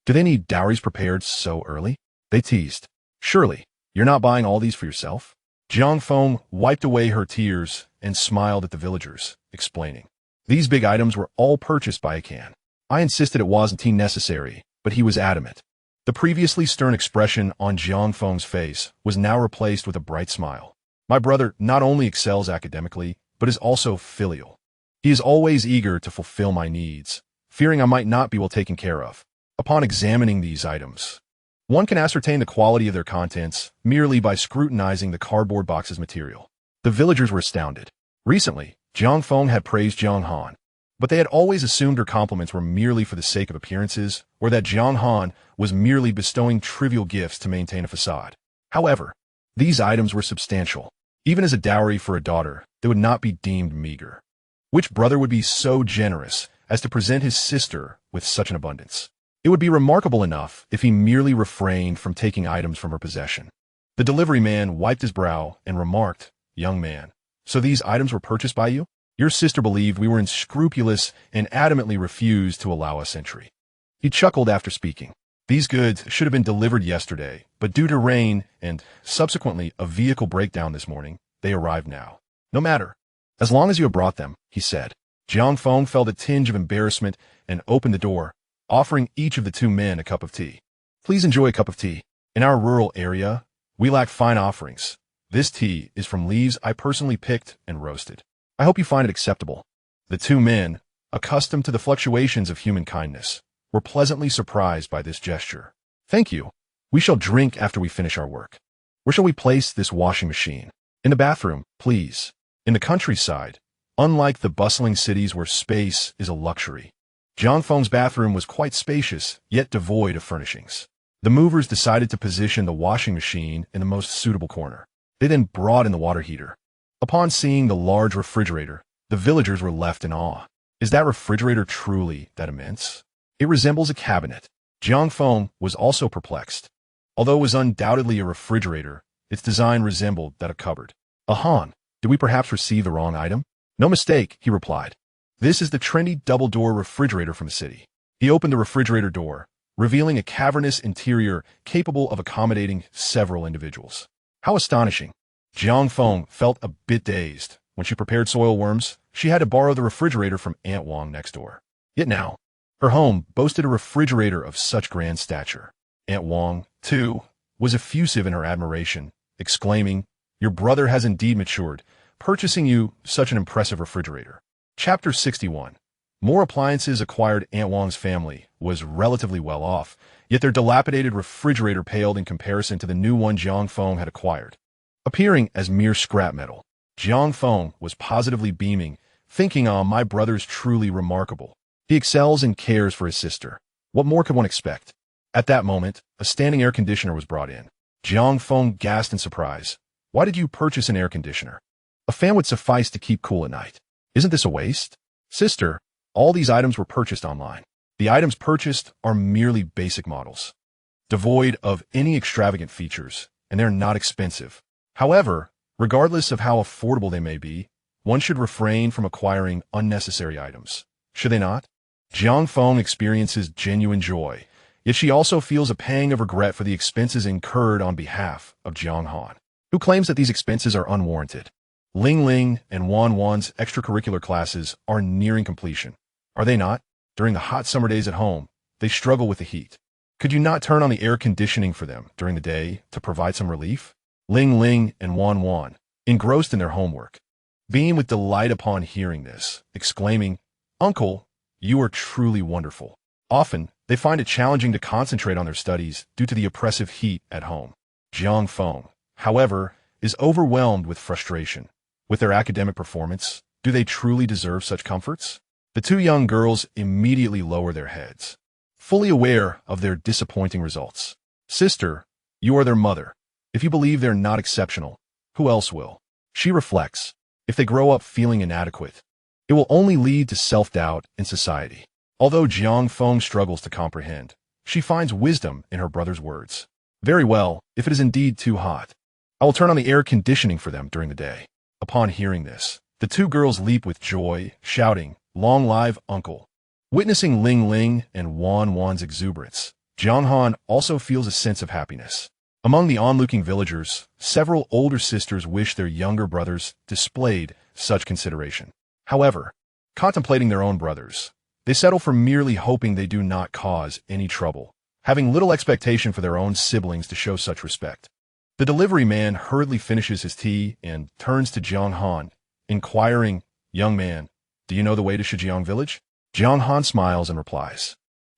Do they need dowries prepared so early?" They teased. "Surely, you're not buying all these for yourself?" Jiang Feng wiped away her tears and smiled at the villagers, explaining. "These big items were all purchased by Akan. I insisted it wasn't necessary, but he was adamant." The previously stern expression on Jiang Feng's face was now replaced with a bright smile. "My brother not only excels academically, but is also filial. He is always eager to fulfill my needs, fearing I might not be well taken care of." Upon examining these items, one can ascertain the quality of their contents merely by scrutinizing the cardboard box's material. The villagers were astounded. Recently, Jiang Feng had praised Jiang Han, but they had always assumed her compliments were merely for the sake of appearances, or that Jiang Han was merely bestowing trivial gifts to maintain a facade. However, these items were substantial. Even as a dowry for a daughter, they would not be deemed meager. Which brother would be so generous as to present his sister with such an abundance? It would be remarkable enough if he merely refrained from taking items from her possession. The delivery man wiped his brow and remarked, "Young man, so these items were purchased by you? Your sister believed we were unscrupulous and adamantly refused to allow us entry." He chuckled after speaking. "These goods should have been delivered yesterday, but due to rain and, subsequently, a vehicle breakdown this morning, they arrived now. No matter. As long as you have brought them," he said. Jiang Feng felt a tinge of embarrassment and opened the door, offering each of the two men a cup of tea. "Please enjoy a cup of tea. In our rural area, we lack fine offerings. This tea is from leaves I personally picked and roasted. I hope you find it acceptable." The two men, accustomed to the fluctuations of human kindness, were pleasantly surprised by this gesture. "Thank you. We shall drink after we finish our work. Where shall we place this washing machine?" "In the bathroom, please." In the countryside, unlike the bustling cities where space is a luxury, Jiang Feng's bathroom was quite spacious, yet devoid of furnishings. The movers decided to position the washing machine in the most suitable corner. They then brought in the water heater. Upon seeing the large refrigerator, the villagers were left in awe. Is that refrigerator truly that immense? It resembles a cabinet. Jiang Feng was also perplexed. Although it was undoubtedly a refrigerator, its design resembled that of a cupboard. "Han, did we perhaps receive the wrong item?" "No mistake," he replied. "This is the trendy double-door refrigerator from the city." He opened the refrigerator door, revealing a cavernous interior capable of accommodating several individuals. How astonishing! Jiang Feng felt a bit dazed. When she prepared soil worms, she had to borrow the refrigerator from Aunt Wang next door. Yet now, her home boasted a refrigerator of such grand stature. Aunt Wang, too, was effusive in her admiration, exclaiming, "Your brother has indeed matured, purchasing you such an impressive refrigerator." Chapter 61. More appliances acquired. Aunt Wang's family was relatively well off, yet their dilapidated refrigerator paled in comparison to the new one Jiang Feng had acquired. Appearing as mere scrap metal, Jiang Feng was positively beaming, thinking, my brother's truly remarkable. He excels and cares for his sister. What more could one expect?" At that moment, a standing air conditioner was brought in. Jiang Feng gasped in surprise. "Why did you purchase an air conditioner? A fan would suffice to keep cool at night. Isn't this a waste?" "Sister, all these items were purchased online. The items purchased are merely basic models, devoid of any extravagant features, and they're not expensive. However, regardless of how affordable they may be, one should refrain from acquiring unnecessary items. Should they not?" Jiang Feng experiences genuine joy, yet she also feels a pang of regret for the expenses incurred on behalf of Jiang Han, who claims that these expenses are unwarranted. Ling Ling and Wan Wan's extracurricular classes are nearing completion. Are they not? During the hot summer days at home, they struggle with the heat. Could you not turn on the air conditioning for them during the day to provide some relief? Ling Ling and Wan Wan, engrossed in their homework, beam with delight upon hearing this, exclaiming, "Uncle, you are truly wonderful." Often, they find it challenging to concentrate on their studies due to the oppressive heat at home. Jiang Feng, however, is overwhelmed with frustration. With their academic performance, do they truly deserve such comforts? The two young girls immediately lower their heads, fully aware of their disappointing results. Sister, you are their mother. If you believe they're not exceptional, who else will? She reflects. If they grow up feeling inadequate, it will only lead to self-doubt in society. Although Jiang Feng struggles to comprehend, she finds wisdom in her brother's words. Very well, if it is indeed too hot, I will turn on the air conditioning for them during the day. Upon hearing this, the two girls leap with joy, shouting, "Long live Uncle!" Witnessing Ling Ling and Wan Wan's exuberance, Jiang Han also feels a sense of happiness. Among the onlooking villagers, several older sisters wish their younger brothers displayed such consideration. However, contemplating their own brothers, they settle for merely hoping they do not cause any trouble, having little expectation for their own siblings to show such respect. The delivery man hurriedly finishes his tea and turns to Jiang Han, inquiring, "Young man, do you know the way to Shijiang village?" Jiang Han smiles and replies,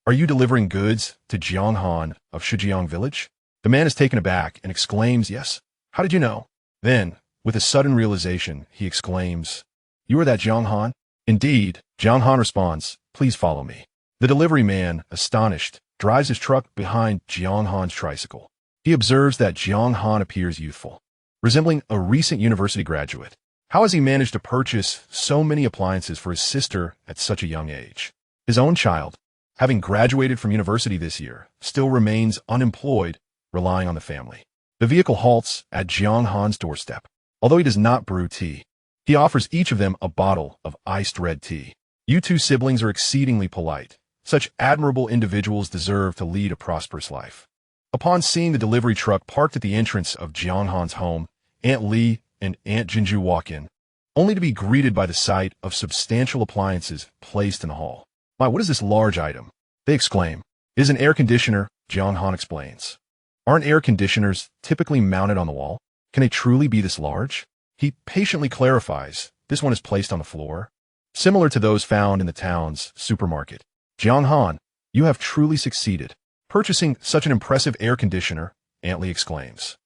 "Are you delivering goods to Jiang Han of Shijiang village?" The man is taken aback and exclaims, "Yes. How did you know?" Then, with a sudden realization, he exclaims, "You are that Jiang Han?" "Indeed," Jiang Han responds, "Please follow me." The delivery man, astonished, drives his truck behind Jiang Han's tricycle. He observes that Jiang Han appears youthful, resembling a recent university graduate. How has he managed to purchase so many appliances for his sister at such a young age? His own child, having graduated from university this year, still remains unemployed, relying on the family. The vehicle halts at Jiang Han's doorstep. Although he does not brew tea, he offers each of them a bottle of iced red tea. You two siblings are exceedingly polite. Such admirable individuals deserve to lead a prosperous life. Upon seeing the delivery truck parked at the entrance of Jiang Han's home, Aunt Li and Aunt Jinju walk in, only to be greeted by the sight of substantial appliances placed in the hall. "My, what is this large item?" they exclaim. "It is an air conditioner," Jiang Han explains. "Aren't air conditioners typically mounted on the wall? Can they truly be this large?" He patiently clarifies, "This one is placed on the floor, similar to those found in the town's supermarket." "Jiang Han, you have truly succeeded. Purchasing such an impressive air conditioner," Aunt Li exclaims,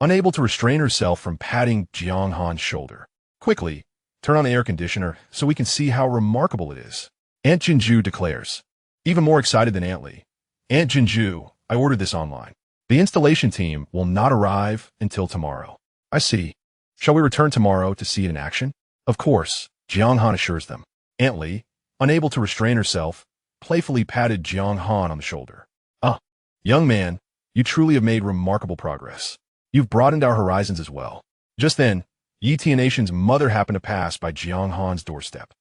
unable to restrain herself from patting Jiang Han's shoulder. "Quickly, turn on the air conditioner so we can see how remarkable it is," Aunt Jinju declares, even more excited than Aunt Li. "Aunt Jinju, I ordered this online. The installation team will not arrive until tomorrow." "I see. Shall we return tomorrow to see it in action?" "Of course," Jiang Han assures them. Aunt Li, unable to restrain herself, playfully patted Jiang Han on the shoulder. "Ah, young man, you truly have made remarkable progress. You've broadened our horizons as well." Just then, Yi Tiantian's mother happened to pass by Jiang Han's doorstep.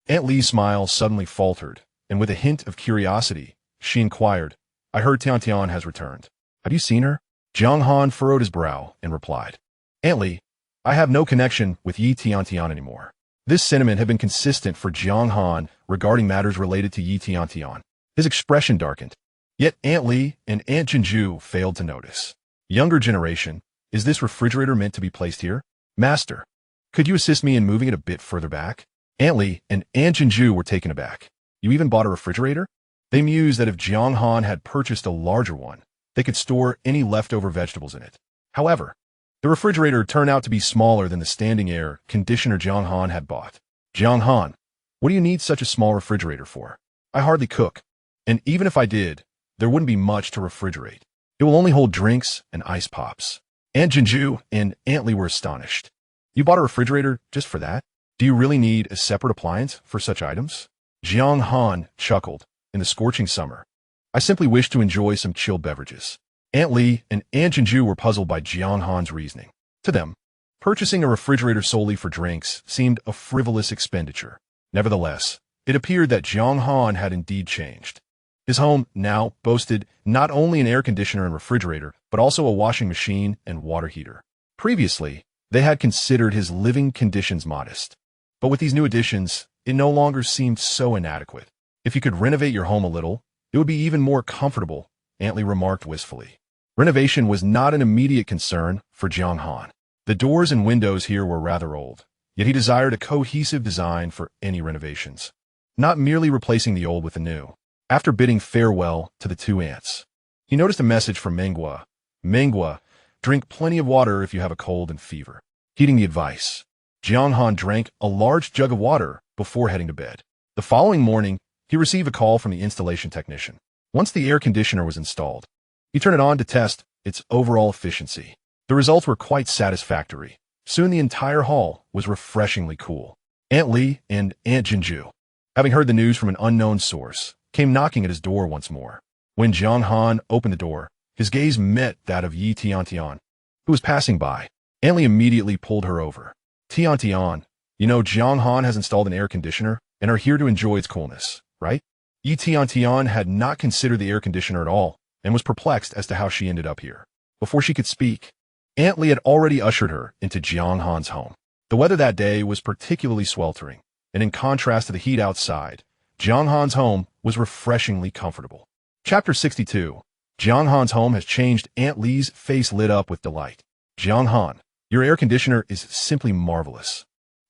Aunt Li's smile suddenly faltered, and with a hint of curiosity, she inquired, "I heard Tiantian has returned. Have you seen her?" Jiang Han furrowed his brow and replied, "Aunt Li, I have no connection with Yi Tiantian anymore." This sentiment had been consistent for Jiang Han regarding matters related to Yi Tiantian. His expression darkened. Yet Aunt Li and Aunt Jinju failed to notice. "Younger generation, is this refrigerator meant to be placed here?" "Master, could you assist me in moving it a bit further back?" Aunt Li and Aunt Jinju were taken aback. "You even bought a refrigerator?" They mused that if Jiang Han had purchased a larger one, they could store any leftover vegetables in it. However, the refrigerator turned out to be smaller than the standing air conditioner Jiang Han had bought. "Jiang Han, what do you need such a small refrigerator for?" "I hardly cook, and even if I did, there wouldn't be much to refrigerate. It will only hold drinks and ice pops." Aunt Jinju and Aunt Li were astonished. "You bought a refrigerator just for that? Do you really need a separate appliance for such items?" Jiang Han chuckled. "In the scorching summer, I simply wish to enjoy some chilled beverages." Aunt Li and Aunt Jinju were puzzled by Jiang Han's reasoning. To them, purchasing a refrigerator solely for drinks seemed a frivolous expenditure. Nevertheless, it appeared that Jiang Han had indeed changed. His home now boasted not only an air conditioner and refrigerator, but also a washing machine and water heater. Previously, they had considered his living conditions modest. But with these new additions, it no longer seemed so inadequate. "If you could renovate your home a little, it would be even more comfortable," Aunt Li remarked wistfully. Renovation was not an immediate concern for Jiang Han. The doors and windows here were rather old, yet he desired a cohesive design for any renovations, not merely replacing the old with the new. After bidding farewell to the two aunts, he noticed a message from Menghua. "Menghua, drink plenty of water if you have a cold and fever." Heeding the advice, Jiang Han drank a large jug of water before heading to bed. The following morning, he received a call from the installation technician. Once the air conditioner was installed, He turned it on to test its overall efficiency. The results were quite satisfactory. Soon the entire hall was refreshingly cool. Aunt Li and Aunt Jinju, having heard the news from an unknown source, came knocking at his door once more. When Jiang Han opened the door, his gaze met that of Tiantian, who was passing by. Aunt Li immediately pulled her over. Tiantian, you know Jiang Han has installed an air conditioner and are here to enjoy its coolness, right? Tiantian had not considered the air conditioner at all and was perplexed as to how she ended up here. Before she could speak, Aunt Li had already ushered her into Jiang Han's home. The weather that day was particularly sweltering, and in contrast to the heat outside, Jiang Han's home was refreshingly comfortable. Chapter 62. Jiang Han's home has changed. Aunt Li's face lit up with delight. Jiang Han, your air conditioner is simply marvelous.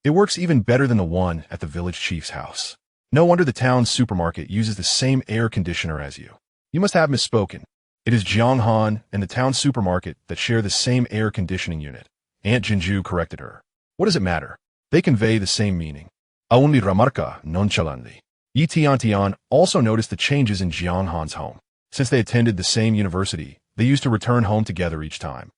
It works even better than the one at the village chief's house. No wonder the town's supermarket uses the same air conditioner as you. You must have misspoken. It is Jiang Han and the town supermarket that share the same air conditioning unit. Aunt Jinju corrected her. What does it matter? They convey the same meaning. Aún remarca nonchalantly. Tiantian also noticed the changes in Jiang Han's home. Since they attended the same university, they used to return home together each time.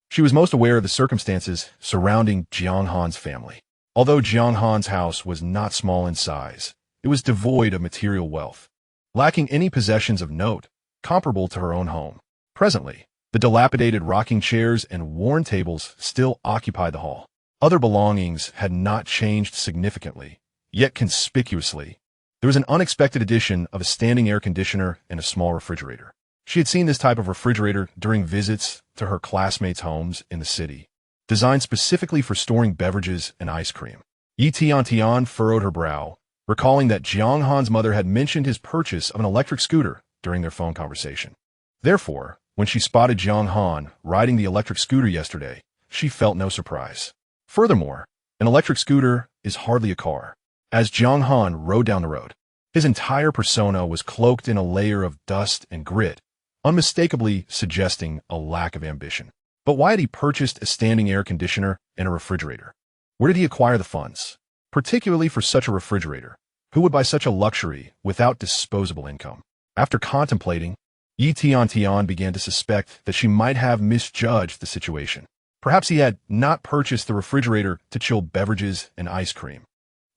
She was most aware of the circumstances surrounding Jiang Han's family. Although Jiang Han's house was not small in size, it was devoid of material wealth, lacking any possessions of note comparable to her own home. Presently, the dilapidated rocking chairs and worn tables still occupied the hall. Other belongings had not changed significantly, yet conspicuously. There was an unexpected addition of a standing air conditioner and a small refrigerator. She had seen this type of refrigerator during visits to her classmates' homes in the city, designed specifically for storing beverages and ice cream. Tiantian furrowed her brow, recalling that Jiang Han's mother had mentioned his purchase of an electric scooter during their phone conversation. Therefore, when she spotted Jiang Han riding the electric scooter yesterday, she felt no surprise. Furthermore, an electric scooter is hardly a car. As Jiang Han rode down the road, his entire persona was cloaked in a layer of dust and grit, unmistakably suggesting a lack of ambition. But why had he purchased a standing air conditioner and a refrigerator? Where did he acquire the funds? Particularly for such a refrigerator. Who would buy such a luxury without disposable income? After contemplating, Tiantian began to suspect that she might have misjudged the situation. Perhaps he had not purchased the refrigerator to chill beverages and ice cream,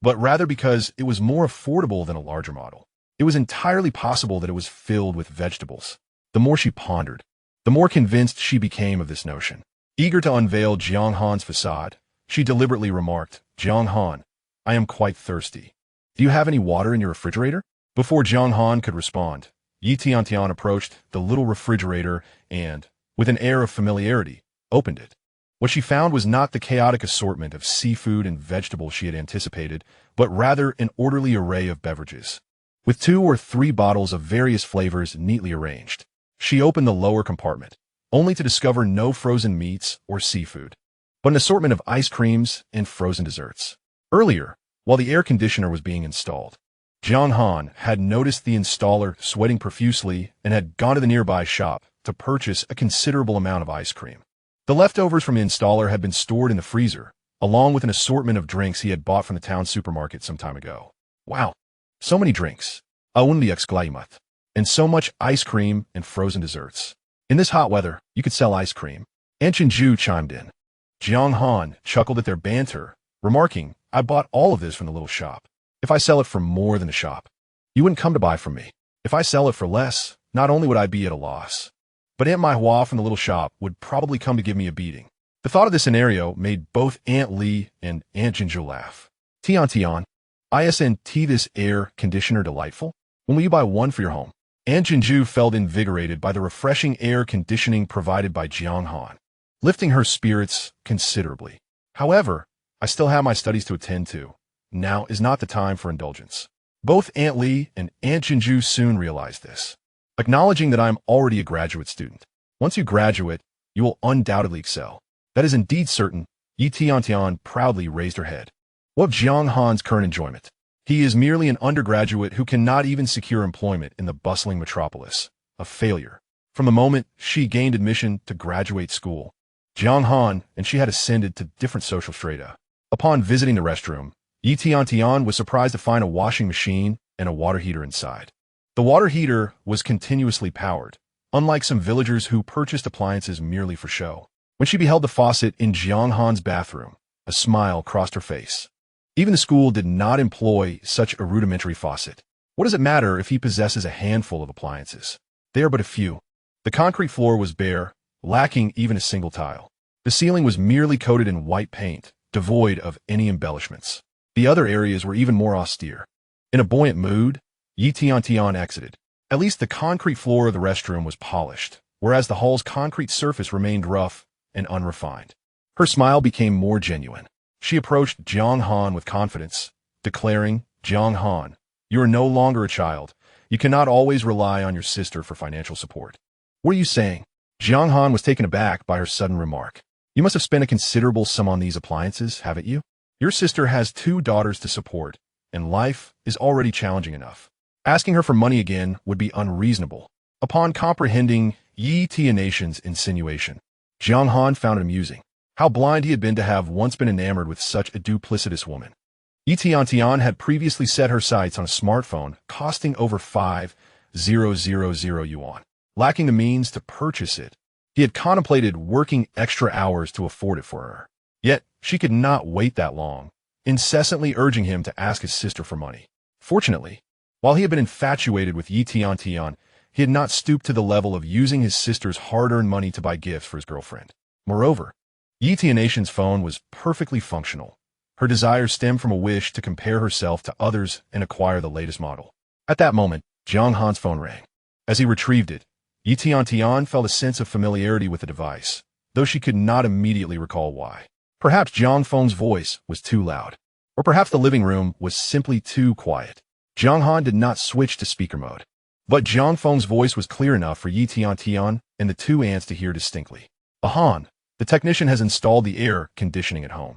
but rather because it was more affordable than a larger model. It was entirely possible that it was filled with vegetables. The more she pondered, the more convinced she became of this notion. Eager to unveil Jiang Han's facade, she deliberately remarked, Jiang Han, I am quite thirsty. Do you have any water in your refrigerator? Before Jiang Han could respond, Tiantian approached the little refrigerator and, with an air of familiarity, opened it. What she found was not the chaotic assortment of seafood and vegetables she had anticipated, but rather an orderly array of beverages, with 2 or 3 bottles of various flavors neatly arranged. She opened the lower compartment, only to discover no frozen meats or seafood, but an assortment of ice creams and frozen desserts. Earlier, while the air conditioner was being installed, Jiang Han had noticed the installer sweating profusely and had gone to the nearby shop to purchase a considerable amount of ice cream. The leftovers from the installer had been stored in the freezer, along with an assortment of drinks he had bought from the town supermarket some time ago. Wow, so many drinks. Aún exclaimat. And so much ice cream and frozen desserts. In this hot weather, you could sell ice cream. Aunt Jinju chimed in. Jiang Han chuckled at their banter, remarking, I bought all of this from the little shop. If I sell it for more than the shop, you wouldn't come to buy from me. If I sell it for less, not only would I be at a loss, but Aunt Maihua from the little shop would probably come to give me a beating. The thought of this scenario made both Aunt Li and Aunt Jinju laugh. Tiantian, isn't this air conditioner delightful? When will you buy one for your home? Aunt Jinju felt invigorated by the refreshing air conditioning provided by Jiang Han, lifting her spirits considerably. However, I still have my studies to attend to. Now is not the time for indulgence. Both Aunt Li and Aunt Jinju soon realized this, acknowledging that I am already a graduate student. Once you graduate, you will undoubtedly excel. That is indeed certain. Tiantian proudly raised her head. What of Jiang Han's current enjoyment? He is merely an undergraduate who cannot even secure employment in the bustling metropolis. A failure. From the moment she gained admission to graduate school, Jiang Han and she had ascended to different social strata. Upon visiting the restroom, Tiantian was surprised to find a washing machine and a water heater inside. The water heater was continuously powered, unlike some villagers who purchased appliances merely for show. When she beheld the faucet in Jiang Han's bathroom, a smile crossed her face. Even the school did not employ such a rudimentary faucet. What does it matter if he possesses a handful of appliances? They are but a few. The concrete floor was bare, lacking even a single tile. The ceiling was merely coated in white paint, devoid of any embellishments. The other areas were even more austere. In a buoyant mood, Tiantian exited. At least the concrete floor of the restroom was polished, whereas the hall's concrete surface remained rough and unrefined. Her smile became more genuine. She approached Jiang Han with confidence, declaring, "Jiang Han, you are no longer a child. You cannot always rely on your sister for financial support." "What are you saying?" Jiang Han was taken aback by her sudden remark. "You must have spent a considerable sum on these appliances, haven't you? Your sister has 2 daughters to support, and life is already challenging enough. Asking her for money again would be unreasonable." Upon comprehending Tiantian's insinuation, Jiang Han found it amusing. How blind he had been to have once been enamored with such a duplicitous woman. Tiantian had previously set her sights on a smartphone costing over 5,000 yuan. Lacking the means to purchase it, he had contemplated working extra hours to afford it for her. Yet, she could not wait that long, incessantly urging him to ask his sister for money. Fortunately, while he had been infatuated with Tiantian, he had not stooped to the level of using his sister's hard-earned money to buy gifts for his girlfriend. Moreover, Tiantian's phone was perfectly functional. Her desire stemmed from a wish to compare herself to others and acquire the latest model. At that moment, Jiang Han's phone rang. As he retrieved it, Tiantian felt a sense of familiarity with the device, though she could not immediately recall why. Perhaps Jiang Feng's voice was too loud, or perhaps the living room was simply too quiet. Jiang Han did not switch to speaker mode, but Jiang Feng's voice was clear enough for Tiantian and the 2 ants to hear distinctly. "Han, the technician has installed the air conditioning at home.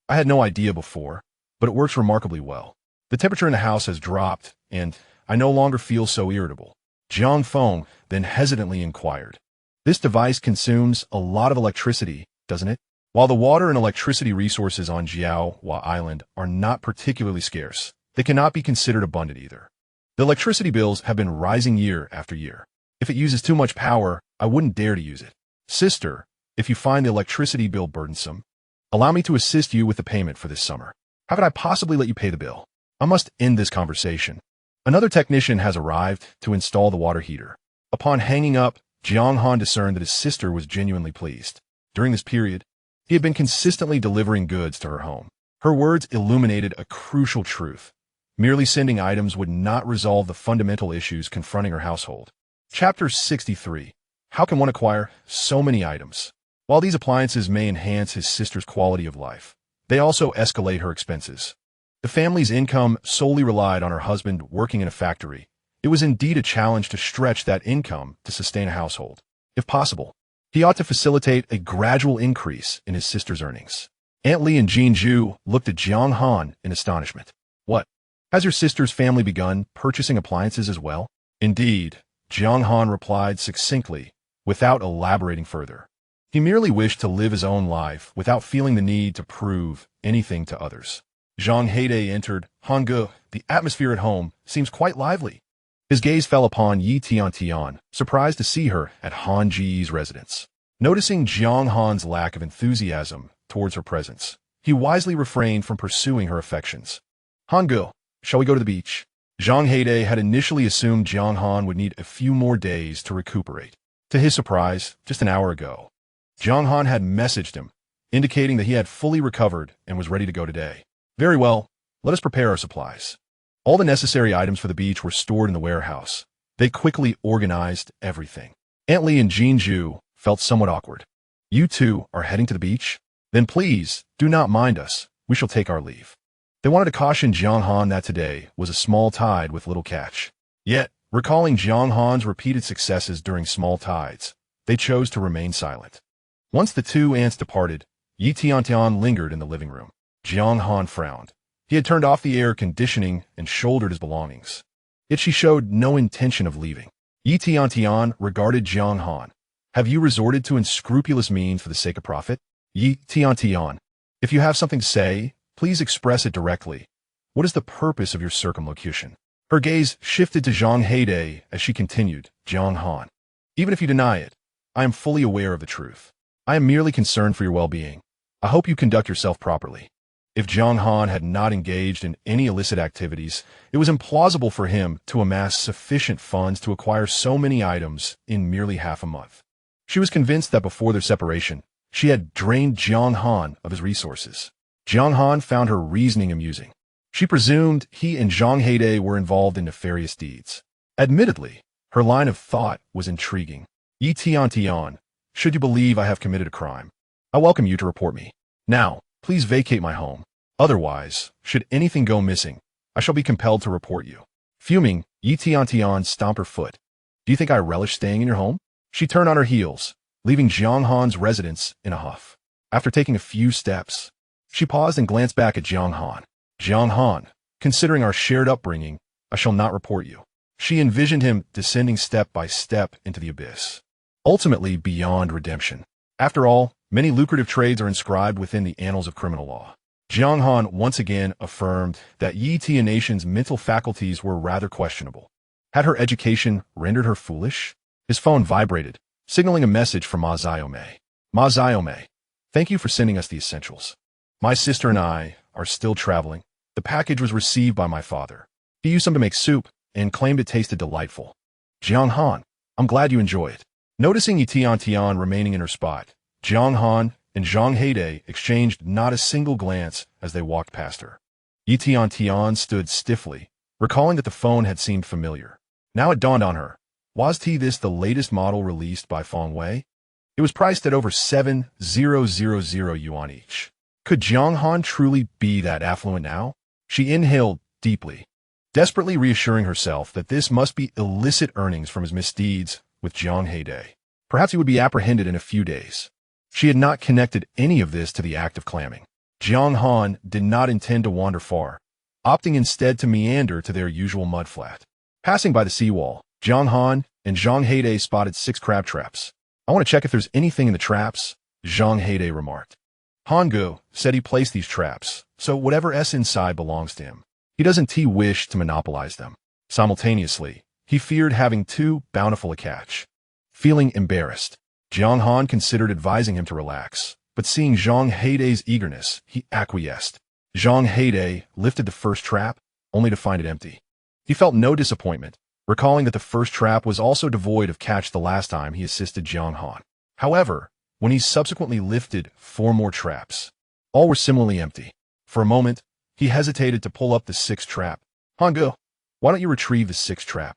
I had no idea before, but it works remarkably well. The temperature in the house has dropped, and I no longer feel so irritable." Jiang Feng then hesitantly inquired, "This device consumes a lot of electricity, doesn't it?" While the water and electricity resources on Jiaowa Island are not particularly scarce, they cannot be considered abundant either. The electricity bills have been rising year after year. If it uses too much power, I wouldn't dare to use it. Sister, if you find the electricity bill burdensome, allow me to assist you with the payment for this summer. How could I possibly let you pay the bill? I must end this conversation. Another technician has arrived to install the water heater. Upon hanging up, Jiang Han discerned that his sister was genuinely pleased. During this period, he had been consistently delivering goods to her home. Her words illuminated a crucial truth. Merely sending items would not resolve the fundamental issues confronting her household. Chapter 63. How can one acquire so many items? While these appliances may enhance his sister's quality of life, they also escalate her expenses. The family's income solely relied on her husband working in a factory. It was indeed a challenge to stretch that income to sustain a household. If possible, he ought to facilitate a gradual increase in his sister's earnings. Aunt Li and Jean Zhu looked at Jiang Han in astonishment. "What? Has your sister's family begun purchasing appliances as well?" "Indeed," Jiang Han replied succinctly, without elaborating further. He merely wished to live his own life without feeling the need to prove anything to others. Zhang Heide entered. "Hangge, the atmosphere at home seems quite lively." His gaze fell upon Tiantian, surprised to see her at Han Ji's residence. Noticing Jiang Han's lack of enthusiasm towards her presence, he wisely refrained from pursuing her affections. "Hangge, shall we go to the beach?" Zhang Heide had initially assumed Jiang Han would need a few more days to recuperate. To his surprise, just an hour ago, Jiang Han had messaged him, indicating that he had fully recovered and was ready to go today. "Very well, let us prepare our supplies." All the necessary items for the beach were stored in the warehouse. They quickly organized everything. Aunt Li and Jean Zhu felt somewhat awkward. "You two are heading to the beach? Then please, do not mind us. We shall take our leave." They wanted to caution Jiang Han that today was a small tide with little catch. Yet, recalling Jiang Han's repeated successes during small tides, they chose to remain silent. Once the 2 ants departed, Tiantian lingered in the living room. Jiang Han frowned. He had turned off the air conditioning and shouldered his belongings. Yet she showed no intention of leaving. Tiantian regarded Jiang Han. "Have you resorted to unscrupulous means for the sake of profit?" Tiantian, if you have something to say, please express it directly. What is the purpose of your circumlocution?" Her gaze shifted to Zhang Heide as she continued, "Jiang Han, Even if you deny it, I am fully aware of the truth. I am merely concerned for your well-being. I hope you conduct yourself properly. If Jiang Han had not engaged in any illicit activities, it was implausible for him to amass sufficient funds to acquire so many items in merely half a month. She was convinced that before their separation, she had drained Jiang Han of his resources. Jiang Han found her reasoning amusing. She presumed he and Zhang Heide were involved in nefarious deeds. Admittedly, her line of thought was intriguing. Tiantian, should you believe I have committed a crime, I welcome you to report me. Now, please vacate my home. Otherwise, should anything go missing, I shall be compelled to report you. Fuming, Tiantian stomped her foot. Do you think I relish staying in your home? She turned on her heels, leaving Jiang Han's residence in a huff. After taking a few steps, she paused and glanced back at Jiang Han. Jiang Han, considering our shared upbringing, I shall not report you. She envisioned him descending step by step into the abyss, ultimately beyond redemption. After all, many lucrative trades are inscribed within the annals of criminal law. Jiang Han once again affirmed that Yi Tianation's mental faculties were rather questionable. Had her education rendered her foolish? His phone vibrated, signaling a message from Ma Xiaomei. Ma Xiaomei, thank you for sending us the essentials. My sister and I are still traveling. The package was received by my father. He used some to make soup and claimed it tasted delightful. Jiang Han, I'm glad you enjoy it. Noticing Tiantian remaining in her spot, Jiang Han and Zhang Heide exchanged not a single glance as they walked past her. Tiantian stood stiffly, recalling that the phone had seemed familiar. Now it dawned on her. Was this the latest model released by Fengwei? It was priced at over 7,000 yuan each. Could Jiang Han truly be that affluent now? She inhaled deeply, desperately reassuring herself that this must be illicit earnings from his misdeeds with Zhang Heide. Perhaps he would be apprehended in a few days. She had not connected any of this to the act of clamming. Jiang Han did not intend to wander far, opting instead to meander to their usual mudflat. Passing by the seawall, Jiang Han and Zhang Heide spotted 6 crab traps. I want to check if there's anything in the traps, Zhang Heide remarked. Hangu said he placed these traps, so whatever's inside belongs to him. He doesn't wish to monopolize them. Simultaneously, he feared having too bountiful a catch. Feeling embarrassed, Jiang Han considered advising him to relax, but seeing Zhang Heide's eagerness, he acquiesced. Zhang Heide lifted the first trap, only to find it empty. He felt no disappointment, recalling that the first trap was also devoid of catch the last time he assisted Jiang Han. However, when he subsequently lifted 4 more traps, all were similarly empty. For a moment, he hesitated to pull up the 6th trap. Hangu, why don't you retrieve the 6th trap?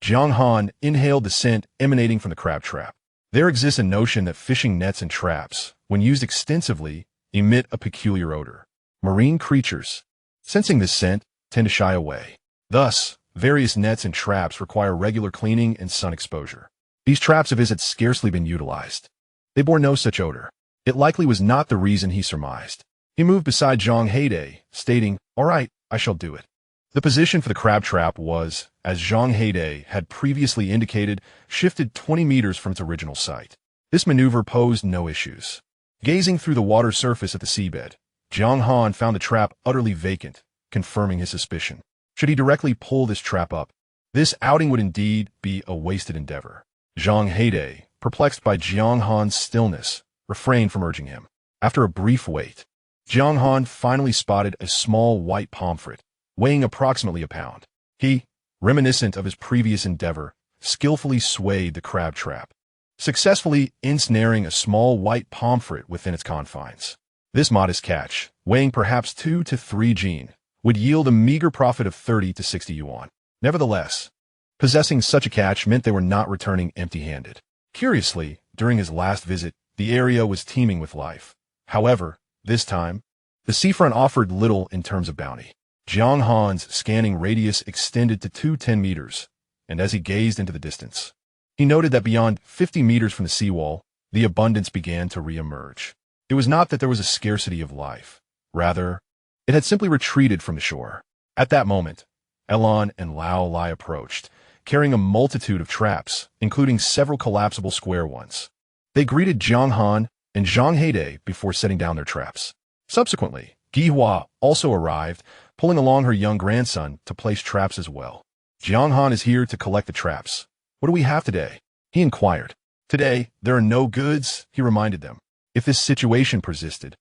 Jiang Han inhaled the scent emanating from the crab trap. There exists a notion that fishing nets and traps, when used extensively, emit a peculiar odor. Marine creatures, sensing this scent, tend to shy away. Thus, various nets and traps require regular cleaning and sun exposure. These traps of his had scarcely been utilized. They bore no such odor. It likely was not the reason he surmised. He moved beside Zhang Heide, stating, "All right, I shall do it." The position for the crab trap was, as Zhang Heide had previously indicated, shifted 20 meters from its original site. This maneuver posed no issues. Gazing through the water surface at the seabed, Jiang Han found the trap utterly vacant, confirming his suspicion. Should he directly pull this trap up, this outing would indeed be a wasted endeavor. Zhang Heide, perplexed by Jiang Han's stillness, refrained from urging him. After a brief wait, Jiang Han finally spotted a small white pomfret, weighing approximately a pound. He, reminiscent of his previous endeavor, skillfully swayed the crab trap, successfully ensnaring a small white pomfret within its confines. This modest catch, weighing perhaps 2 to 3 jin, would yield a meager profit of 30 to 60 yuan. Nevertheless, possessing such a catch meant they were not returning empty-handed. Curiously, during his last visit, the area was teeming with life. However, this time, the seafront offered little in terms of bounty. Jiang Han's scanning radius extended to 210 meters, and as he gazed into the distance, he noted that beyond 50 meters from the seawall, the abundance began to re-emerge. It was not that there was a scarcity of life. Rather, it had simply retreated from the shore. At that moment, Elon and Lao Lai approached, carrying a multitude of traps, including several collapsible square ones. They greeted Jiang Han and Zhang Heide before setting down their traps. Subsequently, Gihua also arrived, pulling along her young grandson to place traps as well. Jiang Han is here to collect the traps. What do we have today? He inquired. Today, there are no goods, he reminded them. If this situation persisted,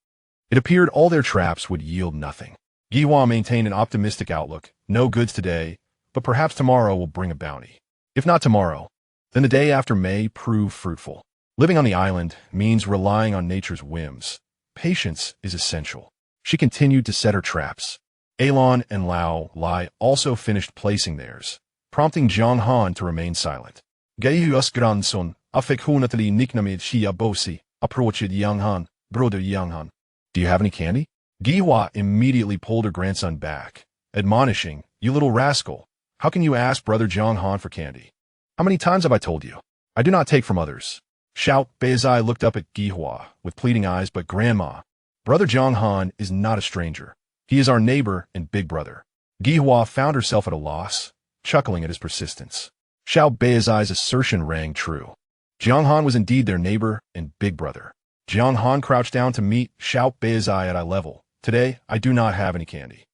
it appeared all their traps would yield nothing. Jiaowa maintained an optimistic outlook. No goods today, but perhaps tomorrow will bring a bounty. If not tomorrow, then the day after may prove fruitful. Living on the island means relying on nature's whims. Patience is essential. She continued to set her traps. Alon and Lao Lai also finished placing theirs, prompting Jiang Han to remain silent. Geoducks grandson, affectionately nicknamed Xia Bosi, approached Jiang Han, brother Jiang Han. Do you have any candy? Jiaowa immediately pulled her grandson back, admonishing, You little rascal, how can you ask brother Jiang Han for candy? How many times have I told you? I do not take from others. Shout, Beizai looked up at Jiaowa with pleading eyes, but Grandma, brother Jiang Han is not a stranger. He is our neighbor and big brother. Jiaowa found herself at a loss, chuckling at his persistence. Xiao Beizai's assertion rang true. Jiang Han was indeed their neighbor and big brother. Jiang Han crouched down to meet Xiao Beizai at eye level. Today, I do not have any candy.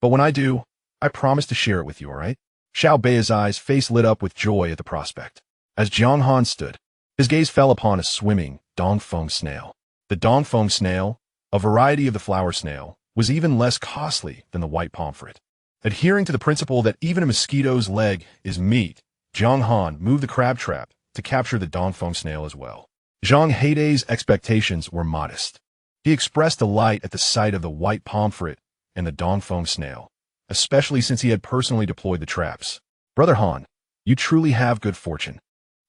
But when I do, I promise to share it with you, all right? Xiao Beizai's face lit up with joy at the prospect. As Jiang Han stood, his gaze fell upon a swimming dongfeng snail. The dongfeng snail, a variety of the flower snail, was even less costly than the white pomfret. Adhering to the principle that even a mosquito's leg is meat, Jiang Han moved the crab trap to capture the dongfeng snail as well. Zhang Heidei's expectations were modest. He expressed delight at the sight of the white pomfret and the dongfeng snail, especially since he had personally deployed the traps. Brother Han, you truly have good fortune.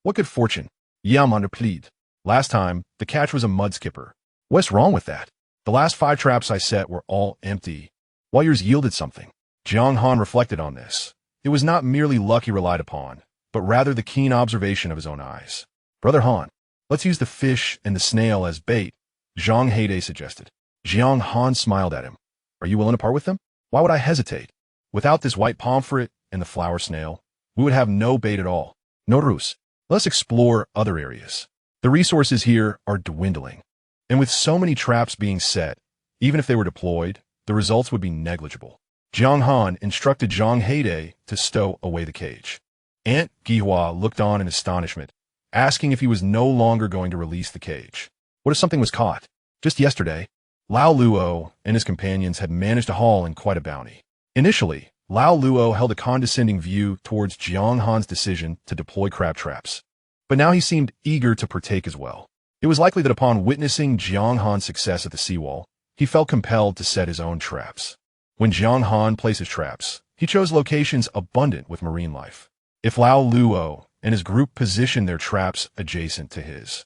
What good fortune? Yam underplead. Last time, the catch was a mud skipper. What's wrong with that? The last 5 traps I set were all empty, while yours yielded something. Jiang Han reflected on this. It was not merely luck he relied upon, but rather the keen observation of his own eyes. Brother Han, let's use the fish and the snail as bait, Zhang Heidei suggested. Jiang Han smiled at him. Are you willing to part with them? Why would I hesitate? Without this white pomfret and the flower snail, we would have no bait at all. No ruse. Let's explore other areas. The resources here are dwindling. And with so many traps being set, even if they were deployed, the results would be negligible. Jiang Han instructed Zhang Heidei to stow away the cage. Aunt Jiaowa looked on in astonishment, asking if he was no longer going to release the cage. What if something was caught? Just yesterday, Lao Luo and his companions had managed to haul in quite a bounty. Initially, Lao Luo held a condescending view towards Jiang Han's decision to deploy crab traps, but now he seemed eager to partake as well. It was likely that upon witnessing Jiang Han's success at the seawall, he felt compelled to set his own traps. When Jiang Han placed his traps, he chose locations abundant with marine life. If Lao Luo and his group positioned their traps adjacent to his,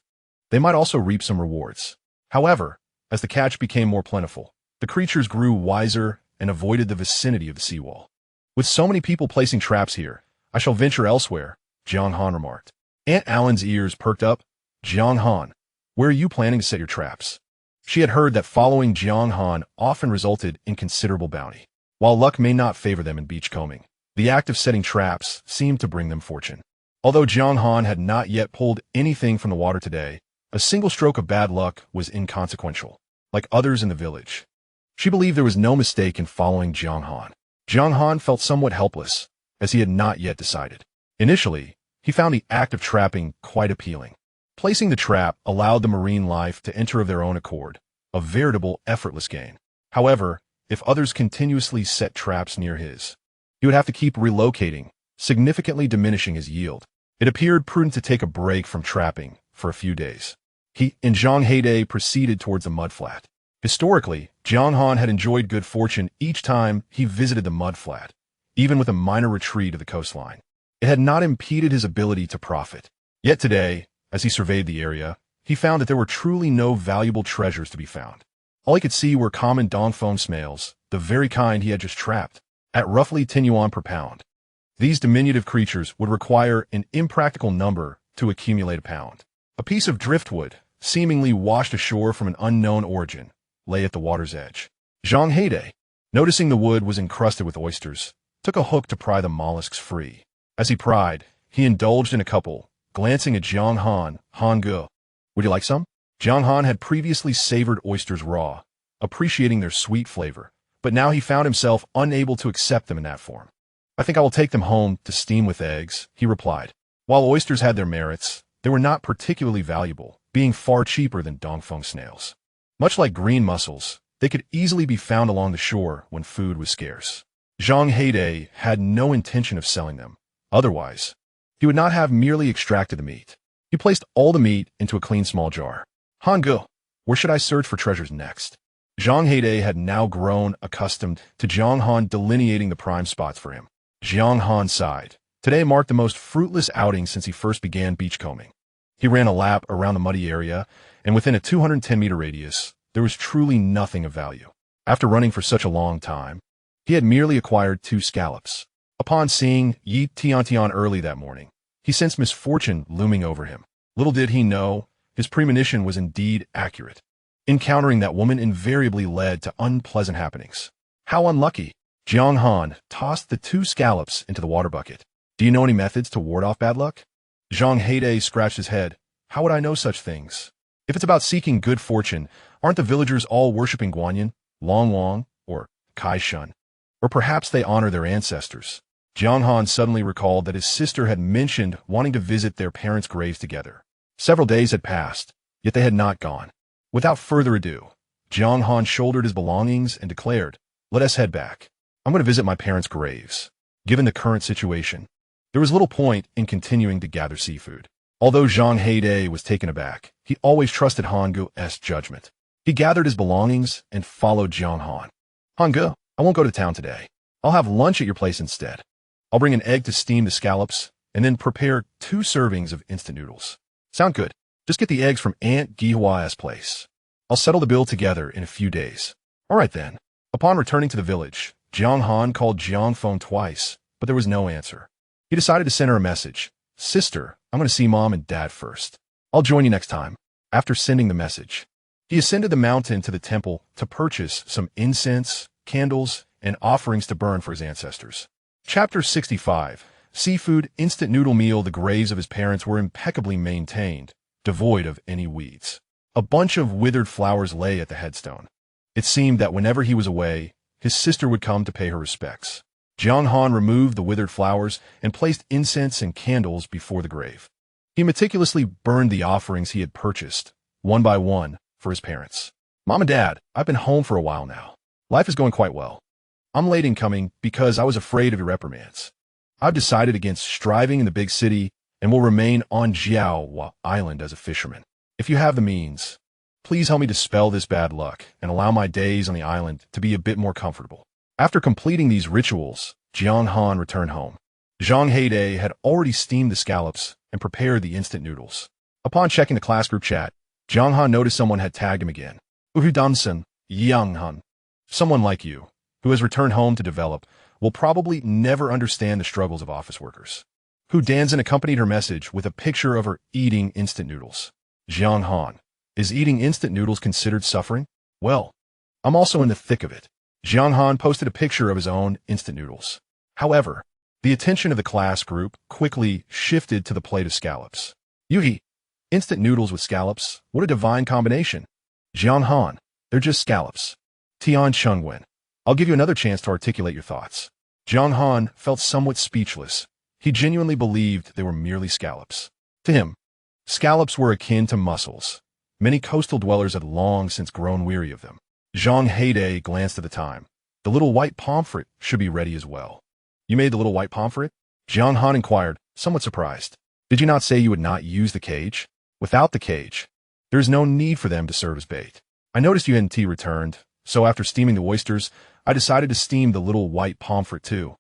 they might also reap some rewards. However, as the catch became more plentiful, the creatures grew wiser and avoided the vicinity of the seawall. With so many people placing traps here, I shall venture elsewhere, Jiang Han remarked. Aunt Allen's ears perked up. Jiang Han, where are you planning to set your traps? She had heard that following Jiang Han often resulted in considerable bounty. While luck may not favor them in beachcombing, the act of setting traps seemed to bring them fortune. Although Jiang Han had not yet pulled anything from the water today, a single stroke of bad luck was inconsequential. Like others in the village, she believed there was no mistake in following Jiang Han. Jiang Han felt somewhat helpless, as he had not yet decided. Initially, he found the act of trapping quite appealing. Placing the trap allowed the marine life to enter of their own accord, a veritable effortless gain. However, if others continuously set traps near his, he would have to keep relocating, significantly diminishing his yield. It appeared prudent to take a break from trapping for a few days. He and Zhang Heidei proceeded towards the mudflat. Historically, Jiang Han had enjoyed good fortune each time he visited the mudflat, even with a minor retreat to the coastline. It had not impeded his ability to profit. Yet today, as he surveyed the area, he found that there were truly no valuable treasures to be found. All he could see were common dongfeng snails, the very kind he had just trapped, at roughly 10 yuan per pound. These diminutive creatures would require an impractical number to accumulate a pound. A piece of driftwood, seemingly washed ashore from an unknown origin, lay at the water's edge. Zhang Heidei, noticing the wood was encrusted with oysters, took a hook to pry the mollusks free. As he pried, he indulged in a couple, glancing at Jiang Han, Ge. Would you like some? Jiang Han had previously savored oysters raw, appreciating their sweet flavor, but now he found himself unable to accept them in that form. I think I will take them home to steam with eggs, he replied. While oysters had their merits, they were not particularly valuable, being far cheaper than dongfeng snails. Much like green mussels, they could easily be found along the shore when food was scarce. Jiang Han had no intention of selling them. Otherwise, he would not have merely extracted the meat. He placed all the meat into a clean small jar. Hangu, where should I search for treasures next? Jiang Han had now grown accustomed to Jiang Han delineating the prime spots for him. Jiang Han sighed. Today marked the most fruitless outing since he first began beachcombing. He ran a lap around the muddy area, and within a 210-meter radius, there was truly nothing of value. After running for such a long time, he had merely acquired 2 scallops. Upon seeing Tiantian early that morning, he sensed misfortune looming over him. Little did he know, his premonition was indeed accurate. Encountering that woman invariably led to unpleasant happenings. How unlucky! Jiang Han tossed the 2 scallops into the water bucket. Do you know any methods to ward off bad luck? Jiang Han scratched his head. How would I know such things? If it's about seeking good fortune, aren't the villagers all worshipping Guanyin, Long Wang, or Kai Shun? Or perhaps they honor their ancestors. Jiang Han suddenly recalled that his sister had mentioned wanting to visit their parents' graves together. Several days had passed, yet they had not gone. Without further ado, Jiang Han shouldered his belongings and declared, "Let us head back. I'm going to visit my parents' graves." Given the current situation, there was little point in continuing to gather seafood. Although Jiang Han was taken aback, he always trusted Hangu's judgment. He gathered his belongings and followed Jiang Han. "Hangu, I won't go to town today. I'll have lunch at your place instead. I'll bring an egg to steam the scallops, and then prepare 2 servings of instant noodles." "Sound good. Just get the eggs from Aunt Jiaowa's place. I'll settle the bill together in a few days." "All right then." Upon returning to the village, Jiang Han called Jiang phone twice, but there was no answer. He decided to send her a message. "Sister, I'm going to see Mom and Dad first. I'll join you next time." After sending the message, he ascended the mountain to the temple to purchase some incense, candles, and offerings to burn for his ancestors. Chapter 65. Seafood instant noodle meal. The graves of his parents were impeccably maintained, devoid of any weeds. A bunch of withered flowers lay at the headstone. It seemed that whenever he was away, his sister would come to pay her respects. Jiang Han removed the withered flowers and placed incense and candles before the grave. He meticulously burned the offerings he had purchased, one by one, for his parents. "Mom and Dad, I've been home for a while now. Life is going quite well. I'm late in coming because I was afraid of your reprimands. I've decided against striving in the big city and will remain on Jiaowa Island as a fisherman. If you have the means, please help me dispel this bad luck and allow my days on the island to be a bit more comfortable." After completing these rituals, Jiang Han returned home. Jiang Han had already steamed the scallops and prepared the instant noodles. Upon checking the class group chat, Jiang Han noticed someone had tagged him again. "Uhu Jiang Han. Someone like you, who has returned home to develop, will probably never understand the struggles of office workers." Hu Danzin accompanied her message with a picture of her eating instant noodles. Jiang Han, is eating instant noodles considered suffering? Well, I'm also in the thick of it. Jiang Han posted a picture of his own instant noodles. However, the attention of the class group quickly shifted to the plate of scallops. "Yuhi, instant noodles with scallops, what a divine combination." "Jiang Han, they're just scallops." Tian Chengwen, I'll give you another chance to articulate your thoughts. Jiang Han felt somewhat speechless. He genuinely believed they were merely scallops. To him, scallops were akin to mussels. Many coastal dwellers had long since grown weary of them. Jiang Han glanced at the time. The little white pomfret should be ready as well. "You made the little white pomfret?" Jiang Han inquired, somewhat surprised. "Did you not say you would not use the cage?" "Without the cage, there is no need for them to serve as bait. I noticed you hadn't returned, so after steaming the oysters, I decided to steam the little white pomfret too.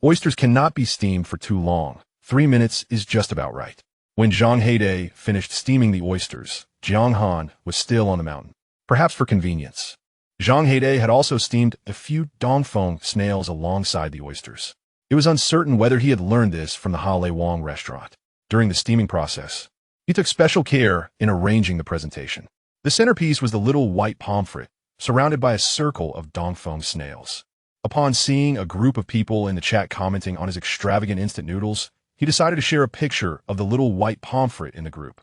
Oysters cannot be steamed for too long. 3 minutes is just about right." When Jiang Han finished steaming the oysters, Jiang Han was still on the mountain. Perhaps for convenience, Jiang Han had also steamed a few dongfeng snails alongside the oysters. It was uncertain whether he had learned this from the Hale Wang restaurant. During the steaming process, he took special care in arranging the presentation. The centerpiece was the little white pomfret, surrounded by a circle of dongfeng snails. Upon seeing a group of people in the chat commenting on his extravagant instant noodles, he decided to share a picture of the little white pomfret in the group.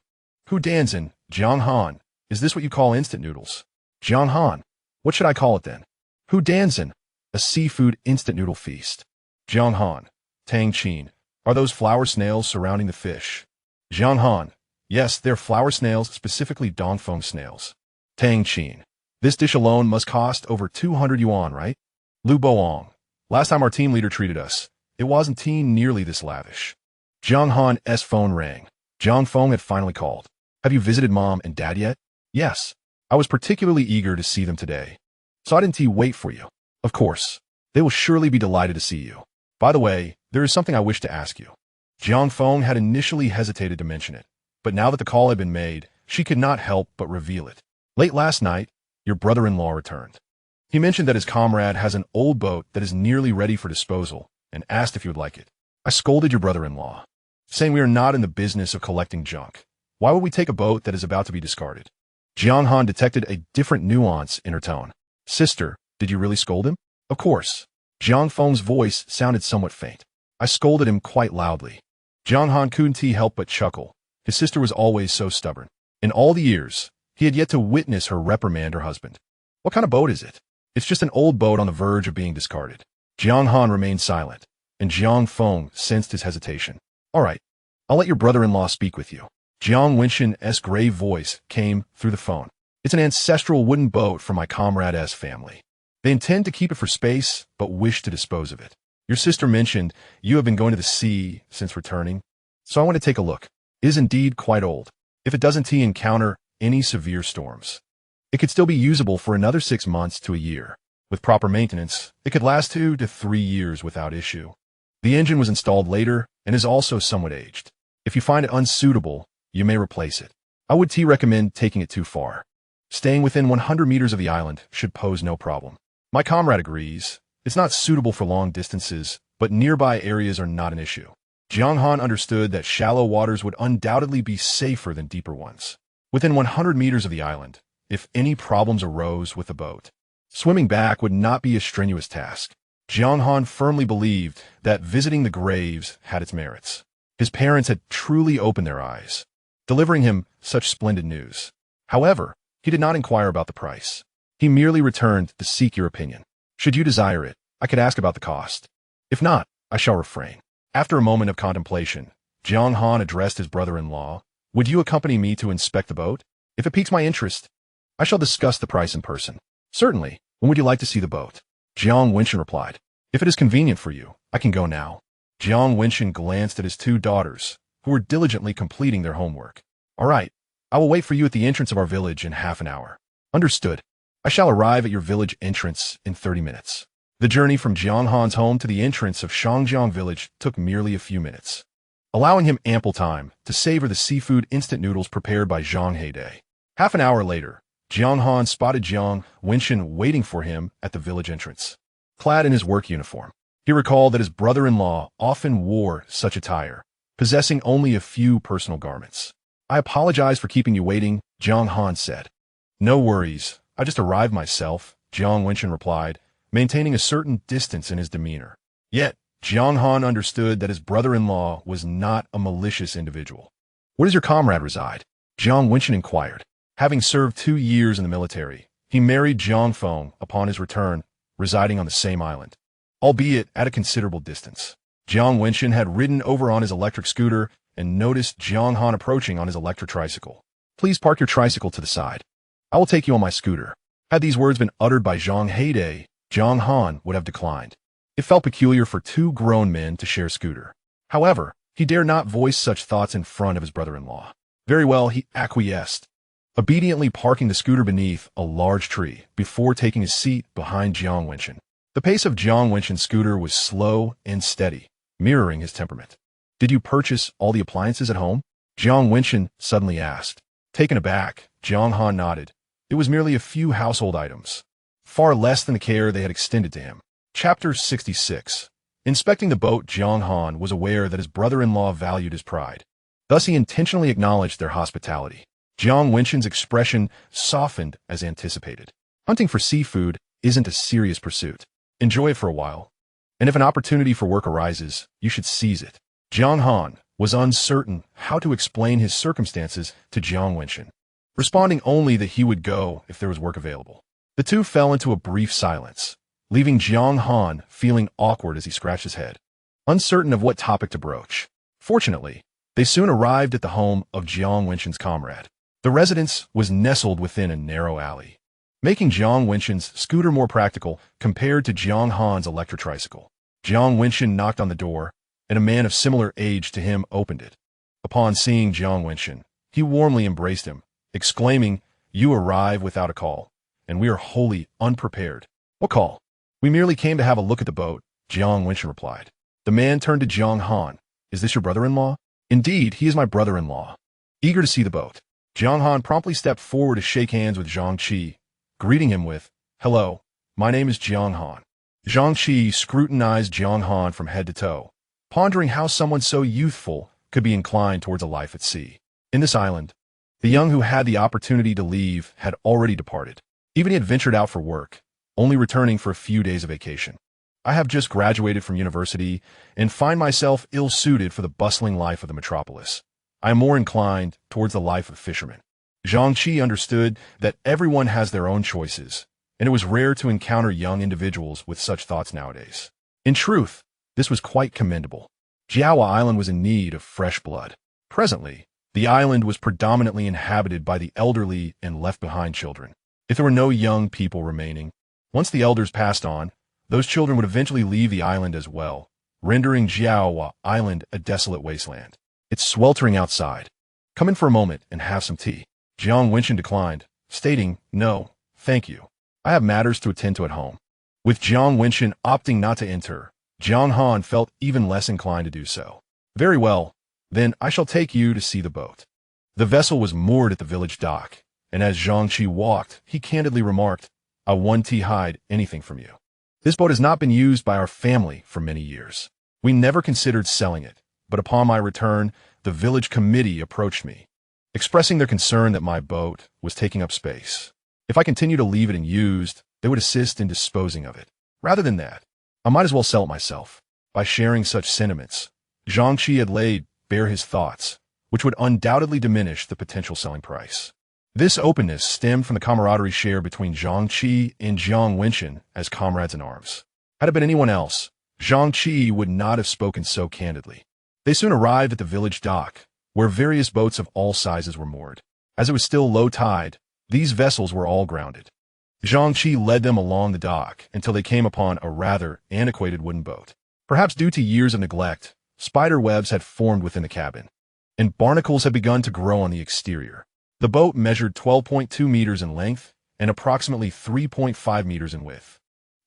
"Hu Danzin, Jiang Han, is this what you call instant noodles?" "Jiang Han, what should I call it then?" "Hu Danzin, a seafood instant noodle feast." "Jiang Han, Tang Qin, are those flower snails surrounding the fish?" "Jiang Han, Yes, they're flower snails, specifically dongfeng snails. Tiantian. This dish alone must cost over 200 yuan, right? Lu Boang. Last time our team leader treated us, it wasn't nearly this lavish. Jiang Han's phone rang. Jiang Feng had finally called. Have you visited Mom and Dad yet? Yes. I was particularly eager to see them today. So I didn't wait for you. Of course. They will surely be delighted to see you. By the way, there is something I wish to ask you. Jiang Feng had initially hesitated to mention it, but now that the call had been made, she could not help but reveal it. Late last night, your brother-in-law returned. He mentioned that his comrade has an old boat that is nearly ready for disposal and asked if you would like it. I scolded your brother-in-law, saying we are not in the business of collecting junk. Why would we take a boat that is about to be discarded? Jiang Han detected a different nuance in her tone. Sister, did you really scold him? Of course. Jiang Feng's voice sounded somewhat faint. I scolded him quite loudly. Jiang Han couldn't help but chuckle. His sister was always so stubborn. In all the years, he had yet to witness her reprimand her husband. What kind of boat is it? It's just an old boat on the verge of being discarded. Jiang Han remained silent, and Jiang Feng sensed his hesitation. All right, I'll let your brother-in-law speak with you. Jiang Wenshin's grave voice came through the phone. It's an ancestral wooden boat from my comrade's family. They intend to keep it for space, but wish to dispose of it. Your sister mentioned you have been going to the sea since returning, so I want to take a look. It is indeed quite old. If it doesn't encounter any severe storms, it could still be usable for another 6 months to a year. With proper maintenance, it could last 2 to 3 years without issue. The engine was installed later and is also somewhat aged. If you find it unsuitable, you may replace it. I would recommend taking it too far. Staying within 100 meters of the island should pose no problem. My comrade agrees. It's not suitable for long distances, but nearby areas are not an issue. Jiang Han understood that shallow waters would undoubtedly be safer than deeper ones. Within 100 meters of the island, if any problems arose with the boat, swimming back would not be a strenuous task. Jiang Han firmly believed that visiting the graves had its merits. His parents had truly opened their eyes, delivering him such splendid news. However, he did not inquire about the price. He merely returned to seek your opinion. Should you desire it, I could ask about the cost. If not, I shall refrain. After a moment of contemplation, Jiang Han addressed his brother-in-law. Would you accompany me to inspect the boat? If it piques my interest, I shall discuss the price in person. Certainly. When would you like to see the boat? Jiang Wenshin replied. If it is convenient for you, I can go now. Jiang Wenshin glanced at his 2 daughters, who were diligently completing their homework. All right, I will wait for you at the entrance of our village in half an hour. Understood. I shall arrive at your village entrance in 30 minutes. The journey from Jiang Han's home to the entrance of Shangjiang village took merely a few minutes, allowing him ample time to savor the seafood instant noodles prepared by Zhang Heidei. Half an hour later, Jiang Han spotted Jiang Wenshin waiting for him at the village entrance, clad in his work uniform. He recalled that his brother-in-law often wore such attire, possessing only a few personal garments. I apologize for keeping you waiting, Jiang Han said. No worries, I just arrived myself, Jiang Wenshin replied, maintaining a certain distance in his demeanor. Yet, Jiang Han understood that his brother-in-law was not a malicious individual. Where does your comrade reside? Jiang Wenshin inquired. Having served 2 years in the military, he married Jiang Feng upon his return, residing on the same island, albeit at a considerable distance. Jiang Wenshin had ridden over on his electric scooter and noticed Jiang Han approaching on his electric tricycle. Please park your tricycle to the side. I will take you on my scooter. Had these words been uttered by Zhang Heidei, Jiang Han would have declined. It felt peculiar for 2 grown men to share a scooter. However, he dared not voice such thoughts in front of his brother-in-law. Very well, he acquiesced, obediently parking the scooter beneath a large tree before taking his seat behind Jiang Wenshin. The pace of Jiang Wenshin's scooter was slow and steady, mirroring his temperament. Did you purchase all the appliances at home? Jiang Wenshin suddenly asked. Taken aback, Jiang Han nodded. It was merely a few household items, far less than the care they had extended to him. Chapter 66. Inspecting the boat, Jiang Han was aware that his brother-in-law valued his pride. Thus he intentionally acknowledged their hospitality. Jiang Wenshin's expression softened as anticipated. Hunting for seafood isn't a serious pursuit. Enjoy it for a while, and if an opportunity for work arises, you should seize it. Jiang Han was uncertain how to explain his circumstances to Jiang Wenshin, responding only that he would go if there was work available. The two fell into a brief silence, leaving Jiang Han feeling awkward as he scratched his head, uncertain of what topic to broach. Fortunately, They soon arrived at the home of Jiang Wenxin's comrade. The residence was nestled within a narrow alley, making Jiang Wenxin's scooter more practical compared to Jiang Han's electric tricycle. Jiang Wenxin knocked on the door, and a man of similar age to him opened it. Upon seeing Jiang Wenxin, he warmly embraced him, exclaiming, "You arrive without a call, and we are wholly unprepared." "What call?" "We merely came to have a look at the boat," Jiang Wenxin replied. The man turned to Jiang Han. "Is this your brother-in-law?" "Indeed, he is my brother-in-law." Eager to see the boat, Jiang Han promptly stepped forward to shake hands with Zhang Qi, greeting him with, "Hello, my name is Jiang Han." Zhang Qi scrutinized Jiang Han from head to toe, pondering how someone so youthful could be inclined towards a life at sea. In this island, the young who had the opportunity to leave had already departed. Even he had ventured out for work, only returning for a few days of vacation. "I have just graduated from university and find myself ill-suited for the bustling life of the metropolis. I am more inclined towards the life of a fisherman." Zhang Qi understood that everyone has their own choices, and it was rare to encounter young individuals with such thoughts nowadays. In truth, this was quite commendable. Jiaowa Island was in need of fresh blood. Presently, the island was predominantly inhabited by the elderly and left-behind children. If there were no young people remaining, once the elders passed on, those children would eventually leave the island as well, rendering Jiaowa Island a desolate wasteland. "It's sweltering outside. Come in for a moment and have some tea." Jiang Wenxin declined, stating, "No, thank you. I have matters to attend to at home." With Jiang Wenxin opting not to enter, Jiang Han felt even less inclined to do so. "Very well, then I shall take you to see the boat." The vessel was moored at the village dock, and as Zhang Qi walked, he candidly remarked, "I wouldn't hide anything from you. This boat has not been used by our family for many years. We never considered selling it, but upon my return, the village committee approached me, expressing their concern that my boat was taking up space. If I continue to leave it unused, they would assist in disposing of it. Rather than that, I might as well sell it myself." By sharing such sentiments, Zhang Qi had laid bare his thoughts, which would undoubtedly diminish the potential selling price. This openness stemmed from the camaraderie shared between Zhang Qi and Jiang Wenxin as comrades in arms. Had it been anyone else, Zhang Qi would not have spoken so candidly. They soon arrived at the village dock, where various boats of all sizes were moored. As it was still low tide, these vessels were all grounded. Zhang Qi led them along the dock until they came upon a rather antiquated wooden boat. Perhaps due to years of neglect, spider webs had formed within the cabin, and barnacles had begun to grow on the exterior. The boat measured 12.2 meters in length and approximately 3.5 meters in width.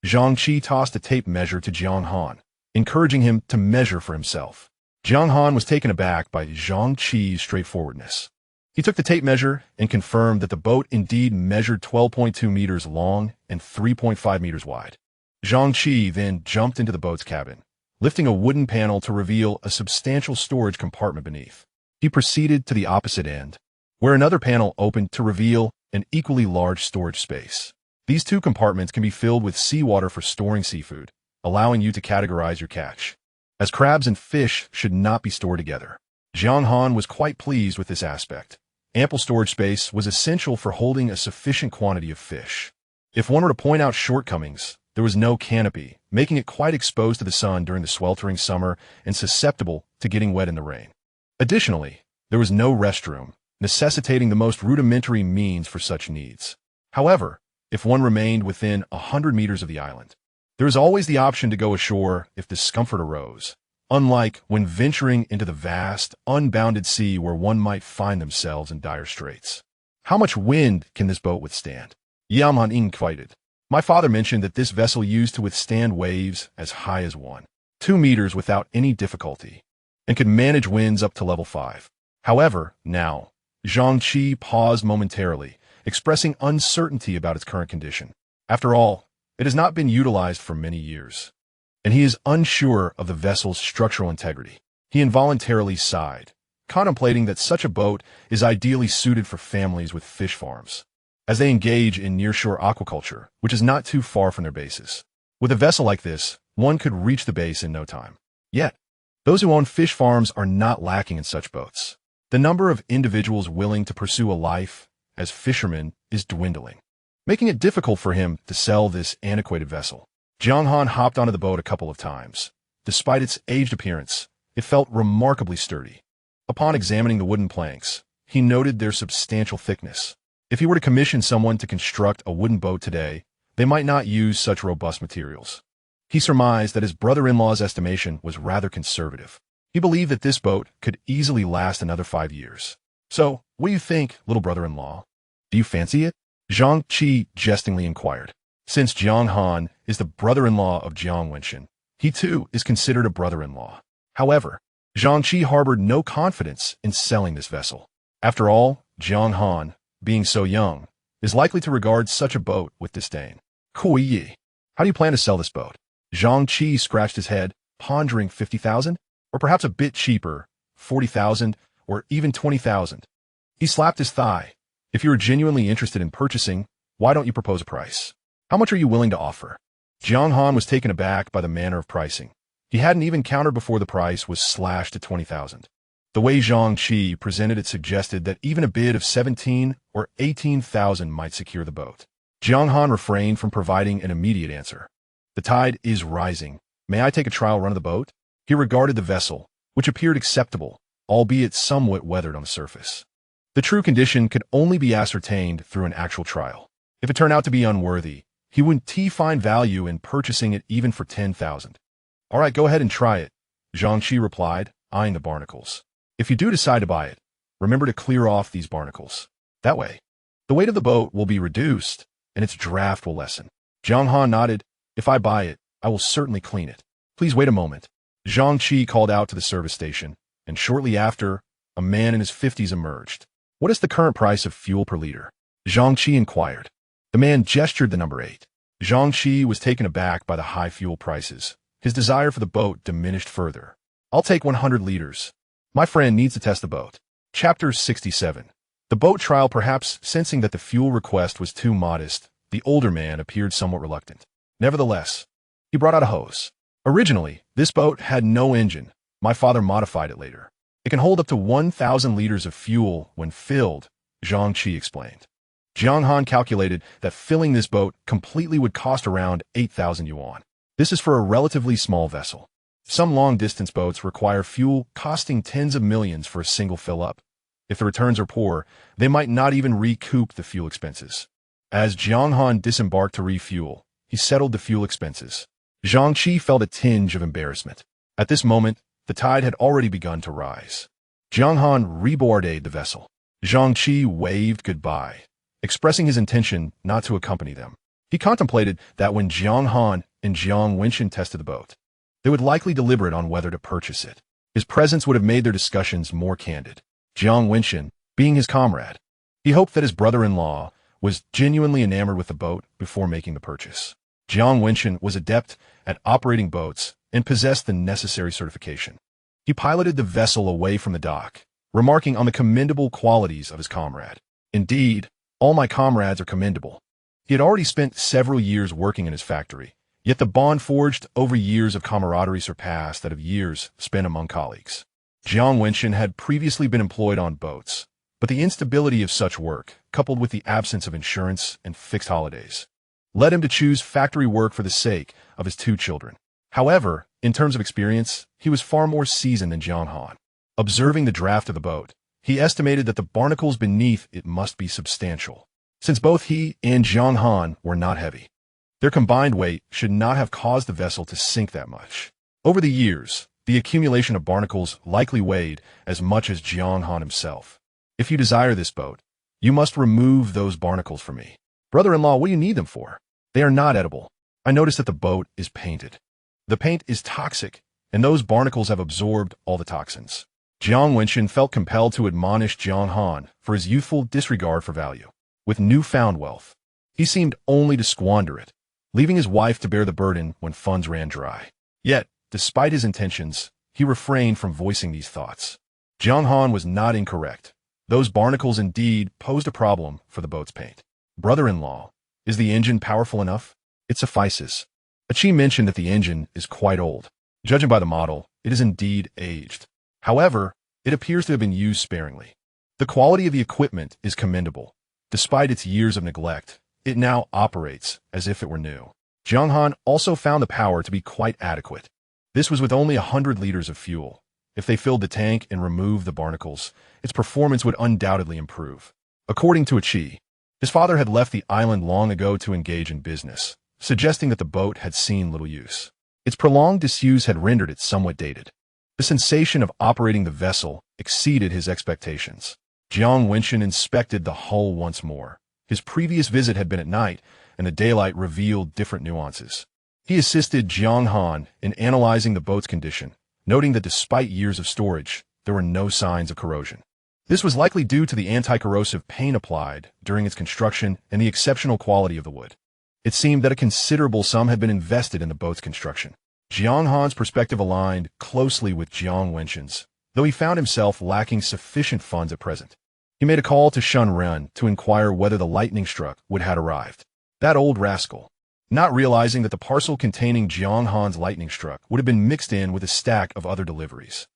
Zhang Qi tossed a tape measure to Jiang Han, encouraging him to measure for himself. Jiang Han was taken aback by Zhang Qi's straightforwardness. He took the tape measure and confirmed that the boat indeed measured 12.2 meters long and 3.5 meters wide. Zhang Qi then jumped into the boat's cabin, lifting a wooden panel to reveal a substantial storage compartment beneath. He proceeded to the opposite end, where another panel opened to reveal an equally large storage space. These two compartments can be filled with seawater for storing seafood, allowing you to categorize your catch, as crabs and fish should not be stored together. Jiang Han was quite pleased with this aspect. Ample storage space was essential for holding a sufficient quantity of fish. If one were to point out shortcomings, there was no canopy, making it quite exposed to the sun during the sweltering summer and susceptible to getting wet in the rain. Additionally, there was no restroom, necessitating the most rudimentary means for such needs. However, if one remained within 100 meters of the island, there is always the option to go ashore if discomfort arose, unlike when venturing into the vast, unbounded sea where one might find themselves in dire straits. "How much wind can this boat withstand?" Jiang Han inquired. "My father mentioned that this vessel used to withstand waves as high as 1.2 meters without any difficulty, and could manage winds up to level 5. However, now," Zhang Qi paused momentarily, expressing uncertainty about its current condition. After all, it has not been utilized for many years, and he is unsure of the vessel's structural integrity. He involuntarily sighed, contemplating that such a boat is ideally suited for families with fish farms, as they engage in nearshore aquaculture, which is not too far from their bases. With a vessel like this, one could reach the base in no time. Yet, those who own fish farms are not lacking in such boats. The number of individuals willing to pursue a life as fishermen is dwindling, making it difficult for him to sell this antiquated vessel. Jiang Han hopped onto the boat a couple of times. Despite its aged appearance, it felt remarkably sturdy. Upon examining the wooden planks, he noted their substantial thickness. If he were to commission someone to construct a wooden boat today, they might not use such robust materials. He surmised that his brother-in-law's estimation was rather conservative. He believed that this boat could easily last another 5 years. So, what do you think, little brother-in-law? Do you fancy it? Zhang Qi jestingly inquired. Since Jiang Han is the brother-in-law of Jiang Wenshin, he too is considered a brother-in-law. However, Zhang Qi harbored no confidence in selling this vessel. After all, Jiang Han, being so young, is likely to regard such a boat with disdain. Kui Yi, how do you plan to sell this boat? Zhang Qi scratched his head, pondering 50,000? Or perhaps a bit cheaper, 40,000, or even 20,000. He slapped his thigh. If you are genuinely interested in purchasing, why don't you propose a price? How much are you willing to offer? Jiang Han was taken aback by the manner of pricing. He hadn't even countered before the price was slashed to 20,000. The way Zhang Qi presented it suggested that even a bid of 17 or 18,000 might secure the boat. Jiang Han refrained from providing an immediate answer. The tide is rising. May I take a trial run of the boat? He regarded the vessel, which appeared acceptable, albeit somewhat weathered on the surface. The true condition could only be ascertained through an actual trial. If it turned out to be unworthy, he wouldn't find value in purchasing it even for 10,000. All right, go ahead and try it, Zhang Qi replied, eyeing the barnacles. If you do decide to buy it, remember to clear off these barnacles. That way, the weight of the boat will be reduced and its draft will lessen. Jiang Han nodded. If I buy it, I will certainly clean it. Please wait a moment. Zhang Qi called out to the service station, and shortly after, a man in his 50s emerged. What is the current price of fuel per liter? Zhang Qi inquired. The man gestured the number 8. Zhang Qi was taken aback by the high fuel prices. His desire for the boat diminished further. I'll take 100 liters. My friend needs to test the boat. Chapter 67. The boat trial. Perhaps sensing that the fuel request was too modest, the older man appeared somewhat reluctant. Nevertheless, he brought out a hose. Originally, this boat had no engine. My father modified it later. It can hold up to 1,000 liters of fuel when filled, Zhang Qi explained. Jiang Han calculated that filling this boat completely would cost around 8,000 yuan. This is for a relatively small vessel. Some long-distance boats require fuel costing tens of millions for a single fill-up. If the returns are poor, they might not even recoup the fuel expenses. As Jiang Han disembarked to refuel, he settled the fuel expenses. Zhang Qi felt a tinge of embarrassment. At this moment, the tide had already begun to rise. Jiang Han reboarded the vessel. Zhang Qi waved goodbye, expressing his intention not to accompany them. He contemplated that when Jiang Han and Jiang Wenshin tested the boat, they would likely deliberate on whether to purchase it. His presence would have made their discussions more candid. Jiang Wenshin, being his comrade, he hoped that his brother-in-law was genuinely enamored with the boat before making the purchase. Jiang Wenshin was adept at operating boats and possessed the necessary certification. He piloted the vessel away from the dock, remarking on the commendable qualities of his comrade. Indeed, all my comrades are commendable. He had already spent several years working in his factory, yet the bond forged over years of camaraderie surpassed that of years spent among colleagues. Jiang Wenshin had previously been employed on boats, but the instability of such work, coupled with the absence of insurance and fixed holidays, led him to choose factory work for the sake of his 2 children. However, in terms of experience, he was far more seasoned than Jiang Han. Observing the draft of the boat, he estimated that the barnacles beneath it must be substantial, since both he and Jiang Han were not heavy. Their combined weight should not have caused the vessel to sink that much. Over the years, the accumulation of barnacles likely weighed as much as Jiang Han himself. If you desire this boat, you must remove those barnacles for me. Brother-in-law, what do you need them for? They are not edible. I notice that the boat is painted. The paint is toxic, and those barnacles have absorbed all the toxins. Jiang Wenshin felt compelled to admonish Jiang Han for his youthful disregard for value. With newfound wealth, he seemed only to squander it, leaving his wife to bear the burden when funds ran dry. Yet, despite his intentions, he refrained from voicing these thoughts. Jiang Han was not incorrect. Those barnacles indeed posed a problem for the boat's paint. Brother-in-law, is the engine powerful enough? It suffices. Achi mentioned that the engine is quite old. Judging by the model, it is indeed aged. However, it appears to have been used sparingly. The quality of the equipment is commendable. Despite its years of neglect, it now operates as if it were new. Jiang Han also found the power to be quite adequate. This was with only 100 liters of fuel. If they filled the tank and removed the barnacles, its performance would undoubtedly improve. According to Chi, his father had left the island long ago to engage in business, suggesting that the boat had seen little use. Its prolonged disuse had rendered it somewhat dated. The sensation of operating the vessel exceeded his expectations. Jiang Wenchen inspected the hull once more. His previous visit had been at night, and the daylight revealed different nuances. He assisted Jiang Han in analyzing the boat's condition, noting that despite years of storage, there were no signs of corrosion. This was likely due to the anti-corrosive paint applied during its construction and the exceptional quality of the wood. It seemed that a considerable sum had been invested in the boat's construction. Jiang Han's perspective aligned closely with Jiang Wenchen's, though he found himself lacking sufficient funds at present. He made a call to Shun Ren to inquire whether the lightning struck would have arrived. That old rascal, not realizing that the parcel containing Jiang Han's lightning struck would have been mixed in with a stack of other deliveries.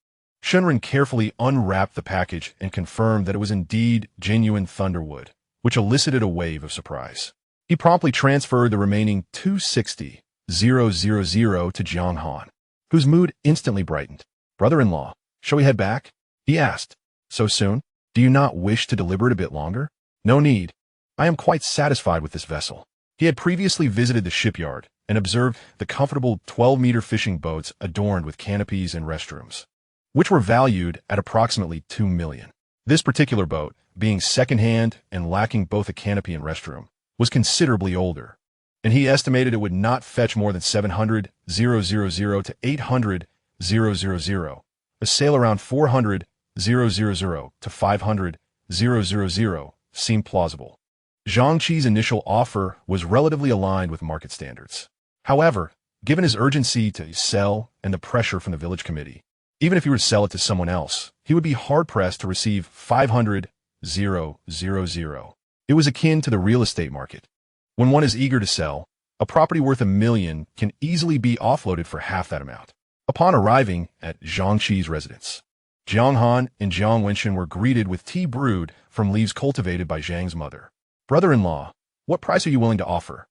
Shunren carefully unwrapped the package and confirmed that it was indeed genuine thunderwood, which elicited a wave of surprise. He promptly transferred the remaining 260,000 to Jiang Han, whose mood instantly brightened. "Brother-in-law, shall we head back?" he asked. "So soon? Do you not wish to deliberate a bit longer?" "No need. I am quite satisfied with this vessel." He had previously visited the shipyard and observed the comfortable 12-meter fishing boats adorned with canopies and restrooms, which were valued at approximately $2 million. This particular boat, being second-hand and lacking both a canopy and restroom, was considerably older, and he estimated it would not fetch more than 700,000 to 800,000, a sale around 400,000 to 500,000 seemed plausible. Zhang Qi's initial offer was relatively aligned with market standards. However, given his urgency to sell and the pressure from the village committee, even if he were to sell it to someone else, he would be hard-pressed to receive 500,000. It was akin to the real estate market. When one is eager to sell, a property worth $1 million can easily be offloaded for half that amount. Upon arriving at Zhang Qi's residence, Jiang Han and Jiang Wenchen were greeted with tea brewed from leaves cultivated by Zhang's mother. "Brother-in-law, what price are you willing to offer?"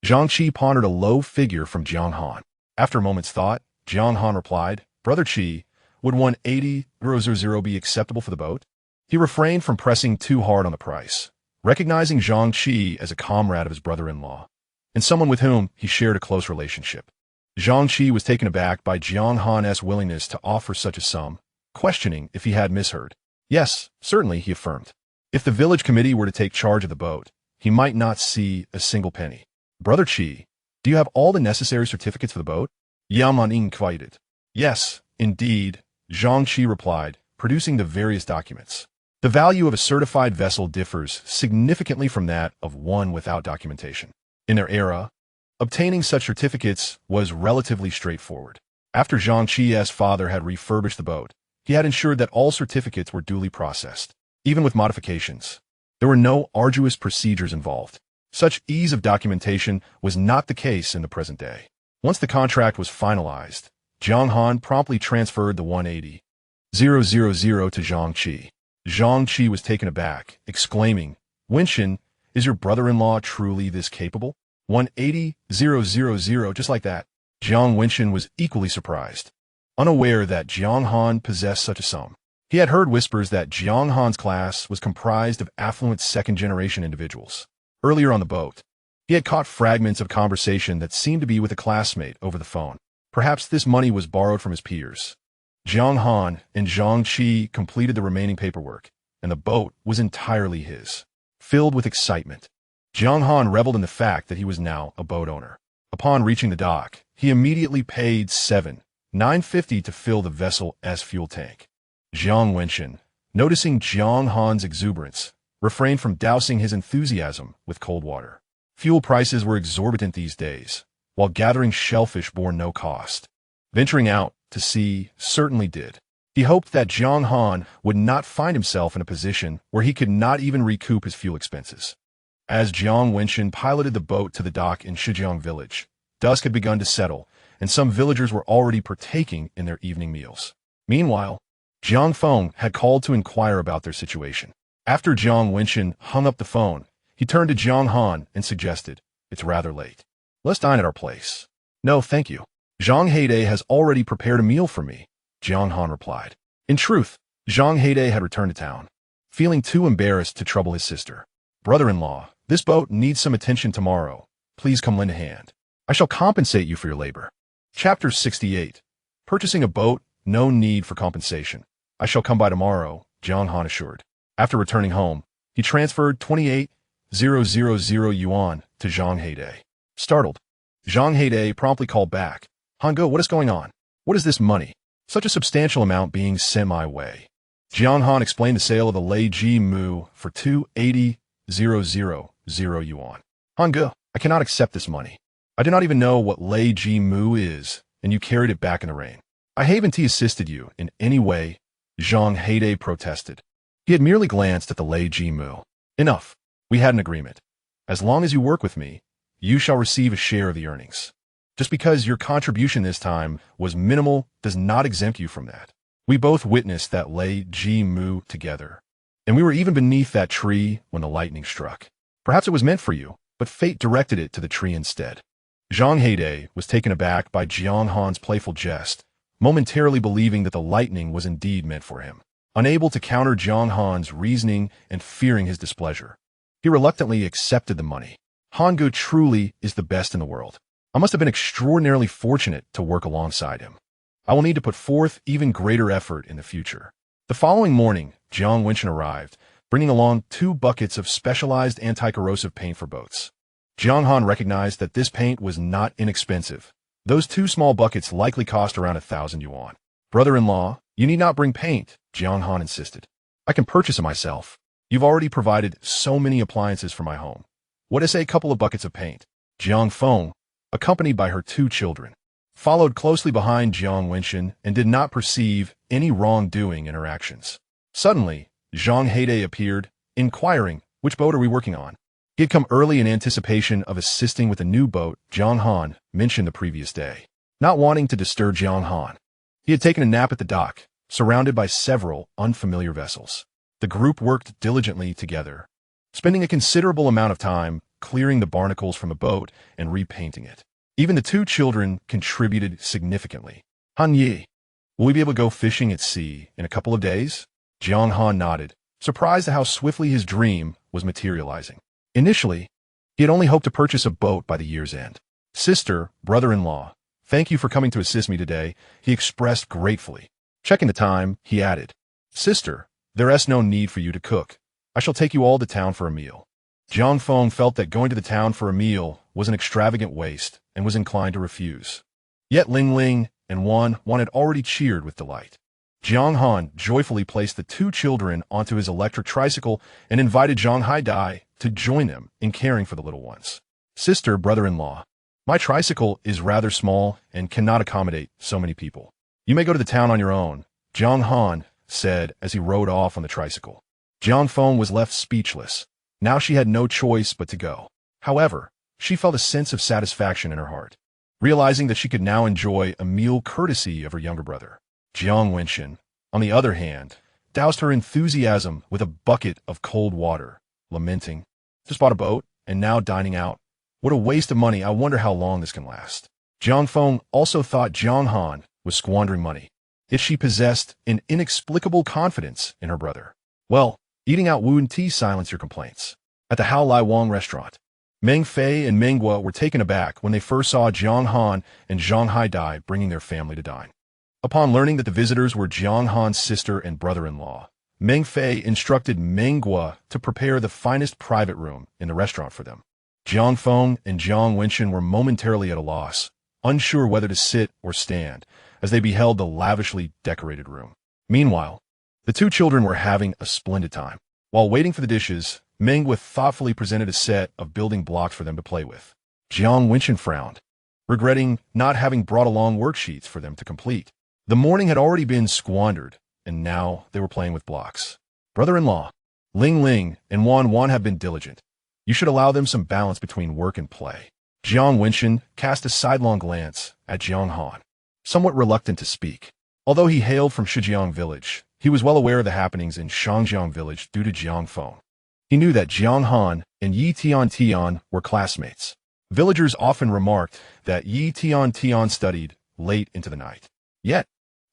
Zhang Qi pondered a low figure from Jiang Han. After a moment's thought, Jiang Han replied, "Brother Qi, would 180,000 be acceptable for the boat?" He refrained from pressing too hard on the price, recognizing Zhang Qi as a comrade of his brother-in-law, and someone with whom he shared a close relationship. Zhang Qi was taken aback by Jiang Han's willingness to offer such a sum, questioning if he had misheard. "Yes, certainly," he affirmed. If the village committee were to take charge of the boat, he might not see a single penny. "Brother Qi, do you have all the necessary certificates for the boat?" Yaman inquired. "Yes, indeed," Zhang Qi replied, producing the various documents. The value of a certified vessel differs significantly from that of one without documentation. In their era, obtaining such certificates was relatively straightforward. After Zhang Qi's father had refurbished the boat, he had ensured that all certificates were duly processed. Even with modifications, there were no arduous procedures involved. Such ease of documentation was not the case in the present day. Once the contract was finalized, Jiang Han promptly transferred the 180,000 to Zhang Qi. Zhang Qi was taken aback, exclaiming, "Wenchen, is your brother-in-law truly this capable? 180,000 just like that?" Jiang Wenchen was equally surprised, unaware that Jiang Han possessed such a sum. He had heard whispers that Jiang Han's class was comprised of affluent second-generation individuals. Earlier on the boat, he had caught fragments of conversation that seemed to be with a classmate over the phone. Perhaps this money was borrowed from his peers. Jiang Han and Zhang Qi completed the remaining paperwork, and the boat was entirely his. Filled with excitement, Jiang Han reveled in the fact that he was now a boat owner. Upon reaching the dock, he immediately paid $7,950 to fill the vessel's fuel tank. Jiang Wenchen, noticing Jiang Han's exuberance, refrained from dousing his enthusiasm with cold water. Fuel prices were exorbitant these days, while gathering shellfish bore no cost. Venturing out to sea certainly did. He hoped that Jiang Han would not find himself in a position where he could not even recoup his fuel expenses. As Jiang Wenchen piloted the boat to the dock in Shijiang village, dusk had begun to settle, and some villagers were already partaking in their evening meals. Meanwhile, Jiang Feng had called to inquire about their situation. After Jiang Wenchen hung up the phone, he turned to Jiang Han and suggested, "It's rather late. Let's dine at our place." "No, thank you. Zhang Heide has already prepared a meal for me." Jiang Han replied. In truth, Zhang Heide had returned to town, feeling too embarrassed to trouble his sister. Brother-in-law, this boat needs some attention tomorrow. Please come lend a hand. I shall compensate you for your labor. Chapter 68. Purchasing a boat, no need for compensation. I shall come by tomorrow, Jiang Han assured. After returning home, he transferred 28,000 yuan to Zhang Heide. Startled, Zhang Heide promptly called back. Hange, what is going on? What is this money? Such a substantial amount being sent my way. Jiang Han explained the sale of the Lei Ji Mu for 280,000 yuan. Hange, I cannot accept this money. I do not even know what Lei Ji Mu is, and you carried it back in the rain. I haven't assisted you in any way, Zhang Heide protested. He had merely glanced at the Lei Ji Mu. Enough. We had an agreement. As long as you work with me, you shall receive a share of the earnings. Just because your contribution this time was minimal does not exempt you from that. We both witnessed that Lei Ji Mu together, and we were even beneath that tree when the lightning struck. Perhaps it was meant for you, but fate directed it to the tree instead. Zhang Heide was taken aback by Jiang Han's playful jest, momentarily believing that the lightning was indeed meant for him. Unable to counter Jiang Han's reasoning and fearing his displeasure, he reluctantly accepted the money. Hange truly is the best in the world. I must have been extraordinarily fortunate to work alongside him. I will need to put forth even greater effort in the future. The following morning, Jiang Wenchen arrived, bringing along 2 buckets of specialized anti-corrosive paint for boats. Jiang Han recognized that this paint was not inexpensive. Those 2 small buckets likely cost around 1,000 yuan. Brother-in-law, you need not bring paint, Jiang Han insisted. I can purchase it myself. You've already provided so many appliances for my home. What is a couple of buckets of paint? Jiang Feng, accompanied by her 2 children, followed closely behind Jiang Wenchen and did not perceive any wrongdoing in her actions. Suddenly, Zhang Heide appeared, inquiring, which boat are we working on? He had come early in anticipation of assisting with a new boat Jiang Han mentioned the previous day. Not wanting to disturb Jiang Han, he had taken a nap at the dock, surrounded by several unfamiliar vessels. The group worked diligently together, spending a considerable amount of time clearing the barnacles from the boat and repainting it. Even the 2 children contributed significantly. Han Yi, will we be able to go fishing at sea in a couple of days? Jiang Han nodded, surprised at how swiftly his dream was materializing. Initially, he had only hoped to purchase a boat by the year's end. Sister, brother-in-law, thank you for coming to assist me today, he expressed gratefully. Checking the time, he added, Sister, there is no need for you to cook. I shall take you all to town for a meal. Jiang Feng felt that going to the town for a meal was an extravagant waste and was inclined to refuse. Yet Ling Ling and Wan had already cheered with delight. Jiang Han joyfully placed the 2 children onto his electric tricycle and invited Zhang Heide to join them in caring for the little ones. Sister, brother-in-law, my tricycle is rather small and cannot accommodate so many people. You may go to the town on your own, Jiang Han said as he rode off on the tricycle. Jiang Feng was left speechless. Now she had no choice but to go. However, she felt a sense of satisfaction in her heart, realizing that she could now enjoy a meal courtesy of her younger brother. Jiang Wenchen, on the other hand, doused her enthusiasm with a bucket of cold water, lamenting, just bought a boat, and now dining out. What a waste of money. I wonder how long this can last. Jiang Feng also thought Jiang Han was squandering money, yet she possessed an inexplicable confidence in her brother. Well, eating out wouldn't silence your complaints. At the Hao Lai Wang restaurant, Meng Fei and Meng Guo were taken aback when they first saw Jiang Han and Zhang Heide bringing their family to dine. Upon learning that the visitors were Jiang Han's sister and brother-in-law, Meng Fei instructed Meng Guo to prepare the finest private room in the restaurant for them. Jiang Feng and Jiang Wenchen were momentarily at a loss, unsure whether to sit or stand, as they beheld the lavishly decorated room. Meanwhile, the 2 children were having a splendid time. While waiting for the dishes, Meng Guo thoughtfully presented a set of building blocks for them to play with. Jiang Wenchen frowned, regretting not having brought along worksheets for them to complete. The morning had already been squandered, and now they were playing with blocks. Brother-in-law, Ling Ling and Wan have been diligent. You should allow them some balance between work and play. Jiang Wenchen cast a sidelong glance at Jiang Han, somewhat reluctant to speak. Although he hailed from Shijiang village, he was well aware of the happenings in Shangjiang village due to Jiang Feng. He knew that Jiang Han and Yi Tiantian were classmates. Villagers often remarked that Yi Tiantian studied late into the night. Yet,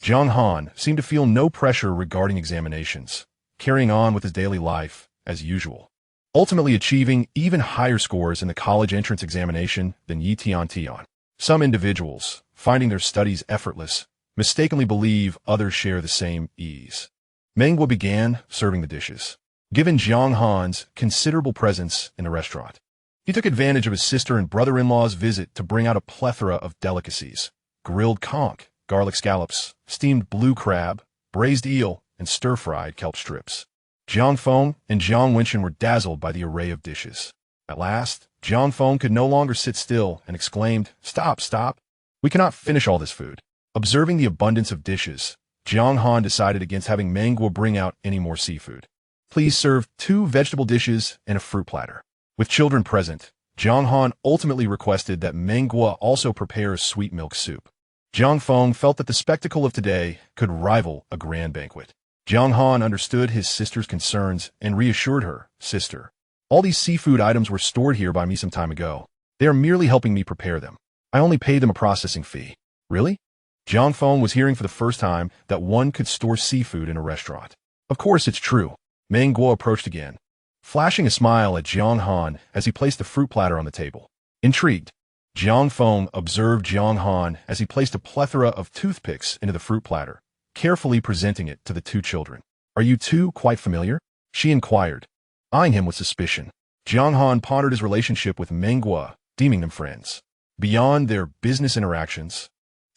Jiang Han seemed to feel no pressure regarding examinations, carrying on with his daily life as usual, ultimately achieving even higher scores in the college entrance examination than Tiantian. Some individuals, finding their studies effortless, mistakenly believe others share the same ease. Mengwa began serving the dishes, given Jiang Han's considerable presence in the restaurant. He took advantage of his sister and brother-in-law's visit to bring out a plethora of delicacies: grilled conch, garlic scallops, steamed blue crab, braised eel, and stir-fried kelp strips. Jiang Feng and Jiang Wenchen were dazzled by the array of dishes. At last, Jiang Feng could no longer sit still and exclaimed, "Stop, stop! We cannot finish all this food." Observing the abundance of dishes, Jiang Han decided against having Mengwa bring out any more seafood. "Please serve 2 vegetable dishes and a fruit platter." With children present, Jiang Han ultimately requested that Mengwa also prepare a sweet milk soup. Jiang Feng felt that the spectacle of today could rival a grand banquet. Jiang Han understood his sister's concerns and reassured her, "Sister, all these seafood items were stored here by me some time ago. They are merely helping me prepare them. I only paid them a processing fee." "Really?" Jiang Feng was hearing for the first time that one could store seafood in a restaurant. "Of course it's true." Mengwa approached again, flashing a smile at Jiang Han as he placed the fruit platter on the table. Intrigued, Jiang Feng observed Jiang Han as he placed a plethora of toothpicks into the fruit platter, carefully presenting it to the 2 children. "Are you 2 quite familiar?" she inquired, eyeing him with suspicion. Jiang Han pondered his relationship with Mengwa, deeming them friends. Beyond their business interactions,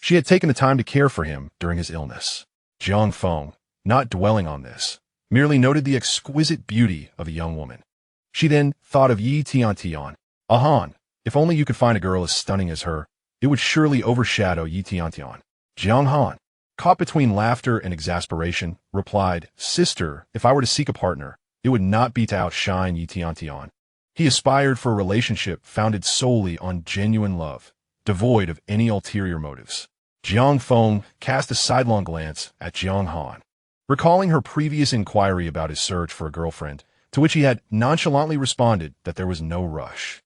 she had taken the time to care for him during his illness. Jiang Feng, not dwelling on this, merely noted the exquisite beauty of a young woman. She then thought of Tiantian. "Han, if only you could find a girl as stunning as her, it would surely overshadow Tiantian." Jiang Han, caught between laughter and exasperation, replied, "Sister, if I were to seek a partner, it would not be to outshine Tiantian." He aspired for a relationship founded solely on genuine love, devoid of any ulterior motives. Jiang Feng cast a sidelong glance at Jiang Han, recalling her previous inquiry about his search for a girlfriend, to which he had nonchalantly responded that there was no rush.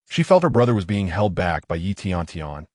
She felt her brother was being held back by Tiantian.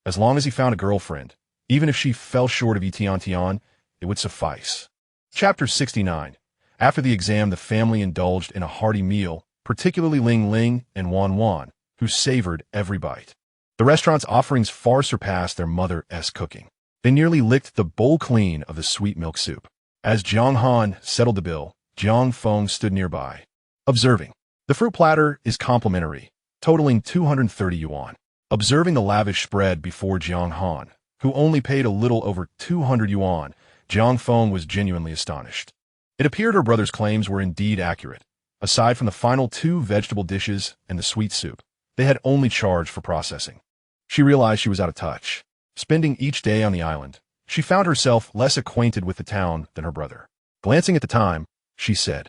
As long as he found a girlfriend, even if she fell short of Tiantian, it would suffice. Chapter 69. After the exam, the family indulged in a hearty meal, particularly Ling Ling and Wan Wan, who savored every bite. The restaurant's offerings far surpassed their mother's cooking. They nearly licked the bowl clean of the sweet milk soup. As Jiang Han settled the bill, Jiang Feng stood nearby, observing, "The fruit platter is complimentary, totaling 230 yuan." Observing the lavish spread before Jiang Han, who only paid a little over 200 yuan, Jiang Feng was genuinely astonished. It appeared her brother's claims were indeed accurate. Aside from the final 2 vegetable dishes and the sweet soup, they had only charged for processing. She realized she was out of touch. Spending each day on the island, she found herself less acquainted with the town than her brother. Glancing at the time, she said,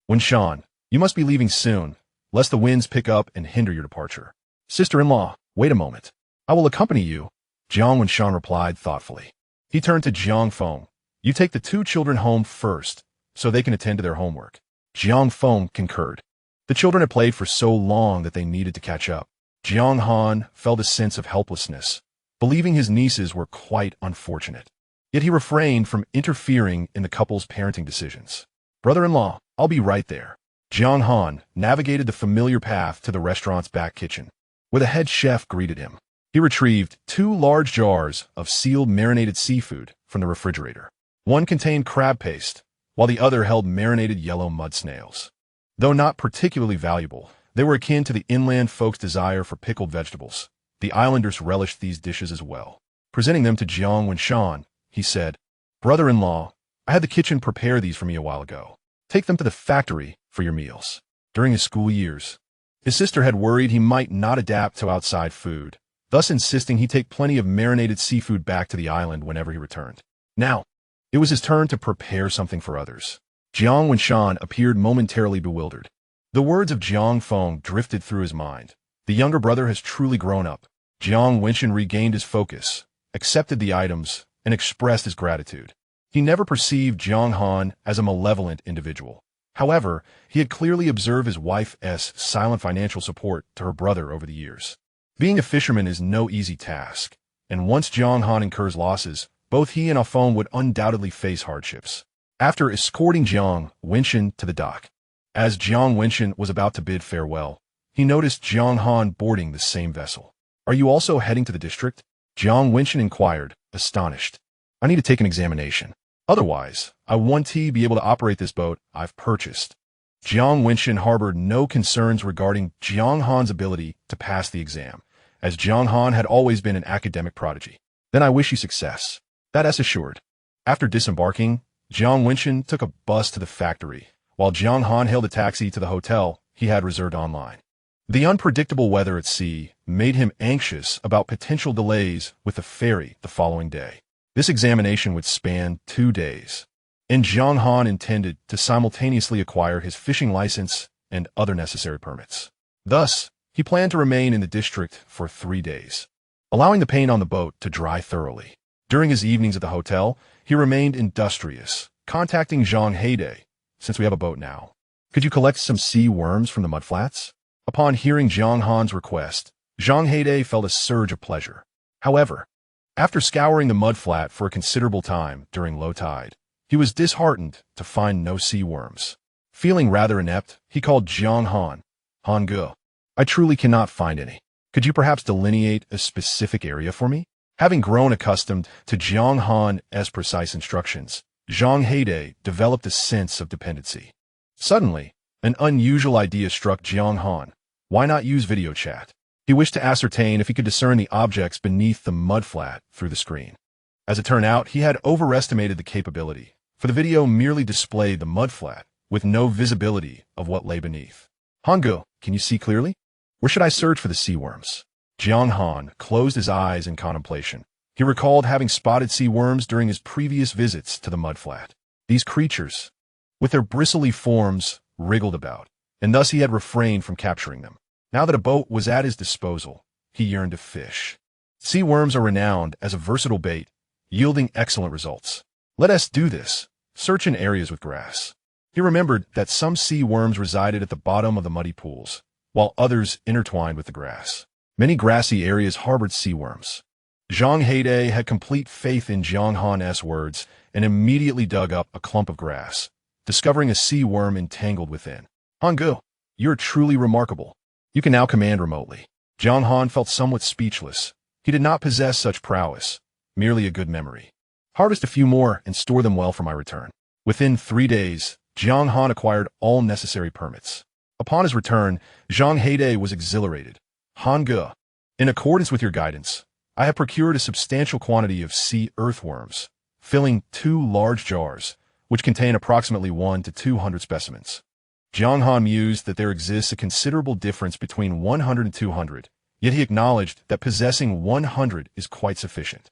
"Wenshan, you must be leaving soon, lest the winds pick up and hinder your departure." "Sister-in-law, wait a moment. I will accompany you," Jiang Wenshan replied thoughtfully. He turned to Jiang Feng. "You take the 2 children home first, so they can attend to their homework." Jiang Feng concurred. The children had played for so long that they needed to catch up. Jiang Han felt a sense of helplessness, believing his nieces were quite unfortunate. Yet he refrained from interfering in the couple's parenting decisions. "Brother-in-law, I'll be right there." Jiang Han navigated the familiar path to the restaurant's back kitchen, where the head chef greeted him. He retrieved 2 large jars of sealed marinated seafood from the refrigerator. One contained crab paste, while the other held marinated yellow mud snails. Though not particularly valuable, they were akin to the inland folks' desire for pickled vegetables. The islanders relished these dishes as well. Presenting them to Jiang Wenshan, he said, "Brother-in-law, I had the kitchen prepare these for me a while ago. Take them to the factory for your meals." During his school years, his sister had worried he might not adapt to outside food, thus insisting he take plenty of marinated seafood back to the island whenever he returned. Now, it was his turn to prepare something for others. Jiang Wenshan appeared momentarily bewildered. The words of Jiang Feng drifted through his mind. The younger brother has truly grown up. Jiang Wenshan regained his focus, accepted the items, and expressed his gratitude. He never perceived Jiang Han as a malevolent individual. However, he had clearly observed his wife's silent financial support to her brother over the years. Being a fisherman is no easy task, and once Jiang Han incurs losses, both he and Afon would undoubtedly face hardships. After escorting Jiang Han to the dock, as Jiang Han was about to bid farewell, he noticed Jiang Han boarding the same vessel. "Are you also heading to the district?" Jiang Han inquired, astonished. "I need to take an examination. Otherwise, I want to be able to operate this boat I've purchased." Jiang Han harbored no concerns regarding Jiang Han's ability to pass the exam, as Jiang Han had always been an academic prodigy. "Then I wish you success. That's assured." After disembarking, Jiang Han took a bus to the factory, while Jiang Han hailed a taxi to the hotel he had reserved online. The unpredictable weather at sea made him anxious about potential delays with the ferry the following day. This examination would span 2 days, and Jiang Han intended to simultaneously acquire his fishing license and other necessary permits. Thus, he planned to remain in the district for 3 days, allowing the paint on the boat to dry thoroughly. During his evenings at the hotel, he remained industrious, contacting Jiang Han. "Since we have a boat now, could you collect some sea worms from the mudflats?" Upon hearing Jiang Han's request, Jiang Han felt a surge of pleasure. However, after scouring the mudflat for a considerable time during low tide, he was disheartened to find no sea worms. Feeling rather inept, he called Jiang Han. "Hange, I truly cannot find any. Could you perhaps delineate a specific area for me?" Having grown accustomed to Jiang Han's precise instructions, Jiang Han developed a sense of dependency. Suddenly, an unusual idea struck Jiang Han. Why not use video chat? He wished to ascertain if he could discern the objects beneath the mudflat through the screen. As it turned out, he had overestimated the capability, for the video merely displayed the mudflat, with no visibility of what lay beneath. "Hange, can you see clearly? Where should I search for the sea worms?" Jiang Han closed his eyes in contemplation. He recalled having spotted sea worms during his previous visits to the mudflat. These creatures, with their bristly forms, wriggled about, and thus he had refrained from capturing them. Now that a boat was at his disposal, he yearned to fish. Sea worms are renowned as a versatile bait, yielding excellent results. "Let us do this. Search in areas with grass." He remembered that some sea worms resided at the bottom of the muddy pools, while others intertwined with the grass. Many grassy areas harbored sea worms. Jiang Han had complete faith in Jiang Han's words and immediately dug up a clump of grass, discovering a sea worm entangled within. "Hange, you're truly remarkable. You can now command remotely." Jiang Han felt somewhat speechless. He did not possess such prowess, merely a good memory. "Harvest a few more and store them well for my return." Within 3 days, Jiang Han acquired all necessary permits. Upon his return, Jiang Han was exhilarated. "Hange, in accordance with your guidance, I have procured a substantial quantity of sea earthworms, filling 2 large jars, which contain approximately 100 to 200 specimens." Jiang Han mused that there exists a considerable difference between 100 and 200, yet he acknowledged that possessing 100 is quite sufficient.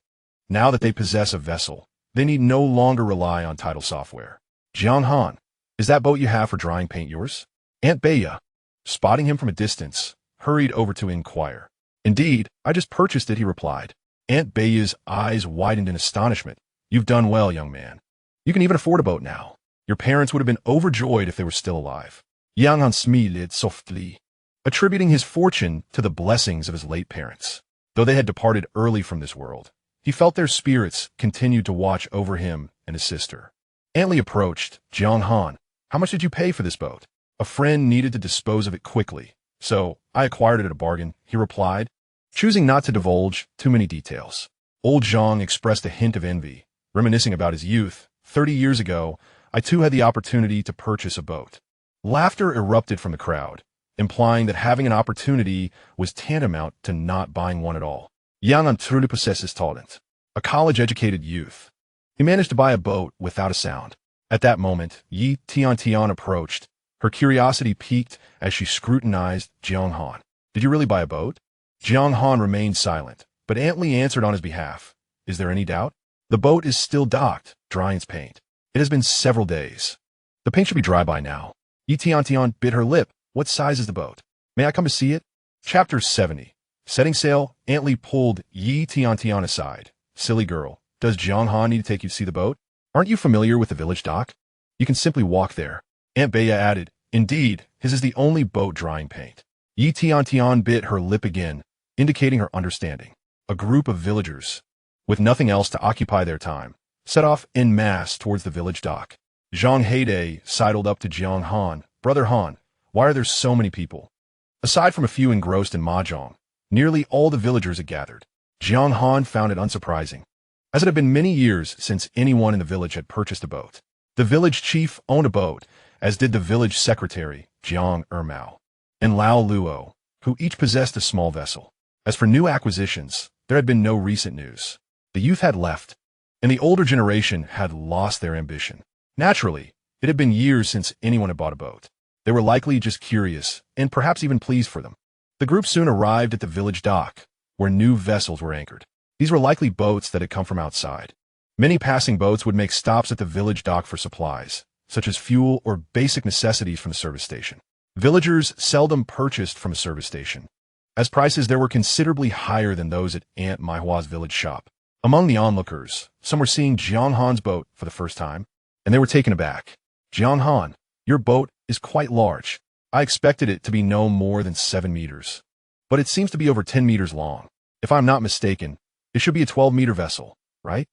Now that they possess a vessel, they need no longer rely on tidal software. "Jiang Han, is that boat you have for drying paint yours?" Aunt Bea, spotting him from a distance, hurried over to inquire. "Indeed, I just purchased it," he replied. Aunt Bea's eyes widened in astonishment. "You've done well, young man. You can even afford a boat now. Your parents would have been overjoyed if they were still alive." Jiang Han smiled softly, attributing his fortune to the blessings of his late parents. Though they had departed early from this world, he felt their spirits continued to watch over him and his sister. Aunt Lee approached. "Jiang Han, how much did you pay for this boat?" "A friend needed to dispose of it quickly, so I acquired it at a bargain," he replied, choosing not to divulge too many details. Old Jiang expressed a hint of envy, reminiscing about his youth. 30 years ago, I too had the opportunity to purchase a boat." Laughter erupted from the crowd, implying that having an opportunity was tantamount to not buying one at all. Jiang Han truly possesses talent. A college-educated youth, he managed to buy a boat without a sound. At that moment, Tiantian approached. Her curiosity piqued as she scrutinized Jiang Han. "Did you really buy a boat?" Jiang Han remained silent, but Aunt Lee answered on his behalf. "Is there any doubt? The boat is still docked, drying its paint. It has been several days. The paint should be dry by now." Tiantian bit her lip. "What size is the boat? May I come to see it?" Chapter 70. Setting sail, Aunt Lee pulled Tiantian aside. "Silly girl, does Jiang Han need to take you to see the boat? Aren't you familiar with the village dock? You can simply walk there." Aunt Bea added, "Indeed, his is the only boat drying paint." Tiantian bit her lip again, indicating her understanding. A group of villagers, with nothing else to occupy their time, set off en masse towards the village dock. Zhang Heide sidled up to Jiang Han. "Brother Han, why are there so many people?" Aside from a few engrossed in mahjong, nearly all the villagers had gathered. Jiang Han found it unsurprising, as it had been many years since anyone in the village had purchased a boat. The village chief owned a boat, as did the village secretary, Jiang Ermao, and Lao Luo, who each possessed a small vessel. As for new acquisitions, there had been no recent news. The youth had left, and the older generation had lost their ambition. Naturally, it had been years since anyone had bought a boat. They were likely just curious, and perhaps even pleased for them. The group soon arrived at the village dock, where new vessels were anchored. These were likely boats that had come from outside. Many passing boats would make stops at the village dock for supplies, such as fuel or basic necessities from the service station. Villagers seldom purchased from a service station, as prices there were considerably higher than those at Aunt Maihua's village shop. Among the onlookers, some were seeing Jiang Han's boat for the first time, and they were taken aback. "Jiang Han, your boat is quite large. I expected it to be no more than 7 meters, but it seems to be over 10 meters long. If I'm not mistaken, it should be a 12-meter vessel, right?"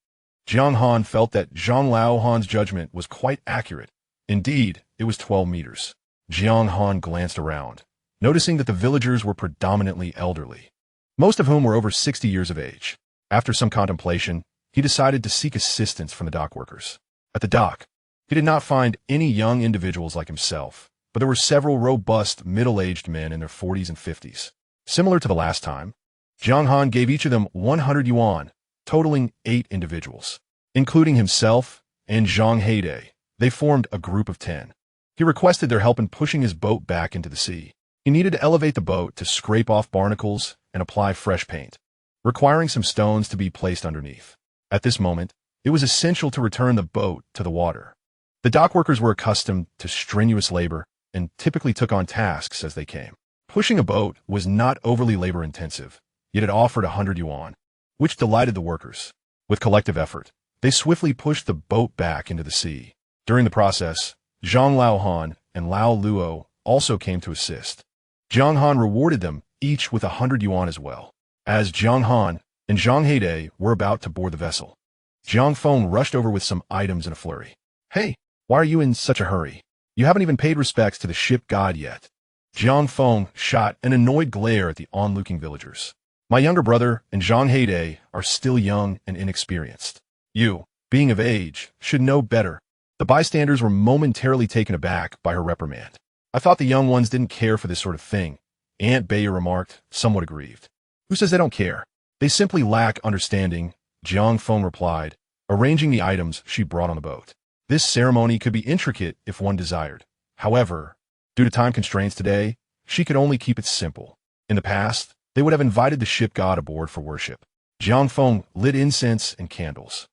Jiang Han felt that Zhang Lao Han's judgment was quite accurate. Indeed, it was 12 meters. Jiang Han glanced around, noticing that the villagers were predominantly elderly, most of whom were over 60 years of age. After some contemplation, he decided to seek assistance from the dock workers. At the dock, he did not find any young individuals like himself, but there were several robust, middle-aged men in their 40s and 50s. Similar to the last time, Jiang Han gave each of them 100 yuan, totaling 8 individuals. Including himself and Zhang Heide, they formed a group of 10. He requested their help in pushing his boat back into the sea. He needed to elevate the boat to scrape off barnacles and apply fresh paint, requiring some stones to be placed underneath. At this moment, it was essential to return the boat to the water. The dock workers were accustomed to strenuous labor and typically took on tasks as they came. Pushing a boat was not overly labor-intensive, yet it offered 100 yuan, which delighted the workers. With collective effort, they swiftly pushed the boat back into the sea. During the process, Zhang Lao Han and Lao Luo also came to assist. Jiang Han rewarded them each with 100 yuan as well. As Jiang Han and Zhang Heide were about to board the vessel, Jiang Feng rushed over with some items in a flurry. "Hey, why are you in such a hurry? You haven't even paid respects to the ship god yet." Jiang Feng shot an annoyed glare at the onlooking villagers. "My younger brother and Zhang Heide are still young and inexperienced. You, being of age, should know better." The bystanders were momentarily taken aback by her reprimand. "I thought the young ones didn't care for this sort of thing," Aunt Bayer remarked, somewhat aggrieved. "Who says they don't care? They simply lack understanding," Jiang Feng replied, arranging the items she brought on the boat. This ceremony could be intricate if one desired. However, due to time constraints today, she could only keep it simple. In the past, they would have invited the ship god aboard for worship. Jiang Feng lit incense and candles,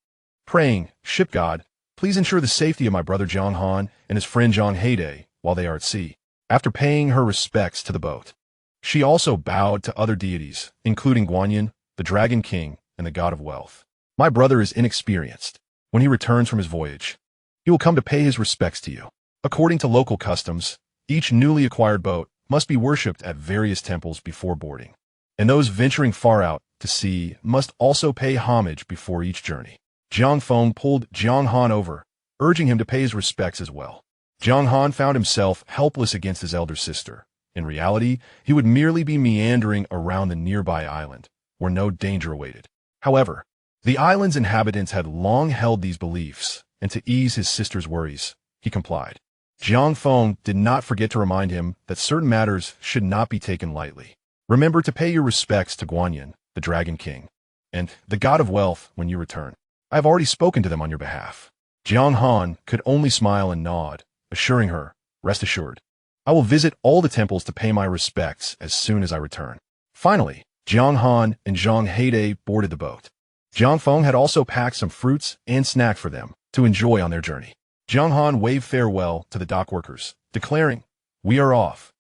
praying, "Ship god, please ensure the safety of my brother Jiang Han and his friend Zhang Heide while they are at sea." After paying her respects to the boat, she also bowed to other deities, including Guanyin, the Dragon King, and the God of Wealth. "My brother is inexperienced. When he returns from his voyage, he will come to pay his respects to you. According to local customs, each newly acquired boat must be worshipped at various temples before boarding, and those venturing far out to sea must also pay homage before each journey." Jiang Feng pulled Jiang Han over, urging him to pay his respects as well. Jiang Han found himself helpless against his elder sister. In reality, he would merely be meandering around the nearby island, where no danger awaited. However, the island's inhabitants had long held these beliefs, and to ease his sister's worries, he complied. Jiang Feng did not forget to remind him that certain matters should not be taken lightly. "Remember to pay your respects to Guanyin, the Dragon King, and the God of Wealth when you return. I have already spoken to them on your behalf." Jiang Han could only smile and nod, assuring her, "Rest assured, I will visit all the temples to pay my respects as soon as I return." Finally, Jiang Han and Zhang Heide boarded the boat. Jiang Feng had also packed some fruits and snacks for them to enjoy on their journey. Jiang Han waved farewell to the dock workers, declaring, "We are off."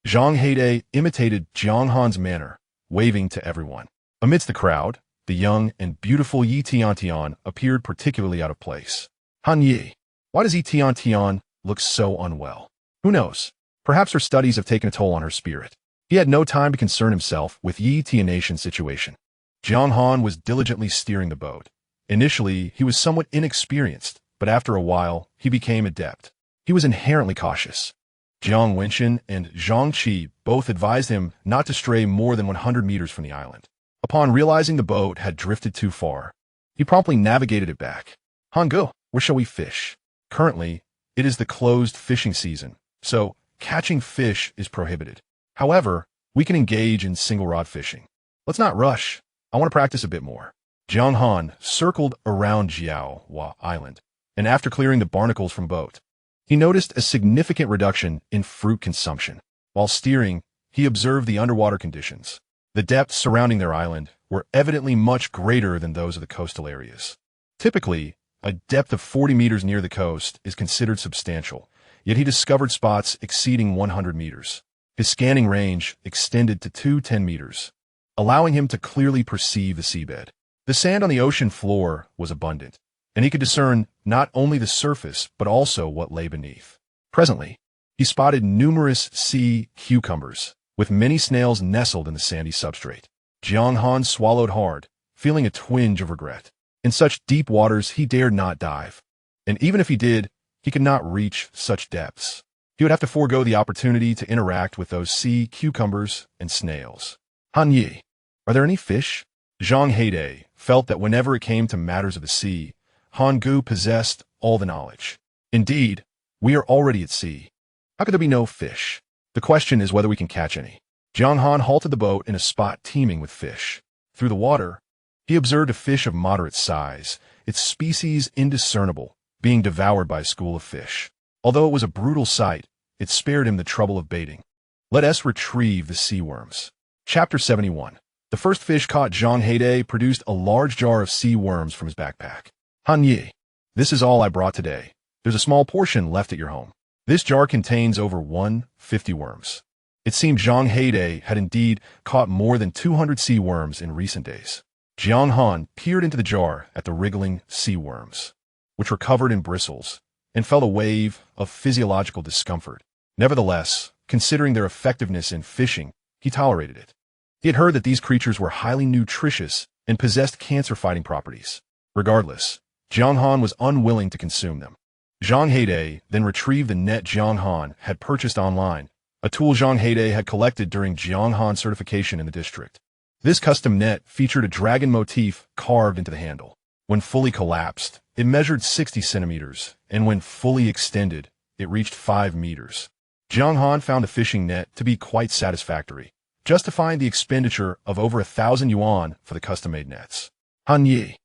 Zhang Heide imitated Jiang Han's manner, waving to everyone. Amidst the crowd, the young and beautiful Yi Tiantian appeared particularly out of place. "Han Yi, why does Yi Tiantian look so unwell? Who knows? Perhaps her studies have taken a toll on her spirit." He had no time to concern himself with Yi Tianatian's situation. Jiang Han was diligently steering the boat. Initially, he was somewhat inexperienced, but after a while, he became adept. He was inherently cautious. Jiang Wenxin and Zhang Qi both advised him not to stray more than 100 meters from the island. Upon realizing the boat had drifted too far, he promptly navigated it back. "Hangu, where shall we fish? Currently, it is the closed fishing season, so catching fish is prohibited. However, we can engage in single-rod fishing. Let's not rush. I want to practice a bit more." Jiang Han circled around Jiaowa Island, and after clearing the barnacles from boat, he noticed a significant reduction in fruit consumption. While steering, he observed the underwater conditions. The depths surrounding their island were evidently much greater than those of the coastal areas. Typically, a depth of 40 meters near the coast is considered substantial, yet he discovered spots exceeding 100 meters. His scanning range extended to 210 meters, allowing him to clearly perceive the seabed. The sand on the ocean floor was abundant, and he could discern not only the surface but also what lay beneath. Presently, he spotted numerous sea cucumbers, with many snails nestled in the sandy substrate. Jiang Han swallowed hard, feeling a twinge of regret. In such deep waters, he dared not dive, and even if he did, he could not reach such depths. He would have to forego the opportunity to interact with those sea cucumbers and snails. "Han Yi, are there any fish?" Zhang Heide felt that whenever it came to matters of the sea, Han Gu possessed all the knowledge. "Indeed, we are already at sea. How could there be no fish? The question is whether we can catch any." Jiang Han halted the boat in a spot teeming with fish. Through the water, he observed a fish of moderate size, its species indiscernible, being devoured by a school of fish. Although it was a brutal sight, it spared him the trouble of baiting. Let us retrieve the sea worms. Chapter 71. The first fish caught, Zhang Heide produced a large jar of sea worms from his backpack. "Han Yi, this is all I brought today. There's a small portion left at your home. This jar contains over 150 worms." It seemed Zhang Heide had indeed caught more than 200 sea worms in recent days. Jiang Han peered into the jar at the wriggling sea worms, which were covered in bristles, and felt a wave of physiological discomfort. Nevertheless, considering their effectiveness in fishing, he tolerated it. He had heard that these creatures were highly nutritious and possessed cancer-fighting properties. Regardless, Jiang Han was unwilling to consume them. Zhang Heide then retrieved the net Jiang Han had purchased online, a tool Zhang Heide had collected during Jiang Han certification in the district. This custom net featured a dragon motif carved into the handle. When fully collapsed, it measured 60 centimeters, and when fully extended, it reached 5 meters. Jiang Han found the fishing net to be quite satisfactory, justifying the expenditure of over 1,000 yuan for the custom-made nets. "Han Yi,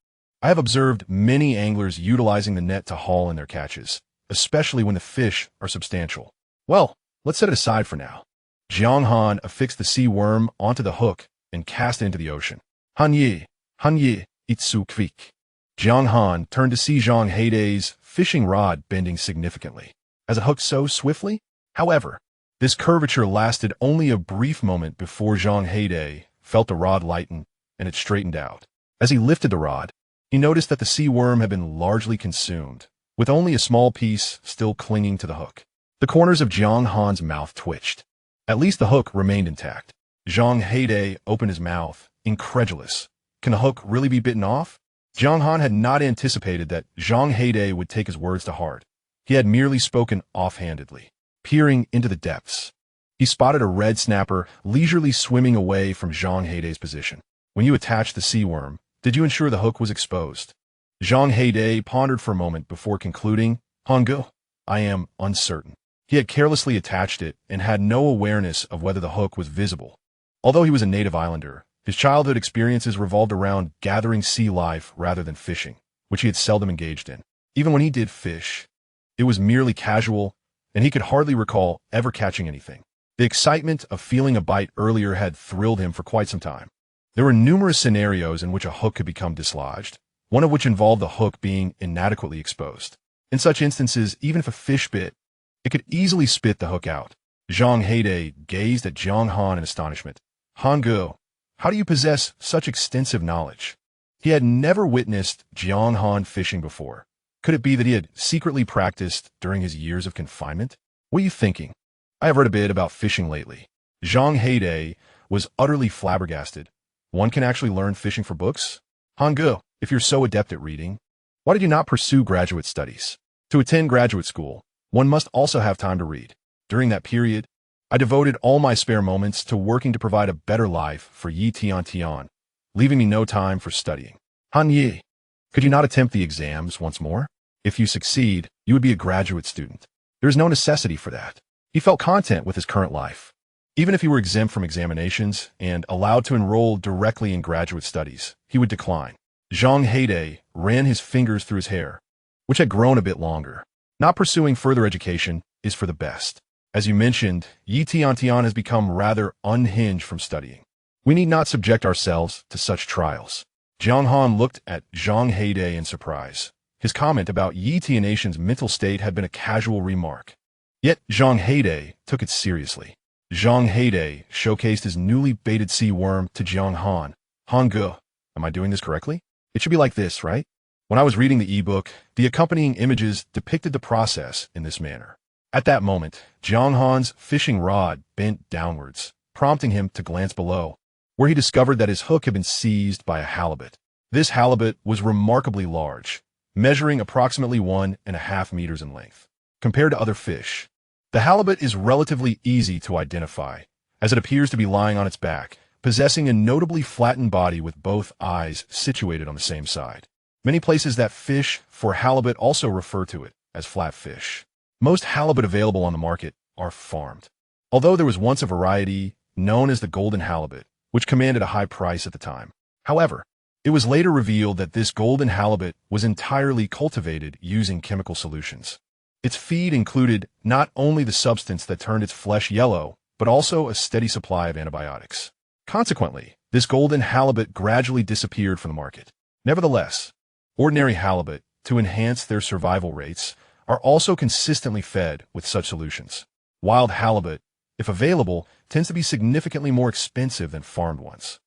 I have observed many anglers utilizing the net to haul in their catches, especially when the fish are substantial. Well, let's set it aside for now." Jiang Han affixed the sea worm onto the hook and cast it into the ocean. Han Yi, itsu kvik." Jiang Han turned to see Zhang Heide's fishing rod bending significantly, as it hooked so swiftly. However, this curvature lasted only a brief moment before Zhang Heide felt the rod lighten and it straightened out. As he lifted the rod, he noticed that the sea worm had been largely consumed, with only a small piece still clinging to the hook. The corners of Jiang Han's mouth twitched. At least the hook remained intact. Zhang Heide opened his mouth, incredulous. Can the hook really be bitten off? Jiang Han had not anticipated that Zhang Heide would take his words to heart. He had merely spoken offhandedly. Peering into the depths, he spotted a red snapper leisurely swimming away from Zhang Heide's position. "When you attached the sea worm, did you ensure the hook was exposed?" Zhang Heide pondered for a moment before concluding, "Hangu, I am uncertain." He had carelessly attached it and had no awareness of whether the hook was visible. Although he was a native islander, his childhood experiences revolved around gathering sea life rather than fishing, which he had seldom engaged in. Even when he did fish, it was merely casual, and he could hardly recall ever catching anything. The excitement of feeling a bite earlier had thrilled him for quite some time. There were numerous scenarios in which a hook could become dislodged, one of which involved the hook being inadequately exposed. In such instances, even if a fish bit, it could easily spit the hook out. Zhang Heide gazed at Jiang Han in astonishment. "Hangu, how do you possess such extensive knowledge?" He had never witnessed Jiang Han fishing before. Could it be that he had secretly practiced during his years of confinement? "What are you thinking? I have read a bit about fishing lately." Zhang Heide was utterly flabbergasted. One can actually learn fishing for books? Hanggu, if you're so adept at reading, why did you not pursue graduate studies? To attend graduate school, one must also have time to read. During that period, I devoted all my spare moments to working to provide a better life for Tiantian, leaving me no time for studying. Han Yi, could you not attempt the exams once more? If you succeed, you would be a graduate student. There is no necessity for that. He felt content with his current life. Even if he were exempt from examinations and allowed to enroll directly in graduate studies, he would decline. Zhang Heide ran his fingers through his hair, which had grown a bit longer. Not pursuing further education is for the best. As you mentioned, Tiantian has become rather unhinged from studying. We need not subject ourselves to such trials. Jiang Han looked at Zhang Heide in surprise. His comment about Tianation's mental state had been a casual remark. Yet Zhang Heide took it seriously. Zhang Heide showcased his newly baited sea worm to Jiang Han. Hanggu, am I doing this correctly? It should be like this, right? When I was reading the ebook, the accompanying images depicted the process in this manner. At that moment, Jiang Han's fishing rod bent downwards, prompting him to glance below, where he discovered that his hook had been seized by a halibut. This halibut was remarkably large, measuring approximately 1.5 meters in length. Compared to other fish, the halibut is relatively easy to identify, as it appears to be lying on its back, possessing a notably flattened body with both eyes situated on the same side. Many places that fish for halibut also refer to it as flatfish. Most halibut available on the market are farmed. Although there was once a variety known as the golden halibut, which commanded a high price at the time. However, it was later revealed that this golden halibut was entirely cultivated using chemical solutions. Its feed included not only the substance that turned its flesh yellow, but also a steady supply of antibiotics. Consequently, this golden halibut gradually disappeared from the market. Nevertheless, ordinary halibut, to enhance their survival rates, are also consistently fed with such solutions. Wild halibut, if available, tends to be significantly more expensive than farmed ones.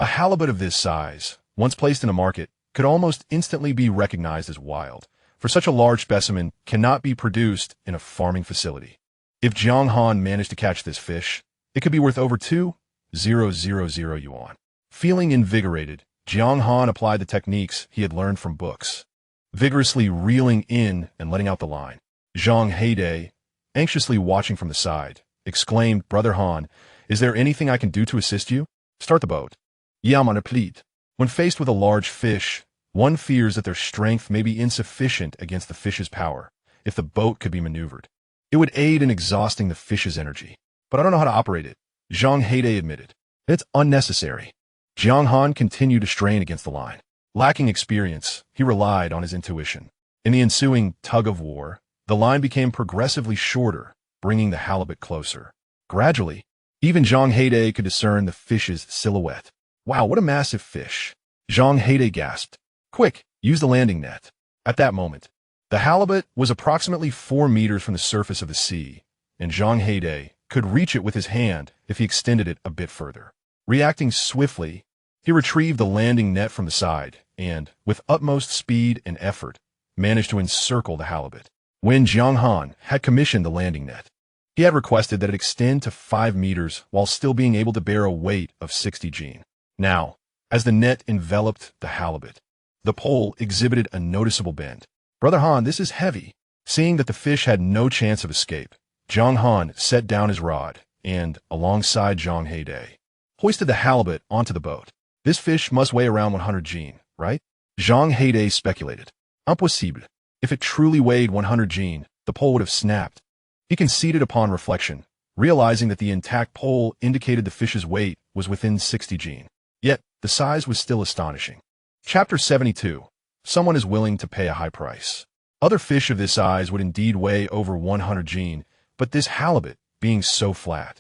A halibut of this size, once placed in a market, could almost instantly be recognized as wild, for such a large specimen cannot be produced in a farming facility. If Jiang Han managed to catch this fish, it could be worth over 2,000 yuan. Feeling invigorated, Jiang Han applied the techniques he had learned from books, vigorously reeling in and letting out the line. Zhang Heide, anxiously watching from the side, exclaimed, "Brother Han, is there anything I can do to assist you? Start the boat." "Yeah, mon pleat." When faced with a large fish, one fears that their strength may be insufficient against the fish's power. If the boat could be maneuvered, it would aid in exhausting the fish's energy. "But I don't know how to operate it," Zhang Heide admitted. "It's unnecessary." Jiang Han continued to strain against the line. Lacking experience, he relied on his intuition. In the ensuing tug-of-war, the line became progressively shorter, bringing the halibut closer. Gradually, even Zhang Heide could discern the fish's silhouette. "Wow, what a massive fish!" Zhang Heide gasped. "Quick, use the landing net." At that moment, the halibut was approximately 4 meters from the surface of the sea, and Zhang Heide could reach it with his hand if he extended it a bit further. Reacting swiftly, he retrieved the landing net from the side and, with utmost speed and effort, managed to encircle the halibut. When Jiang Han had commissioned the landing net, he had requested that it extend to 5 meters while still being able to bear a weight of 60 jin. Now, as the net enveloped the halibut, the pole exhibited a noticeable bend. "Brother Han, this is heavy." Seeing that the fish had no chance of escape, Jiang Han set down his rod and, alongside Zhang Heide, hoisted the halibut onto the boat. "This fish must weigh around 100 jin, right?" Zhang Heide speculated. "Impossible. If it truly weighed 100 jin, the pole would have snapped." He conceded upon reflection, realizing that the intact pole indicated the fish's weight was within 60 jin. Yet, the size was still astonishing. Chapter 72. Someone is willing to pay a high price. Other fish of this size would indeed weigh over 100 jin, but this halibut, being so flat,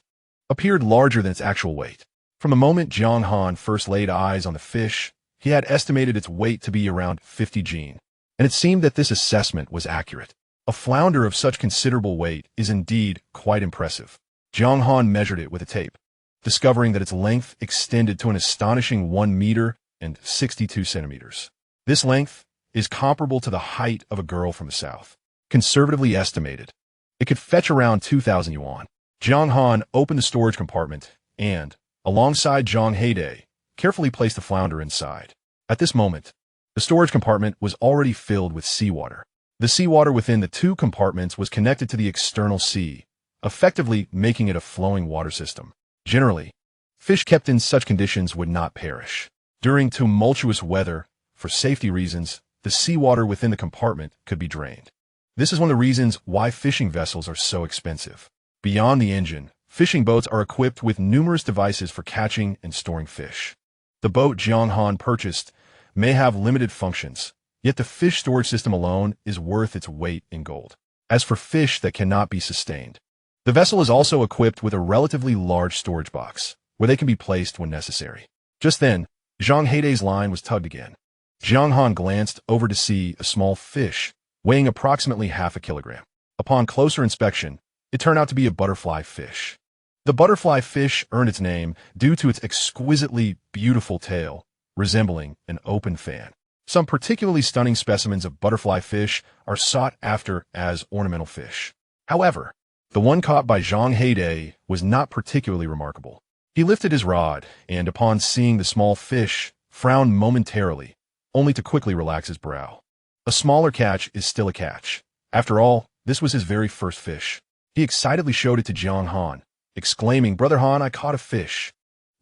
appeared larger than its actual weight. From the moment Jiang Han first laid eyes on the fish, he had estimated its weight to be around 50 jin, and it seemed that this assessment was accurate. A flounder of such considerable weight is indeed quite impressive. Jiang Han measured it with a tape, discovering that its length extended to an astonishing 1 meter and 62 centimeters. This length is comparable to the height of a girl from the south. Conservatively estimated, it could fetch around 2,000 yuan. Jiang Han opened the storage compartment and, alongside Zhang Heide, carefully placed the flounder inside. At this moment, the storage compartment was already filled with seawater. The seawater within the two compartments was connected to the external sea, effectively making it a flowing water system. Generally, fish kept in such conditions would not perish. During tumultuous weather, for safety reasons, the seawater within the compartment could be drained. This is one of the reasons why fishing vessels are so expensive. Beyond the engine, fishing boats are equipped with numerous devices for catching and storing fish. The boat Jiang Han purchased may have limited functions, yet the fish storage system alone is worth its weight in gold. As for fish that cannot be sustained, the vessel is also equipped with a relatively large storage box, where they can be placed when necessary. Just then, Zhang Heidei's line was tugged again. Jiang Han glanced over to see a small fish, weighing approximately half a kilogram. Upon closer inspection, it turned out to be a butterfly fish. The butterfly fish earned its name due to its exquisitely beautiful tail, resembling an open fan. Some particularly stunning specimens of butterfly fish are sought after as ornamental fish. However, the one caught by Zhang Heidei was not particularly remarkable. He lifted his rod and, upon seeing the small fish, frowned momentarily, only to quickly relax his brow. A smaller catch is still a catch. After all, this was his very first fish. He excitedly showed it to Jiang Han, exclaiming, "Brother Han, I caught a fish."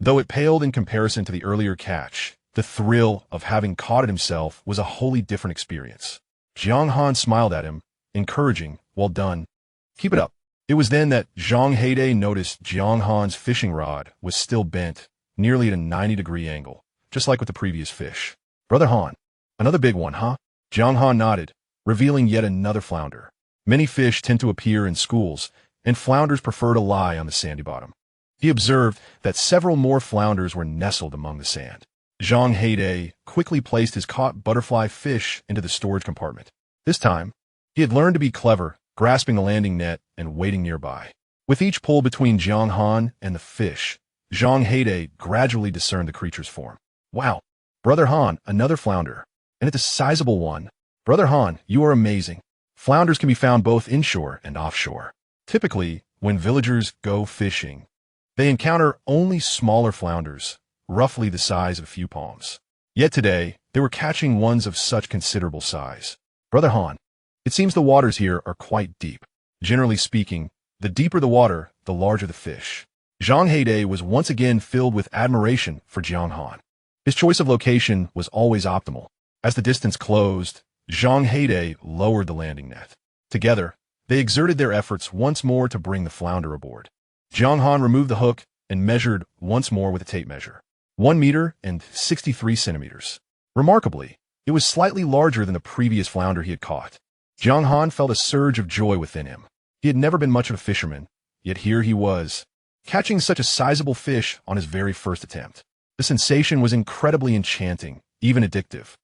Though it paled in comparison to the earlier catch, the thrill of having caught it himself was a wholly different experience. Jiang Han smiled at him, encouraging, "Well done. Keep it up." It was then that Zhang Heidei noticed Jiang Han's fishing rod was still bent, nearly at a 90-degree angle, just like with the previous fish. "Brother Han, another big one, huh?" Jiang Han nodded, revealing yet another flounder. Many fish tend to appear in schools, and flounders prefer to lie on the sandy bottom. He observed that several more flounders were nestled among the sand. Zhang Heidei quickly placed his caught butterfly fish into the storage compartment. This time, he had learned to be clever, grasping the landing net and waiting nearby. With each pull between Jiang Han and the fish, Zhang Heidei gradually discerned the creature's form. "Wow, Brother Han, another flounder. And it's a sizable one. Brother Han, you are amazing." Flounders can be found both inshore and offshore. Typically, when villagers go fishing, they encounter only smaller flounders, roughly the size of a few palms. Yet today, they were catching ones of such considerable size. "Brother Han, it seems the waters here are quite deep. Generally speaking, the deeper the water, the larger the fish." Zhang Heidei was once again filled with admiration for Jiang Han. His choice of location was always optimal. As the distance closed, Zhang Heidei lowered the landing net. Together, they exerted their efforts once more to bring the flounder aboard. Jiang Han removed the hook and measured once more with a tape measure. 1 meter and 63 centimeters. Remarkably, it was slightly larger than the previous flounder he had caught. Jiang Han felt a surge of joy within him. He had never been much of a fisherman, yet here he was, catching such a sizable fish on his very first attempt. The sensation was incredibly enchanting, even addictive.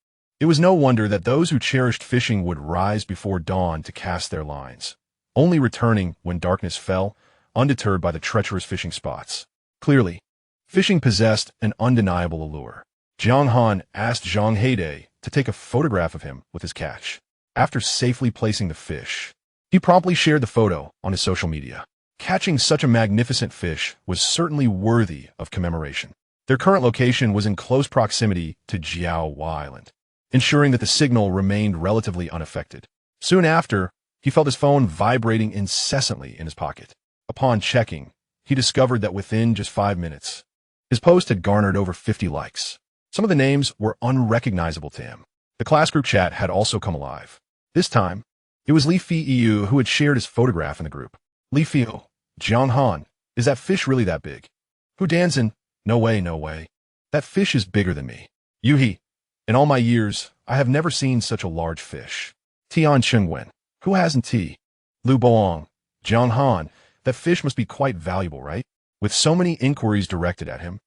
It was no wonder that those who cherished fishing would rise before dawn to cast their lines, only returning when darkness fell, undeterred by the treacherous fishing spots. Clearly, fishing possessed an undeniable allure. Jiang Han asked Zhang Heidei to take a photograph of him with his catch. After safely placing the fish, he promptly shared the photo on his social media. Catching such a magnificent fish was certainly worthy of commemoration. Their current location was in close proximity to Jiaowa Island, ensuring that the signal remained relatively unaffected. Soon after, he felt his phone vibrating incessantly in his pocket. Upon checking, he discovered that within just 5 minutes, his post had garnered over 50 likes. Some of the names were unrecognizable to him. The class group chat had also come alive. This time, it was Li Fiyu who had shared his photograph in the group. "Li Fiyu, Jiang Han, is that fish really that big?" "Hu Danzin, no way, no way. That fish is bigger than me." "Yuhi, in all my years, I have never seen such a large fish." "Tiantian, who hasn't T?" "Lu Boang, Jiang Han, that fish must be quite valuable, right?" With so many inquiries directed at him,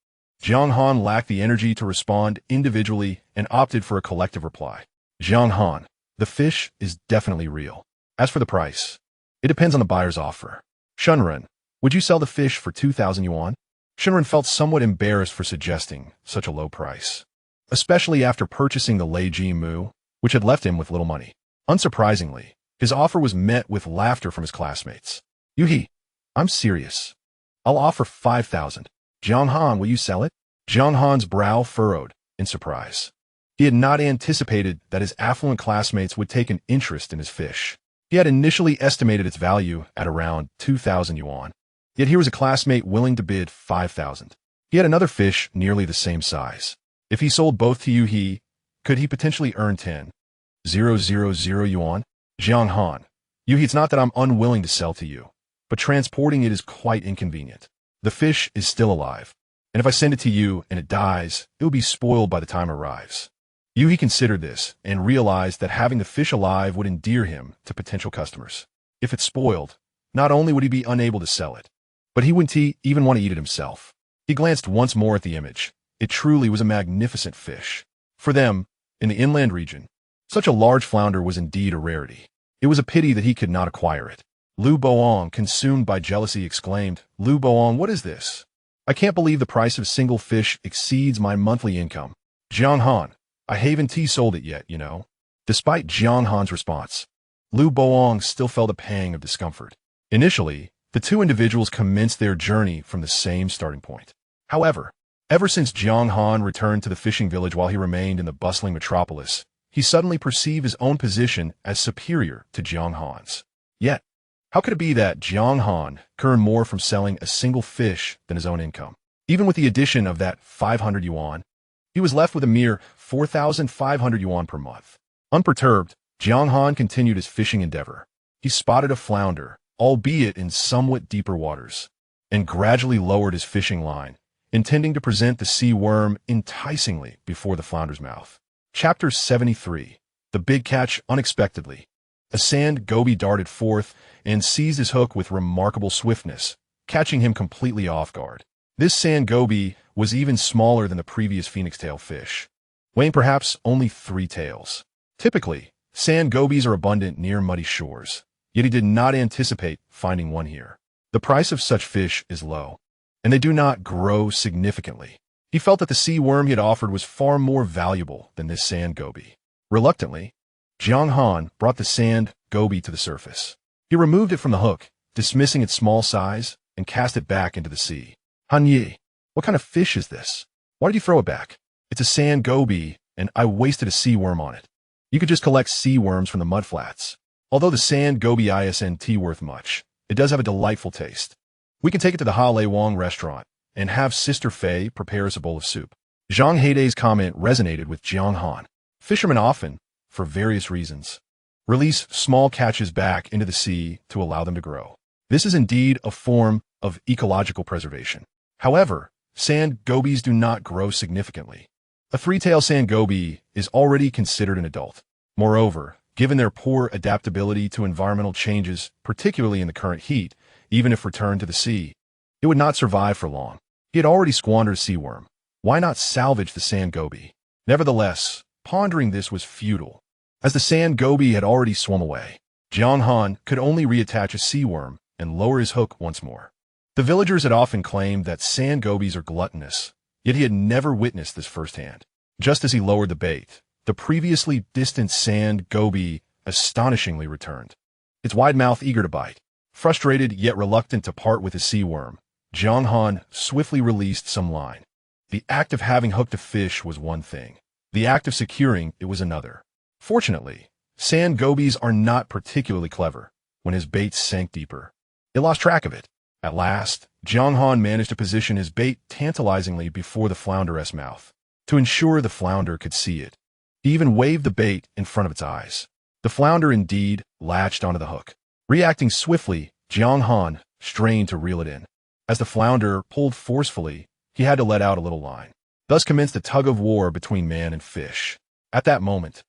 Jiang Han lacked the energy to respond individually and opted for a collective reply. "Jiang Han, the fish is definitely real. As for the price, it depends on the buyer's offer." "Shunren, would you sell the fish for 2,000 yuan?" Shunren felt somewhat embarrassed for suggesting such a low price, especially after purchasing the Lei Ji Mu, which had left him with little money. Unsurprisingly, his offer was met with laughter from his classmates. "Yuhi, I'm serious. I'll offer 5,000. Jiang Han, will you sell it?" Jiang Han's brow furrowed in surprise. He had not anticipated that his affluent classmates would take an interest in his fish. He had initially estimated its value at around 2,000 yuan. Yet here was a classmate willing to bid 5,000. He had another fish nearly the same size. If he sold both to Yu, could he potentially earn 10,000 yuan? Jiang Han, Yu, it's not that I'm unwilling to sell to you, but transporting it is quite inconvenient. The fish is still alive, and if I send it to you and it dies, it will be spoiled by the time it arrives. Yu considered this and realized that having the fish alive would endear him to potential customers. If it's spoiled, not only would he be unable to sell it, but he wouldn't even want to eat it himself. He glanced once more at the image. It truly was a magnificent fish. For them, in the inland region, such a large flounder was indeed a rarity. It was a pity that he could not acquire it. Lu Boang, consumed by jealousy, exclaimed, "Lu Boang, what is this? I can't believe the price of a single fish exceeds my monthly income." Jiang Han, I haven't sold it yet, you know. Despite Jiang Han's response, Lu Boang still felt a pang of discomfort. Initially, the two individuals commenced their journey from the same starting point. However, ever since Jiang Han returned to the fishing village while he remained in the bustling metropolis, he suddenly perceived his own position as superior to Jiang Han's. Yet, how could it be that Jiang Han could earn more from selling a single fish than his own income? Even with the addition of that 500 yuan, he was left with a mere 4,500 yuan per month. Unperturbed, Jiang Han continued his fishing endeavor. He spotted a flounder, albeit in somewhat deeper waters, and gradually lowered his fishing line, intending to present the sea worm enticingly before the flounder's mouth. Chapter 73. The Big Catch Unexpectedly. A sand goby darted forth and seized his hook with remarkable swiftness, catching him completely off guard. This sand goby was even smaller than the previous phoenix-tail fish, weighing perhaps only 3 tails. Typically, sand gobies are abundant near muddy shores, yet he did not anticipate finding one here. The price of such fish is low, and they do not grow significantly. He felt that the sea worm he had offered was far more valuable than this sand goby. Reluctantly, Jiang Han brought the sand goby to the surface. He removed it from the hook, dismissing its small size, and cast it back into the sea. "Han Yi, what kind of fish is this? Why did you throw it back? It's a sand goby, and I wasted a sea worm on it. You could just collect sea worms from the mudflats. Although the sand goby isn't worth much, it does have a delightful taste. We can take it to the Ha Lei Wang restaurant and have Sister Fei prepare us a bowl of soup." Zhang Heidei's comment resonated with Jiang Han. Fishermen often, for various reasons, release small catches back into the sea to allow them to grow. This is indeed a form of ecological preservation. However, sand gobies do not grow significantly. A 3-tailed sand goby is already considered an adult. Moreover, given their poor adaptability to environmental changes, particularly in the current heat, even if returned to the sea, it would not survive for long. He had already squandered a sea worm. Why not salvage the sand goby? Nevertheless, pondering this was futile, as the sand goby had already swum away. Jiang Han could only reattach a sea worm and lower his hook once more. The villagers had often claimed that sand gobies are gluttonous, yet he had never witnessed this firsthand. Just as he lowered the bait, the previously distant sand goby astonishingly returned, its wide mouth eager to bite. Frustrated yet reluctant to part with his sea worm, Jiang Han swiftly released some line. The act of having hooked a fish was one thing. The act of securing it was another. Fortunately, sand gobies are not particularly clever. When his bait sank deeper, it lost track of it. At last, Jiang Han managed to position his bait tantalizingly before the flounder's mouth, to ensure the flounder could see it. He even waved the bait in front of its eyes. The flounder indeed latched onto the hook. Reacting swiftly, Jiang Han strained to reel it in. As the flounder pulled forcefully, he had to let out a little line. Thus commenced a tug-of-war between man and fish. At that moment,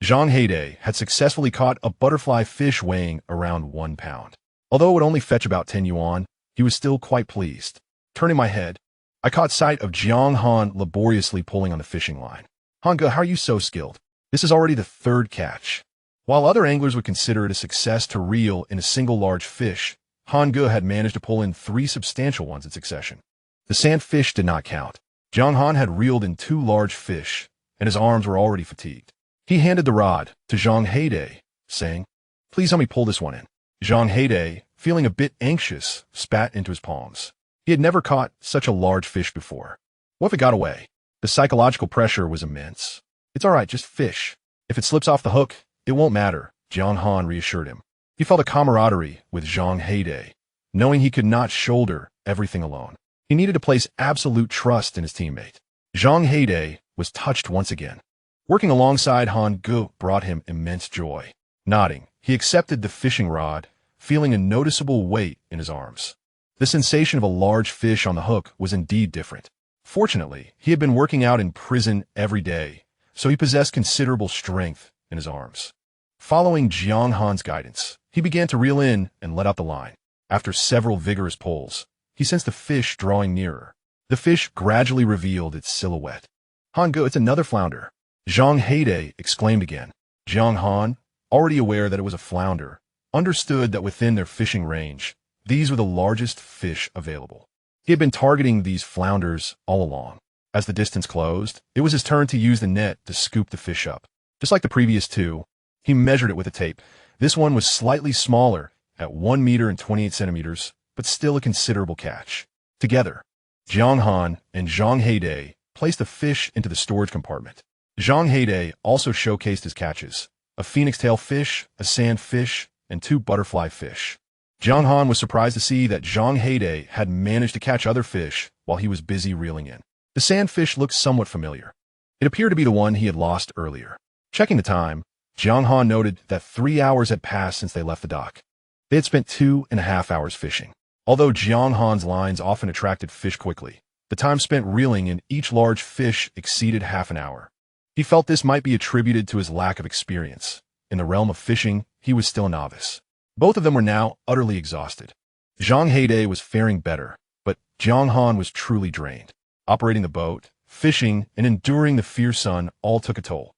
Zhang Heidei had successfully caught a butterfly fish weighing around 1 pound. Although it would only fetch about 10 yuan, he was still quite pleased. Turning my head, I caught sight of Jiang Han laboriously pulling on the fishing line. "Hanga, how are you so skilled? This is already the 3rd catch." While other anglers would consider it a success to reel in a single large fish, Han Ge had managed to pull in 3 substantial ones in succession. The sand fish did not count. Jiang Han had reeled in 2 large fish, and his arms were already fatigued. He handed the rod to Zhang Heidei, saying, "Please help me pull this one in." Zhang Heidei, feeling a bit anxious, spat into his palms. He had never caught such a large fish before. What if it got away? The psychological pressure was immense. It's all right, just fish. If it slips off the hook, it won't matter, Jiang Han reassured him. He felt a camaraderie with Zhang Heide, knowing he could not shoulder everything alone. He needed to place absolute trust in his teammate. Zhang Heide was touched once again. Working alongside Han Ge brought him immense joy. Nodding, he accepted the fishing rod, feeling a noticeable weight in his arms. The sensation of a large fish on the hook was indeed different. Fortunately, he had been working out in prison every day, so he possessed considerable strength in his arms. Following Jiang Han's guidance, he began to reel in and let out the line. After several vigorous pulls, he sensed the fish drawing nearer. The fish gradually revealed its silhouette. Han Ge, it's another flounder. Zhang Heide exclaimed again. Jiang Han, already aware that it was a flounder, understood that within their fishing range, these were the largest fish available. He had been targeting these flounders all along. As the distance closed, it was his turn to use the net to scoop the fish up. Just like the previous two, he measured it with a tape. This one was slightly smaller, at 1 meter and 28 centimeters, but still a considerable catch. Together, Jiang Han and Zhang Heide placed the fish into the storage compartment. Zhang Heide also showcased his catches: a phoenix tail fish, a sand fish, and 2 butterfly fish. Jiang Han was surprised to see that Zhang Heide had managed to catch other fish while he was busy reeling in. The sand fish looked somewhat familiar. It appeared to be the one he had lost earlier. Checking the time, Jiang Han noted that 3 hours had passed since they left the dock. They had spent 2.5 hours fishing. Although Jiang Han's lines often attracted fish quickly, the time spent reeling in each large fish exceeded half an hour. He felt this might be attributed to his lack of experience. In the realm of fishing, he was still a novice. Both of them were now utterly exhausted. Zhang Heide was faring better, but Jiang Han was truly drained. Operating the boat, fishing, and enduring the fierce sun all took a toll.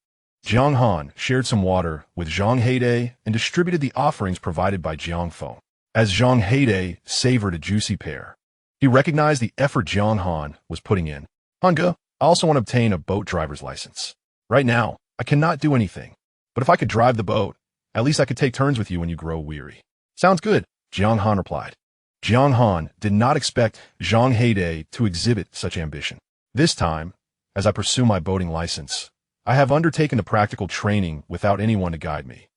Jiang Han shared some water with Zhang Heide and distributed the offerings provided by Jiang Feng. As Zhang Heide savored a juicy pear, he recognized the effort Jiang Han was putting in. Han Ge, I also want to obtain a boat driver's license. Right now, I cannot do anything, but if I could drive the boat, at least I could take turns with you when you grow weary. Sounds good, Jiang Han replied. Jiang Han did not expect Zhang Heide to exhibit such ambition. This time, as I pursue my boating license, I have undertaken the practical training without anyone to guide me,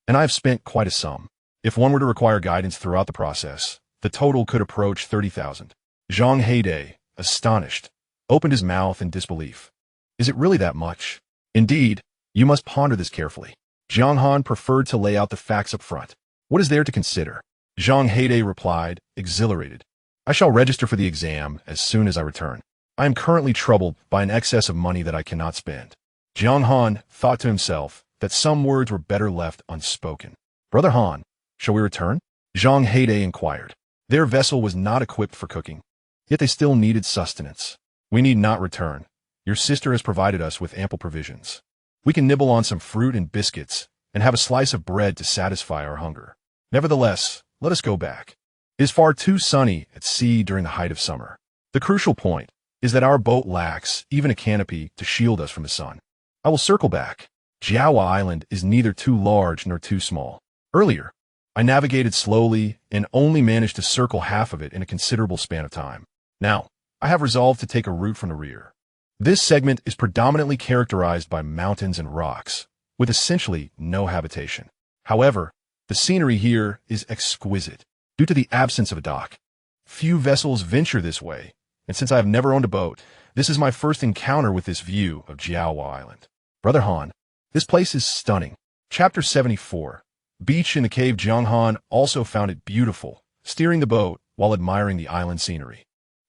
and I have spent quite a sum. If one were to require guidance throughout the process, the total could approach 30,000. Zhang Heide, astonished, opened his mouth in disbelief. Is it really that much? Indeed, you must ponder this carefully. Jiang Han preferred to lay out the facts up front. What is there to consider? Zhang Heide replied, exhilarated. I shall register for the exam as soon as I return. I am currently troubled by an excess of money that I cannot spend. Jiang Han thought to himself that some words were better left unspoken. Brother Han, shall we return? Zhang Heide inquired. Their vessel was not equipped for cooking, yet they still needed sustenance. We need not return. Your sister has provided us with ample provisions. We can nibble on some fruit and biscuits and have a slice of bread to satisfy our hunger. Nevertheless, let us go back. It is far too sunny at sea during the height of summer. The crucial point is that our boat lacks even a canopy to shield us from the sun. I will circle back. Jiaowa Island is neither too large nor too small. Earlier, I navigated slowly and only managed to circle half of it in a considerable span of time. Now, I have resolved to take a route from the rear. This segment is predominantly characterized by mountains and rocks, with essentially no habitation. However, the scenery here is exquisite due to the absence of a dock. Few vessels venture this way, and since I have never owned a boat, this is my first encounter with this view of Jiaowa Island. Brother Han, this place is stunning. Chapter 74. Beach in the cave. Jiang Han also found it beautiful, steering the boat while admiring the island scenery.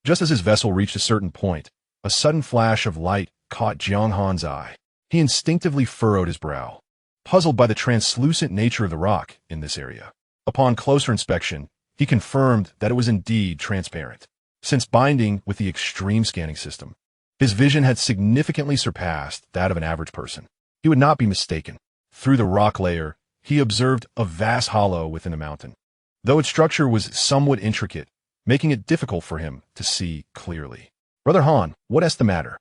Just as his vessel reached a certain point, a sudden flash of light caught Jiang Han's eye. He instinctively furrowed his brow, puzzled by the translucent nature of the rock in this area. Upon closer inspection, he confirmed that it was indeed transparent. Since binding with the extreme scanning system, his vision had significantly surpassed that of an average person. He would not be mistaken. Through the rock layer, he observed a vast hollow within the mountain, though its structure was somewhat intricate, making it difficult for him to see clearly. Brother Han, what's the matter?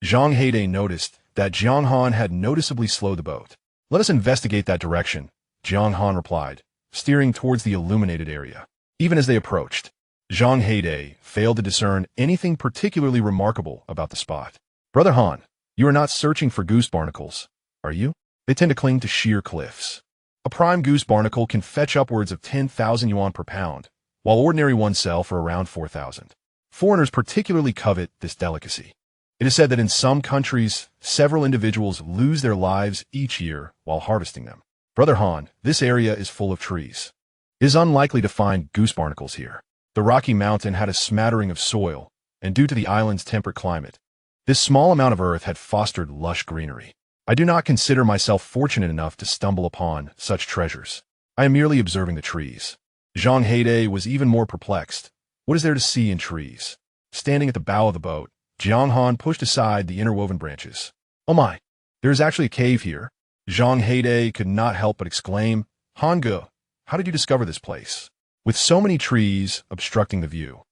Zhang Heide noticed that Jiang Han had noticeably slowed the boat. Let us investigate that direction, Jiang Han replied, steering towards the illuminated area. Even as they approached, Zhang Heide failed to discern anything particularly remarkable about the spot. Brother Han, you are not searching for goose barnacles, are you? They tend to cling to sheer cliffs. A prime goose barnacle can fetch upwards of 10,000 yuan per pound, while ordinary ones sell for around 4,000. Foreigners particularly covet this delicacy. It is said that in some countries, several individuals lose their lives each year while harvesting them. Brother Han, this area is full of trees. It is unlikely to find goose barnacles here. The rocky mountain had a smattering of soil, and due to the island's temperate climate, this small amount of earth had fostered lush greenery. I do not consider myself fortunate enough to stumble upon such treasures. I am merely observing the trees. Zhang Heide was even more perplexed. What is there to see in trees? Standing at the bow of the boat, Jiang Han pushed aside the interwoven branches. Oh my, there is actually a cave here. Zhang Heide could not help but exclaim, Hangge, how did you discover this place? With so many trees obstructing the view,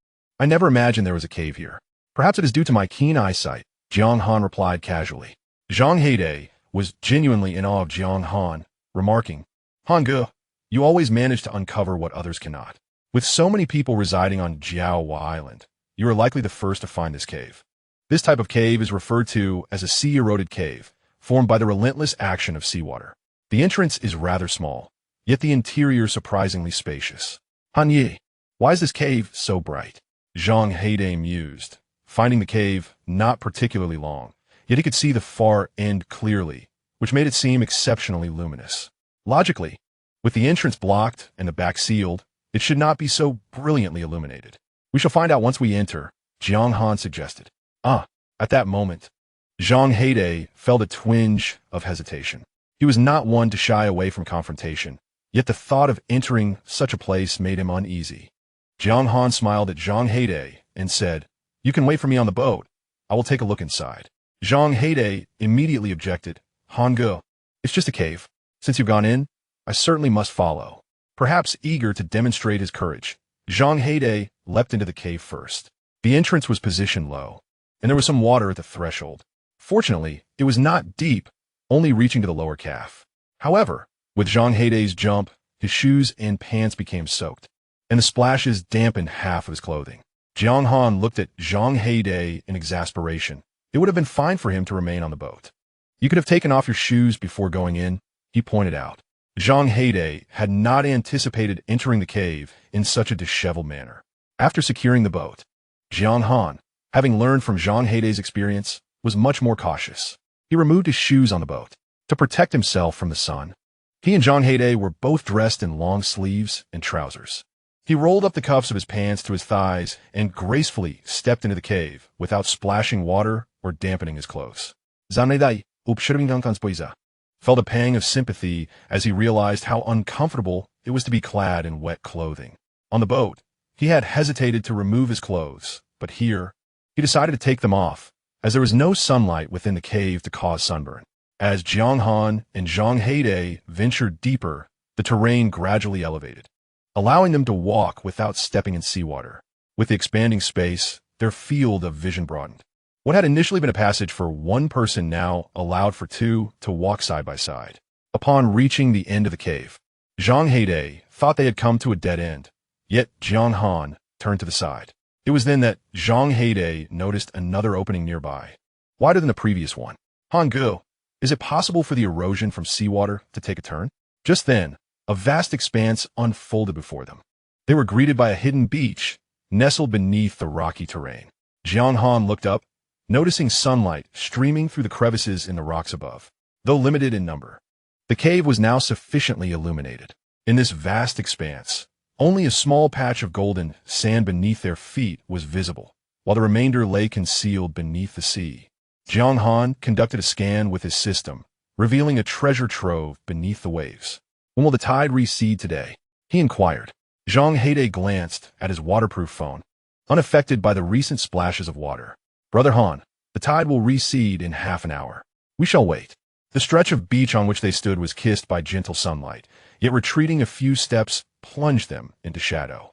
I never imagined there was a cave here. Perhaps it is due to my keen eyesight, Jiang Han replied casually. Zhang Heide was genuinely in awe of Jiang Han, remarking, Hangge, you always manage to uncover what others cannot. With so many people residing on Jiaowa Island, you are likely the first to find this cave. This type of cave is referred to as a sea-eroded cave, formed by the relentless action of seawater. The entrance is rather small, yet the interior surprisingly spacious. Han Yi, why is this cave so bright? Zhang Heide mused, finding the cave not particularly long, yet he could see the far end clearly, which made it seem exceptionally luminous. Logically, with the entrance blocked and the back sealed, it should not be so brilliantly illuminated. We shall find out once we enter, Jiang Han suggested. At that moment, Zhang Heide felt a twinge of hesitation. He was not one to shy away from confrontation, yet the thought of entering such a place made him uneasy. Jiang Han smiled at Zhang Heide and said, You can wait for me on the boat. I will take a look inside. Zhang Heide immediately objected. Hangge, it's just a cave. Since you've gone in, I certainly must follow. Perhaps eager to demonstrate his courage, Zhang Heide leapt into the cave first. The entrance was positioned low, and there was some water at the threshold. Fortunately, it was not deep, only reaching to the lower calf. However, with Zhang Heide's jump, his shoes and pants became soaked, and the splashes dampened half of his clothing. Jiang Han looked at Zhang Heide in exasperation. It would have been fine for him to remain on the boat. You could have taken off your shoes before going in, he pointed out. Zhang Heide had not anticipated entering the cave in such a disheveled manner. After securing the boat, Jiang Han, having learned from Zhang Heide's experience, was much more cautious. He removed his shoes on the boat to protect himself from the sun. He and Zhang Heide were both dressed in long sleeves and trousers. He rolled up the cuffs of his pants to his thighs and gracefully stepped into the cave without splashing water or dampening his clothes. Zhang Heide felt a pang of sympathy as he realized how uncomfortable it was to be clad in wet clothing. On the boat, he had hesitated to remove his clothes, but here, he decided to take them off, as there was no sunlight within the cave to cause sunburn. As Jiang Han and Zhang Heide ventured deeper, the terrain gradually elevated, allowing them to walk without stepping in seawater. With the expanding space, their field of vision broadened. What had initially been a passage for one person now allowed for two to walk side by side. Upon reaching the end of the cave, Zhang Heide thought they had come to a dead end, yet Jiang Han turned to the side. It was then that Zhang Heide noticed another opening nearby, wider than the previous one. Hangge, is it possible for the erosion from seawater to take a turn? Just then, a vast expanse unfolded before them. They were greeted by a hidden beach, nestled beneath the rocky terrain. Jiang Han looked up, noticing sunlight streaming through the crevices in the rocks above. Though limited in number, the cave was now sufficiently illuminated. In this vast expanse, only a small patch of golden sand beneath their feet was visible, while the remainder lay concealed beneath the sea. Jiang Han conducted a scan with his system, revealing a treasure trove beneath the waves. When will the tide recede today? He inquired. Zhang Heide glanced at his waterproof phone, unaffected by the recent splashes of water. Brother Han, the tide will recede in half an hour. We shall wait. The stretch of beach on which they stood was kissed by gentle sunlight, yet retreating a few steps plunged them into shadow.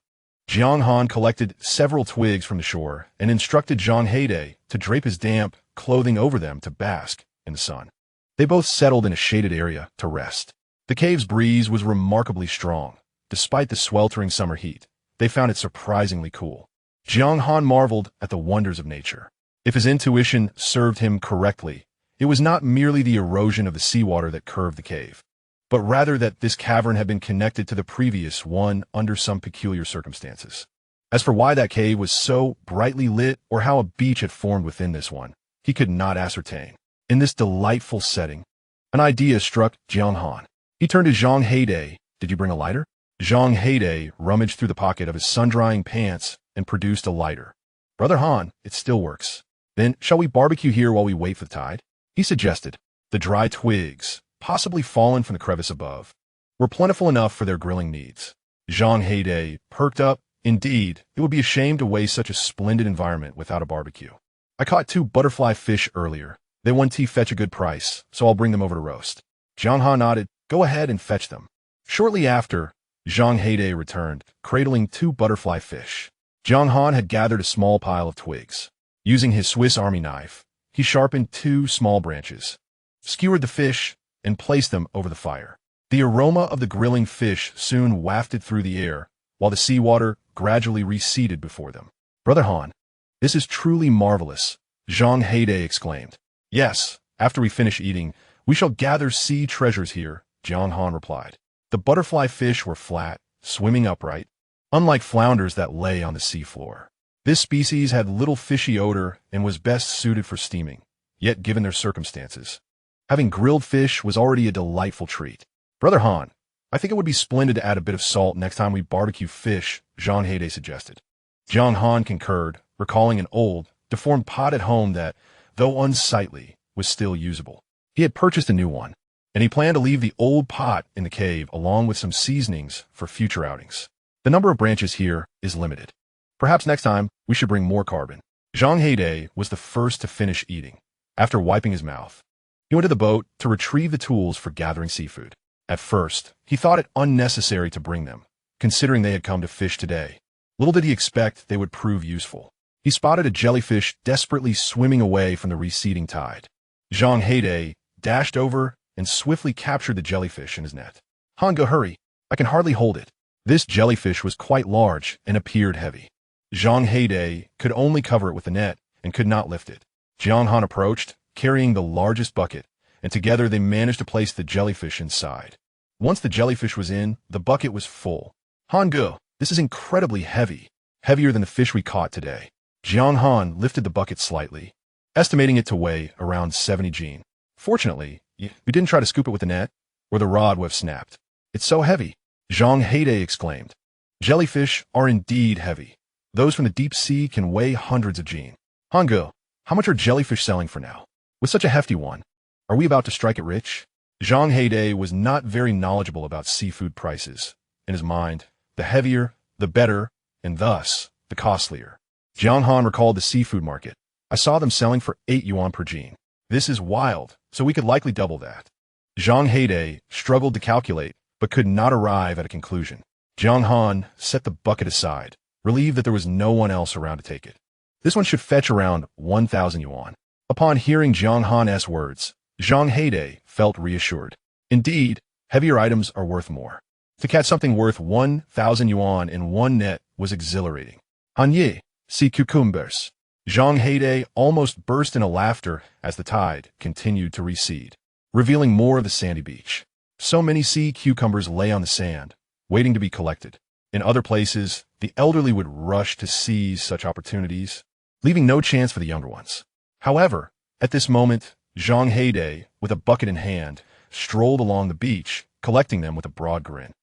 Jiang Han collected several twigs from the shore and instructed Zhang Heide to drape his damp clothing over them to bask in the sun. They both settled in a shaded area to rest. The cave's breeze was remarkably strong, despite the sweltering summer heat, they found it surprisingly cool. Jiang Han marveled at the wonders of nature. If his intuition served him correctly, it was not merely the erosion of the seawater that curved the cave, but rather that this cavern had been connected to the previous one under some peculiar circumstances. As for why that cave was so brightly lit or how a beach had formed within this one, he could not ascertain. In this delightful setting, an idea struck Jiang Han. He turned to Zhang Heide. "Did you bring a lighter?" Zhang Heide rummaged through the pocket of his sun-drying pants and produced a lighter. "Brother Han, it still works." "Then, shall we barbecue here while we wait for the tide?" he suggested. The dry twigs, possibly fallen from the crevice above, were plentiful enough for their grilling needs. Zhang Heide perked up. "Indeed, it would be a shame to waste such a splendid environment without a barbecue. I caught 2 butterfly fish earlier. They won't fetch a good price, so I'll bring them over to roast." Jiang Han nodded. "Go ahead and fetch them." Shortly after, Zhang Heide returned, cradling 2 butterfly fish. Jiang Han had gathered a small pile of twigs. Using his Swiss Army knife, he sharpened 2 small branches, skewered the fish, and placed them over the fire. The aroma of the grilling fish soon wafted through the air, while the seawater gradually receded before them. "Brother Han, this is truly marvelous," Zhang Heide exclaimed. "Yes, after we finish eating, we shall gather sea treasures here," Jiang Han replied. The butterfly fish were flat, swimming upright, unlike flounders that lay on the seafloor. This species had little fishy odor and was best suited for steaming, yet given their circumstances, having grilled fish was already a delightful treat. "Brother Han, I think it would be splendid to add a bit of salt next time we barbecue fish," Zhang Heide suggested. Jiang Han concurred, recalling an old, deformed pot at home that, though unsightly, was still usable. He had purchased a new one, and he planned to leave the old pot in the cave along with some seasonings for future outings. The number of branches here is limited. Perhaps next time we should bring more carbon. Zhang Heide was the first to finish eating. After wiping his mouth, he went to the boat to retrieve the tools for gathering seafood. At first, he thought it unnecessary to bring them, considering they had come to fish today. Little did he expect they would prove useful. He spotted a jellyfish desperately swimming away from the receding tide. Zhang Heide dashed over and swiftly captured the jellyfish in his net. "Han, go hurry. I can hardly hold it." This jellyfish was quite large and appeared heavy. Zhang Heide could only cover it with the net and could not lift it. Jiang Han approached, carrying the largest bucket, and together they managed to place the jellyfish inside. Once the jellyfish was in, the bucket was full. "Han, go. This is incredibly heavy, heavier than the fish we caught today." Jiang Han lifted the bucket slightly, estimating it to weigh around 70 jin. "Fortunately, you didn't try to scoop it with the net, or the rod would have snapped. It's so heavy," Zhang Heide exclaimed. Jellyfish are indeed heavy. Those from the deep sea can weigh hundreds of jin. "Hango, how much are jellyfish selling for now? With such a hefty one, are we about to strike it rich?" Zhang Heide was not very knowledgeable about seafood prices. In his mind, the heavier, the better, and thus, the costlier. Jiang Han recalled the seafood market. "I saw them selling for 8 yuan per jin. This is wild, so we could likely double that." Zhang Heide struggled to calculate, but could not arrive at a conclusion. Jiang Han set the bucket aside, relieved that there was no one else around to take it. "This one should fetch around 1,000 yuan. Upon hearing Jiang Han's words, Zhang Heide felt reassured. Indeed, heavier items are worth more. To catch something worth 1,000 yuan in one net was exhilarating. "Han ye, see cucumbers." Zhang Heide almost burst into laughter as the tide continued to recede, revealing more of the sandy beach. So many sea cucumbers lay on the sand, waiting to be collected. In other places, the elderly would rush to seize such opportunities, leaving no chance for the younger ones. However, at this moment, Zhang Heide, with a bucket in hand, strolled along the beach, collecting them with a broad grin.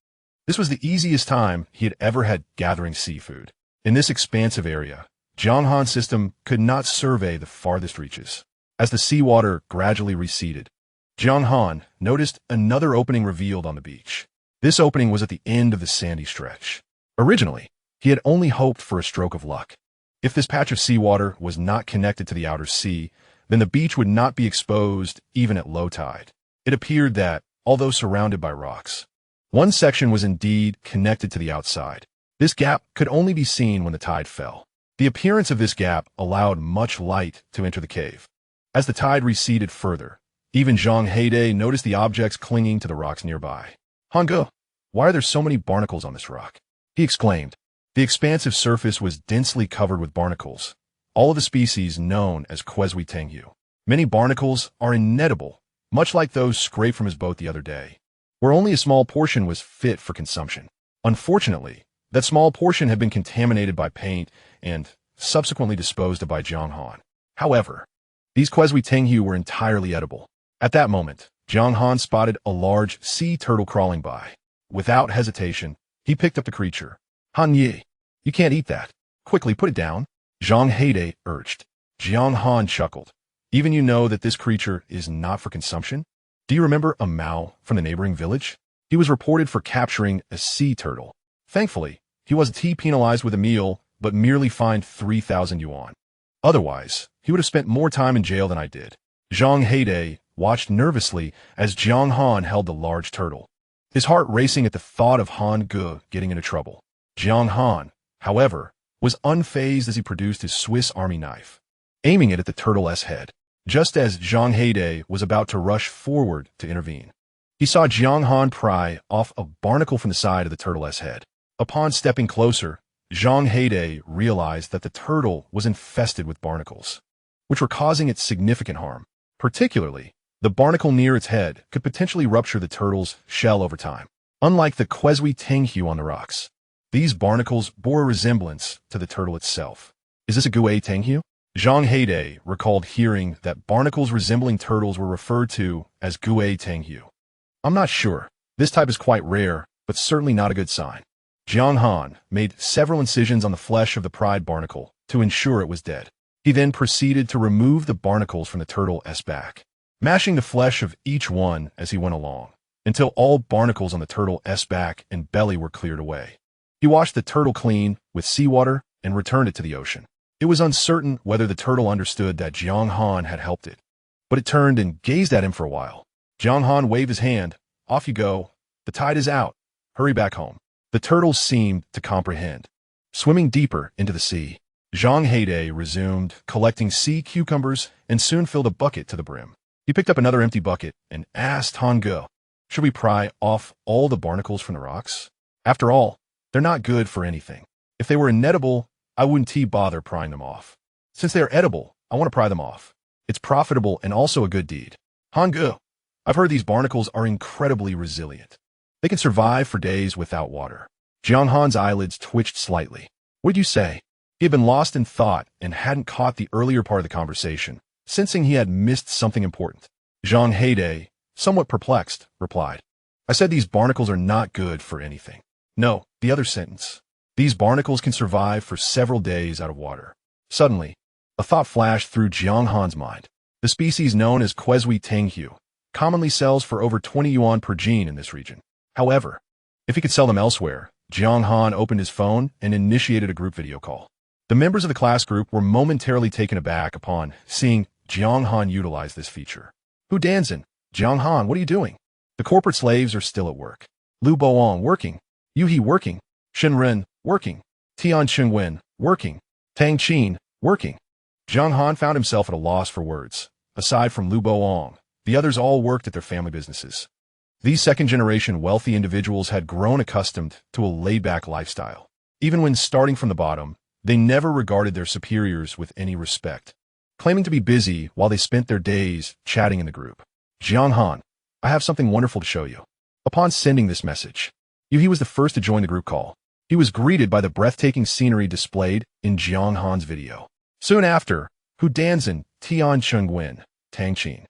This was the easiest time he had ever had gathering seafood. In this expansive area, Jiang Han's system could not survey the farthest reaches. As the seawater gradually receded, Jiang Han noticed another opening revealed on the beach. This opening was at the end of the sandy stretch. Originally, he had only hoped for a stroke of luck. If this patch of seawater was not connected to the outer sea, then the beach would not be exposed even at low tide. It appeared that, although surrounded by rocks, one section was indeed connected to the outside. This gap could only be seen when the tide fell. The appearance of this gap allowed much light to enter the cave. As the tide receded further, even Zhang Heide noticed the objects clinging to the rocks nearby. "Hango, why are there so many barnacles on this rock?" he exclaimed. The expansive surface was densely covered with barnacles, all of the species known as Quezui. Many barnacles are inedible, much like those scraped from his boat the other day, where only a small portion was fit for consumption. Unfortunately, that small portion had been contaminated by paint and subsequently disposed of by Jiang Han. However, these Quezui were entirely edible. At that moment, Jiang Han spotted a large sea turtle crawling by. Without hesitation, he picked up the creature. Han Yi, you can't eat that. Quickly put it down, Zhang Heide urged. Jiang Han chuckled. Even you know that this creature is not for consumption? Do you remember a Mao from the neighboring village? He was reported for capturing a sea turtle. Thankfully, he wasn't penalized with a meal, but merely fined 3,000 yuan. Otherwise, he would have spent more time in jail than I did. Zhang Heide watched nervously as Jiang Han held the large turtle, his heart racing at the thought of Han Ge getting into trouble. Jiang Han, however, was unfazed as he produced his Swiss Army knife, aiming it at the turtle's head. Just as Zhang Heide was about to rush forward to intervene, he saw Jiang Han pry off a barnacle from the side of the turtle's head. Upon stepping closer, Zhang Heide realized that the turtle was infested with barnacles, which were causing it significant harm. Particularly, the barnacle near its head could potentially rupture the turtle's shell over time. Unlike the Quezui on the rocks, these barnacles bore a resemblance to the turtle itself. Is this a Gui Tenghu? Zhang Heide recalled hearing that barnacles resembling turtles were referred to as Gui Tenghu. I'm not sure. This type is quite rare, but certainly not a good sign. Jiang Han made several incisions on the flesh of the pried barnacle to ensure it was dead. He then proceeded to remove the barnacles from the turtle's back, mashing the flesh of each one as he went along, until all barnacles on the turtle's back and belly were cleared away. He washed the turtle clean with seawater and returned it to the ocean. It was uncertain whether the turtle understood that Jiang Han had helped it, but it turned and gazed at him for a while. Jiang Han waved his hand. Off you go. The tide is out. Hurry back home. The turtle seemed to comprehend. Swimming deeper into the sea, Zhang Heide resumed collecting sea cucumbers and soon filled a bucket to the brim. He picked up another empty bucket and asked Han Ge, should we pry off all the barnacles from the rocks? After all, they're not good for anything. If they were inedible, I wouldn't bother prying them off. Since they are edible, I want to pry them off. It's profitable and also a good deed. Han Ge, I've heard these barnacles are incredibly resilient. They can survive for days without water. Jiang Han's eyelids twitched slightly. What did you say? He had been lost in thought and hadn't caught the earlier part of the conversation, sensing he had missed something important. Zhang Heide, somewhat perplexed, replied, I said these barnacles are not good for anything. No, the other sentence. These barnacles can survive for several days out of water. Suddenly, a thought flashed through Jiang Han's mind. The species known as Quezui commonly sells for over 20 yuan per gene in this region. However, if he could sell them elsewhere, Jiang Han opened his phone and initiated a group video call. The members of the class group were momentarily taken aback upon seeing Jiang Han utilize this feature. Hu Danzin, Jiang Han, what are you doing? The corporate slaves are still at work. Lu Boang, working. Yu He, working. Shen Ren, working. Tiantian, working. Tang Qin, working. Jiang Han found himself at a loss for words. Aside from Lu Boang, the others all worked at their family businesses. These second-generation wealthy individuals had grown accustomed to a laid-back lifestyle. Even when starting from the bottom, they never regarded their superiors with any respect, claiming to be busy while they spent their days chatting in the group. Jiang Han, I have something wonderful to show you. Upon sending this message, He was the first to join the group call. He was greeted by the breathtaking scenery displayed in Jiang Han's video. Soon after, Hu Danzin, Tiantian, Tang Qin,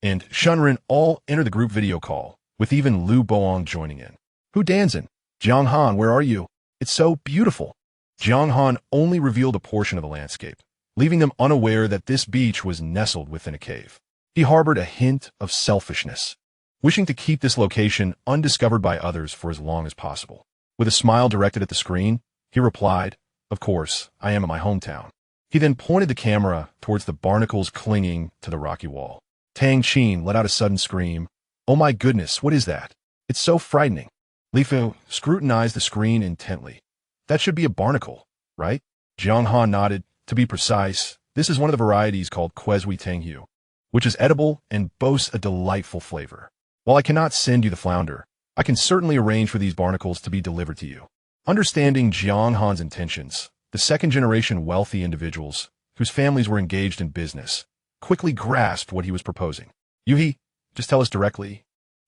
and Shunren all entered the group video call, with even Lu Boang joining in. Hu Danzin, Jiang Han, where are you? It's so beautiful. Jiang Han only revealed a portion of the landscape, leaving them unaware that this beach was nestled within a cave. He harbored a hint of selfishness, wishing to keep this location undiscovered by others for as long as possible. With a smile directed at the screen, he replied, Of course, I am in my hometown. He then pointed the camera towards the barnacles clinging to the rocky wall. Tang Qin let out a sudden scream. Oh my goodness, what is that? It's so frightening. Li Fu scrutinized the screen intently. That should be a barnacle, right? Jiang Han nodded. To be precise, this is one of the varieties called Quezui, which is edible and boasts a delightful flavor. While I cannot send you the flounder, I can certainly arrange for these barnacles to be delivered to you. Understanding Jiang Han's intentions, the second-generation wealthy individuals, whose families were engaged in business, quickly grasped what he was proposing. Yuhi, just tell us directly,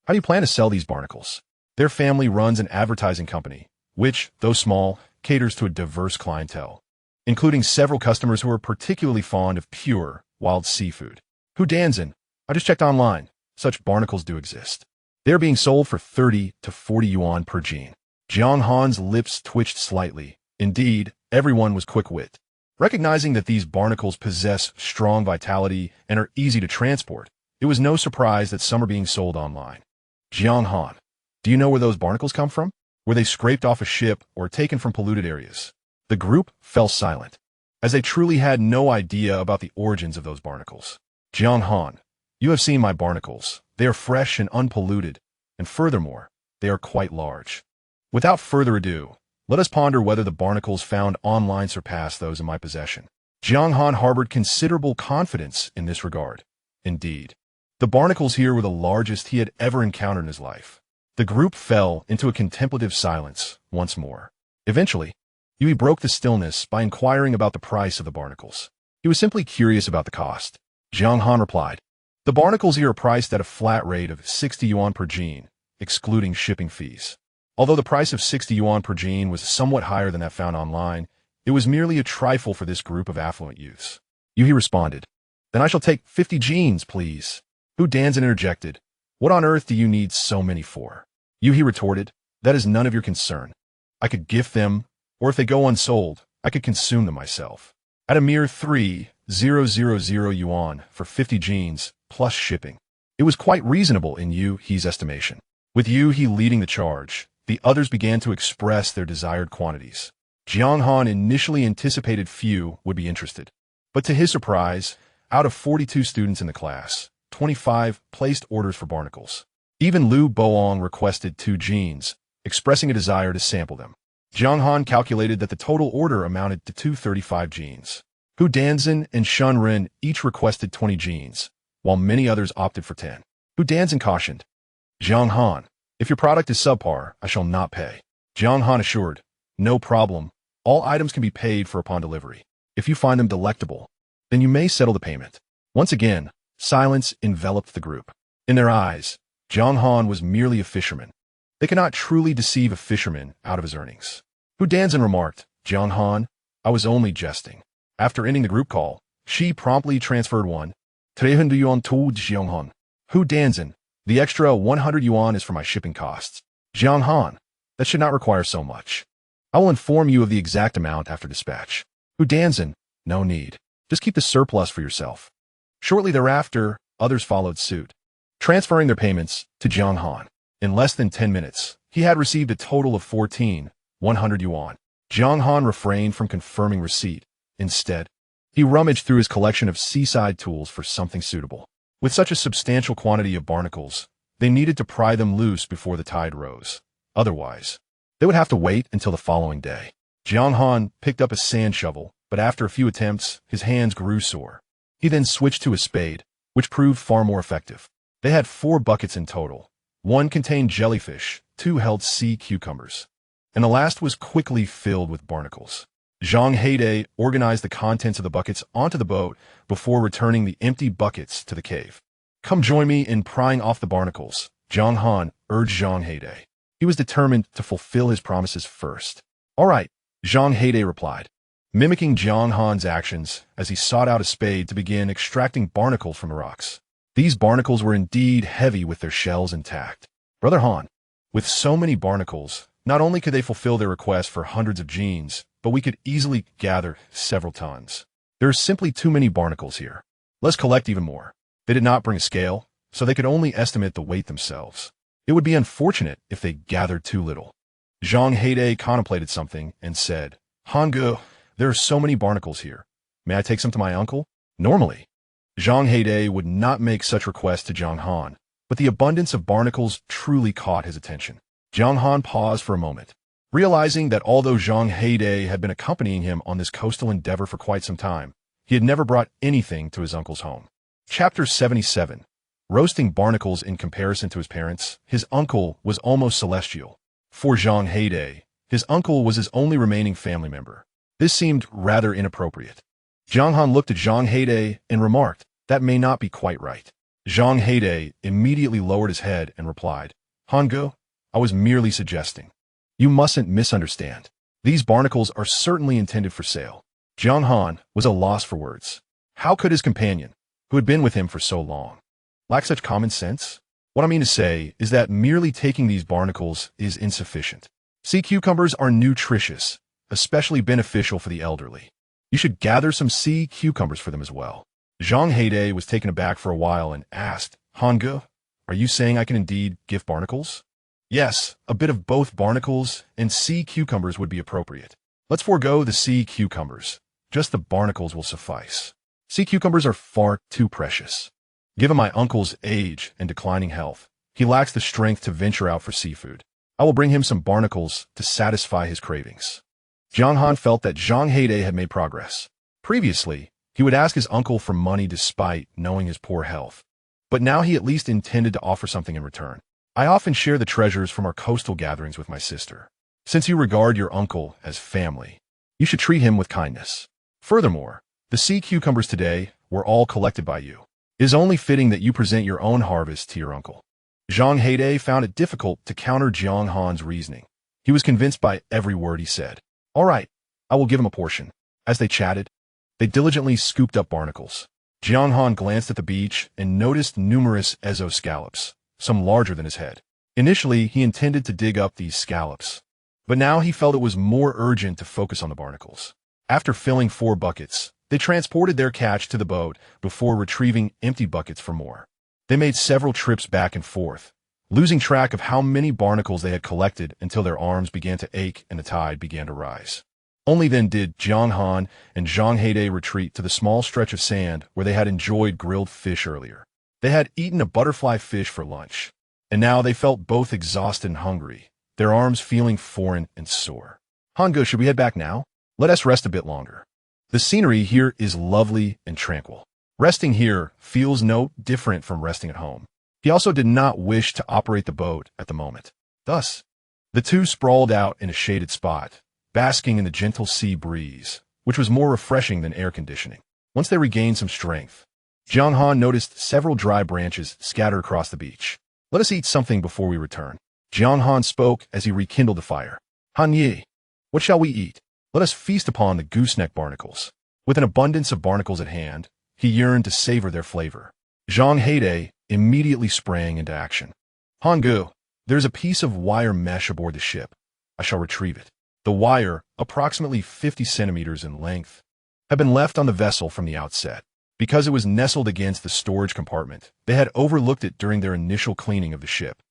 how do you plan to sell these barnacles? Their family runs an advertising company, which, though small, caters to a diverse clientele, including several customers who are particularly fond of pure, wild seafood. Tiantian, I just checked online. Such barnacles do exist. They're being sold for 30 to 40 yuan per jean. Jiang Han's lips twitched slightly. Indeed, everyone was quick-wit. Recognizing that these barnacles possess strong vitality and are easy to transport, it was no surprise that some are being sold online. Jiang Han, do you know where those barnacles come from? Were they scraped off a ship or taken from polluted areas? The group fell silent, as they truly had no idea about the origins of those barnacles. Jiang Han, you have seen my barnacles. They are fresh and unpolluted, and furthermore, they are quite large. Without further ado, let us ponder whether the barnacles found online surpass those in my possession. Jiang Han harbored considerable confidence in this regard. Indeed, the barnacles here were the largest he had ever encountered in his life. The group fell into a contemplative silence once more. Eventually, Yui broke the stillness by inquiring about the price of the barnacles. He was simply curious about the cost. Jiang Han replied, the barnacles here are priced at a flat rate of 60 yuan per jean, excluding shipping fees. Although the price of 60 yuan per jean was somewhat higher than that found online, it was merely a trifle for this group of affluent youths. Yuhi responded, then I shall take 50 jeans, please. Tiantian interjected, what on earth do you need so many for? Yuhi retorted, that is none of your concern. I could gift them, or if they go unsold, I could consume them myself. At a mere 3,000 yuan for 50 jeans, plus shipping. It was quite reasonable in Yuhi's estimation. With Yuhi leading the charge, the others began to express their desired quantities. Jiang Han initially anticipated few would be interested. But to his surprise, out of 42 students in the class, 25 placed orders for barnacles. Even Lu Boong requested 2 jeans, expressing a desire to sample them. Jiang Han calculated that the total order amounted to 235 jeans. Tiantian and Shen Ren each requested 20 jeans, while many others opted for 10. Tiantian cautioned, Jiang Han, if your product is subpar, I shall not pay. Jiang Han assured, no problem, all items can be paid for upon delivery. If you find them delectable, then you may settle the payment. Once again, silence enveloped the group. In their eyes, Jiang Han was merely a fisherman. They cannot truly deceive a fisherman out of his earnings. Tiantian remarked, Jiang Han, I was only jesting. After ending the group call, she promptly transferred 300 yuan to Jiang Han. Tiantian, the extra 100 yuan is for my shipping costs. Jiang Han, that should not require so much. I will inform you of the exact amount after dispatch. Tiantian, no need. Just keep the surplus for yourself. Shortly thereafter, others followed suit, transferring their payments to Jiang Han. In less than 10 minutes, he had received a total of 100 yuan. Jiang Han refrained from confirming receipt. Instead, he rummaged through his collection of seaside tools for something suitable. With such a substantial quantity of barnacles, they needed to pry them loose before the tide rose. Otherwise, they would have to wait until the following day. Jiang Han picked up a sand shovel, but after a few attempts, his hands grew sore. He then switched to a spade, which proved far more effective. They had 4 buckets in total. 1 contained jellyfish, 2 held sea cucumbers, and the last was quickly filled with barnacles. Zhang Heide organized the contents of the buckets onto the boat before returning the empty buckets to the cave. Come join me in prying off the barnacles, Jiang Han urged Zhang Heide. He was determined to fulfill his promises first. All right, Zhang Heide replied, mimicking Jiang Han's actions as he sought out a spade to begin extracting barnacles from the rocks. These barnacles were indeed heavy with their shells intact. Brother Han, with so many barnacles, not only could they fulfill their request for hundreds of jeans, but we could easily gather several tons. There are simply too many barnacles here. Let's collect even more. They did not bring a scale, so they could only estimate the weight themselves. It would be unfortunate if they gathered too little. Zhang Heide contemplated something and said, Hangu, there are so many barnacles here. May I take some to my uncle? Normally, Zhang Heide would not make such requests to Jiang Han, but the abundance of barnacles truly caught his attention. Jiang Han paused for a moment, realizing that although Zhang Heide had been accompanying him on this coastal endeavor for quite some time, he had never brought anything to his uncle's home. Chapter 77. Roasting barnacles in comparison to his parents, his uncle was almost celestial. For Zhang Heide, His uncle was his only remaining family member. This seemed rather inappropriate. Jiang Han looked at Zhang Heide and remarked, "That may not be quite right." Zhang Heide immediately lowered his head and replied, "Hangu, I was merely suggesting. You mustn't misunderstand. These barnacles are certainly intended for sale." Jiang Han was at a loss for words. How could his companion, who had been with him for so long, lack such common sense? What I mean to say is that merely taking these barnacles is insufficient. Sea cucumbers are nutritious, especially beneficial for the elderly. You should gather some sea cucumbers for them as well. Zhang Heide was taken aback for a while and asked, "Hangu, are you saying I can indeed gift barnacles?" "Yes, a bit of both barnacles and sea cucumbers would be appropriate. Let's forego the sea cucumbers. Just the barnacles will suffice. Sea cucumbers are far too precious. Given my uncle's age and declining health, he lacks the strength to venture out for seafood. I will bring him some barnacles to satisfy his cravings." Jiang Han felt that Zhang Heide had made progress. Previously, he would ask his uncle for money despite knowing his poor health. But now he at least intended to offer something in return. "I often share the treasures from our coastal gatherings with my sister. Since you regard your uncle as family, you should treat him with kindness. Furthermore, the sea cucumbers today were all collected by you. It is only fitting that you present your own harvest to your uncle." Zhang Heide found it difficult to counter Jiang Han's reasoning. He was convinced by every word he said. "All right, I will give him a portion." As they chatted, they diligently scooped up barnacles. Jiang Han glanced at the beach and noticed numerous ezo scallops, some larger than his head. Initially, he intended to dig up these scallops, but now he felt it was more urgent to focus on the barnacles. After filling 4 buckets, they transported their catch to the boat before retrieving empty buckets for more. They made several trips back and forth, losing track of how many barnacles they had collected until their arms began to ache and the tide began to rise. Only then did Jiang Han and Zhang Heide retreat to the small stretch of sand where they had enjoyed grilled fish earlier. They had eaten a butterfly fish for lunch, and now they felt both exhausted and hungry, their arms feeling foreign and sore. "Hangu, should we head back now? Let us rest a bit longer. The scenery here is lovely and tranquil. Resting here feels no different from resting at home." He also did not wish to operate the boat at the moment. Thus, the two sprawled out in a shaded spot, basking in the gentle sea breeze, which was more refreshing than air conditioning. Once they regained some strength, Jiang Han noticed several dry branches scattered across the beach. "Let us eat something before we return." Jiang Han spoke as he rekindled the fire. "Han Yi, what shall we eat? Let us feast upon the gooseneck barnacles." With an abundance of barnacles at hand, he yearned to savor their flavor. Zhang Heide immediately sprang into action. "Hangu, there is a piece of wire mesh aboard the ship. I shall retrieve it." The wire, approximately 50 centimeters in length, had been left on the vessel from the outset. Because it was nestled against the storage compartment, they had overlooked it during their initial cleaning of the ship,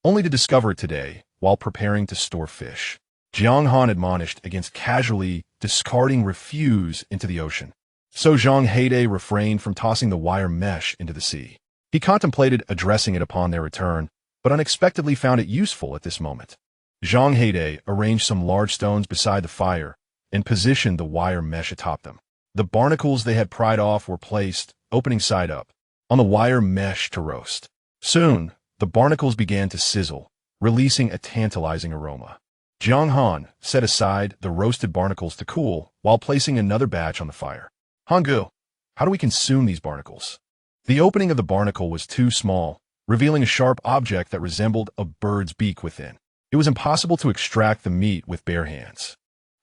only to discover it today while preparing to store fish. Jiang Han admonished against casually discarding refuse into the ocean, so Zhang Heide refrained from tossing the wire mesh into the sea. He contemplated addressing it upon their return, but unexpectedly found it useful at this moment. Zhang Heide arranged some large stones beside the fire and positioned the wire mesh atop them. The barnacles they had pried off were placed, opening side up, on the wire mesh to roast. Soon, the barnacles began to sizzle, releasing a tantalizing aroma. Jiang Han set aside the roasted barnacles to cool while placing another batch on the fire. "Hangu, how do we consume these barnacles?" The opening of the barnacle was too small, revealing a sharp object that resembled a bird's beak within. It was impossible to extract the meat with bare hands.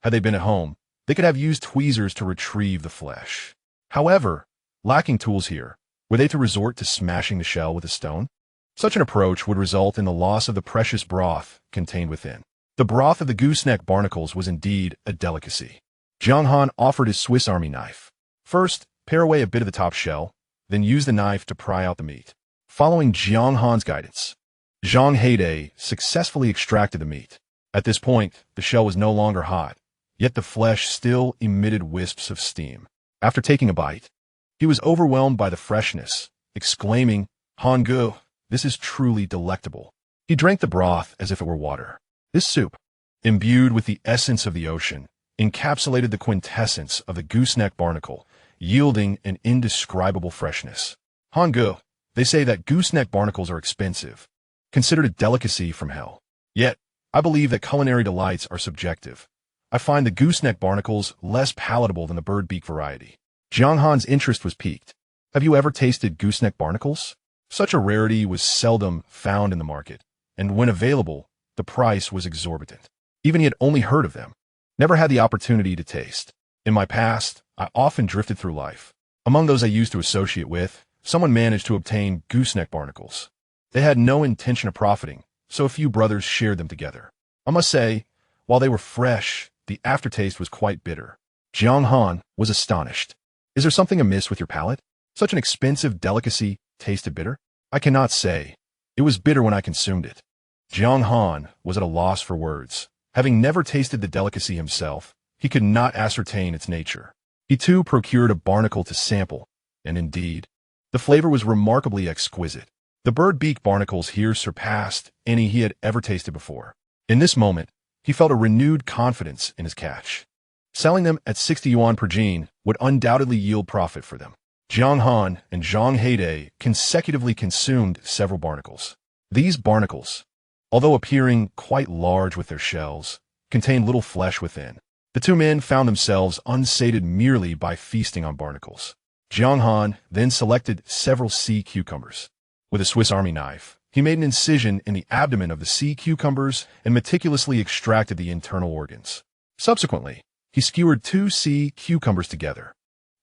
Had they been at home, they could have used tweezers to retrieve the flesh. However, lacking tools here, were they to resort to smashing the shell with a stone? Such an approach would result in the loss of the precious broth contained within. The broth of the gooseneck barnacles was indeed a delicacy. Jiang Han offered his Swiss Army knife. First, pare away a bit of the top shell, then use the knife to pry out the meat. Following Jiang Han's guidance, Zhang Heide successfully extracted the meat. At this point, the shell was no longer hot, yet the flesh still emitted wisps of steam. After taking a bite, he was overwhelmed by the freshness, exclaiming, "Hangu, this is truly delectable." He drank the broth as if it were water. This soup, imbued with the essence of the ocean, encapsulated the quintessence of the gooseneck barnacle, yielding an indescribable freshness. "Hangu, they say that gooseneck barnacles are expensive, considered a delicacy from hell. Yet, I believe that culinary delights are subjective. I find the gooseneck barnacles less palatable than the bird-beak variety. Jiang Han's interest was piqued. Have you ever tasted gooseneck barnacles? Such a rarity was seldom found in the market, and when available, the price was exorbitant. Even he had only heard of them, never had the opportunity to taste. In my past, I often drifted through life. Among those I used to associate with, someone managed to obtain gooseneck barnacles. They had no intention of profiting, so a few brothers shared them together. I must say, while they were fresh, the aftertaste was quite bitter. Jiang Han was astonished. Is there something amiss with your palate? Such an expensive delicacy tasted bitter? I cannot say. It was bitter when I consumed it. Jiang Han was at a loss for words. Having never tasted the delicacy himself, he could not ascertain its nature. He too procured a barnacle to sample, and indeed, the flavor was remarkably exquisite. The bird-beak barnacles here surpassed any he had ever tasted before. In this moment, he felt a renewed confidence in his catch. Selling them at 60 yuan per jean would undoubtedly yield profit for them. Jiang Han and Zhang Heide consecutively consumed several barnacles. These barnacles, although appearing quite large with their shells, contained little flesh within. The two men found themselves unsated merely by feasting on barnacles. Jiang Han then selected several sea cucumbers. With a Swiss Army knife, he made an incision in the abdomen of the sea cucumbers and meticulously extracted the internal organs. Subsequently, he skewered 2 sea cucumbers together,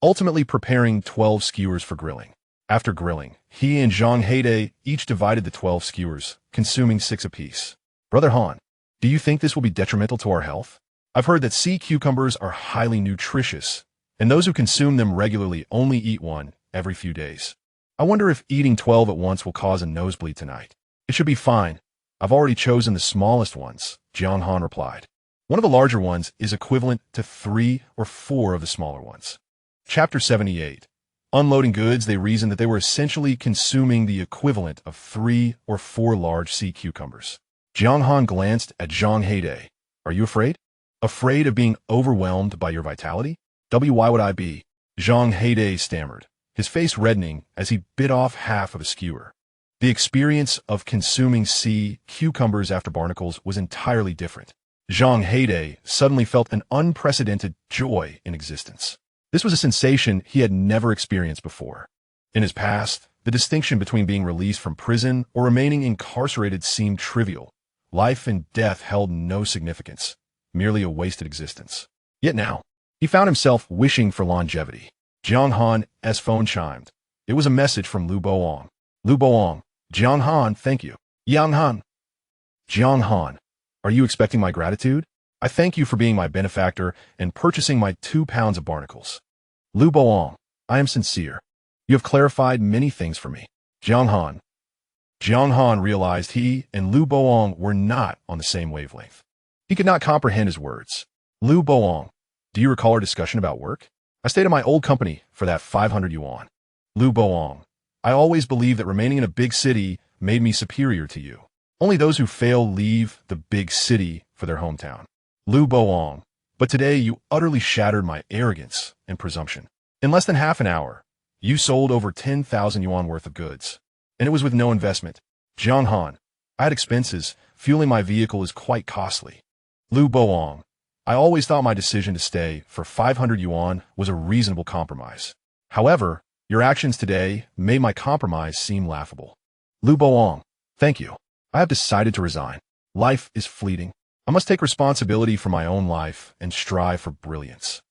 ultimately preparing 12 skewers for grilling. After grilling, he and Zhang Heide each divided the 12 skewers, consuming 6 apiece. Brother Han, do you think this will be detrimental to our health? I've heard that sea cucumbers are highly nutritious, and those who consume them regularly only eat one every few days. I wonder if eating 12 at once will cause a nosebleed tonight. It should be fine. I've already chosen the smallest ones, Jiang Han replied. One of the larger ones is equivalent to 3 or 4 of the smaller ones. Chapter 78. Unloading goods, they reasoned that they were essentially consuming the equivalent of 3 or 4 large sea cucumbers. Jiang Han glanced at Zhang Heide. Are you afraid? Afraid of being overwhelmed by your vitality? Why would I be? Zhang Heide stammered, his face reddening as he bit off half of a skewer. The experience of consuming sea cucumbers after barnacles was entirely different. Zhang Heide suddenly felt an unprecedented joy in existence. This was a sensation he had never experienced before. In his past, the distinction between being released from prison or remaining incarcerated seemed trivial. Life and death held no significance, merely a wasted existence. Yet now, he found himself wishing for longevity. Jiang Han's phone chimed. It was a message from Lu Boang. Lu Boang, Jiang Han, thank you. Yang Han. Jiang Han, are you expecting my gratitude? I thank you for being my benefactor and purchasing my 2 pounds of barnacles. Lu Boang, I am sincere. You have clarified many things for me. Jiang Han. Jiang Han realized he and Lu Boang were not on the same wavelength. He could not comprehend his words. Lu Boang, do you recall our discussion about work? I stayed at my old company for that 500 yuan. Lu Boang, I always believed that remaining in a big city made me superior to you. Only those who fail leave the big city for their hometown. Lu Boang, but today you utterly shattered my arrogance and presumption. In less than half an hour, you sold over 10,000 yuan worth of goods, and it was with no investment. Jiang Han, I had expenses. Fueling my vehicle is quite costly. Lu Boang, I always thought my decision to stay for 500 yuan was a reasonable compromise. However, your actions today made my compromise seem laughable. Lu Boang, thank you. I have decided to resign. Life is fleeting. I must take responsibility for my own life and strive for brilliance.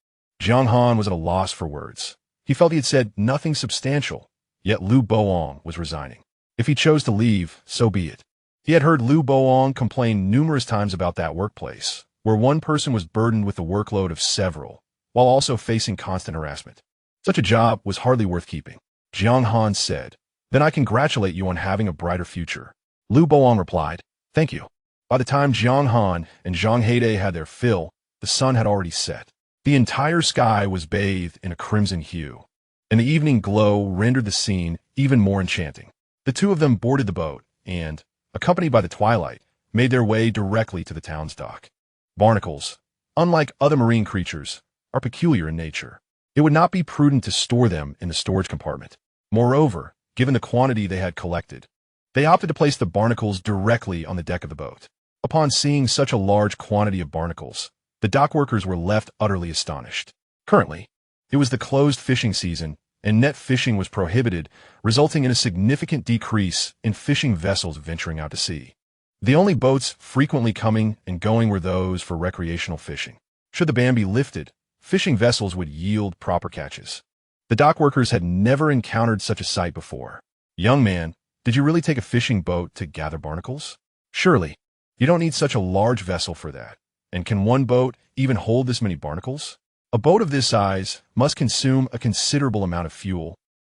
Jiang Han was at a loss for words. He felt he had said nothing substantial, yet Lu Boang was resigning. If he chose to leave, so be it. He had heard Lu Boang complain numerous times about that workplace, where one person was burdened with the workload of several, while also facing constant harassment. Such a job was hardly worth keeping. Jiang Han said, Then I congratulate you on having a brighter future. Lu Boang replied, Thank you. By the time Jiang Han and Zhang Heide had their fill, the sun had already set. The entire sky was bathed in a crimson hue, and the evening glow rendered the scene even more enchanting. The two of them boarded the boat and, accompanied by the twilight, made their way directly to the town's dock. Barnacles, unlike other marine creatures, are peculiar in nature. It would not be prudent to store them in the storage compartment. Moreover, given the quantity they had collected, they opted to place the barnacles directly on the deck of the boat. Upon seeing such a large quantity of barnacles, the dock workers were left utterly astonished. Currently, it was the closed fishing season, and net fishing was prohibited, resulting in a significant decrease in fishing vessels venturing out to sea. The only boats frequently coming and going were those for recreational fishing. Should the ban be lifted, fishing vessels would yield proper catches. The dock workers had never encountered such a sight before. Young man, did you really take a fishing boat to gather barnacles? Surely, you don't need such a large vessel for that. And can one boat even hold this many barnacles? A boat of this size must consume a considerable amount of fuel,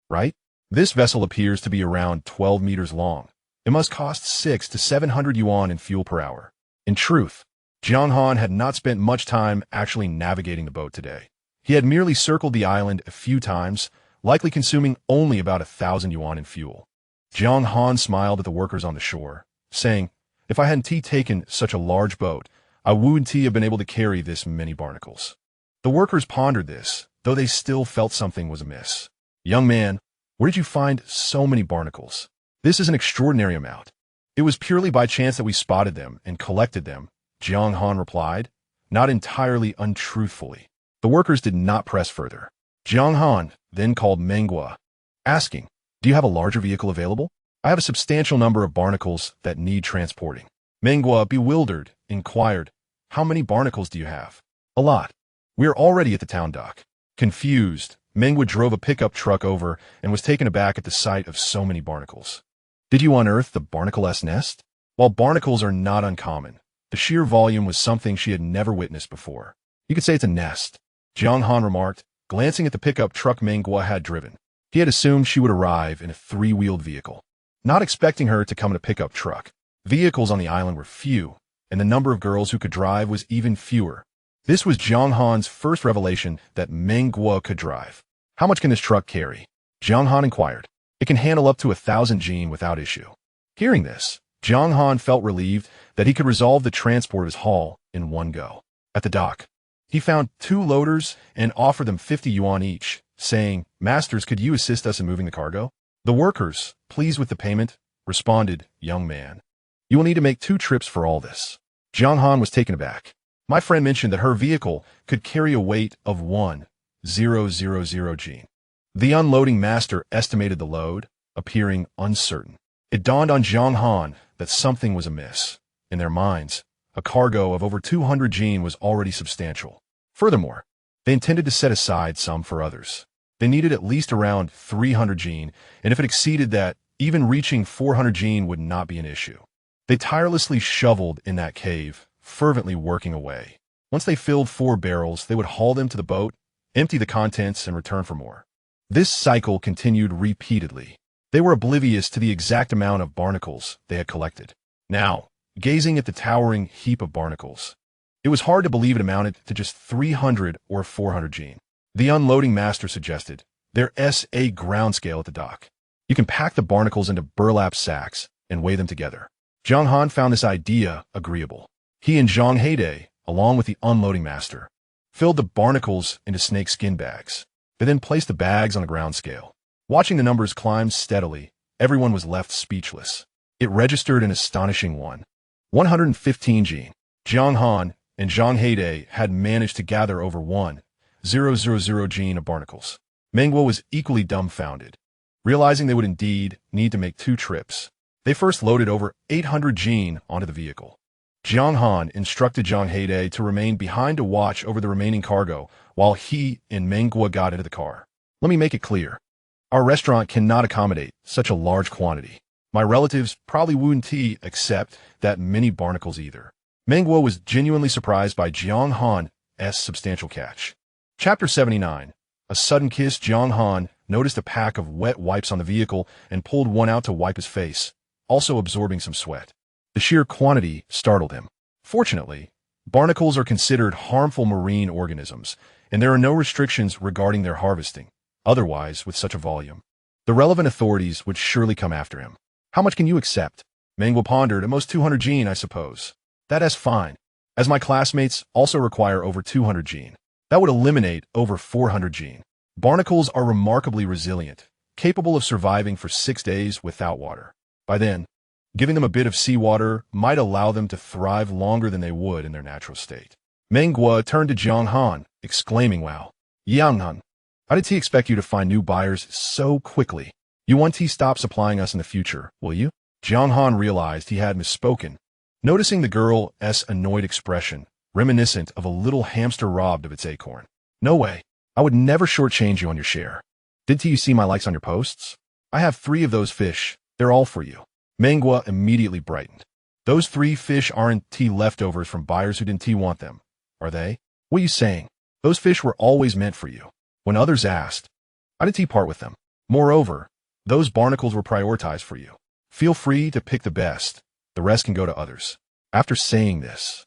right? This vessel appears to be around 12 meters long. It must cost 600 to 700 yuan in fuel per hour. In truth, Jiang Han had not spent much time actually navigating the boat today. He had merely circled the island a few times, likely consuming only about 1,000 yuan in fuel. Jiang Han smiled at the workers on the shore, saying, "If I hadn't taken such a large boat, I wouldn't have been able to carry this many barnacles." The workers pondered this, though they still felt something was amiss. "Young man, where did you find so many barnacles? This is an extraordinary amount." "It was purely by chance that we spotted them and collected them," Jiang Han replied, not entirely untruthfully. The workers did not press further. Jiang Han then called Menghua, asking, "Do you have a larger vehicle available? I have a substantial number of barnacles that need transporting." Menghua, bewildered, inquired, "How many barnacles do you have?" "A lot. We are already at the town dock." Confused, Menghua drove a pickup truck over and was taken aback at the sight of so many barnacles. "Did you unearth the barnacle-s nest?" While barnacles are not uncommon, the sheer volume was something she had never witnessed before. "You could say it's a nest," Jiang Han remarked, glancing at the pickup truck Menghua had driven. He had assumed she would arrive in a three-wheeled vehicle, not expecting her to come in a pickup truck. Vehicles on the island were few, and the number of girls who could drive was even fewer. This was Jiang Han's first revelation that Menghua could drive. "How much can this truck carry?" Jiang Han inquired. "It can handle up to 1,000 jin without issue." Hearing this, Jiang Han felt relieved that he could resolve the transport of his haul in one go. At the dock, he found 2 loaders and offered them 50 yuan each, saying, "Masters, could you assist us in moving the cargo?" The workers, pleased with the payment, responded, "Young man, you will need to make 2 trips for all this." Jiang Han was taken aback. "My friend mentioned that her vehicle could carry a weight of 1,000 jin. The unloading master estimated the load, appearing uncertain. It dawned on Jiang Han that something was amiss. In their minds, a cargo of over 200 jin was already substantial. Furthermore, they intended to set aside some for others. They needed at least around 300 jin, and if it exceeded that, even reaching 400 jin would not be an issue. They tirelessly shoveled in that cave, fervently working away. Once they filled 4 barrels, they would haul them to the boat, empty the contents, and return for more. This cycle continued repeatedly. They were oblivious to the exact amount of barnacles they had collected. Now, gazing at the towering heap of barnacles, it was hard to believe it amounted to just 300 or 400 jin. The unloading master suggested, "There's a ground scale at the dock. You can pack the barnacles into burlap sacks and weigh them together." Jiang Han found this idea agreeable. He and Zhang Heide, along with the unloading master, filled the barnacles into snakeskin bags. They then placed the bags on a ground scale. Watching the numbers climb steadily, everyone was left speechless. It registered an astonishing 115 jin. Jiang Han and Zhang Heide had managed to gather over 1,000 jin of barnacles. Menghua was equally dumbfounded. Realizing they would indeed need to make 2 trips, they first loaded over 800 jin onto the vehicle. Jiang Han instructed Zhang Heide to remain behind to watch over the remaining cargo while he and Menghua got into the car. "Let me make it clear. Our restaurant cannot accommodate such a large quantity. My relatives probably wouldn't accept that many barnacles either." Menghua was genuinely surprised by Jiang Han's substantial catch. Chapter 79. A sudden kiss. Jiang Han noticed a pack of wet wipes on the vehicle and pulled one out to wipe his face, also absorbing some sweat. The sheer quantity startled him. Fortunately, barnacles are considered harmful marine organisms, and there are no restrictions regarding their harvesting. Otherwise, with such a volume, the relevant authorities would surely come after him. "How much can you accept?" Menghua pondered. "At most 200 jin, I suppose." "That's fine, as my classmates also require over 200 jin. That would eliminate over 400 jin. Barnacles are remarkably resilient, capable of surviving for 6 days without water. By then, Giving them a bit of seawater might allow them to thrive longer than they would in their natural state. Meng Guo turned to Jiang Han, exclaiming, "Wow, Jiang Han, how did he expect you to find new buyers so quickly? You want to stop supplying us in the future, will you?" Jiang Han realized he had misspoken, noticing the girl's annoyed expression, reminiscent of a little hamster robbed of its acorn. "No way. I would never shortchange you on your share. Did you see my likes on your posts? I have 3 of those fish. They're all for you." Meng Guo immediately brightened. "Those 3 fish aren't leftovers from buyers who didn't want them, are they? What are you saying? Those fish were always meant for you." When others asked, "How did he part with them? Moreover, those barnacles were prioritized for you. Feel free to pick the best. The rest can go to others." After saying this,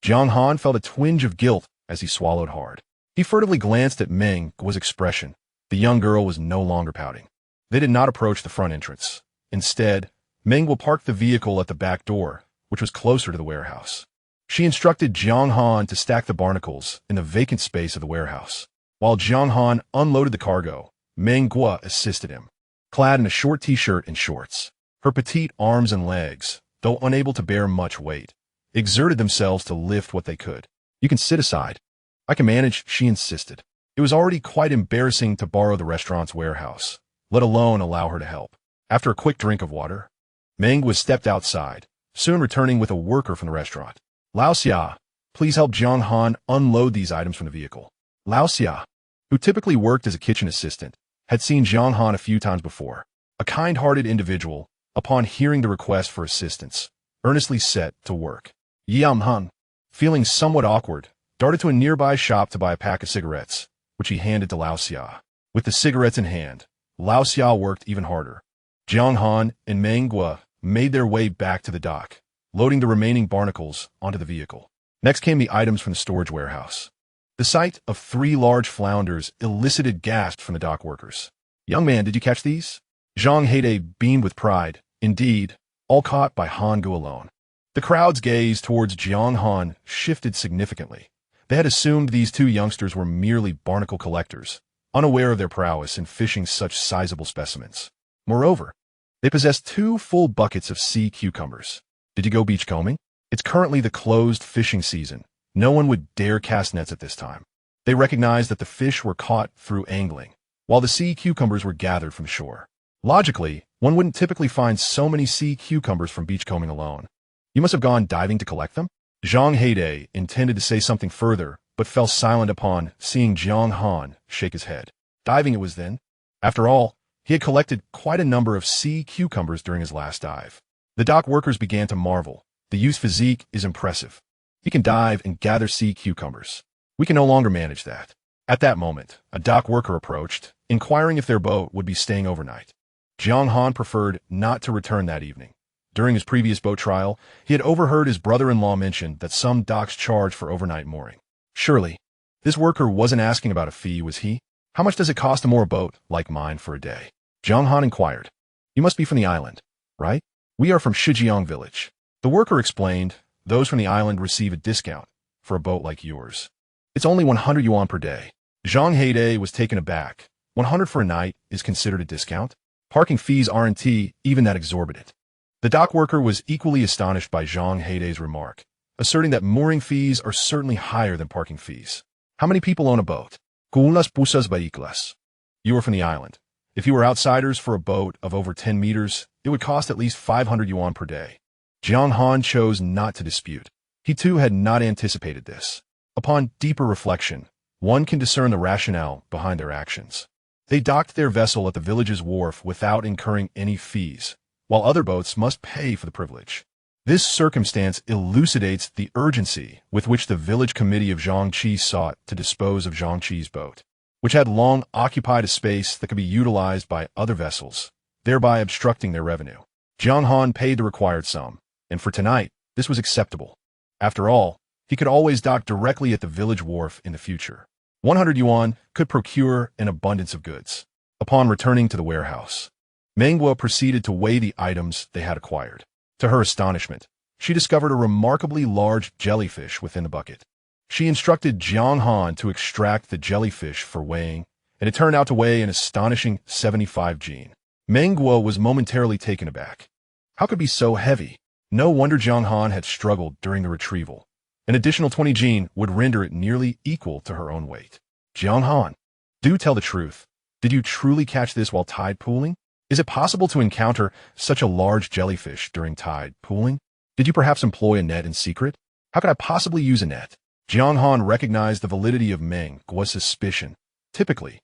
Jiang Han felt a twinge of guilt as he swallowed hard. He furtively glanced at Meng Guo's expression. The young girl was no longer pouting. They did not approach the front entrance. Instead, Meng Guo parked the vehicle at the back door, which was closer to the warehouse. She instructed Jiang Han to stack the barnacles in the vacant space of the warehouse. While Jiang Han unloaded the cargo, Meng Guo assisted him. Clad in a short t-shirt and shorts, her petite arms and legs, though unable to bear much weight, exerted themselves to lift what they could. "You can sit aside. I can manage," she insisted. It was already quite embarrassing to borrow the restaurant's warehouse, let alone allow her to help. After a quick drink of water, Meng Guo stepped outside, soon returning with a worker from the restaurant. "Lao Xia, please help Jiang Han unload these items from the vehicle." Lao Xia, who typically worked as a kitchen assistant, had seen Jiang Han a few times before. A kind-hearted individual, upon hearing the request for assistance, earnestly set to work. Jiang Han, feeling somewhat awkward, darted to a nearby shop to buy a pack of cigarettes, which he handed to Lao Xia. With the cigarettes in hand, Lao Xia worked even harder. Jiang Han and Meng Guo made their way back to the dock, loading the remaining barnacles onto the vehicle. Next came the items from the storage warehouse. The sight of 3 large flounders elicited gasps from the dock workers. "Young man, did you catch these?" Zhang Heide beamed with pride. Indeed, all caught by Han Gu alone. The crowd's gaze towards Jiang Han shifted significantly. They had assumed these 2 youngsters were merely barnacle collectors, unaware of their prowess in fishing such sizable specimens. Moreover, they possessed 2 full buckets of sea cucumbers. "Did you go beachcombing? It's currently the closed fishing season. No one would dare cast nets at this time." They recognized that the fish were caught through angling, while the sea cucumbers were gathered from shore. Logically, one wouldn't typically find so many sea cucumbers from beachcombing alone. "You must have gone diving to collect them?" Zhang Heide intended to say something further, but fell silent upon seeing Jiang Han shake his head. Diving it was then. After all, he had collected quite a number of sea cucumbers during his last dive. The dock workers began to marvel. The youth's physique is impressive. He can dive and gather sea cucumbers. We can no longer manage that. At that moment, a dock worker approached, inquiring if their boat would be staying overnight. Jiang Han preferred not to return that evening. During his previous boat trial, he had overheard his brother-in-law mention that some docks charge for overnight mooring. Surely, this worker wasn't asking about a fee, was he? "How much does it cost to moor a boat like mine for a day?" Jiang Han inquired. "You must be from the island, right?" "We are from Shijiang village." The worker explained, "Those from the island receive a discount for a boat like yours. It's only 100 yuan per day." Zhang Heide was taken aback. 100 for a night is considered a discount? Parking fees aren't even that exorbitant. The dock worker was equally astonished by Zhang Heide's remark, asserting that mooring fees are certainly higher than parking fees. "How many people own a boat?" "Kulas pusas vehículos." "You are from the island. If you were outsiders for a boat of over 10 meters, it would cost at least 500 yuan per day." Jiang Han chose not to dispute. He too had not anticipated this. Upon deeper reflection, one can discern the rationale behind their actions. They docked their vessel at the village's wharf without incurring any fees, while other boats must pay for the privilege. This circumstance elucidates the urgency with which the village committee of Zhangqi sought to dispose of Zhangqi's boat, which had long occupied a space that could be utilized by other vessels, thereby obstructing their revenue. Jiang Han paid the required sum, and for tonight, this was acceptable. After all, he could always dock directly at the village wharf in the future. 100 yuan could procure an abundance of goods. Upon returning to the warehouse, Meng Guo proceeded to weigh the items they had acquired. To her astonishment, she discovered a remarkably large jellyfish within the bucket. She instructed Jiang Han to extract the jellyfish for weighing, and it turned out to weigh an astonishing 75 jin. Meng Guo was momentarily taken aback. How could it be so heavy? No wonder Jiang Han had struggled during the retrieval. An additional 20 Jin would render it nearly equal to her own weight. Jiang Han, do tell the truth. Did you truly catch this while tide pooling? Is it possible to encounter such a large jellyfish during tide pooling? Did you perhaps employ a net in secret? How could I possibly use a net? Jiang Han recognized the validity of Meng Guo's suspicion. Typically,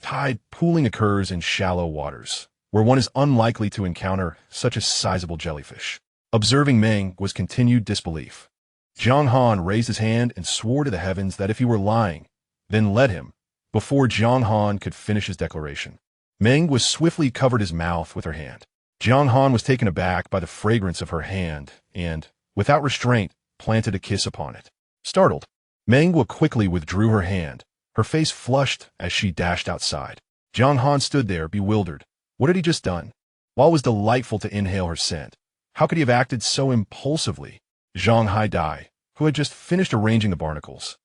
tide pooling occurs in shallow waters, where one is unlikely to encounter such a sizable jellyfish. Observing Meng Guo's continued disbelief, Jiang Han raised his hand and swore to the heavens that if he were lying, then let him. Before Jiang Han could finish his declaration, Meng Guo swiftly covered his mouth with her hand. Jiang Han was taken aback by the fragrance of her hand and, without restraint, planted a kiss upon it. Startled, Meng Guo quickly withdrew her hand, her face flushed as she dashed outside. Jiang Han stood there, bewildered. What had he just done? While it was delightful to inhale her scent, how could he have acted so impulsively? Zhang Haidai, who had just finished arranging the barnacles,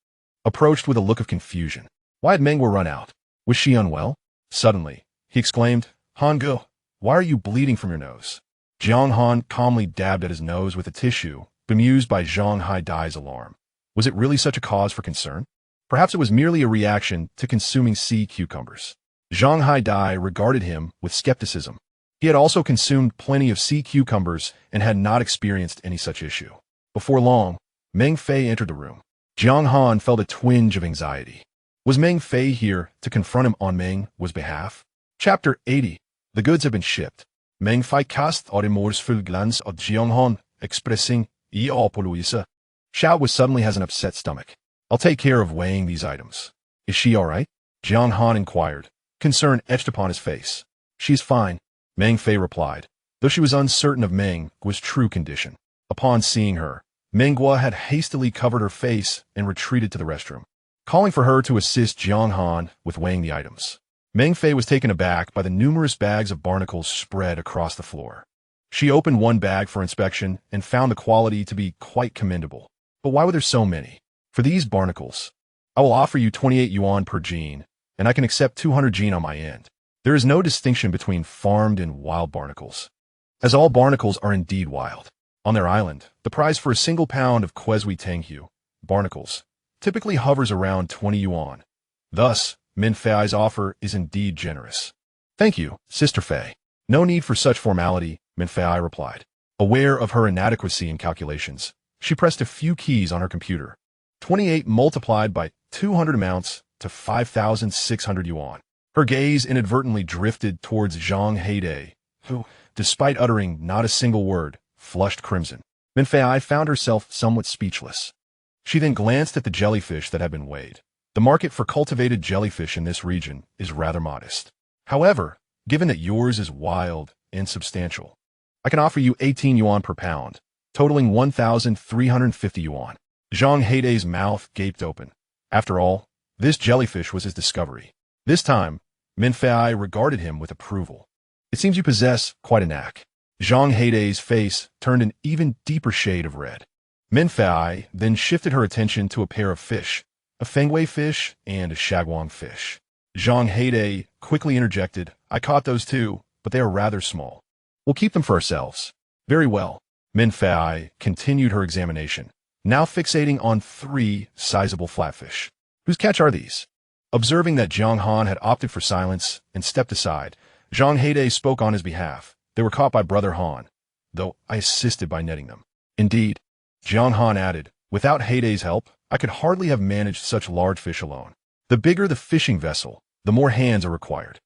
approached with a look of confusion. Why had Meng Guo run out? Was she unwell? Suddenly, he exclaimed, Han Guo, why are you bleeding from your nose? Jiang Han calmly dabbed at his nose with a tissue, bemused by Zhang Haidai's alarm. Was it really such a cause for concern? Perhaps it was merely a reaction to consuming sea cucumbers. Zhang Haidai regarded him with skepticism. He had also consumed plenty of sea cucumbers and had not experienced any such issue. Before long, Meng Fei entered the room. Jiang Han felt a twinge of anxiety. Was Meng Fei here to confront him on Meng Guo's behalf? Chapter 80. The goods have been shipped. Meng Fei cast åremålsfull glans av Jiang Han, expressing I apologize. Xiao was suddenly has an upset stomach. I'll take care of weighing these items. Is she all right? Jiang Han inquired, concern etched upon his face. She's fine, Meng Fei replied, though she was uncertain of Meng Guo's true condition. Upon seeing her, Meng Guo had hastily covered her face and retreated to the restroom, calling for her to assist Jiang Han with weighing the items. Meng Fei was taken aback by the numerous bags of barnacles spread across the floor. She opened one bag for inspection and found the quality to be quite commendable. But why were there so many? For these barnacles, I will offer you 28 yuan per gene, and I can accept 200 gene on my end. There is no distinction between farmed and wild barnacles, as all barnacles are indeed wild. On their island, the price for a single pound of Kwezwi Tenghu barnacles typically hovers around 20 yuan. Thus, Min Fei's offer is indeed generous. Thank you, Sister Fei. No need for such formality, Min Fei replied. Aware of her inadequacy in calculations, she pressed a few keys on her computer. 28 multiplied by 200 amounts to 5,600 yuan. Her gaze inadvertently drifted towards Zhang Haidai, who, despite uttering not a single word, flushed crimson. Min Fei found herself somewhat speechless. She then glanced at the jellyfish that had been weighed. The market for cultivated jellyfish in this region is rather modest. However, given that yours is wild and substantial, I can offer you 18 yuan per pound, totaling 1,350 yuan. Zhang Haidai's mouth gaped open. After all, this jellyfish was his discovery. This time, Min Fei regarded him with approval. It seems you possess quite a knack. Zhang Haidai's face turned an even deeper shade of red. Min Fei then shifted her attention to a pair of fish, a fengwei fish and a shagwang fish. Zhang Haidai quickly interjected, I caught those too, but they are rather small. We'll keep them for ourselves. Very well. Min Fei continued her examination, now fixating on 3 sizable flatfish. Whose catch are these? Observing that Jiang Han had opted for silence and stepped aside, Zhang Haidai spoke on his behalf. They were caught by Brother Han, though I assisted by netting them. Indeed, Jiang Han added, without Haidai's help, I could hardly have managed such large fish alone. The bigger the fishing vessel, the more hands are required.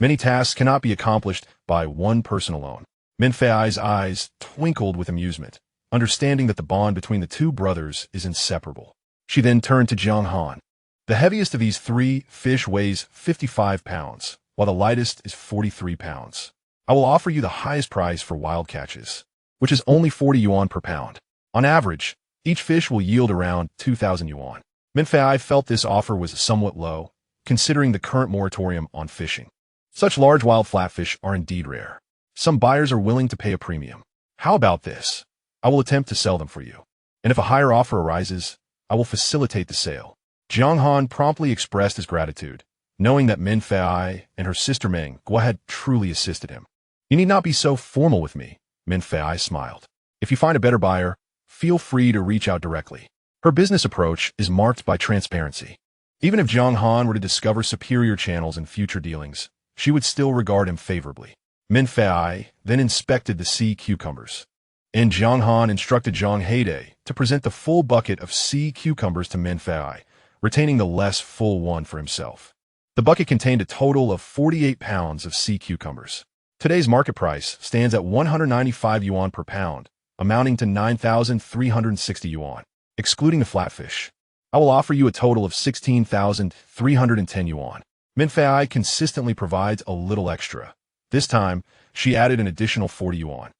Many tasks cannot be accomplished by one person alone. Min Fei's eyes twinkled with amusement, understanding that the bond between the two brothers is inseparable. She then turned to Jiang Han. The heaviest of these 3 fish weighs 55 pounds, while the lightest is 43 pounds. I will offer you the highest price for wild catches, which is only 40 yuan per pound. On average, each fish will yield around 2,000 yuan. Min Fei felt this offer was somewhat low, considering the current moratorium on fishing. Such large wild flatfish are indeed rare. Some buyers are willing to pay a premium. How about this? I will attempt to sell them for you. And if a higher offer arises, I will facilitate the sale. Jiang Han promptly expressed his gratitude, knowing that Min Fei and her sister Meng Guo had truly assisted him. You need not be so formal with me, Min Fei smiled. If you find a better buyer, feel free to reach out directly. Her business approach is marked by transparency. Even if Jiang Han were to discover superior channels in future dealings, she would still regard him favorably. Min Fei then inspected the sea cucumbers. And Jiang Han instructed Zhang Heide to present the full bucket of sea cucumbers to Min Fei, retaining the less full one for himself. The bucket contained a total of 48 pounds of sea cucumbers. Today's market price stands at 195 yuan per pound, amounting to 9,360 yuan, excluding the flatfish. I will offer you a total of 16,310 yuan. Min Fei consistently provides a little extra. This time, she added an additional 40 yuan.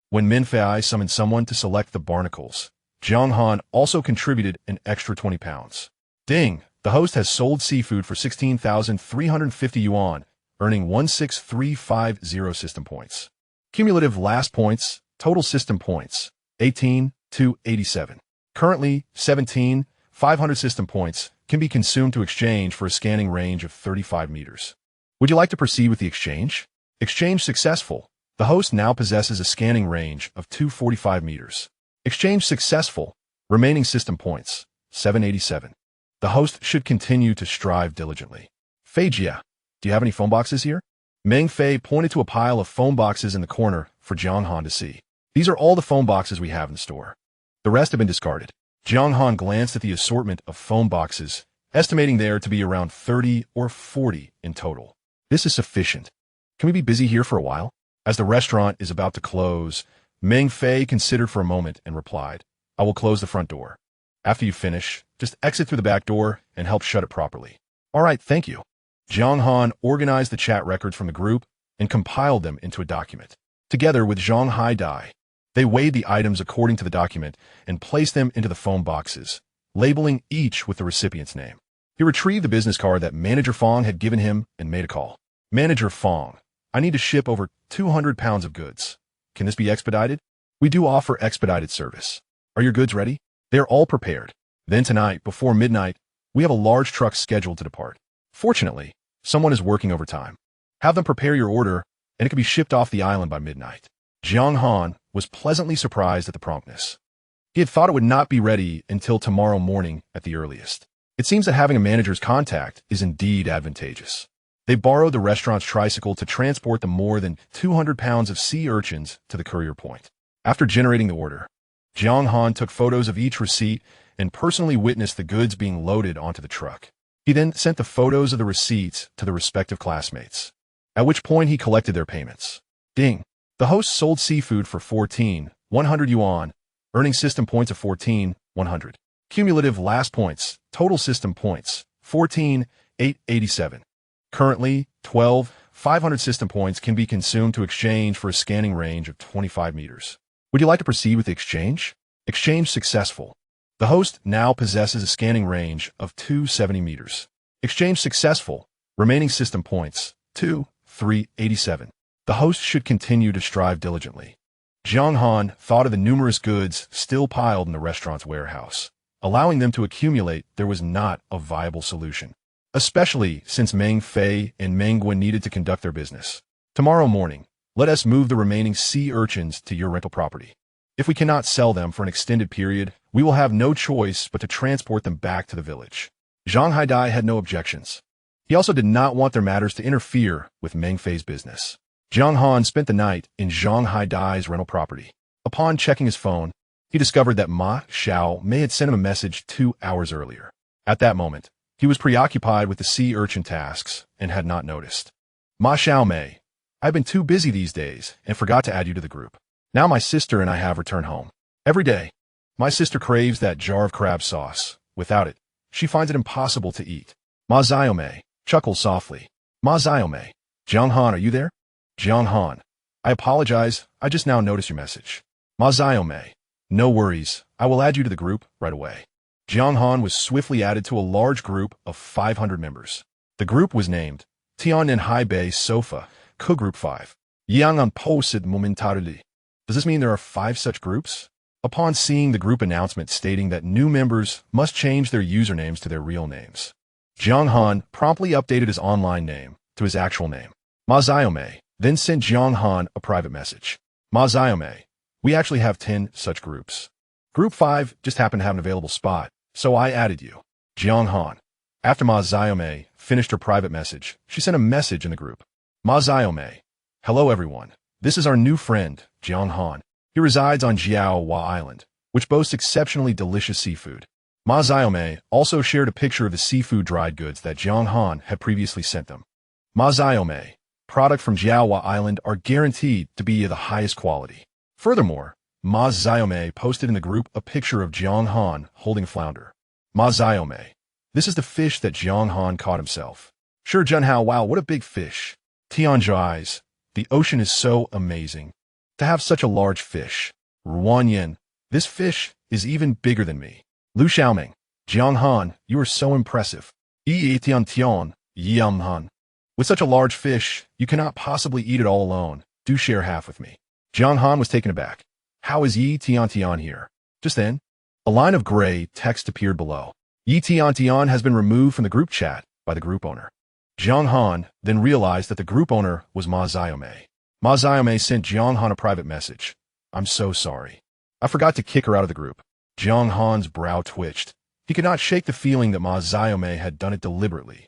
When Min Fei summoned someone to select the barnacles, Jiang Han also contributed an extra 20 pounds. Ding! The host has sold seafood for 16,350 yuan, earning 16350 system points. Cumulative last points, total system points, 18,287. Currently, 17,500 system points can be consumed to exchange for a scanning range of 35 meters. Would you like to proceed with the exchange? Exchange successful. The host now possesses a scanning range of 245 meters. Exchange successful. Remaining system points, 787. The host should continue to strive diligently. Fei Jia, do you have any phone boxes here? Meng Fei pointed to a pile of phone boxes in the corner for Jiang Han to see. These are all the phone boxes we have in the store. The rest have been discarded. Jiang Han glanced at the assortment of phone boxes, estimating there to be around 30 or 40 in total. This is sufficient. Can we be busy here for a while? As the restaurant is about to close, Meng Fei considered for a moment and replied, I will close the front door. After you finish, just exit through the back door and help shut it properly. All right, thank you. Jiang Han organized the chat records from the group and compiled them into a document. Together with Zhang Haidai, they weighed the items according to the document and placed them into the phone boxes, labeling each with the recipient's name. He retrieved the business card that Manager Fong had given him and made a call. Manager Fong, I need to ship over 200 pounds of goods. Can this be expedited? We do offer expedited service. Are your goods ready? They are all prepared. Then tonight, before midnight, we have a large truck scheduled to depart. Fortunately, someone is working overtime. Have them prepare your order, and it can be shipped off the island by midnight. Jiang Han was pleasantly surprised at the promptness. He had thought it would not be ready until tomorrow morning at the earliest. It seems that having a manager's contact is indeed advantageous. They borrowed the restaurant's tricycle to transport the more than 200 pounds of sea urchins to the courier point. After generating the order, Jiang Han took photos of each receipt and personally witnessed the goods being loaded onto the truck. He then sent the photos of the receipts to the respective classmates, at which point he collected their payments. Ding! The host sold seafood for 14,100 yuan, earning system points of 14,100. Cumulative last points, total system points, 14,887. Currently, 12,500 system points can be consumed to exchange for a scanning range of 25 meters. Would you like to proceed with the exchange? Exchange successful. The host now possesses a scanning range of 270 meters. Exchange successful. Remaining system points, 2,387. The host should continue to strive diligently. Jiang Han thought of the numerous goods still piled in the restaurant's warehouse. Allowing them to accumulate there was not a viable solution, especially since Meng Fei and Meng Guan needed to conduct their business. Tomorrow morning, let us move the remaining sea urchins to your rental property. If we cannot sell them for an extended period, we will have no choice but to transport them back to the village. Zhang Haidai had no objections. He also did not want their matters to interfere with Meng Fei's business. Jiang Han spent the night in Zhang Haidai's rental property. Upon checking his phone, he discovered that Ma Xiaomei had sent him a message 2 hours earlier. At that moment, he was preoccupied with the sea urchin tasks and had not noticed. Ma Xiaomei, I've been too busy these days and forgot to add you to the group. Now my sister and I have returned home. Every day, my sister craves that jar of crab sauce. Without it, she finds it impossible to eat. Ma Xiaomei chuckled softly. Ma Xiaomei, Jiang Han, are you there? Jiang Han, I apologize, I just now noticed your message. Ma Xiaomei, no worries, I will add you to the group right away. Jiang Han was swiftly added to a large group of 500 members. The group was named Tiantian High Bay Sofa, Co-Group 5. Jiang Han posted momentarily. Does this mean there are 5 such groups? Upon seeing the group announcement stating that new members must change their usernames to their real names, Jiang Han promptly updated his online name to his actual name. Ma Xiaomei then sent Jiang Han a private message. Ma Xiaomei, we actually have 10 such groups. Group 5 just happened to have an available spot, so I added you. Jiang Han. After Ma Xiaomei finished her private message, she sent a message in the group. Ma Xiaomei. Hello everyone. This is our new friend, Jiang Han. He resides on Jiaowa Island, which boasts exceptionally delicious seafood. Ma Xiaomei also shared a picture of the seafood dried goods that Jiang Han had previously sent them. Ma Xiaomei, products from Jiaowa Island are guaranteed to be of the highest quality. Furthermore, Ma Xiaomei posted in the group a picture of Jiang Han holding a flounder. Ma Xiaomei. This is the fish that Jiang Han caught himself. Sure, Junhao, wow, what a big fish. Tiantian, the ocean is so amazing. To have such a large fish. Ruanyan, this fish is even bigger than me. Lu Xiaoming, Jiang Han, you are so impressive. Tiantian, Jiang Han. With such a large fish, you cannot possibly eat it all alone. Do share half with me. Jiang Han was taken aback. How is Tiantian here? Just then, a line of gray text appeared below. Tiantian has been removed from the group chat by the group owner. Jiang Han then realized that the group owner was Ma Xiaomei. Ma Xiaomei sent Jiang Han a private message. I'm so sorry. I forgot to kick her out of the group. Jiang Han's brow twitched. He could not shake the feeling that Ma Xiaomei had done it deliberately,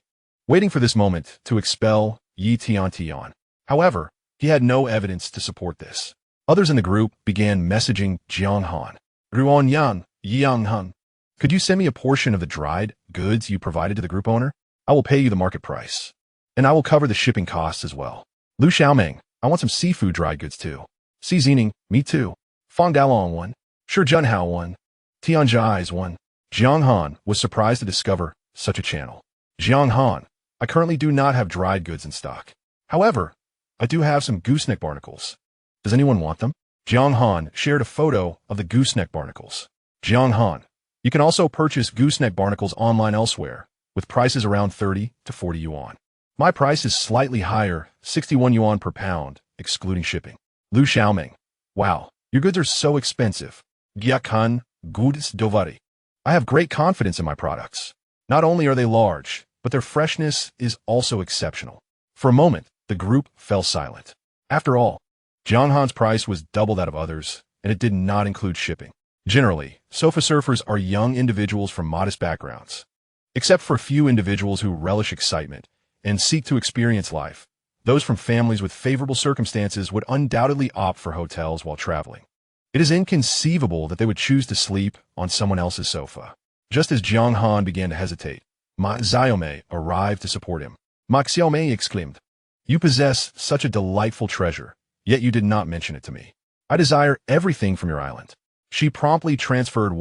waiting for this moment to expel Tiantian. However, he had no evidence to support this. Others in the group began messaging Jiang Han. Ruanyan, Jiang Han. Could you send me a portion of the dried goods you provided to the group owner? I will pay you the market price. And I will cover the shipping costs as well. Lu Xiaoming, I want some seafood dried goods too. Si Zining, me too. Fong Dalong one. Sure Junhao one. Tianjai's one. Jiang Han was surprised to discover such a channel. Jiang Han, I currently do not have dried goods in stock. However, I do have some gooseneck barnacles. Does anyone want them? Jiang Han shared a photo of the gooseneck barnacles. Jiang Han, you can also purchase gooseneck barnacles online elsewhere, with prices around 30 to 40 yuan. My price is slightly higher, 61 yuan per pound, excluding shipping. Lu Xiaoming, wow, your goods are so expensive. Jiang Goods Dovari. I have great confidence in my products. Not only are they large, but their freshness is also exceptional. For a moment, the group fell silent. After all, Jiang Han's price was double that of others, and it did not include shipping. Generally, sofa surfers are young individuals from modest backgrounds. Except for a few individuals who relish excitement and seek to experience life, those from families with favorable circumstances would undoubtedly opt for hotels while traveling. It is inconceivable that they would choose to sleep on someone else's sofa. Just as Jiang Han began to hesitate, Ma Xiaomei arrived to support him. Ma Xiaomei exclaimed, "You possess such a delightful treasure, yet you did not mention it to me. I desire everything from your island." She promptly transferred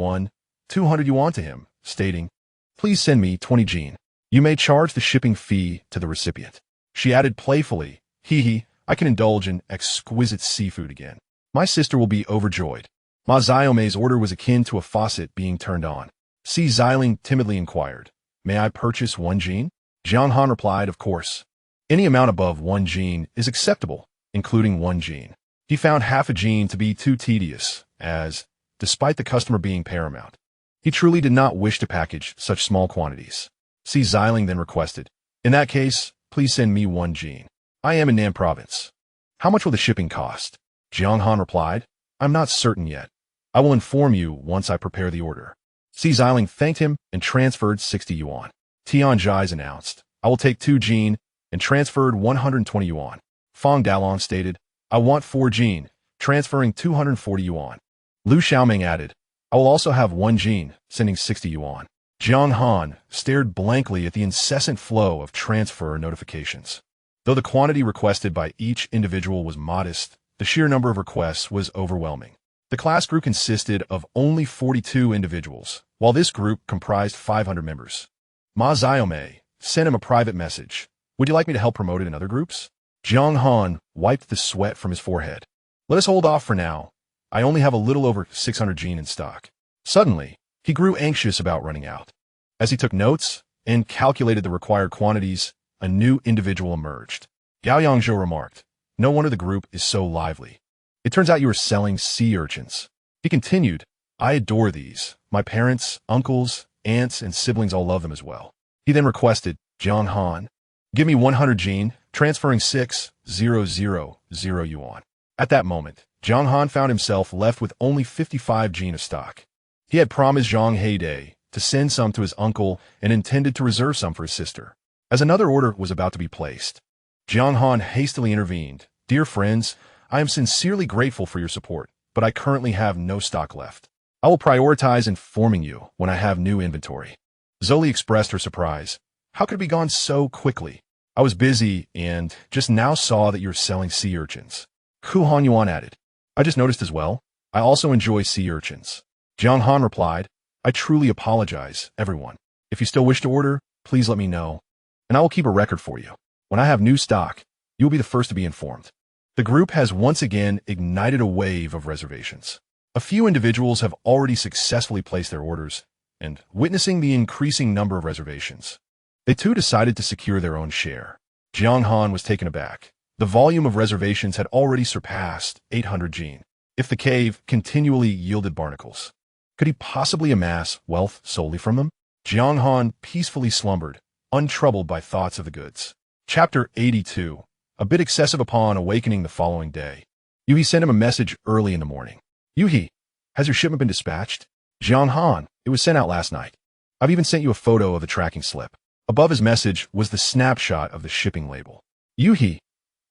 200 yuan to him, stating, "Please send me 20 jin. You may charge the shipping fee to the recipient." She added playfully, "Hee, I can indulge in exquisite seafood again. My sister will be overjoyed." Ma Xiaomei's order was akin to a faucet being turned on. Si Xiling timidly inquired, "May I purchase 1 jin?" Jiang Han replied, "Of course. Any amount above 1 jin is acceptable, including 1 jin." He found half a jin to be too tedious, as, despite the customer being paramount, he truly did not wish to package such small quantities. Si Xiling then requested, "In that case, please send me 1 jin. I am in Nan province. How much will the shipping cost?" Jiang Han replied, "I'm not certain yet. I will inform you once I prepare the order." Si Xiling thanked him and transferred 60 yuan. Tianjai's announced, "I will take 2 jin," and transferred 120 yuan. Fong Dalong stated, "I want 4 jin," transferring 240 yuan. Lu Xiaoming added, "I will also have 1 jin," sending 60 yuan. Jiang Han stared blankly at the incessant flow of transfer notifications. Though the quantity requested by each individual was modest, the sheer number of requests was overwhelming. The class group consisted of only 42 individuals, while this group comprised 500 members. Ma Xiaomei sent him a private message. "Would you like me to help promote it in other groups?" Jiang Han wiped the sweat from his forehead. "Let us hold off for now. I only have a little over 600 jin in stock." Suddenly, he grew anxious about running out. As he took notes and calculated the required quantities, a new individual emerged. Gao Yangzhou remarked, "No wonder the group is so lively. It turns out you are selling sea urchins." He continued, "I adore these. My parents, uncles, aunts, and siblings all love them as well." He then requested, "Jiang Han, give me 100 jin, transferring 6,000 yuan." At that moment, Jiang Han found himself left with only 55 Jin of stock. He had promised Zhang Heidei to send some to his uncle and intended to reserve some for his sister. As another order was about to be placed, Jiang Han hastily intervened. "Dear friends, I am sincerely grateful for your support, but I currently have no stock left. I will prioritize informing you when I have new inventory." Zoli expressed her surprise. "How could it be gone so quickly? I was busy and just now saw that you're selling sea urchins." Hu Han Yuan added, "I just noticed as well. I also enjoy sea urchins." Jiang Han replied, "I truly apologize, everyone. If you still wish to order, please let me know, and I will keep a record for you. When I have new stock, you will be the first to be informed." The group has once again ignited a wave of reservations. A few individuals have already successfully placed their orders, and witnessing the increasing number of reservations, they too decided to secure their own share. Jiang Han was taken aback. The volume of reservations had already surpassed 800 Jin. If the cave continually yielded barnacles, could he possibly amass wealth solely from them? Jiang Han peacefully slumbered, untroubled by thoughts of the goods. Chapter 82. A bit excessive. Upon awakening the following day, Yuhi sent him a message early in the morning. "Yuhi, has your shipment been dispatched?" "Jiang Han, it was sent out last night. I've even sent you a photo of the tracking slip." Above his message was the snapshot of the shipping label. "Yuhi,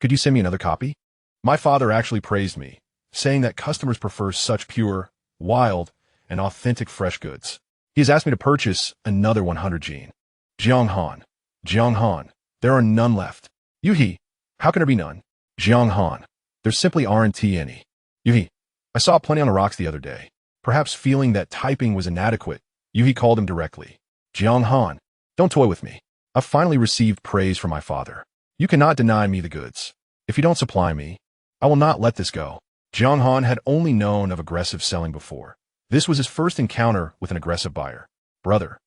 could you send me another copy? My father actually praised me, saying that customers prefer such pure, wild, and authentic fresh goods. He has asked me to purchase another 100 Jin." Jiang Han, there are none left." "Yuhi, how can there be none?" Jiang Han, there simply aren't any. "Yuhi, I saw plenty on the rocks the other day." Perhaps feeling that typing was inadequate, Yuhi called him directly. "Jiang Han, don't toy with me. I've finally received praise from my father. You cannot deny me the goods. If you don't supply me, I will not let this go." Jiang Han had only known of aggressive selling before. This was his first encounter with an aggressive buyer. "Brother,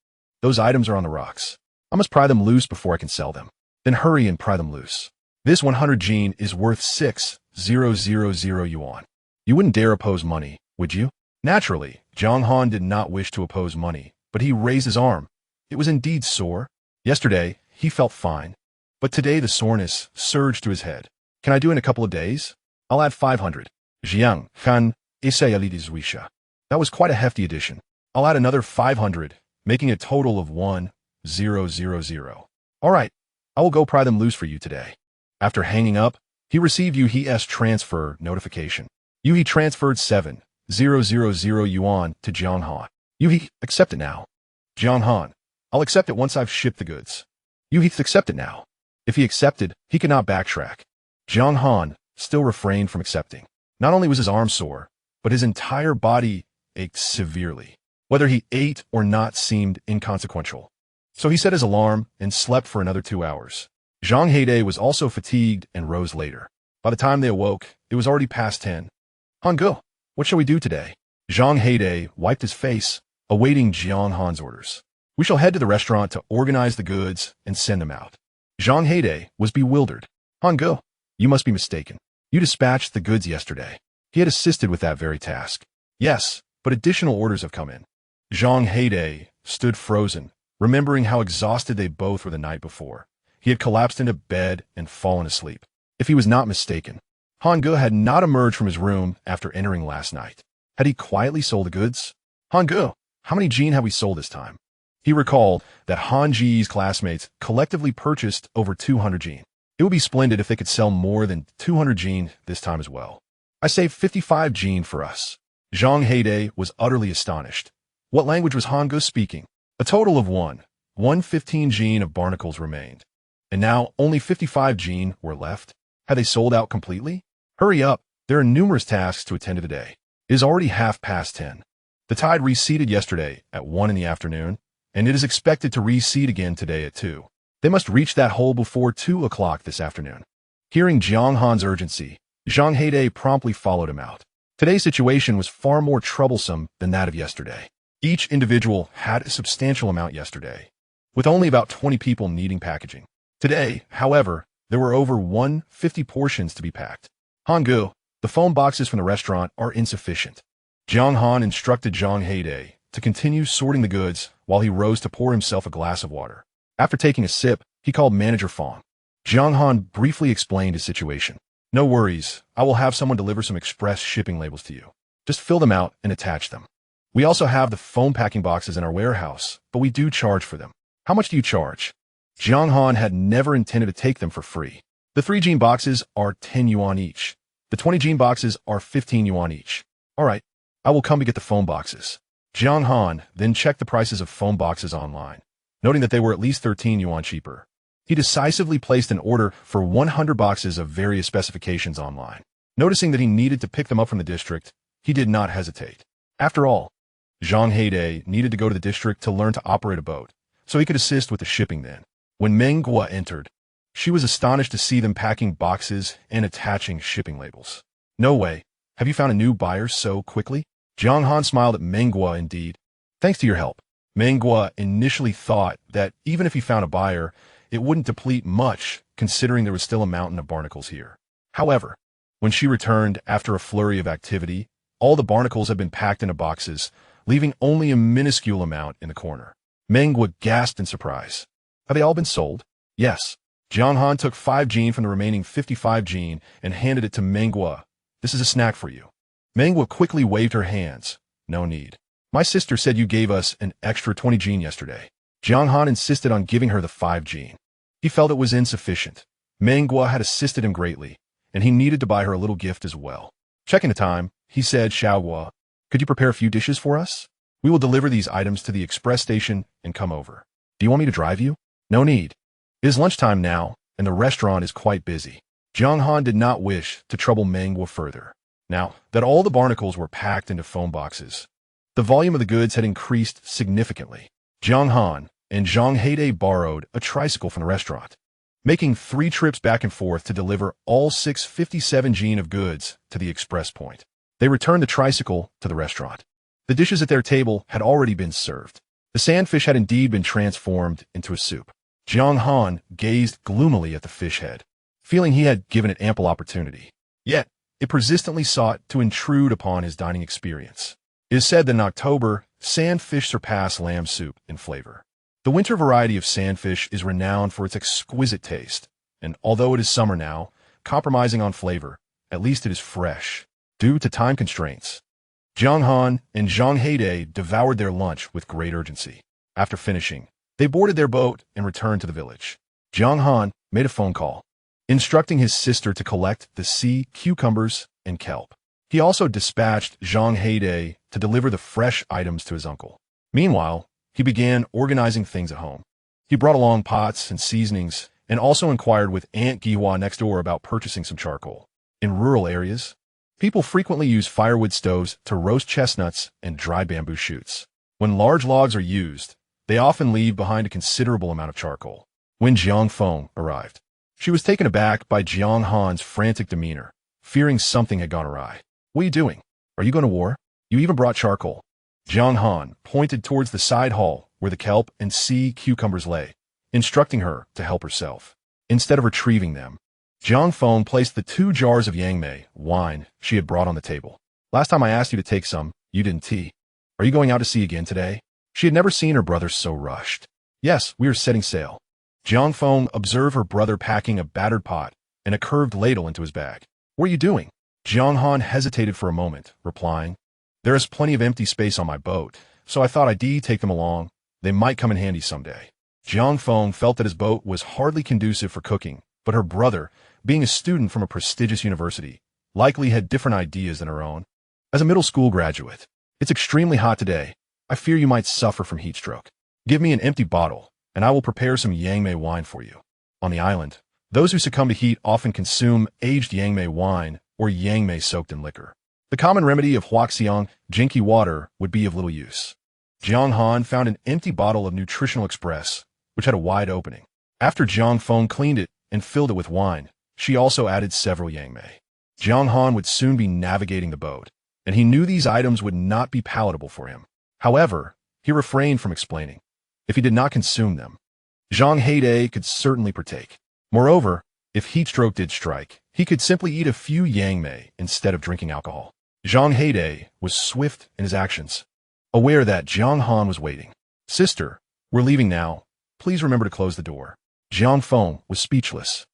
those items are on the rocks. I must pry them loose before I can sell them." "Then hurry and pry them loose. This 100 Jin is worth 6,000 yuan. You wouldn't dare oppose money, would you?" Naturally, Jiang Han did not wish to oppose money, but he raised his arm. It was indeed sore. Yesterday, he felt fine, but today the soreness surged to his head. "Can I do it in a couple of days? I'll add 500. Jiang Han, Isayalidizwisha. That was quite a hefty addition. I'll add another 500, making a total of 1,000. All right, I will go pry them loose for you today." After hanging up, he received Yuhi's transfer notification. Yuhi transferred 7,000 yuan to Jiang Han. "Yuhi, accept it now." Jiang Han, "I'll accept it once I've shipped the goods." Yuhi, accept it now. If he accepted, he could not backtrack. Jiang Han still refrained from accepting. Not only was his arm sore, but his entire body ached severely. Whether he ate or not seemed inconsequential. So he set his alarm and slept for another 2 hours. Zhang Heidei was also fatigued and rose later. By the time they awoke, it was already past 10. "Hangu, what shall we do today?" Zhang Heidei wiped his face, awaiting Jiang Han's orders. "We shall head to the restaurant to organize the goods and send them out." Zhang Heidei was bewildered. "Hangu, you must be mistaken. You dispatched the goods yesterday." He had assisted with that very task. "Yes, but additional orders have come in." Zhang Heidei stood frozen, remembering how exhausted they both were the night before. He had collapsed into bed and fallen asleep. If he was not mistaken, Hangu had not emerged from his room after entering last night. Had he quietly sold the goods? "Hangu, how many Jin have we sold this time?" He recalled that Han Ji's classmates collectively purchased over 200 Jin. It would be splendid if they could sell more than 200 Jin this time as well. "I saved 55 Jin for us." Zhang Heidei was utterly astonished. What language was Hangu speaking? A total of 115 Jin of barnacles remained. And now only 55 Jin were left. Had they sold out completely? Hurry up, there are numerous tasks to attend to today. It is already 10:30. The tide receded yesterday at 1 in the afternoon, and it is expected to recede again today at 2. They must reach that hole before 2 o'clock this afternoon. Hearing Jiang Han's urgency, Zhang Heidei promptly followed him out. Today's situation was far more troublesome than that of yesterday. Each individual had a substantial amount yesterday, with only about 20 people needing packaging. Today, however, there were over 150 portions to be packed. "Hangu, the phone boxes from the restaurant are insufficient." Jiang Han instructed Zhang Heidei to continue sorting the goods while he rose to pour himself a glass of water. After taking a sip, he called Manager Fong. Jiang Han briefly explained his situation. No worries, I will have someone deliver some express shipping labels to you. Just fill them out and attach them. We also have the foam packing boxes in our warehouse, but we do charge for them. How much do you charge? Jiang Han had never intended to take them for free. The 3 jean boxes are 10 yuan each. The 20 jean boxes are 15 yuan each. All right, I will come to get the foam boxes. Jiang Han then checked the prices of foam boxes online, noting that they were at least 13 yuan cheaper. He decisively placed an order for 100 boxes of various specifications online. Noticing that he needed to pick them up from the district, he did not hesitate. After all, Zhang Heide needed to go to the district to learn to operate a boat, so he could assist with the shipping then. When Meng Guo entered, she was astonished to see them packing boxes and attaching shipping labels. No way. Have you found a new buyer so quickly? Jiang Han smiled at Meng Guo indeed. Thanks to your help. Meng Guo initially thought that even if he found a buyer, it wouldn't deplete much, considering there was still a mountain of barnacles here. However, when she returned after a flurry of activity, all the barnacles had been packed into boxes, leaving only a minuscule amount in the corner. Meng Guo gasped in surprise. Have they all been sold? Yes. Jiang Han took 5 jean from the remaining 55 jean and handed it to Meng Guo. This is a snack for you. Meng Guo quickly waved her hands. No need. My sister said you gave us an extra 20 jean yesterday. Jiang Han insisted on giving her the 5 jean. He felt it was insufficient. Meng Guo had assisted him greatly, and he needed to buy her a little gift as well. Checking the time, he said, Xiao Guo, could you prepare a few dishes for us? We will deliver these items to the express station and come over. Do you want me to drive you? No need. It is lunchtime now, and the restaurant is quite busy. Jiang Han did not wish to trouble Meng Guo further. Now that all the barnacles were packed into foam boxes, the volume of the goods had increased significantly. Jiang Han and Zhang Heide borrowed a tricycle from the restaurant, making 3 trips back and forth to deliver all 657 jean of goods to the express point. They returned the tricycle to the restaurant. The dishes at their table had already been served. The sandfish had indeed been transformed into a soup. Jiang Han gazed gloomily at the fish head, feeling he had given it ample opportunity. Yet, it persistently sought to intrude upon his dining experience. It is said that in October, sandfish surpass lamb soup in flavor. The winter variety of sandfish is renowned for its exquisite taste, and although it is summer now, compromising on flavor, at least it is fresh, due to time constraints. Jiang Han and Zhang Heide devoured their lunch with great urgency. After finishing, they boarded their boat and returned to the village. Jiang Han made a phone call, instructing his sister to collect the sea cucumbers and kelp. He also dispatched Zhang Heide to deliver the fresh items to his uncle. Meanwhile, he began organizing things at home. He brought along pots and seasonings and also inquired with Aunt Giwa next door about purchasing some charcoal. In rural areas, people frequently use firewood stoves to roast chestnuts and dry bamboo shoots. When large logs are used, they often leave behind a considerable amount of charcoal. When Jiang Feng arrived, she was taken aback by Jiang Han's frantic demeanor, fearing something had gone awry. What are you doing? Are you going to war? You even brought charcoal. Jiang Han pointed towards the side hall where the kelp and sea cucumbers lay, instructing her to help herself. Instead of retrieving them, Jiang Feng placed the 2 jars of Yangmei wine she had brought on the table. Last time I asked you to take some, you didn't tea. Are you going out to sea again today? She had never seen her brother so rushed. Yes, we are setting sail. Jiang Feng observed her brother packing a battered pot and a curved ladle into his bag. What are you doing? Jiang Han hesitated for a moment, replying, there is plenty of empty space on my boat, so I thought I'd take them along. They might come in handy someday. Jiang Feng felt that his boat was hardly conducive for cooking, but her brother, being a student from a prestigious university, likely had different ideas than her own. As a middle school graduate, it's extremely hot today. I fear you might suffer from heat stroke. Give me an empty bottle, and I will prepare some Yangmei wine for you. On the island, those who succumb to heat often consume aged Yangmei wine or Yangmei soaked in liquor. The common remedy of Huaxiang Jinki water would be of little use. Jiang Han found an empty bottle of Nutritional Express, which had a wide opening. After Jiang Feng cleaned it and filled it with wine, she also added several Yangmei. Jiang Han would soon be navigating the boat, and he knew these items would not be palatable for him. However, he refrained from explaining. If he did not consume them, Zhang Heide could certainly partake. Moreover, if heat stroke did strike, he could simply eat a few Yangmei instead of drinking alcohol. Zhang Heide was swift in his actions, aware that Jiang Han was waiting. Sister, we're leaving now. Please remember to close the door. Jiang Feng was speechless.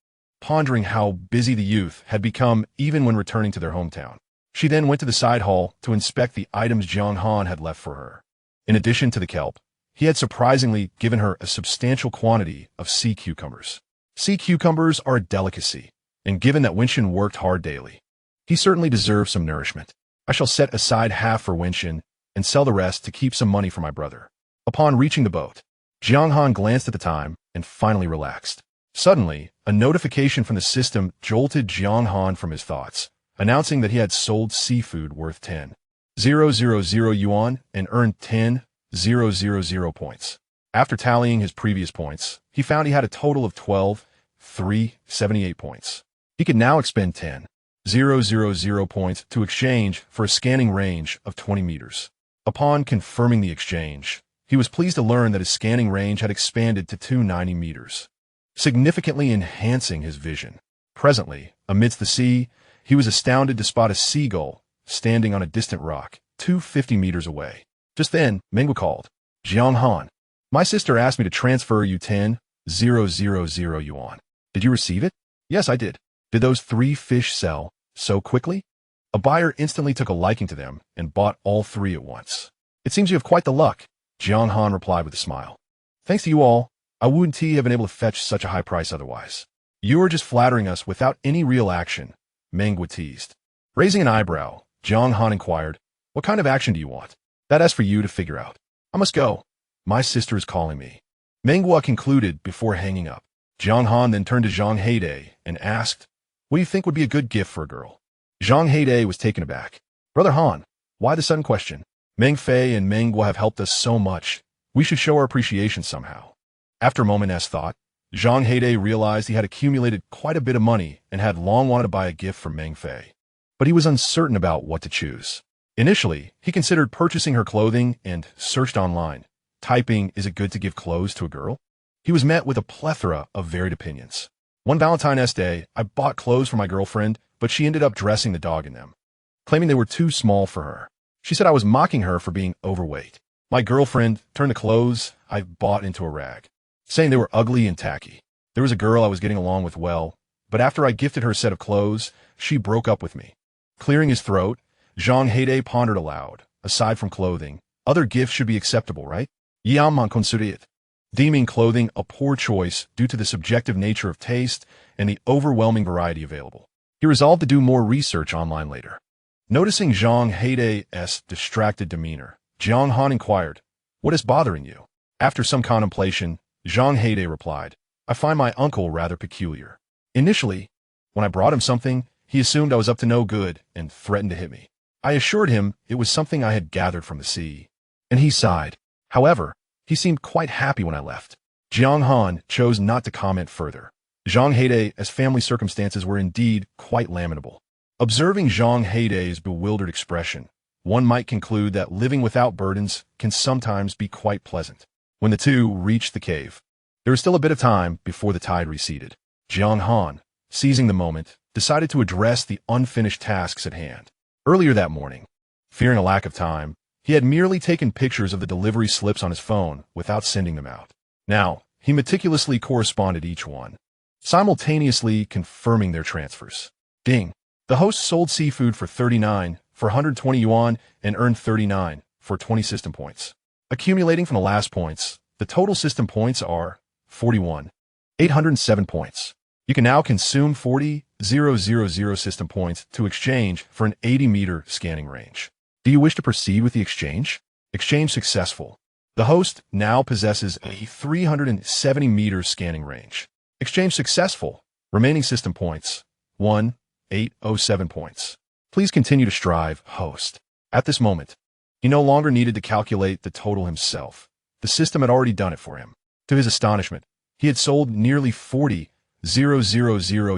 pondering how busy the youth had become even when returning to their hometown. She then went to the side hall to inspect the items Jiang Han had left for her. In addition to the kelp, he had surprisingly given her a substantial quantity of sea cucumbers. Sea cucumbers are a delicacy, and given that Wenshin worked hard daily, he certainly deserves some nourishment. I shall set aside half for Wenshin and sell the rest to keep some money for my brother. Upon reaching the boat, Jiang Han glanced at the time and finally relaxed. Suddenly, a notification from the system jolted Jiang Han from his thoughts, announcing that he had sold seafood worth 10,000 yuan and earned 10,000 points. After tallying his previous points, he found he had a total of 12,378 points. He could now expend 10,000 points to exchange for a scanning range of 20 meters. Upon confirming the exchange, he was pleased to learn that his scanning range had expanded to 290 meters, significantly enhancing his vision. Presently, amidst the sea, he was astounded to spot a seagull standing on a distant rock, 250 meters away. Just then, Mengwu called, "Jiang Han, my sister asked me to transfer you 10,000 yuan. Did you receive it?" "Yes, I did." "Did those 3 fish sell so quickly?" A buyer instantly took a liking to them and bought all 3 at once. "It seems you have quite the luck," Jiang Han replied with a smile. "Thanks to you all, I wouldn't have been able to fetch such a high price otherwise." "You are just flattering us without any real action," Mengwu teased. Raising an eyebrow, Jiang Han inquired, "What kind of action do you want?" "That's for you to figure out. I must go. My sister is calling me." Mengwu concluded before hanging up. Jiang Han then turned to Zhang Heide and asked, "What do you think would be a good gift for a girl?" Zhang Heide was taken aback. "Brother Han, why the sudden question? Meng Fei and Mengwu have helped us so much. We should show our appreciation somehow." After a moment's thought, Zhang Heide realized he had accumulated quite a bit of money and had long wanted to buy a gift for Meng Fei. But he was uncertain about what to choose. Initially, he considered purchasing her clothing and searched online, typing, "Is it good to give clothes to a girl?" He was met with a plethora of varied opinions. "One Valentine's Day, I bought clothes for my girlfriend, but she ended up dressing the dog in them, claiming they were too small for her. She said I was mocking her for being overweight. My girlfriend turned the clothes I bought into a rag, saying they were ugly and tacky. There was a girl I was getting along with well, but after I gifted her a set of clothes, she broke up with me." Clearing his throat, Zhang Heide pondered aloud. Aside from clothing, other gifts should be acceptable, right? Yaman considered, deeming clothing a poor choice due to the subjective nature of taste and the overwhelming variety available. He resolved to do more research online later. Noticing Zhang Heide's distracted demeanor, Jiang Han inquired, "What is bothering you?" After some contemplation, Zhang Heide replied, "I find my uncle rather peculiar. Initially, when I brought him something, he assumed I was up to no good and threatened to hit me. I assured him it was something I had gathered from the sea, and he sighed. However, he seemed quite happy when I left." Jiang Han chose not to comment further. Zhang Heide's family circumstances were indeed quite lamentable. Observing Zhang Heide's bewildered expression, one might conclude that living without burdens can sometimes be quite pleasant. When the two reached the cave, there was still a bit of time before the tide receded. Jiang Han, seizing the moment, decided to address the unfinished tasks at hand. Earlier that morning, fearing a lack of time, he had merely taken pictures of the delivery slips on his phone without sending them out. Now, he meticulously corresponded each one, simultaneously confirming their transfers. Ding! The host sold seafood for 39 for 120 yuan and earned 39 for 20 system points. Accumulating from the last points, the total system points are 41,807 points. You can now consume 40,000 system points to exchange for an 80-meter scanning range. Do you wish to proceed with the exchange? Exchange successful. The host now possesses a 370-meter scanning range. Exchange successful. Remaining system points, 1,807 points. Please continue to strive, host. At this moment, he no longer needed to calculate the total himself. The system had already done it for him. To his astonishment, he had sold nearly 40,000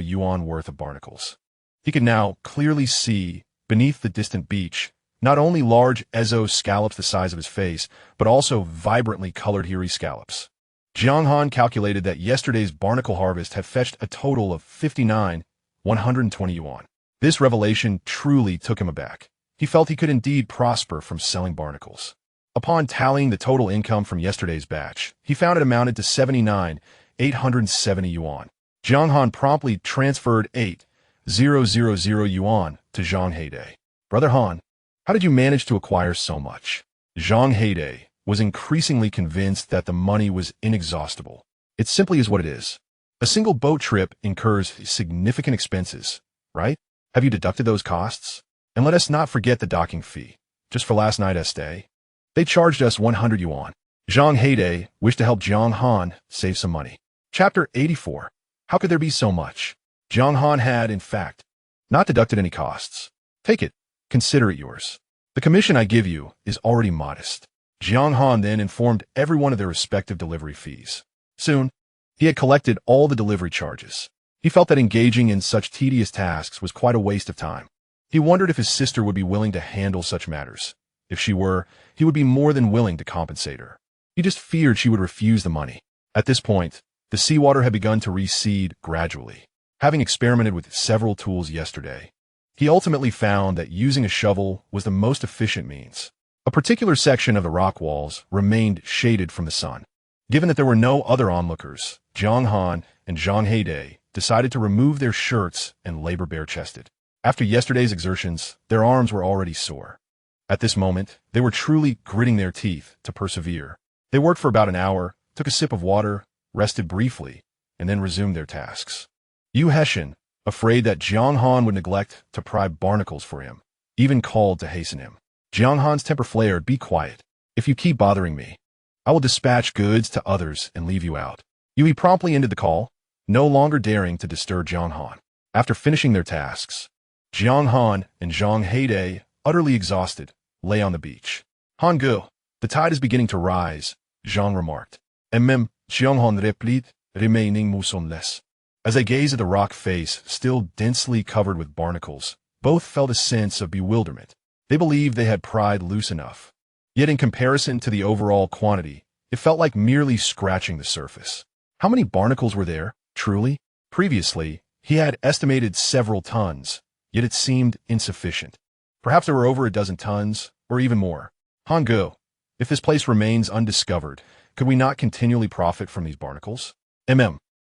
yuan worth of barnacles. He could now clearly see, beneath the distant beach, not only large Ezo scallops the size of his face, but also vibrantly colored Hiri scallops. Jiang Han calculated that yesterday's barnacle harvest had fetched a total of 59,120 yuan. This revelation truly took him aback. He felt he could indeed prosper from selling barnacles. Upon tallying the total income from yesterday's batch, he found it amounted to 79,870 yuan. Jiang Han promptly transferred 8,000 yuan to Zhang Heide. Brother Han, how did you manage to acquire so much? Zhang Heide was increasingly convinced that the money was inexhaustible. It simply is what it is. A single boat trip incurs significant expenses, right? Have you deducted those costs? And let us not forget the docking fee. Just for last night's stay, they charged us 100 yuan. Zhang Heide wished to help Jiang Han save some money. Chapter 84. How could there be so much? Jiang Han had, in fact, not deducted any costs. Take it. Consider it yours. The commission I give you is already modest. Jiang Han then informed everyone of their respective delivery fees. Soon, he had collected all the delivery charges. He felt that engaging in such tedious tasks was quite a waste of time. He wondered if his sister would be willing to handle such matters. If she were, he would be more than willing to compensate her. He just feared she would refuse the money. At this point, the seawater had begun to recede gradually. Having experimented with several tools yesterday, he ultimately found that using a shovel was the most efficient means. A particular section of the rock walls remained shaded from the sun. Given that there were no other onlookers, Jiang Han and Zhang Heide decided to remove their shirts and labor bare-chested. After yesterday's exertions, their arms were already sore. At this moment, they were truly gritting their teeth to persevere. They worked for about an hour, took a sip of water, rested briefly, and then resumed their tasks. Yu Heshin, afraid that Jiang Han would neglect to pry barnacles for him, even called to hasten him. Jiang Han's temper flared. Be quiet. If you keep bothering me, I will dispatch goods to others and leave you out. Yui promptly ended the call, no longer daring to disturb Jiang Han. After finishing their tasks, Jiang Han and Zhang Heide, utterly exhausted, lay on the beach. Han Gu, the tide is beginning to rise, Zhang remarked. And même, Jiang Han replied, remaining motionless. As they gazed at the rock face, still densely covered with barnacles, both felt a sense of bewilderment. They believed they had pried loose enough. Yet in comparison to the overall quantity, it felt like merely scratching the surface. How many barnacles were there, truly? Previously, he had estimated several tons, yet it seemed insufficient. Perhaps there were over a dozen tons, or even more. Han Gu, if this place remains undiscovered, could we not continually profit from these barnacles?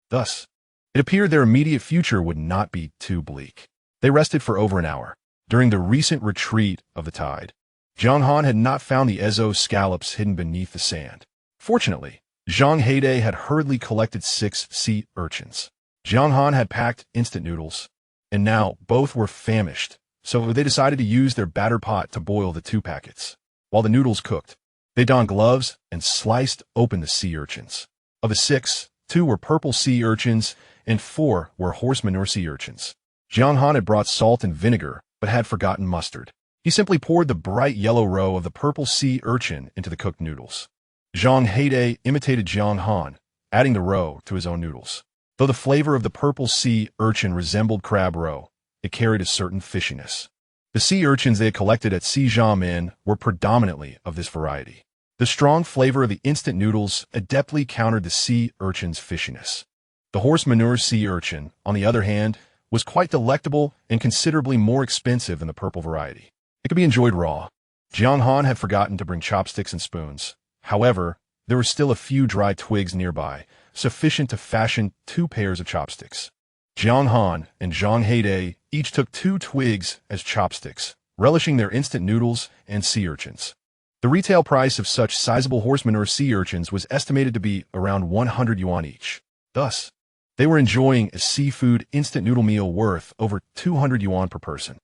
Thus, it appeared their immediate future would not be too bleak. They rested for over an hour. During the recent retreat of the tide, Jiang Han had not found the ezo scallops hidden beneath the sand. Fortunately, Zhang Heide had hurriedly collected 6 sea urchins. Jiang Han had packed instant noodles, and now both were famished, so they decided to use their batter pot to boil the 2 packets. While the noodles cooked, they donned gloves and sliced open the sea urchins. Of the 6, 2 were purple sea urchins and 4 were horse manure sea urchins. Jiang Han had brought salt and vinegar, but had forgotten mustard. He simply poured the bright yellow roe of the purple sea urchin into the cooked noodles. Zhang Heide imitated Jiang Han, adding the roe to his own noodles. Though the flavor of the purple sea urchin resembled crab roe, it carried a certain fishiness. The sea urchins they had collected at Xiamen were predominantly of this variety. The strong flavor of the instant noodles adeptly countered the sea urchin's fishiness. The horse manure sea urchin, on the other hand, was quite delectable and considerably more expensive than the purple variety. It could be enjoyed raw. Jiang Han had forgotten to bring chopsticks and spoons. However, there were still a few dry twigs nearby, sufficient to fashion 2 pairs of chopsticks. Jiang Han and Zhang Heide each took 2 twigs as chopsticks, relishing their instant noodles and sea urchins. The retail price of such sizable horse manure sea urchins was estimated to be around 100 yuan each. Thus, they were enjoying a seafood instant noodle meal worth over 200 yuan per person.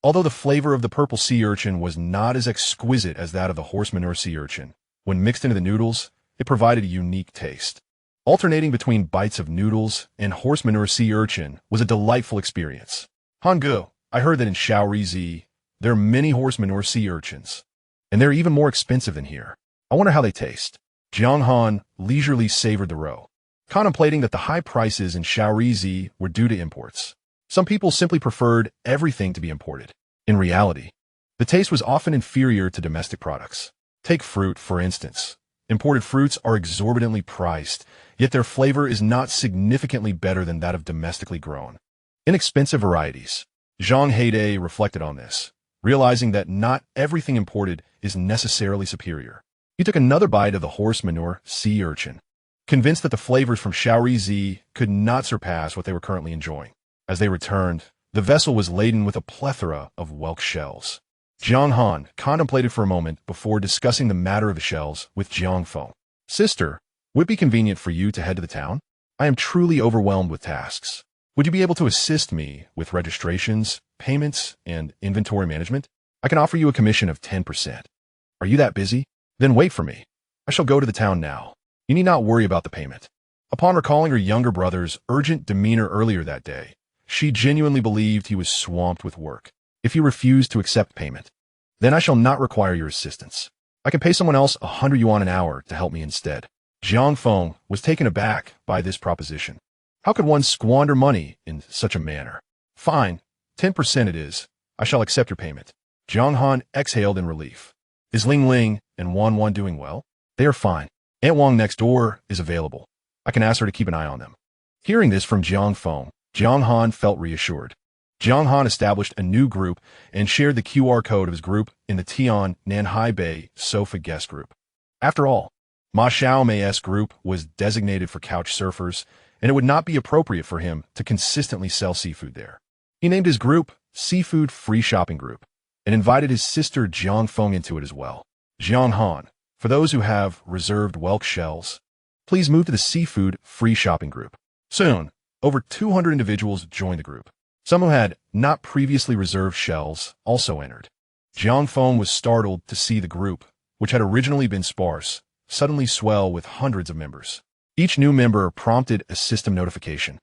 Although the flavor of the purple sea urchin was not as exquisite as that of the horse manure sea urchin, when mixed into the noodles, it provided a unique taste. Alternating between bites of noodles and horse manure sea urchin was a delightful experience. Han Gu, I heard that in Shaorizi, there are many horse manure sea urchins, and they're even more expensive than here. I wonder how they taste. Jiang Han leisurely savored the roe, contemplating that the high prices in Shaorizi were due to imports. Some people simply preferred everything to be imported. In reality, the taste was often inferior to domestic products. Take fruit, for instance. Imported fruits are exorbitantly priced, yet their flavor is not significantly better than that of domestically grown, inexpensive varieties. Zhang Heide reflected on this, realizing that not everything imported is necessarily superior. He took another bite of the horse manure sea urchin. convinced that the flavors from Shaorizhi could not surpass what they were currently enjoying. As they returned, the vessel was laden with a plethora of whelk shells. Jiang Han contemplated for a moment before discussing the matter of the shells with Jiang Feng. Sister, would it be convenient for you to head to the town? I am truly overwhelmed with tasks. Would you be able to assist me with registrations, payments, and inventory management? I can offer you a commission of 10%. Are you that busy? Then wait for me. I shall go to the town now. You need not worry about the payment. Upon recalling her younger brother's urgent demeanor earlier that day, she genuinely believed he was swamped with work. If you refuse to accept payment, then I shall not require your assistance. I can pay someone else 100 yuan an hour to help me instead. Jiang Feng was taken aback by this proposition. How could one squander money in such a manner? Fine, 10% it is. I shall accept your payment. Jiang Han exhaled in relief. Is Ling Ling and Wan Wan doing well? They are fine. Aunt Wang next door is available. I can ask her to keep an eye on them. Hearing this from Jiang Feng, Jiang Han felt reassured. Jiang Han established a new group and shared the QR code of his group in the Tian Nanhai Bay Sofa guest group. After all, Ma Xiaomei's group was designated for couch surfers, and it would not be appropriate for him to consistently sell seafood there. He named his group Seafood Free Shopping Group and invited his sister Jiang Feng into it as well. Jiang Han, for those who have reserved whelk shells, please move to the Seafood Free Shopping Group. Soon, over 200 individuals joined the group. Some who had not previously reserved shells also entered. Jiang Feng was startled to see the group, which had originally been sparse, suddenly swell with hundreds of members. Each new member prompted a system notification,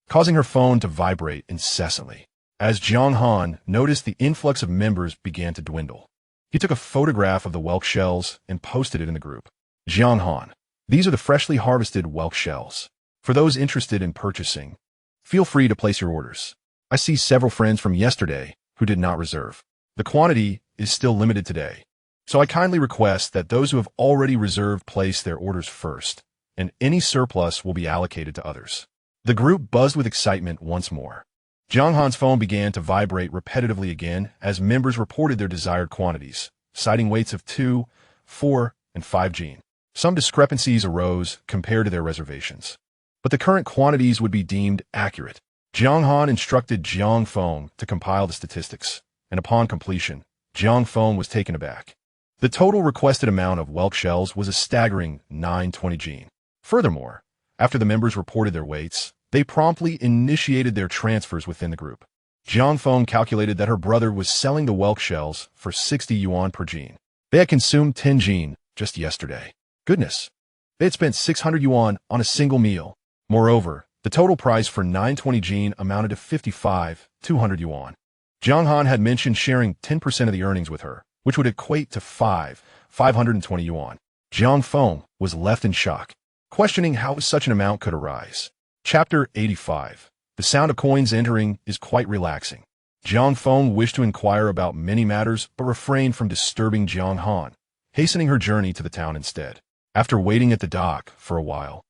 causing her phone to vibrate incessantly. As Jiang Han noticed the influx of members began to dwindle, he took a photograph of the whelk shells and posted it in the group. Jiang Han, these are the freshly harvested whelk shells. For those interested in purchasing, feel free to place your orders. I see several friends from yesterday who did not reserve. The quantity is still limited today, so I kindly request that those who have already reserved place their orders first, and any surplus will be allocated to others. The group buzzed with excitement once more. Jiang Han's phone began to vibrate repetitively again as members reported their desired quantities, citing weights of 2, 4, and 5 jin. Some discrepancies arose compared to their reservations, but the current quantities would be deemed accurate. Jiang Han instructed Jiang Feng to compile the statistics, and upon completion, Jiang Feng was taken aback. The total requested amount of whelk shells was a staggering 920 jin. Furthermore, after the members reported their weights, they promptly initiated their transfers within the group. Jiang Feng calculated that her brother was selling the whelk shells for 60 yuan per jin. They had consumed 10 jin just yesterday. Goodness, they had spent 600 yuan on a single meal. Moreover, the total price for 920 jin amounted to 200 yuan. Jiang Han had mentioned sharing 10% of the earnings with her, which would equate to 520 yuan. Jiang Feng was left in shock, questioning how such an amount could arise. Chapter 85. The sound of coins entering is quite relaxing. Jiang Feng wished to inquire about many matters but refrained from disturbing Jiang Han, hastening her journey to the town instead. After waiting at the dock for a while,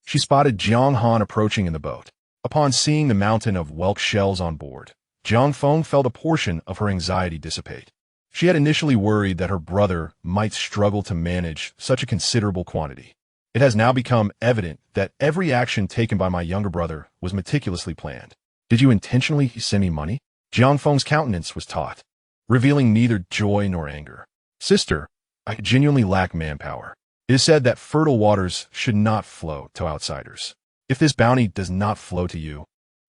she spotted Jiang Han approaching in the boat. Upon seeing the mountain of whelk shells on board, Jiang Feng felt a portion of her anxiety dissipate. She had initially worried that her brother might struggle to manage such a considerable quantity. It has now become evident that every action taken by my younger brother was meticulously planned. Did you intentionally send me money? Jiang Feng's countenance was taut, revealing neither joy nor anger. Sister, I genuinely lack manpower. It is said that fertile waters should not flow to outsiders. If this bounty does not flow to you,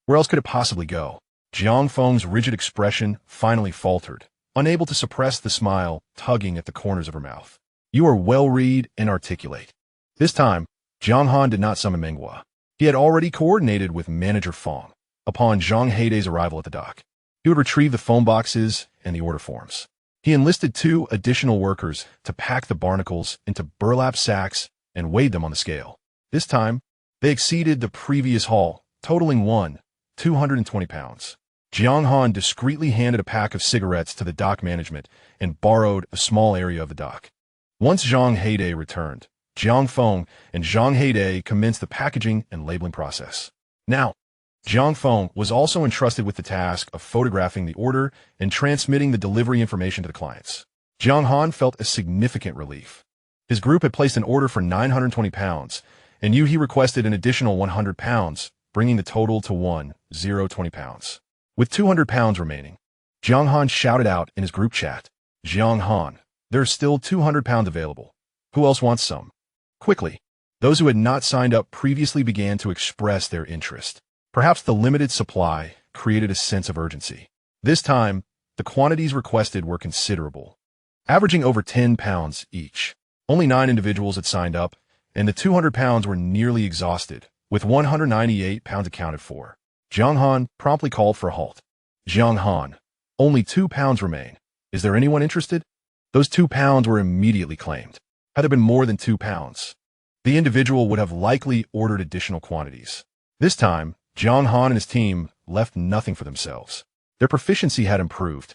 where else could it possibly go? Jiang Feng's rigid expression finally faltered, unable to suppress the smile tugging at the corners of her mouth. You are well-read and articulate. This time, Jiang Han did not summon Menghua. He had already coordinated with Manager Feng. Upon Zhang Heidei's arrival at the dock, he would retrieve the phone boxes and the order forms. He enlisted 2 additional workers to pack the barnacles into burlap sacks and weighed them on the scale. This time, they exceeded the previous haul, totaling 220 pounds. Jiang Han discreetly handed a pack of cigarettes to the dock management and borrowed a small area of the dock. Once Zhang Heidei returned, Jiang Feng and Zhang Heidei commenced the packaging and labeling process. Now, Jiang Feng was also entrusted with the task of photographing the order and transmitting the delivery information to the clients. Jiang Han felt a significant relief. His group had placed an order for 920 pounds, and he requested an additional 100 pounds, bringing the total to 1,020 pounds. With 200 pounds remaining, Jiang Han shouted out in his group chat, "Jiang Han, there's still 200 pounds available. Who else wants some?" Quickly, those who had not signed up previously began to express their interest. Perhaps the limited supply created a sense of urgency. This time, the quantities requested were considerable, averaging over 10 pounds each. Only 9 individuals had signed up, and the 200 pounds were nearly exhausted, with 198 pounds accounted for. Jiang Han promptly called for a halt. "Jiang Han, only 2 pounds remain. Is there anyone interested?" Those 2 pounds were immediately claimed. Had there been more than 2 pounds, the individual would have likely ordered additional quantities. This time, Jiang Han and his team left nothing for themselves. Their proficiency had improved,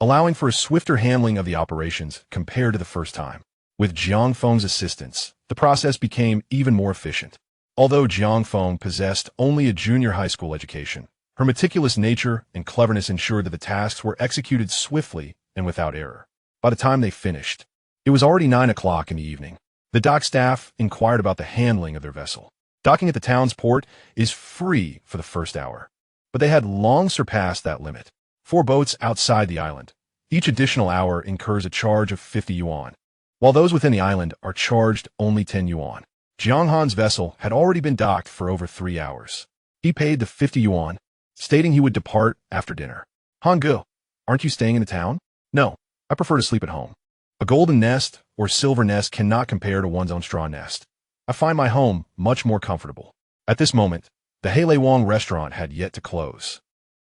allowing for a swifter handling of the operations compared to the first time. With Jiang Feng's assistance, the process became even more efficient. Although Jiang Feng possessed only a junior high school education, her meticulous nature and cleverness ensured that the tasks were executed swiftly and without error. By the time they finished, it was already 9 o'clock in the evening. The dock staff inquired about the handling of their vessel. Docking at the town's port is free for the first hour, but they had long surpassed that limit. 4 boats outside the island. Each additional hour incurs a charge of 50 yuan, while those within the island are charged only 10 yuan. Jiang Han's vessel had already been docked for over 3 hours. He paid the 50 yuan, stating he would depart after dinner. "Hangu, aren't you staying in the town?" "No, I prefer to sleep at home. A golden nest or silver nest cannot compare to one's own straw nest. I find my home much more comfortable." At this moment, the Hele Wang restaurant had yet to close.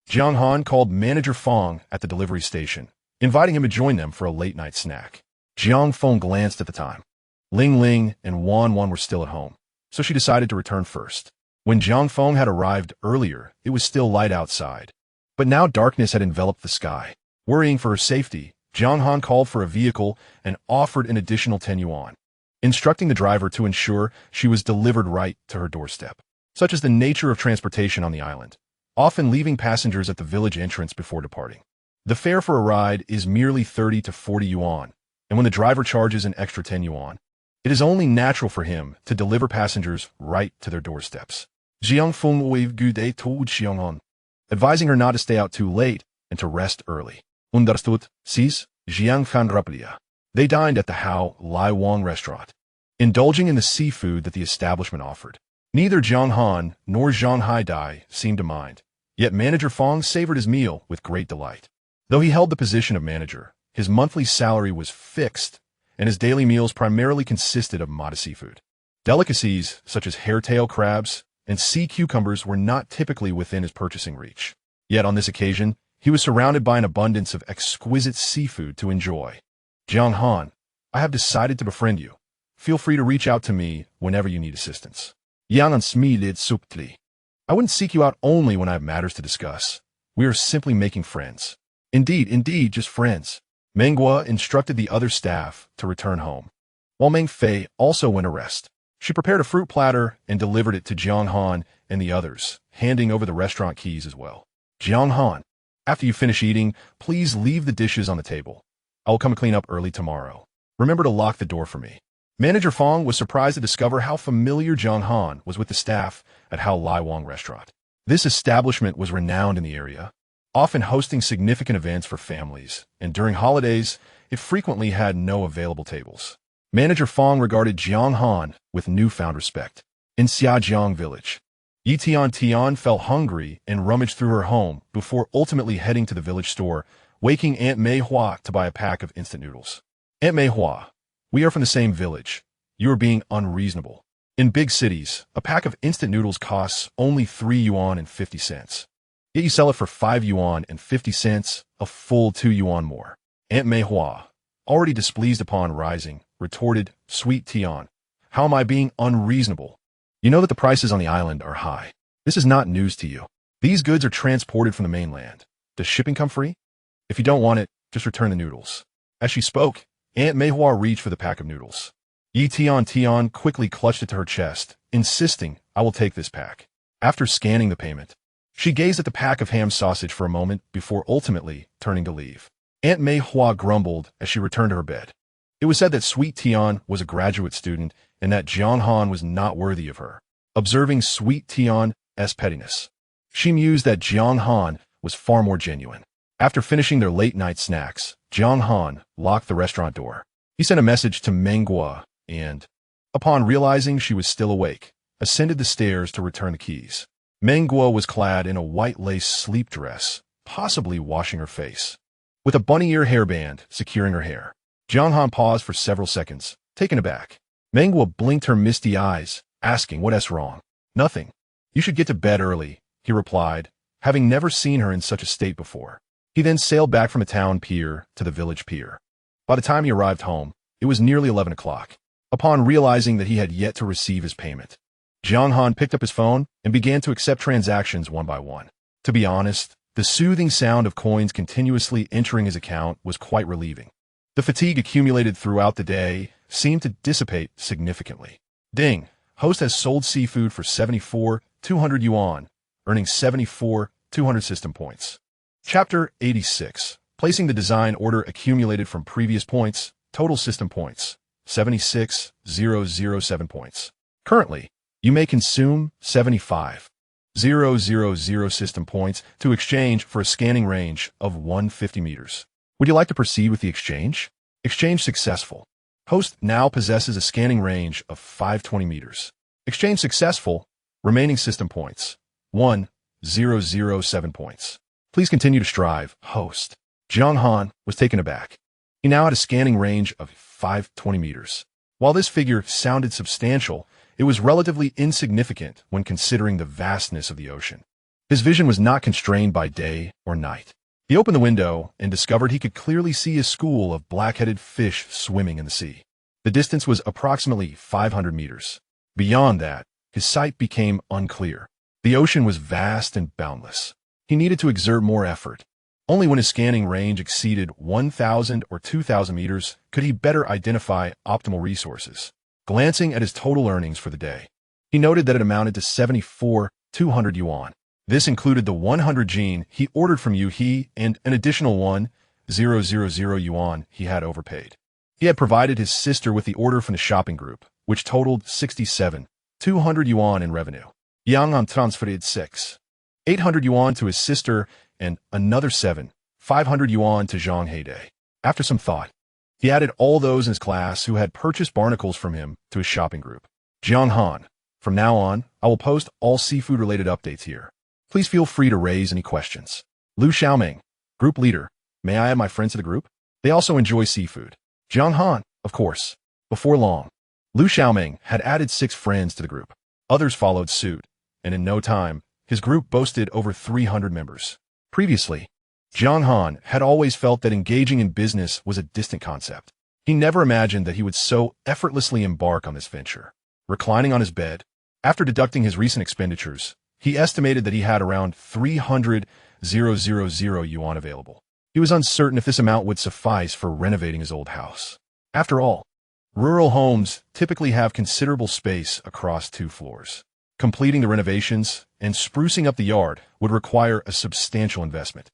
Jiang Han called Manager Feng at the delivery station, inviting him to join them for a late-night snack. Jiang Feng glanced at the time. Ling Ling and Wan Wan were still at home, so she decided to return first. When Jiang Feng had arrived earlier, it was still light outside, but now darkness had enveloped the sky. Worrying for her safety, Jiang Han called for a vehicle and offered an additional 10 yuan, instructing the driver to ensure she was delivered right to her doorstep. Such is the nature of transportation on the island, often leaving passengers at the village entrance before departing. The fare for a ride is merely 30 to 40 yuan, and when the driver charges an extra 10 yuan, it is only natural for him to deliver passengers right to their doorsteps. Jiang Feng waved good day told Jiang Han, advising her not to stay out too late and to rest early. Understood, sis, Jiang Fan Raplia. They dined at the Hao Lai Wang restaurant, indulging in the seafood that the establishment offered. Neither Jiang Han nor Zhang Haidai seemed to mind, yet Manager Feng savored his meal with great delight. Though he held the position of manager, his monthly salary was fixed, and his daily meals primarily consisted of modest seafood. Delicacies such as hairtail crabs and sea cucumbers were not typically within his purchasing reach. Yet on this occasion, he was surrounded by an abundance of exquisite seafood to enjoy. "Jiang Han, I have decided to befriend you. Feel free to reach out to me whenever you need assistance." Yang Han smiled subtly. "I wouldn't seek you out only when I have matters to discuss. We are simply making friends." Indeed, just friends." Menghua instructed the other staff to return home, while Meng Fei also went to rest. She prepared a fruit platter and delivered it to Jiang Han and the others, handing over the restaurant keys as well. "Jiang Han, after you finish eating, please leave the dishes on the table. I will come clean up early tomorrow. Remember to lock the door for me." Manager Feng was surprised to discover how familiar Jiang Han was with the staff at Hao Lai Wang restaurant. This establishment was renowned in the area, often hosting significant events for families, and during holidays, it frequently had no available tables. Manager Feng regarded Jiang Han with newfound respect. In Xiajiang village, Tiantian felt hungry and rummaged through her home before ultimately heading to the village store, waking Aunt Mei Hua to buy a pack of instant noodles. "Aunt Mei Hua, we are from the same village. You are being unreasonable. In big cities, a pack of instant noodles costs only 3 yuan and 50 cents. Yet you sell it for 5 yuan and 50 cents, a full 2 yuan more." Aunt Mei Hua, already displeased upon rising, retorted, "Sweet Tian, how am I being unreasonable? You know that the prices on the island are high. This is not news to you. These goods are transported from the mainland. Does shipping come free? If you don't want it, just return the noodles." As she spoke, Aunt Mei Hua reached for the pack of noodles. Tian quickly clutched it to her chest, insisting, "I will take this pack." After scanning the payment, she gazed at the pack of ham sausage for a moment before ultimately turning to leave. Aunt Mei Hua grumbled as she returned to her bed. It was said that Sweet Tian was a graduate student and that Jiang Han was not worthy of her. Observing sweet Tian's pettiness, she mused that Jiang Han was far more genuine. After finishing their late-night snacks, Jiang Han locked the restaurant door. He sent a message to Mengguo and, upon realizing she was still awake, ascended the stairs to return the keys. Mengguo was clad in a white lace sleep dress, possibly washing her face, with a bunny ear hairband securing her hair. Jiang Han paused for several seconds, taken aback. Mengguo blinked her misty eyes, asking what's wrong. Nothing. You should get to bed early, he replied, having never seen her in such a state before. He then sailed back from the town pier to the village pier. By the time he arrived home, it was nearly 11 o'clock. Upon realizing that he had yet to receive his payment, Jiang Han picked up his phone and began to accept transactions one by one. To be honest, the soothing sound of coins continuously entering his account was quite relieving. The fatigue accumulated throughout the day seemed to dissipate significantly. Ding! Host has sold seafood for 74,200 yuan, earning 74,200 system points. Chapter 86. Placing the design order accumulated from previous points, total system points, 76,007 points. Currently, you may consume 75,000 system points to exchange for a scanning range of 150 meters. Would you like to proceed with the exchange? Exchange successful. Host now possesses a scanning range of 520 meters. Exchange successful. Remaining system points, 1,007 points. Please continue to strive, host. Jiang Han was taken aback. He now had a scanning range of 520 meters. While this figure sounded substantial, it was relatively insignificant when considering the vastness of the ocean. His vision was not constrained by day or night. He opened the window and discovered he could clearly see a school of black-headed fish swimming in the sea. The distance was approximately 500 meters. Beyond that, his sight became unclear. The ocean was vast and boundless. He needed to exert more effort. Only when his scanning range exceeded 1,000 or 2,000 meters could he better identify optimal resources. Glancing at his total earnings for the day, he noted that it amounted to 74,200 yuan. This included the 100 jin he ordered from He and an additional 1,000 yuan he had overpaid. He had provided his sister with the order from the shopping group, which totaled 67,200 yuan in revenue. Jiang Han transferred 6,800 yuan to his sister and another 7,500 yuan to Zhang Heidei. After some thought, he added all those in his class who had purchased barnacles from him to his shopping group. Jiang Han, from now on, I will post all seafood-related updates here. Please feel free to raise any questions. Lu Xiaoming, group leader. May I add my friends to the group? They also enjoy seafood. Jiang Han, of course. Before long, Lu Xiaoming had added 6 friends to the group. Others followed suit, and in no time, his group boasted over 300 members. Previously, Jiang Han had always felt that engaging in business was a distant concept. He never imagined that he would so effortlessly embark on this venture. Reclining on his bed, after deducting his recent expenditures, he estimated that he had around 300,000 yuan available. He was uncertain if this amount would suffice for renovating his old house. After all, rural homes typically have considerable space across 2 floors. Completing the renovations and sprucing up the yard would require a substantial investment.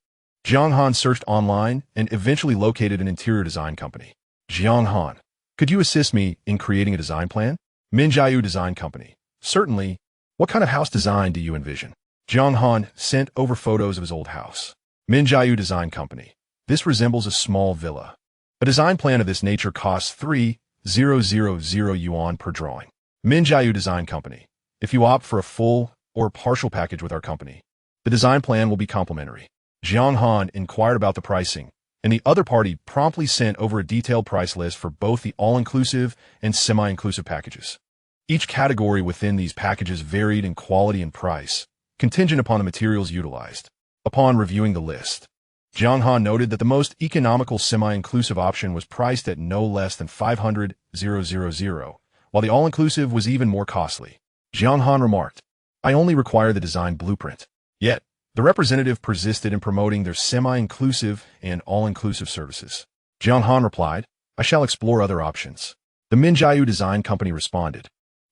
Jiang Han searched online and eventually located an interior design company. Jiang Han, could you assist me in creating a design plan? Minjiayu Design Company. Certainly. What kind of house design do you envision? Jiang Han sent over photos of his old house. Minjiayu Design Company. This resembles a small villa. A design plan of this nature costs 3,000 yuan per drawing. Minjiayu Design Company. If you opt for a full or partial package with our company, the design plan will be complimentary. Jiang Han inquired about the pricing, and the other party promptly sent over a detailed price list for both the all-inclusive and semi-inclusive packages. Each category within these packages varied in quality and price, contingent upon the materials utilized. Upon reviewing the list, Jiang Han noted that the most economical semi-inclusive option was priced at no less than 500,000, while the all-inclusive was even more costly. Jiang Han remarked, I only require the design blueprint. Yet, the representative persisted in promoting their semi-inclusive and all-inclusive services. Jiang Han replied, I shall explore other options. The Minjiayu Design Company responded,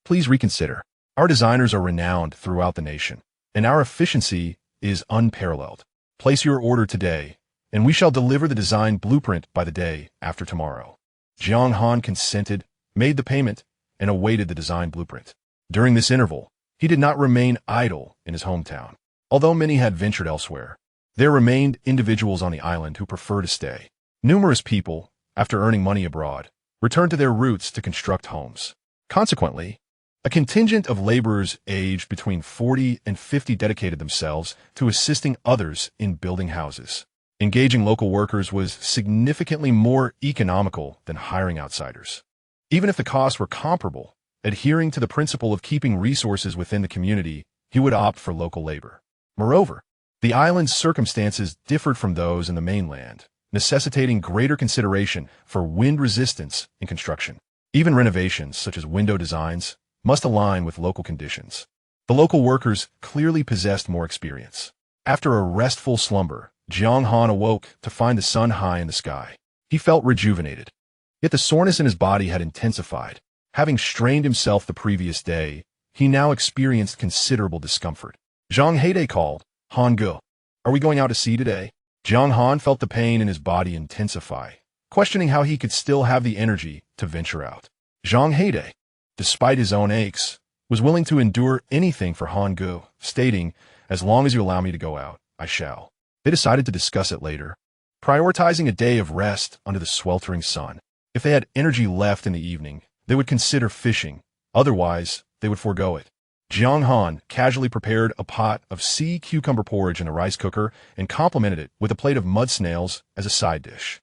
Please reconsider. Our designers are renowned throughout the nation, and our efficiency is unparalleled. Place your order today, and we shall deliver the design blueprint by the day after tomorrow. Jiang Han consented, made the payment, and awaited the design blueprint. During this interval, he did not remain idle in his hometown. Although many had ventured elsewhere, there remained individuals on the island who preferred to stay. Numerous people, after earning money abroad, returned to their roots to construct homes. Consequently, a contingent of laborers aged between 40 and 50 dedicated themselves to assisting others in building houses. Engaging local workers was significantly more economical than hiring outsiders. Even if the costs were comparable, adhering to the principle of keeping resources within the community, he would opt for local labor. Moreover, the island's circumstances differed from those in the mainland, necessitating greater consideration for wind resistance in construction. Even renovations, such as window designs, must align with local conditions. The local workers clearly possessed more experience. After a restful slumber, Jiang Han awoke to find the sun high in the sky. He felt rejuvenated. Yet the soreness in his body had intensified. Having strained himself the previous day, he now experienced considerable discomfort. Zhang Heide called, "Han Ge, are we going out to sea today?" Jiang Han felt the pain in his body intensify, questioning how he could still have the energy to venture out. Zhang Heide, despite his own aches, was willing to endure anything for Han Ge, stating, "As long as you allow me to go out, I shall." They decided to discuss it later, prioritizing a day of rest under the sweltering sun. If they had energy left in the evening, they would consider fishing. Otherwise, they would forego it. Jiang Han casually prepared a pot of sea cucumber porridge in a rice cooker and complemented it with a plate of mud snails as a side dish.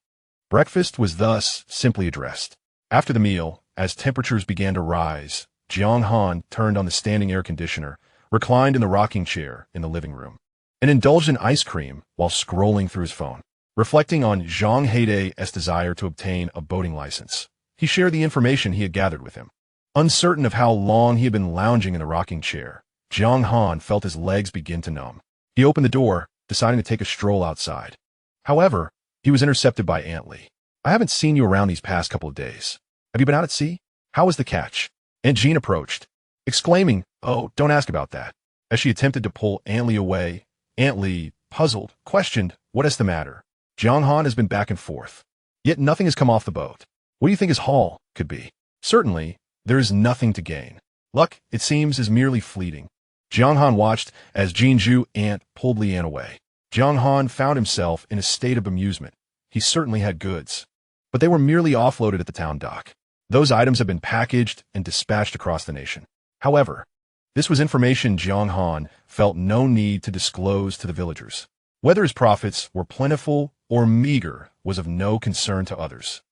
Breakfast was thus simply addressed. After the meal, as temperatures began to rise, Jiang Han turned on the standing air conditioner, reclined in the rocking chair in the living room, and indulged in ice cream while scrolling through his phone. Reflecting on Zhang Heide's desire to obtain a boating license, he shared the information he had gathered with him. Uncertain of how long he had been lounging in the rocking chair, Jiang Han felt his legs begin to numb. He opened the door, deciding to take a stroll outside. However, he was intercepted by Aunt Lee. "I haven't seen you around these past couple of days. Have you been out at sea? How was the catch?" Aunt Jean approached, exclaiming, "Oh, don't ask about that." As she attempted to pull Aunt Lee away, Aunt Lee, puzzled, questioned, "What is the matter?" Jiang Han has been back and forth, yet nothing has come off the boat. What do you think his haul could be? Certainly, there is nothing to gain. Luck, it seems, is merely fleeting. Jiang Han watched as Jinju Aunt pulled Lian away. Jiang Han found himself in a state of amusement. He certainly had goods, but they were merely offloaded at the town dock. Those items had been packaged and dispatched across the nation. However, this was information Jiang Han felt no need to disclose to the villagers. Whether his profits were plentiful or meager was of no concern to others.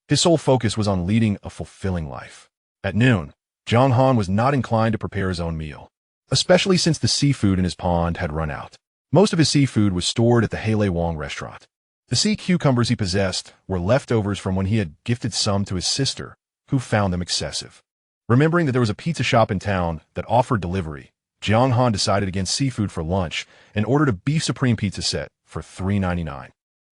His sole focus was on leading a fulfilling life. At noon, Jiang Han was not inclined to prepare his own meal, especially since the seafood in his pond had run out. Most of his seafood was stored at the Halei Wang restaurant. The sea cucumbers he possessed were leftovers from when he had gifted some to his sister, who found them excessive. Remembering that there was a pizza shop in town that offered delivery, Jiang Han decided against seafood for lunch and ordered a beef supreme pizza set for $3.99.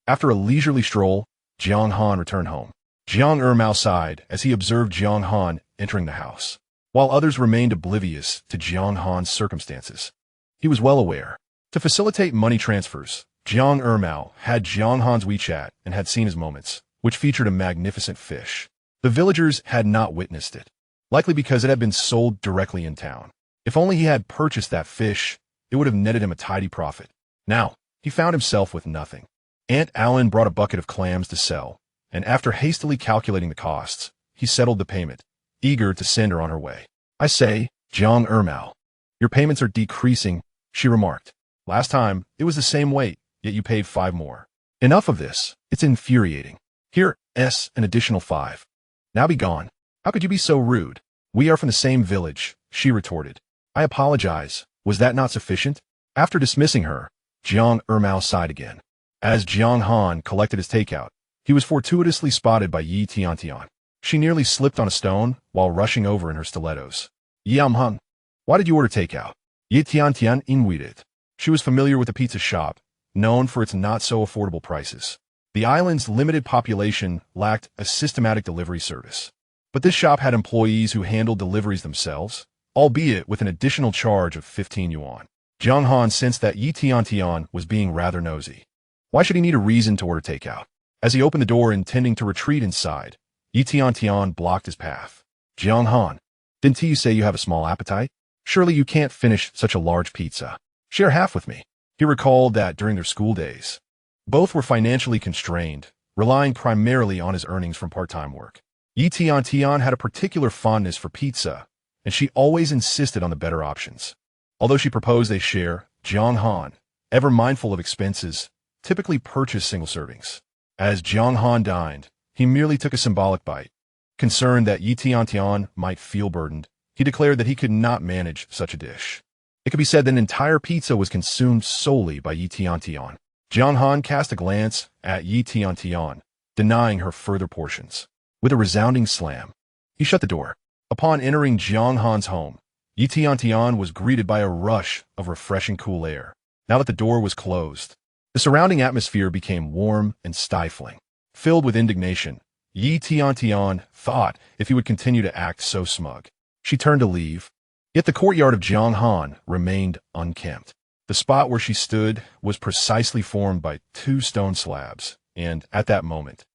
After a leisurely stroll, Jiang Han returned home. Jiang Ermao sighed as he observed Jiang Han entering the house, while others remained oblivious to Jiang Han's circumstances. He was well aware. To facilitate money transfers, Jiang Ermao had Jiang Han's WeChat and had seen his moments, which featured a magnificent fish. The villagers had not witnessed it, likely because it had been sold directly in town. If only he had purchased that fish, it would have netted him a tidy profit. Now, he found himself with nothing. Aunt Allen brought a bucket of clams to sell, and after hastily calculating the costs, he settled the payment, eager to send her on her way. "I say, Jiang Ermao, your payments are decreasing," she remarked. "Last time, it was the same weight, yet you paid 5 more. Enough of this. It's infuriating. Here, an additional 5. Now be gone. How could you be so rude?" "We are from the same village," she retorted. "I apologize. Was that not sufficient?" After dismissing her, Jiang Ermao sighed again. As Jiang Han collected his takeout, he was fortuitously spotted by Yi Tiantian. She nearly slipped on a stone while rushing over in her stilettos. "Jiang Han, why did you order takeout?" Yi Tiantian inquired. She was familiar with the pizza shop, known for its not-so-affordable prices. The island's limited population lacked a systematic delivery service, but this shop had employees who handled deliveries themselves, albeit with an additional charge of 15 yuan. Jiang Han sensed that Yi Tiantian was being rather nosy. Why should he need a reason to order takeout? As he opened the door intending to retreat inside, Yi Tiantian blocked his path. Jiang Han, didn't you say you have a small appetite? Surely you can't finish such a large pizza. Share half with me. He recalled that during their school days, both were financially constrained, relying primarily on his earnings from part-time work. Tiantian had a particular fondness for pizza, and she always insisted on the better options. Although she proposed they share, Jiang Han, ever mindful of expenses, typically purchased single servings. As Jiang Han dined, he merely took a symbolic bite. Concerned that Tiantian might feel burdened, he declared that he could not manage such a dish. It could be said that an entire pizza was consumed solely by Tiantian. Jiang Han cast a glance at Tiantian, denying her further portions. With a resounding slam, he shut the door. Upon entering Jiang Han's home, Tiantian was greeted by a rush of refreshing cool air. Now that the door was closed, the surrounding atmosphere became warm and stifling. Filled with indignation, Tiantian thought if he would continue to act so smug. She turned to leave, yet the courtyard of Jiang Han remained unkempt. The spot where she stood was precisely formed by 2 stone slabs, and at that moment,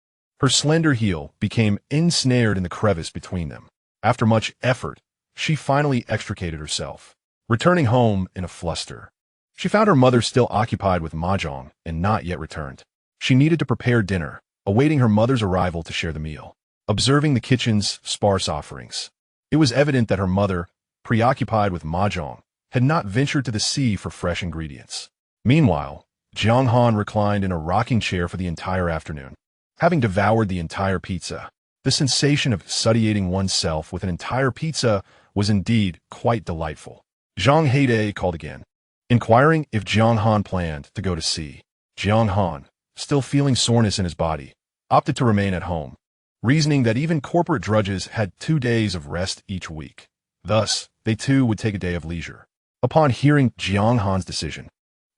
her slender heel became ensnared in the crevice between them. After much effort, she finally extricated herself. Returning home in a fluster, she found her mother still occupied with mahjong and not yet returned. She needed to prepare dinner, awaiting her mother's arrival to share the meal. Observing the kitchen's sparse offerings, it was evident that her mother, preoccupied with mahjong, had not ventured to the sea for fresh ingredients. Meanwhile, Jiang Han reclined in a rocking chair for the entire afternoon. Having devoured the entire pizza, the sensation of satiating oneself with an entire pizza was indeed quite delightful. Zhang Heide called again, inquiring if Jiang Han planned to go to sea. Jiang Han, still feeling soreness in his body, opted to remain at home, reasoning that even corporate drudges had 2 days of rest each week. Thus, they too would take a day of leisure. Upon hearing Jiang Han's decision,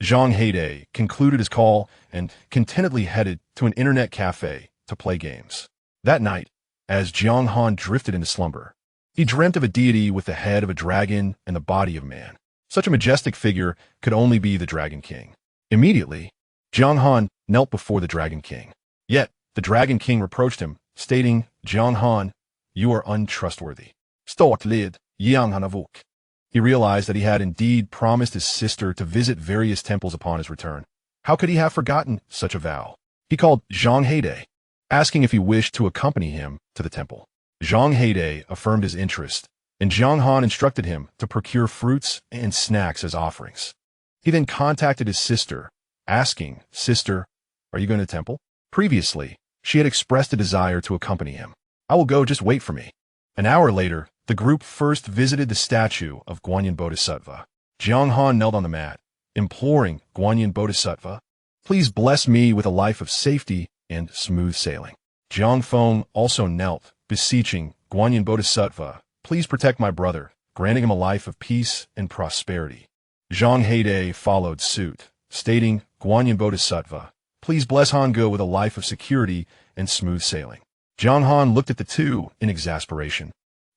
Zhang Heide concluded his call and contentedly headed to an internet cafe to play games. That night, as Jiang Han drifted into slumber, he dreamt of a deity with the head of a dragon and the body of a man. Such a majestic figure could only be the Dragon King. Immediately, Jiang Han knelt before the Dragon King. Yet, the Dragon King reproached him, stating, Jiang Han, you are untrustworthy. Stort-lid, Jiang Han-avuk. He realized that he had indeed promised his sister to visit various temples upon his return. How could he have forgotten such a vow? He called Zhang Heide, asking if he wished to accompany him to the temple. Zhang Heide affirmed his interest, and Jiang Han instructed him to procure fruits and snacks as offerings. He then contacted his sister, asking, Sister, are you going to the temple? Previously, she had expressed a desire to accompany him. I will go, just wait for me. An hour later, the group first visited the statue of Guanyin Bodhisattva. Jiang Han knelt on the mat, imploring Guanyin Bodhisattva, please bless me with a life of safety and smooth sailing. Jiang Feng also knelt, beseeching Guanyin Bodhisattva, please protect my brother, granting him a life of peace and prosperity. Zhang Heide followed suit, stating, Guanyin Bodhisattva, please bless Hangul with a life of security and smooth sailing. Jiang Han looked at the two in exasperation,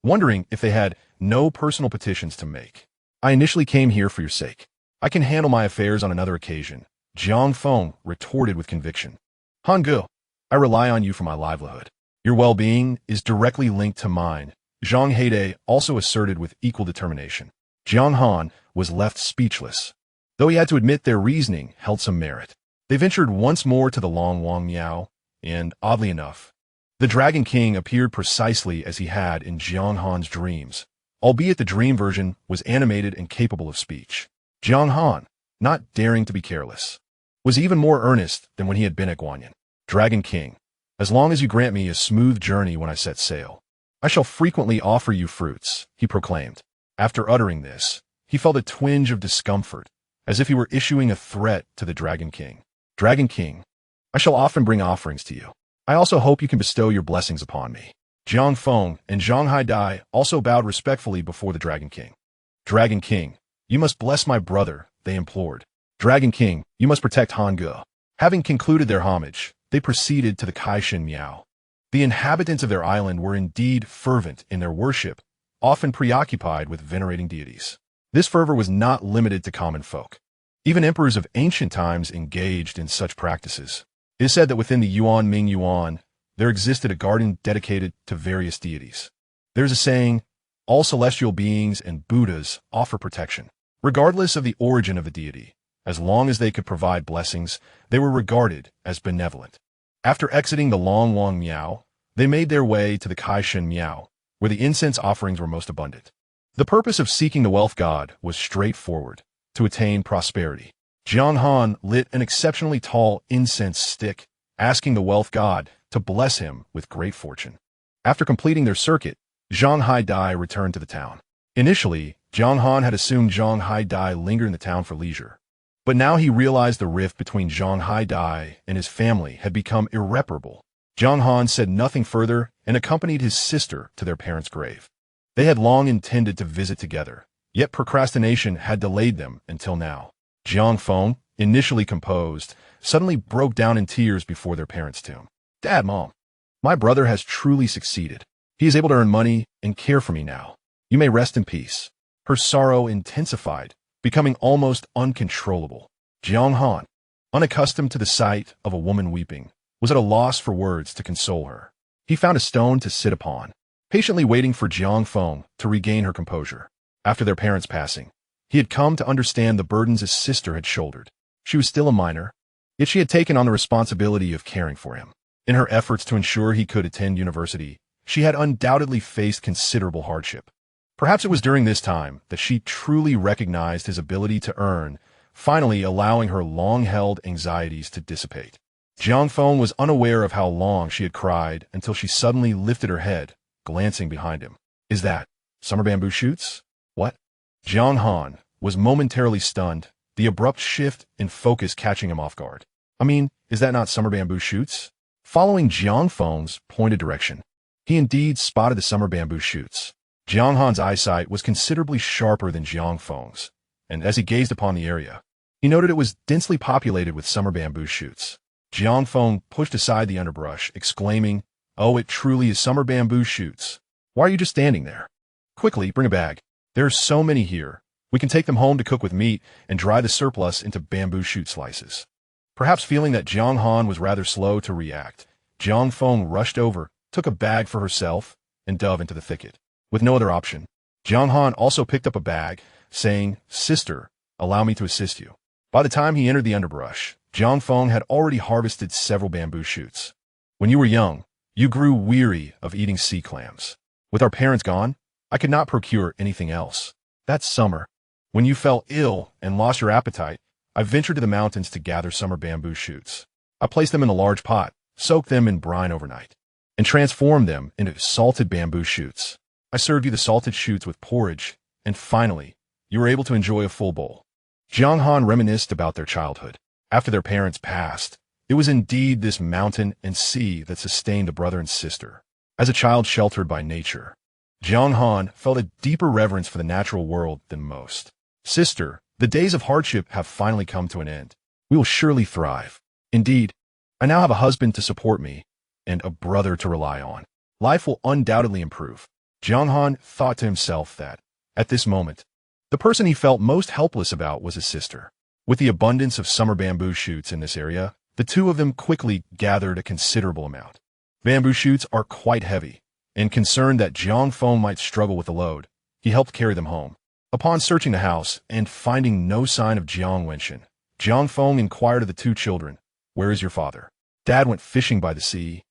wondering if they had no personal petitions to make. I initially came here for your sake. I can handle my affairs on another occasion, Jiang Feng retorted with conviction. Hangul, I rely on you for my livelihood. Your well-being is directly linked to mine, Zhang Heide also asserted with equal determination. Jiang Han was left speechless, though he had to admit their reasoning held some merit. They ventured once more to the Long Wang Miao, and, oddly enough, the Dragon King appeared precisely as he had in Jiang Han's dreams, albeit the dream version was animated and capable of speech. Jiang Han, not daring to be careless, was even more earnest than when he had been at Guanyin. Dragon King, as long as you grant me a smooth journey when I set sail, I shall frequently offer you fruits, he proclaimed. After uttering this, he felt a twinge of discomfort, as if he were issuing a threat to the Dragon King. Dragon King, I shall often bring offerings to you. I also hope you can bestow your blessings upon me. Jiang Feng and Zhang Haidai also bowed respectfully before the Dragon King. Dragon King, you must bless my brother, they implored. Dragon King, you must protect Hangul. Having concluded their homage, they proceeded to the Kaishin Miao. The inhabitants of their island were indeed fervent in their worship, often preoccupied with venerating deities. This fervor was not limited to common folk. Even emperors of ancient times engaged in such practices. It is said that within the Yuan Ming Yuan, there existed a garden dedicated to various deities. There's a saying, all celestial beings and Buddhas offer protection, regardless of the origin of the deity. As long as they could provide blessings, they were regarded as benevolent. After exiting the Long Wang Miao, they made their way to the Kaishan Miao, where the incense offerings were most abundant. The purpose of seeking the wealth god was straightforward: to attain prosperity. Jiang Han lit an exceptionally tall incense stick, asking the wealth god to bless him with great fortune. After completing their circuit, Zhang Haidai returned to the town. Initially, Jiang Han had assumed Zhang Haidai lingered in the town for leisure. But now he realized the rift between Zhang Haidai and his family had become irreparable. Jiang Han said nothing further and accompanied his sister to their parents' grave. They had long intended to visit together, yet procrastination had delayed them until now. Jiang Feng, initially composed, suddenly broke down in tears before their parents' tomb. "Dad, Mom, my brother has truly succeeded. He is able to earn money and care for me now. You may rest in peace." Her sorrow intensified, becoming almost uncontrollable. Jiang Han, unaccustomed to the sight of a woman weeping, was at a loss for words to console her. He found a stone to sit upon, patiently waiting for Jiang Feng to regain her composure. After their parents' passing, he had come to understand the burdens his sister had shouldered. She was still a minor, yet she had taken on the responsibility of caring for him. In her efforts to ensure he could attend university, she had undoubtedly faced considerable hardship. Perhaps it was during this time that she truly recognized his ability to earn, finally allowing her long-held anxieties to dissipate. Jiang Feng was unaware of how long she had cried until she suddenly lifted her head, glancing behind him. "Is that summer bamboo shoots? What?" Jiang Han was momentarily stunned, the abrupt shift in focus catching him off guard. "I mean, is that not summer bamboo shoots?" Following Jiang Feng's pointed direction, he indeed spotted the summer bamboo shoots. Jiang Han's eyesight was considerably sharper than Jiang Feng's, and as he gazed upon the area, he noted it was densely populated with summer bamboo shoots. Jiang Feng pushed aside the underbrush, exclaiming, "Oh, it truly is summer bamboo shoots. Why are you just standing there? Quickly, bring a bag. There are so many here. We can take them home to cook with meat and dry the surplus into bamboo shoot slices." Perhaps feeling that Jiang Han was rather slow to react, Jiang Feng rushed over, took a bag for herself, and dove into the thicket. With no other option, Jiang Han also picked up a bag, saying, "Sister, allow me to assist you." By the time he entered the underbrush, Jiang Feng had already harvested several bamboo shoots. "When you were young, you grew weary of eating sea clams. With our parents gone, I could not procure anything else. That summer, when you fell ill and lost your appetite, I ventured to the mountains to gather summer bamboo shoots. I placed them in a large pot, soaked them in brine overnight, and transformed them into salted bamboo shoots. I served you the salted shoots with porridge, and finally, you were able to enjoy a full bowl." Jiang Han reminisced about their childhood. After their parents passed, it was indeed this mountain and sea that sustained the brother and sister. As a child sheltered by nature, Jiang Han felt a deeper reverence for the natural world than most. "Sister, the days of hardship have finally come to an end. We will surely thrive. Indeed, I now have a husband to support me and a brother to rely on. Life will undoubtedly improve." Jiang Han thought to himself that, at this moment, the person he felt most helpless about was his sister. With the abundance of summer bamboo shoots in this area, the two of them quickly gathered a considerable amount. Bamboo shoots are quite heavy, and concerned that Jiang Feng might struggle with the load, he helped carry them home. Upon searching the house and finding no sign of Jiang Wenxin, Jiang Feng inquired of the two children, "Where is your father?" "Dad went fishing by the sea."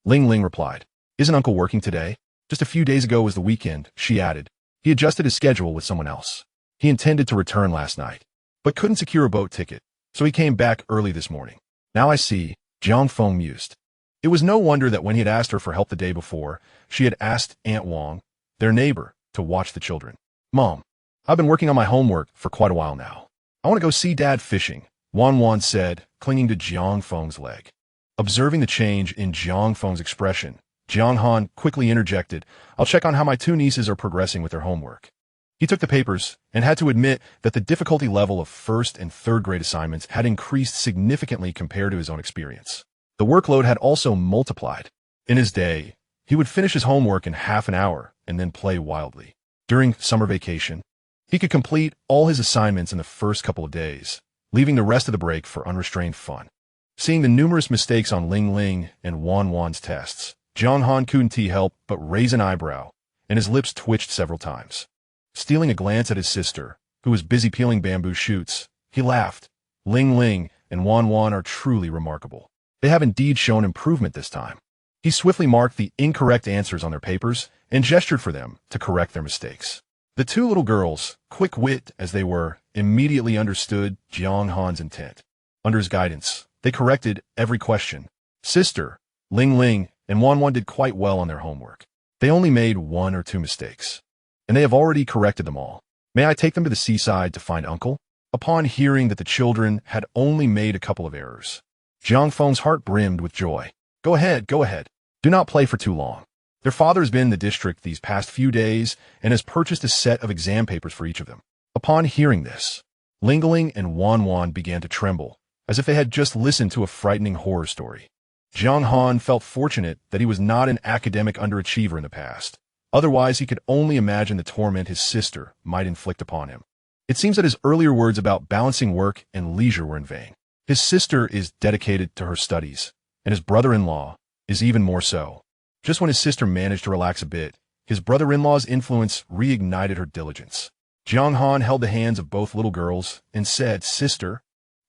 Ling Ling replied, "Isn't Uncle working today? Just a few days ago was the weekend," she added. "He adjusted his schedule with someone else. He intended to return last night, but couldn't secure a boat ticket, so he came back early this morning." "Now I see," Jiang Feng mused. It was no wonder that when he had asked her for help the day before, she had asked Aunt Wang, their neighbor, to watch the children. "Mom, I've been working on my homework for quite a while now. I want to go see Dad fishing," Wan Wan said, clinging to Jiang Feng's leg. Observing the change in Jiang Feng's expression, Jiang Han quickly interjected, "I'll check on how my two nieces are progressing with their homework." He took the papers and had to admit that the difficulty level of first and third grade assignments had increased significantly compared to his own experience. The workload had also multiplied. In his day, he would finish his homework in half an hour and then play wildly. During summer vacation, he could complete all his assignments in the first couple of days, leaving the rest of the break for unrestrained fun. Seeing the numerous mistakes on Ling Ling and Wan Wan's tests, Jiang Han couldn't help but raise an eyebrow and his lips twitched several times. Stealing a glance at his sister, who was busy peeling bamboo shoots, he laughed. Ling Ling and Wan Wan are truly remarkable. They have indeed shown improvement this time. He swiftly marked the incorrect answers on their papers and gestured for them to correct their mistakes. The two little girls, quick-witted as they were, immediately understood Jiang Han's intent. Under his guidance, they corrected every question. Sister, Ling Ling, and Wan Wan did quite well on their homework. They only made 1 or 2 mistakes, and they have already corrected them all. May I take them to the seaside to find Uncle? Upon hearing that the children had only made a couple of errors, Jiang Feng's heart brimmed with joy. Go ahead, go ahead. Do not play for too long. Their father has been in the district these past few days and has purchased a set of exam papers for each of them. Upon hearing this, Ling Ling and Wan Wan began to tremble, as if they had just listened to a frightening horror story. Jiang Han felt fortunate that he was not an academic underachiever in the past. Otherwise, he could only imagine the torment his sister might inflict upon him. It seems that his earlier words about balancing work and leisure were in vain. His sister is dedicated to her studies, and his brother-in-law is even more so. Just when his sister managed to relax a bit, his brother-in-law's influence reignited her diligence. Jiang Han held the hands of both little girls and said, Sister,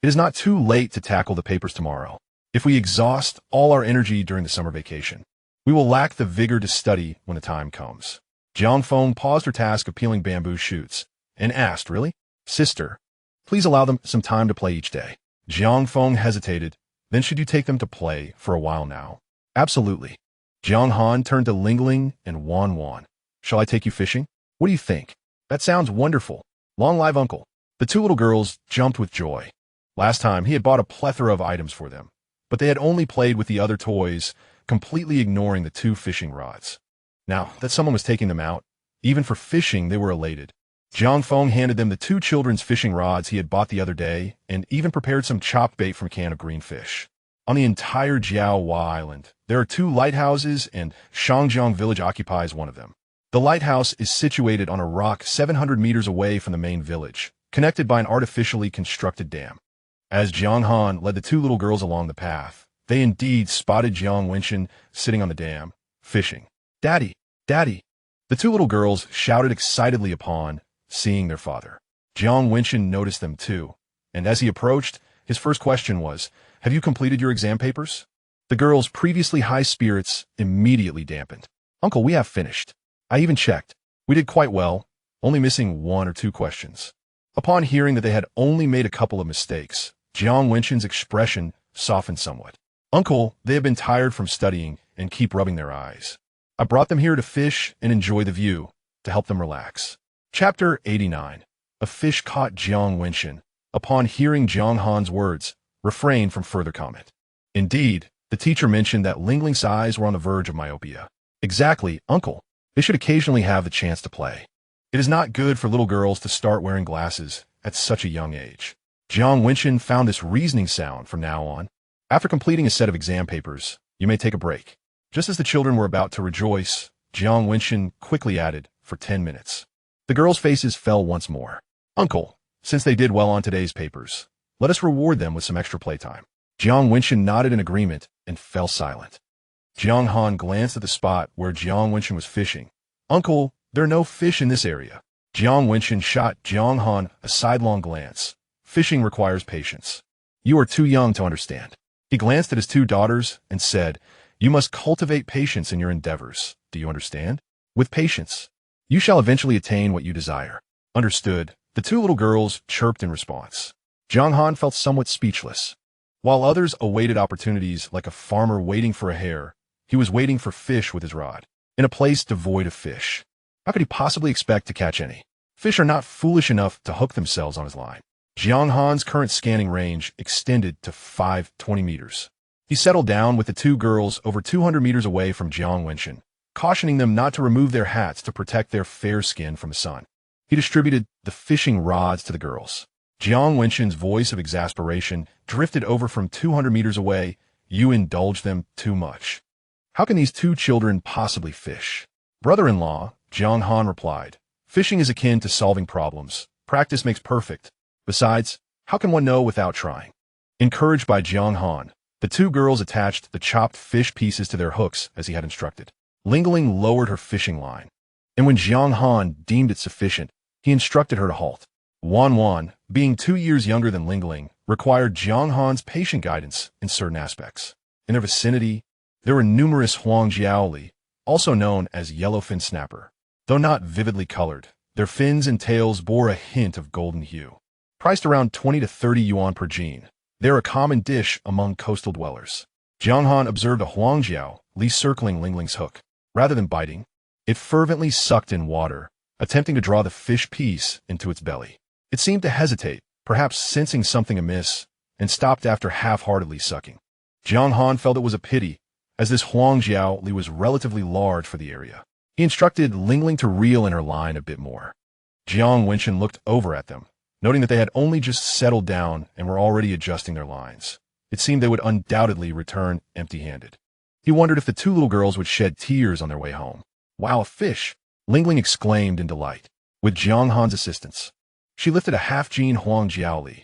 it is not too late to tackle the papers tomorrow. If we exhaust all our energy during the summer vacation, we will lack the vigor to study when the time comes. Jiang Feng paused her task of peeling bamboo shoots and asked, Really? Sister, please allow them some time to play each day. Jiang Feng hesitated. Then should you take them to play for a while now? Absolutely. Jiang Han turned to Ling Ling and Wan Wan. Shall I take you fishing? What do you think? That sounds wonderful. Long live Uncle. The two little girls jumped with joy. Last time, he had bought a plethora of items for them, but they had only played with the other toys, completely ignoring the 2 fishing rods. Now that someone was taking them out, even for fishing, they were elated. Jiang Feng handed them the 2 children's fishing rods he had bought the other day and even prepared some chopped bait from a can of green fish. On the entire Jiaowa Island, there are 2 lighthouses, and Shangjiang village occupies one of them. The lighthouse is situated on a rock 700 meters away from the main village, connected by an artificially constructed dam. As Jiang Han led the 2 little girls along the path, they indeed spotted Jiang Wenchen sitting on the dam, fishing. Daddy! Daddy! The 2 little girls shouted excitedly upon seeing their father. Jiang Wenchen noticed them too, and as he approached, his first question was, Have you completed your exam papers? The girls' previously high spirits immediately dampened. Uncle, we have finished. I even checked. We did quite well, only missing 1 or 2 questions. Upon hearing that they had only made a couple of mistakes, Jiang Wenchen's expression softened somewhat. Uncle, they have been tired from studying and keep rubbing their eyes. I brought them here to fish and enjoy the view, to help them relax. Chapter 89. A fish caught Jiang Wenchen, upon hearing Jiang Han's words, refrained from further comment. Indeed, the teacher mentioned that Ling Ling's eyes were on the verge of myopia. Exactly, Uncle. They should occasionally have the chance to play. It is not good for little girls to start wearing glasses at such a young age. Jiang Wenchen found this reasoning sound from now on. After completing a set of exam papers, you may take a break. Just as the children were about to rejoice, Jiang Wenchen quickly added, for 10 minutes. The girls' faces fell once more. Uncle, since they did well on today's papers, let us reward them with some extra playtime. Jiang Wenchen nodded in agreement and fell silent. Jiang Han glanced at the spot where Jiang Wenchen was fishing. Uncle, there are no fish in this area. Jiang Wenchen shot Jiang Han a sidelong glance. Fishing requires patience. You are too young to understand. He glanced at his 2 daughters and said, You must cultivate patience in your endeavors. Do you understand? With patience, you shall eventually attain what you desire. Understood. The 2 little girls chirped in response. Jiang Han felt somewhat speechless. While others awaited opportunities like a farmer waiting for a hare, he was waiting for fish with his rod, in a place devoid of fish. How could he possibly expect to catch any? Fish are not foolish enough to hook themselves on his line. Jiang Han's current scanning range extended to 520 meters. He settled down with the 2 girls over 200 meters away from Jiang Wenchen, cautioning them not to remove their hats to protect their fair skin from the sun. He distributed the fishing rods to the girls. Jiang Wenchen's voice of exasperation drifted over from 200 meters away. You indulge them too much. How can these 2 children possibly fish? Brother-in-law, Jiang Han replied, Fishing is akin to solving problems. Practice makes perfect. Besides, how can one know without trying? Encouraged by Jiang Han, the 2 girls attached the chopped fish pieces to their hooks as he had instructed. Ling Ling lowered her fishing line. And when Jiang Han deemed it sufficient, he instructed her to halt. Wan Wan, being 2 years younger than Lingling, required Jiang Han's patient guidance in certain aspects. In their vicinity, there were numerous huangjiaoli, also known as yellowfin snapper. Though not vividly colored, their fins and tails bore a hint of golden hue. Priced around 20 to 30 yuan per gene, they're a common dish among coastal dwellers. Jiang Han observed a huangjiaoli circling Lingling's hook. Rather than biting, it fervently sucked in water, attempting to draw the fish piece into its belly. It seemed to hesitate, perhaps sensing something amiss, and stopped after half-heartedly sucking. Jiang Han felt it was a pity, as this huangjiaoli was relatively large for the area. He instructed Lingling to reel in her line a bit more. Jiang Wenchen looked over at them, noting that they had only just settled down and were already adjusting their lines. It seemed they would undoubtedly return empty-handed. He wondered if the two little girls would shed tears on their way home. "Wow, a fish!" Lingling exclaimed in delight. With Jiang Han's assistance, she lifted a half-gene huangjiaoli.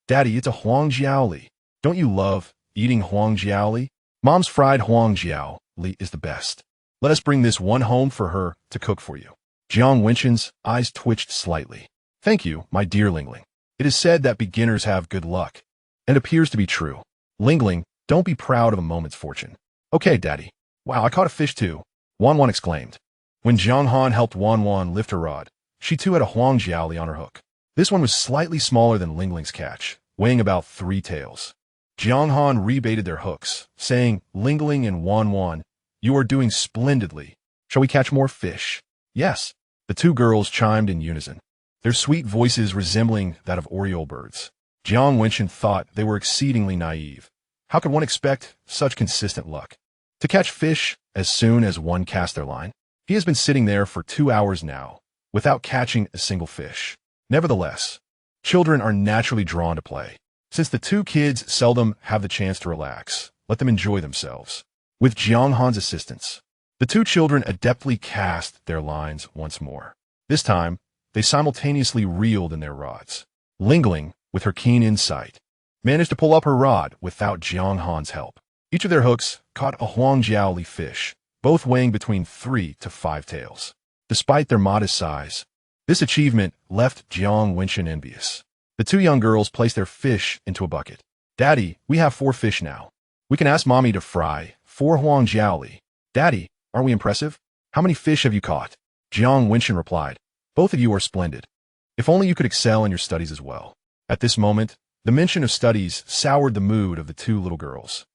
"Daddy, it's a huangjiaoli. Don't you love eating huangjiaoli? Mom's fried huangjiaoli is the best. Let us bring this one home for her to cook for you." Jiang Wenchen's eyes twitched slightly. "Thank you, my dear Lingling. It is said that beginners have good luck, and it appears to be true. Lingling, don't be proud of a moment's fortune." "Okay, Daddy." "Wow, I caught a fish too," Wan Wan exclaimed. When Jiang Han helped Wan Wan lift her rod, she too had a huangjiaoli on her hook. This one was slightly smaller than Lingling's catch, weighing about 3 taels. Jiang Han rebaited their hooks, saying, "Lingling and Wan Wan, you are doing splendidly. Shall we catch more fish?" "Yes," the two girls chimed in unison, their sweet voices resembling that of oriole birds. Jiang Wenchen thought they were exceedingly naive. How could one expect such consistent luck? To catch fish as soon as one cast their line? He has been sitting there for 2 hours now, without catching a single fish. Nevertheless, children are naturally drawn to play. Since the two kids seldom have the chance to relax, let them enjoy themselves. With Jiang Han's assistance, the two children adeptly cast their lines once more. This time, they simultaneously reeled in their rods. Lingling, with her keen insight, managed to pull up her rod without Jiang Han's help. Each of their hooks caught a huangjiaoli fish, both weighing between 3 to 5 taels. Despite their modest size, this achievement left Jiang Wenchen envious. The two young girls placed their fish into a bucket. "Daddy, we have 4 fish now. We can ask Mommy to fry 4 huangjiaoli. Daddy, aren't we impressive? How many fish have you caught?" Jiang Wenchen replied, "Both of you are splendid. If only you could excel in your studies as well." At this moment, the mention of studies soured the mood of the two little girls.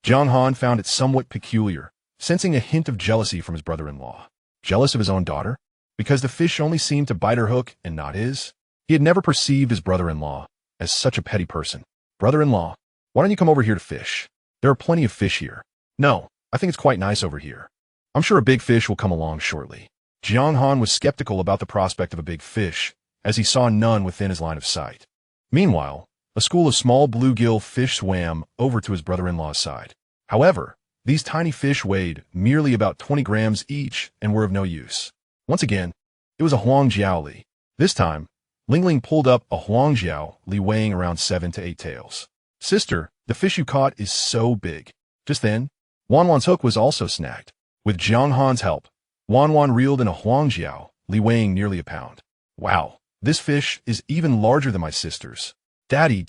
Jiang Han found it somewhat peculiar, sensing a hint of jealousy from his brother-in-law. Jealous of his own daughter? Because the fish only seemed to bite her hook and not his? He had never perceived his brother-in-law as such a petty person. "Brother-in-law, why don't you come over here to fish? There are plenty of fish here." "No, I think it's quite nice over here. I'm sure a big fish will come along shortly." Jiang Han was skeptical about the prospect of a big fish, as he saw none within his line of sight. Meanwhile, a school of small bluegill fish swam over to his brother-in-law's side. However, these tiny fish weighed merely about 20 grams each and were of no use. Once again, it was a huangjiaoli. This time, Lingling pulled up a huangjiaoli weighing around 7 to 8 taels. "Sister, the fish you caught is so big." Just then, Wan Wan's hook was also snagged. With Jiang Han's help, Wan Wan reeled in a huangjiaoli weighing nearly a pound. "Wow, this fish is even larger than my sister's." Daddy,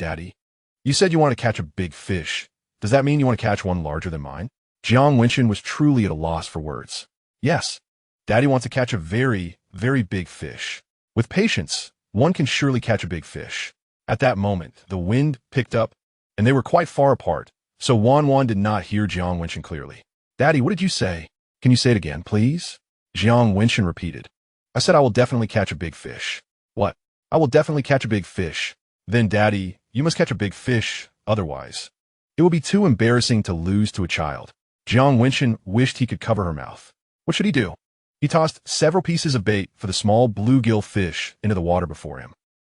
you said you want to catch a big fish. Does that mean you want to catch one larger than mine?" Jiang Wenchen was truly at a loss for words. "Yes, Daddy wants to catch a very, very big fish. With patience, one can surely catch a big fish." At that moment, the wind picked up, and they were quite far apart, so Wan Wan did not hear Jiang Wenchen clearly. "Daddy, what did you say? Can you say it again, please?" Jiang Wenchen repeated. "I said I will definitely catch a big fish." "What? I will definitely catch a big fish." "Then, Daddy, you must catch a big fish, otherwise it will be too embarrassing to lose to a child." Jiang Wenchen wished he could cover her mouth. What should he do? He tossed several pieces of bait for the small bluegill fish into the water before him.